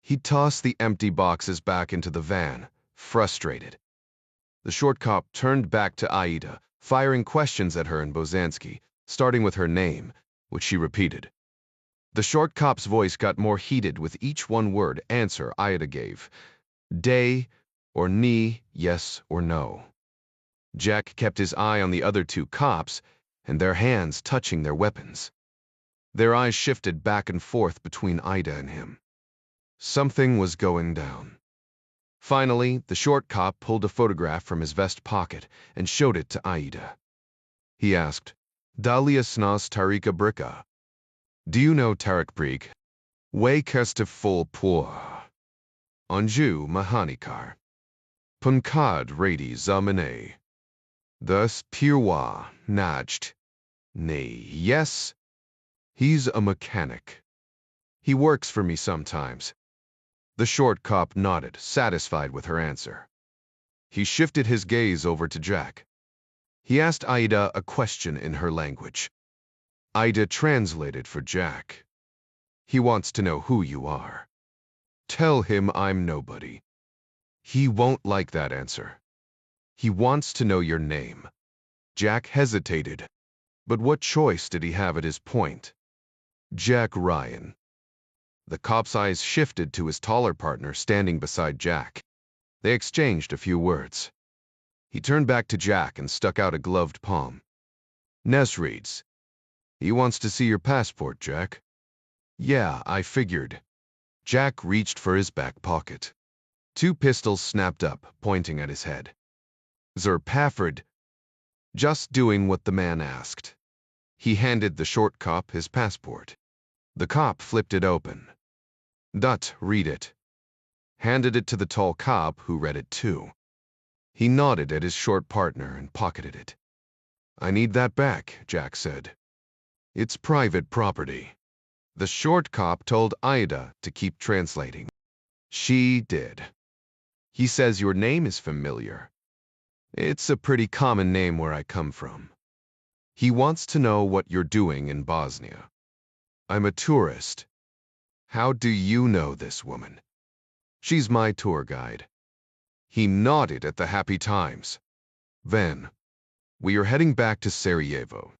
He tossed the empty boxes back into the van, frustrated. The short cop turned back to Aida, firing questions at her in Bosanski, starting with her name, which she repeated. The short cop's voice got more heated with each one-word answer Ida gave. Day or ni, yes or no. Jack kept his eye on the other 2 cops and their hands touching their weapons. Their eyes shifted back and forth between Ida and him. Something was going down. Finally, the short cop pulled a photograph from his vest pocket and showed it to Aida. He asked, Dalia snas Tarika Brika. Do you know Tarik Brig? Way kestif full poor. Anju Mahanikar. Punkad Radi Zamane. Thus Pirwa Najd. Nay, yes. He's a mechanic. He works for me sometimes. The short cop nodded, satisfied with her answer. He shifted his gaze over to Jack. He asked Ida a question in her language. Ida translated for Jack. He wants to know who you are. Tell him I'm nobody. He won't like that answer. He wants to know your name. Jack hesitated. But what choice did he have at his point? Jack Ryan. The cop's eyes shifted to his taller partner standing beside Jack. They exchanged a few words. He turned back to Jack and stuck out a gloved palm. Ness reads. He wants to see your passport, Jack. Yeah, I figured. Jack reached for his back pocket. 2 pistols snapped up, pointing at his head. Sir Pafford. Just doing what the man asked. He handed the short cop his passport. The cop flipped it open. Dut, read it. Handed it to the tall cop, who read it too. He nodded at his short partner and pocketed it. I need that back, Jack said. It's private property. The short cop told Ida to keep translating. She did. He says your name is familiar. It's a pretty common name where I come from. He wants to know what you're doing in Bosnia. I'm a tourist. How do you know this woman? She's my tour guide. He nodded at the happy times. Then, we are heading back to Sarajevo.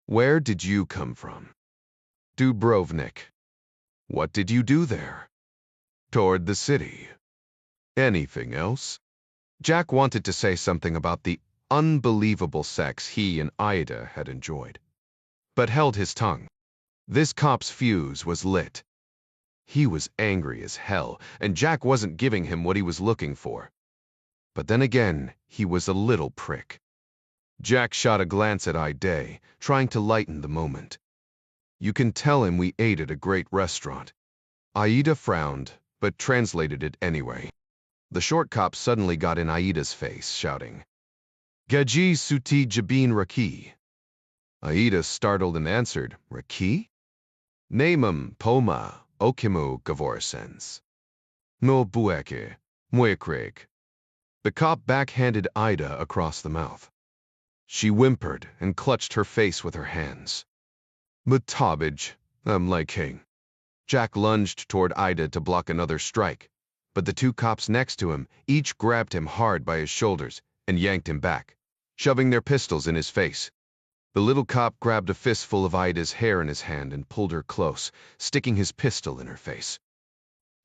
Where did you come from? Dubrovnik. What did you do there? Toward the city. Anything else? Jack wanted to say something about the unbelievable sex he and Ida had enjoyed, but held his tongue. This cop's fuse was lit. He was angry as hell, and Jack wasn't giving him what he was looking for. But then again, he was a little prick. Jack shot a glance at Ida, trying to lighten the moment. You can tell him we ate at a great restaurant. Aida frowned, but translated it anyway. The short cop suddenly got in Aida's face, shouting, Gaji suti jabin raki. Aida startled and answered, Raki? Namum poma okimu gavorsens. No bueke, muekreg. The cop backhanded Ida across the mouth. She whimpered and clutched her face with her hands. Mutabij, I'm like king. Jack lunged toward Ida to block another strike, but the 2 cops next to him each grabbed him hard by his shoulders and yanked him back, shoving their pistols in his face. The little cop grabbed a fistful of Ida's hair in his hand and pulled her close, sticking his pistol in her face.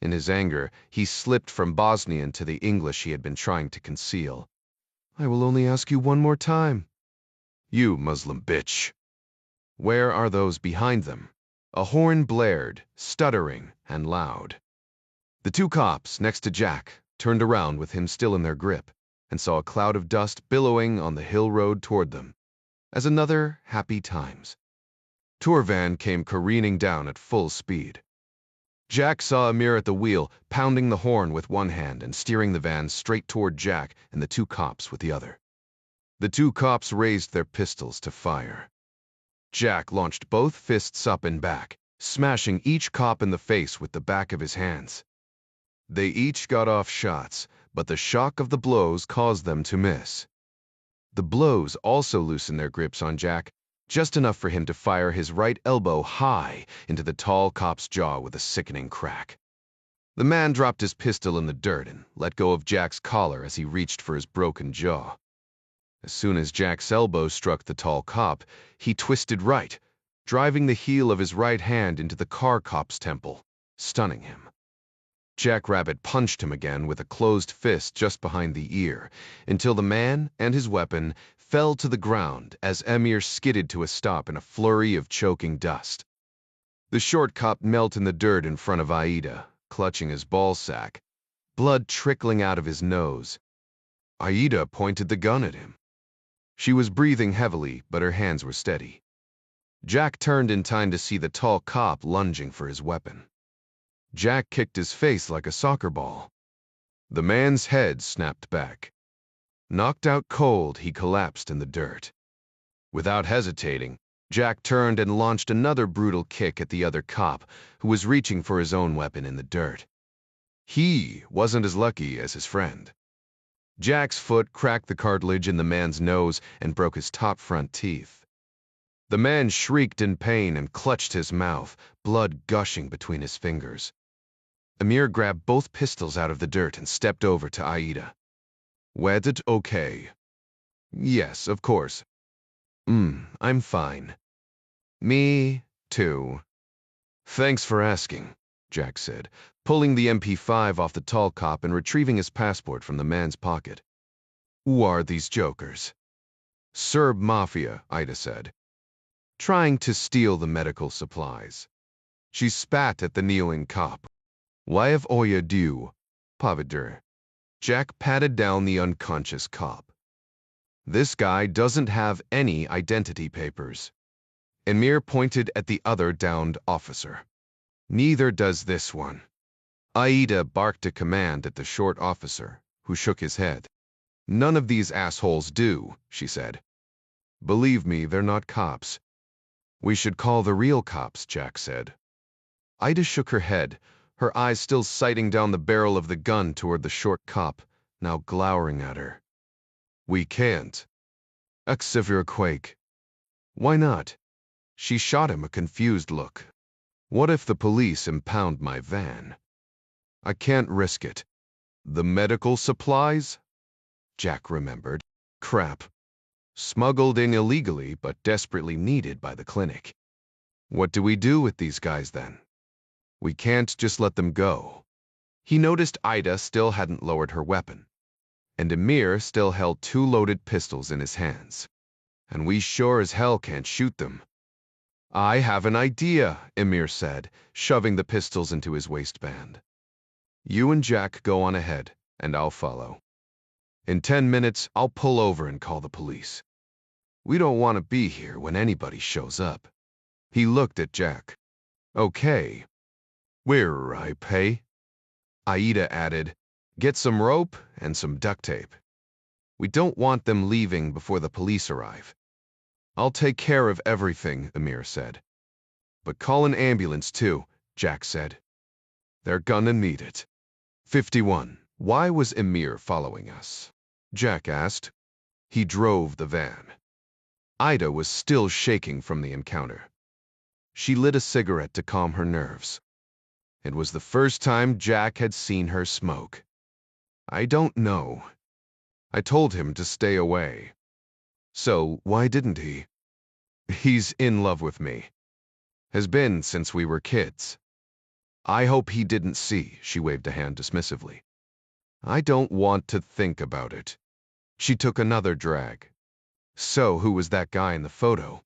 In his anger, he slipped from Bosnian to the English he had been trying to conceal. I will only ask you one more time. You Muslim bitch. Where are those behind them? A horn blared, stuttering and loud. The 2 cops next to Jack turned around with him still in their grip and saw a cloud of dust billowing on the hill road toward them, as another happy times. Tour van came careening down at full speed. Jack saw Amir at the wheel, pounding the horn with one hand and steering the van straight toward Jack and the 2 cops with the other. The 2 cops raised their pistols to fire. Jack launched both fists up and back, smashing each cop in the face with the back of his hands. They each got off shots, but the shock of the blows caused them to miss. The blows also loosened their grips on Jack, just enough for him to fire his right elbow high into the tall cop's jaw with a sickening crack. The man dropped his pistol in the dirt and let go of Jack's collar as he reached for his broken jaw. As soon as Jack's elbow struck the tall cop, he twisted right, driving the heel of his right hand into the car cop's temple, stunning him. Jack Rabbit punched him again with a closed fist just behind the ear, until the man and his weapon fell to the ground as Emir skidded to a stop in a flurry of choking dust. The short cop knelt in the dirt in front of Aida, clutching his ballsack, blood trickling out of his nose. Aida pointed the gun at him. She was breathing heavily, but her hands were steady. Jack turned in time to see the tall cop lunging for his weapon. Jack kicked his face like a soccer ball. The man's head snapped back. Knocked out cold, he collapsed in the dirt. Without hesitating, Jack turned and launched another brutal kick at the other cop, who was reaching for his own weapon in the dirt. He wasn't as lucky as his friend. Jack's foot cracked the cartilage in the man's nose and broke his top front teeth. The man shrieked in pain and clutched his mouth, blood gushing between his fingers. Amir grabbed both pistols out of the dirt and stepped over to Aida. "Was it okay?" "Yes, of course." I'm fine." "Me, too." "Thanks for asking," Jack said, pulling the MP5 off the tall cop and retrieving his passport from the man's pocket. "Who are these jokers?" "Serb mafia," Aida said. "Trying to steal the medical supplies." She spat at the kneeling cop. "Why have Oya do? Pavadur." Jack patted down the unconscious cop. "This guy doesn't have any identity papers." Emir pointed at the other downed officer. "Neither does this one." Aida barked a command at the short officer, who shook his head. "None of these assholes do," she said. "Believe me, they're not cops." "We should call the real cops," Jack said. Aida shook her head, her eyes still sighting down the barrel of the gun toward the short cop, now glowering at her. "We can't." Xavier quake. "Why not?" She shot him a confused look. "What if the police impound my van?" "I can't risk it." "The medical supplies?" Jack remembered. "Crap. Smuggled in illegally, but desperately needed by the clinic. What do we do with these guys then?" "We can't just let them go." He noticed Aida still hadn't lowered her weapon, and Emir still held 2 loaded pistols in his hands. "And we sure as hell can't shoot them." "I have an idea," Emir said, shoving the pistols into his waistband. "You and Jack go on ahead, and I'll follow. In 10 minutes, I'll pull over and call the police. We don't want to be here when anybody shows up." He looked at Jack. "Okay. Where I pay?" Aida added, "Get some rope and some duct tape. We don't want them leaving before the police arrive." "I'll take care of everything," Emir said. "But call an ambulance too," Jack said. "They're gonna need it." 51. Why was Emir following us? Jack asked. He drove the van. Aida was still shaking from the encounter. She lit a cigarette to calm her nerves. It was the first time Jack had seen her smoke. "I don't know. I told him to stay away." "So why didn't he?" "He's in love with me. Has been since we were kids." "I hope he didn't see," she waved a hand dismissively. "I don't want to think about it." She took another drag. "So who was that guy in the photo?"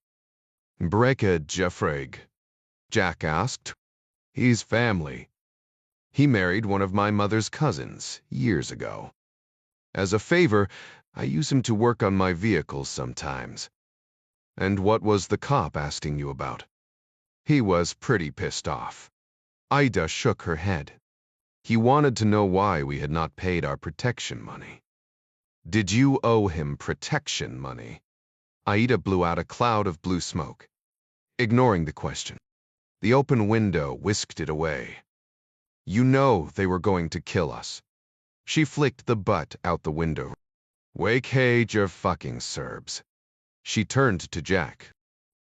"Breka Jeffreg," Jack asked. "He's family. He married one of my mother's cousins years ago. As a favor, I use him to work on my vehicles sometimes." "And what was the cop asking you about?" "He was pretty pissed off." Aida shook her head. "He wanted to know why we had not paid our protection money." "Did you owe him protection money?" Aida blew out a cloud of blue smoke. Ignoring the question, the open window whisked it away. "You know they were going to kill us." She flicked the butt out the window. "Wake hage your fucking Serbs." She turned to Jack.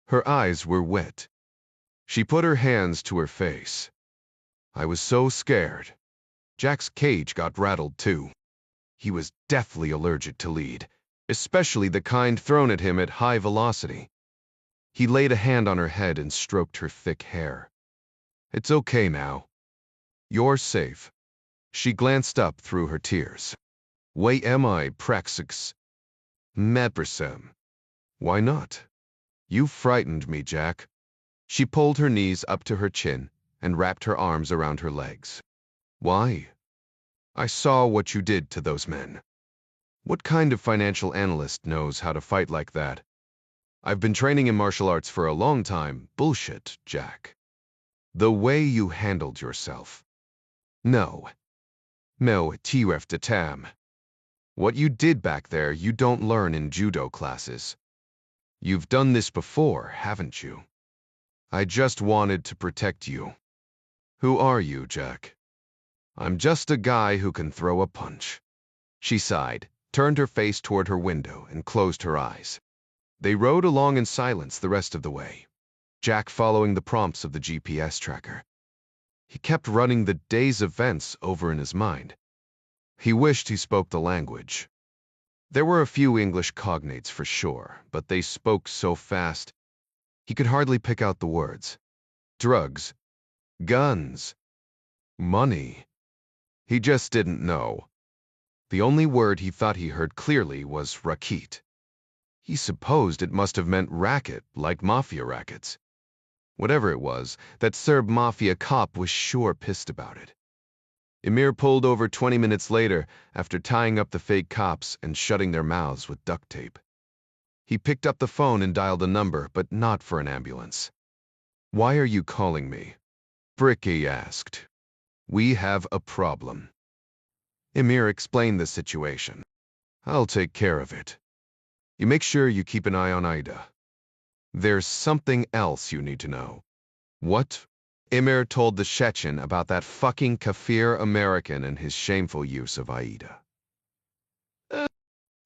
Her eyes were wet. She put her hands to her face. "I was so scared." Jack's cage got rattled too. He was deathly allergic to lead, especially the kind thrown at him at high velocity. He laid a hand on her head and stroked her thick hair. "It's okay now. You're safe." She glanced up through her tears. "Why am I praxix?" "Medpersem." "Why not?" "You frightened me, Jack." She pulled her knees up to her chin and wrapped her arms around her legs. Why? I saw what you did to those men. What kind of financial analyst knows how to fight like that? I've been training in martial arts for a long time. Bullshit, Jack. The way you handled yourself. No. No, tiref de tam. What you did back there you don't learn in judo classes. You've done this before, haven't you? I just wanted to protect you. Who are you, Jack? I'm just a guy who can throw a punch. She sighed, turned her face toward her window, and closed her eyes. They rode along in silence the rest of the way, Jack following the prompts of the GPS tracker. He kept running the day's events over in his mind. He wished he spoke the language. There were a few English cognates for sure, but they spoke so fast, he could hardly pick out the words. Drugs. Guns. Money. He just didn't know. The only word he thought he heard clearly was racket. He supposed it must have meant racket, like mafia rackets. Whatever it was, that Serb mafia cop was sure pissed about it. Emir pulled over 20 minutes later after tying up the fake cops and shutting their mouths with duct tape. He picked up the phone and dialed a number, but not for an ambulance. Why are you calling me? Bricky asked. We have a problem. Emir explained the situation. I'll take care of it. You make sure you keep an eye on Ida. There's something else you need to know. What? Emir told the Chechen about that fucking kafir American and his shameful use of Aida.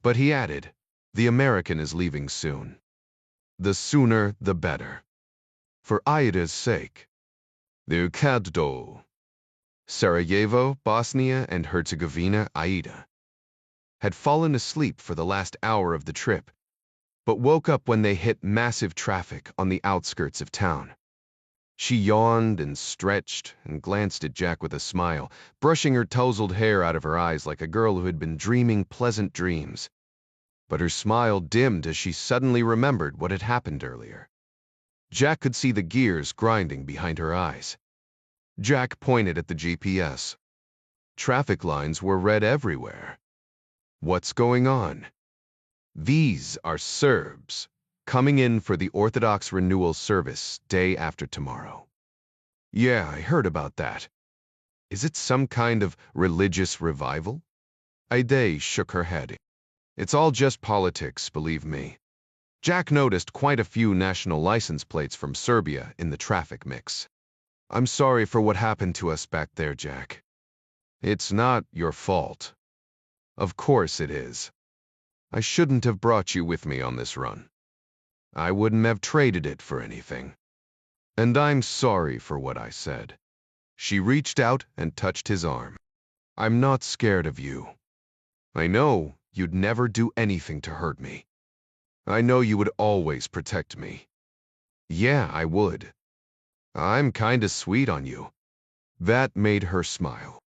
But he added, the American is leaving soon. The sooner, the better. For Aida's sake. The Ukaddo. Sarajevo, Bosnia and Herzegovina, Aida had fallen asleep for the last hour of the trip, but woke up when they hit massive traffic on the outskirts of town. She yawned and stretched and glanced at Jack with a smile, brushing her tousled hair out of her eyes like a girl who had been dreaming pleasant dreams. But her smile dimmed as she suddenly remembered what had happened earlier. Jack could see the gears grinding behind her eyes. Jack pointed at the GPS. Traffic lines were red everywhere. What's going on? These are Serbs, coming in for the Orthodox renewal service day after tomorrow. Yeah, I heard about that. Is it some kind of religious revival? Aida shook her head. It's all just politics, believe me. Jack noticed quite a few national license plates from Serbia in the traffic mix. I'm sorry for what happened to us back there, Jack. It's not your fault. Of course it is. I shouldn't have brought you with me on this run. I wouldn't have traded it for anything. And I'm sorry for what I said. She reached out and touched his arm. I'm not scared of you. I know you'd never do anything to hurt me. I know you would always protect me. Yeah, I would. I'm kinda sweet on you. That made her smile.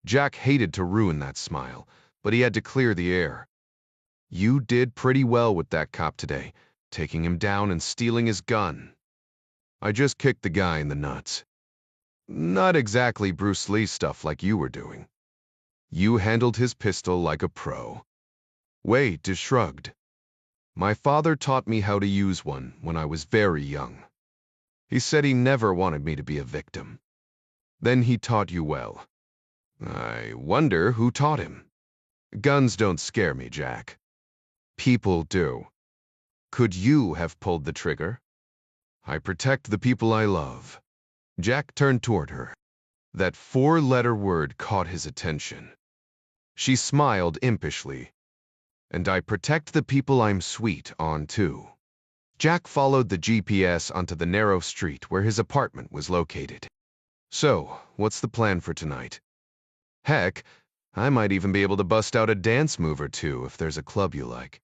Jack hated to ruin that smile, but he had to clear the air. You did pretty well with that cop today, taking him down and stealing his gun. I just kicked the guy in the nuts. Not exactly Bruce Lee stuff like you were doing. You handled his pistol like a pro. Wade shrugged. My father taught me how to use one when I was very young. He said he never wanted me to be a victim. Then he taught you well. I wonder who taught him. Guns don't scare me, Jack. People do. Could you have pulled the trigger? I protect the people I love. Jack turned toward her. That four-letter word caught his attention. She smiled impishly. And I protect the people I'm sweet on, too. Jack followed the GPS onto the narrow street where his apartment was located. So, what's the plan for tonight? Heck, I might even be able to bust out a dance move or two if there's a club you like.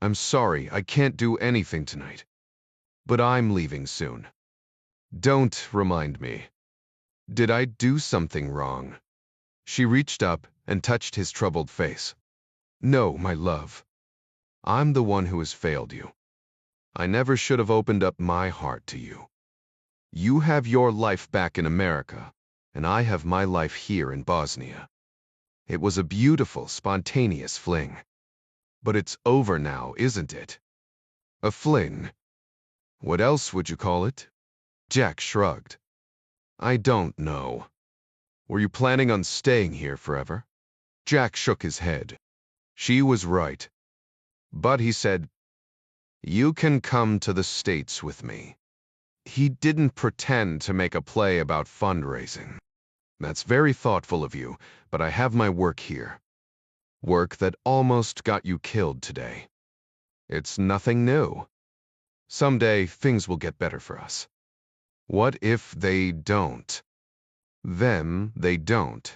I'm sorry, I can't do anything tonight. But I'm leaving soon. Don't remind me. Did I do something wrong? She reached up and touched his troubled face. No, my love. I'm the one who has failed you. I never should have opened up my heart to you. You have your life back in America, and I have my life here in Bosnia. It was a beautiful, spontaneous fling. But it's over now, isn't it? A fling. What else would you call it? Jack shrugged. I don't know. Were you planning on staying here forever? Jack shook his head. She was right. But he said, you can come to the States with me. He didn't pretend to make a play about fundraising. That's very thoughtful of you, but I have my work here. Work that almost got you killed today. It's nothing new. Someday, things will get better for us. What if they don't? Then they don't.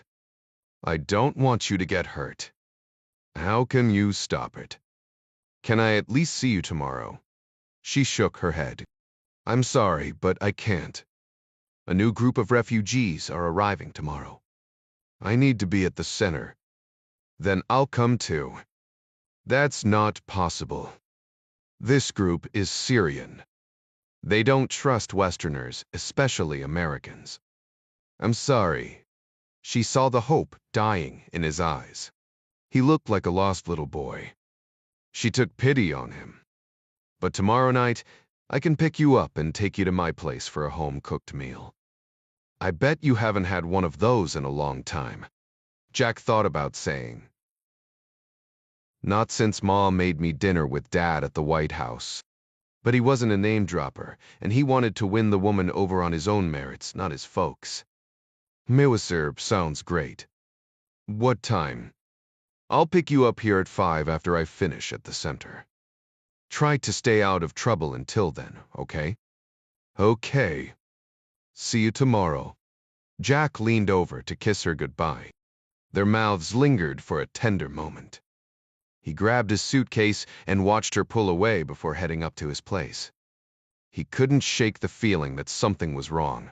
I don't want you to get hurt. How can you stop it? Can I at least see you tomorrow? She shook her head. I'm sorry, but I can't. A new group of refugees are arriving tomorrow. I need to be at the center. Then I'll come too. That's not possible. This group is Syrian. They don't trust Westerners, especially Americans. I'm sorry. She saw the hope dying in his eyes. He looked like a lost little boy. She took pity on him. But tomorrow night, I can pick you up and take you to my place for a home-cooked meal. I bet you haven't had one of those in a long time. Jack thought about saying. Not since Mom made me dinner with Dad at the White House. But he wasn't a name-dropper, and he wanted to win the woman over on his own merits, not his folks. Mewisser sounds great. What time? I'll pick you up here at 5 after I finish at the center. Try to stay out of trouble until then, okay? Okay. See you tomorrow. Jack leaned over to kiss her goodbye. Their mouths lingered for a tender moment. He grabbed his suitcase and watched her pull away before heading up to his place. He couldn't shake the feeling that something was wrong.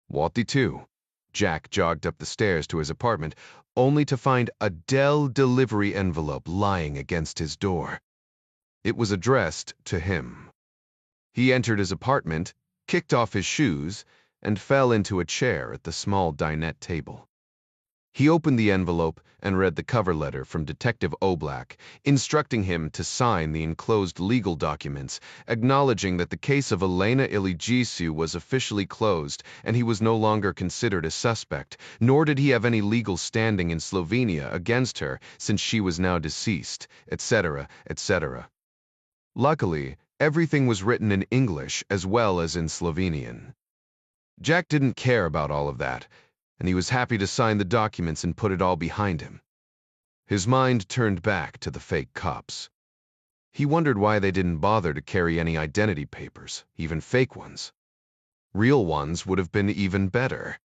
What too? Jack jogged up the stairs to his apartment, only to find a Dell delivery envelope lying against his door. It was addressed to him. He entered his apartment, kicked off his shoes, and fell into a chair at the small dinette table. He opened the envelope and read the cover letter from Detective Oblak, instructing him to sign the enclosed legal documents, acknowledging that the case of Elena Iligisu was officially closed and he was no longer considered a suspect, nor did he have any legal standing in Slovenia against her since she was now deceased, etc., etc. Luckily, everything was written in English as well as in Slovenian. Jack didn't care about all of that, and he was happy to sign the documents and put it all behind him. His mind turned back to the fake cops. He wondered why they didn't bother to carry any identity papers, even fake ones. Real ones would have been even better.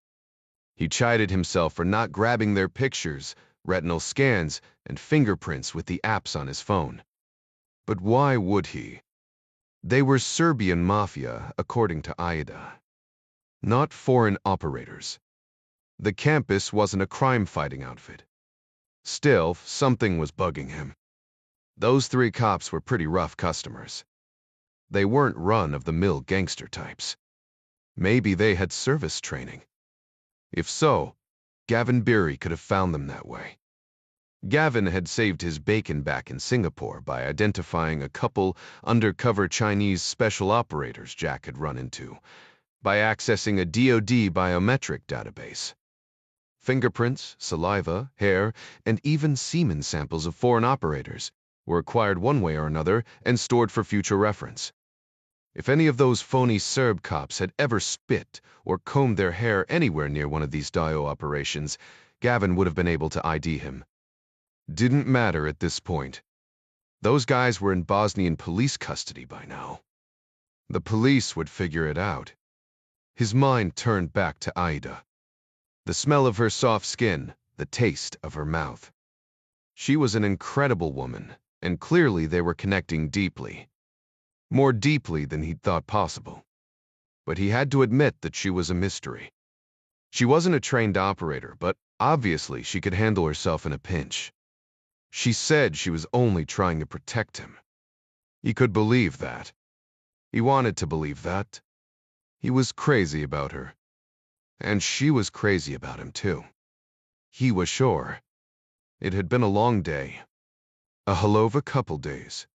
He chided himself for not grabbing their pictures, retinal scans, and fingerprints with the apps on his phone. But why would he? They were Serbian mafia, according to Aida. Not foreign operators. The campus wasn't a crime-fighting outfit. Still, something was bugging him. Those 3 cops were pretty rough customers. They weren't run-of-the-mill gangster types. Maybe they had service training. If so, Gavin Beery could have found them that way. Gavin had saved his bacon back in Singapore by identifying a couple undercover Chinese special operators Jack had run into, by accessing a DoD biometric database. Fingerprints, saliva, hair, and even semen samples of foreign operators were acquired one way or another and stored for future reference. If any of those phony Serb cops had ever spit or combed their hair anywhere near one of these DIO operations, Gavin would have been able to ID him. Didn't matter at this point. Those guys were in Bosnian police custody by now. The police would figure it out. His mind turned back to Aida. The smell of her soft skin, the taste of her mouth. She was an incredible woman, and clearly they were connecting deeply. More deeply than he'd thought possible. But he had to admit that she was a mystery. She wasn't a trained operator, but obviously she could handle herself in a pinch. She said she was only trying to protect him. He could believe that. He wanted to believe that. He was crazy about her, and she was crazy about him too. He was sure. It had been a long day. A hello of a couple days.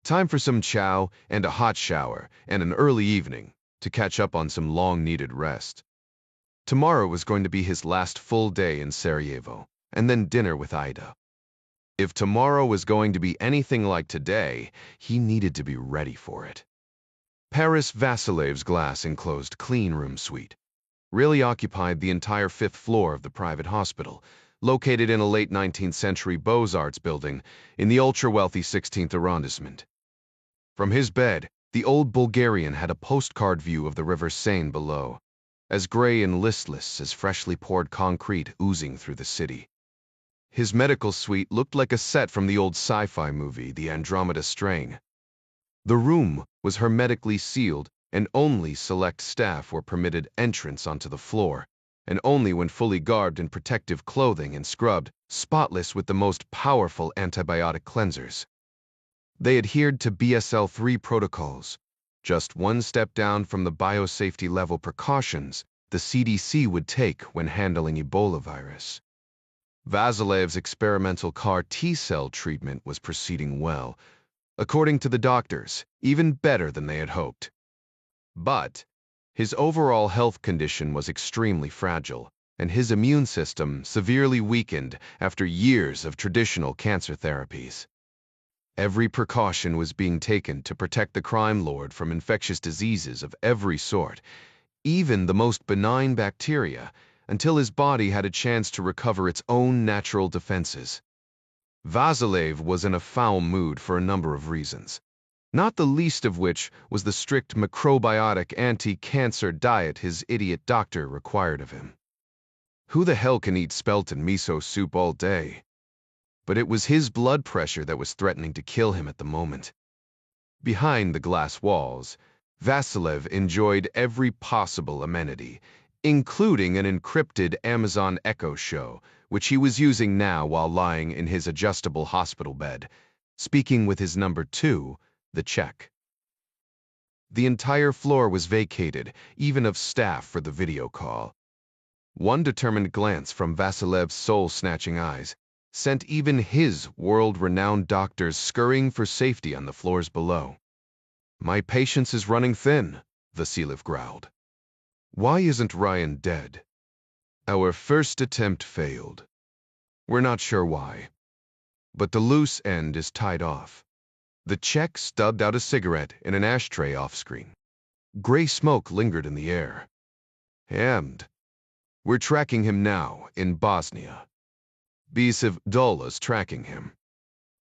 Time for some chow and a hot shower and an early evening to catch up on some long-needed rest. Tomorrow was going to be his last full day in Sarajevo, and then dinner with Ida. If tomorrow was going to be anything like today, he needed to be ready for it. Paris Vasilev's glass-enclosed clean room suite really occupied the entire 5th floor of the private hospital, located in a late 19th century Beaux-Arts building in the ultra-wealthy 16th arrondissement. From his bed, the old Bulgarian had a postcard view of the river Seine below, as gray and listless as freshly poured concrete oozing through the city. His medical suite looked like a set from the old sci-fi movie, The Andromeda Strain. The room was hermetically sealed, and only select staff were permitted entrance onto the floor, and only when fully garbed in protective clothing and scrubbed, spotless with the most powerful antibiotic cleansers. They adhered to BSL-3 protocols, just one step down from the biosafety level precautions the CDC would take when handling Ebola virus. Vasilev's experimental CAR T-cell treatment was proceeding well, according to the doctors, even better than they had hoped. But his overall health condition was extremely fragile, and his immune system severely weakened after years of traditional cancer therapies. Every precaution was being taken to protect the crime lord from infectious diseases of every sort, even the most benign bacteria, until his body had a chance to recover its own natural defenses. Vasilev was in a foul mood for a number of reasons, not the least of which was the strict macrobiotic anti-cancer diet his idiot doctor required of him. Who the hell can eat spelt and miso soup all day? But it was his blood pressure that was threatening to kill him at the moment. Behind the glass walls, Vasilev enjoyed every possible amenity, including an encrypted Amazon Echo show, which he was using now while lying in his adjustable hospital bed, speaking with his number 2, the Czech. The entire floor was vacated, even of staff for the video call. One determined glance from Vasilev's soul-snatching eyes sent even his world-renowned doctors scurrying for safety on the floors below. "My patience is running thin," Vasilev growled. "Why isn't Ryan dead?" "Our first attempt failed. We're not sure why. But the loose end is tied off." The Czech stubbed out a cigarette in an ashtray off-screen. Gray smoke lingered in the air. "And we're tracking him now in Bosnia. Bisiv Dola's tracking him.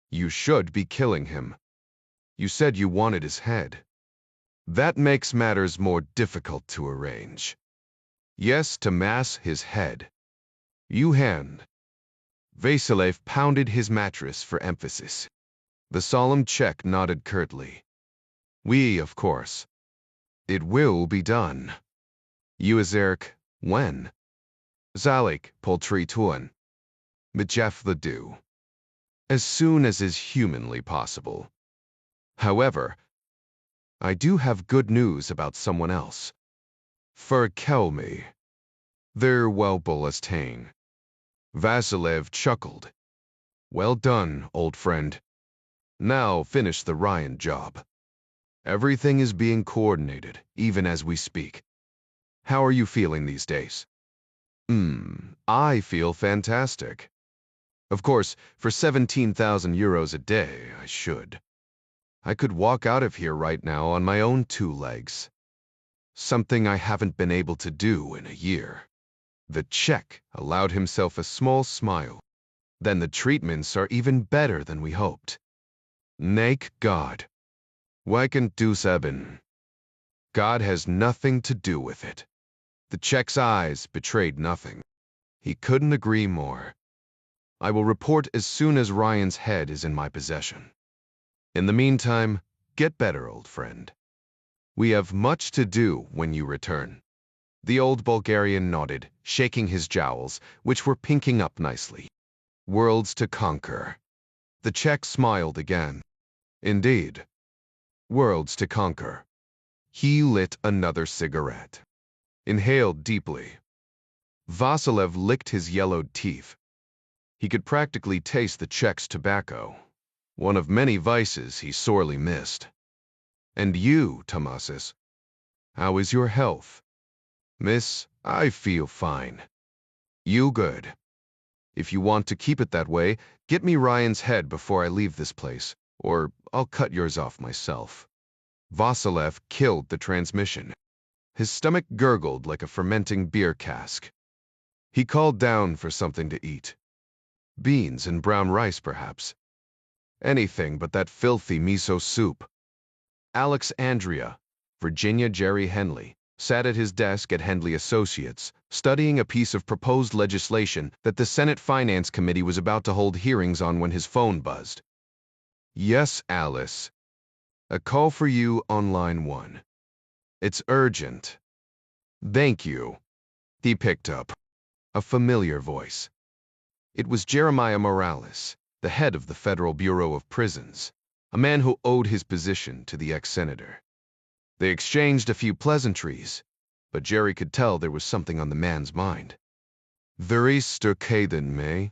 You should be killing him. You said you wanted his head. That makes matters more difficult to arrange. Yes, to mass his head. You hand." Vasilev pounded his mattress for emphasis. The solemn Czech nodded curtly. "We, of course. It will be done." "Uazerk, when?" "Zalik, poultry tuan. Mijef the do. As soon as is humanly possible. However, I do have good news about someone else. Forkel me. They're well bullastain." Vasilev chuckled. "Well done, old friend. Now finish the Ryan job. Everything is being coordinated, even as we speak. How are you feeling these days?" I feel fantastic. Of course, for 17,000 euros a day, I should. I could walk out of here right now on my own 2 legs. Something I haven't been able to do in a year." The Czech allowed himself a small smile. "Then the treatments are even better than we hoped." "Thank God. Why can't do seven? God has nothing to do with it." The Czech's eyes betrayed nothing. He couldn't agree more. "I will report as soon as Ryan's head is in my possession. In the meantime, get better, old friend. We have much to do when you return." The old Bulgarian nodded, shaking his jowls, which were pinking up nicely. "Worlds to conquer." The Czech smiled again. "Indeed. Worlds to conquer. He lit another cigarette. Inhaled deeply. Vasilev licked his yellowed teeth. He could practically taste the Czech's tobacco, one of many vices he sorely missed. And you, Tomasis, how is your health? Miss, I feel fine. You good. If you want to keep it that way, get me Ryan's head before I leave this place, or I'll cut yours off myself. Vasilev killed the transmission. His stomach gurgled like a fermenting beer cask. He called down for something to eat. Beans and brown rice, perhaps. Anything but that filthy miso soup. Alexandria, Virginia Jerry Henley, sat at his desk at Henley Associates, studying a piece of proposed legislation that the Senate Finance Committee was about to hold hearings on when his phone buzzed. Yes, Alice. A call for you on line 1. It's urgent. Thank you. He picked up. A familiar voice. It was Jeremiah Morales, the head of the Federal Bureau of Prisons, a man who owed his position to the ex-senator. They exchanged a few pleasantries, but Jerry could tell there was something on the man's mind. Verister Caden, May.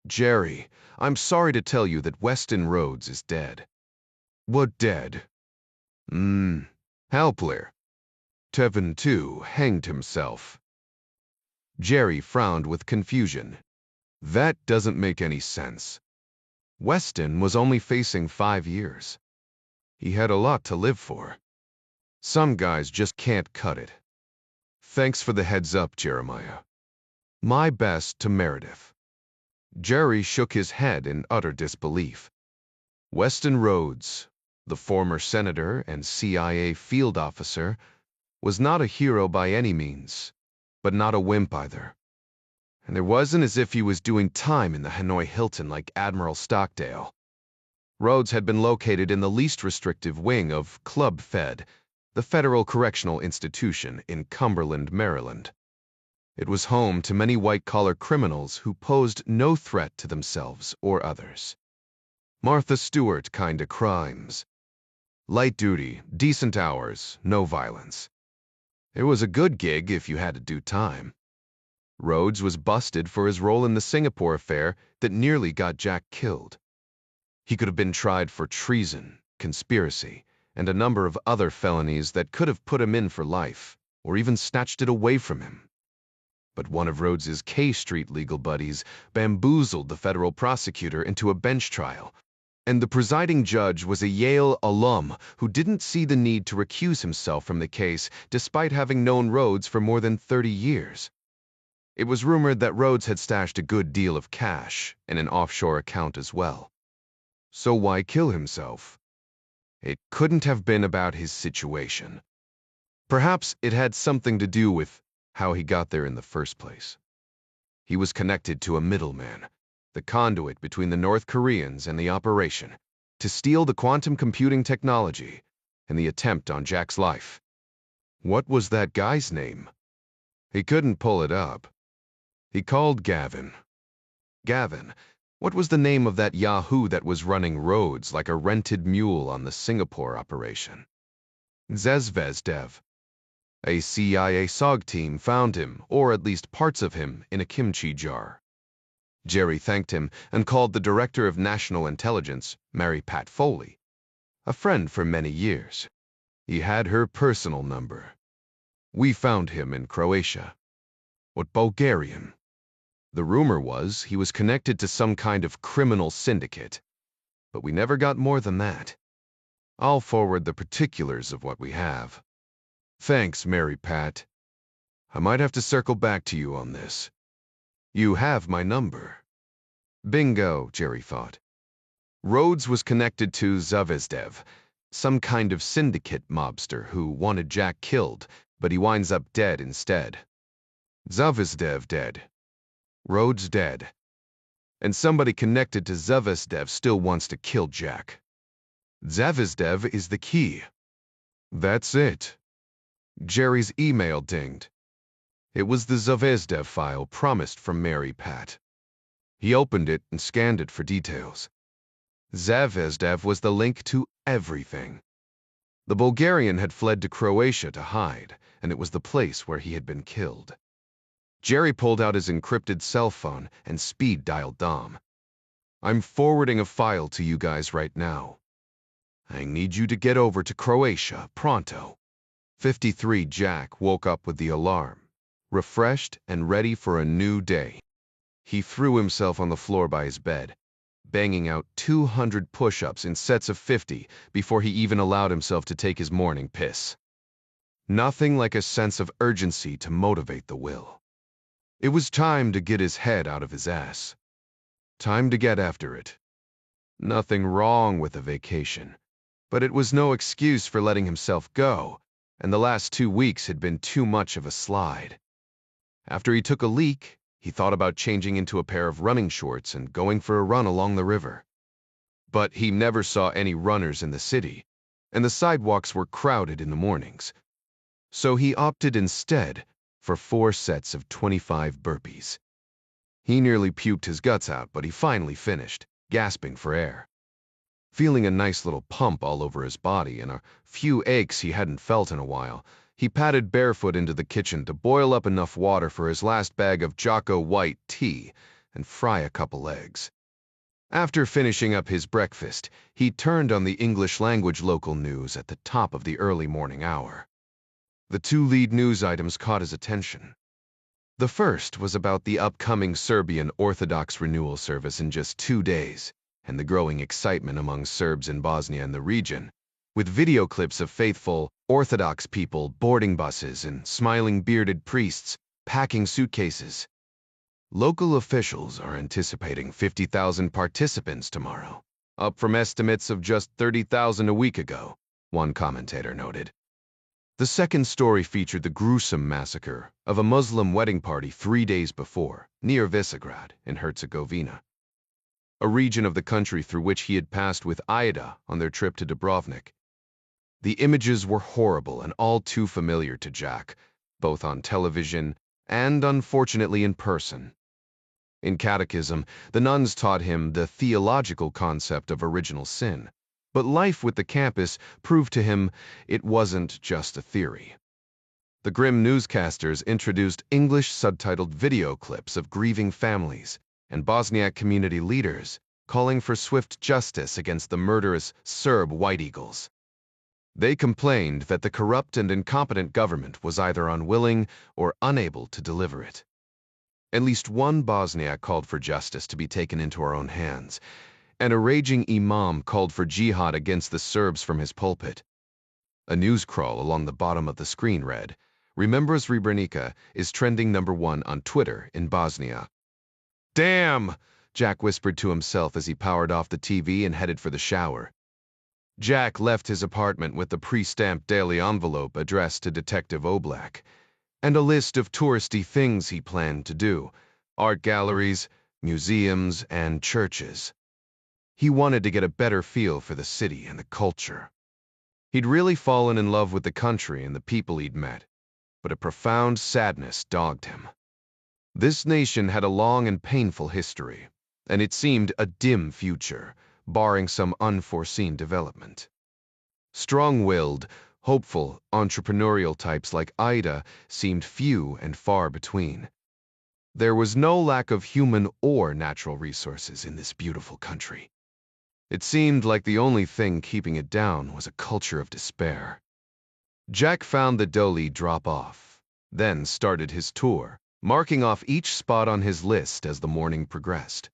Jerry, I'm sorry to tell you that Weston Rhodes is dead. What dead? Halpler. Tevin, too, hanged himself. Jerry frowned with confusion. That doesn't make any sense. Weston was only facing 5 years. He had a lot to live for. Some guys just can't cut it. Thanks for the heads up, Jeremiah. My best to Meredith. Jerry shook his head in utter disbelief. Weston Rhodes, the former senator and CIA field officer, was not a hero by any means, but not a wimp either. And it wasn't as if he was doing time in the Hanoi Hilton like Admiral Stockdale. Rhodes had been located in the least restrictive wing of Club Fed, the federal correctional institution in Cumberland, Maryland. It was home to many white-collar criminals who posed no threat to themselves or others. Martha Stewart kinda crimes. Light duty, decent hours, no violence. It was a good gig if you had to do time. Rhodes was busted for his role in the Singapore affair that nearly got Jack killed. He could have been tried for treason, conspiracy, and a number of other felonies that could have put him in for life, or even snatched it away from him. But one of Rhodes's K Street legal buddies bamboozled the federal prosecutor into a bench trial, and the presiding judge was a Yale alum who didn't see the need to recuse himself from the case despite having known Rhodes for more than 30 years. It was rumored that Rhodes had stashed a good deal of cash in an offshore account as well. So why kill himself? It couldn't have been about his situation. Perhaps it had something to do with how he got there in the first place. He was connected to a middleman, the conduit between the North Koreans and the operation, to steal the quantum computing technology and the attempt on Jack's life. What was that guy's name? He couldn't pull it up. He called Gavin. Gavin, what was the name of that yahoo that was running Rhodes like a rented mule on the Singapore operation? Zvezdev. A CIA SOG team found him, or at least parts of him, in a kimchi jar. Jerry thanked him and called the Director of National Intelligence, Mary Pat Foley, a friend for many years. He had her personal number. We found him in Croatia. What Bulgarian? The rumor was he was connected to some kind of criminal syndicate, but we never got more than that. I'll forward the particulars of what we have. Thanks, Mary Pat. I might have to circle back to you on this. You have my number. Bingo, Jerry thought. Rhodes was connected to Zvezdev, some kind of syndicate mobster who wanted Jack killed, but he winds up dead instead. Zvezdev dead. Rhodes dead. And somebody connected to Zvezdev still wants to kill Jack. Zvezdev is the key. That's it. Jerry's email dinged. It was the Zvezdev file promised from Mary Pat. He opened it and scanned it for details. Zvezdev was the link to everything. The Bulgarian had fled to Croatia to hide, and it was the place where he had been killed. Jerry pulled out his encrypted cell phone and speed-dialed Dom. "I'm forwarding a file to you guys right now. I need you to get over to Croatia, pronto." 53 Jack woke up with the alarm, refreshed and ready for a new day. He threw himself on the floor by his bed, banging out 200 push-ups in sets of 50 before he even allowed himself to take his morning piss. Nothing like a sense of urgency to motivate the will. It was time to get his head out of his ass. Time to get after it. Nothing wrong with a vacation, but it was no excuse for letting himself go, and the last 2 weeks had been too much of a slide. After he took a leak, he thought about changing into a pair of running shorts and going for a run along the river. But he never saw any runners in the city, and the sidewalks were crowded in the mornings. So he opted instead for 4 sets of 25 burpees. He nearly puked his guts out, but he finally finished, gasping for air. Feeling a nice little pump all over his body and a few aches he hadn't felt in a while, he padded barefoot into the kitchen to boil up enough water for his last bag of Jocko white tea and fry a couple eggs. After finishing up his breakfast, he turned on the English-language local news at the top of the early morning hour. The 2 lead news items caught his attention. The first was about the upcoming Serbian Orthodox renewal service in just 2 days, and the growing excitement among Serbs in Bosnia and the region, with video clips of faithful Orthodox people boarding buses and smiling bearded priests packing suitcases. Local officials are anticipating 50,000 participants tomorrow, up from estimates of just 30,000 a week ago, one commentator noted. The second story featured the gruesome massacre of a Muslim wedding party 3 days before, near Visegrad in Herzegovina, a region of the country through which he had passed with Ida on their trip to Dubrovnik. The images were horrible and all too familiar to Jack, both on television and, unfortunately, in person. In catechism, the nuns taught him the theological concept of original sin, but life with the campus proved to him it wasn't just a theory. The grim newscasters introduced English subtitled video clips of grieving families and Bosniak community leaders calling for swift justice against the murderous Serb White Eagles. They complained that the corrupt and incompetent government was either unwilling or unable to deliver it. At least one Bosniak called for justice to be taken into our own hands, and a raging imam called for jihad against the Serbs from his pulpit. A news crawl along the bottom of the screen read, "Remember Srebrenica is trending #1 on Twitter in Bosnia." "Damn!" Jack whispered to himself as he powered off the TV and headed for the shower. Jack left his apartment with the pre-stamped daily envelope addressed to Detective Oblak, and a list of touristy things he planned to do, art galleries, museums, and churches. He wanted to get a better feel for the city and the culture. He'd really fallen in love with the country and the people he'd met, but a profound sadness dogged him. This nation had a long and painful history, and it seemed a dim future, barring some unforeseen development. Strong-willed, hopeful, entrepreneurial types like Ida seemed few and far between. There was no lack of human or natural resources in this beautiful country. It seemed like the only thing keeping it down was a culture of despair. Jack found the Doli drop-off, then started his tour, marking off each spot on his list as the morning progressed.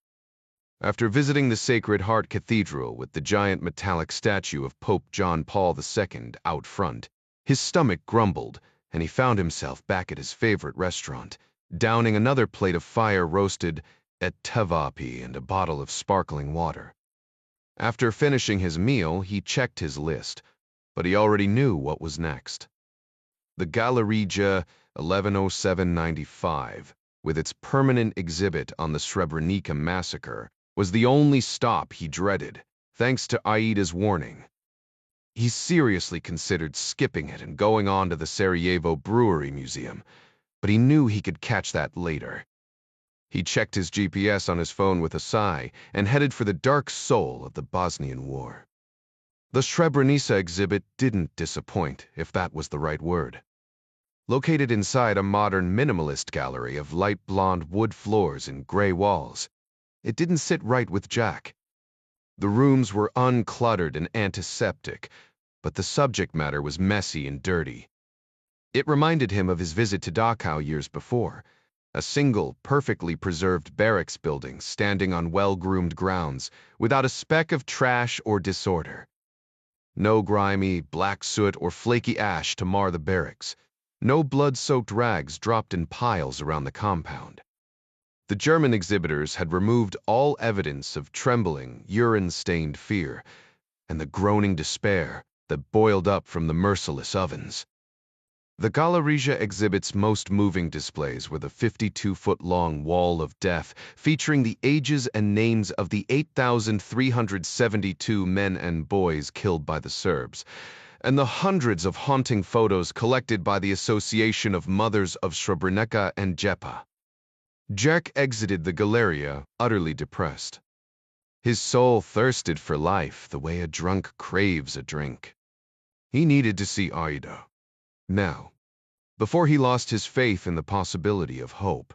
After visiting the Sacred Heart Cathedral with the giant metallic statue of Pope John Paul II out front, his stomach grumbled, and he found himself back at his favorite restaurant, downing another plate of fire-roasted etavapi and a bottle of sparkling water. After finishing his meal, he checked his list, but he already knew what was next. The Galerija 110795, with its permanent exhibit on the Srebrenica massacre, was the only stop he dreaded, thanks to Aida's warning. He seriously considered skipping it and going on to the Sarajevo Brewery Museum, but he knew he could catch that later. He checked his GPS on his phone with a sigh and headed for the dark soul of the Bosnian War. The Srebrenica exhibit didn't disappoint, if that was the right word. Located inside a modern minimalist gallery of light blonde wood floors and gray walls, it didn't sit right with Jack. The rooms were uncluttered and antiseptic, but the subject matter was messy and dirty. It reminded him of his visit to Dachau years before, a single, perfectly preserved barracks building standing on well-groomed grounds without a speck of trash or disorder. No grimy, black soot or flaky ash to mar the barracks. No blood-soaked rags dropped in piles around the compound. The German exhibitors had removed all evidence of trembling, urine-stained fear and the groaning despair that boiled up from the merciless ovens. The Galeria exhibit's most moving displays were the 52-foot-long Wall of Death, featuring the ages and names of the 8,372 men and boys killed by the Serbs, and the hundreds of haunting photos collected by the Association of Mothers of Srebrenica and Jepa. Jack exited the Galeria, utterly depressed. His soul thirsted for life the way a drunk craves a drink. He needed to see Aida. Now, before he lost his faith in the possibility of hope.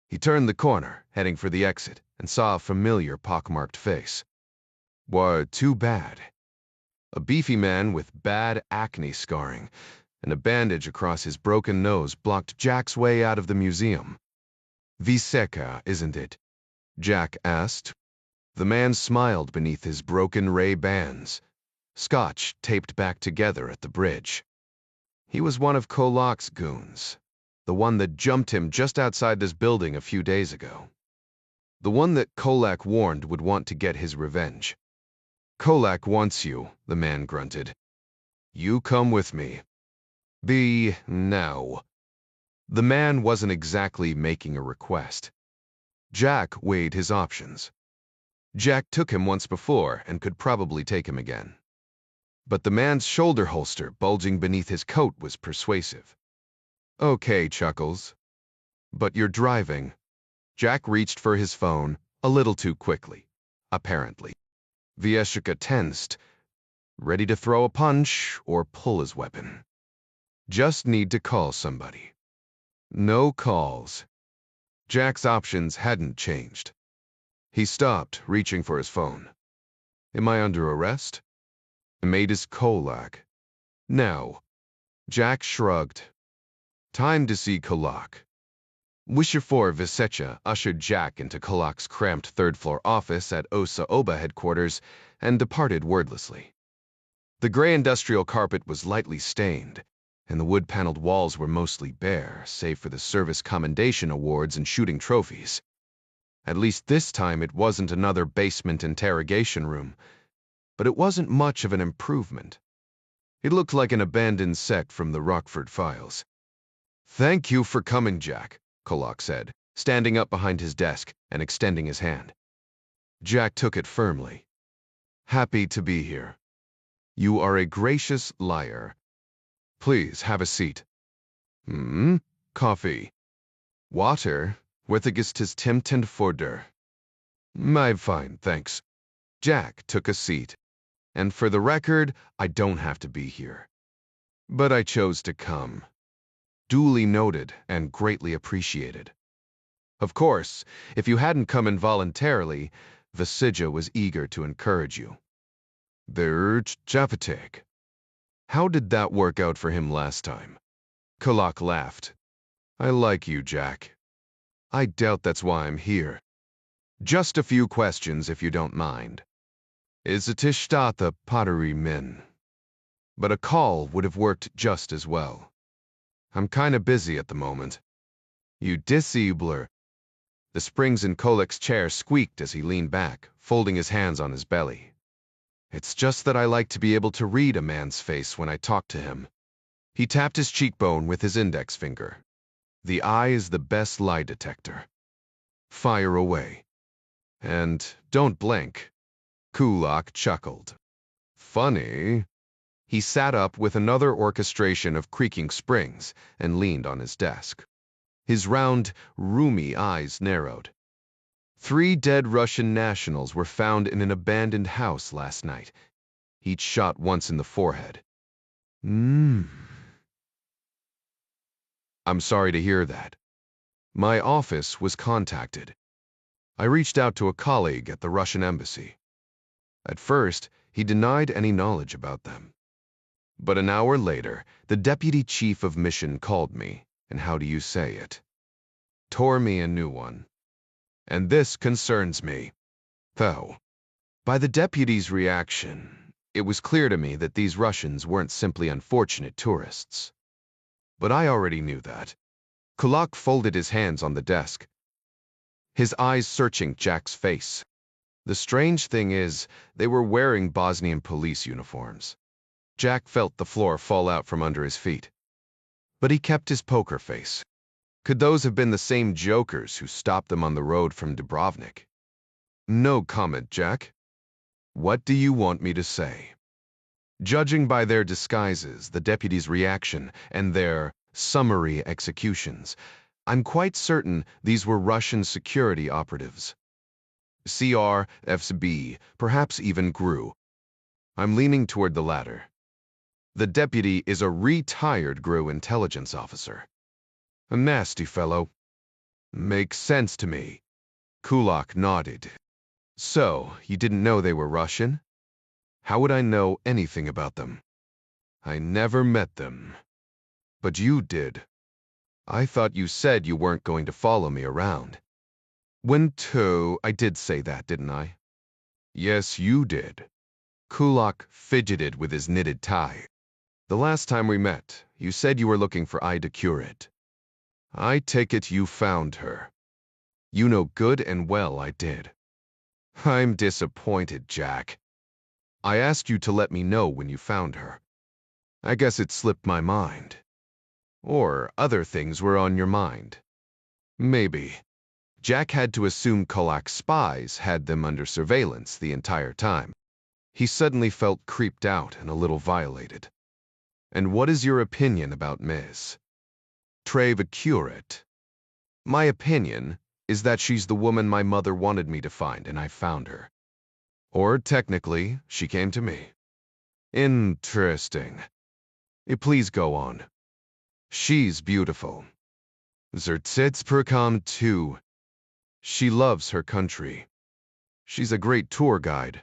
He turned the corner, heading for the exit, and saw a familiar pockmarked face. Why, too bad. A beefy man with bad acne scarring and a bandage across his broken nose blocked Jack's way out of the museum. Viseca, isn't it? Jack asked. The man smiled beneath his broken Ray-Bans, scotch taped back together at the bridge. He was one of Kolak's goons, the one that jumped him just outside this building a few days ago. The one that Kolak warned would want to get his revenge. Kolak wants you, the man grunted. You come with me. Now. The man wasn't exactly making a request. Jack weighed his options. Jack took him once before and could probably take him again. But the man's shoulder holster bulging beneath his coat was persuasive. Okay, Chuckles. But you're driving. Jack reached for his phone a little too quickly, apparently. Vieshika tensed, ready to throw a punch or pull his weapon. Just need to call somebody. No calls. Jack's options hadn't changed. He stopped, reaching for his phone. Am I under arrest? Matus Kolak. No. Jack shrugged. Time to see Kolak. Wisher for Visecha ushered Jack into Kolak's cramped third-floor office at Osa Oba headquarters and departed wordlessly. The gray industrial carpet was lightly stained, and the wood-paneled walls were mostly bare, save for the service commendation awards and shooting trophies. At least this time it wasn't another basement interrogation room, but it wasn't much of an improvement. It looked like an abandoned set from the Rockford Files. Thank you for coming, Jack, Kolak said, standing up behind his desk and extending his hand. Jack took it firmly. Happy to be here. You are a gracious liar. Please have a seat. Coffee. Water, Withigistis Timtend Forder. I'm fine, thanks. Jack took a seat. And for the record, I don't have to be here. But I chose to come. Duly noted and greatly appreciated. Of course, if you hadn't come involuntarily, Vasija was eager to encourage you. There's Japatek. How did that work out for him last time? Kolak laughed. I like you, Jack. I doubt that's why I'm here. Just a few questions, if you don't mind. Is it Ishtata pottery min? But a call would have worked just as well. I'm kinda busy at the moment. You disabler. The springs in Kolak's chair squeaked as he leaned back, folding his hands on his belly. It's just that I like to be able to read a man's face when I talk to him. He tapped his cheekbone with his index finger. The eye is the best lie detector. Fire away. And don't blink. Kulak chuckled. Funny. He sat up with another orchestration of creaking springs and leaned on his desk. His round, roomy eyes narrowed. 3 dead Russian nationals were found in an abandoned house last night. each shot once in the forehead. I'm sorry to hear that. My office was contacted. I reached out to a colleague at the Russian embassy. At first, he denied any knowledge about them. But an hour later, the deputy chief of mission called me, and how do you say it? Tore me a new one. And this concerns me. Though, by the deputy's reaction, it was clear to me that these Russians weren't simply unfortunate tourists. But I already knew that. Kulak folded his hands on the desk, his eyes searching Jack's face. The strange thing is, they were wearing Bosnian police uniforms. Jack felt the floor fall out from under his feet. But he kept his poker face. Could those have been the same jokers who stopped them on the road from Dubrovnik? No comment, Jack. What do you want me to say? Judging by their disguises, the deputy's reaction, and their summary executions, I'm quite certain these were Russian security operatives. CR, FSB, perhaps even GRU. I'm leaning toward the latter. The deputy is a retired GRU intelligence officer. A nasty fellow. Makes sense to me. Kulak nodded. So, you didn't know they were Russian? How would I know anything about them? I never met them. But you did. I thought you said you weren't going to follow me around. I did say that, didn't I? Yes, you did. Kulak fidgeted with his knitted tie. The last time we met, you said you were looking for Ida Curit. I take it you found her. You know good and well I did. I'm disappointed, Jack. I asked you to let me know when you found her. I guess it slipped my mind. Or other things were on your mind. Maybe. Jack had to assume Kulak's spies had them under surveillance the entire time. He suddenly felt creeped out and a little violated. And what is your opinion about Ms. Treva Curit? My opinion is that she's the woman my mother wanted me to find, and I found her. Or technically, she came to me. Interesting. Please go on. She's beautiful. Zertsitsperkam too. She loves her country. She's a great tour guide.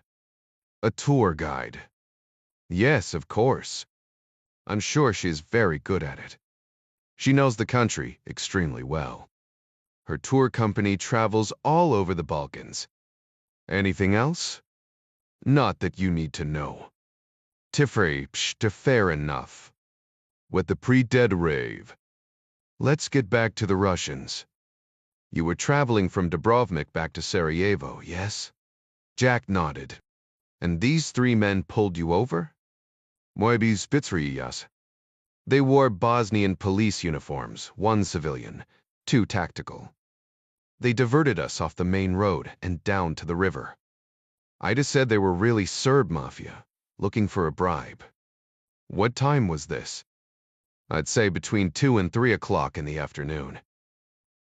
A tour guide. Yes, of course. I'm sure she's very good at it. She knows the country extremely well. Her tour company travels all over the Balkans. Anything else? Not that you need to know. Fair enough. With the pre-dead rave. Let's get back to the Russians. You were traveling from Dubrovnik back to Sarajevo, yes? Jack nodded. And these three men pulled you over? Moibi Spitzriyas. They wore Bosnian police uniforms, one civilian, two tactical. They diverted us off the main road and down to the river. Ida said they were really Serb mafia, looking for a bribe. What time was this? I'd say between 2 and 3 o'clock in the afternoon.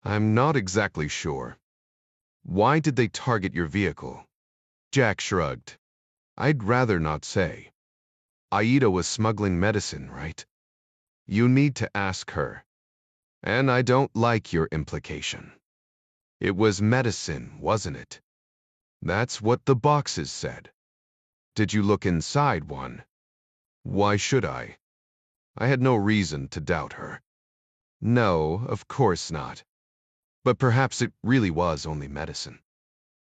I'm not exactly sure. Why did they target your vehicle? Jack shrugged. I'd rather not say. Aida was smuggling medicine, right? You need to ask her. And I don't like your implication. It was medicine, wasn't it? That's what the boxes said. Did you look inside one? Why should I? I had no reason to doubt her. No, of course not. But perhaps it really was only medicine.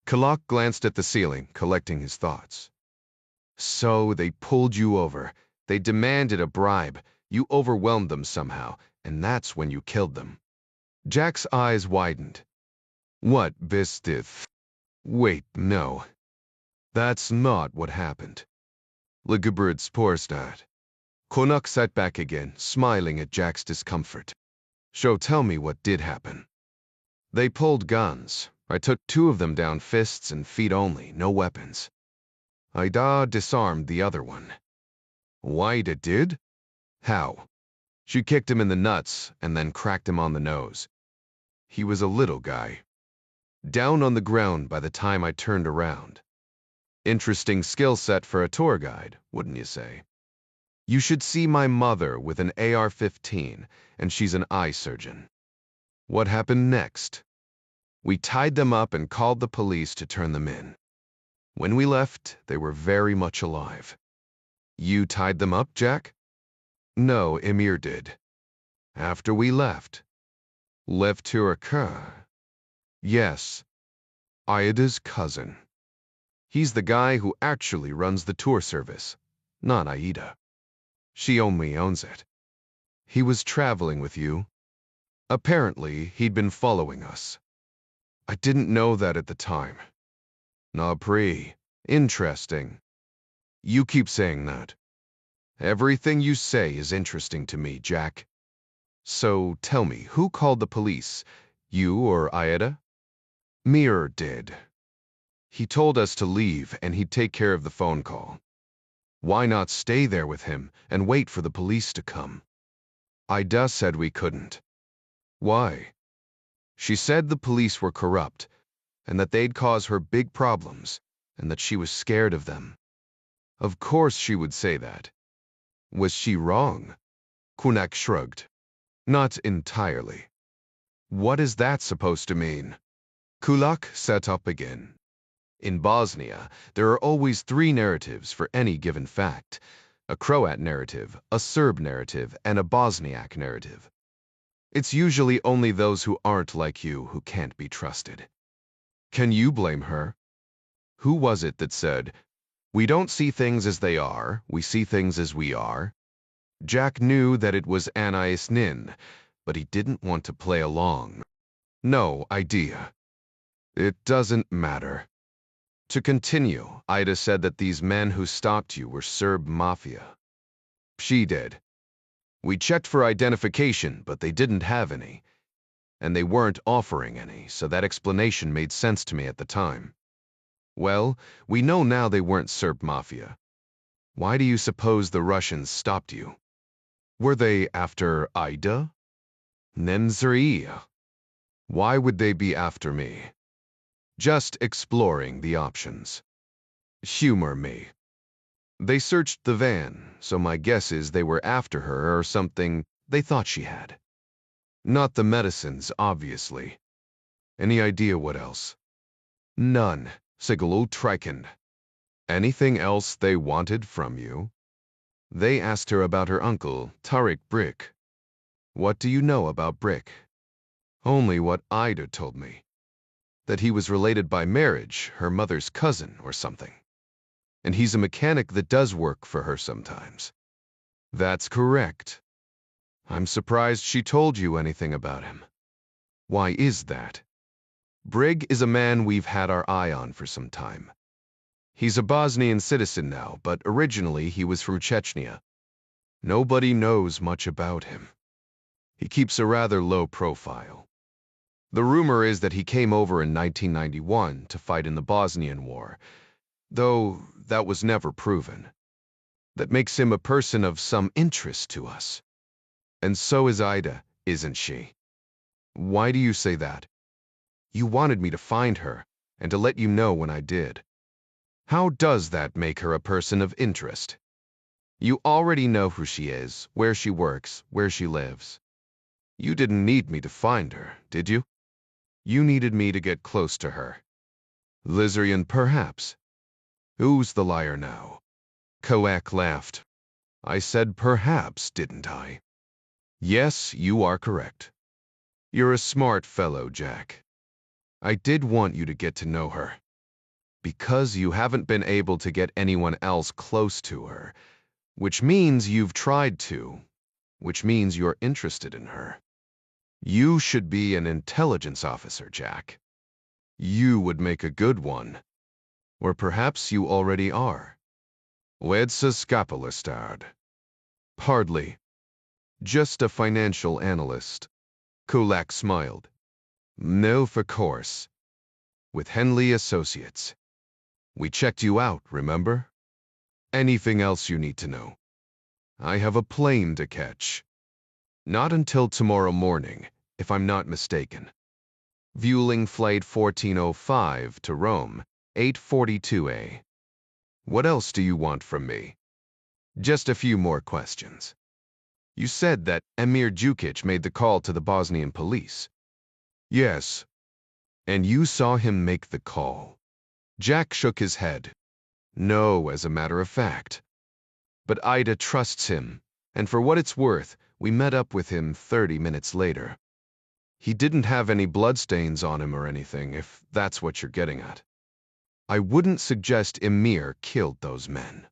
Kulak glanced at the ceiling, collecting his thoughts. So they pulled you over. They demanded a bribe. You overwhelmed them somehow, and that's when you killed them. Jack's eyes widened. What bistith? Wait, no. That's not what happened. Leguberd Sporstad. Konuk sat back again, smiling at Jack's discomfort. So tell me what did happen. They pulled guns. I took 2 of them down, fists and feet only, no weapons. Ida disarmed the other one. Ida did? How? She kicked him in the nuts and then cracked him on the nose. He was a little guy. Down on the ground by the time I turned around. Interesting skill set for a tour guide, wouldn't you say? You should see my mother with an AR-15, and she's an eye surgeon. What happened next? We tied them up and called the police to turn them in. When we left, they were very much alive. You tied them up, Jack? No, Emir did. After we left. Left to occur. Yes. Aida's cousin. He's the guy who actually runs the tour service, not Aida. She only owns it. He was traveling with you. Apparently, he'd been following us. I didn't know that at the time. Napri. Interesting. You keep saying that. Everything you say is interesting to me, Jack. So tell me, who called the police? You or Aida? Mir did. He told us to leave and he'd take care of the phone call. Why not stay there with him and wait for the police to come? Aida said we couldn't. Why? She said the police were corrupt and that they'd cause her big problems and that she was scared of them. Of course she would say that. Was she wrong? Kunak shrugged. Not entirely. What is that supposed to mean? Kulak sat up again. In Bosnia, there are always 3 narratives for any given fact: a Croat narrative, a Serb narrative, and a Bosniak narrative. It's usually only those who aren't like you who can't be trusted. Can you blame her? Who was it that said, "We don't see things as they are, we see things as we are"? Jack knew that it was Anais Nin, but he didn't want to play along. No idea. It doesn't matter. To continue, Aida said that these men who stopped you were Serb mafia. She did. We checked for identification, but they didn't have any. And they weren't offering any, so that explanation made sense to me at the time. Well, we know now they weren't Serb mafia. Why do you suppose the Russians stopped you? Were they after Aida? Nenzria. Why would they be after me? Just exploring the options. Humor me. They searched the van, so my guess is they were after her or something they thought she had. Not the medicines, obviously. Any idea what else? None. Sigulu Trikend. Anything else they wanted from you? They asked her about her uncle, Tariq Brick. What do you know about Brick? Only what Ida told me. That he was related by marriage, her mother's cousin or something. And he's a mechanic that does work for her sometimes. That's correct. I'm surprised she told you anything about him. Why is that? Brig is a man we've had our eye on for some time. He's a Bosnian citizen now, but originally he was from Chechnya. Nobody knows much about him. He keeps a rather low profile. The rumor is that he came over in 1991 to fight in the Bosnian War, though that was never proven. That makes him a person of some interest to us. And so is Ida, isn't she? Why do you say that? You wanted me to find her, and to let you know when I did. How does that make her a person of interest? You already know who she is, where she works, where she lives. You didn't need me to find her, did you? You needed me to get close to her. Lizarian, perhaps. Who's the liar now? Koak laughed. I said perhaps, didn't I? Yes, you are correct. You're a smart fellow, Jack. I did want you to get to know her. Because you haven't been able to get anyone else close to her, which means you've tried to, which means you're interested in her. You should be an intelligence officer, Jack. You would make a good one. Or perhaps you already are. Wedsa Scapulastard. Hardly. Just a financial analyst. Kulak smiled. No, of course. With Henley Associates. We checked you out, remember? Anything else you need to know? I have a plane to catch. Not until tomorrow morning, if I'm not mistaken. Vueling Flight 1405 to Rome, 8:42 A. What else do you want from me? Just a few more questions. You said that Emir Jukic made the call to the Bosnian police. Yes. And you saw him make the call. Jack shook his head. No, as a matter of fact. But Ida trusts him, and for what it's worth, we met up with him 30 minutes later. He didn't have any bloodstains on him or anything, if that's what you're getting at. I wouldn't suggest Emir killed those men.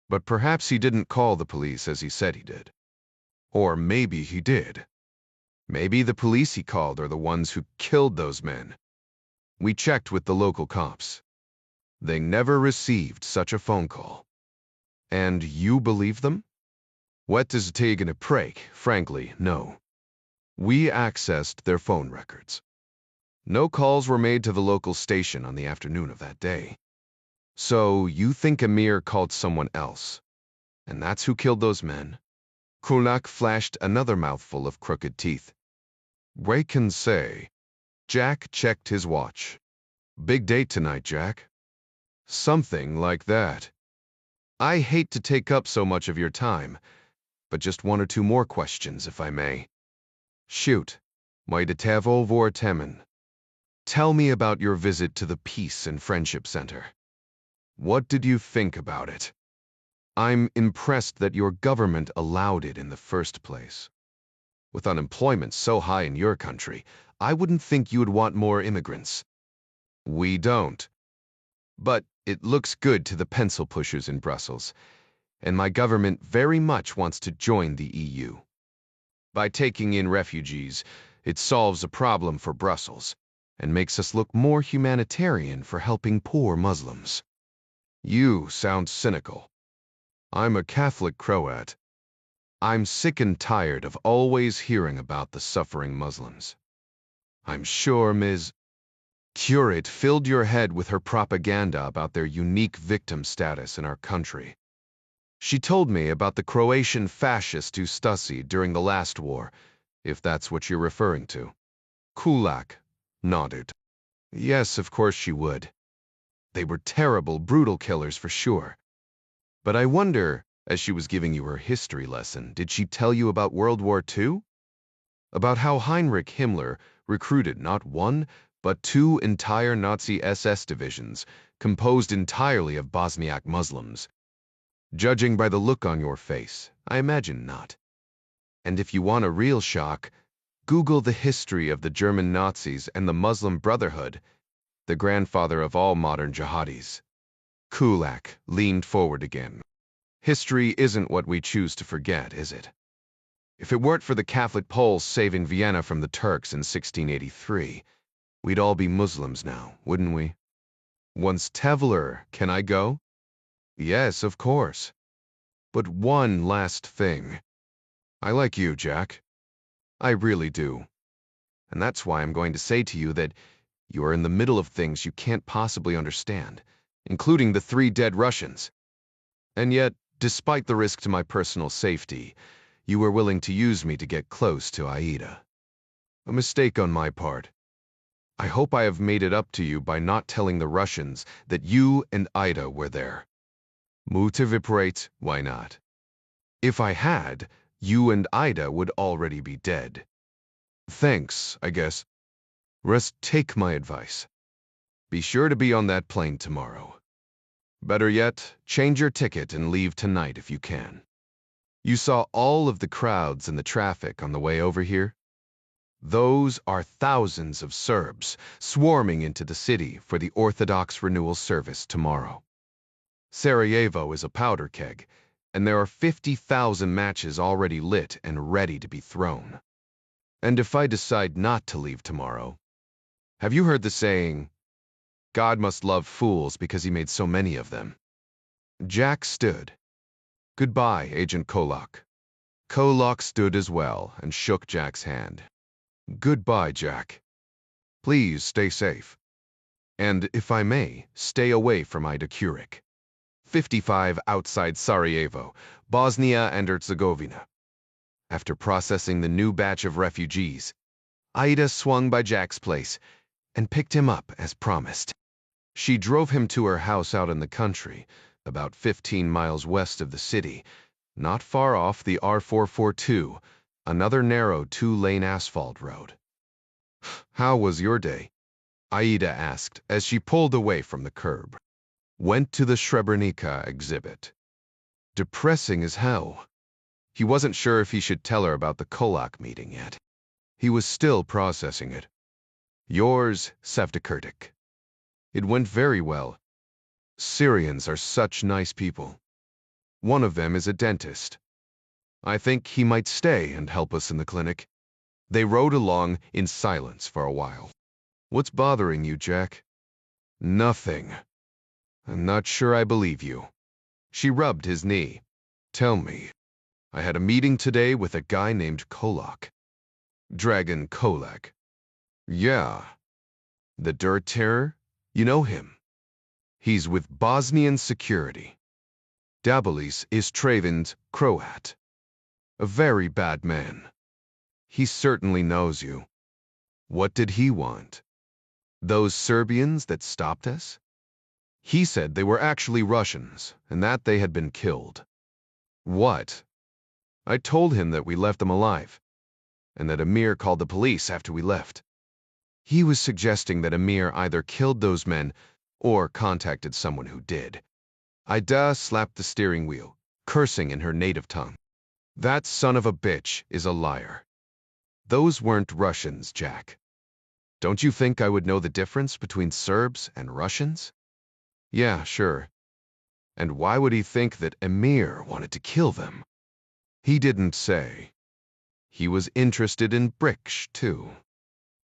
But perhaps he didn't call the police as he said he did. Or maybe he did. Maybe the police he called are the ones who killed those men. We checked with the local cops. They never received such a phone call. And you believe them? What does it take in a break? Frankly, no. We accessed their phone records. No calls were made to the local station on the afternoon of that day. So you think Emir called someone else, and that's who killed those men? Kulak flashed another mouthful of crooked teeth. We can say. Jack checked his watch. Big date tonight, Jack. Something like that. I hate to take up so much of your time, but just one or two more questions, if I may. Shoot. Moje detevo vor temen. Tell me about your visit to the Peace and Friendship Center. What did you think about it? I'm impressed that your government allowed it in the first place. With unemployment so high in your country, I wouldn't think you would want more immigrants. We don't. But it looks good to the pencil pushers in Brussels, and my government very much wants to join the EU. By taking in refugees, it solves a problem for Brussels and makes us look more humanitarian for helping poor Muslims. You sound cynical. I'm a Catholic Croat. I'm sick and tired of always hearing about the suffering Muslims. I'm sure Ms. Curate filled your head with her propaganda about their unique victim status in our country. She told me about the Croatian fascist Ustasi during the last war, if that's what you're referring to. Kulak nodded. Yes, of course she would. They were terrible, brutal killers for sure. But I wonder, as she was giving you her history lesson, did she tell you about World War II? About how Heinrich Himmler recruited not one, but two entire Nazi SS divisions, composed entirely of Bosniak Muslims. Judging by the look on your face, I imagine not. And if you want a real shock, Google the history of the German Nazis and the Muslim Brotherhood, the grandfather of all modern jihadis. Kulak leaned forward again. History isn't what we choose to forget, is it? If it weren't for the Catholic Poles saving Vienna from the Turks in 1683, we'd all be Muslims now, wouldn't we? Once Tevler, can I go? Yes, of course. But one last thing. I like you, Jack. I really do. And that's why I'm going to say to you that you are in the middle of things you can't possibly understand, including the 3 dead Russians. And yet, despite the risk to my personal safety, you were willing to use me to get close to Aida. A mistake on my part. I hope I have made it up to you by not telling the Russians that you and Ida were there. Motivate, why not? If I had, you and Ida would already be dead. Thanks, I guess. Rest, take my advice. Be sure to be on that plane tomorrow. Better yet, change your ticket and leave tonight if you can. You saw all of the crowds and the traffic on the way over here? Those are thousands of Serbs swarming into the city for the Orthodox renewal service tomorrow. Sarajevo is a powder keg, and there are 50,000 matches already lit and ready to be thrown. And if I decide not to leave tomorrow, have you heard the saying, God must love fools because he made so many of them? Jack stood. Goodbye, Agent Kolak. Kolak stood as well and shook Jack's hand. Goodbye, Jack. Please stay safe. And, if I may, stay away from Ida Kuric. 55 outside Sarajevo, Bosnia and Herzegovina. After processing the new batch of refugees, Ida swung by Jack's place and picked him up as promised. She drove him to her house out in the country, about 15 miles west of the city, not far off the R442, another narrow two-lane asphalt road. How was your day? Aida asked as she pulled away from the curb. Went to the Srebrenica exhibit. Depressing as hell. He wasn't sure if he should tell her about the Kolak meeting yet. He was still processing it. Yours, Sevdakurtik. It went very well. Syrians are such nice people. One of them is a dentist. I think he might stay and help us in the clinic. They rode along in silence for a while. What's bothering you, Jack? Nothing. I'm not sure I believe you. She rubbed his knee. Tell me. I had a meeting today with a guy named Kolak. Dragon Kolak. Yeah. The Dirt Terror? You know him. He's with Bosnian security. Dabolis is Traven's Croat. A very bad man. He certainly knows you. What did he want? Those Serbians that stopped us? He said they were actually Russians, and that they had been killed. What? I told him that we left them alive, and that Amir called the police after we left. He was suggesting that Amir either killed those men or contacted someone who did. Ida slapped the steering wheel, cursing in her native tongue. That son of a bitch is a liar. Those weren't Russians, Jack. Don't you think I would know the difference between Serbs and Russians? Yeah, sure. And why would he think that Amir wanted to kill them? He didn't say. He was interested in Briksh, too.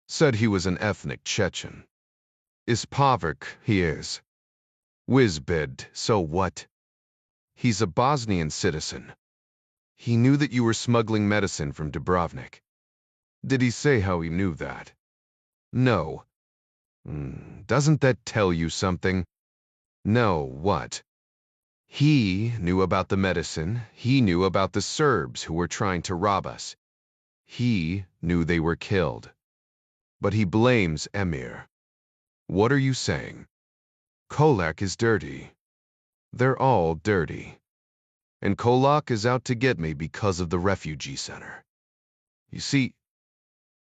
Said he was an ethnic Chechen. Ispavik, he is. Whizbid, so what? He's a Bosnian citizen. He knew that you were smuggling medicine from Dubrovnik. Did he say how he knew that? No. Doesn't that tell you something? No, what? He knew about the medicine. He knew about the Serbs who were trying to rob us. He knew they were killed. But he blames Emir. What are you saying? Kolak is dirty. They're all dirty. And Kolak is out to get me because of the refugee center. You see,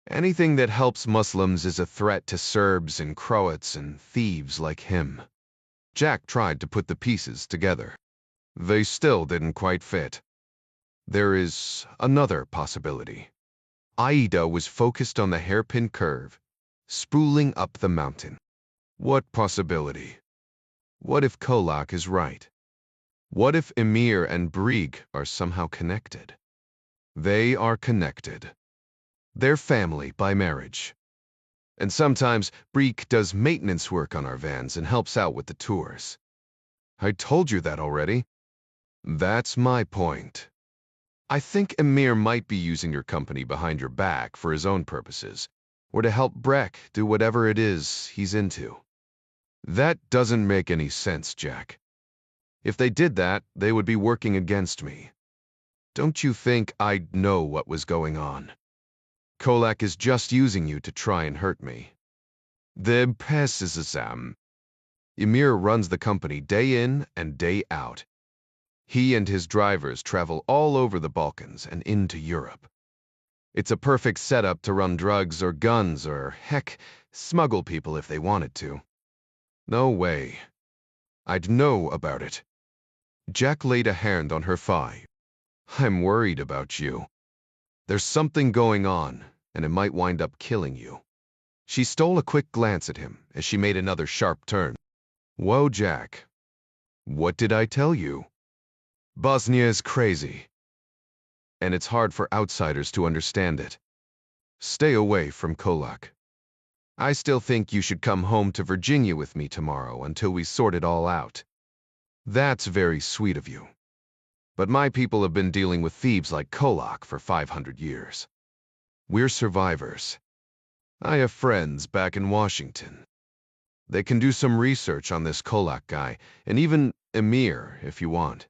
anything that helps Muslims is a threat to Serbs and Croats and thieves like him. Jack tried to put the pieces together. They still didn't quite fit. There is another possibility. Aida was focused on the hairpin curve, spooling up the mountain. What possibility? What if Kolak is right? What if Emir and Brig are somehow connected? They are connected. They're family by marriage. And sometimes Brig does maintenance work on our vans and helps out with the tours. I told you that already. That's my point. I think Emir might be using your company behind your back for his own purposes, or to help Breck do whatever it is he's into. That doesn't make any sense, Jack. If they did that, they would be working against me. Don't you think I'd know what was going on? Kolak is just using you to try and hurt me. The pessimism. Emir runs the company day in and day out. He and his drivers travel all over the Balkans and into Europe. It's a perfect setup to run drugs or guns or, heck, smuggle people if they wanted to. No way. I'd know about it. Jack laid a hand on her thigh. I'm worried about you. There's something going on, and it might wind up killing you. She stole a quick glance at him as she made another sharp turn. Whoa, Jack. What did I tell you? Bosnia is crazy. And it's hard for outsiders to understand it. Stay away from Kolak. I still think you should come home to Virginia with me tomorrow until we sort it all out. That's very sweet of you. But my people have been dealing with thieves like Kolak for 500 years. We're survivors. I have friends back in Washington. They can do some research on this Kolak guy, and even Emir, if you want.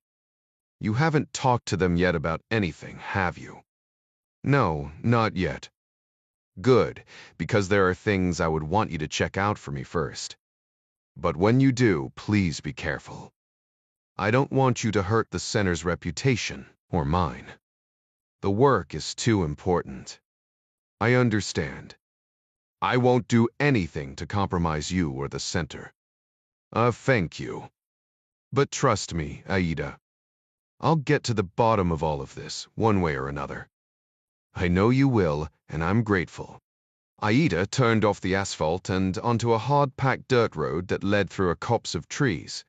You haven't talked to them yet about anything, have you? No, not yet. Good, because there are things I would want you to check out for me first. But when you do, please be careful. I don't want you to hurt the center's reputation, or mine. The work is too important. I understand. I won't do anything to compromise you or the center. Thank you. But trust me, Aida. I'll get to the bottom of all of this, one way or another. I know you will, and I'm grateful. Aida turned off the asphalt and onto a hard-packed dirt road that led through a copse of trees,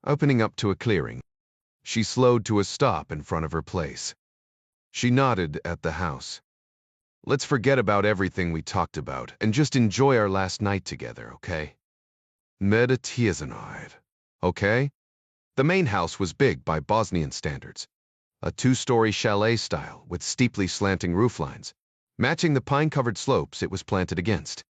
opening up to a clearing. She slowed to a stop in front of her place. She nodded at the house. Let's forget about everything we talked about and just enjoy our last night together, okay? Mediterranean, okay? The main house was big by Bosnian standards, a two-story chalet style with steeply slanting rooflines, matching the pine-covered slopes it was planted against.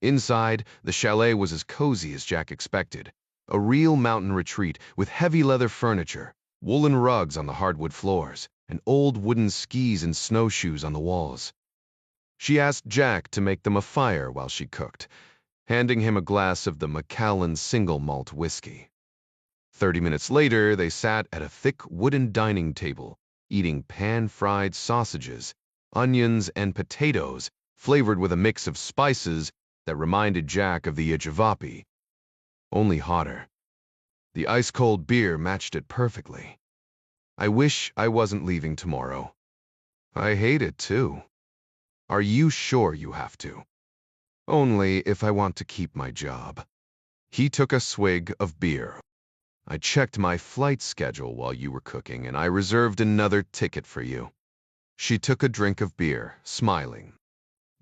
Inside, the chalet was as cozy as Jack expected, a real mountain retreat with heavy leather furniture, woolen rugs on the hardwood floors, and old wooden skis and snowshoes on the walls. She asked Jack to make them a fire while she cooked, handing him a glass of the Macallan single malt whiskey. 30 minutes later, they sat at a thick wooden dining table, eating pan-fried sausages, onions, and potatoes, flavored with a mix of spices that reminded Jack of the Ijavapi, only hotter. The ice-cold beer matched it perfectly. I wish I wasn't leaving tomorrow. I hate it, too. Are you sure you have to? Only if I want to keep my job. He took a swig of beer. I checked my flight schedule while you were cooking, and I reserved another ticket for you. She took a drink of beer, smiling.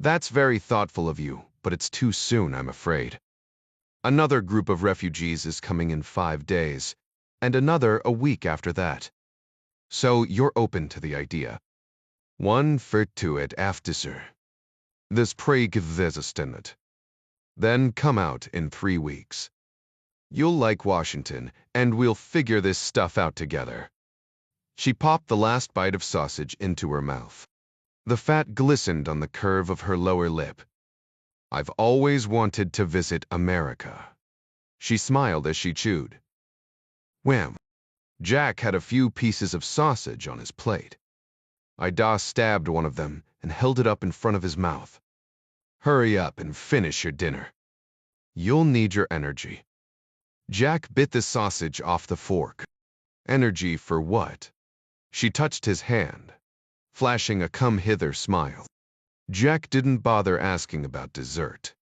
That's very thoughtful of you, but it's too soon, I'm afraid. Another group of refugees is coming in 5 days, and another a week after that. So you're open to the idea. One förtuet after. This pregesestet. Then come out in 3 weeks. You'll like Washington, and we'll figure this stuff out together. She popped the last bite of sausage into her mouth. The fat glistened on the curve of her lower lip. I've always wanted to visit America. She smiled as she chewed. Wham! Jack had a few pieces of sausage on his plate. Ida stabbed one of them and held it up in front of his mouth. Hurry up and finish your dinner. You'll need your energy. Jack bit the sausage off the fork. Energy for what? She touched his hand, flashing a come-hither smile. Jack didn't bother asking about dessert.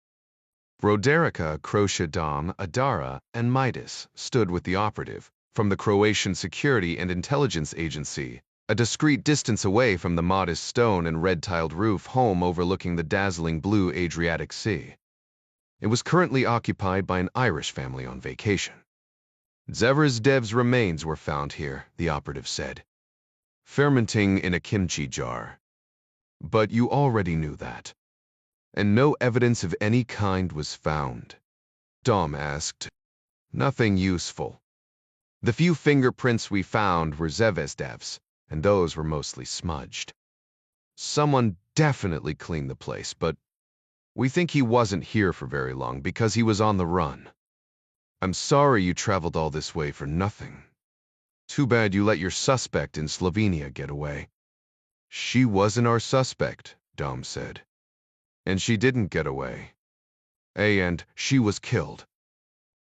Roderica, Kroshadam, Adara, and Midas stood with the operative from the Croatian Security and Intelligence Agency, a discreet distance away from the modest stone and red-tiled roof home overlooking the dazzling blue Adriatic Sea. It was currently occupied by an Irish family on vacation. Zverezdev's remains were found here, the operative said, fermenting in a kimchi jar. But you already knew that. And no evidence of any kind was found. Dom asked. Nothing useful. The few fingerprints we found were Zverezdev's, and those were mostly smudged. Someone definitely cleaned the place, but we think he wasn't here for very long because he was on the run. I'm sorry you traveled all this way for nothing. Too bad you let your suspect in Slovenia get away. She wasn't our suspect, Dom said. And she didn't get away. And she was killed.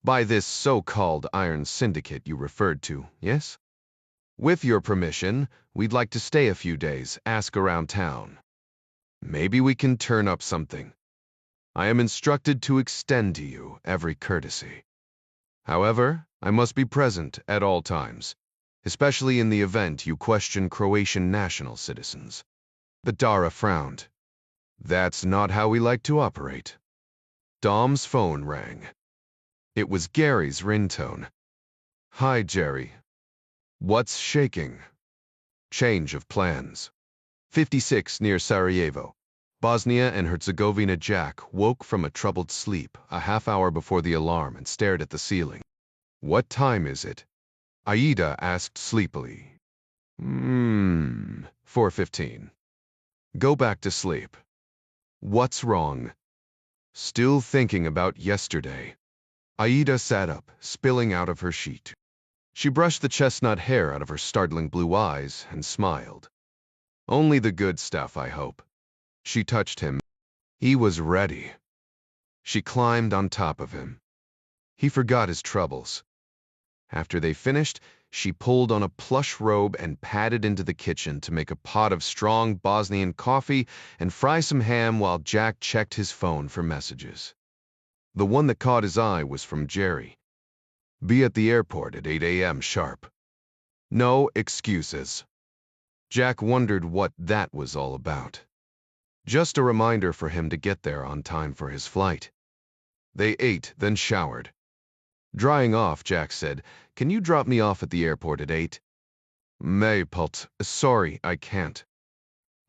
By this so-called Iron Syndicate you referred to, yes? With your permission, we'd like to stay a few days, ask around town. Maybe we can turn up something. I am instructed to extend to you every courtesy. However, I must be present at all times, especially in the event you question Croatian national citizens. Badara frowned. That's not how we like to operate. Dom's phone rang. It was Gary's ringtone. Hi, Jerry. What's shaking? Change of plans. 56 near Sarajevo. Bosnia and Herzegovina. Jack woke from a troubled sleep a half-hour before the alarm and stared at the ceiling. What time is it? Aida asked sleepily. 4:15. Go back to sleep. What's wrong? Still thinking about yesterday. Aida sat up, spilling out of her sheet. She brushed the chestnut hair out of her startling blue eyes and smiled. Only the good stuff, I hope. She touched him. He was ready. She climbed on top of him. He forgot his troubles. After they finished, she pulled on a plush robe and padded into the kitchen to make a pot of strong Bosnian coffee and fry some ham while Jack checked his phone for messages. The one that caught his eye was from Jerry. Be at the airport at 8 a.m. sharp. No excuses. Jack wondered what that was all about. Just a reminder for him to get there on time for his flight. They ate, then showered. Drying off, Jack said, "Can you drop me off at the airport at 8? Maypult, sorry, I can't.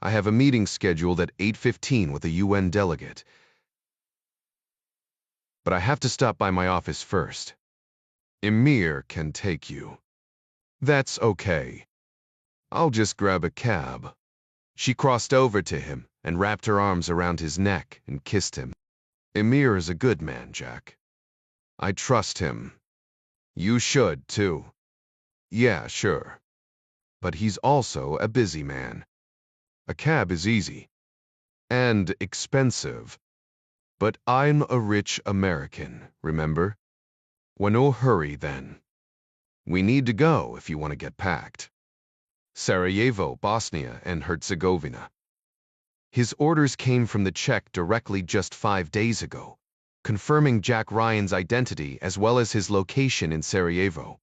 I have a meeting scheduled at 8:15 with a UN delegate. But I have to stop by my office first. Emir can take you." "That's okay. I'll just grab a cab." She crossed over to him and wrapped her arms around his neck and kissed him. "Emir is a good man, Jack. I trust him. You should, too." "Yeah, sure. But he's also a busy man. A cab is easy. And expensive. But I'm a rich American, remember? Well, no hurry, then. We need to go if you want to get packed. Sarajevo, Bosnia and Herzegovina." His orders came from the Czech directly just 5 days ago, confirming Jack Ryan's identity as well as his location in Sarajevo.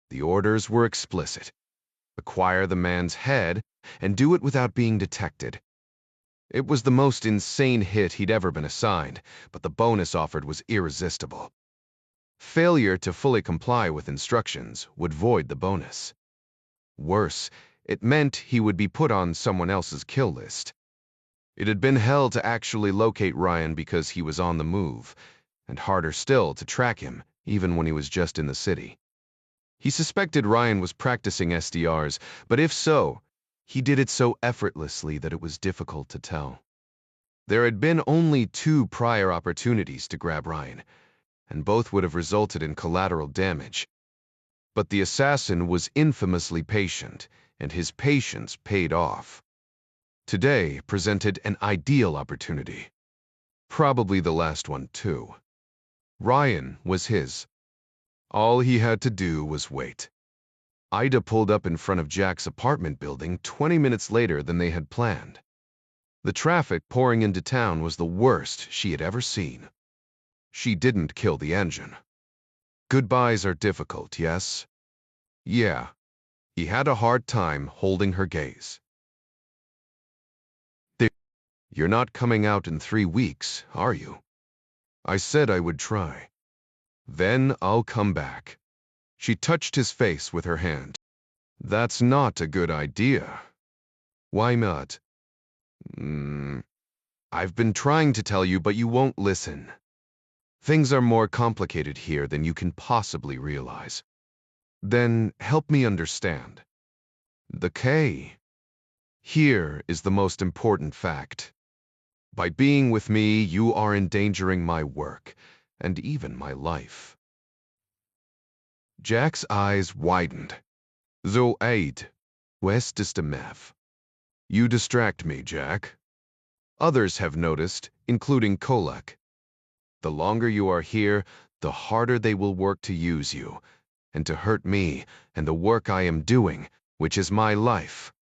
The orders were explicit. Acquire the man's head and do it without being detected. It was the most insane hit he'd ever been assigned, but the bonus offered was irresistible. Failure to fully comply with instructions would void the bonus. Worse, it meant he would be put on someone else's kill list. It had been hell to actually locate Ryan because he was on the move, and harder still to track him, even when he was just in the city. He suspected Ryan was practicing SDRs, but if so, he did it so effortlessly that it was difficult to tell. There had been only 2 prior opportunities to grab Ryan, and both would have resulted in collateral damage. But the assassin was infamously patient, and his patience paid off. Today presented an ideal opportunity. Probably the last one, too. Ryan was his. All he had to do was wait. Ida pulled up in front of Jack's apartment building 20 minutes later than they had planned. The traffic pouring into town was the worst she had ever seen. She didn't kill the engine. Goodbyes are difficult, yes? Yeah. He had a hard time holding her gaze. "You're not coming out in 3 weeks, are you?" "I said I would try." "Then I'll come back." She touched his face with her hand. "That's not a good idea." "Why not?" I've been trying to tell you, but you won't listen. Things are more complicated here than you can possibly realize." "Then help me understand." "The K. Here is the most important fact. By being with me, you are endangering my work, and even my life." Jack's eyes widened. "So aid, west is the meth. You distract me, Jack. Others have noticed, including Kolak. The longer you are here, the harder they will work to use you, and to hurt me and the work I am doing, which is my life.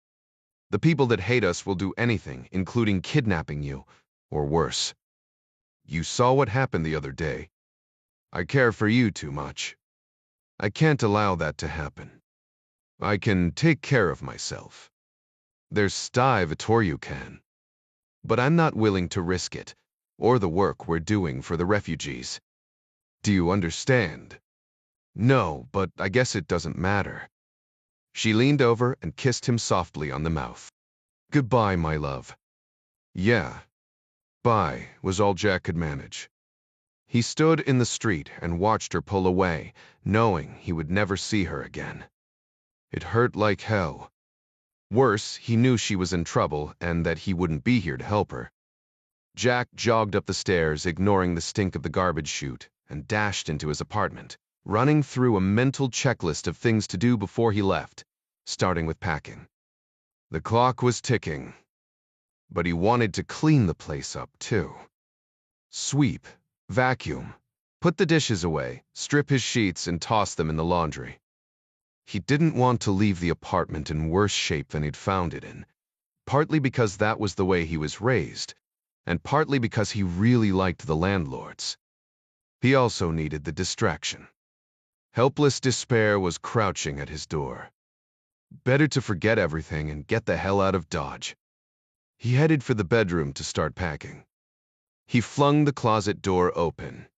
The people that hate us will do anything, including kidnapping you, or worse. You saw what happened the other day. I care for you too much. I can't allow that to happen. I can take care of myself. There's Steve Vittorio can. But I'm not willing to risk it, or the work we're doing for the refugees. Do you understand?" "No, but I guess it doesn't matter." She leaned over and kissed him softly on the mouth. "Goodbye, my love." "Yeah. Bye," was all Jack could manage. He stood in the street and watched her pull away, knowing he would never see her again. It hurt like hell. Worse, he knew she was in trouble and that he wouldn't be here to help her. Jack jogged up the stairs, ignoring the stink of the garbage chute, and dashed into his apartment, running through a mental checklist of things to do before he left, starting with packing. The clock was ticking, but he wanted to clean the place up too. Sweep, vacuum, put the dishes away, strip his sheets, and toss them in the laundry. He didn't want to leave the apartment in worse shape than he'd found it in, partly because that was the way he was raised, and partly because he really liked the landlords. He also needed the distraction. Helpless despair was crouching at his door. Better to forget everything and get the hell out of Dodge. He headed for the bedroom to start packing. He flung the closet door open,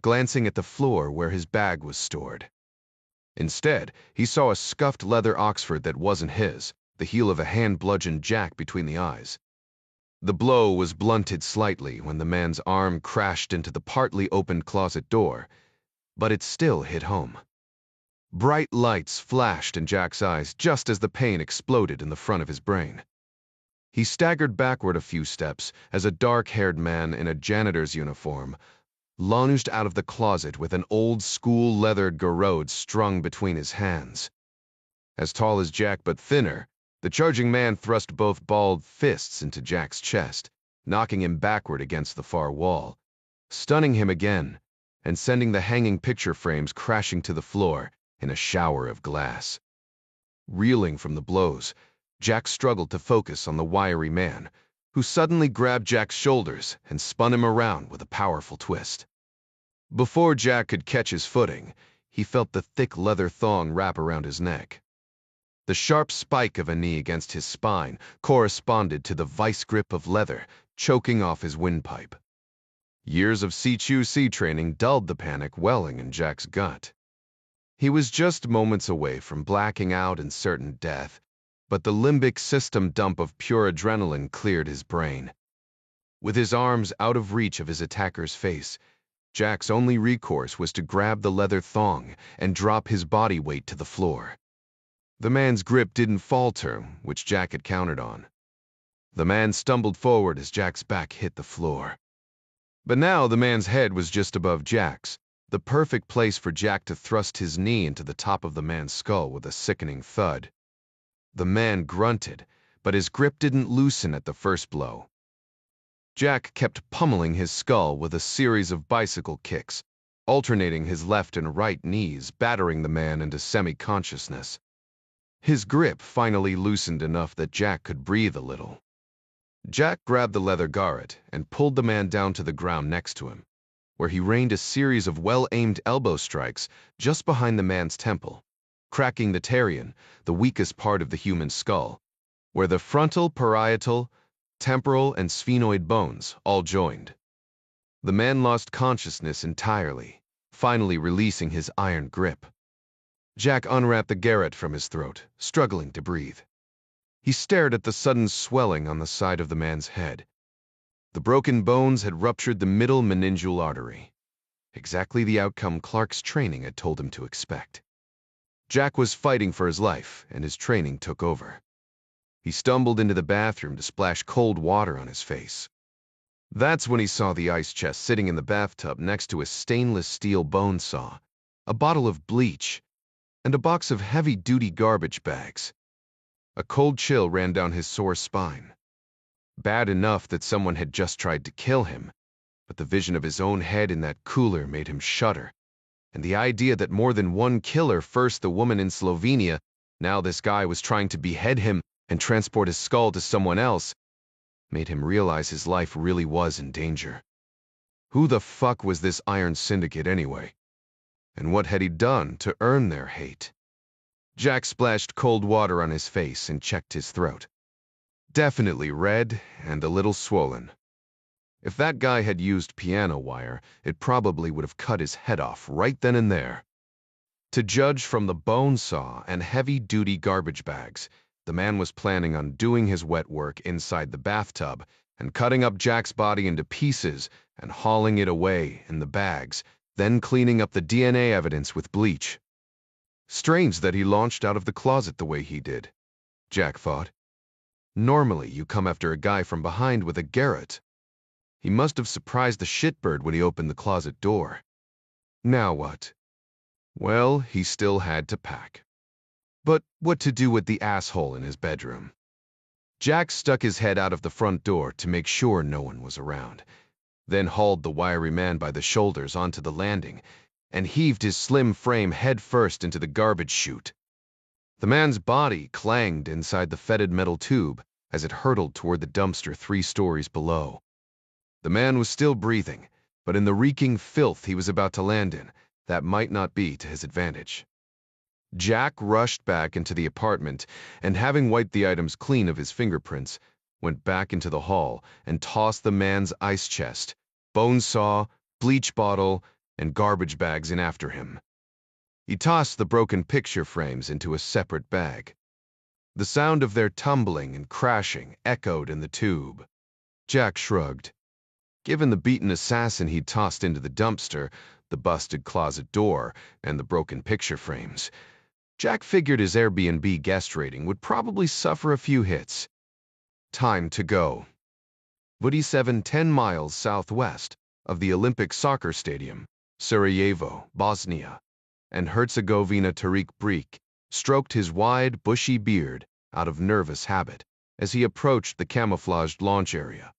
glancing at the floor where his bag was stored. Instead, he saw a scuffed leather Oxford that wasn't his, the heel of a hand bludgeoned Jack between the eyes. The blow was blunted slightly when the man's arm crashed into the partly opened closet door, but it still hit home. Bright lights flashed in Jack's eyes just as the pain exploded in the front of his brain. He staggered backward a few steps as a dark-haired man in a janitor's uniform lunged out of the closet with an old-school leather garrote strung between his hands. As tall as Jack but thinner, the charging man thrust both balled fists into Jack's chest, knocking him backward against the far wall, stunning him again, and sending the hanging picture frames crashing to the floor in a shower of glass. Reeling from the blows, Jack struggled to focus on the wiry man, who suddenly grabbed Jack's shoulders and spun him around with a powerful twist. Before Jack could catch his footing, he felt the thick leather thong wrap around his neck. The sharp spike of a knee against his spine corresponded to the vice grip of leather choking off his windpipe. Years of CQC training dulled the panic welling in Jack's gut. He was just moments away from blacking out and certain death, but the limbic system dump of pure adrenaline cleared his brain. With his arms out of reach of his attacker's face, Jack's only recourse was to grab the leather thong and drop his body weight to the floor. The man's grip didn't falter, which Jack had counted on. The man stumbled forward as Jack's back hit the floor. But now the man's head was just above Jack's, the perfect place for Jack to thrust his knee into the top of the man's skull with a sickening thud. The man grunted, but his grip didn't loosen at the first blow. Jack kept pummeling his skull with a series of bicycle kicks, alternating his left and right knees, battering the man into semi-consciousness. His grip finally loosened enough that Jack could breathe a little. Jack grabbed the leather garrote and pulled the man down to the ground next to him, where he rained a series of well-aimed elbow strikes just behind the man's temple, cracking the terion, the weakest part of the human skull, where the frontal, parietal, temporal, and sphenoid bones all joined. The man lost consciousness entirely, finally releasing his iron grip. Jack unwrapped the garrote from his throat, struggling to breathe. He stared at the sudden swelling on the side of the man's head. The broken bones had ruptured the middle meningeal artery, exactly the outcome Clark's training had told him to expect. Jack was fighting for his life, and his training took over. He stumbled into the bathroom to splash cold water on his face. That's when he saw the ice chest sitting in the bathtub next to a stainless steel bone saw, a bottle of bleach, and a box of heavy-duty garbage bags. A cold chill ran down his sore spine. Bad enough that someone had just tried to kill him, but the vision of his own head in that cooler made him shudder, and the idea that more than one killer, first the woman in Slovenia, now this guy was trying to behead him and transport his skull to someone else, made him realize his life really was in danger. Who the fuck was this Iron Syndicate anyway? And what had he done to earn their hate? Jack splashed cold water on his face and checked his throat. Definitely red and a little swollen. If that guy had used piano wire, it probably would have cut his head off right then and there. To judge from the bone saw and heavy-duty garbage bags, the man was planning on doing his wet work inside the bathtub and cutting up Jack's body into pieces and hauling it away in the bags, then cleaning up the DNA evidence with bleach. Strange that he launched out of the closet the way he did, Jack thought. Normally, you come after a guy from behind with a garrote. He must have surprised the shitbird when he opened the closet door. Now what? Well, he still had to pack. But what to do with the asshole in his bedroom? Jack stuck his head out of the front door to make sure no one was around, then hauled the wiry man by the shoulders onto the landing and heaved his slim frame head first into the garbage chute. The man's body clanged inside the fetid metal tube as it hurtled toward the dumpster 3 stories below. The man was still breathing, but in the reeking filth he was about to land in, that might not be to his advantage. Jack rushed back into the apartment and, having wiped the items clean of his fingerprints, went back into the hall and tossed the man's ice chest, bone saw, bleach bottle, and garbage bags in after him. He tossed the broken picture frames into a separate bag. The sound of their tumbling and crashing echoed in the tube. Jack shrugged. Given the beaten assassin he'd tossed into the dumpster, the busted closet door, and the broken picture frames, Jack figured his Airbnb guest rating would probably suffer a few hits. Time to go. Woody 7, 10 miles southwest of the Olympic soccer stadium, Sarajevo, Bosnia, and Herzegovina. Tariq Breek stroked his wide, bushy beard out of nervous habit as he approached the camouflaged launch area.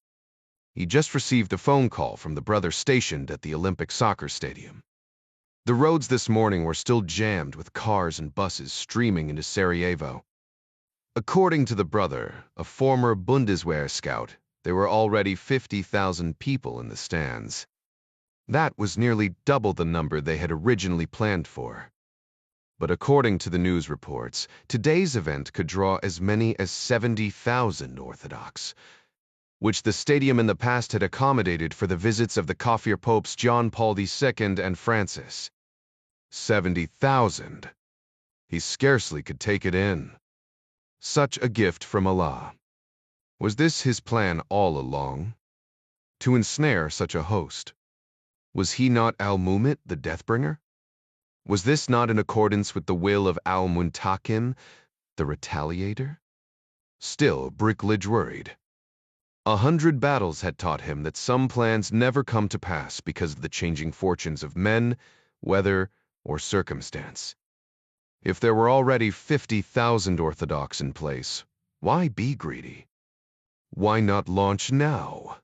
He just received a phone call from the brother stationed at the Olympic soccer stadium. The roads this morning were still jammed with cars and buses streaming into Sarajevo. According to the brother, a former Bundeswehr scout, there were already 50,000 people in the stands. That was nearly double the number they had originally planned for. But according to the news reports, today's event could draw as many as 70,000 Orthodox, which the stadium in the past had accommodated for the visits of the Kafir popes John Paul II and Francis. 70,000. He scarcely could take it in. Such a gift from Allah. Was this his plan all along? To ensnare such a host? Was he not Al-Mumit, the Deathbringer? Was this not in accordance with the will of Al-Muntakim, the Retaliator? Still, Brickledge worried. 100 battles had taught him that some plans never come to pass because of the changing fortunes of men, weather, or circumstance. If there were already 50,000 Orthodox in place, why be greedy? Why not launch now?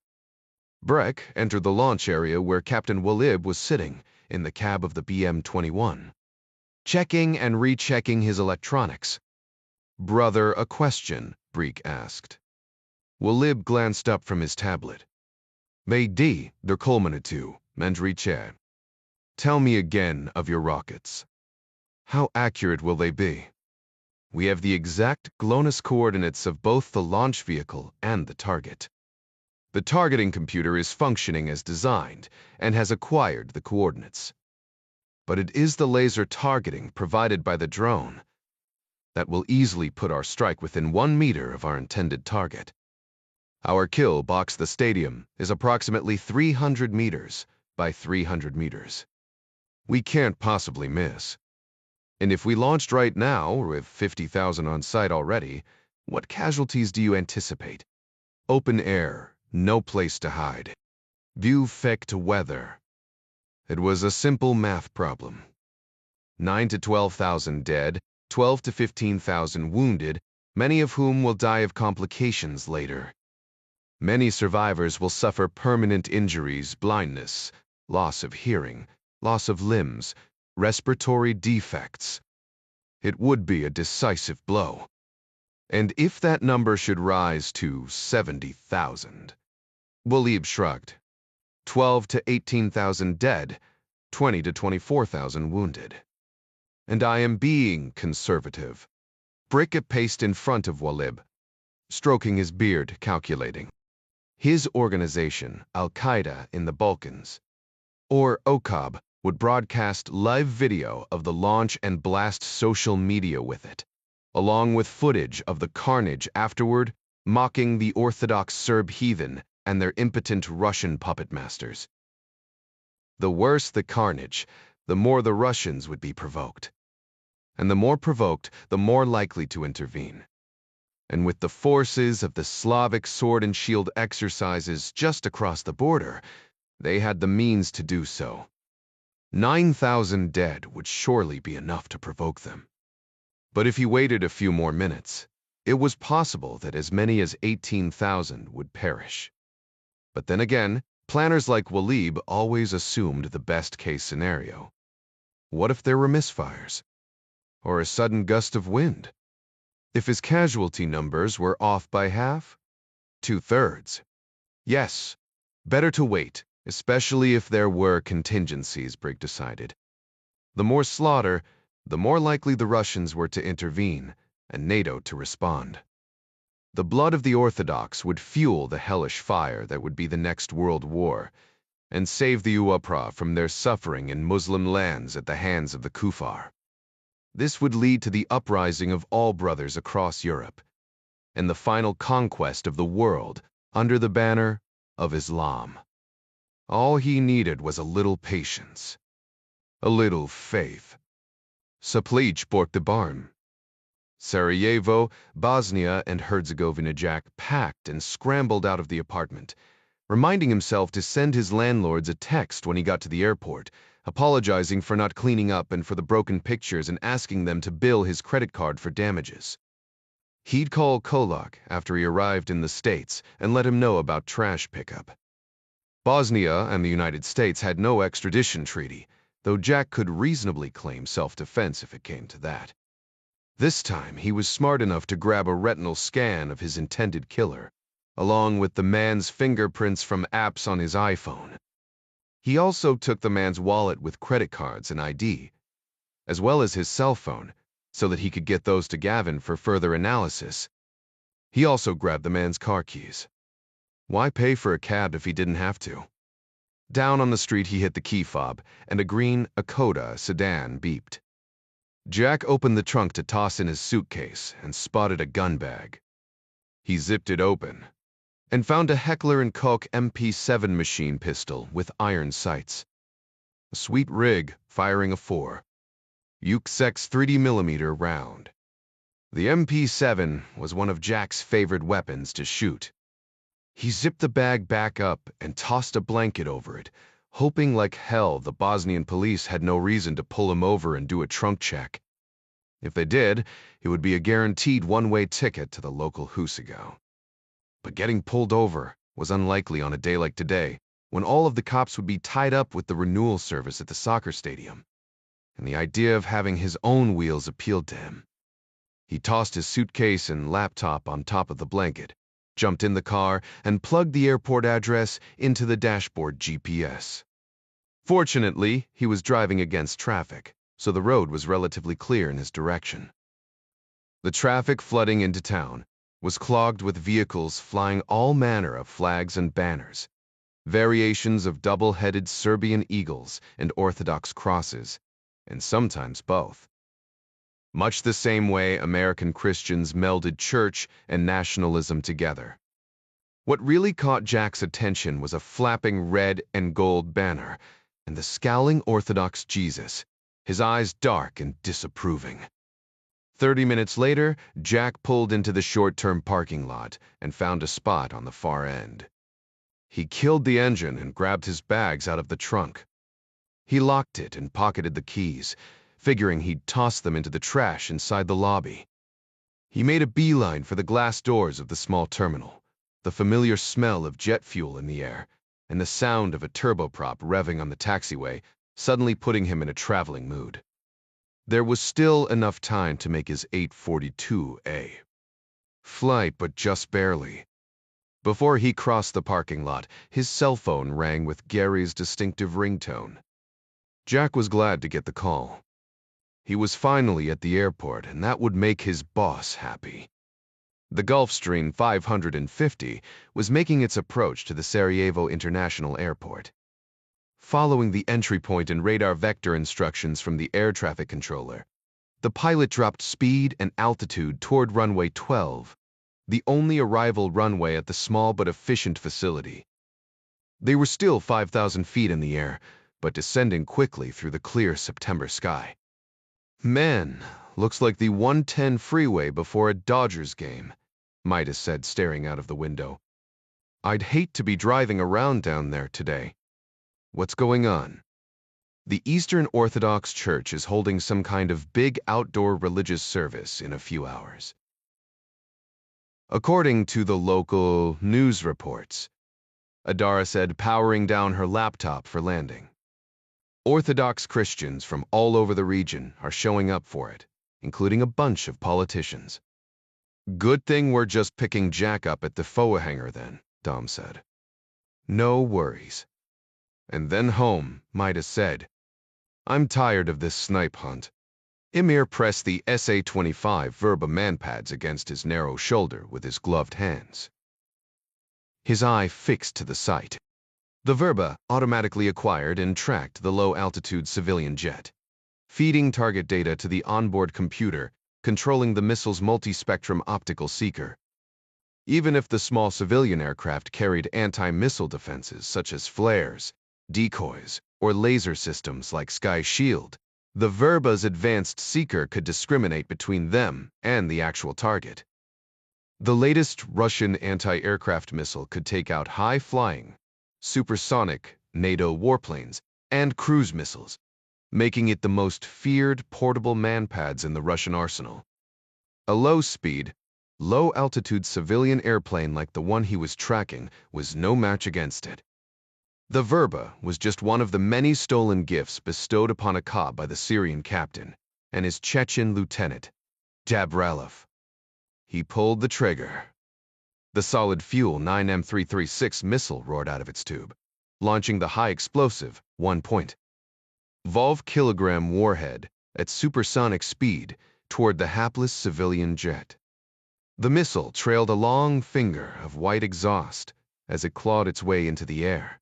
Breck entered the launch area where Captain Walib was sitting in the cab of the BM-21, checking and rechecking his electronics. "Brother, a question," Breek asked. Walib glanced up from his tablet. "Maydi, der Kolmanatu, Mendriche. Tell me again of your rockets. How accurate will they be? We have the exact GLONASS coordinates of both the launch vehicle and the target. The targeting computer is functioning as designed and has acquired the coordinates. But it is the laser targeting provided by the drone that will easily put our strike within 1 meter of our intended target. Our kill box, the stadium, is approximately 300 meters by 300 meters. We can't possibly miss. And if we launched right now, with 50,000 on site already, what casualties do you anticipate? Open air, no place to hide. View fect weather." It was a simple math problem. 9 to 12,000 dead, 12 to 15,000 wounded, many of whom will die of complications later. Many survivors will suffer permanent injuries, blindness, loss of hearing, loss of limbs, respiratory defects. It would be a decisive blow. And if that number should rise to 70,000, Walib shrugged. 12 to 18,000 dead, 20 to 24,000 wounded. And I am being conservative. Brick paced in front of Walib, stroking his beard, calculating. His organization, Al-Qaeda in the Balkans, or OCOB, would broadcast live video of the launch and blast social media with it, along with footage of the carnage afterward, mocking the Orthodox Serb heathen and their impotent Russian puppet masters. The worse the carnage, the more the Russians would be provoked. And the more provoked, the more likely to intervene. And with the forces of the Slavic sword and shield exercises just across the border, they had the means to do so. 9,000 dead would surely be enough to provoke them. But if he waited a few more minutes, it was possible that as many as 18,000 would perish. But then again, planners like Walib always assumed the best-case scenario. What if there were misfires? Or a sudden gust of wind? If his casualty numbers were off by half? 2/3? Yes, better to wait, especially if there were contingencies, Brigg decided. The more slaughter, the more likely the Russians were to intervene and NATO to respond. The blood of the Orthodox would fuel the hellish fire that would be the next world war and save the Uapra from their suffering in Muslim lands at the hands of the Kuffar. This would lead to the uprising of all brothers across Europe and the final conquest of the world under the banner of Islam. All he needed was a little patience, a little faith. Saplić bort the barn. Sarajevo, Bosnia, and Herzegovina. Jack packed and scrambled out of the apartment, reminding himself to send his landlords a text when he got to the airport, apologizing for not cleaning up and for the broken pictures and asking them to bill his credit card for damages. He'd call Kolak after he arrived in the States and let him know about trash pickup. Bosnia and the United States had no extradition treaty, though Jack could reasonably claim self-defense if it came to that. This time, he was smart enough to grab a retinal scan of his intended killer, along with the man's fingerprints from apps on his iPhone. He also took the man's wallet with credit cards and ID, as well as his cell phone, so that he could get those to Gavin for further analysis. He also grabbed the man's car keys. Why pay for a cab if he didn't have to? Down on the street, he hit the key fob, and a green Akoda sedan beeped. Jack opened the trunk to toss in his suitcase and spotted a gun bag. He zipped it open and found a Heckler & Koch MP7 machine pistol with iron sights. A sweet rig firing a 4 Uksex 30mm round. The MP7 was one of Jack's favorite weapons to shoot. He zipped the bag back up and tossed a blanket over it, hoping like hell the Bosnian police had no reason to pull him over and do a trunk check. If they did, it would be a guaranteed one-way ticket to the local Husigo. But getting pulled over was unlikely on a day like today, when all of the cops would be tied up with the renewal service at the soccer stadium, and the idea of having his own wheels appealed to him. He tossed his suitcase and laptop on top of the blanket, jumped in the car, and plugged the airport address into the dashboard GPS. Fortunately, he was driving against traffic, so the road was relatively clear in his direction. The traffic flooding into town was clogged with vehicles flying all manner of flags and banners, variations of double-headed Serbian eagles and Orthodox crosses, and sometimes both. Much the same way American Christians melded church and nationalism together. What really caught Jack's attention was a flapping red and gold banner and the scowling Orthodox Jesus, his eyes dark and disapproving. 30 minutes later, Jack pulled into the short-term parking lot and found a spot on the far end. He killed the engine and grabbed his bags out of the trunk. He locked it and pocketed the keys, figuring he'd toss them into the trash inside the lobby. He made a beeline for the glass doors of the small terminal, the familiar smell of jet fuel in the air, and the sound of a turboprop revving on the taxiway, suddenly putting him in a traveling mood. There was still enough time to make his 8:42 flight, but just barely. Before he crossed the parking lot, his cell phone rang with Gary's distinctive ringtone. Jack was glad to get the call. He was finally at the airport, and that would make his boss happy. The Gulfstream 550 was making its approach to the Sarajevo International Airport. Following the entry point and radar vector instructions from the air traffic controller, the pilot dropped speed and altitude toward runway 12, the only arrival runway at the small but efficient facility. They were still 5,000 feet in the air, but descending quickly through the clear September sky. Man, looks like the 110 freeway before a Dodgers game, Midas said, staring out of the window. I'd hate to be driving around down there today. What's going on? The Eastern Orthodox Church is holding some kind of big outdoor religious service in a few hours. According to the local news reports, Adara said, powering down her laptop for landing. Orthodox Christians from all over the region are showing up for it, including a bunch of politicians. Good thing we're just picking Jack up at the FOA hangar then, Dom said. No worries. And then home, Mida said. I'm tired of this snipe hunt. Emir pressed the SA-25 Verba manpads against his narrow shoulder with his gloved hands. His eye fixed to the sight. The Verba automatically acquired and tracked the low-altitude civilian jet, feeding target data to the onboard computer, controlling the missile's multi-spectrum optical seeker. Even if the small civilian aircraft carried anti-missile defenses such as flares, decoys, or laser systems like Sky Shield, the Verba's advanced seeker could discriminate between them and the actual target. The latest Russian anti-aircraft missile could take out high-flying, supersonic NATO warplanes and cruise missiles, making it the most feared portable manpads in the Russian arsenal. A low-speed, low-altitude civilian airplane like the one he was tracking was no match against it. The Verba was just one of the many stolen gifts bestowed upon Akkad by the Syrian captain and his Chechen lieutenant, Jabralov. He pulled the trigger. The solid-fuel 9M336 missile roared out of its tube, launching the high-explosive 1.5 kilogram warhead at supersonic speed toward the hapless civilian jet. The missile trailed a long finger of white exhaust as it clawed its way into the air.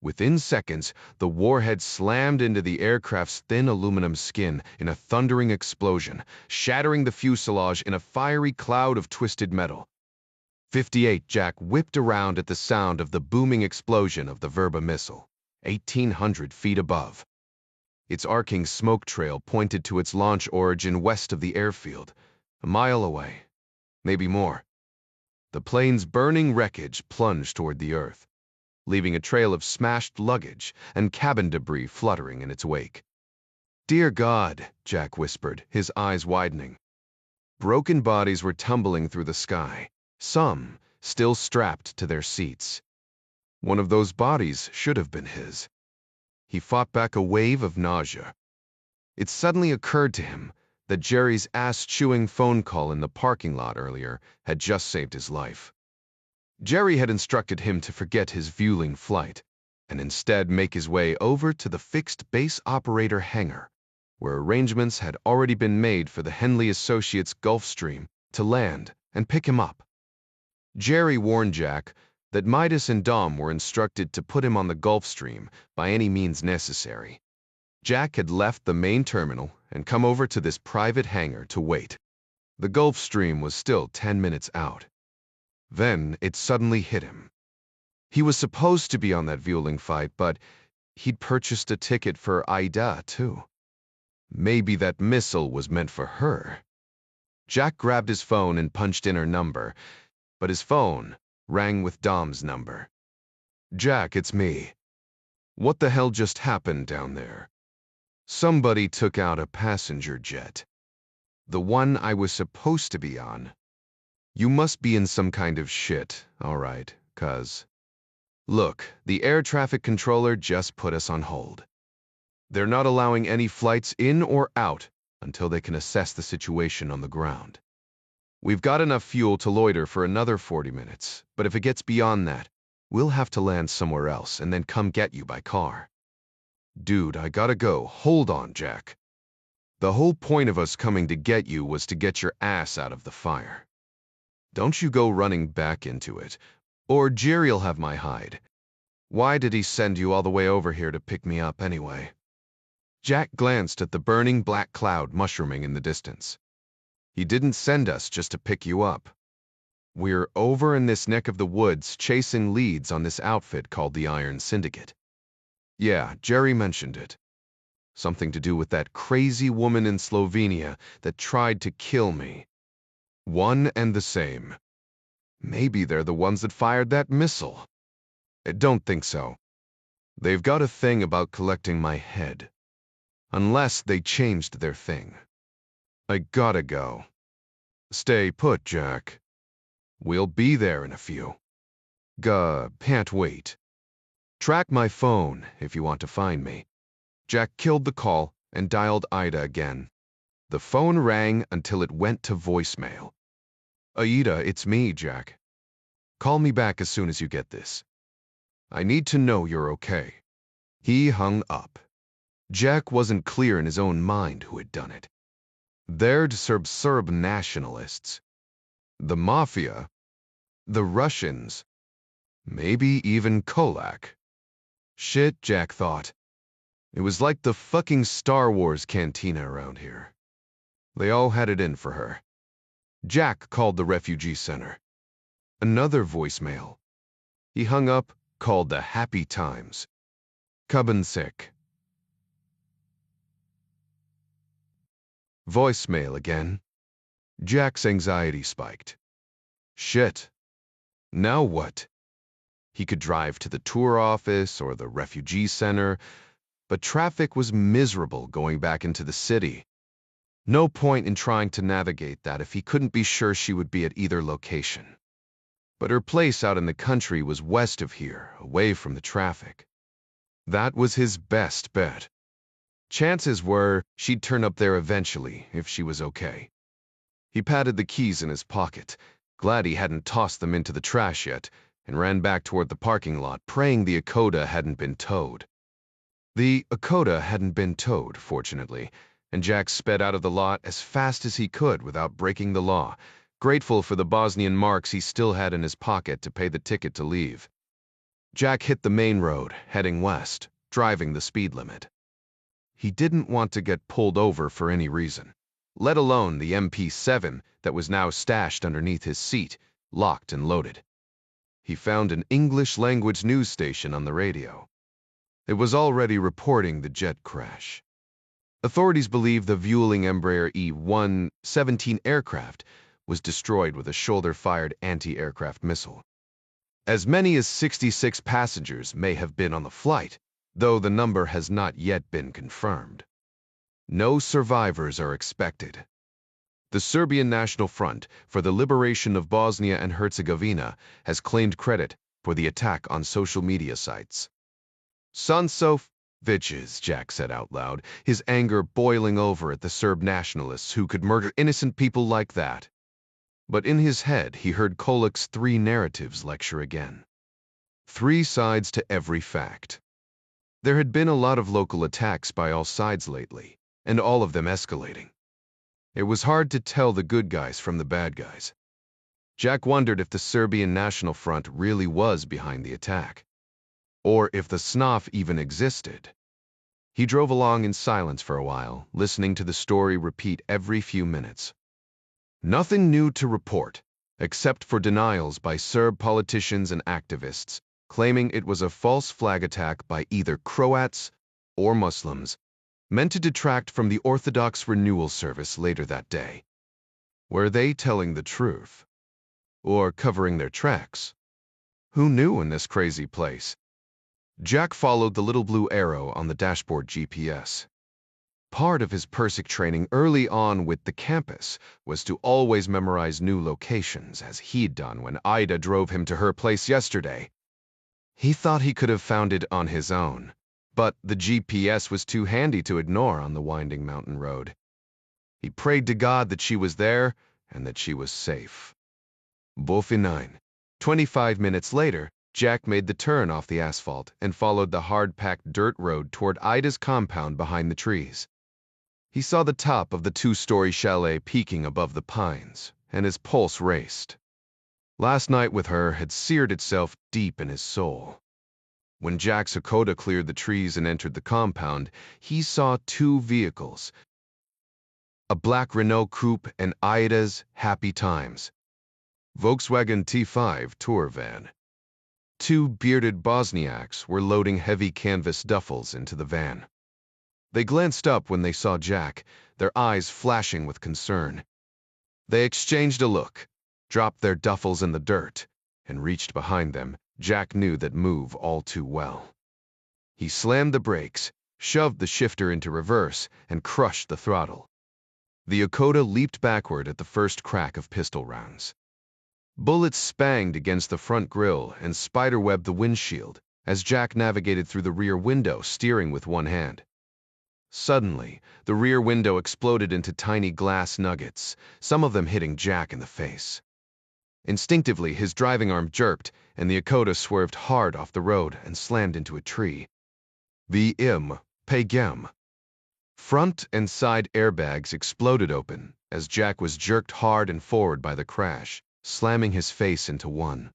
Within seconds, the warhead slammed into the aircraft's thin aluminum skin in a thundering explosion, shattering the fuselage in a fiery cloud of twisted metal. 58 Jack whipped around at the sound of the booming explosion of the Verba missile, 1,800 feet above. Its arcing smoke trail pointed to its launch origin west of the airfield, a mile away, maybe more. The plane's burning wreckage plunged toward the earth, leaving a trail of smashed luggage and cabin debris fluttering in its wake. "Dear God," Jack whispered, his eyes widening. Broken bodies were tumbling through the sky, some still strapped to their seats. One of those bodies should have been his. He fought back a wave of nausea. It suddenly occurred to him that Jerry's ass-chewing phone call in the parking lot earlier had just saved his life. Jerry had instructed him to forget his Vueling flight and instead make his way over to the fixed base operator hangar, where arrangements had already been made for the Henley Associates Gulfstream to land and pick him up. Jerry warned Jack that Midas and Dom were instructed to put him on the Gulfstream by any means necessary. Jack had left the main terminal and come over to this private hangar to wait. The Gulfstream was still 10 minutes out. Then it suddenly hit him. He was supposed to be on that Vueling flight, but he'd purchased a ticket for Ida, too. Maybe that missile was meant for her. Jack grabbed his phone and punched in her number, but his phone rang with Dom's number. "Jack, it's me. What the hell just happened down there? Somebody took out a passenger jet. The one I was supposed to be on. You must be in some kind of shit, all right, cuz. Look, the air traffic controller just put us on hold. They're not allowing any flights in or out until they can assess the situation on the ground. We've got enough fuel to loiter for another 40 minutes, but if it gets beyond that, we'll have to land somewhere else and then come get you by car. Dude, I gotta go. Hold on, Jack. The whole point of us coming to get you was to get your ass out of the fire. Don't you go running back into it, or Jerry'll have my hide. Why did he send you all the way over here to pick me up anyway?" Jack glanced at the burning black cloud mushrooming in the distance. "He didn't send us just to pick you up. We're over in this neck of the woods chasing leads on this outfit called the Iron Syndicate. Yeah, Jerry mentioned it. Something to do with that crazy woman in Slovenia that tried to kill me. One and the same. Maybe they're the ones that fired that missile. I don't think so. They've got a thing about collecting my head. Unless they changed their thing. I gotta go. Stay put, Jack. We'll be there in a few. Can't wait. Track my phone if you want to find me. Jack killed the call and dialed Ida again. The phone rang until it went to voicemail. Aida, it's me, Jack. Call me back as soon as you get this. I need to know you're okay. He hung up. Jack wasn't clear in his own mind who had done it. They're Serb nationalists. The Mafia. The Russians. Maybe even Kolak. Shit, Jack thought. It was like the fucking Star Wars cantina around here. They all had it in for her. Jack called the refugee center. Another voicemail. He hung up, called the Happy Times. Cubban sick. Voicemail again. Jack's anxiety spiked. Shit. Now what? He could drive to the tour office or the refugee center, but traffic was miserable going back into the city. No point in trying to navigate that if he couldn't be sure she would be at either location. But her place out in the country was west of here, away from the traffic. That was his best bet. Chances were she'd turn up there eventually if she was okay. He patted the keys in his pocket, glad he hadn't tossed them into the trash yet, and ran back toward the parking lot, praying the Akoda hadn't been towed. The Akoda hadn't been towed, fortunately, and Jack sped out of the lot as fast as he could without breaking the law, grateful for the Bosnian marks he still had in his pocket to pay the ticket to leave. Jack hit the main road, heading west, driving the speed limit. He didn't want to get pulled over for any reason, let alone the MP7 that was now stashed underneath his seat, locked and loaded. He found an English-language news station on the radio. It was already reporting the jet crash. Authorities believe the Vueling Embraer E-117 aircraft was destroyed with a shoulder-fired anti-aircraft missile. As many as 66 passengers may have been on the flight, though the number has not yet been confirmed. No survivors are expected. The Serbian National Front for the Liberation of Bosnia and Herzegovina has claimed credit for the attack on social media sites. Bitches, Jack said out loud, his anger boiling over at the Serb nationalists who could murder innocent people like that. But in his head, he heard Kolak's three narratives lecture again. 3 sides to every fact. There had been a lot of local attacks by all sides lately, and all of them escalating. It was hard to tell the good guys from the bad guys. Jack wondered if the Serbian National Front really was behind the attack, or if the SNAF even existed. He drove along in silence for a while, listening to the story repeat every few minutes. Nothing new to report, except for denials by Serb politicians and activists, claiming it was a false flag attack by either Croats or Muslims, meant to detract from the Orthodox renewal service later that day. Were they telling the truth? Or covering their tracks? Who knew in this crazy place? Jack followed the little blue arrow on the dashboard GPS. Part of his Persic training early on with the campus was to always memorize new locations, as he'd done when Ida drove him to her place yesterday. He thought he could have found it on his own, but the GPS was too handy to ignore on the winding mountain road. He prayed to God that she was there and that she was safe. Bofi 9. 25 minutes later, Jack made the turn off the asphalt and followed the hard-packed dirt road toward Ida's compound behind the trees. He saw the top of the 2-story chalet peeking above the pines, and his pulse raced. Last night with her had seared itself deep in his soul. When Jack's Hakoda cleared the trees and entered the compound, he saw 2 vehicles, a black Renault Coupe and Ida's Happy Times, Volkswagen T5 tour van. 2 bearded Bosniaks were loading heavy canvas duffels into the van. They glanced up when they saw Jack, their eyes flashing with concern. They exchanged a look, dropped their duffels in the dirt, and reached behind them. Jack knew that move all too well. He slammed the brakes, shoved the shifter into reverse, and crushed the throttle. The Dakota leaped backward at the first crack of pistol rounds. Bullets spanged against the front grille and spiderwebbed the windshield as Jack navigated through the rear window, steering with one hand. Suddenly, the rear window exploded into tiny glass nuggets, some of them hitting Jack in the face. Instinctively, his driving arm jerked, and the Dakota swerved hard off the road and slammed into a tree. Pegem. Front and side airbags exploded open as Jack was jerked hard and forward by the crash, slamming his face into one.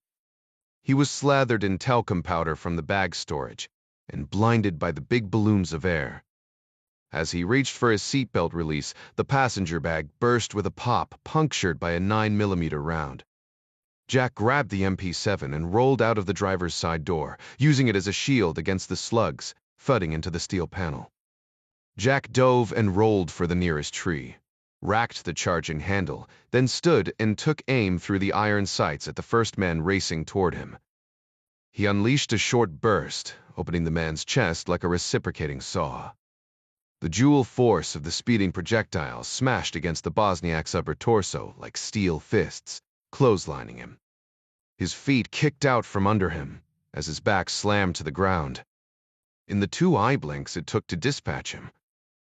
He was slathered in talcum powder from the bag storage and blinded by the big balloons of air. As he reached for his seatbelt release, the passenger bag burst with a pop, punctured by a 9mm round. Jack grabbed the MP7 and rolled out of the driver's side door, using it as a shield against the slugs, thudding into the steel panel. Jack dove and rolled for the nearest tree, racked the charging handle, then stood and took aim through the iron sights at the first man racing toward him. He unleashed a short burst, opening the man's chest like a reciprocating saw. The dual force of the speeding projectile smashed against the Bosniak's upper torso like steel fists, clotheslining him. His feet kicked out from under him as his back slammed to the ground. In the 2 eye blinks it took to dispatch him,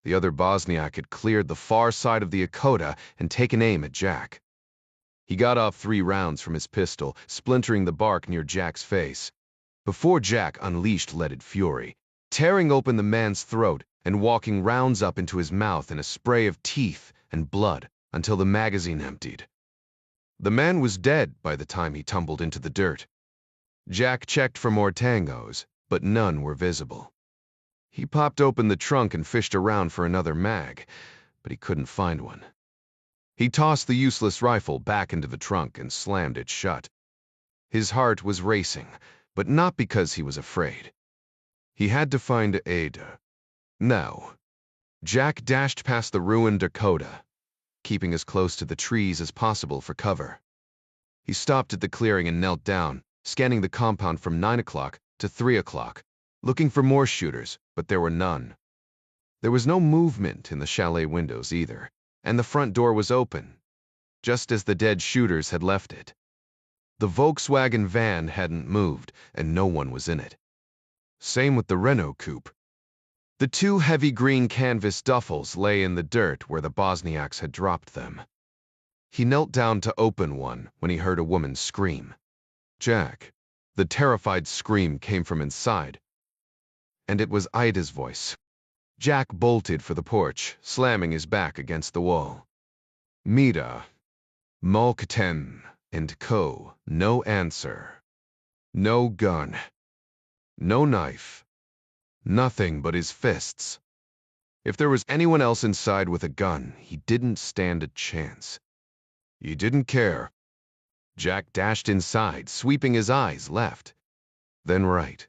the other Bosniak had cleared the far side of the Dakota and taken aim at Jack. He got off 3 rounds from his pistol, splintering the bark near Jack's face, before Jack unleashed leaded fury, tearing open the man's throat and walking rounds up into his mouth in a spray of teeth and blood until the magazine emptied. The man was dead by the time he tumbled into the dirt. Jack checked for more tangos, but none were visible. He popped open the trunk and fished around for another mag, but he couldn't find one. He tossed the useless rifle back into the trunk and slammed it shut. His heart was racing, but not because he was afraid. He had to find Ada. Now, Jack dashed past the ruined Dakota, keeping as close to the trees as possible for cover. He stopped at the clearing and knelt down, scanning the compound from 9 o'clock to 3 o'clock, looking for more shooters, but there were none. There was no movement in the chalet windows either, and the front door was open, just as the dead shooters had left it. The Volkswagen van hadn't moved, and no one was in it. Same with the Renault coupe. The 2 heavy green canvas duffels lay in the dirt where the Bosniaks had dropped them. He knelt down to open one when he heard a woman scream. Jack. The terrified scream came from inside, and it was Ida's voice. Jack bolted for the porch, slamming his back against the wall. Mida. Malkaten and Co. No answer. No gun. No knife. Nothing but his fists. If there was anyone else inside with a gun, he didn't stand a chance. He didn't care. Jack dashed inside, sweeping his eyes left, then right.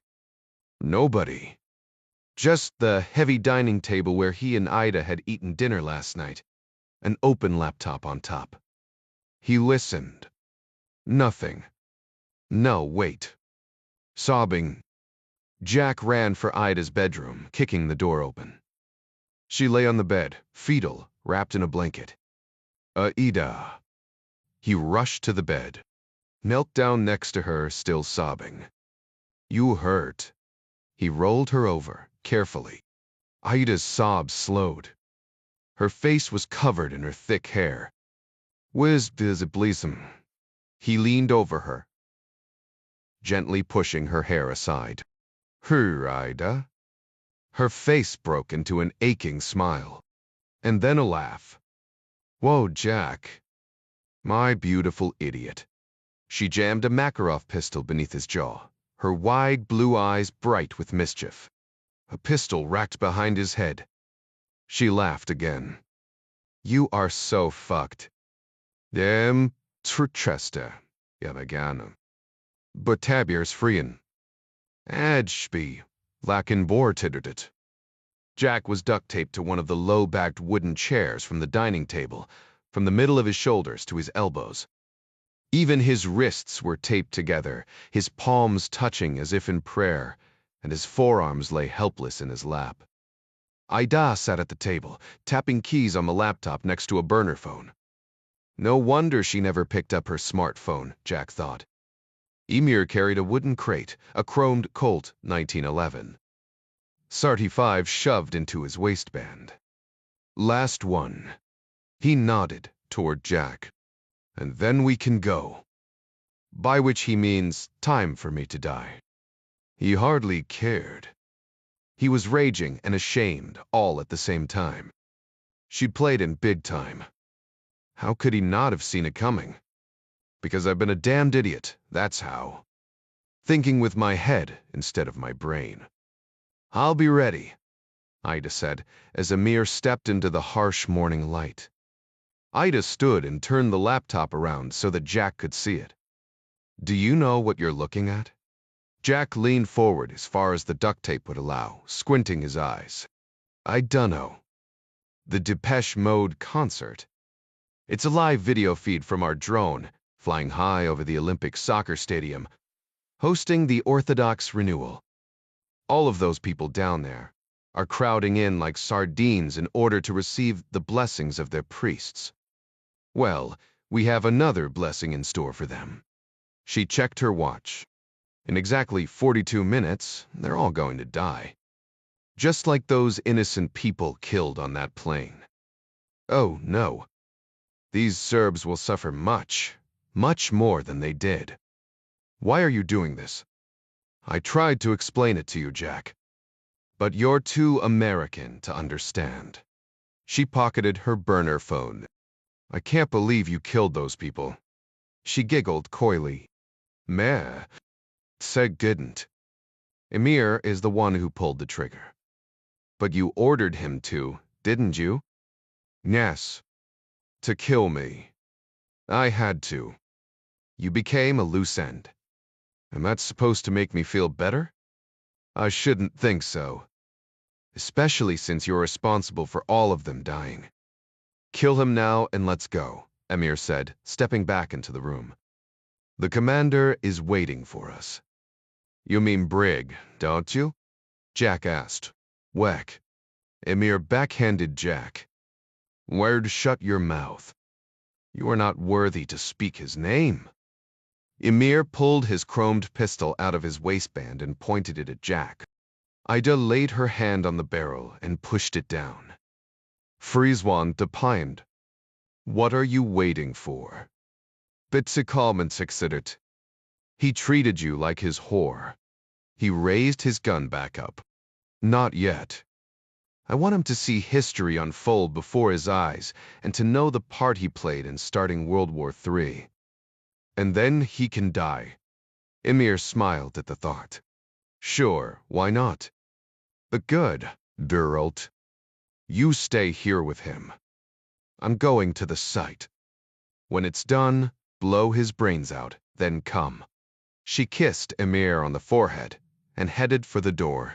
Nobody. Just the heavy dining table where he and Ida had eaten dinner last night, an open laptop on top. He listened. Nothing. No, wait. Sobbing, Jack ran for Ida's bedroom, kicking the door open. She lay on the bed, fetal, wrapped in a blanket. Ida. He rushed to the bed, knelt down next to her, still sobbing. You hurt. He rolled her over, carefully. Ida's sobs slowed. Her face was covered in her thick hair. Where's the blizm? He leaned over her, gently pushing her hair aside. Her, Ida. Her face broke into an aching smile, and then a laugh. Whoa, Jack. My beautiful idiot. She jammed a Makarov pistol beneath his jaw, her wide blue eyes bright with mischief. A pistol racked behind his head. She laughed again. You are so fucked. Dem Trchester, Yavagana. But Tabier's freein'. Adshby, lakin bortidert. Jack was duct-taped to one of the low-backed wooden chairs from the dining table, from the middle of his shoulders to his elbows. Even his wrists were taped together, his palms touching as if in prayer, and his forearms lay helpless in his lap. Ida sat at the table, tapping keys on the laptop next to a burner phone. No wonder she never picked up her smartphone, Jack thought. Emir carried a wooden crate, a chromed Colt 1911. .35 shoved into his waistband. Last one. He nodded toward Jack. And then we can go. By which he means time for me to die. He hardly cared. He was raging and ashamed all at the same time. She'd played in big time. How could he not have seen it coming? Because I've been a damned idiot, that's how. Thinking with my head instead of my brain. I'll be ready, Ida said, as Emir stepped into the harsh morning light. Ida stood and turned the laptop around so that Jack could see it. Do you know what you're looking at? Jack leaned forward as far as the duct tape would allow, squinting his eyes. I dunno. The Depeche Mode concert. It's a live video feed from our drone, flying high over the Olympic soccer stadium, hosting the Orthodox renewal. All of those people down there are crowding in like sardines in order to receive the blessings of their priests. Well, we have another blessing in store for them. She checked her watch. In exactly 42 minutes, they're all going to die. Just like those innocent people killed on that plane. Oh, no. These Serbs will suffer much, much more than they did. Why are you doing this? I tried to explain it to you, Jack. But you're too American to understand. She pocketed her burner phone. I can't believe you killed those people. She giggled coyly. Meh. Said didn't. Emir is the one who pulled the trigger. But you ordered him to, didn't you? Yes. To kill me. I had to. You became a loose end. And that's supposed to make me feel better? I shouldn't think so. Especially since you're responsible for all of them dying. Kill him now and let's go, Emir said, stepping back into the room. The commander is waiting for us. You mean Brig, don't you? Jack asked. Weck. Emir backhanded Jack. Where'd shut your mouth? You are not worthy to speak his name. Emir pulled his chromed pistol out of his waistband and pointed it at Jack. Ida laid her hand on the barrel and pushed it down. Frizwan depimed. What are you waiting for? Bitte kommen sixidet. He treated you like his whore. He raised his gun back up. Not yet. I want him to see history unfold before his eyes and to know the part he played in starting World War III. And then he can die. Emir smiled at the thought. Sure, why not? But good, Duralt. You stay here with him. I'm going to the site. When it's done, blow his brains out, then come. She kissed Emir on the forehead and headed for the door.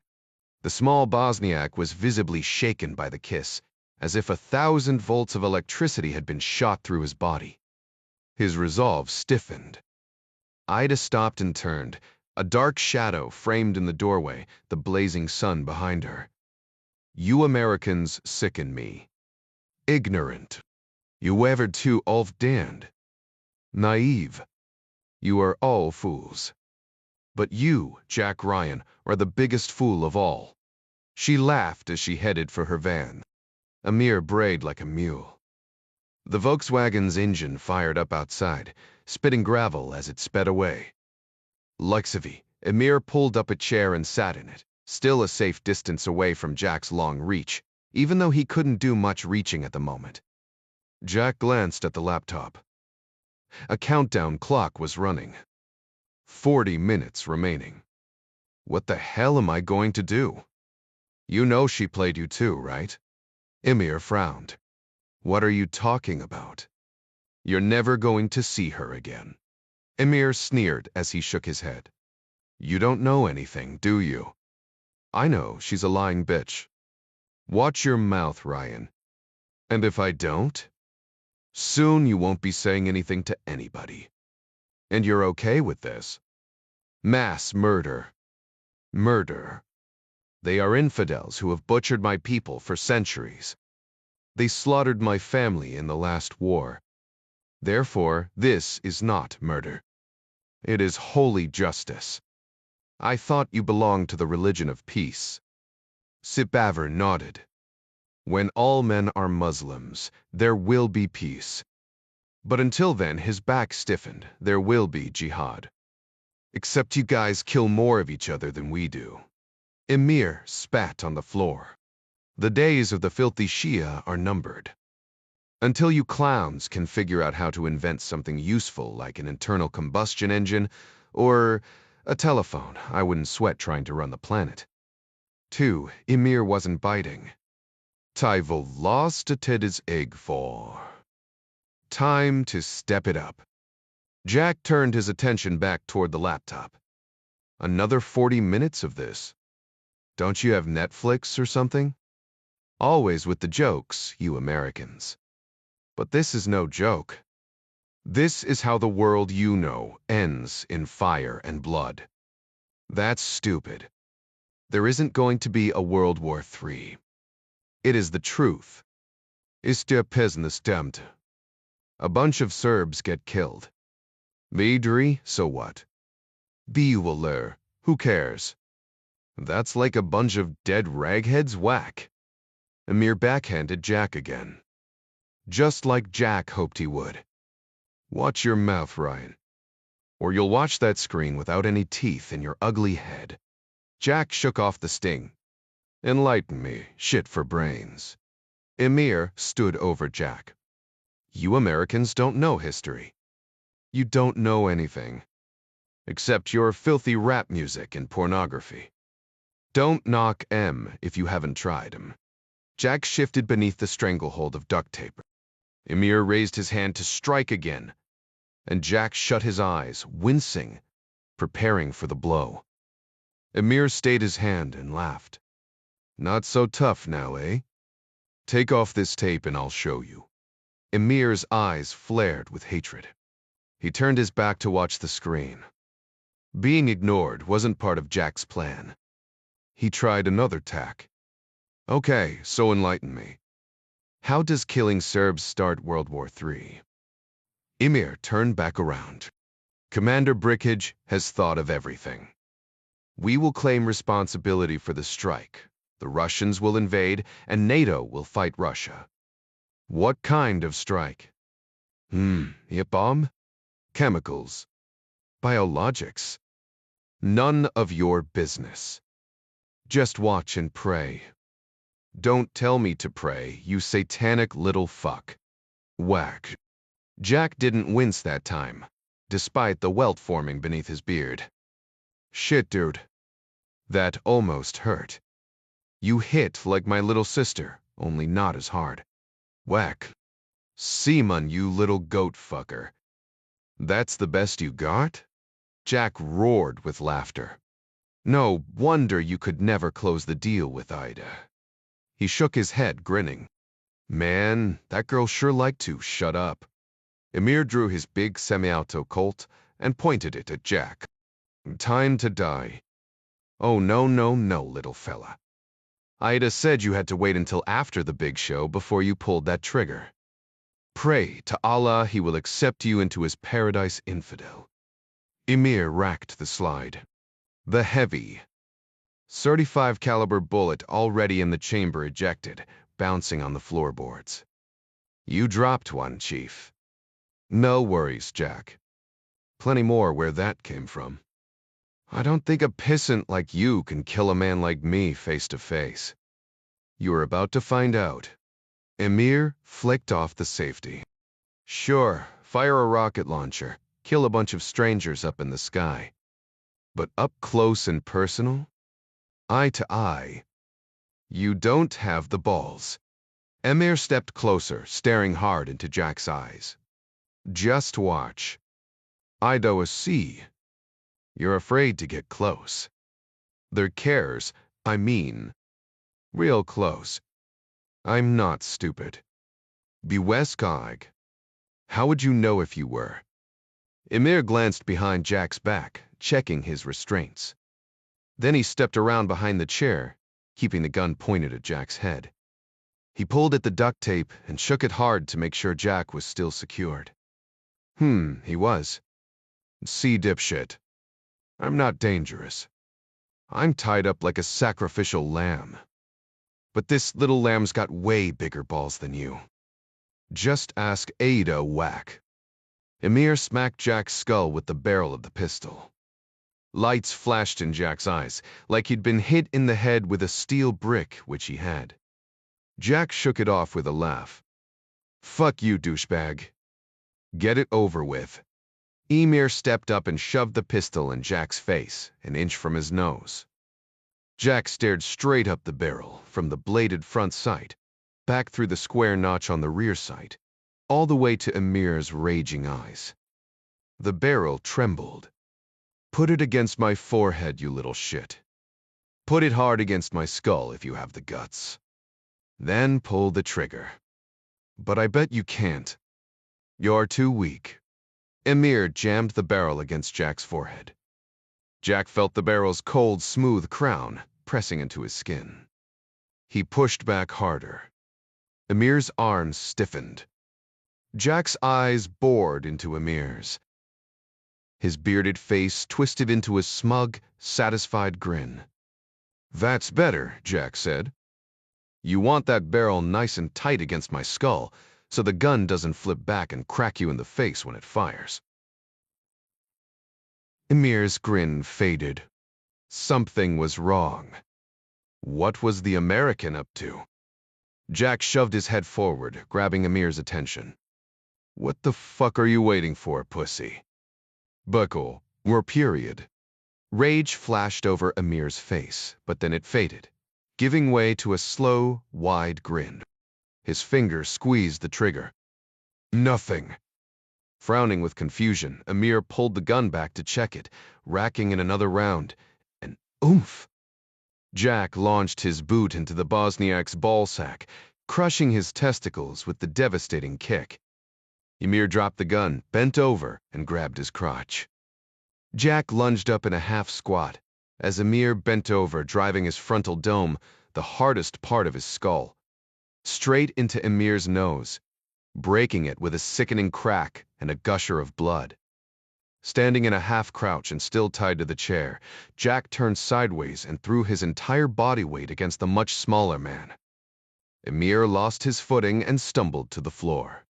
The small Bosniak was visibly shaken by the kiss, as if 1,000 volts of electricity had been shot through his body. His resolve stiffened. Ida stopped and turned, a dark shadow framed in the doorway, the blazing sun behind her. You Americans sicken me. Ignorant. You ever too off-damned. Naive. You are all fools. But you, Jack Ryan, are the biggest fool of all. She laughed as she headed for her van. Emir brayed like a mule. The Volkswagen's engine fired up outside, spitting gravel as it sped away. Luxavy, Emir pulled up a chair and sat in it, still a safe distance away from Jack's long reach, even though he couldn't do much reaching at the moment. Jack glanced at the laptop. A countdown clock was running. 40 minutes remaining. What the hell am I going to do? You know she played you too, right? Emir frowned. What are you talking about? You're never going to see her again. Emir sneered as he shook his head. You don't know anything, do you? I know she's a lying bitch. Watch your mouth, Ryan. And if I don't? Soon you won't be saying anything to anybody. And you're okay with this? Mass murder. Murder. They are infidels who have butchered my people for centuries. They slaughtered my family in the last war. Therefore, this is not murder. It is holy justice. I thought you belonged to the religion of peace. Sipaver nodded. When all men are Muslims, there will be peace. But until then, his back stiffened. There will be jihad. Except you guys kill more of each other than we do. Emir spat on the floor. The days of the filthy Shia are numbered. Until you clowns can figure out how to invent something useful like an internal combustion engine or a telephone, I wouldn't sweat trying to run the planet. 2. Emir wasn't biting. Tyvo lost his egg for. Time to step it up. Jack turned his attention back toward the laptop. Another 40 minutes of this. Don't you have Netflix or something? Always with the jokes, you Americans. But this is no joke. This is how the world you know ends in fire and blood. That's stupid. There isn't going to be a World War III. It is the truth. Ist der Pesnistemd. A bunch of Serbs get killed. Vidri, so what? Bewiller, who cares? That's like a bunch of dead ragheads whack. Emir backhanded Jack again. Just like Jack hoped he would. Watch your mouth, Ryan. Or you'll watch that screen without any teeth in your ugly head. Jack shook off the sting. Enlighten me, shit for brains. Emir stood over Jack. You Americans don't know history. You don't know anything. Except your filthy rap music and pornography. Don't knock M if you haven't tried 'em. Jack shifted beneath the stranglehold of duct tape. Emir raised his hand to strike again, and Jack shut his eyes, wincing, preparing for the blow. Emir stayed his hand and laughed. Not so tough now, eh? Take off this tape and I'll show you. Emir's eyes flared with hatred. He turned his back to watch the screen. Being ignored wasn't part of Jack's plan. He tried another tack. Okay, so enlighten me. How does killing Serbs start World War III? Emir turned back around. Commander Brickage has thought of everything. We will claim responsibility for the strike. The Russians will invade, and NATO will fight Russia. What kind of strike? A bomb? Chemicals? Biologics? None of your business. Just watch and pray. Don't tell me to pray, you satanic little fuck. Whack. Jack didn't wince that time, despite the welt forming beneath his beard. Shit, dude. That almost hurt. You hit like my little sister, only not as hard. Whack. Seaman, you little goat fucker. That's the best you got? Jack roared with laughter. No wonder you could never close the deal with Ida. He shook his head, grinning. Man, that girl sure liked to shut up. Emir drew his big semi-auto Colt and pointed it at Jack. Time to die. Oh, no, no, no, little fella. Ida said you had to wait until after the big show before you pulled that trigger. Pray to Allah he will accept you into his paradise, infidel. Emir racked the slide. The heavy, 35 caliber bullet already in the chamber ejected, bouncing on the floorboards. You dropped one, Chief. No worries, Jack. Plenty more where that came from. I don't think a pissant like you can kill a man like me face to face. You're about to find out. Emir flicked off the safety. Sure, fire a rocket launcher, kill a bunch of strangers up in the sky. But up close and personal? Eye to eye. You don't have the balls. Emir stepped closer, staring hard into Jack's eyes. Just watch. I do see. You're afraid to get close. There cares, I mean. Real close. I'm not stupid. Beweskog. How would you know if you were? Emir glanced behind Jack's back, checking his restraints. Then he stepped around behind the chair, keeping the gun pointed at Jack's head. He pulled at the duct tape and shook it hard to make sure Jack was still secured. He was. See, dipshit. I'm not dangerous. I'm tied up like a sacrificial lamb. But this little lamb's got way bigger balls than you. Just ask Ada Whack. Emir smacked Jack's skull with the barrel of the pistol. Lights flashed in Jack's eyes, like he'd been hit in the head with a steel brick, which he had. Jack shook it off with a laugh. Fuck you, douchebag. Get it over with. Emir stepped up and shoved the pistol in Jack's face, an inch from his nose. Jack stared straight up the barrel, from the bladed front sight, back through the square notch on the rear sight, all the way to Emir's raging eyes. The barrel trembled. Put it against my forehead, you little shit. Put it hard against my skull if you have the guts. Then pull the trigger. But I bet you can't. You're too weak. Emir jammed the barrel against Jack's forehead. Jack felt the barrel's cold, smooth crown pressing into his skin. He pushed back harder. Emir's arms stiffened. Jack's eyes bored into Emir's. His bearded face twisted into a smug, satisfied grin. That's better, Jack said. You want that barrel nice and tight against my skull, so the gun doesn't flip back and crack you in the face when it fires. Emir's grin faded. Something was wrong. What was the American up to? Jack shoved his head forward, grabbing Emir's attention. What the fuck are you waiting for, pussy? Buckle, or period. Rage flashed over Emir's face, but then it faded, giving way to a slow, wide grin. His finger squeezed the trigger. Nothing. Frowning with confusion, Emir pulled the gun back to check it, racking in another round, and oomph! Jack launched his boot into the Bosniak's ballsack, crushing his testicles with the devastating kick. Emir dropped the gun, bent over, and grabbed his crotch. Jack lunged up in a half squat, as Emir bent over, driving his frontal dome, the hardest part of his skull, straight into Emir's nose, breaking it with a sickening crack and a gusher of blood. Standing in a half-crouch and still tied to the chair, Jack turned sideways and threw his entire body weight against the much smaller man. Emir lost his footing and stumbled to the floor.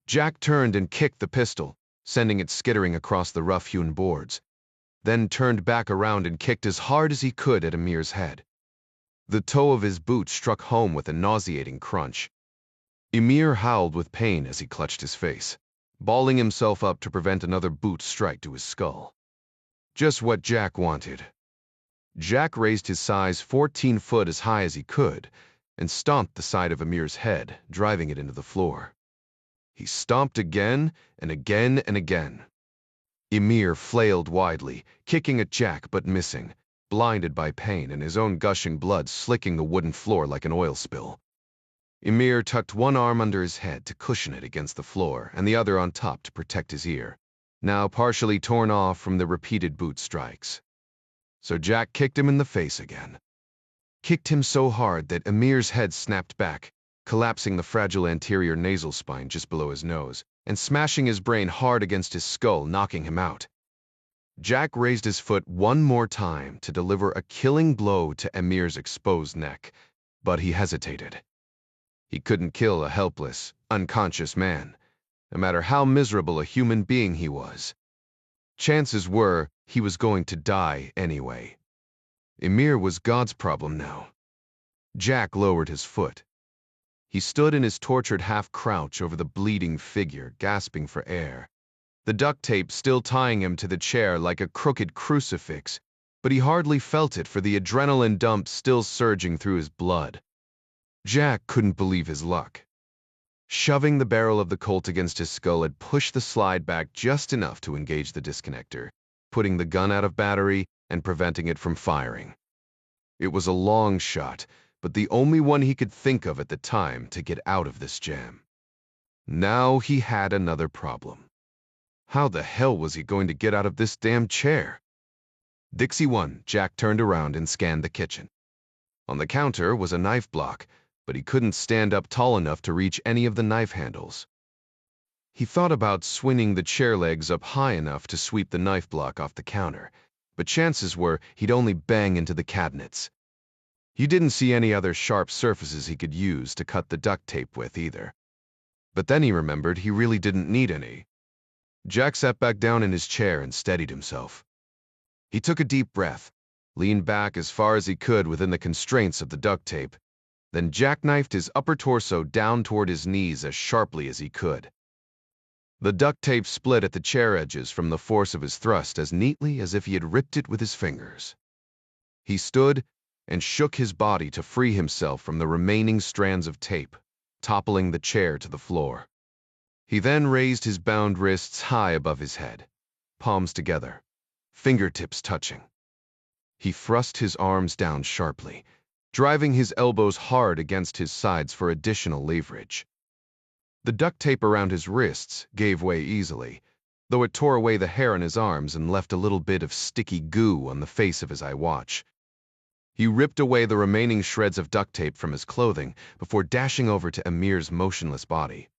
Jack turned and kicked the pistol, sending it skittering across the rough-hewn boards, then turned back around and kicked as hard as he could at Emir's head. The toe of his boot struck home with a nauseating crunch. Emir howled with pain as he clutched his face, balling himself up to prevent another boot strike to his skull. Just what Jack wanted. Jack raised his size 14 foot as high as he could and stomped the side of Emir's head, driving it into the floor. He stomped again and again and again. Emir flailed widely, kicking at Jack but missing, blinded by pain and his own gushing blood slicking the wooden floor like an oil spill. Emir tucked one arm under his head to cushion it against the floor and the other on top to protect his ear, now partially torn off from the repeated boot strikes. So Jack kicked him in the face again. Kicked him so hard that Emir's head snapped back, collapsing the fragile anterior nasal spine just below his nose, and smashing his brain hard against his skull, knocking him out. Jack raised his foot one more time to deliver a killing blow to Emir's exposed neck, but he hesitated. He couldn't kill a helpless, unconscious man, no matter how miserable a human being he was. Chances were he was going to die anyway. Emir was God's problem now. Jack lowered his foot. He stood in his tortured half-crouch over the bleeding figure, gasping for air. The duct tape still tying him to the chair like a crooked crucifix, but he hardly felt it for the adrenaline dump still surging through his blood. Jack couldn't believe his luck. Shoving the barrel of the Colt against his skull had pushed the slide back just enough to engage the disconnector, putting the gun out of battery and preventing it from firing. It was a long shot, but the only one he could think of at the time to get out of this jam. Now he had another problem. How the hell was he going to get out of this damn chair? Dixie 1, Jack turned around and scanned the kitchen. On the counter was a knife block, but he couldn't stand up tall enough to reach any of the knife handles. He thought about swinging the chair legs up high enough to sweep the knife block off the counter, but chances were he'd only bang into the cabinets. He didn't see any other sharp surfaces he could use to cut the duct tape with either. But then he remembered he really didn't need any. Jack sat back down in his chair and steadied himself. He took a deep breath, leaned back as far as he could within the constraints of the duct tape, then jackknifed his upper torso down toward his knees as sharply as he could. The duct tape split at the chair edges from the force of his thrust as neatly as if he had ripped it with his fingers. He stood and shook his body to free himself from the remaining strands of tape, toppling the chair to the floor. He then raised his bound wrists high above his head, palms together, fingertips touching. He thrust his arms down sharply, driving his elbows hard against his sides for additional leverage. The duct tape around his wrists gave way easily, though it tore away the hair on his arms and left a little bit of sticky goo on the face of his iWatch. He ripped away the remaining shreds of duct tape from his clothing before dashing over to Amir's motionless body.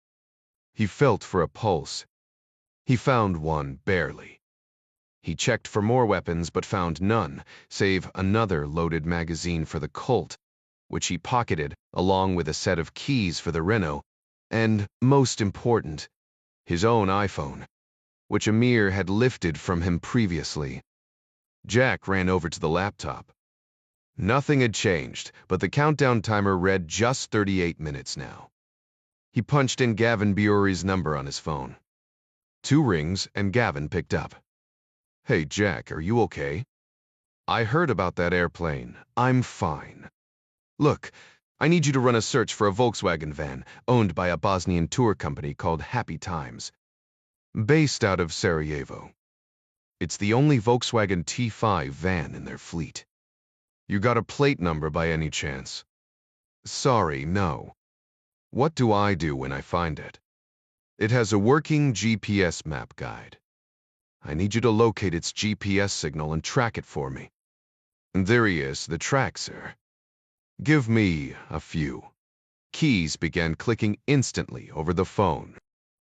He felt for a pulse. He found one barely. He checked for more weapons but found none, save another loaded magazine for the Colt, which he pocketed along with a set of keys for the Renault, and, most important, his own iPhone, which Amir had lifted from him previously. Jack ran over to the laptop. Nothing had changed, but the countdown timer read just 38 minutes now. He punched in Gavin Bury's number on his phone. 2 rings, and Gavin picked up. "Hey, Jack, are you okay?" "I heard about that airplane. I'm fine. Look, I need you to run a search for a Volkswagen van owned by a Bosnian tour company called Happy Times, based out of Sarajevo. It's the only Volkswagen T5 van in their fleet. You got a plate number by any chance?" "Sorry, no." "What do I do when I find it?" "It has a working GPS map guide. I need you to locate its GPS signal and track it for me." "There he is, the track, sir." "Give me a few." Keys began clicking instantly over the phone.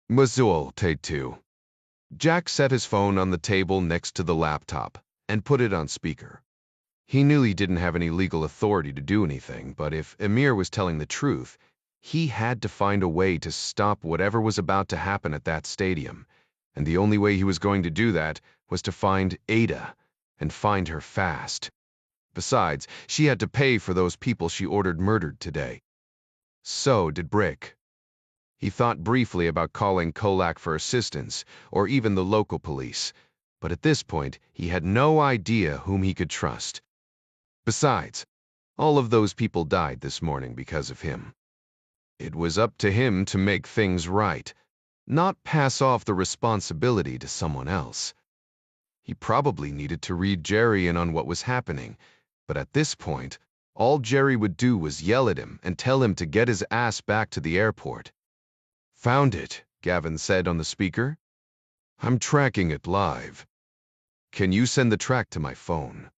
"Mazul, take 2. Jack set his phone on the table next to the laptop and put it on speaker. He knew he didn't have any legal authority to do anything, but if Amir was telling the truth, he had to find a way to stop whatever was about to happen at that stadium, and the only way he was going to do that was to find Ada, and find her fast. Besides, she had to pay for those people she ordered murdered today. So did Brick. He thought briefly about calling Kolak for assistance, or even the local police, but at this point he had no idea whom he could trust. Besides, all of those people died this morning because of him. It was up to him to make things right, not pass off the responsibility to someone else. He probably needed to read Jerry in on what was happening, but at this point, all Jerry would do was yell at him and tell him to get his ass back to the airport. "Found it," Gavin said on the speaker. "I'm tracking it live. Can you send the track to my phone?"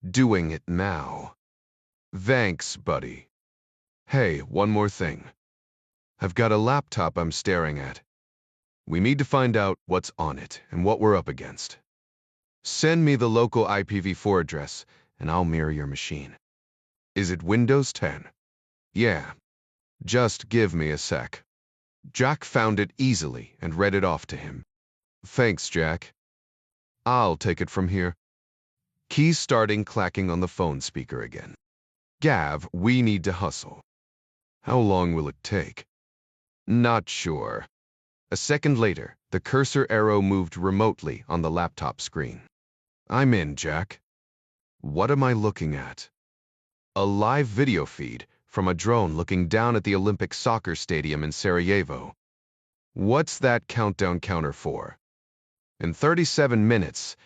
"Doing it now." "Thanks, buddy. Hey, one more thing. I've got a laptop I'm staring at. We need to find out what's on it and what we're up against. Send me the local IPv4 address, and I'll mirror your machine." "Is it Windows 10? "Yeah. Just give me a sec." Jack found it easily and read it off to him. "Thanks, Jack. I'll take it from here." Keys starting clacking on the phone speaker again. "Gav, we need to hustle." "How long will it take?" "Not sure." A second later, the cursor arrow moved remotely on the laptop screen. "I'm in, Jack." "What am I looking at?" A live video feed from a drone looking down at the Olympic soccer stadium in Sarajevo. "What's that countdown counter for?" "In 37 minutes,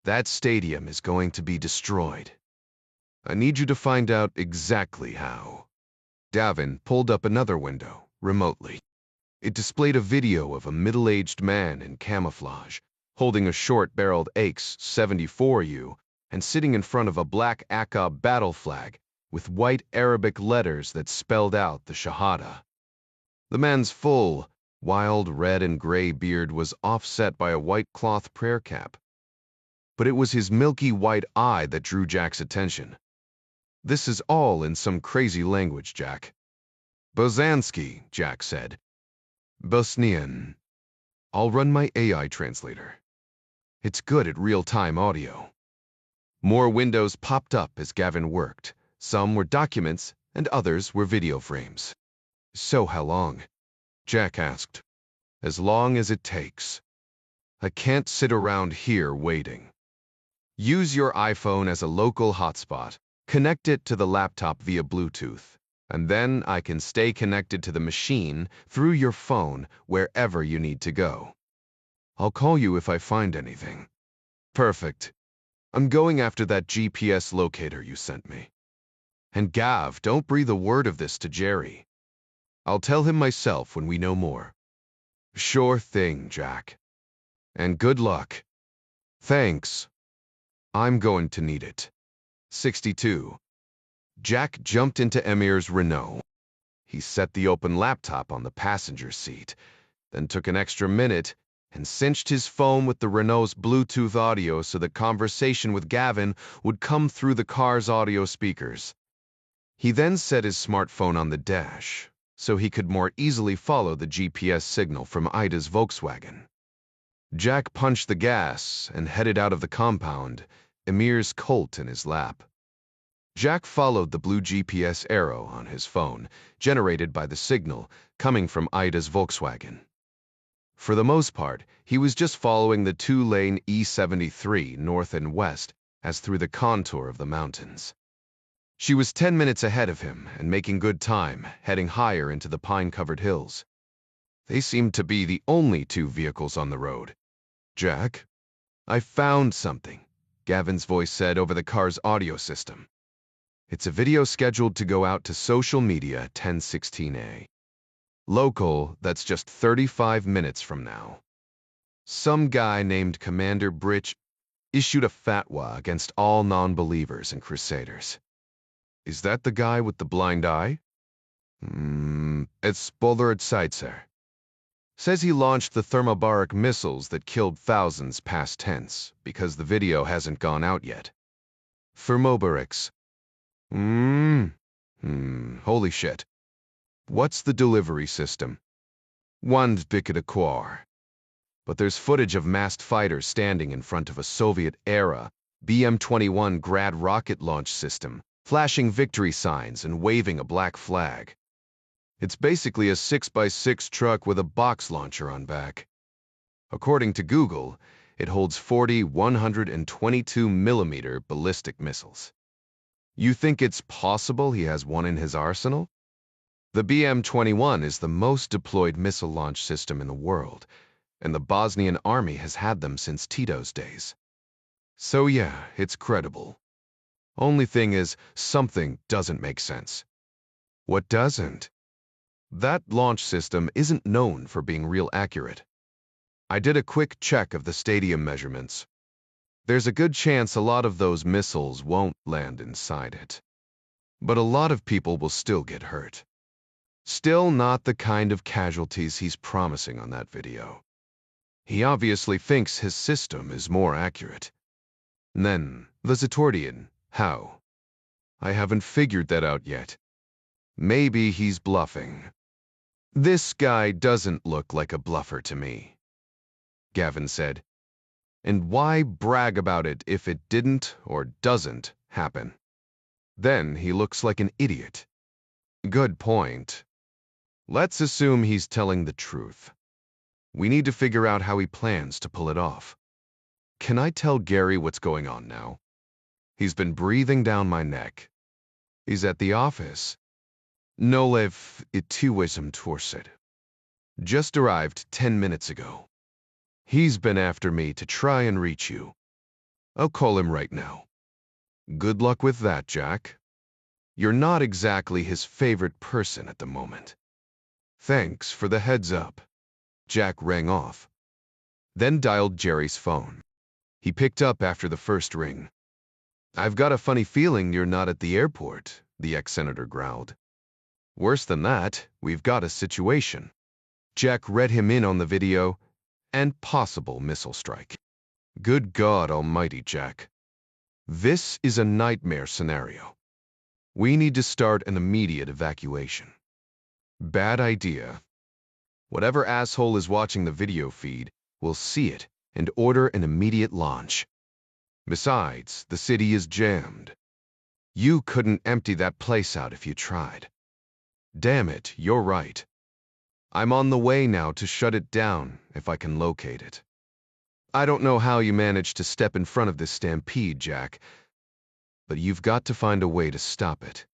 that stadium is going to be destroyed. I need you to find out exactly how." Gavin pulled up another window, remotely. It displayed a video of a middle-aged man in camouflage, holding a short-barreled AKE-74U and sitting in front of a black Akka battle flag with white Arabic letters that spelled out the Shahada. The man's full, wild red and gray beard was offset by a white cloth prayer cap. But it was his milky white eye that drew Jack's attention. "This is all in some crazy language, Jack." "Bosanski," Jack said. "Bosnian. I'll run my AI translator. It's good at real-time audio." More windows popped up as Gavin worked. Some were documents, and others were video frames. "So how long?" Jack asked. "As long as it takes. I can't sit around here waiting. Use your iPhone as a local hotspot. Connect it to the laptop via Bluetooth, and then I can stay connected to the machine through your phone wherever you need to go. I'll call you if I find anything." "Perfect. I'm going after that GPS locator you sent me. And Gav, don't breathe a word of this to Jerry. I'll tell him myself when we know more." "Sure thing, Jack. And good luck." "Thanks. I'm going to need it." 62. Jack jumped into Emir's Renault. He set the open laptop on the passenger seat, then took an extra minute and cinched his phone with the Renault's Bluetooth audio so the conversation with Gavin would come through the car's audio speakers. He then set his smartphone on the dash so he could more easily follow the GPS signal from Ida's Volkswagen. Jack punched the gas and headed out of the compound, Emir's Colt in his lap. Jack followed the blue GPS arrow on his phone, generated by the signal coming from Ida's Volkswagen. For the most part, he was just following the two-lane E73 north and west as through the contour of the mountains. She was 10 minutes ahead of him and making good time, heading higher into the pine-covered hills. They seemed to be the only two vehicles on the road. "Jack, I found something," Gavin's voice said over the car's audio system. "It's a video scheduled to go out to social media at 10:16 Local, that's just 35 minutes from now. Some guy named Commander Britch issued a fatwa against all non-believers and crusaders." "Is that the guy with the blind eye?" It's Bollard Seitzer. Says he launched the thermobaric missiles that killed thousands past tense, because the video hasn't gone out yet." "Thermobarics. Holy shit. What's the delivery system?" "One big quar. But there's footage of massed fighters standing in front of a Soviet-era BM-21 Grad rocket launch system, flashing victory signs and waving a black flag. It's basically a 6x6 truck with a box launcher on back. According to Google, it holds 40 122mm ballistic missiles. You think it's possible he has one in his arsenal? The BM-21 is the most deployed missile launch system in the world, and the Bosnian army has had them since Tito's days. So yeah, it's credible. Only thing is, something doesn't make sense." "What doesn't?" "That launch system isn't known for being real accurate. I did a quick check of the stadium measurements. There's a good chance a lot of those missiles won't land inside it. But a lot of people will still get hurt. Still not the kind of casualties he's promising on that video. He obviously thinks his system is more accurate. Then, the Zatordian, how? I haven't figured that out yet. Maybe he's bluffing. This guy doesn't look like a bluffer to me," Gavin said. "And why brag about it if it didn't or doesn't happen? Then he looks like an idiot." "Good point. Let's assume he's telling the truth. We need to figure out how he plans to pull it off. Can I tell Gary what's going on now? He's been breathing down my neck." "He's at the office." "Nolev ituism torsid. Just arrived 10 minutes ago. He's been after me to try and reach you. I'll call him right now." "Good luck with that, Jack. You're not exactly his favorite person at the moment." "Thanks for the heads up." Jack rang off, then dialed Jerry's phone. He picked up after the first ring. I've got a funny feeling you're not at the airport, the ex-senator growled. Worse than that, we've got a situation. Jack read him in on the video and possible missile strike. Good God almighty, Jack. This is a nightmare scenario. We need to start an immediate evacuation. Bad idea. Whatever asshole is watching the video feed will see it and order an immediate launch. Besides, the city is jammed. You couldn't empty that place out if you tried. Damn it, you're right. I'm on the way now to shut it down if I can locate it. I don't know how you managed to step in front of this stampede, Jack, but you've got to find a way to stop it.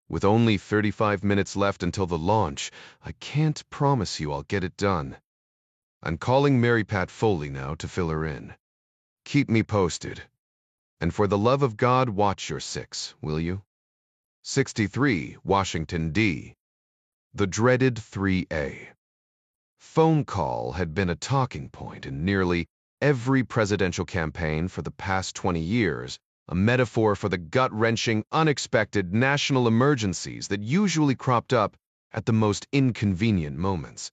With only 35 minutes left until the launch, I can't promise you I'll get it done. I'm calling Mary Pat Foley now to fill her in. Keep me posted. And for the love of God, watch your 6, will you? 63, Washington, D. The dreaded 3A. Phone call had been a talking point in nearly every presidential campaign for the past 20 years, a metaphor for the gut-wrenching, unexpected national emergencies that usually cropped up at the most inconvenient moments.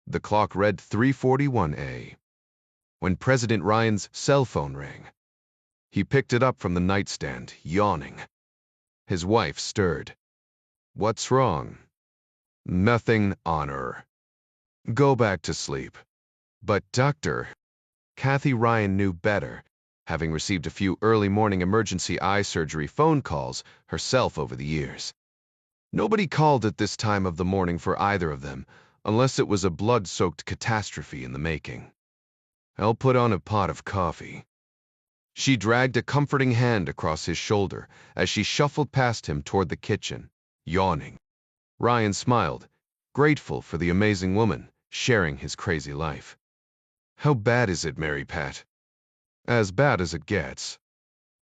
The clock read 3:41 when President Ryan's cell phone rang. He picked it up from the nightstand, yawning. His wife stirred. What's wrong? Nothing, Honor. Go back to sleep. But, Doctor, Kathy Ryan knew better, having received a few early morning emergency eye surgery phone calls herself over the years. Nobody called at this time of the morning for either of them, unless it was a blood-soaked catastrophe in the making. I'll put on a pot of coffee. She dragged a comforting hand across his shoulder as she shuffled past him toward the kitchen, yawning. Ryan smiled, grateful for the amazing woman sharing his crazy life. How bad is it, Mary Pat? As bad as it gets.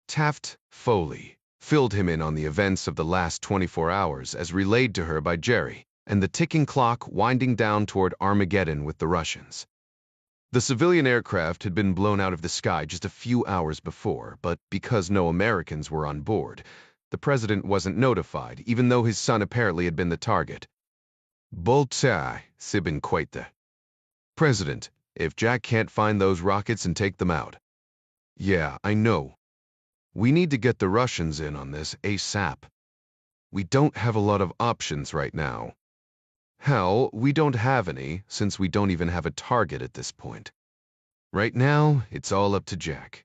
Taft Foley filled him in on the events of the last 24 hours as relayed to her by Jerry, and the ticking clock winding down toward Armageddon with the Russians. The civilian aircraft had been blown out of the sky just a few hours before, but because no Americans were on board, the president wasn't notified, even though his son apparently had been the target. Boltai, Sibin Quaita. President, if Jack can't find those rockets and take them out. Yeah, I know. We need to get the Russians in on this ASAP. We don't have a lot of options right now. Hell, we don't have any, since we don't even have a target at this point. Right now, it's all up to Jack.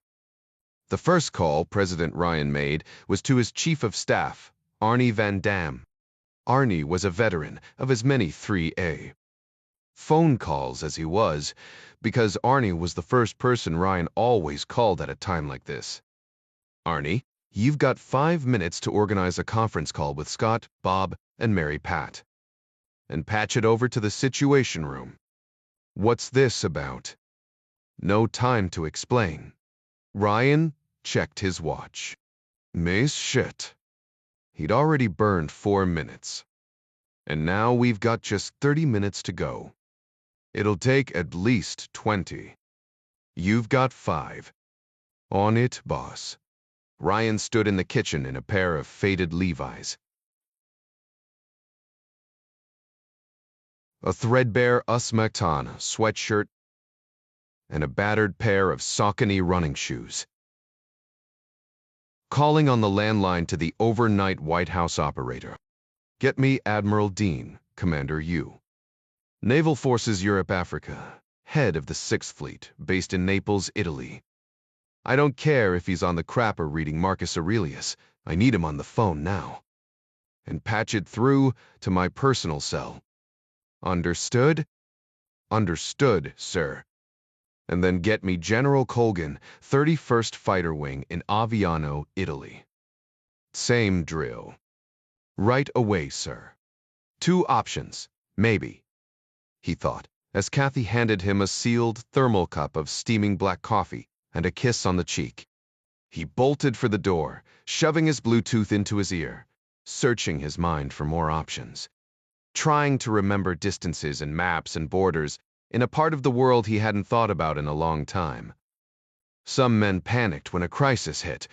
The first call President Ryan made was to his chief of staff, Arnie Van Dam. Arnie was a veteran of as many 3A. Phone calls as he was, because Arnie was the first person Ryan always called at a time like this. Arnie, you've got 5 minutes to organize a conference call with Scott, Bob, and Mary Pat. And patch it over to the Situation Room. What's this about? No time to explain. Ryan checked his watch. Maze shit. He'd already burned 4 minutes. And now we've got just 30 minutes to go. It'll take at least 20. You've got 5. On it, boss. Ryan stood in the kitchen in a pair of faded Levi's. A threadbare Usmatana sweatshirt, and a battered pair of Saucony running shoes. Calling on the landline to the overnight White House operator. Get me Admiral Dean, Commander U. Naval Forces Europe-Africa, head of the 6th Fleet, based in Naples, Italy. I don't care if he's on the crapper reading Marcus Aurelius. I need him on the phone now. And patch it through to my personal cell. Understood? Understood, sir. And then get me General Colgan, 31st Fighter Wing in Aviano, Italy. Same drill. Right away, sir. 2 options, maybe, he thought, as Kathy handed him a sealed thermal cup of steaming black coffee and a kiss on the cheek. He bolted for the door, shoving his Bluetooth into his ear, searching his mind for more options. Trying to remember distances and maps and borders in a part of the world he hadn't thought about in a long time. Some men panicked when a crisis hit,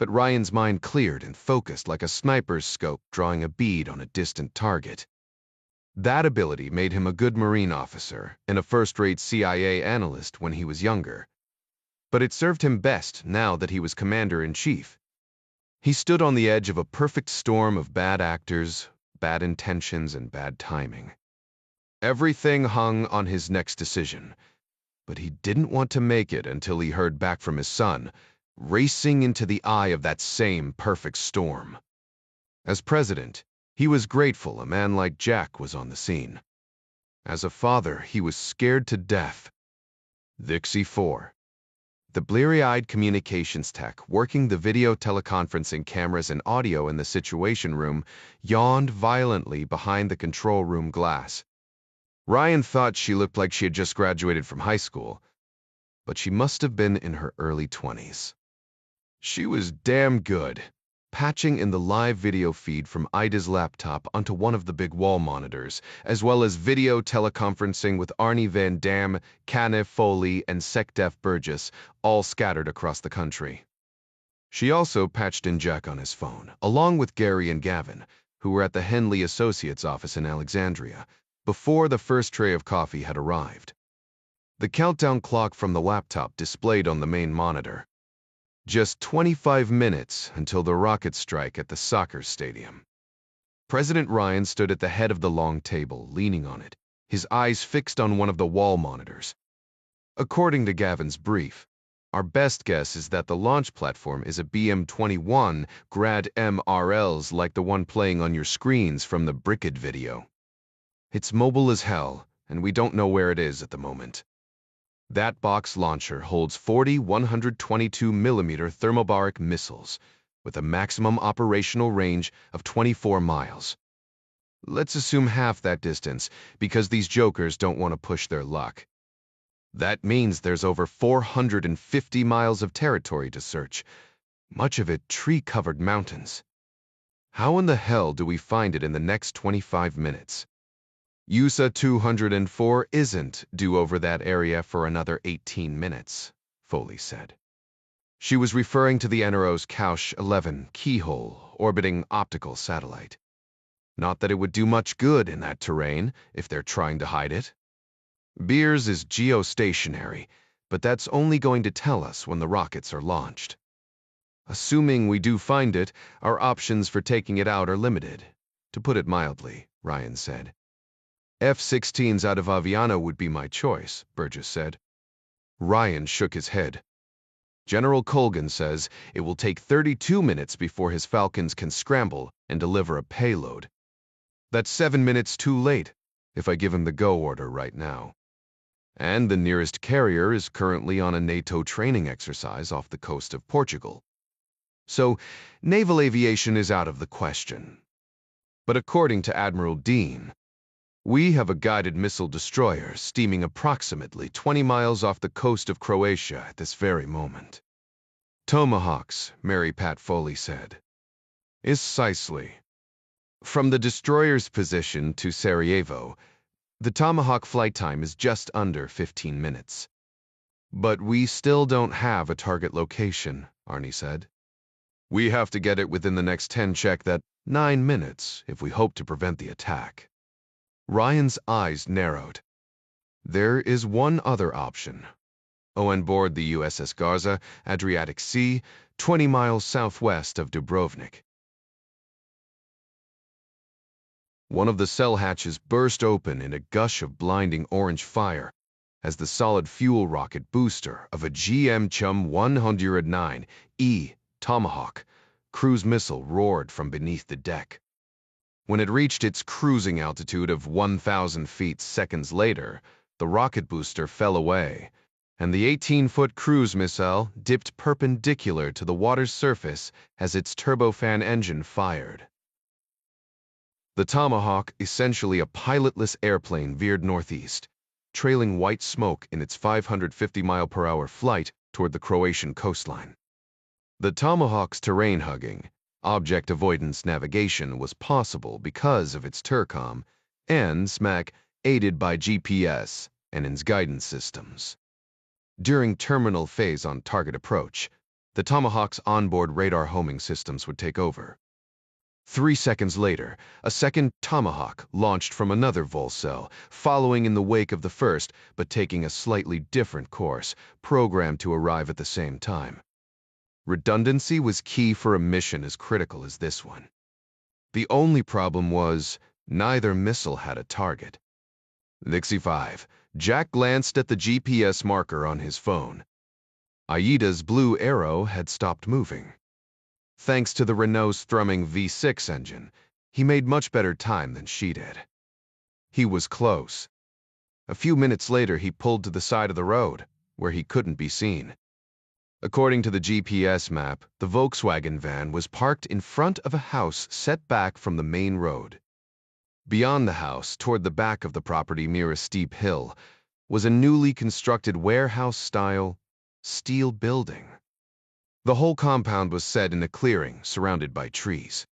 but Ryan's mind cleared and focused like a sniper's scope drawing a bead on a distant target. That ability made him a good Marine officer and a first-rate CIA analyst when he was younger. But it served him best now that he was commander-in-chief. He stood on the edge of a perfect storm of bad actors, bad intentions, and bad timing. Everything hung on his next decision, but he didn't want to make it until he heard back from his son, racing into the eye of that same perfect storm. As president, he was grateful a man like Jack was on the scene. As a father, he was scared to death. Dixie 4. The bleary-eyed communications tech working the video teleconferencing cameras and audio in the Situation Room yawned violently behind the control room glass. Ryan thought she looked like she had just graduated from high school, but she must have been in her early 20s. She was damn good, patching in the live video feed from Ida's laptop onto one of the big wall monitors, as well as video teleconferencing with Arnie Van Dam, Kenneth Foley, and SecDef Burgess, all scattered across the country. She also patched in Jack on his phone, along with Gary and Gavin, who were at the Henley Associates office in Alexandria, before the first tray of coffee had arrived. The countdown clock from the laptop displayed on the main monitor. Just 25 minutes until the rocket strike at the soccer stadium. President Ryan stood at the head of the long table, leaning on it, his eyes fixed on one of the wall monitors. According to Gavin's brief, our best guess is that the launch platform is a BM-21 Grad MRLs like the one playing on your screens from the Brickhead video. It's mobile as hell, and we don't know where it is at the moment. That box launcher holds 40 122mm thermobaric missiles with a maximum operational range of 24 miles. Let's assume half that distance because these jokers don't want to push their luck. That means there's over 450 miles of territory to search, much of it tree-covered mountains. How in the hell do we find it in the next 25 minutes? USA 204 isn't due over that area for another 18 minutes, Foley said. She was referring to the NRO's Kaush 11 keyhole orbiting optical satellite. Not that it would do much good in that terrain if they're trying to hide it. Beers is geostationary, but that's only going to tell us when the rockets are launched. Assuming we do find it, our options for taking it out are limited, to put it mildly, Ryan said. F-16s out of Aviano would be my choice, Burgess said. Ryan shook his head. General Colgan says it will take 32 minutes before his Falcons can scramble and deliver a payload. That's 7 minutes too late, if I give him the go order right now. And the nearest carrier is currently on a NATO training exercise off the coast of Portugal. So, naval aviation is out of the question. But according to Admiral Dean, we have a guided missile destroyer steaming approximately 20 miles off the coast of Croatia at this very moment. Tomahawks, Mary Pat Foley said. Precisely. From the destroyer's position to Sarajevo, the Tomahawk flight time is just under 15 minutes. But we still don't have a target location, Arnie said. We have to get it within the next 10 check that 9 minutes if we hope to prevent the attack. Ryan's eyes narrowed. There is one other option. On board the USS Garza, Adriatic Sea, 20 miles southwest of Dubrovnik. One of the cell hatches burst open in a gush of blinding orange fire as the solid fuel rocket booster of a GM-Chum 109E Tomahawk cruise missile roared from beneath the deck. When it reached its cruising altitude of 1,000 feet seconds later, the rocket booster fell away, and the 18-foot cruise missile dipped perpendicular to the water's surface as its turbofan engine fired. The Tomahawk, essentially a pilotless airplane, veered northeast, trailing white smoke in its 550-mile-per-hour flight toward the Croatian coastline. The Tomahawk's terrain-hugging, object avoidance navigation was possible because of its TERCOM and SMAC aided by GPS and its guidance systems. During terminal phase on target approach, The Tomahawk's onboard radar homing systems would take over. 3 seconds later, a second Tomahawk launched from another Volcel, following in the wake of the first, but taking a slightly different course, programmed to arrive at the same time. Redundancy was key for a mission as critical as this one. The only problem was, neither missile had a target. Nixie 5. Jack glanced at the GPS marker on his phone. Aida's blue arrow had stopped moving. Thanks to the Renault's thrumming V6 engine, he made much better time than she did. He was close. A few minutes later, he pulled to the side of the road, where he couldn't be seen. According to the GPS map, the Volkswagen van was parked in front of a house set back from the main road. Beyond the house, toward the back of the property near a steep hill, was a newly constructed warehouse-style steel building. The whole compound was set in a clearing surrounded by trees.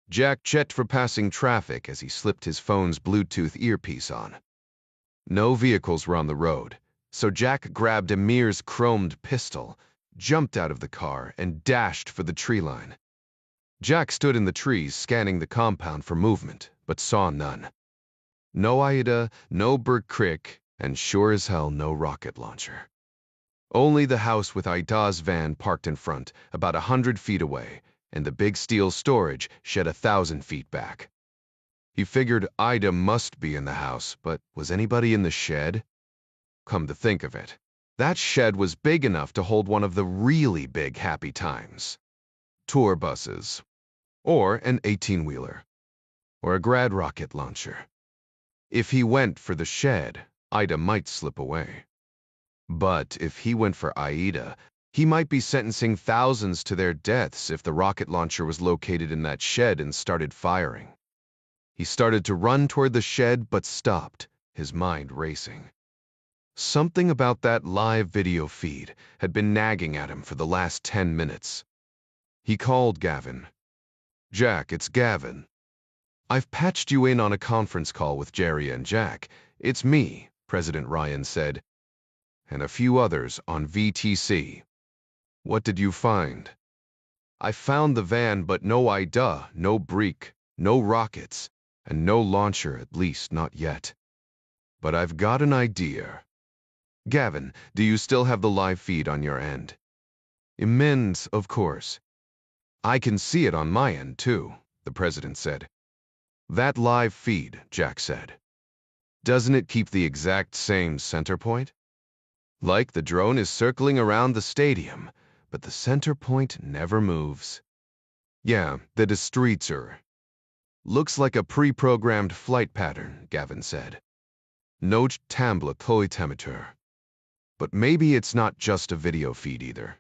Jack checked for passing traffic as he slipped his phone's Bluetooth earpiece on. No vehicles were on the road, so Jack grabbed Amir's chromed pistol, jumped out of the car, and dashed for the tree line. Jack stood in the trees scanning the compound for movement, but saw none. No Aida, no Bird Crick, and sure as hell no rocket launcher. Only the house with Aida's van parked in front, about 100 feet away, and the big steel storage shed 1,000 feet back. He figured Aida must be in the house, but was anybody in the shed? Come to think of it, that shed was big enough to hold one of the really big Happy Times. Tour buses, or an 18-wheeler, or a grad rocket launcher. If he went for the shed, Aida might slip away. But if he went for Aida, he might be sentencing thousands to their deaths if the rocket launcher was located in that shed and started firing. He started to run toward the shed but stopped, his mind racing. Something about that live video feed had been nagging at him for the last 10 minutes. He called Gavin. "Jack, it's Gavin. I've patched you in on a conference call with Jerry and Jack. It's me," President Ryan said, "and a few others on VTC. What did you find?" "I found the van, but no Aida, no Breek, no rockets, and no launcher, at least not yet. But I've got an idea." "Gavin, do you still have the live feed on your end?" "Immense, of course." "I can see it on my end, too," the president said. "That live feed," Jack said. "Doesn't it keep the exact same center point? Like the drone is circling around the stadium, but the center point never moves." "Yeah, the Destreetzer. Looks like a pre-programmed flight pattern," Gavin said. "No tambla poetimeter. But maybe it's not just a video feed either."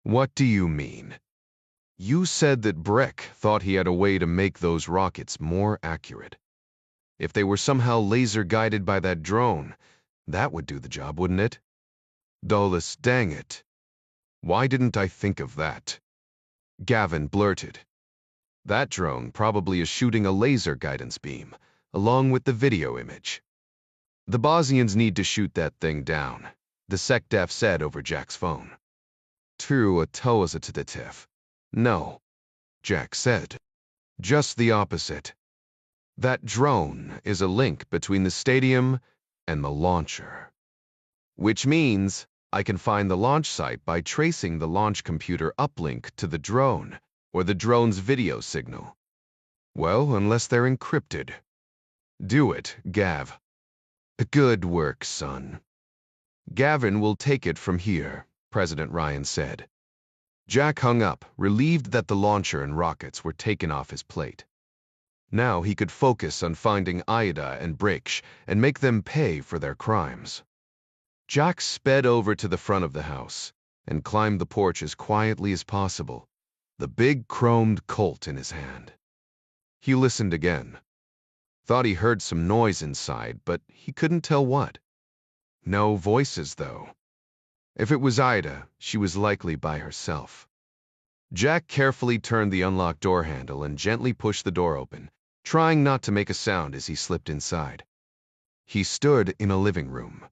"What do you mean?" "You said that Breck thought he had a way to make those rockets more accurate. If they were somehow laser-guided by that drone, that would do the job, wouldn't it?" "Dulles, dang it. Why didn't I think of that?" Gavin blurted. "That drone probably is shooting a laser guidance beam, along with the video image. The Bosnians need to shoot that thing down," the SecDef said over Jack's phone. "True, a toasative. No," Jack said. "Just the opposite. That drone is a link between the stadium and the launcher. Which means I can find the launch site by tracing the launch computer uplink to the drone, or the drone's video signal. Well, unless they're encrypted. Do it, Gav." "Good work, son." "Gavin will take it from here," President Ryan said. Jack hung up, relieved that the launcher and rockets were taken off his plate. Now he could focus on finding Aida and Breck and make them pay for their crimes. Jack sped over to the front of the house and climbed the porch as quietly as possible, the big chromed Colt in his hand. He listened again. Thought he heard some noise inside, but he couldn't tell what. No voices, though. If it was Aida, she was likely by herself. Jack carefully turned the unlocked door handle and gently pushed the door open, trying not to make a sound as he slipped inside. He stood in a living room.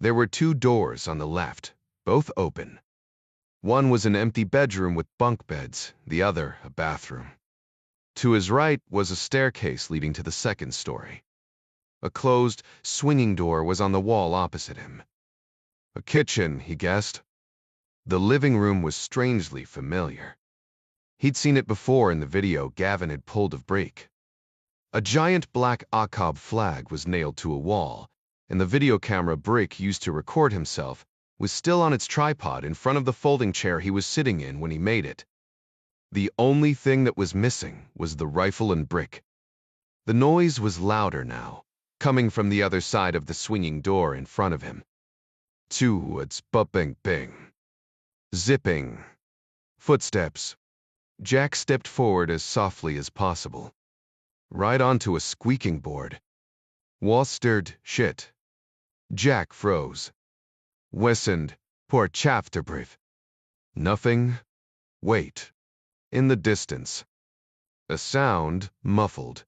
There were 2 doors on the left, both open. One was an empty bedroom with bunk beds, the other a bathroom. To his right was a staircase leading to the second story. A closed, swinging door was on the wall opposite him. A kitchen, he guessed. The living room was strangely familiar. He'd seen it before in the video Gavin had pulled of Break. A giant black Akkad flag was nailed to a wall, and the video camera Brick used to record himself was still on its tripod in front of the folding chair he was sitting in when he made it. The only thing that was missing was the rifle and Brick. The noise was louder now, coming from the other side of the swinging door in front of him. It's bing. Zipping. Footsteps. Jack stepped forward as softly as possible. Right onto a squeaking board. Wåstered shit. Jack froze. Wessened, poor chafterbrief. Nothing. Wait. In the distance. A sound, muffled.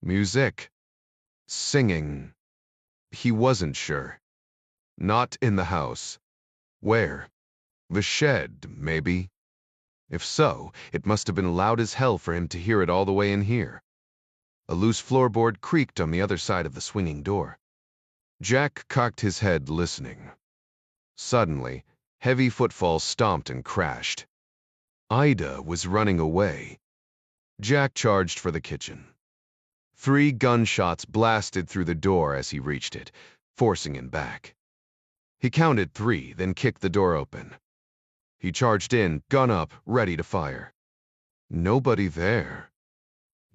Music. Singing. He wasn't sure. Not in the house. Where? The shed, maybe. If so, it must have been loud as hell for him to hear it all the way in here. A loose floorboard creaked on the other side of the swinging door. Jack cocked his head, listening. Suddenly, heavy footfalls stomped and crashed. Ida was running away. Jack charged for the kitchen. 3 gunshots blasted through the door as he reached it, forcing him back. He counted 3, then kicked the door open. He charged in, gun up, ready to fire. Nobody there.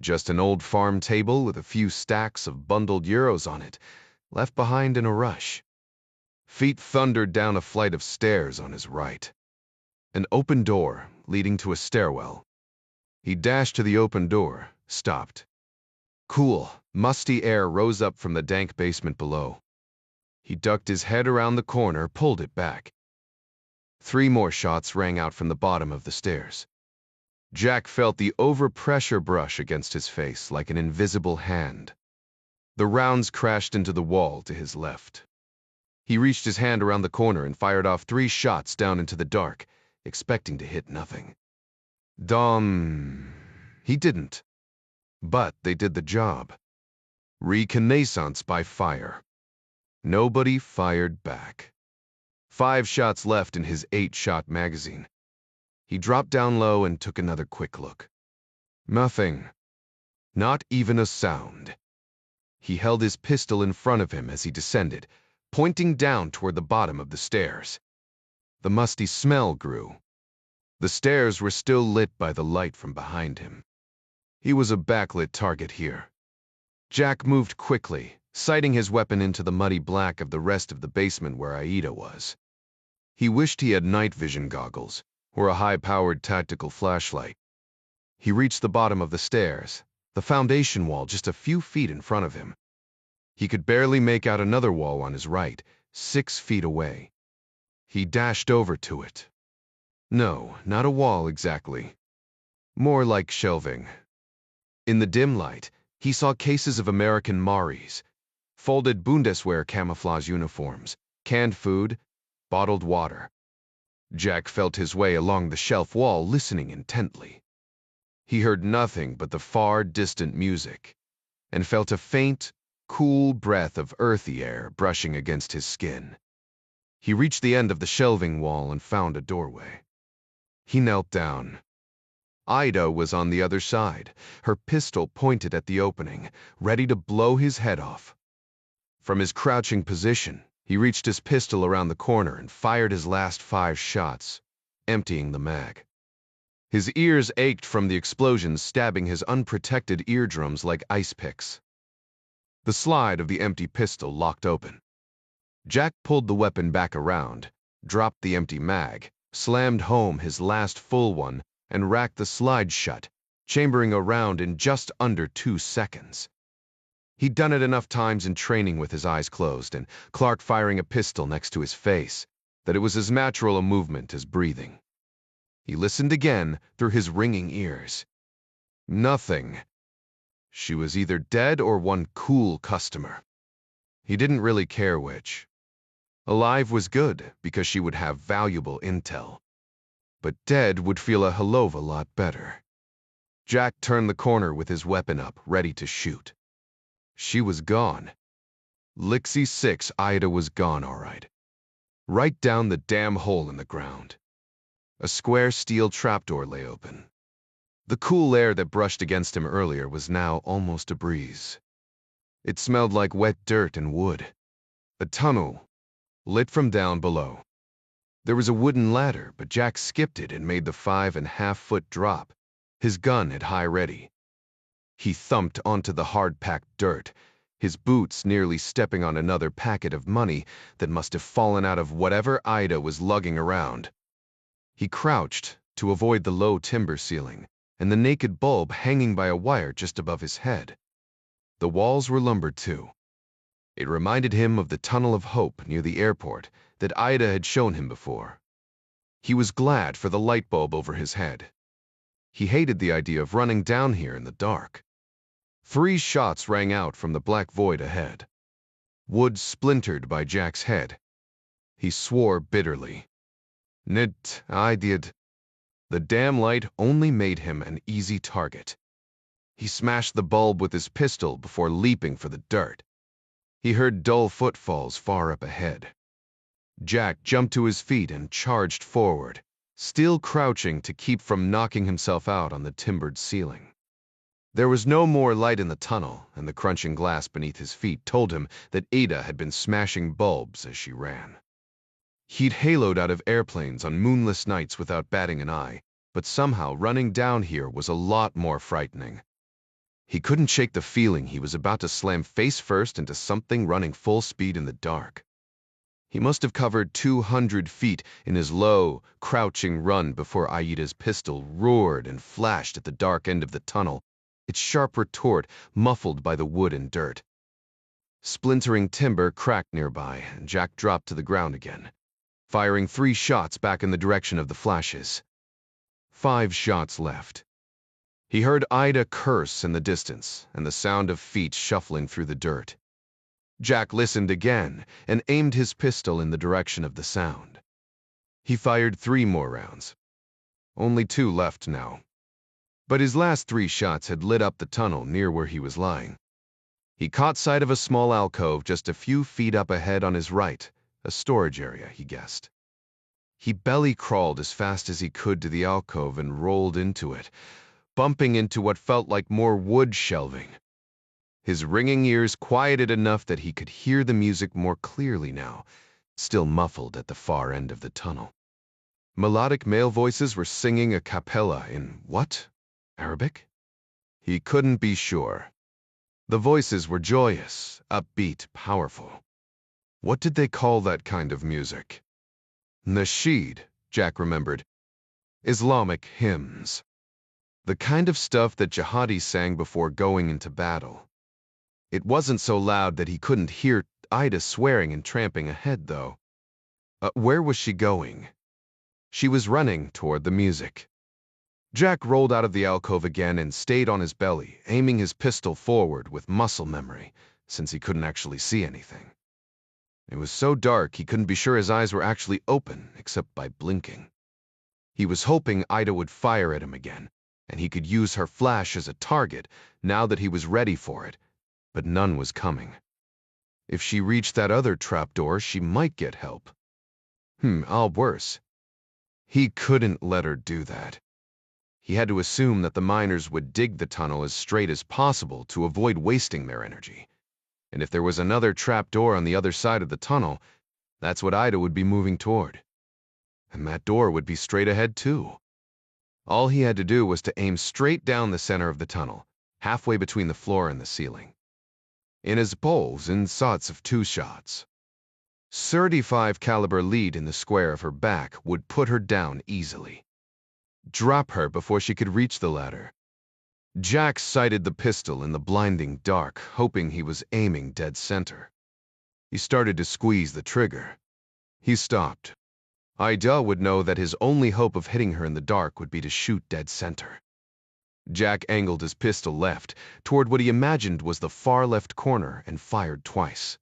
Just an old farm table with a few stacks of bundled euros on it, left behind in a rush. Feet thundered down a flight of stairs on his right. An open door leading to a stairwell. He dashed to the open door, stopped. Cool, musty air rose up from the dank basement below. He ducked his head around the corner, pulled it back. 3 more shots rang out from the bottom of the stairs. Jack felt the overpressure brush against his face like an invisible hand. The rounds crashed into the wall to his left. He reached his hand around the corner and fired off 3 shots down into the dark, expecting to hit nothing. He didn't. But they did the job. Reconnaissance by fire. Nobody fired back. 5 shots left in his 8-shot magazine. He dropped down low and took another quick look. Nothing. Not even a sound. He held his pistol in front of him as he descended, pointing down toward the bottom of the stairs. The musty smell grew. The stairs were still lit by the light from behind him. He was a backlit target here. Jack moved quickly, sighting his weapon into the muddy black of the rest of the basement where Aida was. He wished he had night vision goggles, or a high-powered tactical flashlight. He reached the bottom of the stairs, the foundation wall just a few feet in front of him. He could barely make out another wall on his right, 6 feet away. He dashed over to it. No, not a wall exactly. More like shelving. In the dim light, he saw cases of American Maris, folded Bundeswehr camouflage uniforms, canned food, bottled water. Jack felt his way along the shelf wall, listening intently. He heard nothing but the far, distant music, and felt a faint, cool breath of earthy air brushing against his skin. He reached the end of the shelving wall and found a doorway. He knelt down. Ida was on the other side, her pistol pointed at the opening, ready to blow his head off. From his crouching position, he reached his pistol around the corner and fired his last 5 shots, emptying the mag. His ears ached from the explosions stabbing his unprotected eardrums like ice picks. The slide of the empty pistol locked open. Jack pulled the weapon back around, dropped the empty mag, slammed home his last full one, and racked the slide shut, chambering a round in just under 2 seconds. He'd done it enough times in training with his eyes closed and Clark firing a pistol next to his face that it was as natural a movement as breathing. He listened again through his ringing ears. Nothing. She was either dead or one cool customer. He didn't really care which. Alive was good because she would have valuable intel. but dead would feel a hell of a lot better. Jack turned the corner with his weapon up, ready to shoot. She was gone. Lixie 6 Ida was gone, all right. Right down the damn hole in the ground. A square steel trapdoor lay open. The cool air that brushed against him earlier was now almost a breeze. It smelled like wet dirt and wood. A tunnel, lit from down below. There was a wooden ladder, but Jack skipped it and made the 5.5-foot drop, his gun at high ready. He thumped onto the hard-packed dirt, his boots nearly stepping on another packet of money that must have fallen out of whatever Ida was lugging around. He crouched to avoid the low timber ceiling and the naked bulb hanging by a wire just above his head. The walls were lumbered too. It reminded him of the Tunnel of Hope near the airport that Ida had shown him before. He was glad for the light bulb over his head. He hated the idea of running down here in the dark. 3 shots rang out from the black void ahead. Wood splintered by Jack's head. He swore bitterly. I did. The damn light only made him an easy target. He smashed the bulb with his pistol before leaping for the dirt. He heard dull footfalls far up ahead. Jack jumped to his feet and charged forward, still crouching to keep from knocking himself out on the timbered ceiling. There was no more light in the tunnel, and the crunching glass beneath his feet told him that Ada had been smashing bulbs as she ran. He'd haloed out of airplanes on moonless nights without batting an eye, but somehow running down here was a lot more frightening. He couldn't shake the feeling he was about to slam face first into something running full speed in the dark. He must have covered 200 feet in his low, crouching run before Aida's pistol roared and flashed at the dark end of the tunnel, its sharp retort muffled by the wood and dirt. Splintering timber cracked nearby, and Jack dropped to the ground again, firing 3 shots back in the direction of the flashes. 5 shots left. He heard Ida curse in the distance and the sound of feet shuffling through the dirt. Jack listened again and aimed his pistol in the direction of the sound. He fired 3 more rounds. Only 2 left now. But his last 3 shots had lit up the tunnel near where he was lying. He caught sight of a small alcove just a few feet up ahead on his right, a storage area, he guessed. He belly crawled as fast as he could to the alcove and rolled into it, bumping into what felt like more wood shelving. His ringing ears quieted enough that he could hear the music more clearly now, still muffled at the far end of the tunnel. Melodic male voices were singing a cappella in what? Arabic? He couldn't be sure. The voices were joyous, upbeat, powerful. What did they call that kind of music? Nasheed, Jack remembered. Islamic hymns. The kind of stuff that jihadis sang before going into battle. It wasn't so loud that he couldn't hear Ida swearing and tramping ahead, though. Where was she going? She was running toward the music. Jack rolled out of the alcove again and stayed on his belly, aiming his pistol forward with muscle memory, since he couldn't actually see anything. It was so dark he couldn't be sure his eyes were actually open, except by blinking. He was hoping Ida would fire at him again, and he could use her flash as a target now that he was ready for it, but none was coming. If she reached that other trapdoor, she might get help. All worse. He couldn't let her do that. He had to assume that the miners would dig the tunnel as straight as possible to avoid wasting their energy. And if there was another trapdoor on the other side of the tunnel, that's what Ida would be moving toward. And that door would be straight ahead, too. All he had to do was to aim straight down the center of the tunnel, halfway between the floor and the ceiling. In his bowls in sorts of 2 shots. 35 caliber lead in the square of her back would put her down easily. Drop her before she could reach the ladder. Jack sighted the pistol in the blinding dark, hoping he was aiming dead center. He started to squeeze the trigger. He stopped. Ida would know that his only hope of hitting her in the dark would be to shoot dead center. Jack angled his pistol left, toward what he imagined was the far left corner, and fired twice.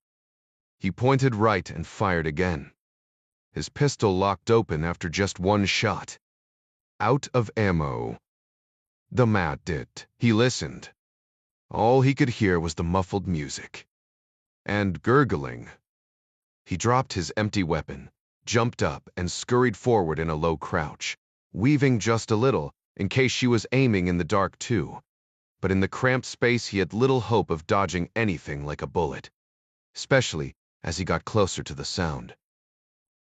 He pointed right and fired again. His pistol locked open after just 1 shot. Out of ammo. The mat did. He listened. All he could hear was the muffled music. And gurgling. He dropped his empty weapon, jumped up, and scurried forward in a low crouch, weaving just a little, in case she was aiming in the dark too. But in the cramped space he had little hope of dodging anything like a bullet, especially as he got closer to the sound.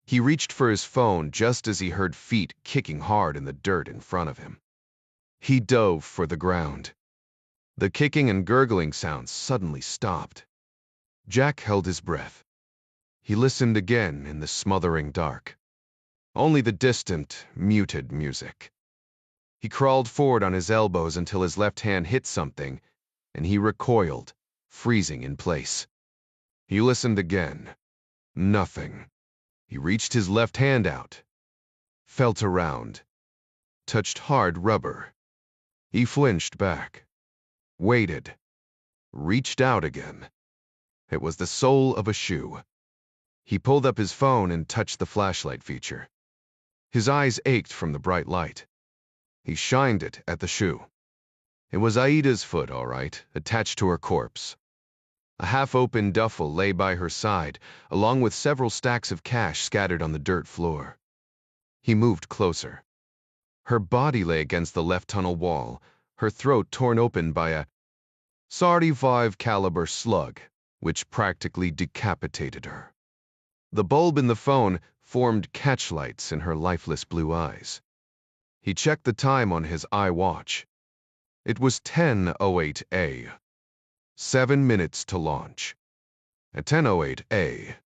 He reached for his phone just as he heard feet kicking hard in the dirt in front of him. He dove for the ground. The kicking and gurgling sounds suddenly stopped. Jack held his breath. He listened again in the smothering dark. Only the distant, muted music. He crawled forward on his elbows until his left hand hit something, and he recoiled, freezing in place. He listened again. Nothing. He reached his left hand out, felt around, touched hard rubber. He flinched back, waited, reached out again. It was the sole of a shoe. He pulled up his phone and touched the flashlight feature. His eyes ached from the bright light. He shined it at the shoe. It was Aida's foot, all right, attached to her corpse. A half-open duffel lay by her side, along with several stacks of cash scattered on the dirt floor. He moved closer. Her body lay against the left tunnel wall, her throat torn open by a .45 caliber slug, which practically decapitated her. The bulb in the phone formed catchlights in her lifeless blue eyes. He checked the time on his iWatch. It was 10:08 A. 7 minutes to launch. At 10:08 A.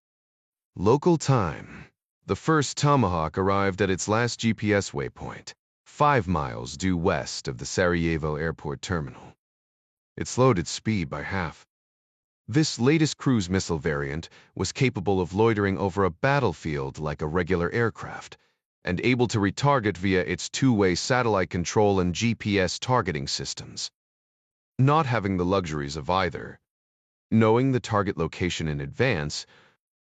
Local time, the first Tomahawk arrived at its last GPS waypoint, 5 miles due west of the Sarajevo airport terminal. It slowed its speed by half. This latest cruise missile variant was capable of loitering over a battlefield like a regular aircraft, and able to retarget via its two-way satellite control and GPS targeting systems. Not having the luxuries of either, knowing the target location in advance,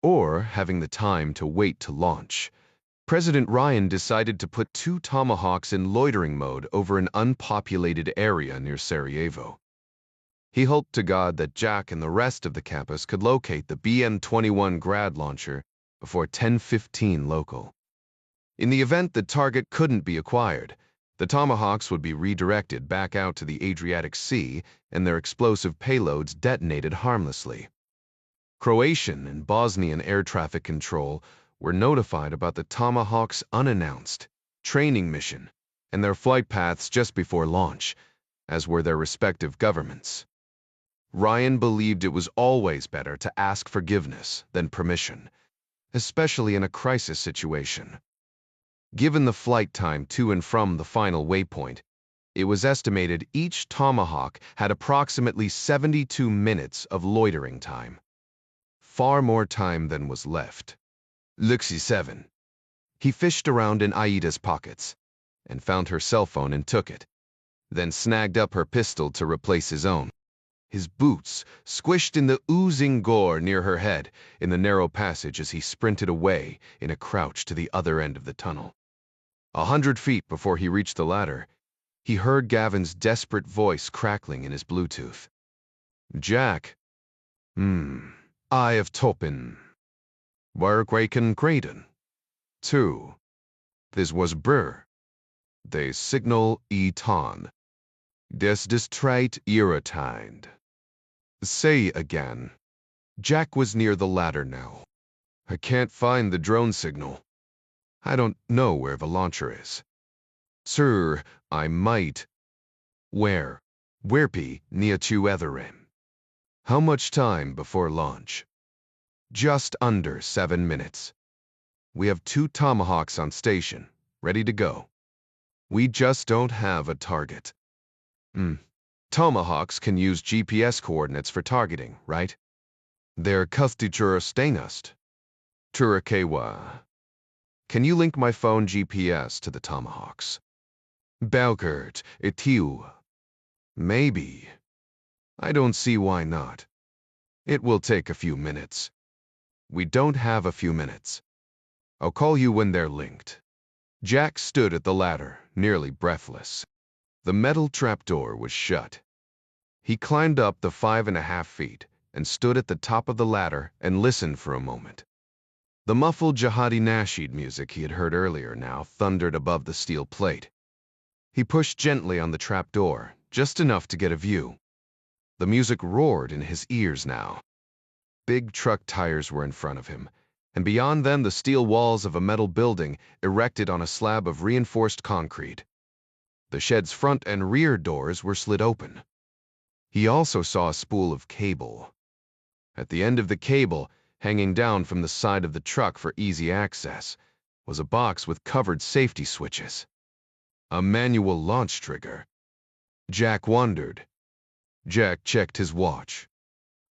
or having the time to wait to launch, President Ryan decided to put 2 Tomahawks in loitering mode over an unpopulated area near Sarajevo. He hoped to God that Jack and the rest of the campus could locate the BM-21 Grad launcher before 10:15 local. In the event the target couldn't be acquired, the Tomahawks would be redirected back out to the Adriatic Sea and their explosive payloads detonated harmlessly. Croatian and Bosnian air traffic control were notified about the Tomahawks' unannounced training mission and their flight paths just before launch, as were their respective governments. Ryan believed it was always better to ask forgiveness than permission, especially in a crisis situation. Given the flight time to and from the final waypoint, it was estimated each Tomahawk had approximately 72 minutes of loitering time. Far more time than was left. Luxy 7. He fished around in Aida's pockets and found her cell phone and took it, then snagged up her pistol to replace his own. His boots squished in the oozing gore near her head in the narrow passage as he sprinted away in a crouch to the other end of the tunnel. 100 feet before he reached the ladder, he heard Gavin's desperate voice crackling in his Bluetooth. Jack. Eye of Toppen. Warquaken Graden. 2. This was Brr. They signal Eton. Des distrite irritind. Say again. Jack was near the ladder now. I can't find the drone signal. I don't know where the launcher is. Sir, I might. Where? Whereby near to Etherim. How much time before launch? Just under 7 minutes. We have 2 Tomahawks on station, ready to go. We just don't have a target. Tomahawks can use GPS coordinates for targeting, right? They're Kustichurastanust. Turakewa. Can you link my phone GPS to the Tomahawks? Balkert, Etiu. Maybe. I don't see why not. It will take a few minutes. We don't have a few minutes. I'll call you when they're linked. Jack stood at the ladder, nearly breathless. The metal trapdoor was shut. He climbed up the 5.5 feet and stood at the top of the ladder and listened for a moment. The muffled jihadi nasheed music he had heard earlier now thundered above the steel plate. He pushed gently on the trapdoor, just enough to get a view. The music roared in his ears now. Big truck tires were in front of him, and beyond them the steel walls of a metal building erected on a slab of reinforced concrete. The shed's front and rear doors were slid open. He also saw a spool of cable. At the end of the cable, hanging down from the side of the truck for easy access, was a box with covered safety switches. A manual launch trigger. Jack wondered. Jack checked his watch.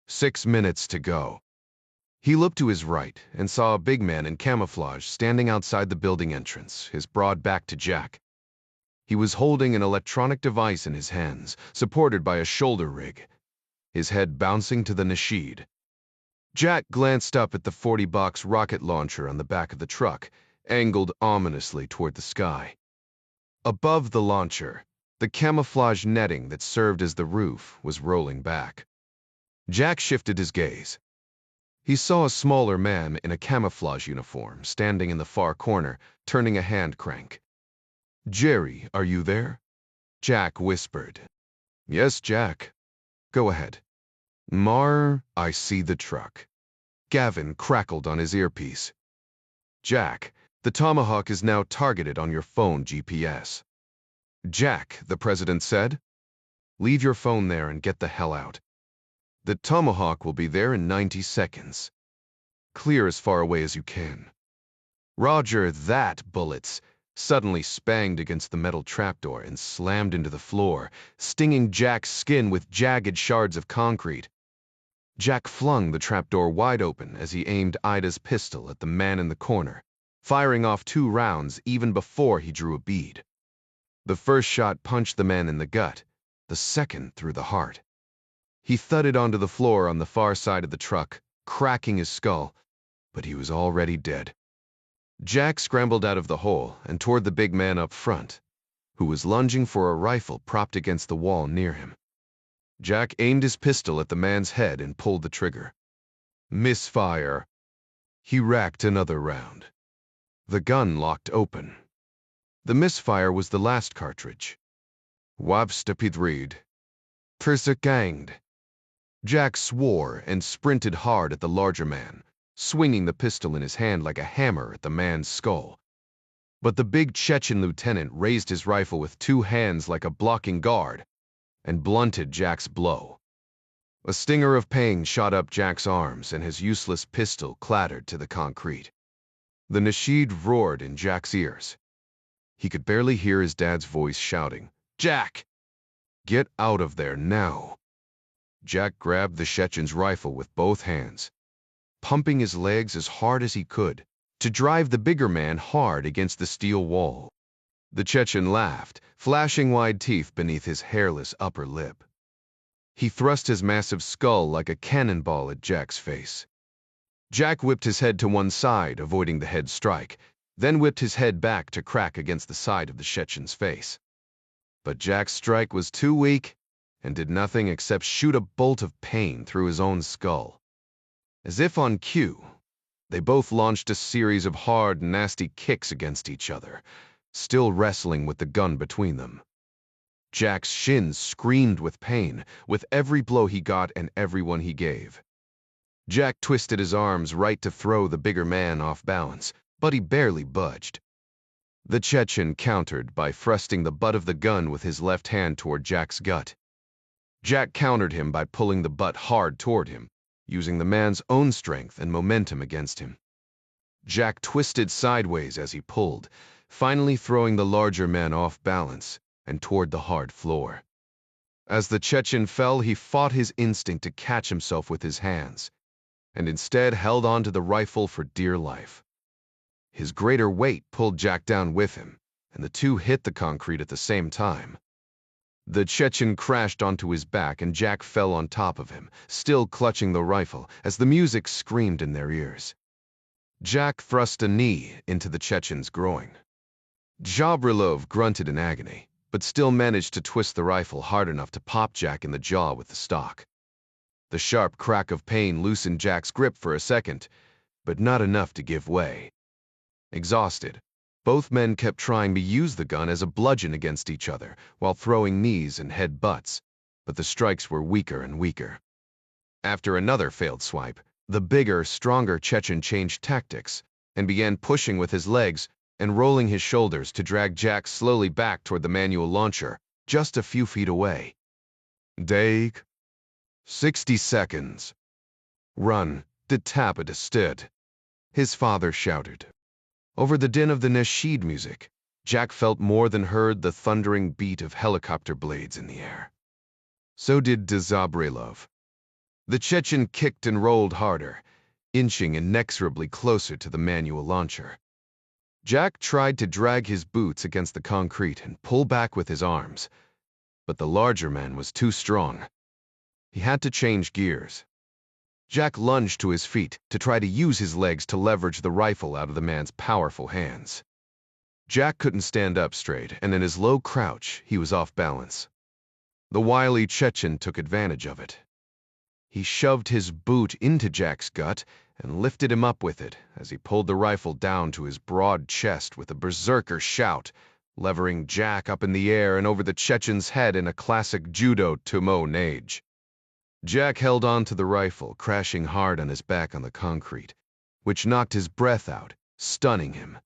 6 minutes to go. He looked to his right and saw a big man in camouflage standing outside the building entrance, his broad back to Jack. He was holding an electronic device in his hands, supported by a shoulder rig, his head bouncing to the nasheed. Jack glanced up at the 40-box rocket launcher on the back of the truck, angled ominously toward the sky. Above the launcher, the camouflage netting that served as the roof was rolling back. Jack shifted his gaze. He saw a smaller man in a camouflage uniform standing in the far corner, turning a hand crank. "Jerry, are you there?" Jack whispered. "Yes, Jack. Go ahead." "Mar, I see the truck." Gavin crackled on his earpiece. "Jack, the Tomahawk is now targeted on your phone GPS." "Jack," the president said, "leave your phone there and get the hell out. The Tomahawk will be there in 90 seconds. Clear as far away as you can." Roger that. Bullets suddenly spanged against the metal trapdoor and slammed into the floor, stinging Jack's skin with jagged shards of concrete. Jack flung the trapdoor wide open as he aimed Ida's pistol at the man in the corner, firing off 2 rounds even before he drew a bead. The first shot punched the man in the gut, the second through the heart. He thudded onto the floor on the far side of the truck, cracking his skull, but he was already dead. Jack scrambled out of the hole and toward the big man up front, who was lunging for a rifle propped against the wall near him. Jack aimed his pistol at the man's head and pulled the trigger. Misfire. He racked another round. The gun locked open. The misfire was the last cartridge. Wabstapidreed. Perseganged. Jack swore and sprinted hard at the larger man, swinging the pistol in his hand like a hammer at the man's skull. But the big Chechen lieutenant raised his rifle with 2 hands like a blocking guard and blunted Jack's blow. A stinger of pain shot up Jack's arms and his useless pistol clattered to the concrete. The nasheed roared in Jack's ears. He could barely hear his dad's voice shouting, "Jack! Get out of there now!" Jack grabbed the Chechen's rifle with both hands, pumping his legs as hard as he could to drive the bigger man hard against the steel wall. The Chechen laughed, flashing wide teeth beneath his hairless upper lip. He thrust his massive skull like a cannonball at Jack's face. Jack whipped his head to one side, avoiding the head strike, then whipped his head back to crack against the side of the Chechen's face. But Jack's strike was too weak and did nothing except shoot a bolt of pain through his own skull. As if on cue, they both launched a series of hard, nasty kicks against each other, still wrestling with the gun between them. Jack's shins screamed with pain with every blow he got and every one he gave. Jack twisted his arms right to throw the bigger man off balance, but he barely budged. The Chechen countered by thrusting the butt of the gun with his left hand toward Jack's gut. Jack countered him by pulling the butt hard toward him, using the man's own strength and momentum against him. Jack twisted sideways as he pulled, finally throwing the larger man off balance and toward the hard floor. As the Chechen fell, he fought his instinct to catch himself with his hands, and instead held on to the rifle for dear life. His greater weight pulled Jack down with him, and the two hit the concrete at the same time. The Chechen crashed onto his back and Jack fell on top of him, still clutching the rifle, as the music screamed in their ears. Jack thrust a knee into the Chechen's groin. Jabrilov grunted in agony, but still managed to twist the rifle hard enough to pop Jack in the jaw with the stock. The sharp crack of pain loosened Jack's grip for a second, but not enough to give way. Exhausted, both men kept trying to use the gun as a bludgeon against each other while throwing knees and head butts, but the strikes were weaker and weaker. After another failed swipe, the bigger, stronger Chechen changed tactics and began pushing with his legs and rolling his shoulders to drag Jack slowly back toward the manual launcher, just a few feet away. Dake. 60 seconds. Run, de tap it stood. His father shouted. Over the din of the nasheed music, Jack felt more than heard the thundering beat of helicopter blades in the air. So did Zabrilov. The Chechen kicked and rolled harder, inching inexorably closer to the manual launcher. Jack tried to drag his boots against the concrete and pull back with his arms, but the larger man was too strong. He had to change gears. Jack lunged to his feet to try to use his legs to leverage the rifle out of the man's powerful hands. Jack couldn't stand up straight, and in his low crouch, he was off balance. The wily Chechen took advantage of it. He shoved his boot into Jack's gut and lifted him up with it as he pulled the rifle down to his broad chest with a berserker shout, levering Jack up in the air and over the Chechen's head in a classic judo tumo nage. Jack held on to the rifle, crashing hard on his back on the concrete, which knocked his breath out, stunning him.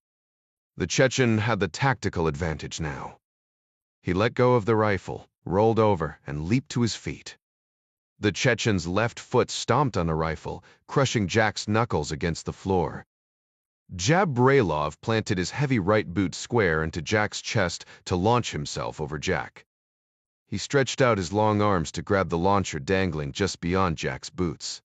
The Chechen had the tactical advantage now. He let go of the rifle, rolled over, and leaped to his feet. The Chechen's left foot stomped on the rifle, crushing Jack's knuckles against the floor. Jabrilov planted his heavy right boot square into Jack's chest to launch himself over Jack. He stretched out his long arms to grab the launcher dangling just beyond Jack's boots.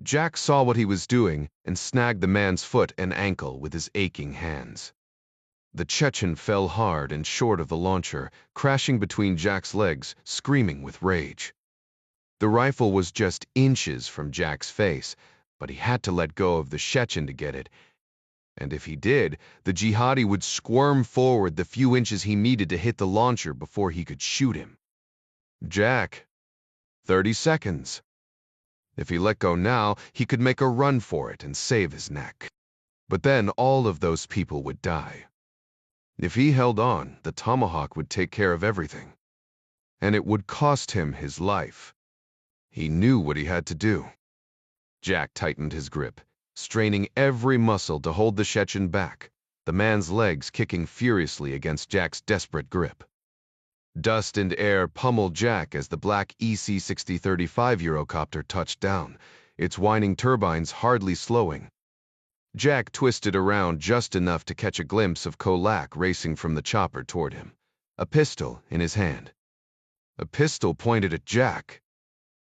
Jack saw what he was doing and snagged the man's foot and ankle with his aching hands. The Chechen fell hard and short of the launcher, crashing between Jack's legs, screaming with rage. The rifle was just inches from Jack's face, but he had to let go of the Chechen to get it, and if he did, the jihadi would squirm forward the few inches he needed to hit the launcher before he could shoot him. Jack. 30 seconds. If he let go now, he could make a run for it and save his neck. But then all of those people would die. If he held on, the tomahawk would take care of everything. And it would cost him his life. He knew what he had to do. Jack tightened his grip, straining every muscle to hold the Chechen back, the man's legs kicking furiously against Jack's desperate grip. Dust and air pummeled Jack as the black EC-6035 Eurocopter touched down, its whining turbines hardly slowing. Jack twisted around just enough to catch a glimpse of Kolak racing from the chopper toward him, a pistol in his hand. A pistol pointed at Jack.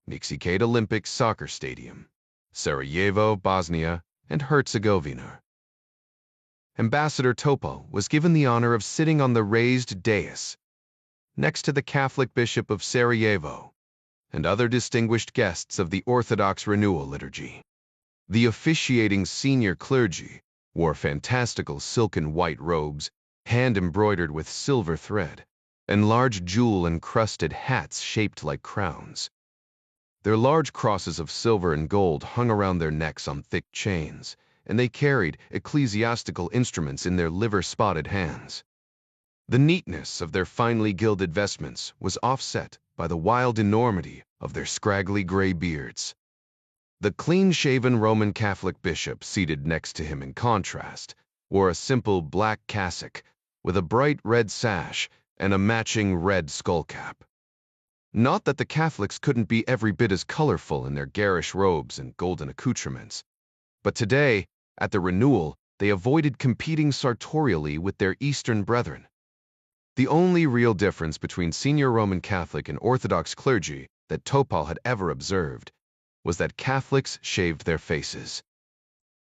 Nikšićid Olympic Soccer Stadium, Sarajevo, Bosnia, and Herzegovina. Ambassador Topal was given the honor of sitting on the raised dais, next to the Catholic Bishop of Sarajevo, and other distinguished guests of the Orthodox Renewal Liturgy. The officiating senior clergy wore fantastical silken white robes, hand-embroidered with silver thread, and large jewel-encrusted hats shaped like crowns. Their large crosses of silver and gold hung around their necks on thick chains, and they carried ecclesiastical instruments in their liver-spotted hands. The neatness of their finely gilded vestments was offset by the wild enormity of their scraggly gray beards. The clean-shaven Roman Catholic bishop seated next to him in contrast wore a simple black cassock with a bright red sash and a matching red skullcap. Not that the Catholics couldn't be every bit as colorful in their garish robes and golden accoutrements, but today, at the renewal, they avoided competing sartorially with their Eastern brethren. The only real difference between senior Roman Catholic and Orthodox clergy that Topal had ever observed was that Catholics shaved their faces.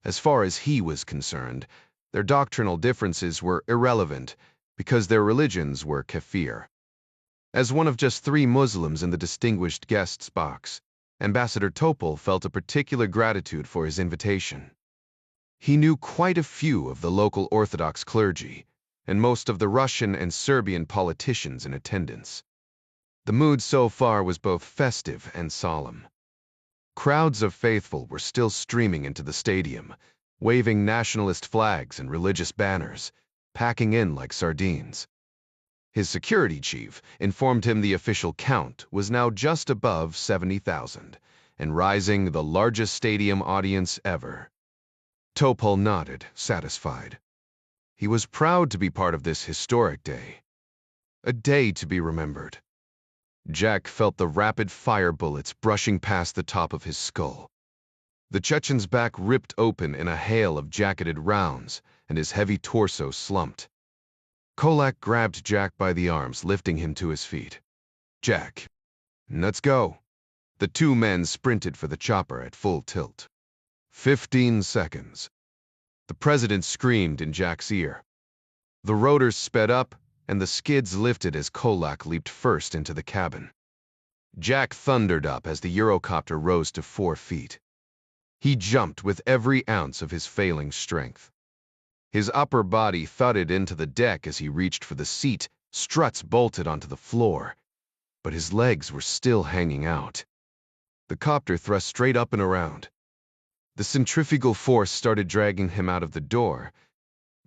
As far as he was concerned, their doctrinal differences were irrelevant because their religions were kafir. As one of just 3 Muslims in the distinguished guests box, Ambassador Topal felt a particular gratitude for his invitation. He knew quite a few of the local Orthodox clergy, and most of the Russian and Serbian politicians in attendance. The mood so far was both festive and solemn. Crowds of faithful were still streaming into the stadium, waving nationalist flags and religious banners, packing in like sardines. His security chief informed him the official count was now just above 70,000 and rising the largest stadium audience ever. Topol nodded, satisfied. He was proud to be part of this historic day. A day to be remembered. Jack felt the rapid fire bullets brushing past the top of his skull. The Chechen's back ripped open in a hail of jacketed rounds, and his heavy torso slumped. Kolak grabbed Jack by the arms, lifting him to his feet. Jack, let's go. The two men sprinted for the chopper at full tilt. 15 seconds. The president screamed in Jack's ear. The rotors sped up, and the skids lifted as Kolak leaped first into the cabin. Jack thundered up as the Eurocopter rose to 4 feet. He jumped with every ounce of his failing strength. His upper body thudded into the deck as he reached for the seat, struts bolted onto the floor, but his legs were still hanging out. The copter thrust straight up and around. The centrifugal force started dragging him out of the door,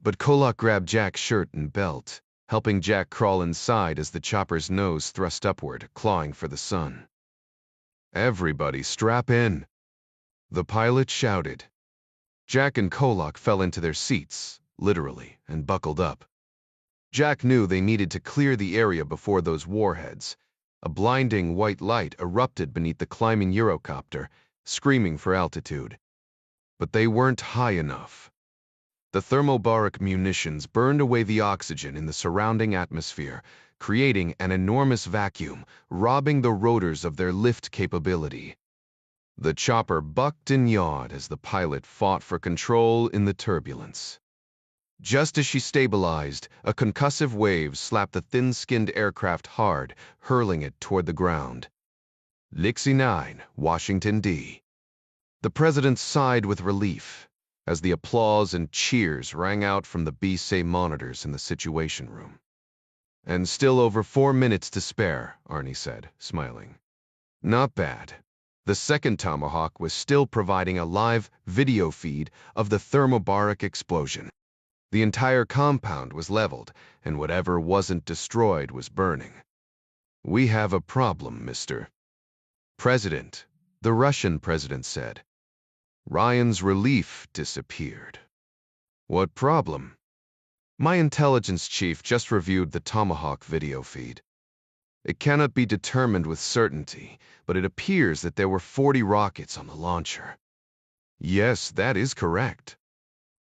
but Kolak grabbed Jack's shirt and belt, helping Jack crawl inside as the chopper's nose thrust upward, clawing for the sun. Everybody strap in, the pilot shouted. Jack and Kolak fell into their seats, literally, and buckled up. Jack knew they needed to clear the area before those warheads. A blinding white light erupted beneath the climbing Eurocopter, screaming for altitude. But they weren't high enough. The thermobaric munitions burned away the oxygen in the surrounding atmosphere, creating an enormous vacuum, robbing the rotors of their lift capability. The chopper bucked and yawed as the pilot fought for control in the turbulence. Just as she stabilized, a concussive wave slapped the thin-skinned aircraft hard, hurling it toward the ground. Lixie 9, Washington, D. The president sighed with relief as the applause and cheers rang out from the B-say monitors in the Situation Room. And still over 4 minutes to spare, Arnie said, smiling. Not bad. The second Tomahawk was still providing a live video feed of the thermobaric explosion. The entire compound was leveled, and whatever wasn't destroyed was burning. We have a problem, Mr. President, the Russian president said. Ryan's relief disappeared. What problem? My intelligence chief just reviewed the Tomahawk video feed. It cannot be determined with certainty, but it appears that there were 40 rockets on the launcher. Yes, that is correct.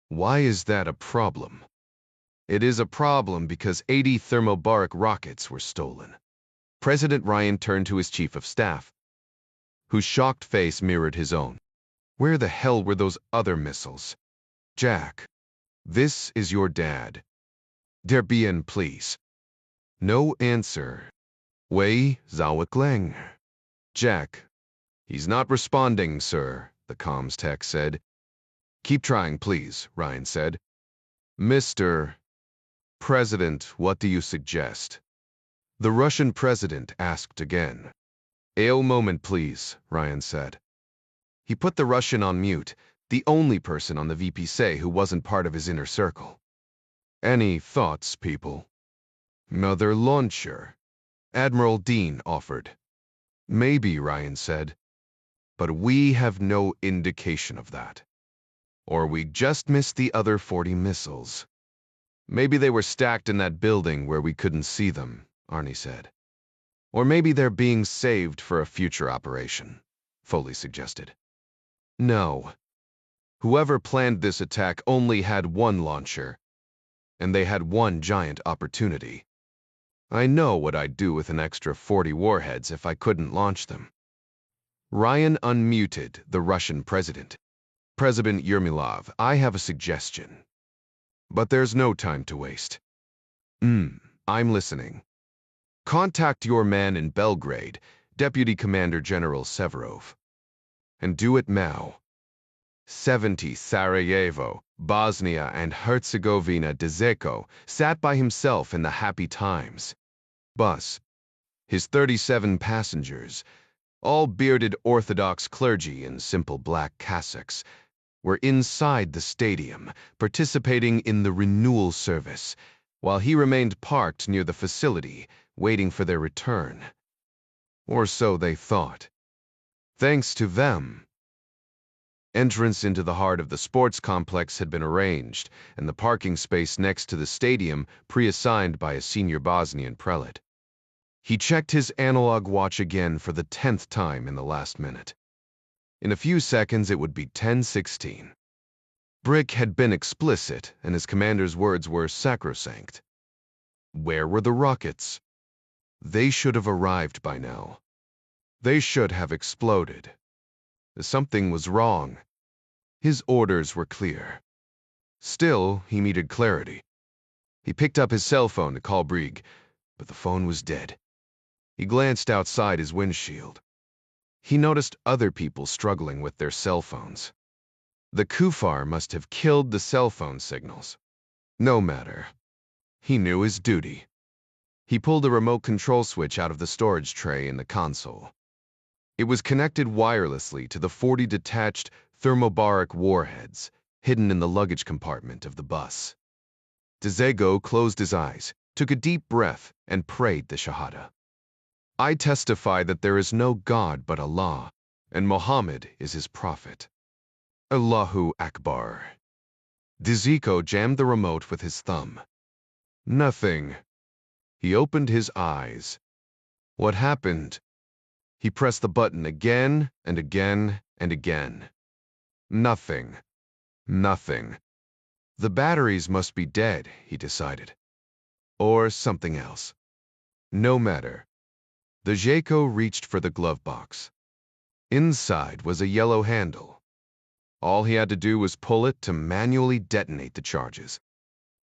Why is that a problem? It is a problem because 80 thermobaric rockets were stolen. President Ryan turned to his chief of staff, whose shocked face mirrored his own. Where the hell were those other missiles? Jack, this is your dad. Der bien, please. No answer. Wei Zhaokleng. Jack. He's not responding, sir, the comms tech said. Keep trying, please, Ryan said. Mr. President, what do you suggest? The Russian president asked again. A moment, please, Ryan said. He put the Russian on mute, the only person on the VPC who wasn't part of his inner circle. Any thoughts, people? Another launcher, Admiral Dean offered. Maybe, Ryan said. But we have no indication of that. Or we just missed the other 40 missiles. Maybe they were stacked in that building where we couldn't see them, Arnie said. Or maybe they're being saved for a future operation, Foley suggested. No. Whoever planned this attack only had one launcher, and they had one giant opportunity. I know what I'd do with an extra 40 warheads if I couldn't launch them. Ryan unmuted the Russian president. President Yermilov, I have a suggestion. But there's no time to waste. I'm listening. Contact your man in Belgrade, Deputy Commander General Severov. And do it now. 70 Sarajevo, Bosnia and Herzegovina Dzeko sat by himself in the Happy Times bus. His 37 passengers, all bearded Orthodox clergy in simple black cassocks, were inside the stadium, participating in the renewal service, while he remained parked near the facility, waiting for their return. Or so they thought. Thanks to them, entrance into the heart of the sports complex had been arranged, and the parking space next to the stadium pre-assigned by a senior Bosnian prelate. He checked his analog watch again for the 10th time in the last minute. In a few seconds, it would be 10:16. Brick had been explicit, and his commander's words were sacrosanct. Where were the rockets? They should have arrived by now. They should have exploded. Something was wrong. His orders were clear. Still, he needed clarity. He picked up his cell phone to call Brig, but the phone was dead. He glanced outside his windshield. He noticed other people struggling with their cell phones. The Kufar must have killed the cell phone signals. No matter. He knew his duty. He pulled a remote control switch out of the storage tray in the console. It was connected wirelessly to the 40 detached thermobaric warheads hidden in the luggage compartment of the bus. Dzeko closed his eyes, took a deep breath, and prayed the Shahada. I testify that there is no God but Allah, and Muhammad is his prophet. Allahu Akbar. Dzeko jammed the remote with his thumb. Nothing. He opened his eyes. What happened? He pressed the button again and again and again. Nothing. Nothing. The batteries must be dead, he decided. Or something else. No matter. The Dzeko reached for the glove box. Inside was a yellow handle. All he had to do was pull it to manually detonate the charges.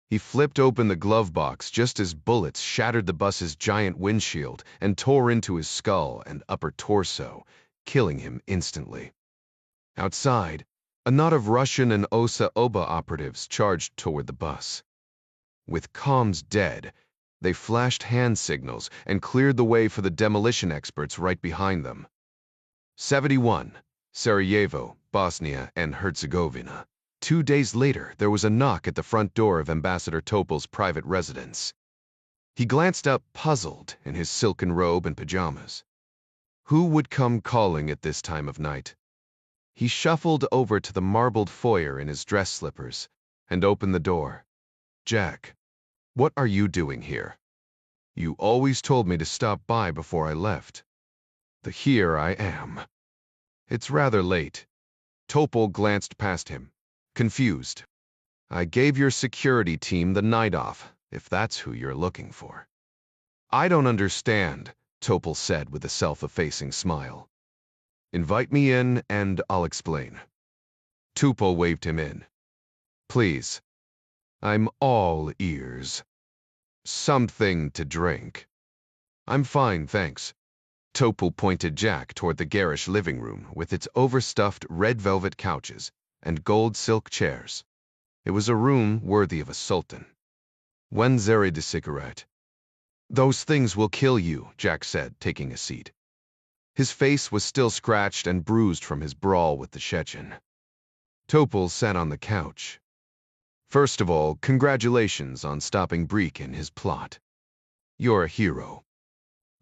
He flipped open the glove box just as bullets shattered the bus's giant windshield and tore into his skull and upper torso, killing him instantly. Outside, a knot of Russian and OSA-OBA operatives charged toward the bus. With comms dead, they flashed hand signals and cleared the way for the demolition experts right behind them. 71, Sarajevo, Bosnia and Herzegovina. 2 days later, there was a knock at the front door of Ambassador Topol's private residence. He glanced up, puzzled, in his silken robe and pajamas. Who would come calling at this time of night? He shuffled over to the marbled foyer in his dress slippers and opened the door. Jack, what are you doing here? You always told me to stop by before I left. Here I am. It's rather late. Topol glanced past him, confused. I gave your security team the night off, if that's who you're looking for. I don't understand, Topol said with a self-effacing smile. Invite me in and I'll explain. Topol waved him in. Please. I'm all ears. Something to drink. I'm fine, thanks. Topol pointed Jack toward the garish living room with its overstuffed red velvet couches and gold silk chairs. It was a room worthy of a sultan. When zere de cigarette? Those things will kill you, Jack said, taking a seat. His face was still scratched and bruised from his brawl with the Chechen. Topol sat on the couch. First of all, congratulations on stopping Breek in his plot. You're a hero.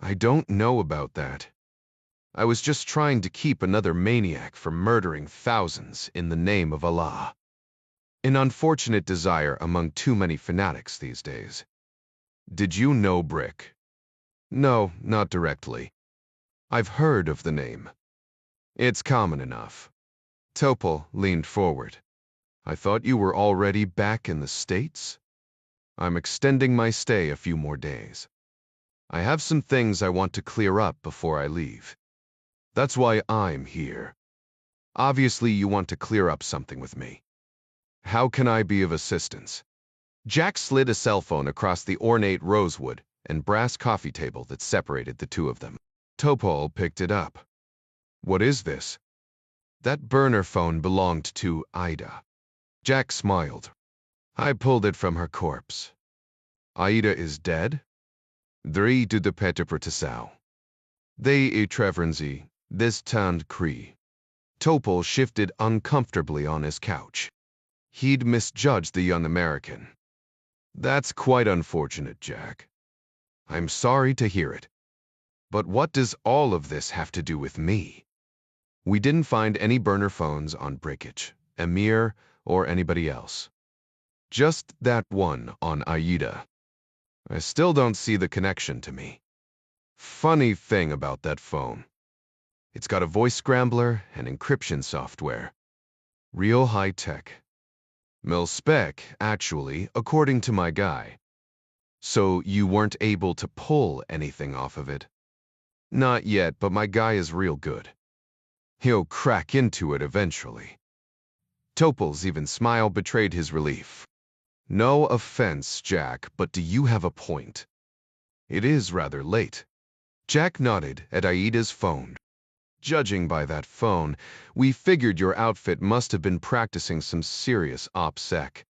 I don't know about that. I was just trying to keep another maniac from murdering thousands in the name of Allah. An unfortunate desire among too many fanatics these days. Did you know Brick? No, not directly. I've heard of the name. It's common enough. Topol leaned forward. I thought you were already back in the States? I'm extending my stay a few more days. I have some things I want to clear up before I leave. That's why I'm here. Obviously, you want to clear up something with me. How can I be of assistance? Jack slid a cell phone across the ornate rosewood and brass coffee table that separated the two of them. Topol picked it up. What is this? That burner phone belonged to Ida. Jack smiled. I pulled it from her corpse. Aida is dead? Drie du de Peter Pertisau. They e Trevrenzy, this tand Cree. Topol shifted uncomfortably on his couch. He'd misjudged the young American. That's quite unfortunate, Jack. I'm sorry to hear it. But what does all of this have to do with me? We didn't find any burner phones on Breakage, Emir, or anybody else. Just that one on Aida. I still don't see the connection to me. Funny thing about that phone. It's got a voice scrambler and encryption software. Real high tech. Mil-spec, actually, according to my guy. So you weren't able to pull anything off of it? Not yet, but my guy is real good. He'll crack into it eventually. Topol's even smile betrayed his relief. No offense, Jack, but do you have a point? It is rather late. Jack nodded at Aida's phone. Judging by that phone, we figured your outfit must have been practicing some serious OPSEC.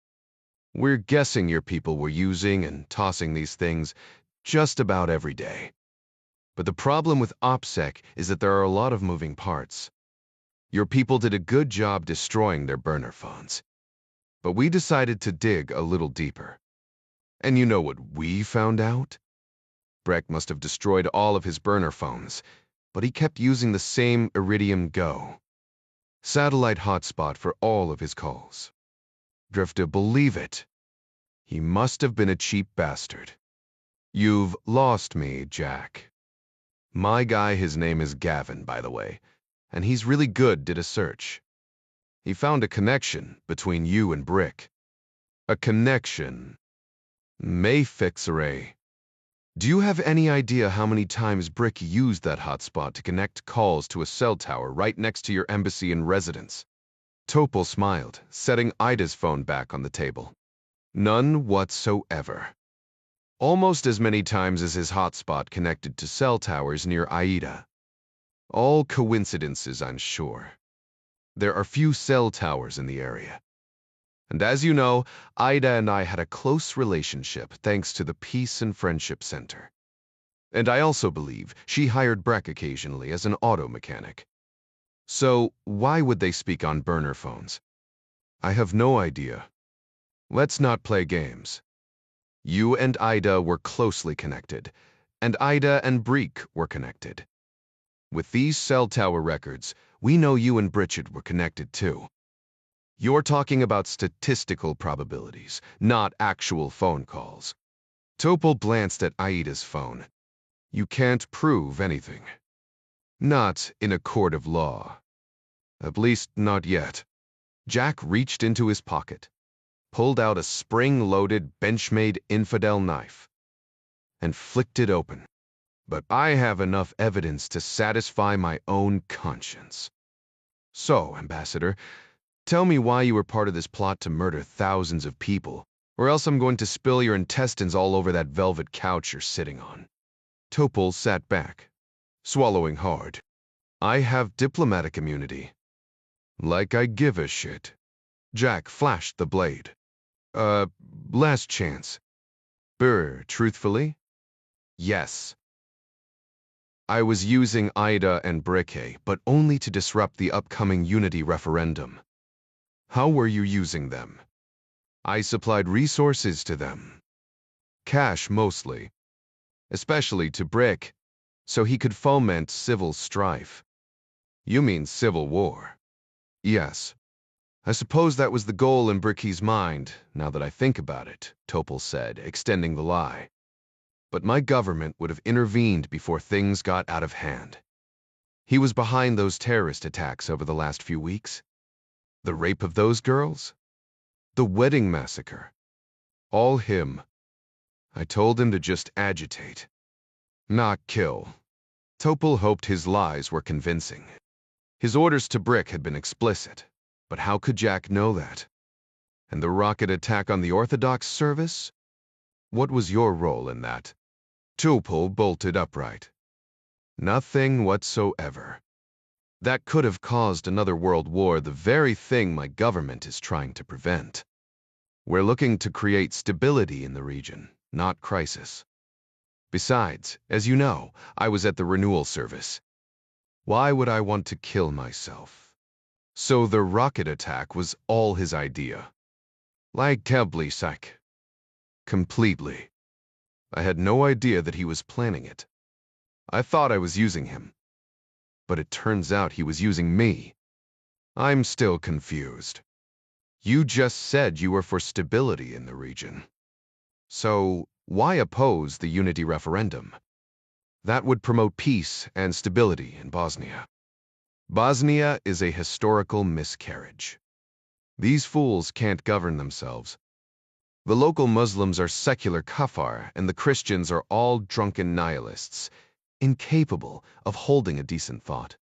We're guessing your people were using and tossing these things just about every day. But the problem with OPSEC is that there are a lot of moving parts. Your people did a good job destroying their burner phones. But we decided to dig a little deeper. And you know what we found out? Breck must have destroyed all of his burner phones, but he kept using the same Iridium Go. Satellite hotspot for all of his calls. Drifter, believe it. He must have been a cheap bastard. You've lost me, Jack. My guy, his name is Gavin, by the way, and he's really good, did a search. He found a connection between you and Brick. A connection. May fix array. Do you have any idea how many times Brick used that hotspot to connect calls to a cell tower right next to your embassy and residence? Topol smiled, setting Ida's phone back on the table. None whatsoever. Almost as many times as his hotspot connected to cell towers near Aida. All coincidences, I'm sure. There are few cell towers in the area. And as you know, Ida and I had a close relationship thanks to the Peace and Friendship Center. And I also believe she hired Breck occasionally as an auto mechanic. So why would they speak on burner phones? I have no idea. Let's not play games. You and Ida were closely connected, and Ida and Breek were connected. With these cell tower records, we know you and Bridget were connected too. You're talking about statistical probabilities, not actual phone calls. Topol glanced at Aida's phone. You can't prove anything. Not in a court of law. At least not yet. Jack reached into his pocket, pulled out a spring-loaded, Benchmade infidel knife, and flicked it open. But I have enough evidence to satisfy my own conscience. So, Ambassador, tell me why you were part of this plot to murder thousands of people, or else I'm going to spill your intestines all over that velvet couch you're sitting on. Topol sat back, swallowing hard. I have diplomatic immunity. Like I give a shit. Jack flashed the blade. Last chance. Truthfully? Yes. I was using Ida and Brique, but only to disrupt the upcoming unity referendum. How were you using them? I supplied resources to them. Cash mostly. Especially to Brick, so he could foment civil strife. You mean civil war? Yes. I suppose that was the goal in Bricky's mind, now that I think about it, Topol said, extending the lie. But my government would have intervened before things got out of hand. He was behind those terrorist attacks over the last few weeks. The rape of those girls? The wedding massacre? All him. I told him to just agitate, not kill. Topol hoped his lies were convincing. His orders to Brick had been explicit, but how could Jack know that? And the rocket attack on the Orthodox service? What was your role in that? Topol bolted upright. Nothing whatsoever. That could have caused another world war, the very thing my government is trying to prevent. We're looking to create stability in the region, not crisis. Besides, as you know, I was at the renewal service. Why would I want to kill myself? So the rocket attack was all his idea. Like Keblisak. Completely. I had no idea that he was planning it. I thought I was using him. But it turns out he was using me. I'm still confused. You just said you were for stability in the region. So, why oppose the unity referendum? That would promote peace and stability in Bosnia. Bosnia is a historical miscarriage. These fools can't govern themselves. The local Muslims are secular kafar, and the Christians are all drunken nihilists, incapable of holding a decent thought.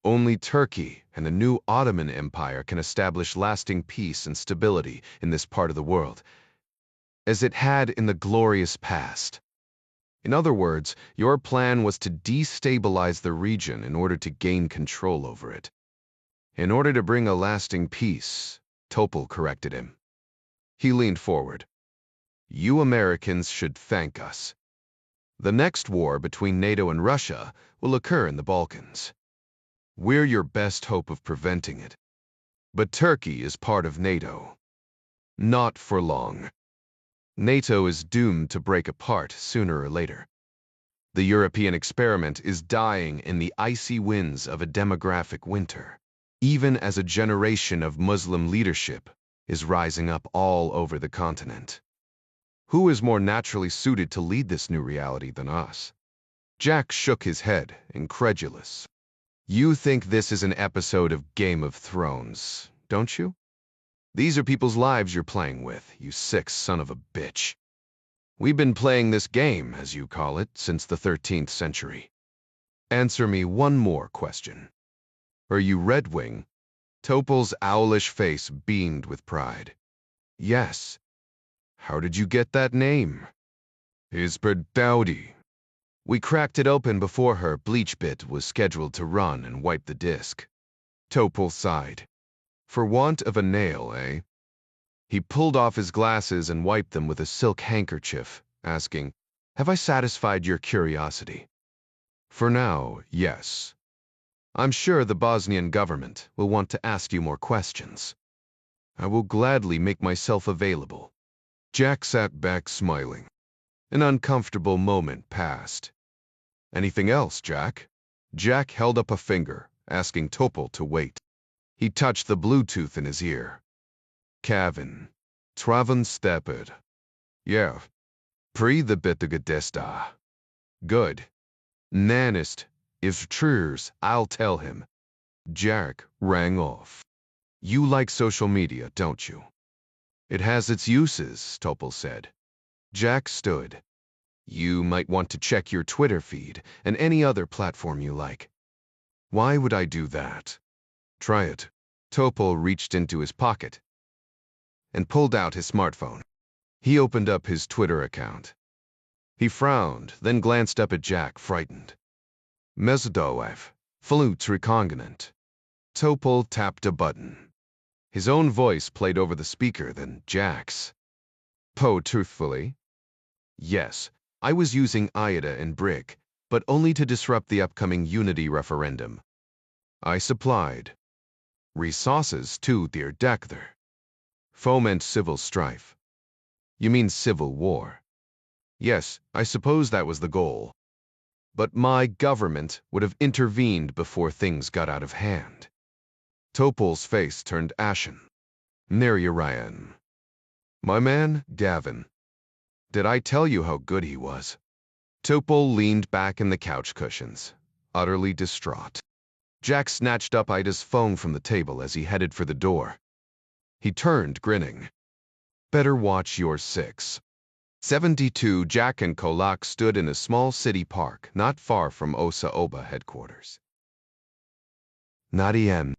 Only Turkey and the new Ottoman Empire can establish lasting peace and stability in this part of the world, as it had in the glorious past. In other words, your plan was to destabilize the region in order to gain control over it. In order to bring a lasting peace, Topol corrected him. He leaned forward. You Americans should thank us. The next war between NATO and Russia will occur in the Balkans. We're your best hope of preventing it. But Turkey is part of NATO. Not for long. NATO is doomed to break apart sooner or later. The European experiment is dying in the icy winds of a demographic winter, even as a generation of Muslim leadership is rising up all over the continent. Who is more naturally suited to lead this new reality than us? Jack shook his head, incredulous. You think this is an episode of Game of Thrones, don't you? These are people's lives you're playing with, you sick son of a bitch. We've been playing this game, as you call it, since the 13th century. Answer me one more question. Are you Red Wing? Topol's owlish face beamed with pride. Yes. How did you get that name? Isbert Dowdy. We cracked it open before her bleach-bit was scheduled to run and wipe the disc. Topol sighed. For want of a nail, eh? He pulled off his glasses and wiped them with a silk handkerchief, asking, Have I satisfied your curiosity? For now, yes. I'm sure the Bosnian government will want to ask you more questions. I will gladly make myself available. Jack sat back smiling. An uncomfortable moment passed. Anything else, Jack? Jack held up a finger, asking Topol to wait. He touched the Bluetooth in his ear. Kevin. Travan Stepid. Yeah. Pre the Bittigadesta. Good. Nanist. If trues, I'll tell him. Jack rang off. You like social media, don't you? It has its uses, Topol said. Jack stood. You might want to check your Twitter feed and any other platform you like. Why would I do that? Try it. Topol reached into his pocket and pulled out his smartphone. He opened up his Twitter account. He frowned, then glanced up at Jack, frightened. Mesodoev, flute recognant. Topol tapped a button. His own voice played over the speaker, then Jack's. Poe, truthfully? Yes, I was using IATA and Brick, but only to disrupt the upcoming unity referendum. I supplied. Resources to dear Dekter. Foment civil strife. You mean civil war? Yes, I suppose that was the goal. But my government would have intervened before things got out of hand. Topol's face turned ashen. Neriurayan. My man, Gavin. Did I tell you how good he was? Topol leaned back in the couch cushions, utterly distraught. Jack snatched up Ida's phone from the table as he headed for the door. He turned, grinning. Better watch your six. 72 Jack and Kolak stood in a small city park not far from Osa Oba headquarters. Nadien.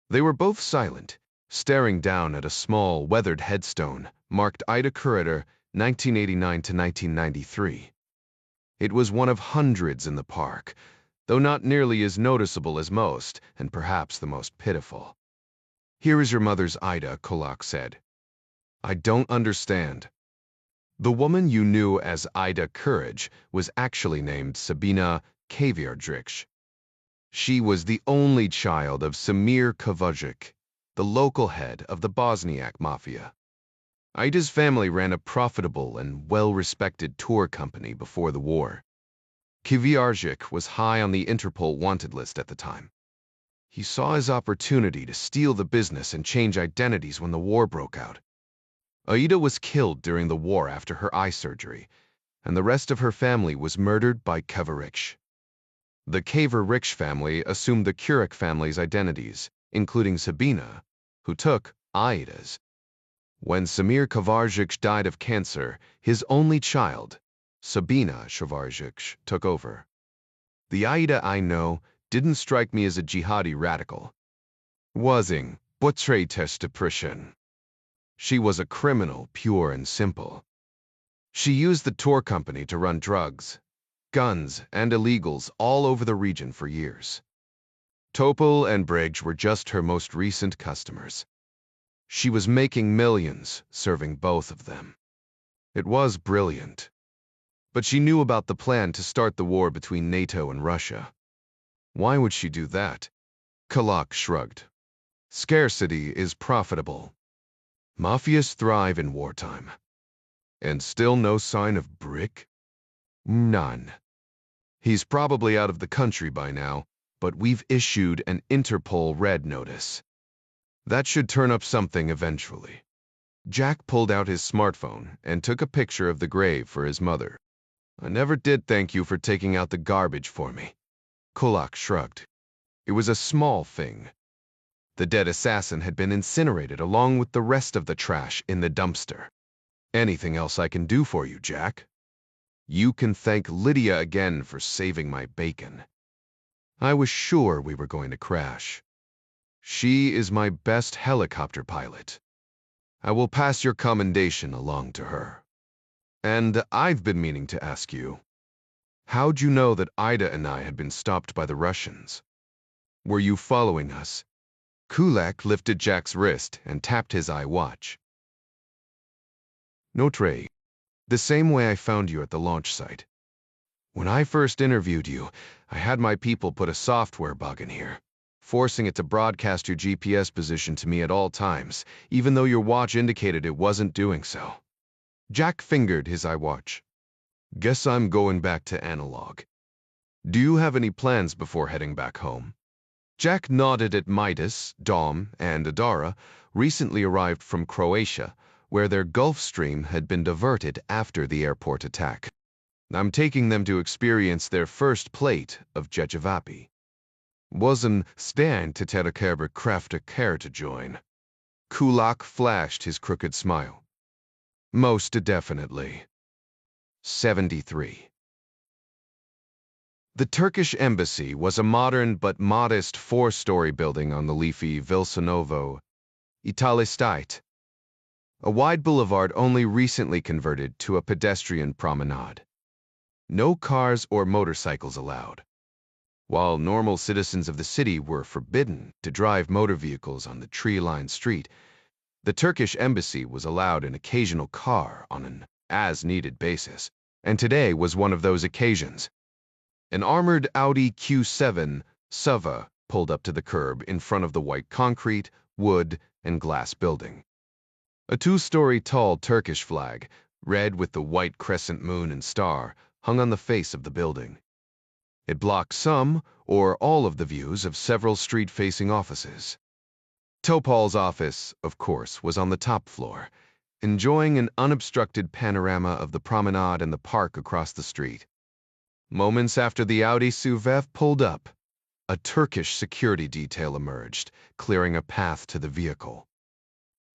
They were both silent, staring down at a small, weathered headstone marked Ida Curator, 1989 to 1993. It was one of hundreds in the park, though not nearly as noticeable as most, and perhaps the most pitiful. "Here is your mother's Ida," Kulak said. "I don't understand." The woman you knew as Ida Courage was actually named Sabina Kaviardrich. She was the only child of Samir Kovacic, the local head of the Bosniak Mafia. Ida's family ran a profitable and well-respected tour company before the war. Kaviardrich was high on the Interpol wanted list at the time. He saw his opportunity to steal the business and change identities when the war broke out. Aida was killed during the war after her eye surgery, and the rest of her family was murdered by Kavarich. The Kavarich family assumed the Kurik family's identities, including Sabina, who took Aida's. When Samir Kavarich died of cancer, his only child, Sabina Kavarich, took over. The Aida I know didn't strike me as a jihadi radical. Wasing, test depression. She was a criminal, pure and simple. She used the tour company to run drugs, guns, and illegals all over the region for years. Topol and Briggs were just her most recent customers. She was making millions, serving both of them. It was brilliant. But she knew about the plan to start the war between NATO and Russia. Why would she do that? Kulak shrugged. Scarcity is profitable. Mafias thrive in wartime. And still no sign of Brick? None. He's probably out of the country by now, but we've issued an Interpol red notice. That should turn up something eventually. Jack pulled out his smartphone and took a picture of the grave for his mother. I never did thank you for taking out the garbage for me. Kulak shrugged. It was a small thing. The dead assassin had been incinerated along with the rest of the trash in the dumpster. Anything else I can do for you, Jack? You can thank Lydia again for saving my bacon. I was sure we were going to crash. She is my best helicopter pilot. I will pass your commendation along to her. And I've been meaning to ask you, how'd you know that Ida and I had been stopped by the Russians? Were you following us? Kulak lifted Jack's wrist and tapped his eye watch. Notre, the same way I found you at the launch site. When I first interviewed you, I had my people put a software bug in here, forcing it to broadcast your GPS position to me at all times, even though your watch indicated it wasn't doing so. Jack fingered his iWatch. Guess I'm going back to analog. Do you have any plans before heading back home? Jack nodded at Midas, Dom, and Adara, recently arrived from Croatia, where their Gulf Stream had been diverted after the airport attack. I'm taking them to experience their first plate of Jejavapi. Wasn't Stan to Tetakerber Crafter care to join? Kulak flashed his crooked smile. Most definitely. 73. The Turkish embassy was a modern but modest four-story building on the leafy Vilsanovo Italestate, a wide boulevard only recently converted to a pedestrian promenade. No cars or motorcycles allowed. While normal citizens of the city were forbidden to drive motor vehicles on the tree-lined street, the Turkish embassy was allowed an occasional car on an as-needed basis, and today was one of those occasions. An armored Audi Q7 Suva pulled up to the curb in front of the white concrete, wood, and glass building. A two-story tall Turkish flag, red with the white crescent moon and star, hung on the face of the building. It blocked some or all of the views of several street-facing offices. Topol's office, of course, was on the top floor, enjoying an unobstructed panorama of the promenade and the park across the street. Moments after the Audi SUV pulled up, a Turkish security detail emerged, clearing a path to the vehicle.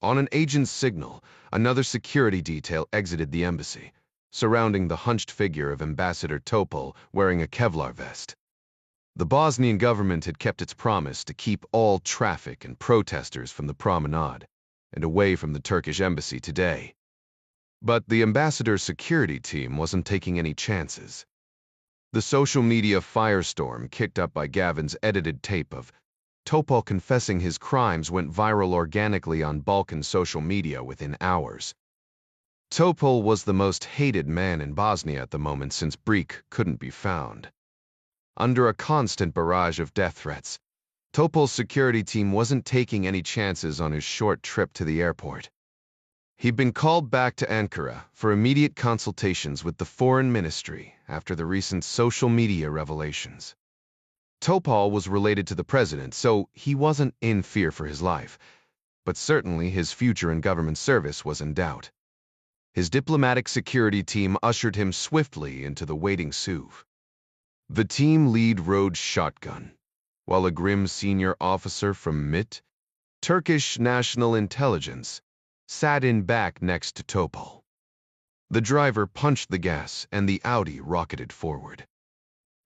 On an agent's signal, another security detail exited the embassy, surrounding the hunched figure of Ambassador Topol wearing a Kevlar vest. The Bosnian government had kept its promise to keep all traffic and protesters from the promenade and away from the Turkish embassy today. But the ambassador's security team wasn't taking any chances. The social media firestorm kicked up by Gavin's edited tape of Topol confessing his crimes went viral organically on Balkan social media within hours. Topol was the most hated man in Bosnia at the moment since Breek couldn't be found. Under a constant barrage of death threats, Topol's security team wasn't taking any chances on his short trip to the airport. He'd been called back to Ankara for immediate consultations with the foreign ministry after the recent social media revelations. Topol was related to the president, so he wasn't in fear for his life, but certainly his future in government service was in doubt. His diplomatic security team ushered him swiftly into the waiting SUV. The team lead rode shotgun, while a grim senior officer from MIT, Turkish National Intelligence, sat in back next to Topol. The driver punched the gas and the Audi rocketed forward.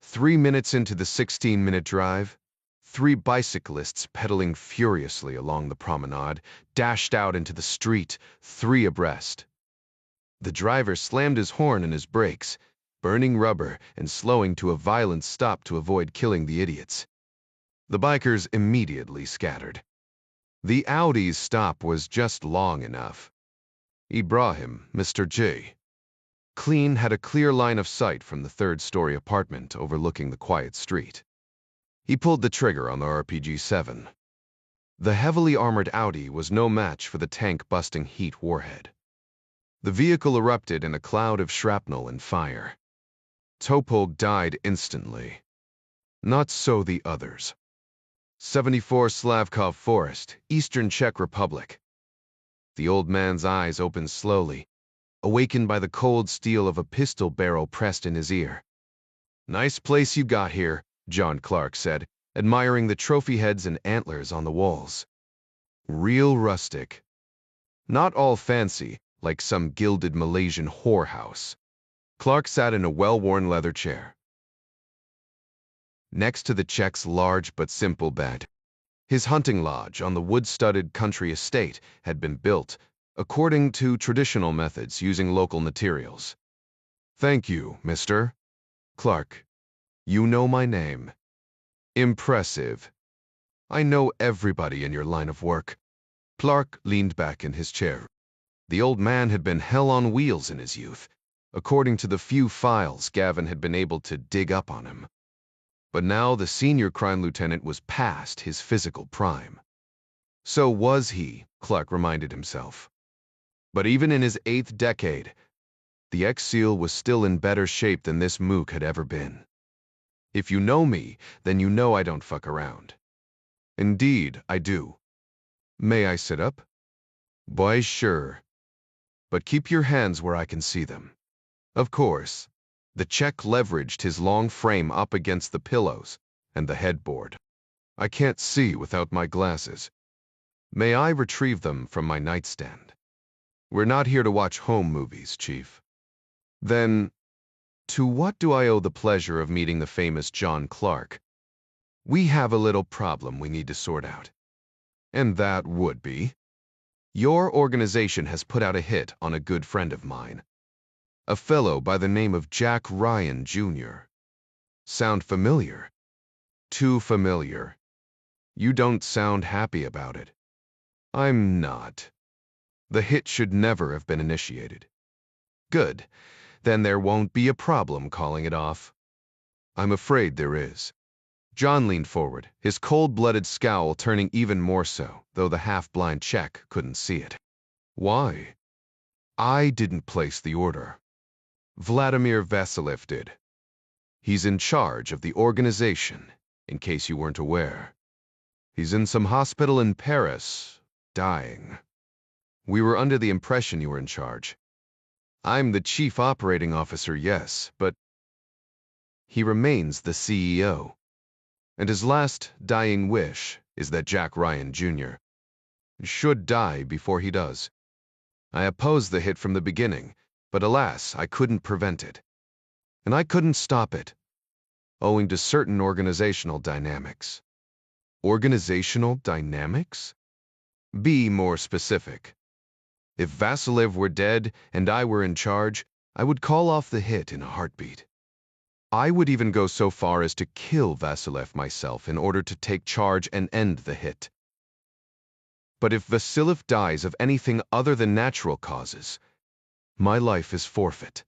3 minutes into the 16-minute drive, 3 bicyclists pedaling furiously along the promenade dashed out into the street, 3 abreast. The driver slammed his horn and his brakes, burning rubber and slowing to a violent stop to avoid killing the idiots. The bikers immediately scattered. The Audi's stop was just long enough. Ibrahim, Mr. J. Clean had a clear line of sight from the 3rd-story apartment overlooking the quiet street. He pulled the trigger on the RPG-7. The heavily armored Audi was no match for the tank-busting heat warhead. The vehicle erupted in a cloud of shrapnel and fire. Topol died instantly. Not so the others. 74 Slavkov Forest, Eastern Czech Republic. The old man's eyes opened slowly, awakened by the cold steel of a pistol barrel pressed in his ear. "Nice place you got here," John Clark said, admiring the trophy heads and antlers on the walls. "Real rustic. Not all fancy, like some gilded Malaysian whorehouse." Clark sat in a well-worn leather chair, next to the Czech's large but simple bed. His hunting lodge on the wood-studded country estate had been built according to traditional methods using local materials. "Thank you, Mr. Clark. You know my name." "Impressive. I know everybody in your line of work." Clark leaned back in his chair. The old man had been hell on wheels in his youth, according to the few files Gavin had been able to dig up on him. But now the senior crime lieutenant was past his physical prime. So was he, Clark reminded himself. But even in his 8th decade, the ex-SEAL was still in better shape than this mook had ever been. "If you know me, then you know I don't fuck around." "Indeed, I do." "May I sit up?" "Boy, sure. But keep your hands where I can see them." "Of course." The Czech leveraged his long frame up against the pillows and the headboard. "I can't see without my glasses." "May I retrieve them from my nightstand?" "We're not here to watch home movies, Chief." "Then, to what do I owe the pleasure of meeting the famous John Clark?" "We have a little problem we need to sort out." "And that would be?" "Your organization has put out a hit on a good friend of mine. A fellow by the name of Jack Ryan, Jr. Sound familiar?" "Too familiar." "You don't sound happy about it." "I'm not. The hit should never have been initiated." "Good. Then there won't be a problem calling it off." "I'm afraid there is." John leaned forward, his cold-blooded scowl turning even more so, though the half-blind Czech couldn't see it. "Why?" "I didn't place the order. Vladimir Vasilev did. He's in charge of the organization, in case you weren't aware. He's in some hospital in Paris, dying. We were under the impression you were in charge." "I'm the chief operating officer, yes, but..." "He remains the CEO. And his last dying wish is that Jack Ryan, Jr. should die before he does. I opposed the hit from the beginning, but alas, I couldn't prevent it. And I couldn't stop it, owing to certain organizational dynamics." "Organizational dynamics?" "Be more specific. If Vasilev were dead and I were in charge, I would call off the hit in a heartbeat. I would even go so far as to kill Vasilev myself in order to take charge and end the hit. But if Vasilev dies of anything other than natural causes, my life is forfeit.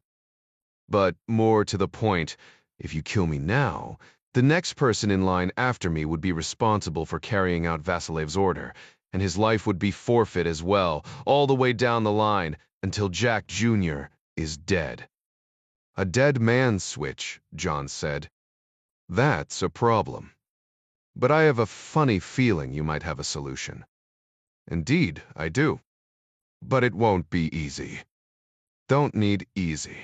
But more to the point, if you kill me now, the next person in line after me would be responsible for carrying out Vasilev's order, and his life would be forfeit as well, all the way down the line, until Jack Jr. is dead. A dead man's switch, John said. That's a problem. But I have a funny feeling you might have a solution. Indeed, I do. But it won't be easy. Don't need easy.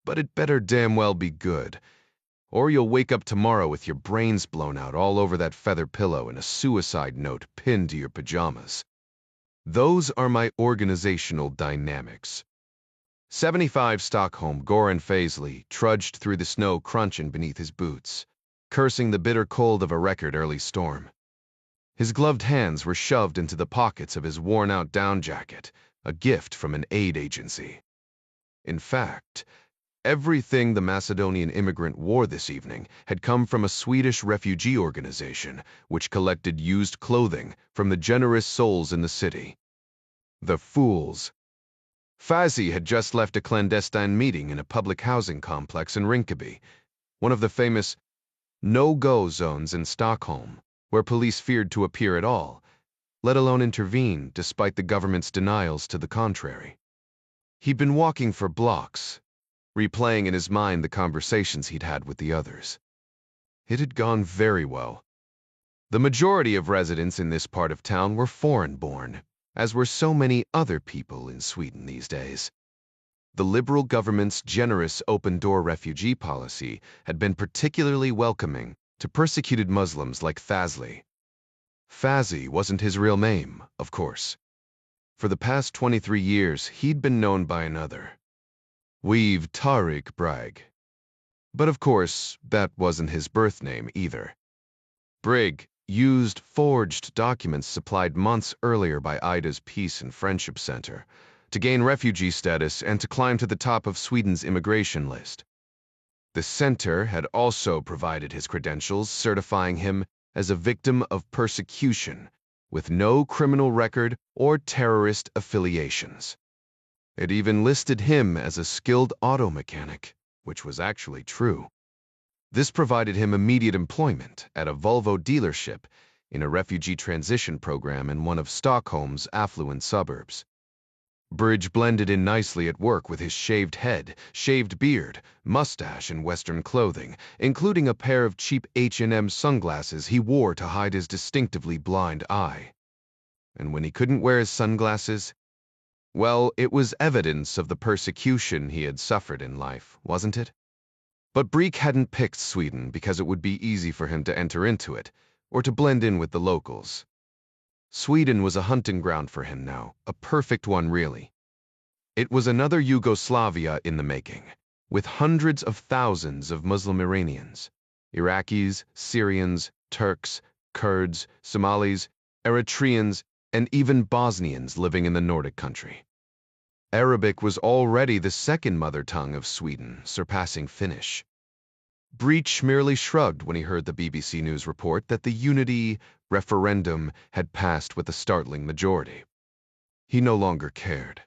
But it better damn well be good. Or you'll wake up tomorrow with your brains blown out all over that feather pillow and a suicide note pinned to your pajamas. Those are my organizational dynamics. 75 Stockholm, Goran Faisley trudged through the snow crunching beneath his boots, cursing the bitter cold of a record early storm. His gloved hands were shoved into the pockets of his worn-out down jacket, a gift from an aid agency. In fact, everything the Macedonian immigrant wore this evening had come from a Swedish refugee organization which collected used clothing from the generous souls in the city. The fools. Fazzi had just left a clandestine meeting in a public housing complex in Rinkeby, one of the famous no-go zones in Stockholm, where police feared to appear at all, let alone intervene despite the government's denials to the contrary. He'd been walking for blocks, replaying in his mind the conversations he'd had with the others. It had gone very well. The majority of residents in this part of town were foreign-born, as were so many other people in Sweden these days. The liberal government's generous open-door refugee policy had been particularly welcoming to persecuted Muslims like Fazli. Fazzi wasn't his real name, of course. For the past 23 years, he'd been known by another. We've Tariq Bragg. But of course, that wasn't his birth name either. Brigg used forged documents supplied months earlier by Ida's Peace and Friendship Center to gain refugee status and to climb to the top of Sweden's immigration list. The center had also provided his credentials, certifying him as a victim of persecution, with no criminal record or terrorist affiliations. It even listed him as a skilled auto mechanic, which was actually true. This provided him immediate employment at a Volvo dealership in a refugee transition program in one of Stockholm's affluent suburbs. Bridge blended in nicely at work with his shaved head, shaved beard, mustache, and Western clothing, including a pair of cheap H&M sunglasses he wore to hide his distinctively blind eye. And when he couldn't wear his sunglasses, well, it was evidence of the persecution he had suffered in life, wasn't it? But Breek hadn't picked Sweden because it would be easy for him to enter into it, or to blend in with the locals. Sweden was a hunting ground for him now, a perfect one really. It was another Yugoslavia in the making, with hundreds of thousands of Muslim Iranians, Iraqis, Syrians, Turks, Kurds, Somalis, Eritreans, and even Bosnians living in the Nordic country. Arabic was already the second mother tongue of Sweden, surpassing Finnish. Breach merely shrugged when he heard the BBC News report that the unity referendum had passed with a startling majority. He no longer cared.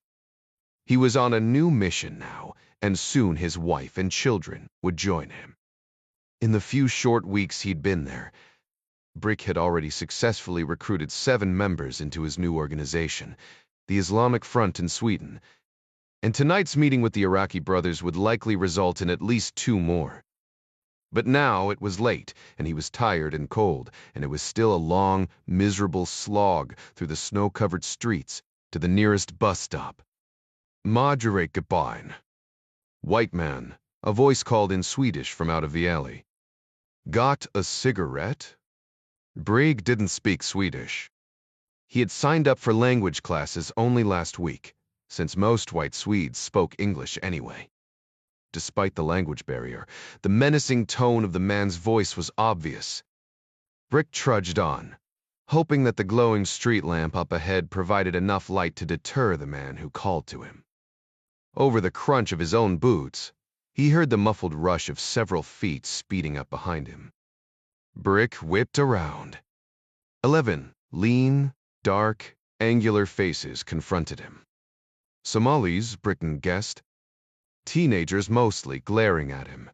He was on a new mission now, and soon his wife and children would join him. In the few short weeks he'd been there, Brick had already successfully recruited 7 members into his new organization, the Islamic Front in Sweden, and tonight's meeting with the Iraqi brothers would likely result in at least 2 more. But now it was late, and he was tired and cold, and it was still a long, miserable slog through the snow-covered streets to the nearest bus stop. Moderate Gebein. White man, a voice called in Swedish from out of the alley. Got a cigarette? Brigg didn't speak Swedish. He had signed up for language classes only last week, since most white Swedes spoke English anyway. Despite the language barrier, the menacing tone of the man's voice was obvious. Brick trudged on, hoping that the glowing street lamp up ahead provided enough light to deter the man who called to him. Over the crunch of his own boots, He heard the muffled rush of several feet speeding up behind him. Brick whipped around. 11 lean, dark, angular faces confronted him. Somalis, Britain guessed. Teenagers mostly, glaring at him.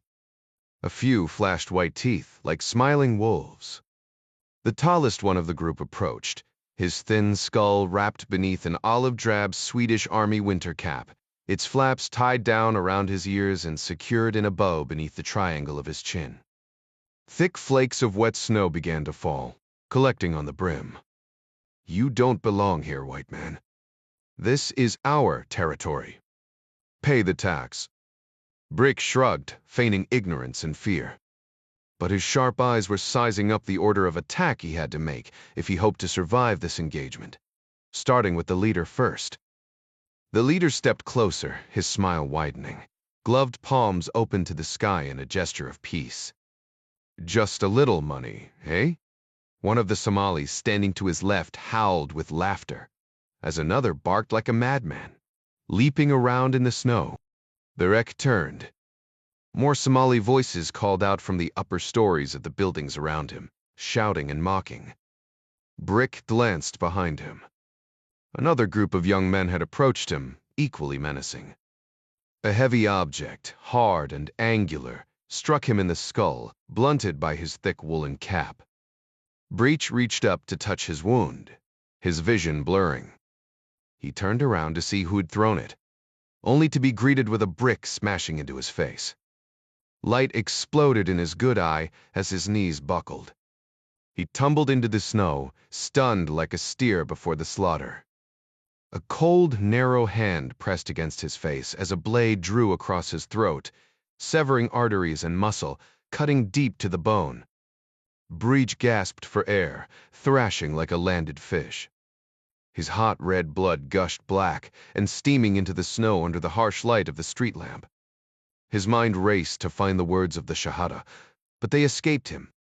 A few flashed white teeth, like smiling wolves. The tallest one of the group approached, his thin skull wrapped beneath an olive-drab Swedish Army winter cap, its flaps tied down around his ears and secured in a bow beneath the triangle of his chin. Thick flakes of wet snow began to fall, collecting on the brim. "You don't belong here, white man. This is our territory. Pay the tax." Brick shrugged, feigning ignorance and fear. But his sharp eyes were sizing up the order of attack he had to make if he hoped to survive this engagement, starting with the leader first. The leader stepped closer, his smile widening, gloved palms open to the sky in a gesture of peace. "Just a little money, eh?" One of the Somalis standing to his left howled with laughter, as another barked like a madman, leaping around in the snow. The wreck turned. More Somali voices called out from the upper stories of the buildings around him, shouting and mocking. Brick glanced behind him. Another group of young men had approached him, equally menacing. A heavy object, hard and angular, struck him in the skull, blunted by his thick woolen cap. Breach reached up to touch his wound, his vision blurring. He turned around to see who'd thrown it, only to be greeted with a brick smashing into his face. Light exploded in his good eye as his knees buckled. He tumbled into the snow, stunned like a steer before the slaughter. A cold, narrow hand pressed against his face as a blade drew across his throat, severing arteries and muscle, cutting deep to the bone. Breach gasped for air, thrashing like a landed fish. His hot red blood gushed black and steaming into the snow under the harsh light of the street lamp. His mind raced to find the words of the Shahada, but they escaped him.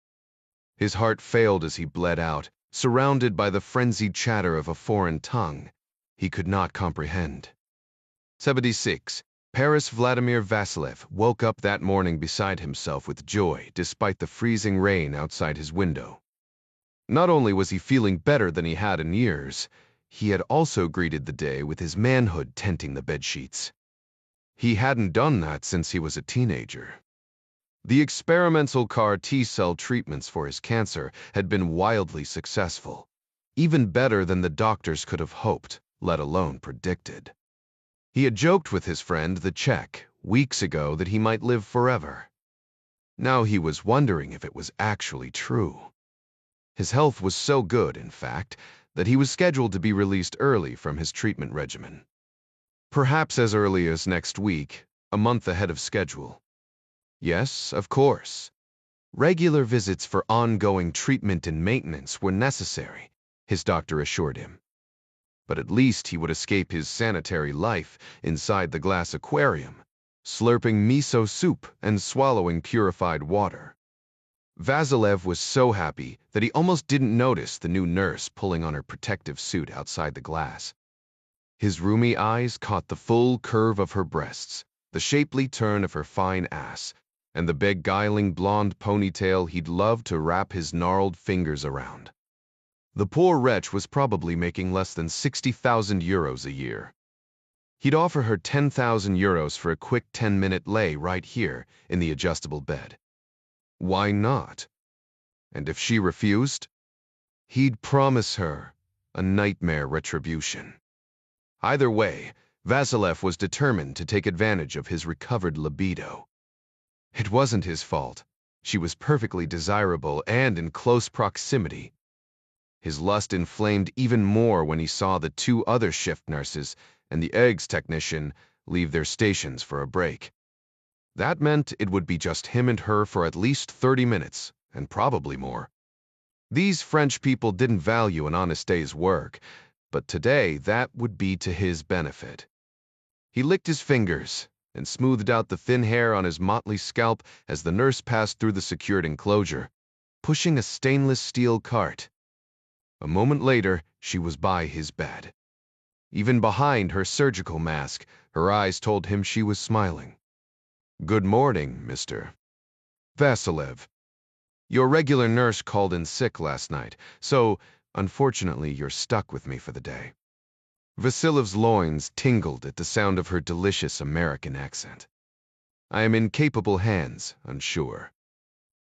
His heart failed as he bled out, surrounded by the frenzied chatter of a foreign tongue he could not comprehend. 76. Paris Vladimir Vasilev woke up that morning beside himself with joy despite the freezing rain outside his window. Not only was he feeling better than he had in years, he had also greeted the day with his manhood tenting the bedsheets. He hadn't done that since he was a teenager. The experimental CAR T-cell treatments for his cancer had been wildly successful, even better than the doctors could have hoped, let alone predicted. He had joked with his friend, the Czech, weeks ago that he might live forever. Now he was wondering if it was actually true. His health was so good, in fact, that he was scheduled to be released early from his treatment regimen. Perhaps as early as next week, a month ahead of schedule. Yes, of course. Regular visits for ongoing treatment and maintenance were necessary, his doctor assured him. But at least he would escape his sanitary life inside the glass aquarium, slurping miso soup and swallowing purified water. Vasilev was so happy that he almost didn't notice the new nurse pulling on her protective suit outside the glass. His rheumy eyes caught the full curve of her breasts, the shapely turn of her fine ass, and the beguiling blonde ponytail he'd love to wrap his gnarled fingers around. The poor wretch was probably making less than 60,000 euros a year. He'd offer her 10,000 euros for a quick 10-minute lay right here in the adjustable bed. Why not? And if she refused, he'd promise her a nightmare retribution. Either way, Vasilev was determined to take advantage of his recovered libido. It wasn't his fault. She was perfectly desirable and in close proximity. His lust inflamed even more when he saw the two other shift nurses and the eggs technician leave their stations for a break. That meant it would be just him and her for at least 30 minutes, and probably more. These French people didn't value an honest day's work, but today that would be to his benefit. He licked his fingers and smoothed out the thin hair on his motley scalp as the nurse passed through the secured enclosure, pushing a stainless steel cart. A moment later, she was by his bed. Even behind her surgical mask, her eyes told him she was smiling. Good morning, Mr. Vasilev. Your regular nurse called in sick last night, so unfortunately you're stuck with me for the day. Vasilev's loins tingled at the sound of her delicious American accent. I am in capable hands, I'm sure.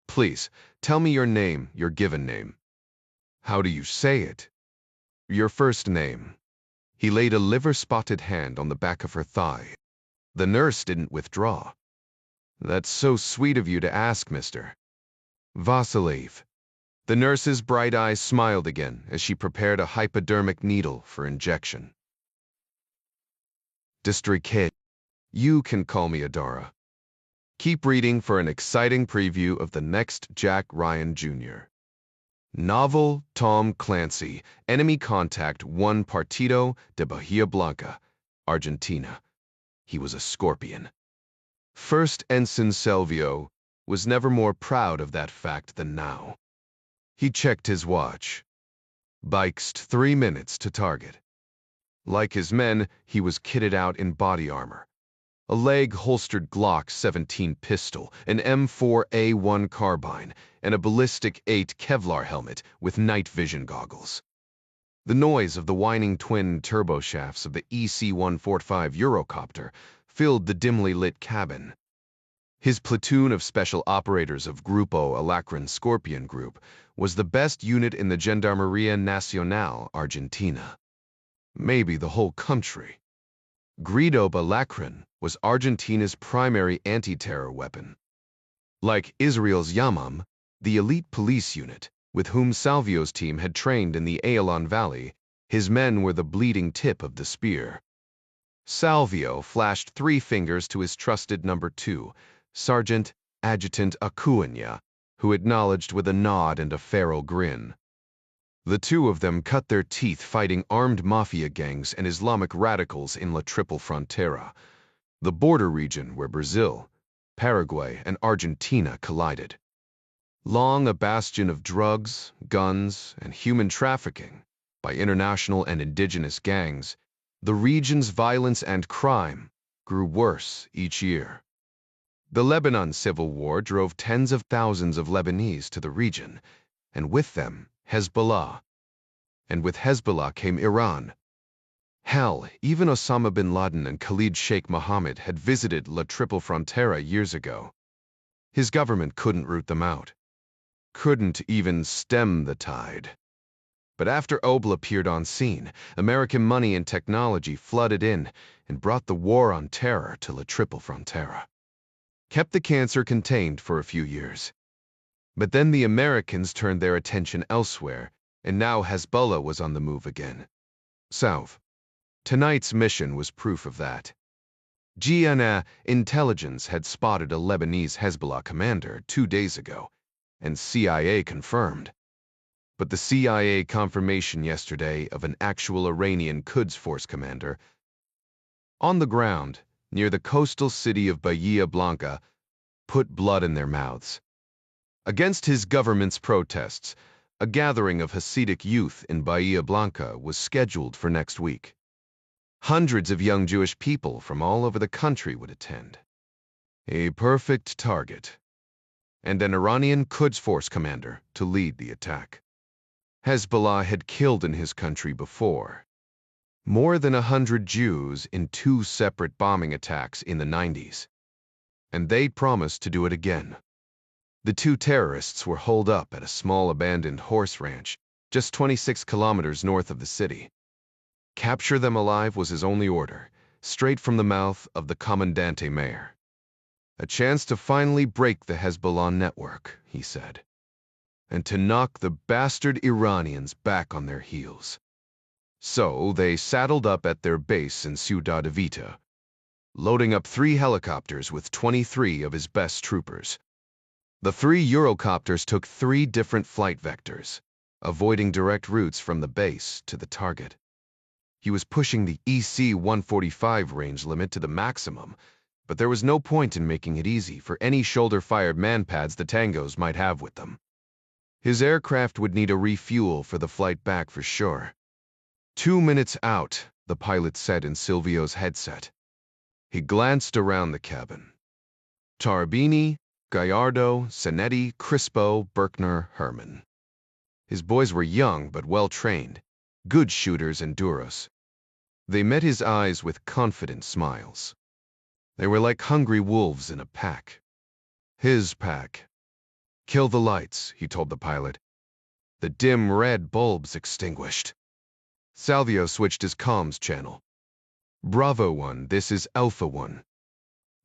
Please, tell me your name, your given name. How do you say it? Your first name. He laid a liver-spotted hand on the back of her thigh. The nurse didn't withdraw. That's so sweet of you to ask, Mister. Vasilev. The nurse's bright eyes smiled again as she prepared a hypodermic needle for injection. District Kid. You can call me Adara. Keep reading for an exciting preview of the next Jack Ryan Jr. Novel Tom Clancy, Enemy Contact 1 Partido de Bahia Blanca, Argentina. He was a scorpion. First Ensign Selvio was never more proud of that fact than now. He checked his watch. Biked 3 minutes to target. Like his men, he was kitted out in body armor. A leg-holstered Glock 17 pistol, an M4A1 carbine, and a ballistic 8 Kevlar helmet with night vision goggles. The noise of the whining twin turboshafts of the EC-145 Eurocopter filled the dimly lit cabin. His platoon of special operators of Grupo Alacran Scorpion Group was the best unit in the Gendarmeria Nacional Argentina. Maybe the whole country. Grupo Alacran was Argentina's primary anti-terror weapon. Like Israel's Yamam, the elite police unit, with whom Salvio's team had trained in the Ayalon Valley, his men were the bleeding tip of the spear. Salvio flashed 3 fingers to his trusted number 2, Sergeant Adjutant Acuña, who acknowledged with a nod and a feral grin. The 2 of them cut their teeth fighting armed mafia gangs and Islamic radicals in La Triple Frontera, the border region where Brazil, Paraguay, and Argentina collided. Long a bastion of drugs, guns, and human trafficking by international and indigenous gangs, the region's violence and crime grew worse each year. The Lebanon Civil War drove tens of thousands of Lebanese to the region, and with them, Hezbollah. And with Hezbollah came Iran. Hell, even Osama bin Laden and Khalid Sheikh Mohammed had visited La Triple Frontera years ago. His government couldn't root them out. Couldn't even stem the tide. But after OBL appeared on scene, American money and technology flooded in and brought the war on terror to La Triple Frontera. Kept the cancer contained for a few years. But then the Americans turned their attention elsewhere, and now Hezbollah was on the move again. South. Tonight's mission was proof of that. GNA intelligence had spotted a Lebanese Hezbollah commander 2 days ago, and CIA confirmed. But the CIA confirmation yesterday of an actual Iranian Quds Force commander on the ground near the coastal city of Bahia Blanca put blood in their mouths. Against his government's protests, a gathering of Hasidic youth in Bahia Blanca was scheduled for next week. Hundreds of young Jewish people from all over the country would attend. A perfect target. And an Iranian Quds Force commander to lead the attack. Hezbollah had killed in his country before. More than 100 Jews in 2 separate bombing attacks in the 90s. And they promised to do it again. The 2 terrorists were holed up at a small abandoned horse ranch just 26 kilometers north of the city. Capture them alive was his only order, straight from the mouth of the Comandante Mayor. A chance to finally break the Hezbollah network, he said, and to knock the bastard Iranians back on their heels. So they saddled up at their base in Ciudad Evita, loading up 3 helicopters with 23 of his best troopers. The 3 Eurocopters took 3 different flight vectors, avoiding direct routes from the base to the target. He was pushing the EC-145 range limit to the maximum, but there was no point in making it easy for any shoulder-fired manpads the Tangos might have with them. His aircraft would need a refuel for the flight back for sure. 2 minutes out, the pilot said in Silvio's headset. He glanced around the cabin. Tarabini, Gallardo, Zanetti, Crispo, Berkner, Herman. His boys were young but well-trained, good shooters and duros. They met his eyes with confident smiles. They were like hungry wolves in a pack. His pack. Kill the lights, he told the pilot. The dim red bulbs extinguished. Salvio switched his comms channel. Bravo 1, this is Alpha 1.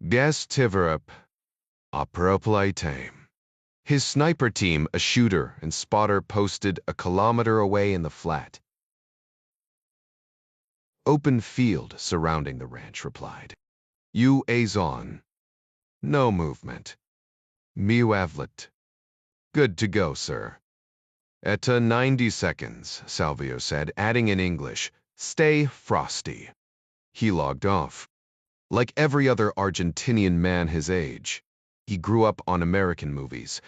Gas Tiverup, operatives. His sniper team, a shooter and spotter, posted a kilometer away in the flat. Open field surrounding the ranch, replied. UA's on. No movement. Miuavlet. Good to go, sir. At 90 seconds, Salvio said, adding in English, stay frosty. He logged off. Like every other Argentinian man his age, he grew up on American movies,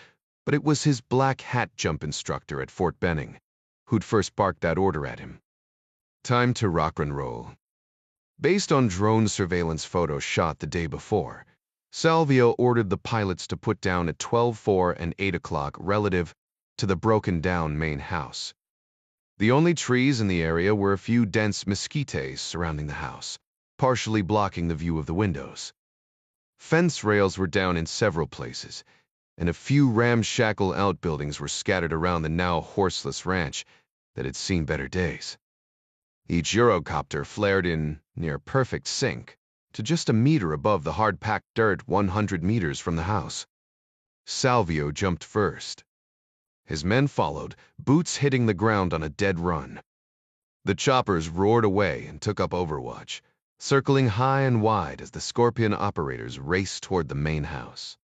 but it was his black hat jump instructor at Fort Benning who'd first barked that order at him. Time to rock and roll. Based on drone surveillance photos shot the day before, Salvio ordered the pilots to put down at 12:04 and 8 o'clock relative to the broken-down main house. The only trees in the area were a few dense mesquites surrounding the house, partially blocking the view of the windows. Fence rails were down in several places, and a few ramshackle outbuildings were scattered around the now horseless ranch that had seen better days. Each Eurocopter flared in near perfect sync to just a meter above the hard-packed dirt 100 meters from the house. Salvio jumped first. His men followed, boots hitting the ground on a dead run. The choppers roared away and took up overwatch, circling high and wide as the Scorpion operators raced toward the main house.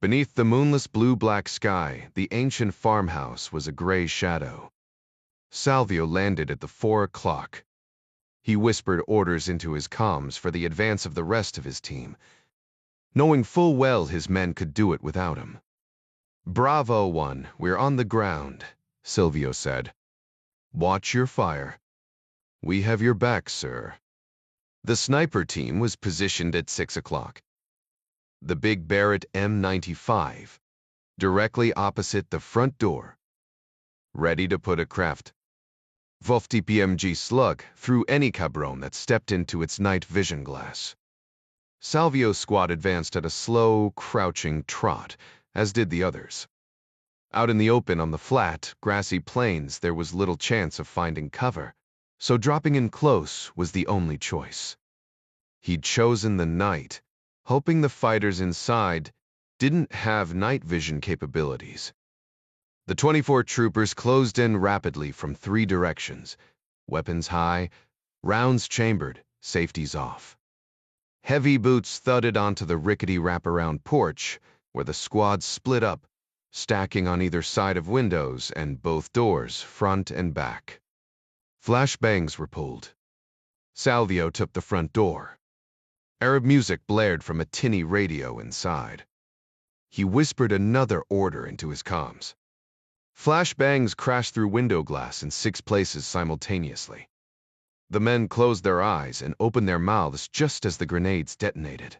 Beneath the moonless blue-black sky, the ancient farmhouse was a gray shadow. Salvio landed at the 4 o'clock. He whispered orders into his comms for the advance of the rest of his team, knowing full well his men could do it without him. Bravo 1, we're on the ground, Silvio said. Watch your fire. We have your back, sir. The sniper team was positioned at 6 o'clock. The big Barrett M95, directly opposite the front door. Ready to put a craft. 50 PMG slug through any cabron that stepped into its night vision glass. Salvio's squad advanced at a slow, crouching trot, as did the others. Out in the open on the flat, grassy plains, there was little chance of finding cover, so dropping in close was the only choice. He'd chosen the night, hoping the fighters inside didn't have night vision capabilities. The 24 troopers closed in rapidly from 3 directions, weapons high, rounds chambered, safeties off. Heavy boots thudded onto the rickety wraparound porch, where the squad split up, stacking on either side of windows and both doors, front and back. Flashbangs were pulled. Salvio took the front door. Arab music blared from a tinny radio inside. He whispered another order into his comms. Flashbangs crashed through window glass in 6 places simultaneously. The men closed their eyes and opened their mouths just as the grenades detonated.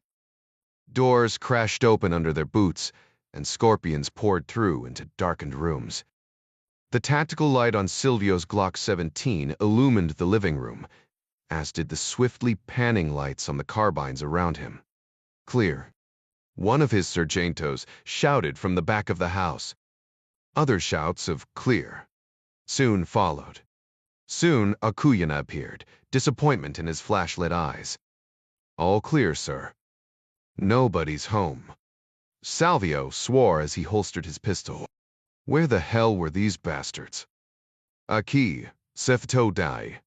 Doors crashed open under their boots, and scorpions poured through into darkened rooms. The tactical light on Silvio's Glock 17 illumined the living room, as did the swiftly panning lights on the carbines around him. Clear. One of his sergentos shouted from the back of the house. Other shouts of clear soon followed. Soon Acuyana appeared, disappointment in his flashlit eyes. All clear, sir. Nobody's home. Salvio swore as he holstered his pistol. Where the hell were these bastards? Aquí, Sefto die.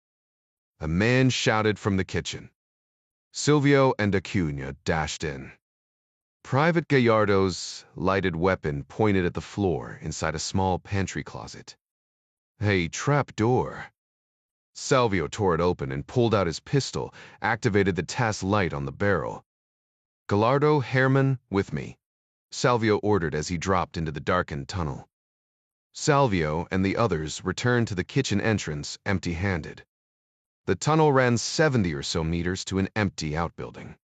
A man shouted from the kitchen. Silvio and Acuna dashed in. Private Gallardo's lighted weapon pointed at the floor inside a small pantry closet. A trap door. Salvio tore it open and pulled out his pistol, activated the TAS light on the barrel. Gallardo, Herman, with me, Salvio ordered as he dropped into the darkened tunnel. Salvio and the others returned to the kitchen entrance empty-handed. The tunnel ran 70 or so meters to an empty outbuilding.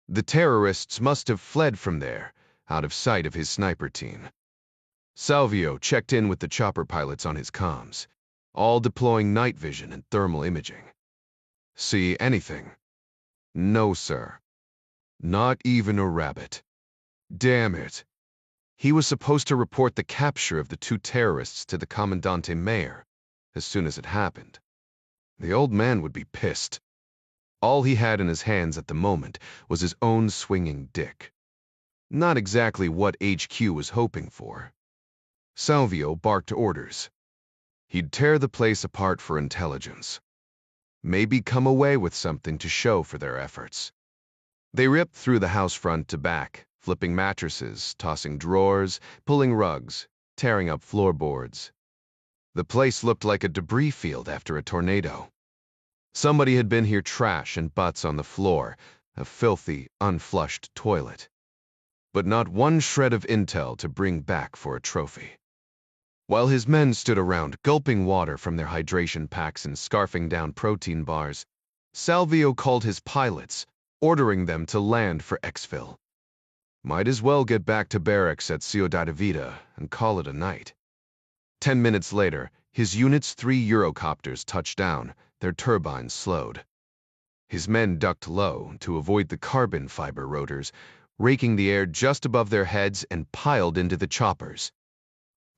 The terrorists must have fled from there, out of sight of his sniper team. Salvio checked in with the chopper pilots on his comms, all deploying night vision and thermal imaging. See anything? No, sir. Not even a rabbit. Damn it. He was supposed to report the capture of the 2 terrorists to the Comandante Mayor as soon as it happened. The old man would be pissed. All he had in his hands at the moment was his own swinging dick. Not exactly what HQ was hoping for. Salvio barked orders. He'd tear the place apart for intelligence. Maybe come away with something to show for their efforts. They ripped through the house front to back, flipping mattresses, tossing drawers, pulling rugs, tearing up floorboards. The place looked like a debris field after a tornado. Somebody had been here, trash and butts on the floor, a filthy, unflushed toilet. But not one shred of intel to bring back for a trophy. While his men stood around, gulping water from their hydration packs and scarfing down protein bars, Salvio called his pilots, ordering them to land for exfil. Might as well get back to barracks at Ciudad Vida and call it a night. 10 minutes later, his unit's 3 Eurocopters touched down, their turbines slowed. His men ducked low to avoid the carbon fiber rotors, raking the air just above their heads, and piled into the choppers.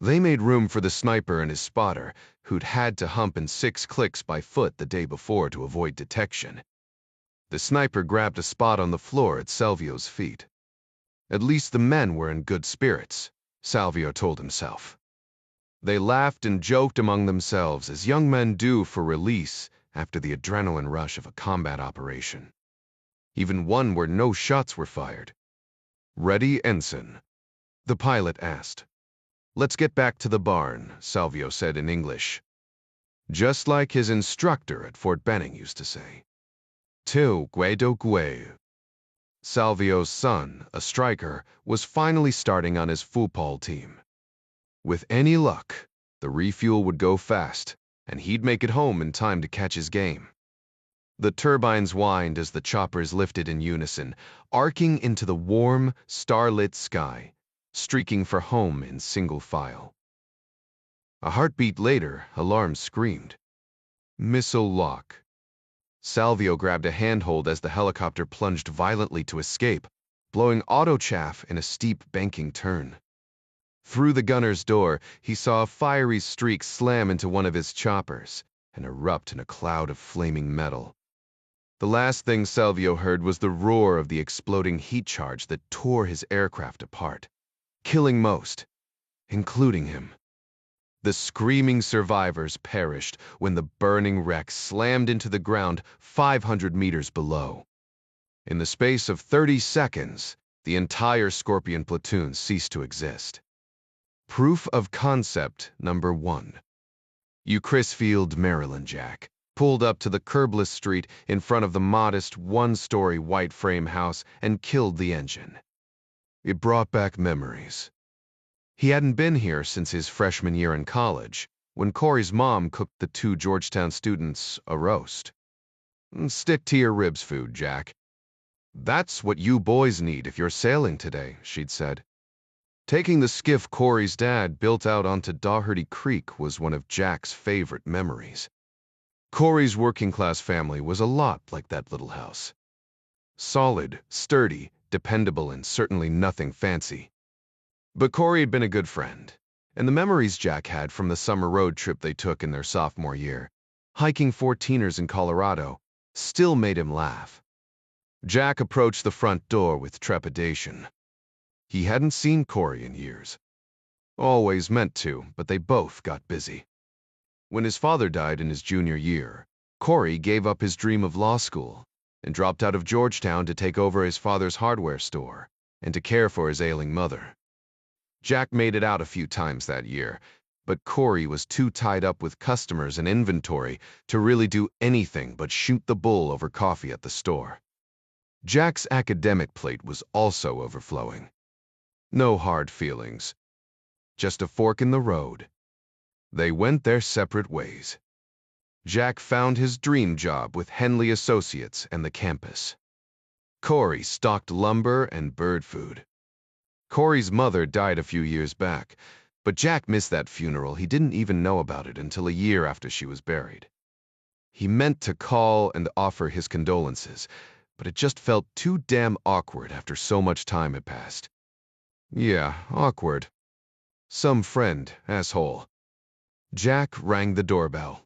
They made room for the sniper and his spotter, who'd had to hump in 6 clicks by foot the day before to avoid detection. The sniper grabbed a spot on the floor at Salvio's feet. At least the men were in good spirits, Salvio told himself. They laughed and joked among themselves, as young men do for release after the adrenaline rush of a combat operation. Even one where no shots were fired. "Ready, Ensign?" the pilot asked. "Let's get back to the barn," Salvio said in English. Just like his instructor at Fort Benning used to say. "Teu guedo gue." Salvio's son, a striker, was finally starting on his football team. With any luck, the refuel would go fast, and he'd make it home in time to catch his game. The turbines whined as the choppers lifted in unison, arcing into the warm, starlit sky, streaking for home in single file. A heartbeat later, alarms screamed. Missile lock. Salvio grabbed a handhold as the helicopter plunged violently to escape, blowing auto chaff in a steep banking turn. Through the gunner's door, he saw a fiery streak slam into one of his choppers and erupt in a cloud of flaming metal. The last thing Salvio heard was the roar of the exploding heat charge that tore his aircraft apart, killing most, including him. The screaming survivors perished when the burning wreck slammed into the ground 500 meters below. In the space of 30 seconds, the entire Scorpion platoon ceased to exist. Proof of concept number 1. Crisfield, Maryland Jack pulled up to the curbless street in front of the modest 1-story white frame house and killed the engine. It brought back memories. He hadn't been here since his freshman year in college, when Corey's mom cooked the 2 Georgetown students a roast. "Stick to your ribs food, Jack. That's what you boys need if you're sailing today," she'd said. Taking the skiff Corey's dad built out onto Daugherty Creek was one of Jack's favorite memories. Corey's working-class family was a lot like that little house. Solid, sturdy, dependable, and certainly nothing fancy. But Corey had been a good friend, and the memories Jack had from the summer road trip they took in their sophomore year, hiking 14ers in Colorado, still made him laugh. Jack approached the front door with trepidation. He hadn't seen Corey in years. Always meant to, but they both got busy. When his father died in his junior year, Corey gave up his dream of law school and dropped out of Georgetown to take over his father's hardware store and to care for his ailing mother. Jack made it out a few times that year, but Corey was too tied up with customers and inventory to really do anything but shoot the bull over coffee at the store. Jack's academic plate was also overflowing. No hard feelings. Just a fork in the road. They went their separate ways. Jack found his dream job with Henley Associates and the campus. Corey stocked lumber and bird food. Corey's mother died a few years back, but Jack missed that funeral. He didn't even know about it until a year after she was buried. He meant to call and offer his condolences, but it just felt too damn awkward after so much time had passed. Yeah, awkward. Some friend, asshole. Jack rang the doorbell.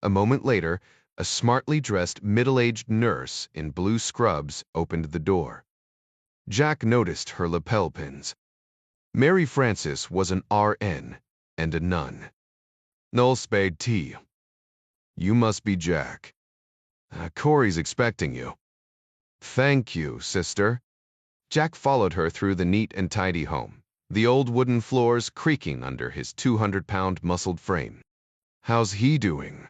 A moment later, a smartly dressed middle-aged nurse in blue scrubs opened the door. Jack noticed her lapel pins. Mary Frances was an RN and a nun. Null spade T. You must be Jack. Corey's expecting you. Thank you, sister. Jack followed her through the neat and tidy home, the old wooden floors creaking under his 200-pound muscled frame. How's he doing?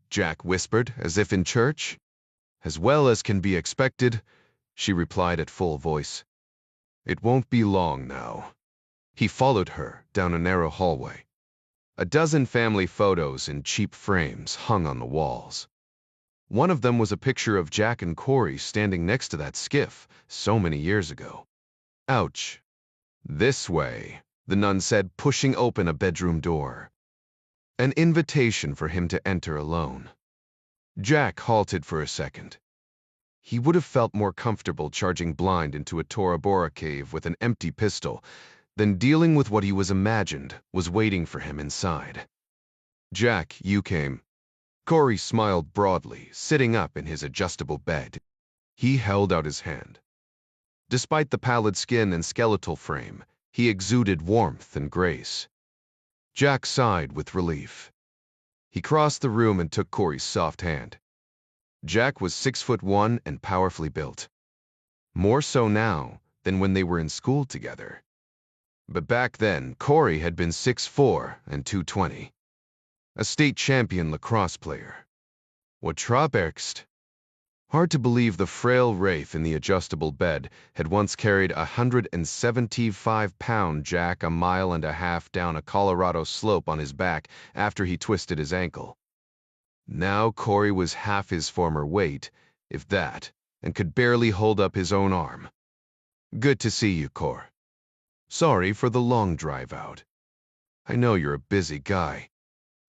Jack whispered, as if in church. As well as can be expected, she replied at full voice. It won't be long now. He followed her down a narrow hallway. A dozen family photos in cheap frames hung on the walls. One of them was a picture of Jack and Corey standing next to that skiff so many years ago. Ouch. This way, the nun said, pushing open a bedroom door. An invitation for him to enter alone. Jack halted for a second. He would have felt more comfortable charging blind into a Tora Bora cave with an empty pistol than dealing with what he was imagined was waiting for him inside. Jack, you came. Corey smiled broadly, sitting up in his adjustable bed. He held out his hand. Despite the pallid skin and skeletal frame, he exuded warmth and grace. Jack sighed with relief. He crossed the room and took Corey's soft hand. Jack was 6'1" and powerfully built. More so now than when they were in school together. But back then, Corey had been 6'4" and 220. A state champion lacrosse player. What Trabergst? Hard to believe the frail wraith in the adjustable bed had once carried a 175-pound Jack a mile and a half down a Colorado slope on his back after he twisted his ankle. Now Corey was half his former weight, if that, and could barely hold up his own arm. Good to see you, Cor. Sorry for the long drive out. I know you're a busy guy.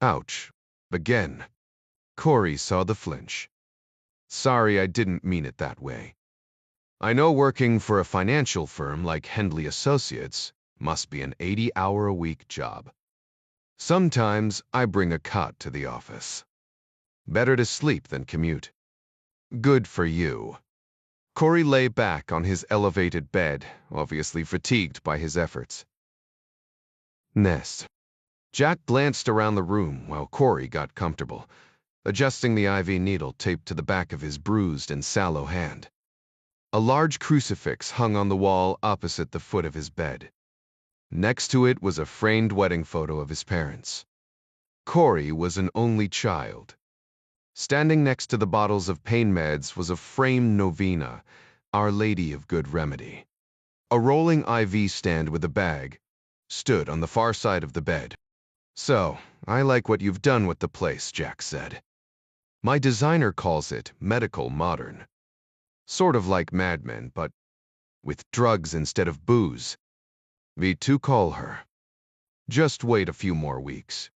Ouch. Again. Corey saw the flinch. Sorry, I didn't mean it that way. I know working for a financial firm like Hendley Associates must be an 80-hour-a-week job. Sometimes I bring a cot to the office. Better to sleep than commute. Good for you. Corey lay back on his elevated bed, obviously fatigued by his efforts. Nest. Jack glanced around the room while Corey got comfortable, adjusting the IV needle taped to the back of his bruised and sallow hand. A large crucifix hung on the wall opposite the foot of his bed. Next to it was a framed wedding photo of his parents. Corey was an only child. Standing next to the bottles of pain meds was a framed novena, Our Lady of Good Remedy. A rolling IV stand with a bag stood on the far side of the bed. So, I like what you've done with the place, Jack said. My designer calls it medical modern. Sort of like Mad Men, but with drugs instead of booze. V2 call her. Just wait a few more weeks.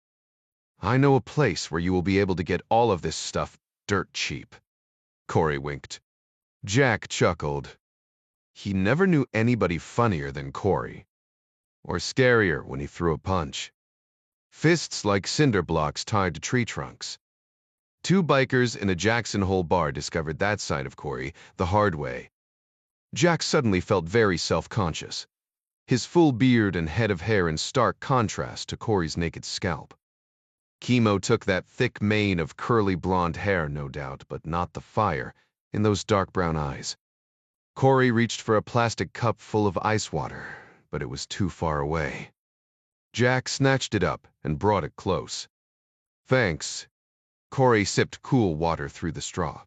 I know a place where you will be able to get all of this stuff dirt cheap. Corey winked. Jack chuckled. He never knew anybody funnier than Corey. Or scarier when he threw a punch. Fists like cinder blocks tied to tree trunks. Two bikers in a Jackson Hole bar discovered that side of Corey the hard way. Jack suddenly felt very self-conscious. His full beard and head of hair in stark contrast to Corey's naked scalp. Chemo took that thick mane of curly blonde hair, no doubt, but not the fire in those dark brown eyes. Corey reached for a plastic cup full of ice water, but it was too far away. Jack snatched it up and brought it close. Thanks. Corey sipped cool water through the straw.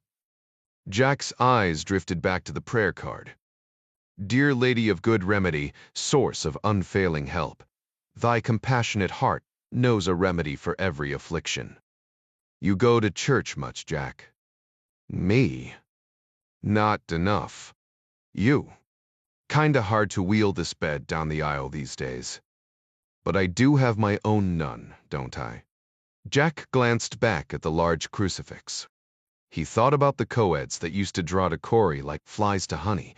Jack's eyes drifted back to the prayer card. Dear Lady of Good Remedy, source of unfailing help, thy compassionate heart knows a remedy for every affliction. You go to church much, Jack? Me? Not enough. You. Kinda hard to wheel this bed down the aisle these days. But I do have my own nun, don't I? Jack glanced back at the large crucifix. He thought about the co-eds that used to draw to Corey like flies to honey,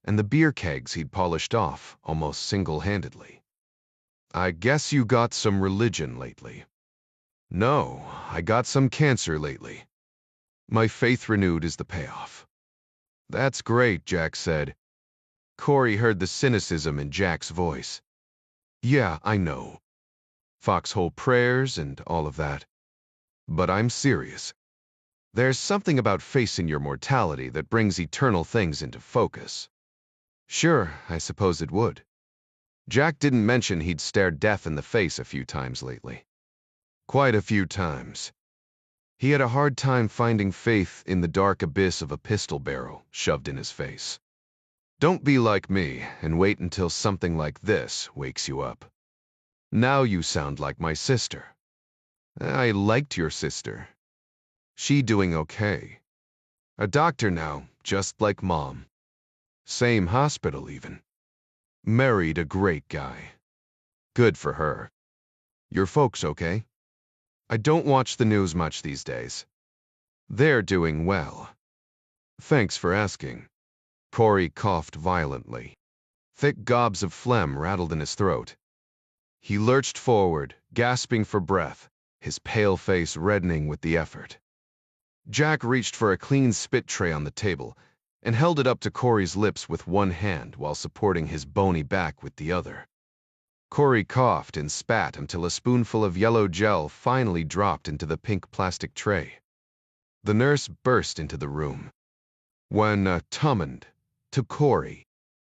and the beer kegs he'd polished off almost single-handedly. I guess you got some religion lately. No, I got some cancer lately. My faith renewed is the payoff. That's great, Jack said. Corey heard the cynicism in Jack's voice. Yeah, I know. Foxhole prayers and all of that. But I'm serious. There's something about facing your mortality that brings eternal things into focus. Sure, I suppose it would. Jack didn't mention he'd stared death in the face a few times lately. Quite a few times. He had a hard time finding faith in the dark abyss of a pistol barrel shoved in his face. Don't be like me and wait until something like this wakes you up. Now you sound like my sister. I liked your sister. She doing okay. A doctor now, just like Mom. Same hospital even. Married a great guy. Good for her. Your folks okay? I don't watch the news much these days. They're doing well. Thanks for asking. Corey coughed violently. Thick gobs of phlegm rattled in his throat. He lurched forward, gasping for breath, his pale face reddening with the effort. Jack reached for a clean spit tray on the table and held it up to Corey's lips with one hand while supporting his bony back with the other. Corey coughed and spat until a spoonful of yellow gel finally dropped into the pink plastic tray. The nurse burst into the room. When Tummond to Corey,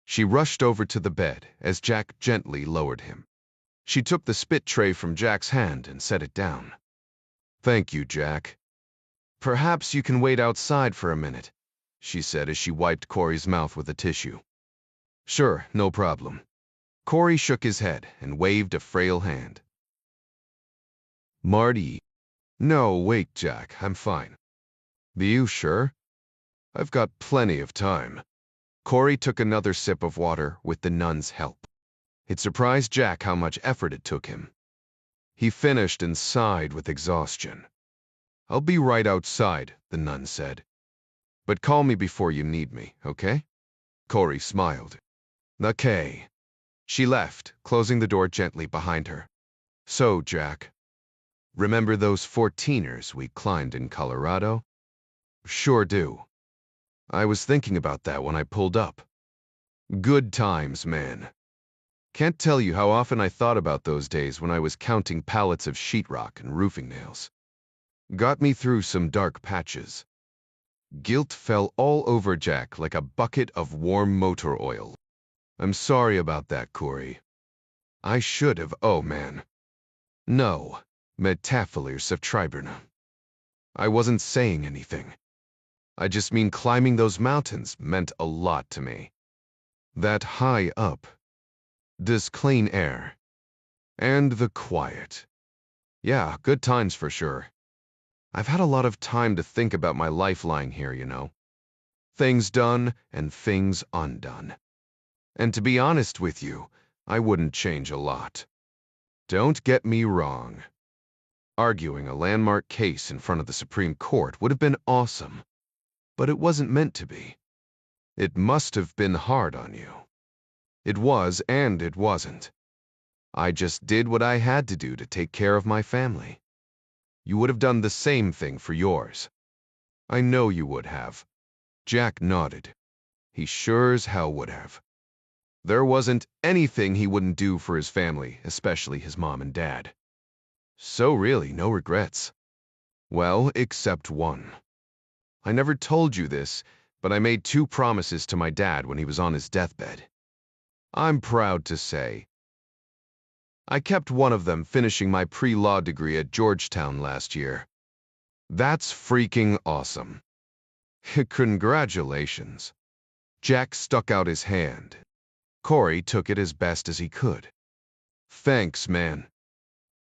she rushed over to the bed as Jack gently lowered him. She took the spit tray from Jack's hand and set it down. Thank you, Jack. Perhaps you can wait outside for a minute, she said as she wiped Corey's mouth with a tissue. Sure, no problem. Corey shook his head and waved a frail hand. Marty. No, wait, Jack, I'm fine. Be you sure? I've got plenty of time. Corey took another sip of water with the nun's help. It surprised Jack how much effort it took him. He finished and sighed with exhaustion. I'll be right outside, the nun said. But call me before you need me, okay? Corey smiled. Okay. She left, closing the door gently behind her. So, Jack, remember those 14ers we climbed in Colorado? Sure do. I was thinking about that when I pulled up. Good times, man. Can't tell you how often I thought about those days when I was counting pallets of sheetrock and roofing nails. Got me through some dark patches. Guilt fell all over Jack like a bucket of warm motor oil. I'm sorry about that, Corey. I should have, oh man. No, metaphilers of Triburna. I wasn't saying anything. I just mean climbing those mountains meant a lot to me. That high up. This clean air. And the quiet. Yeah, good times for sure. I've had a lot of time to think about my life lying here, you know. Things done and things undone. And to be honest with you, I wouldn't change a lot. Don't get me wrong. Arguing a landmark case in front of the Supreme Court would have been awesome. But it wasn't meant to be. It must have been hard on you. It was and it wasn't. I just did what I had to do to take care of my family. You would have done the same thing for yours. I know you would have. Jack nodded. He sure as hell would have. There wasn't anything he wouldn't do for his family, especially his mom and dad. So really, no regrets. Well, except one. I never told you this, but I made 2 promises to my dad when he was on his deathbed. I'm proud to say I kept one of them finishing my pre-law degree at Georgetown last year. That's freaking awesome. Congratulations. Jack stuck out his hand. Corey took it as best as he could. Thanks, man.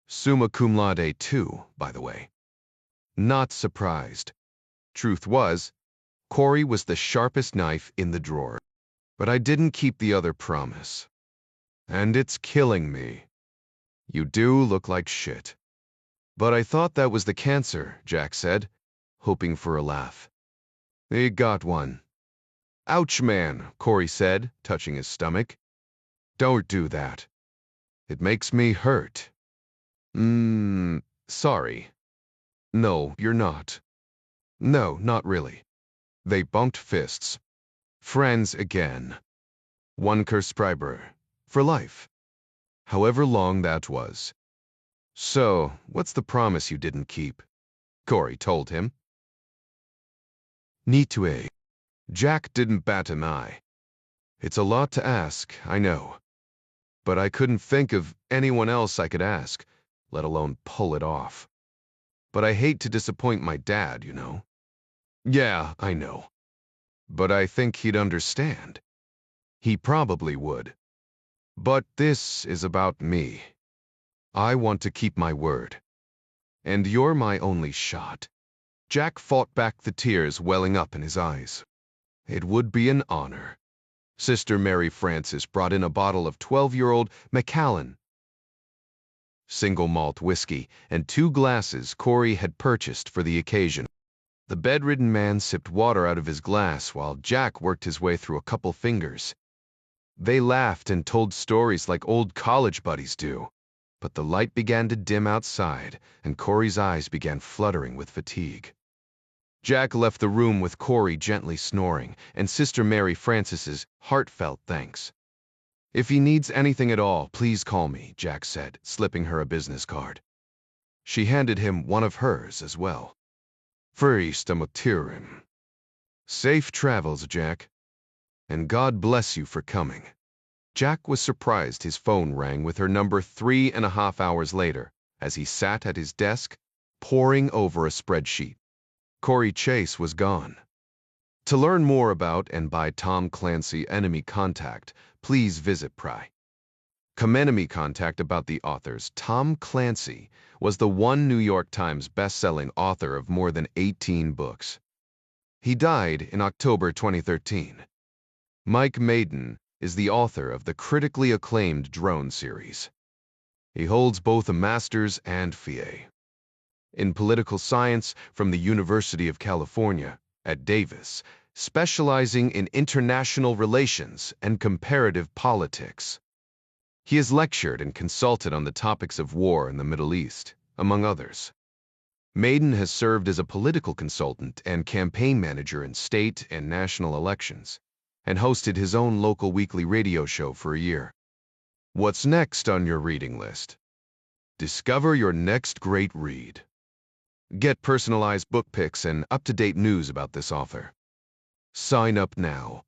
Summa cum laude too, by the way. Not surprised. Truth was, Corey was the sharpest knife in the drawer. But I didn't keep the other promise. And it's killing me. You do look like shit. But I thought that was the cancer, Jack said, hoping for a laugh. You got one. Ouch, man, Corey said, touching his stomach. Don't do that. It makes me hurt. Sorry. No, you're not. No, not really. They bumped fists. Friends again. One Kurspriber. For life. However long that was. So, what's the promise you didn't keep? Corey told him. Nitue. Jack didn't bat an eye. It's a lot to ask, I know. But I couldn't think of anyone else I could ask, let alone pull it off. But I hate to disappoint my dad, you know. Yeah, I know. But I think he'd understand. He probably would. But this is about me. I want to keep my word. And you're my only shot. Jack fought back the tears welling up in his eyes. It would be an honor. Sister Mary Frances brought in a bottle of 12-year-old Macallan single malt whiskey and 2 glasses Corey had purchased for the occasion. The bedridden man sipped water out of his glass while Jack worked his way through a couple fingers. They laughed and told stories like old college buddies do. But the light began to dim outside, and Corey's eyes began fluttering with fatigue. Jack left the room with Corey gently snoring, and Sister Mary Frances's heartfelt thanks. If he needs anything at all, please call me, Jack said, slipping her a business card. She handed him one of hers as well. Furistamotirim. Safe travels, Jack. And God bless you for coming. Jack was surprised his phone rang with her number 3.5 hours later, as he sat at his desk, poring over a spreadsheet. Corey Chase was gone. To learn more about and buy Tom Clancy Enemy Contact, please visit Pry. Come Enemy Contact about the authors. Tom Clancy was the one New York Times best-selling author of more than 18 books. He died in October 2013. Mike Maden is the author of the critically acclaimed Drone series. He holds both a master's and Ph.A. in political science from the University of California at Davis, specializing in international relations and comparative politics. He has lectured and consulted on the topics of war in the Middle East, among others. Maden has served as a political consultant and campaign manager in state and national elections, and hosted his own local weekly radio show for a year. What's next on your reading list? Discover your next great read. Get personalized book picks and up-to-date news about this author. Sign up now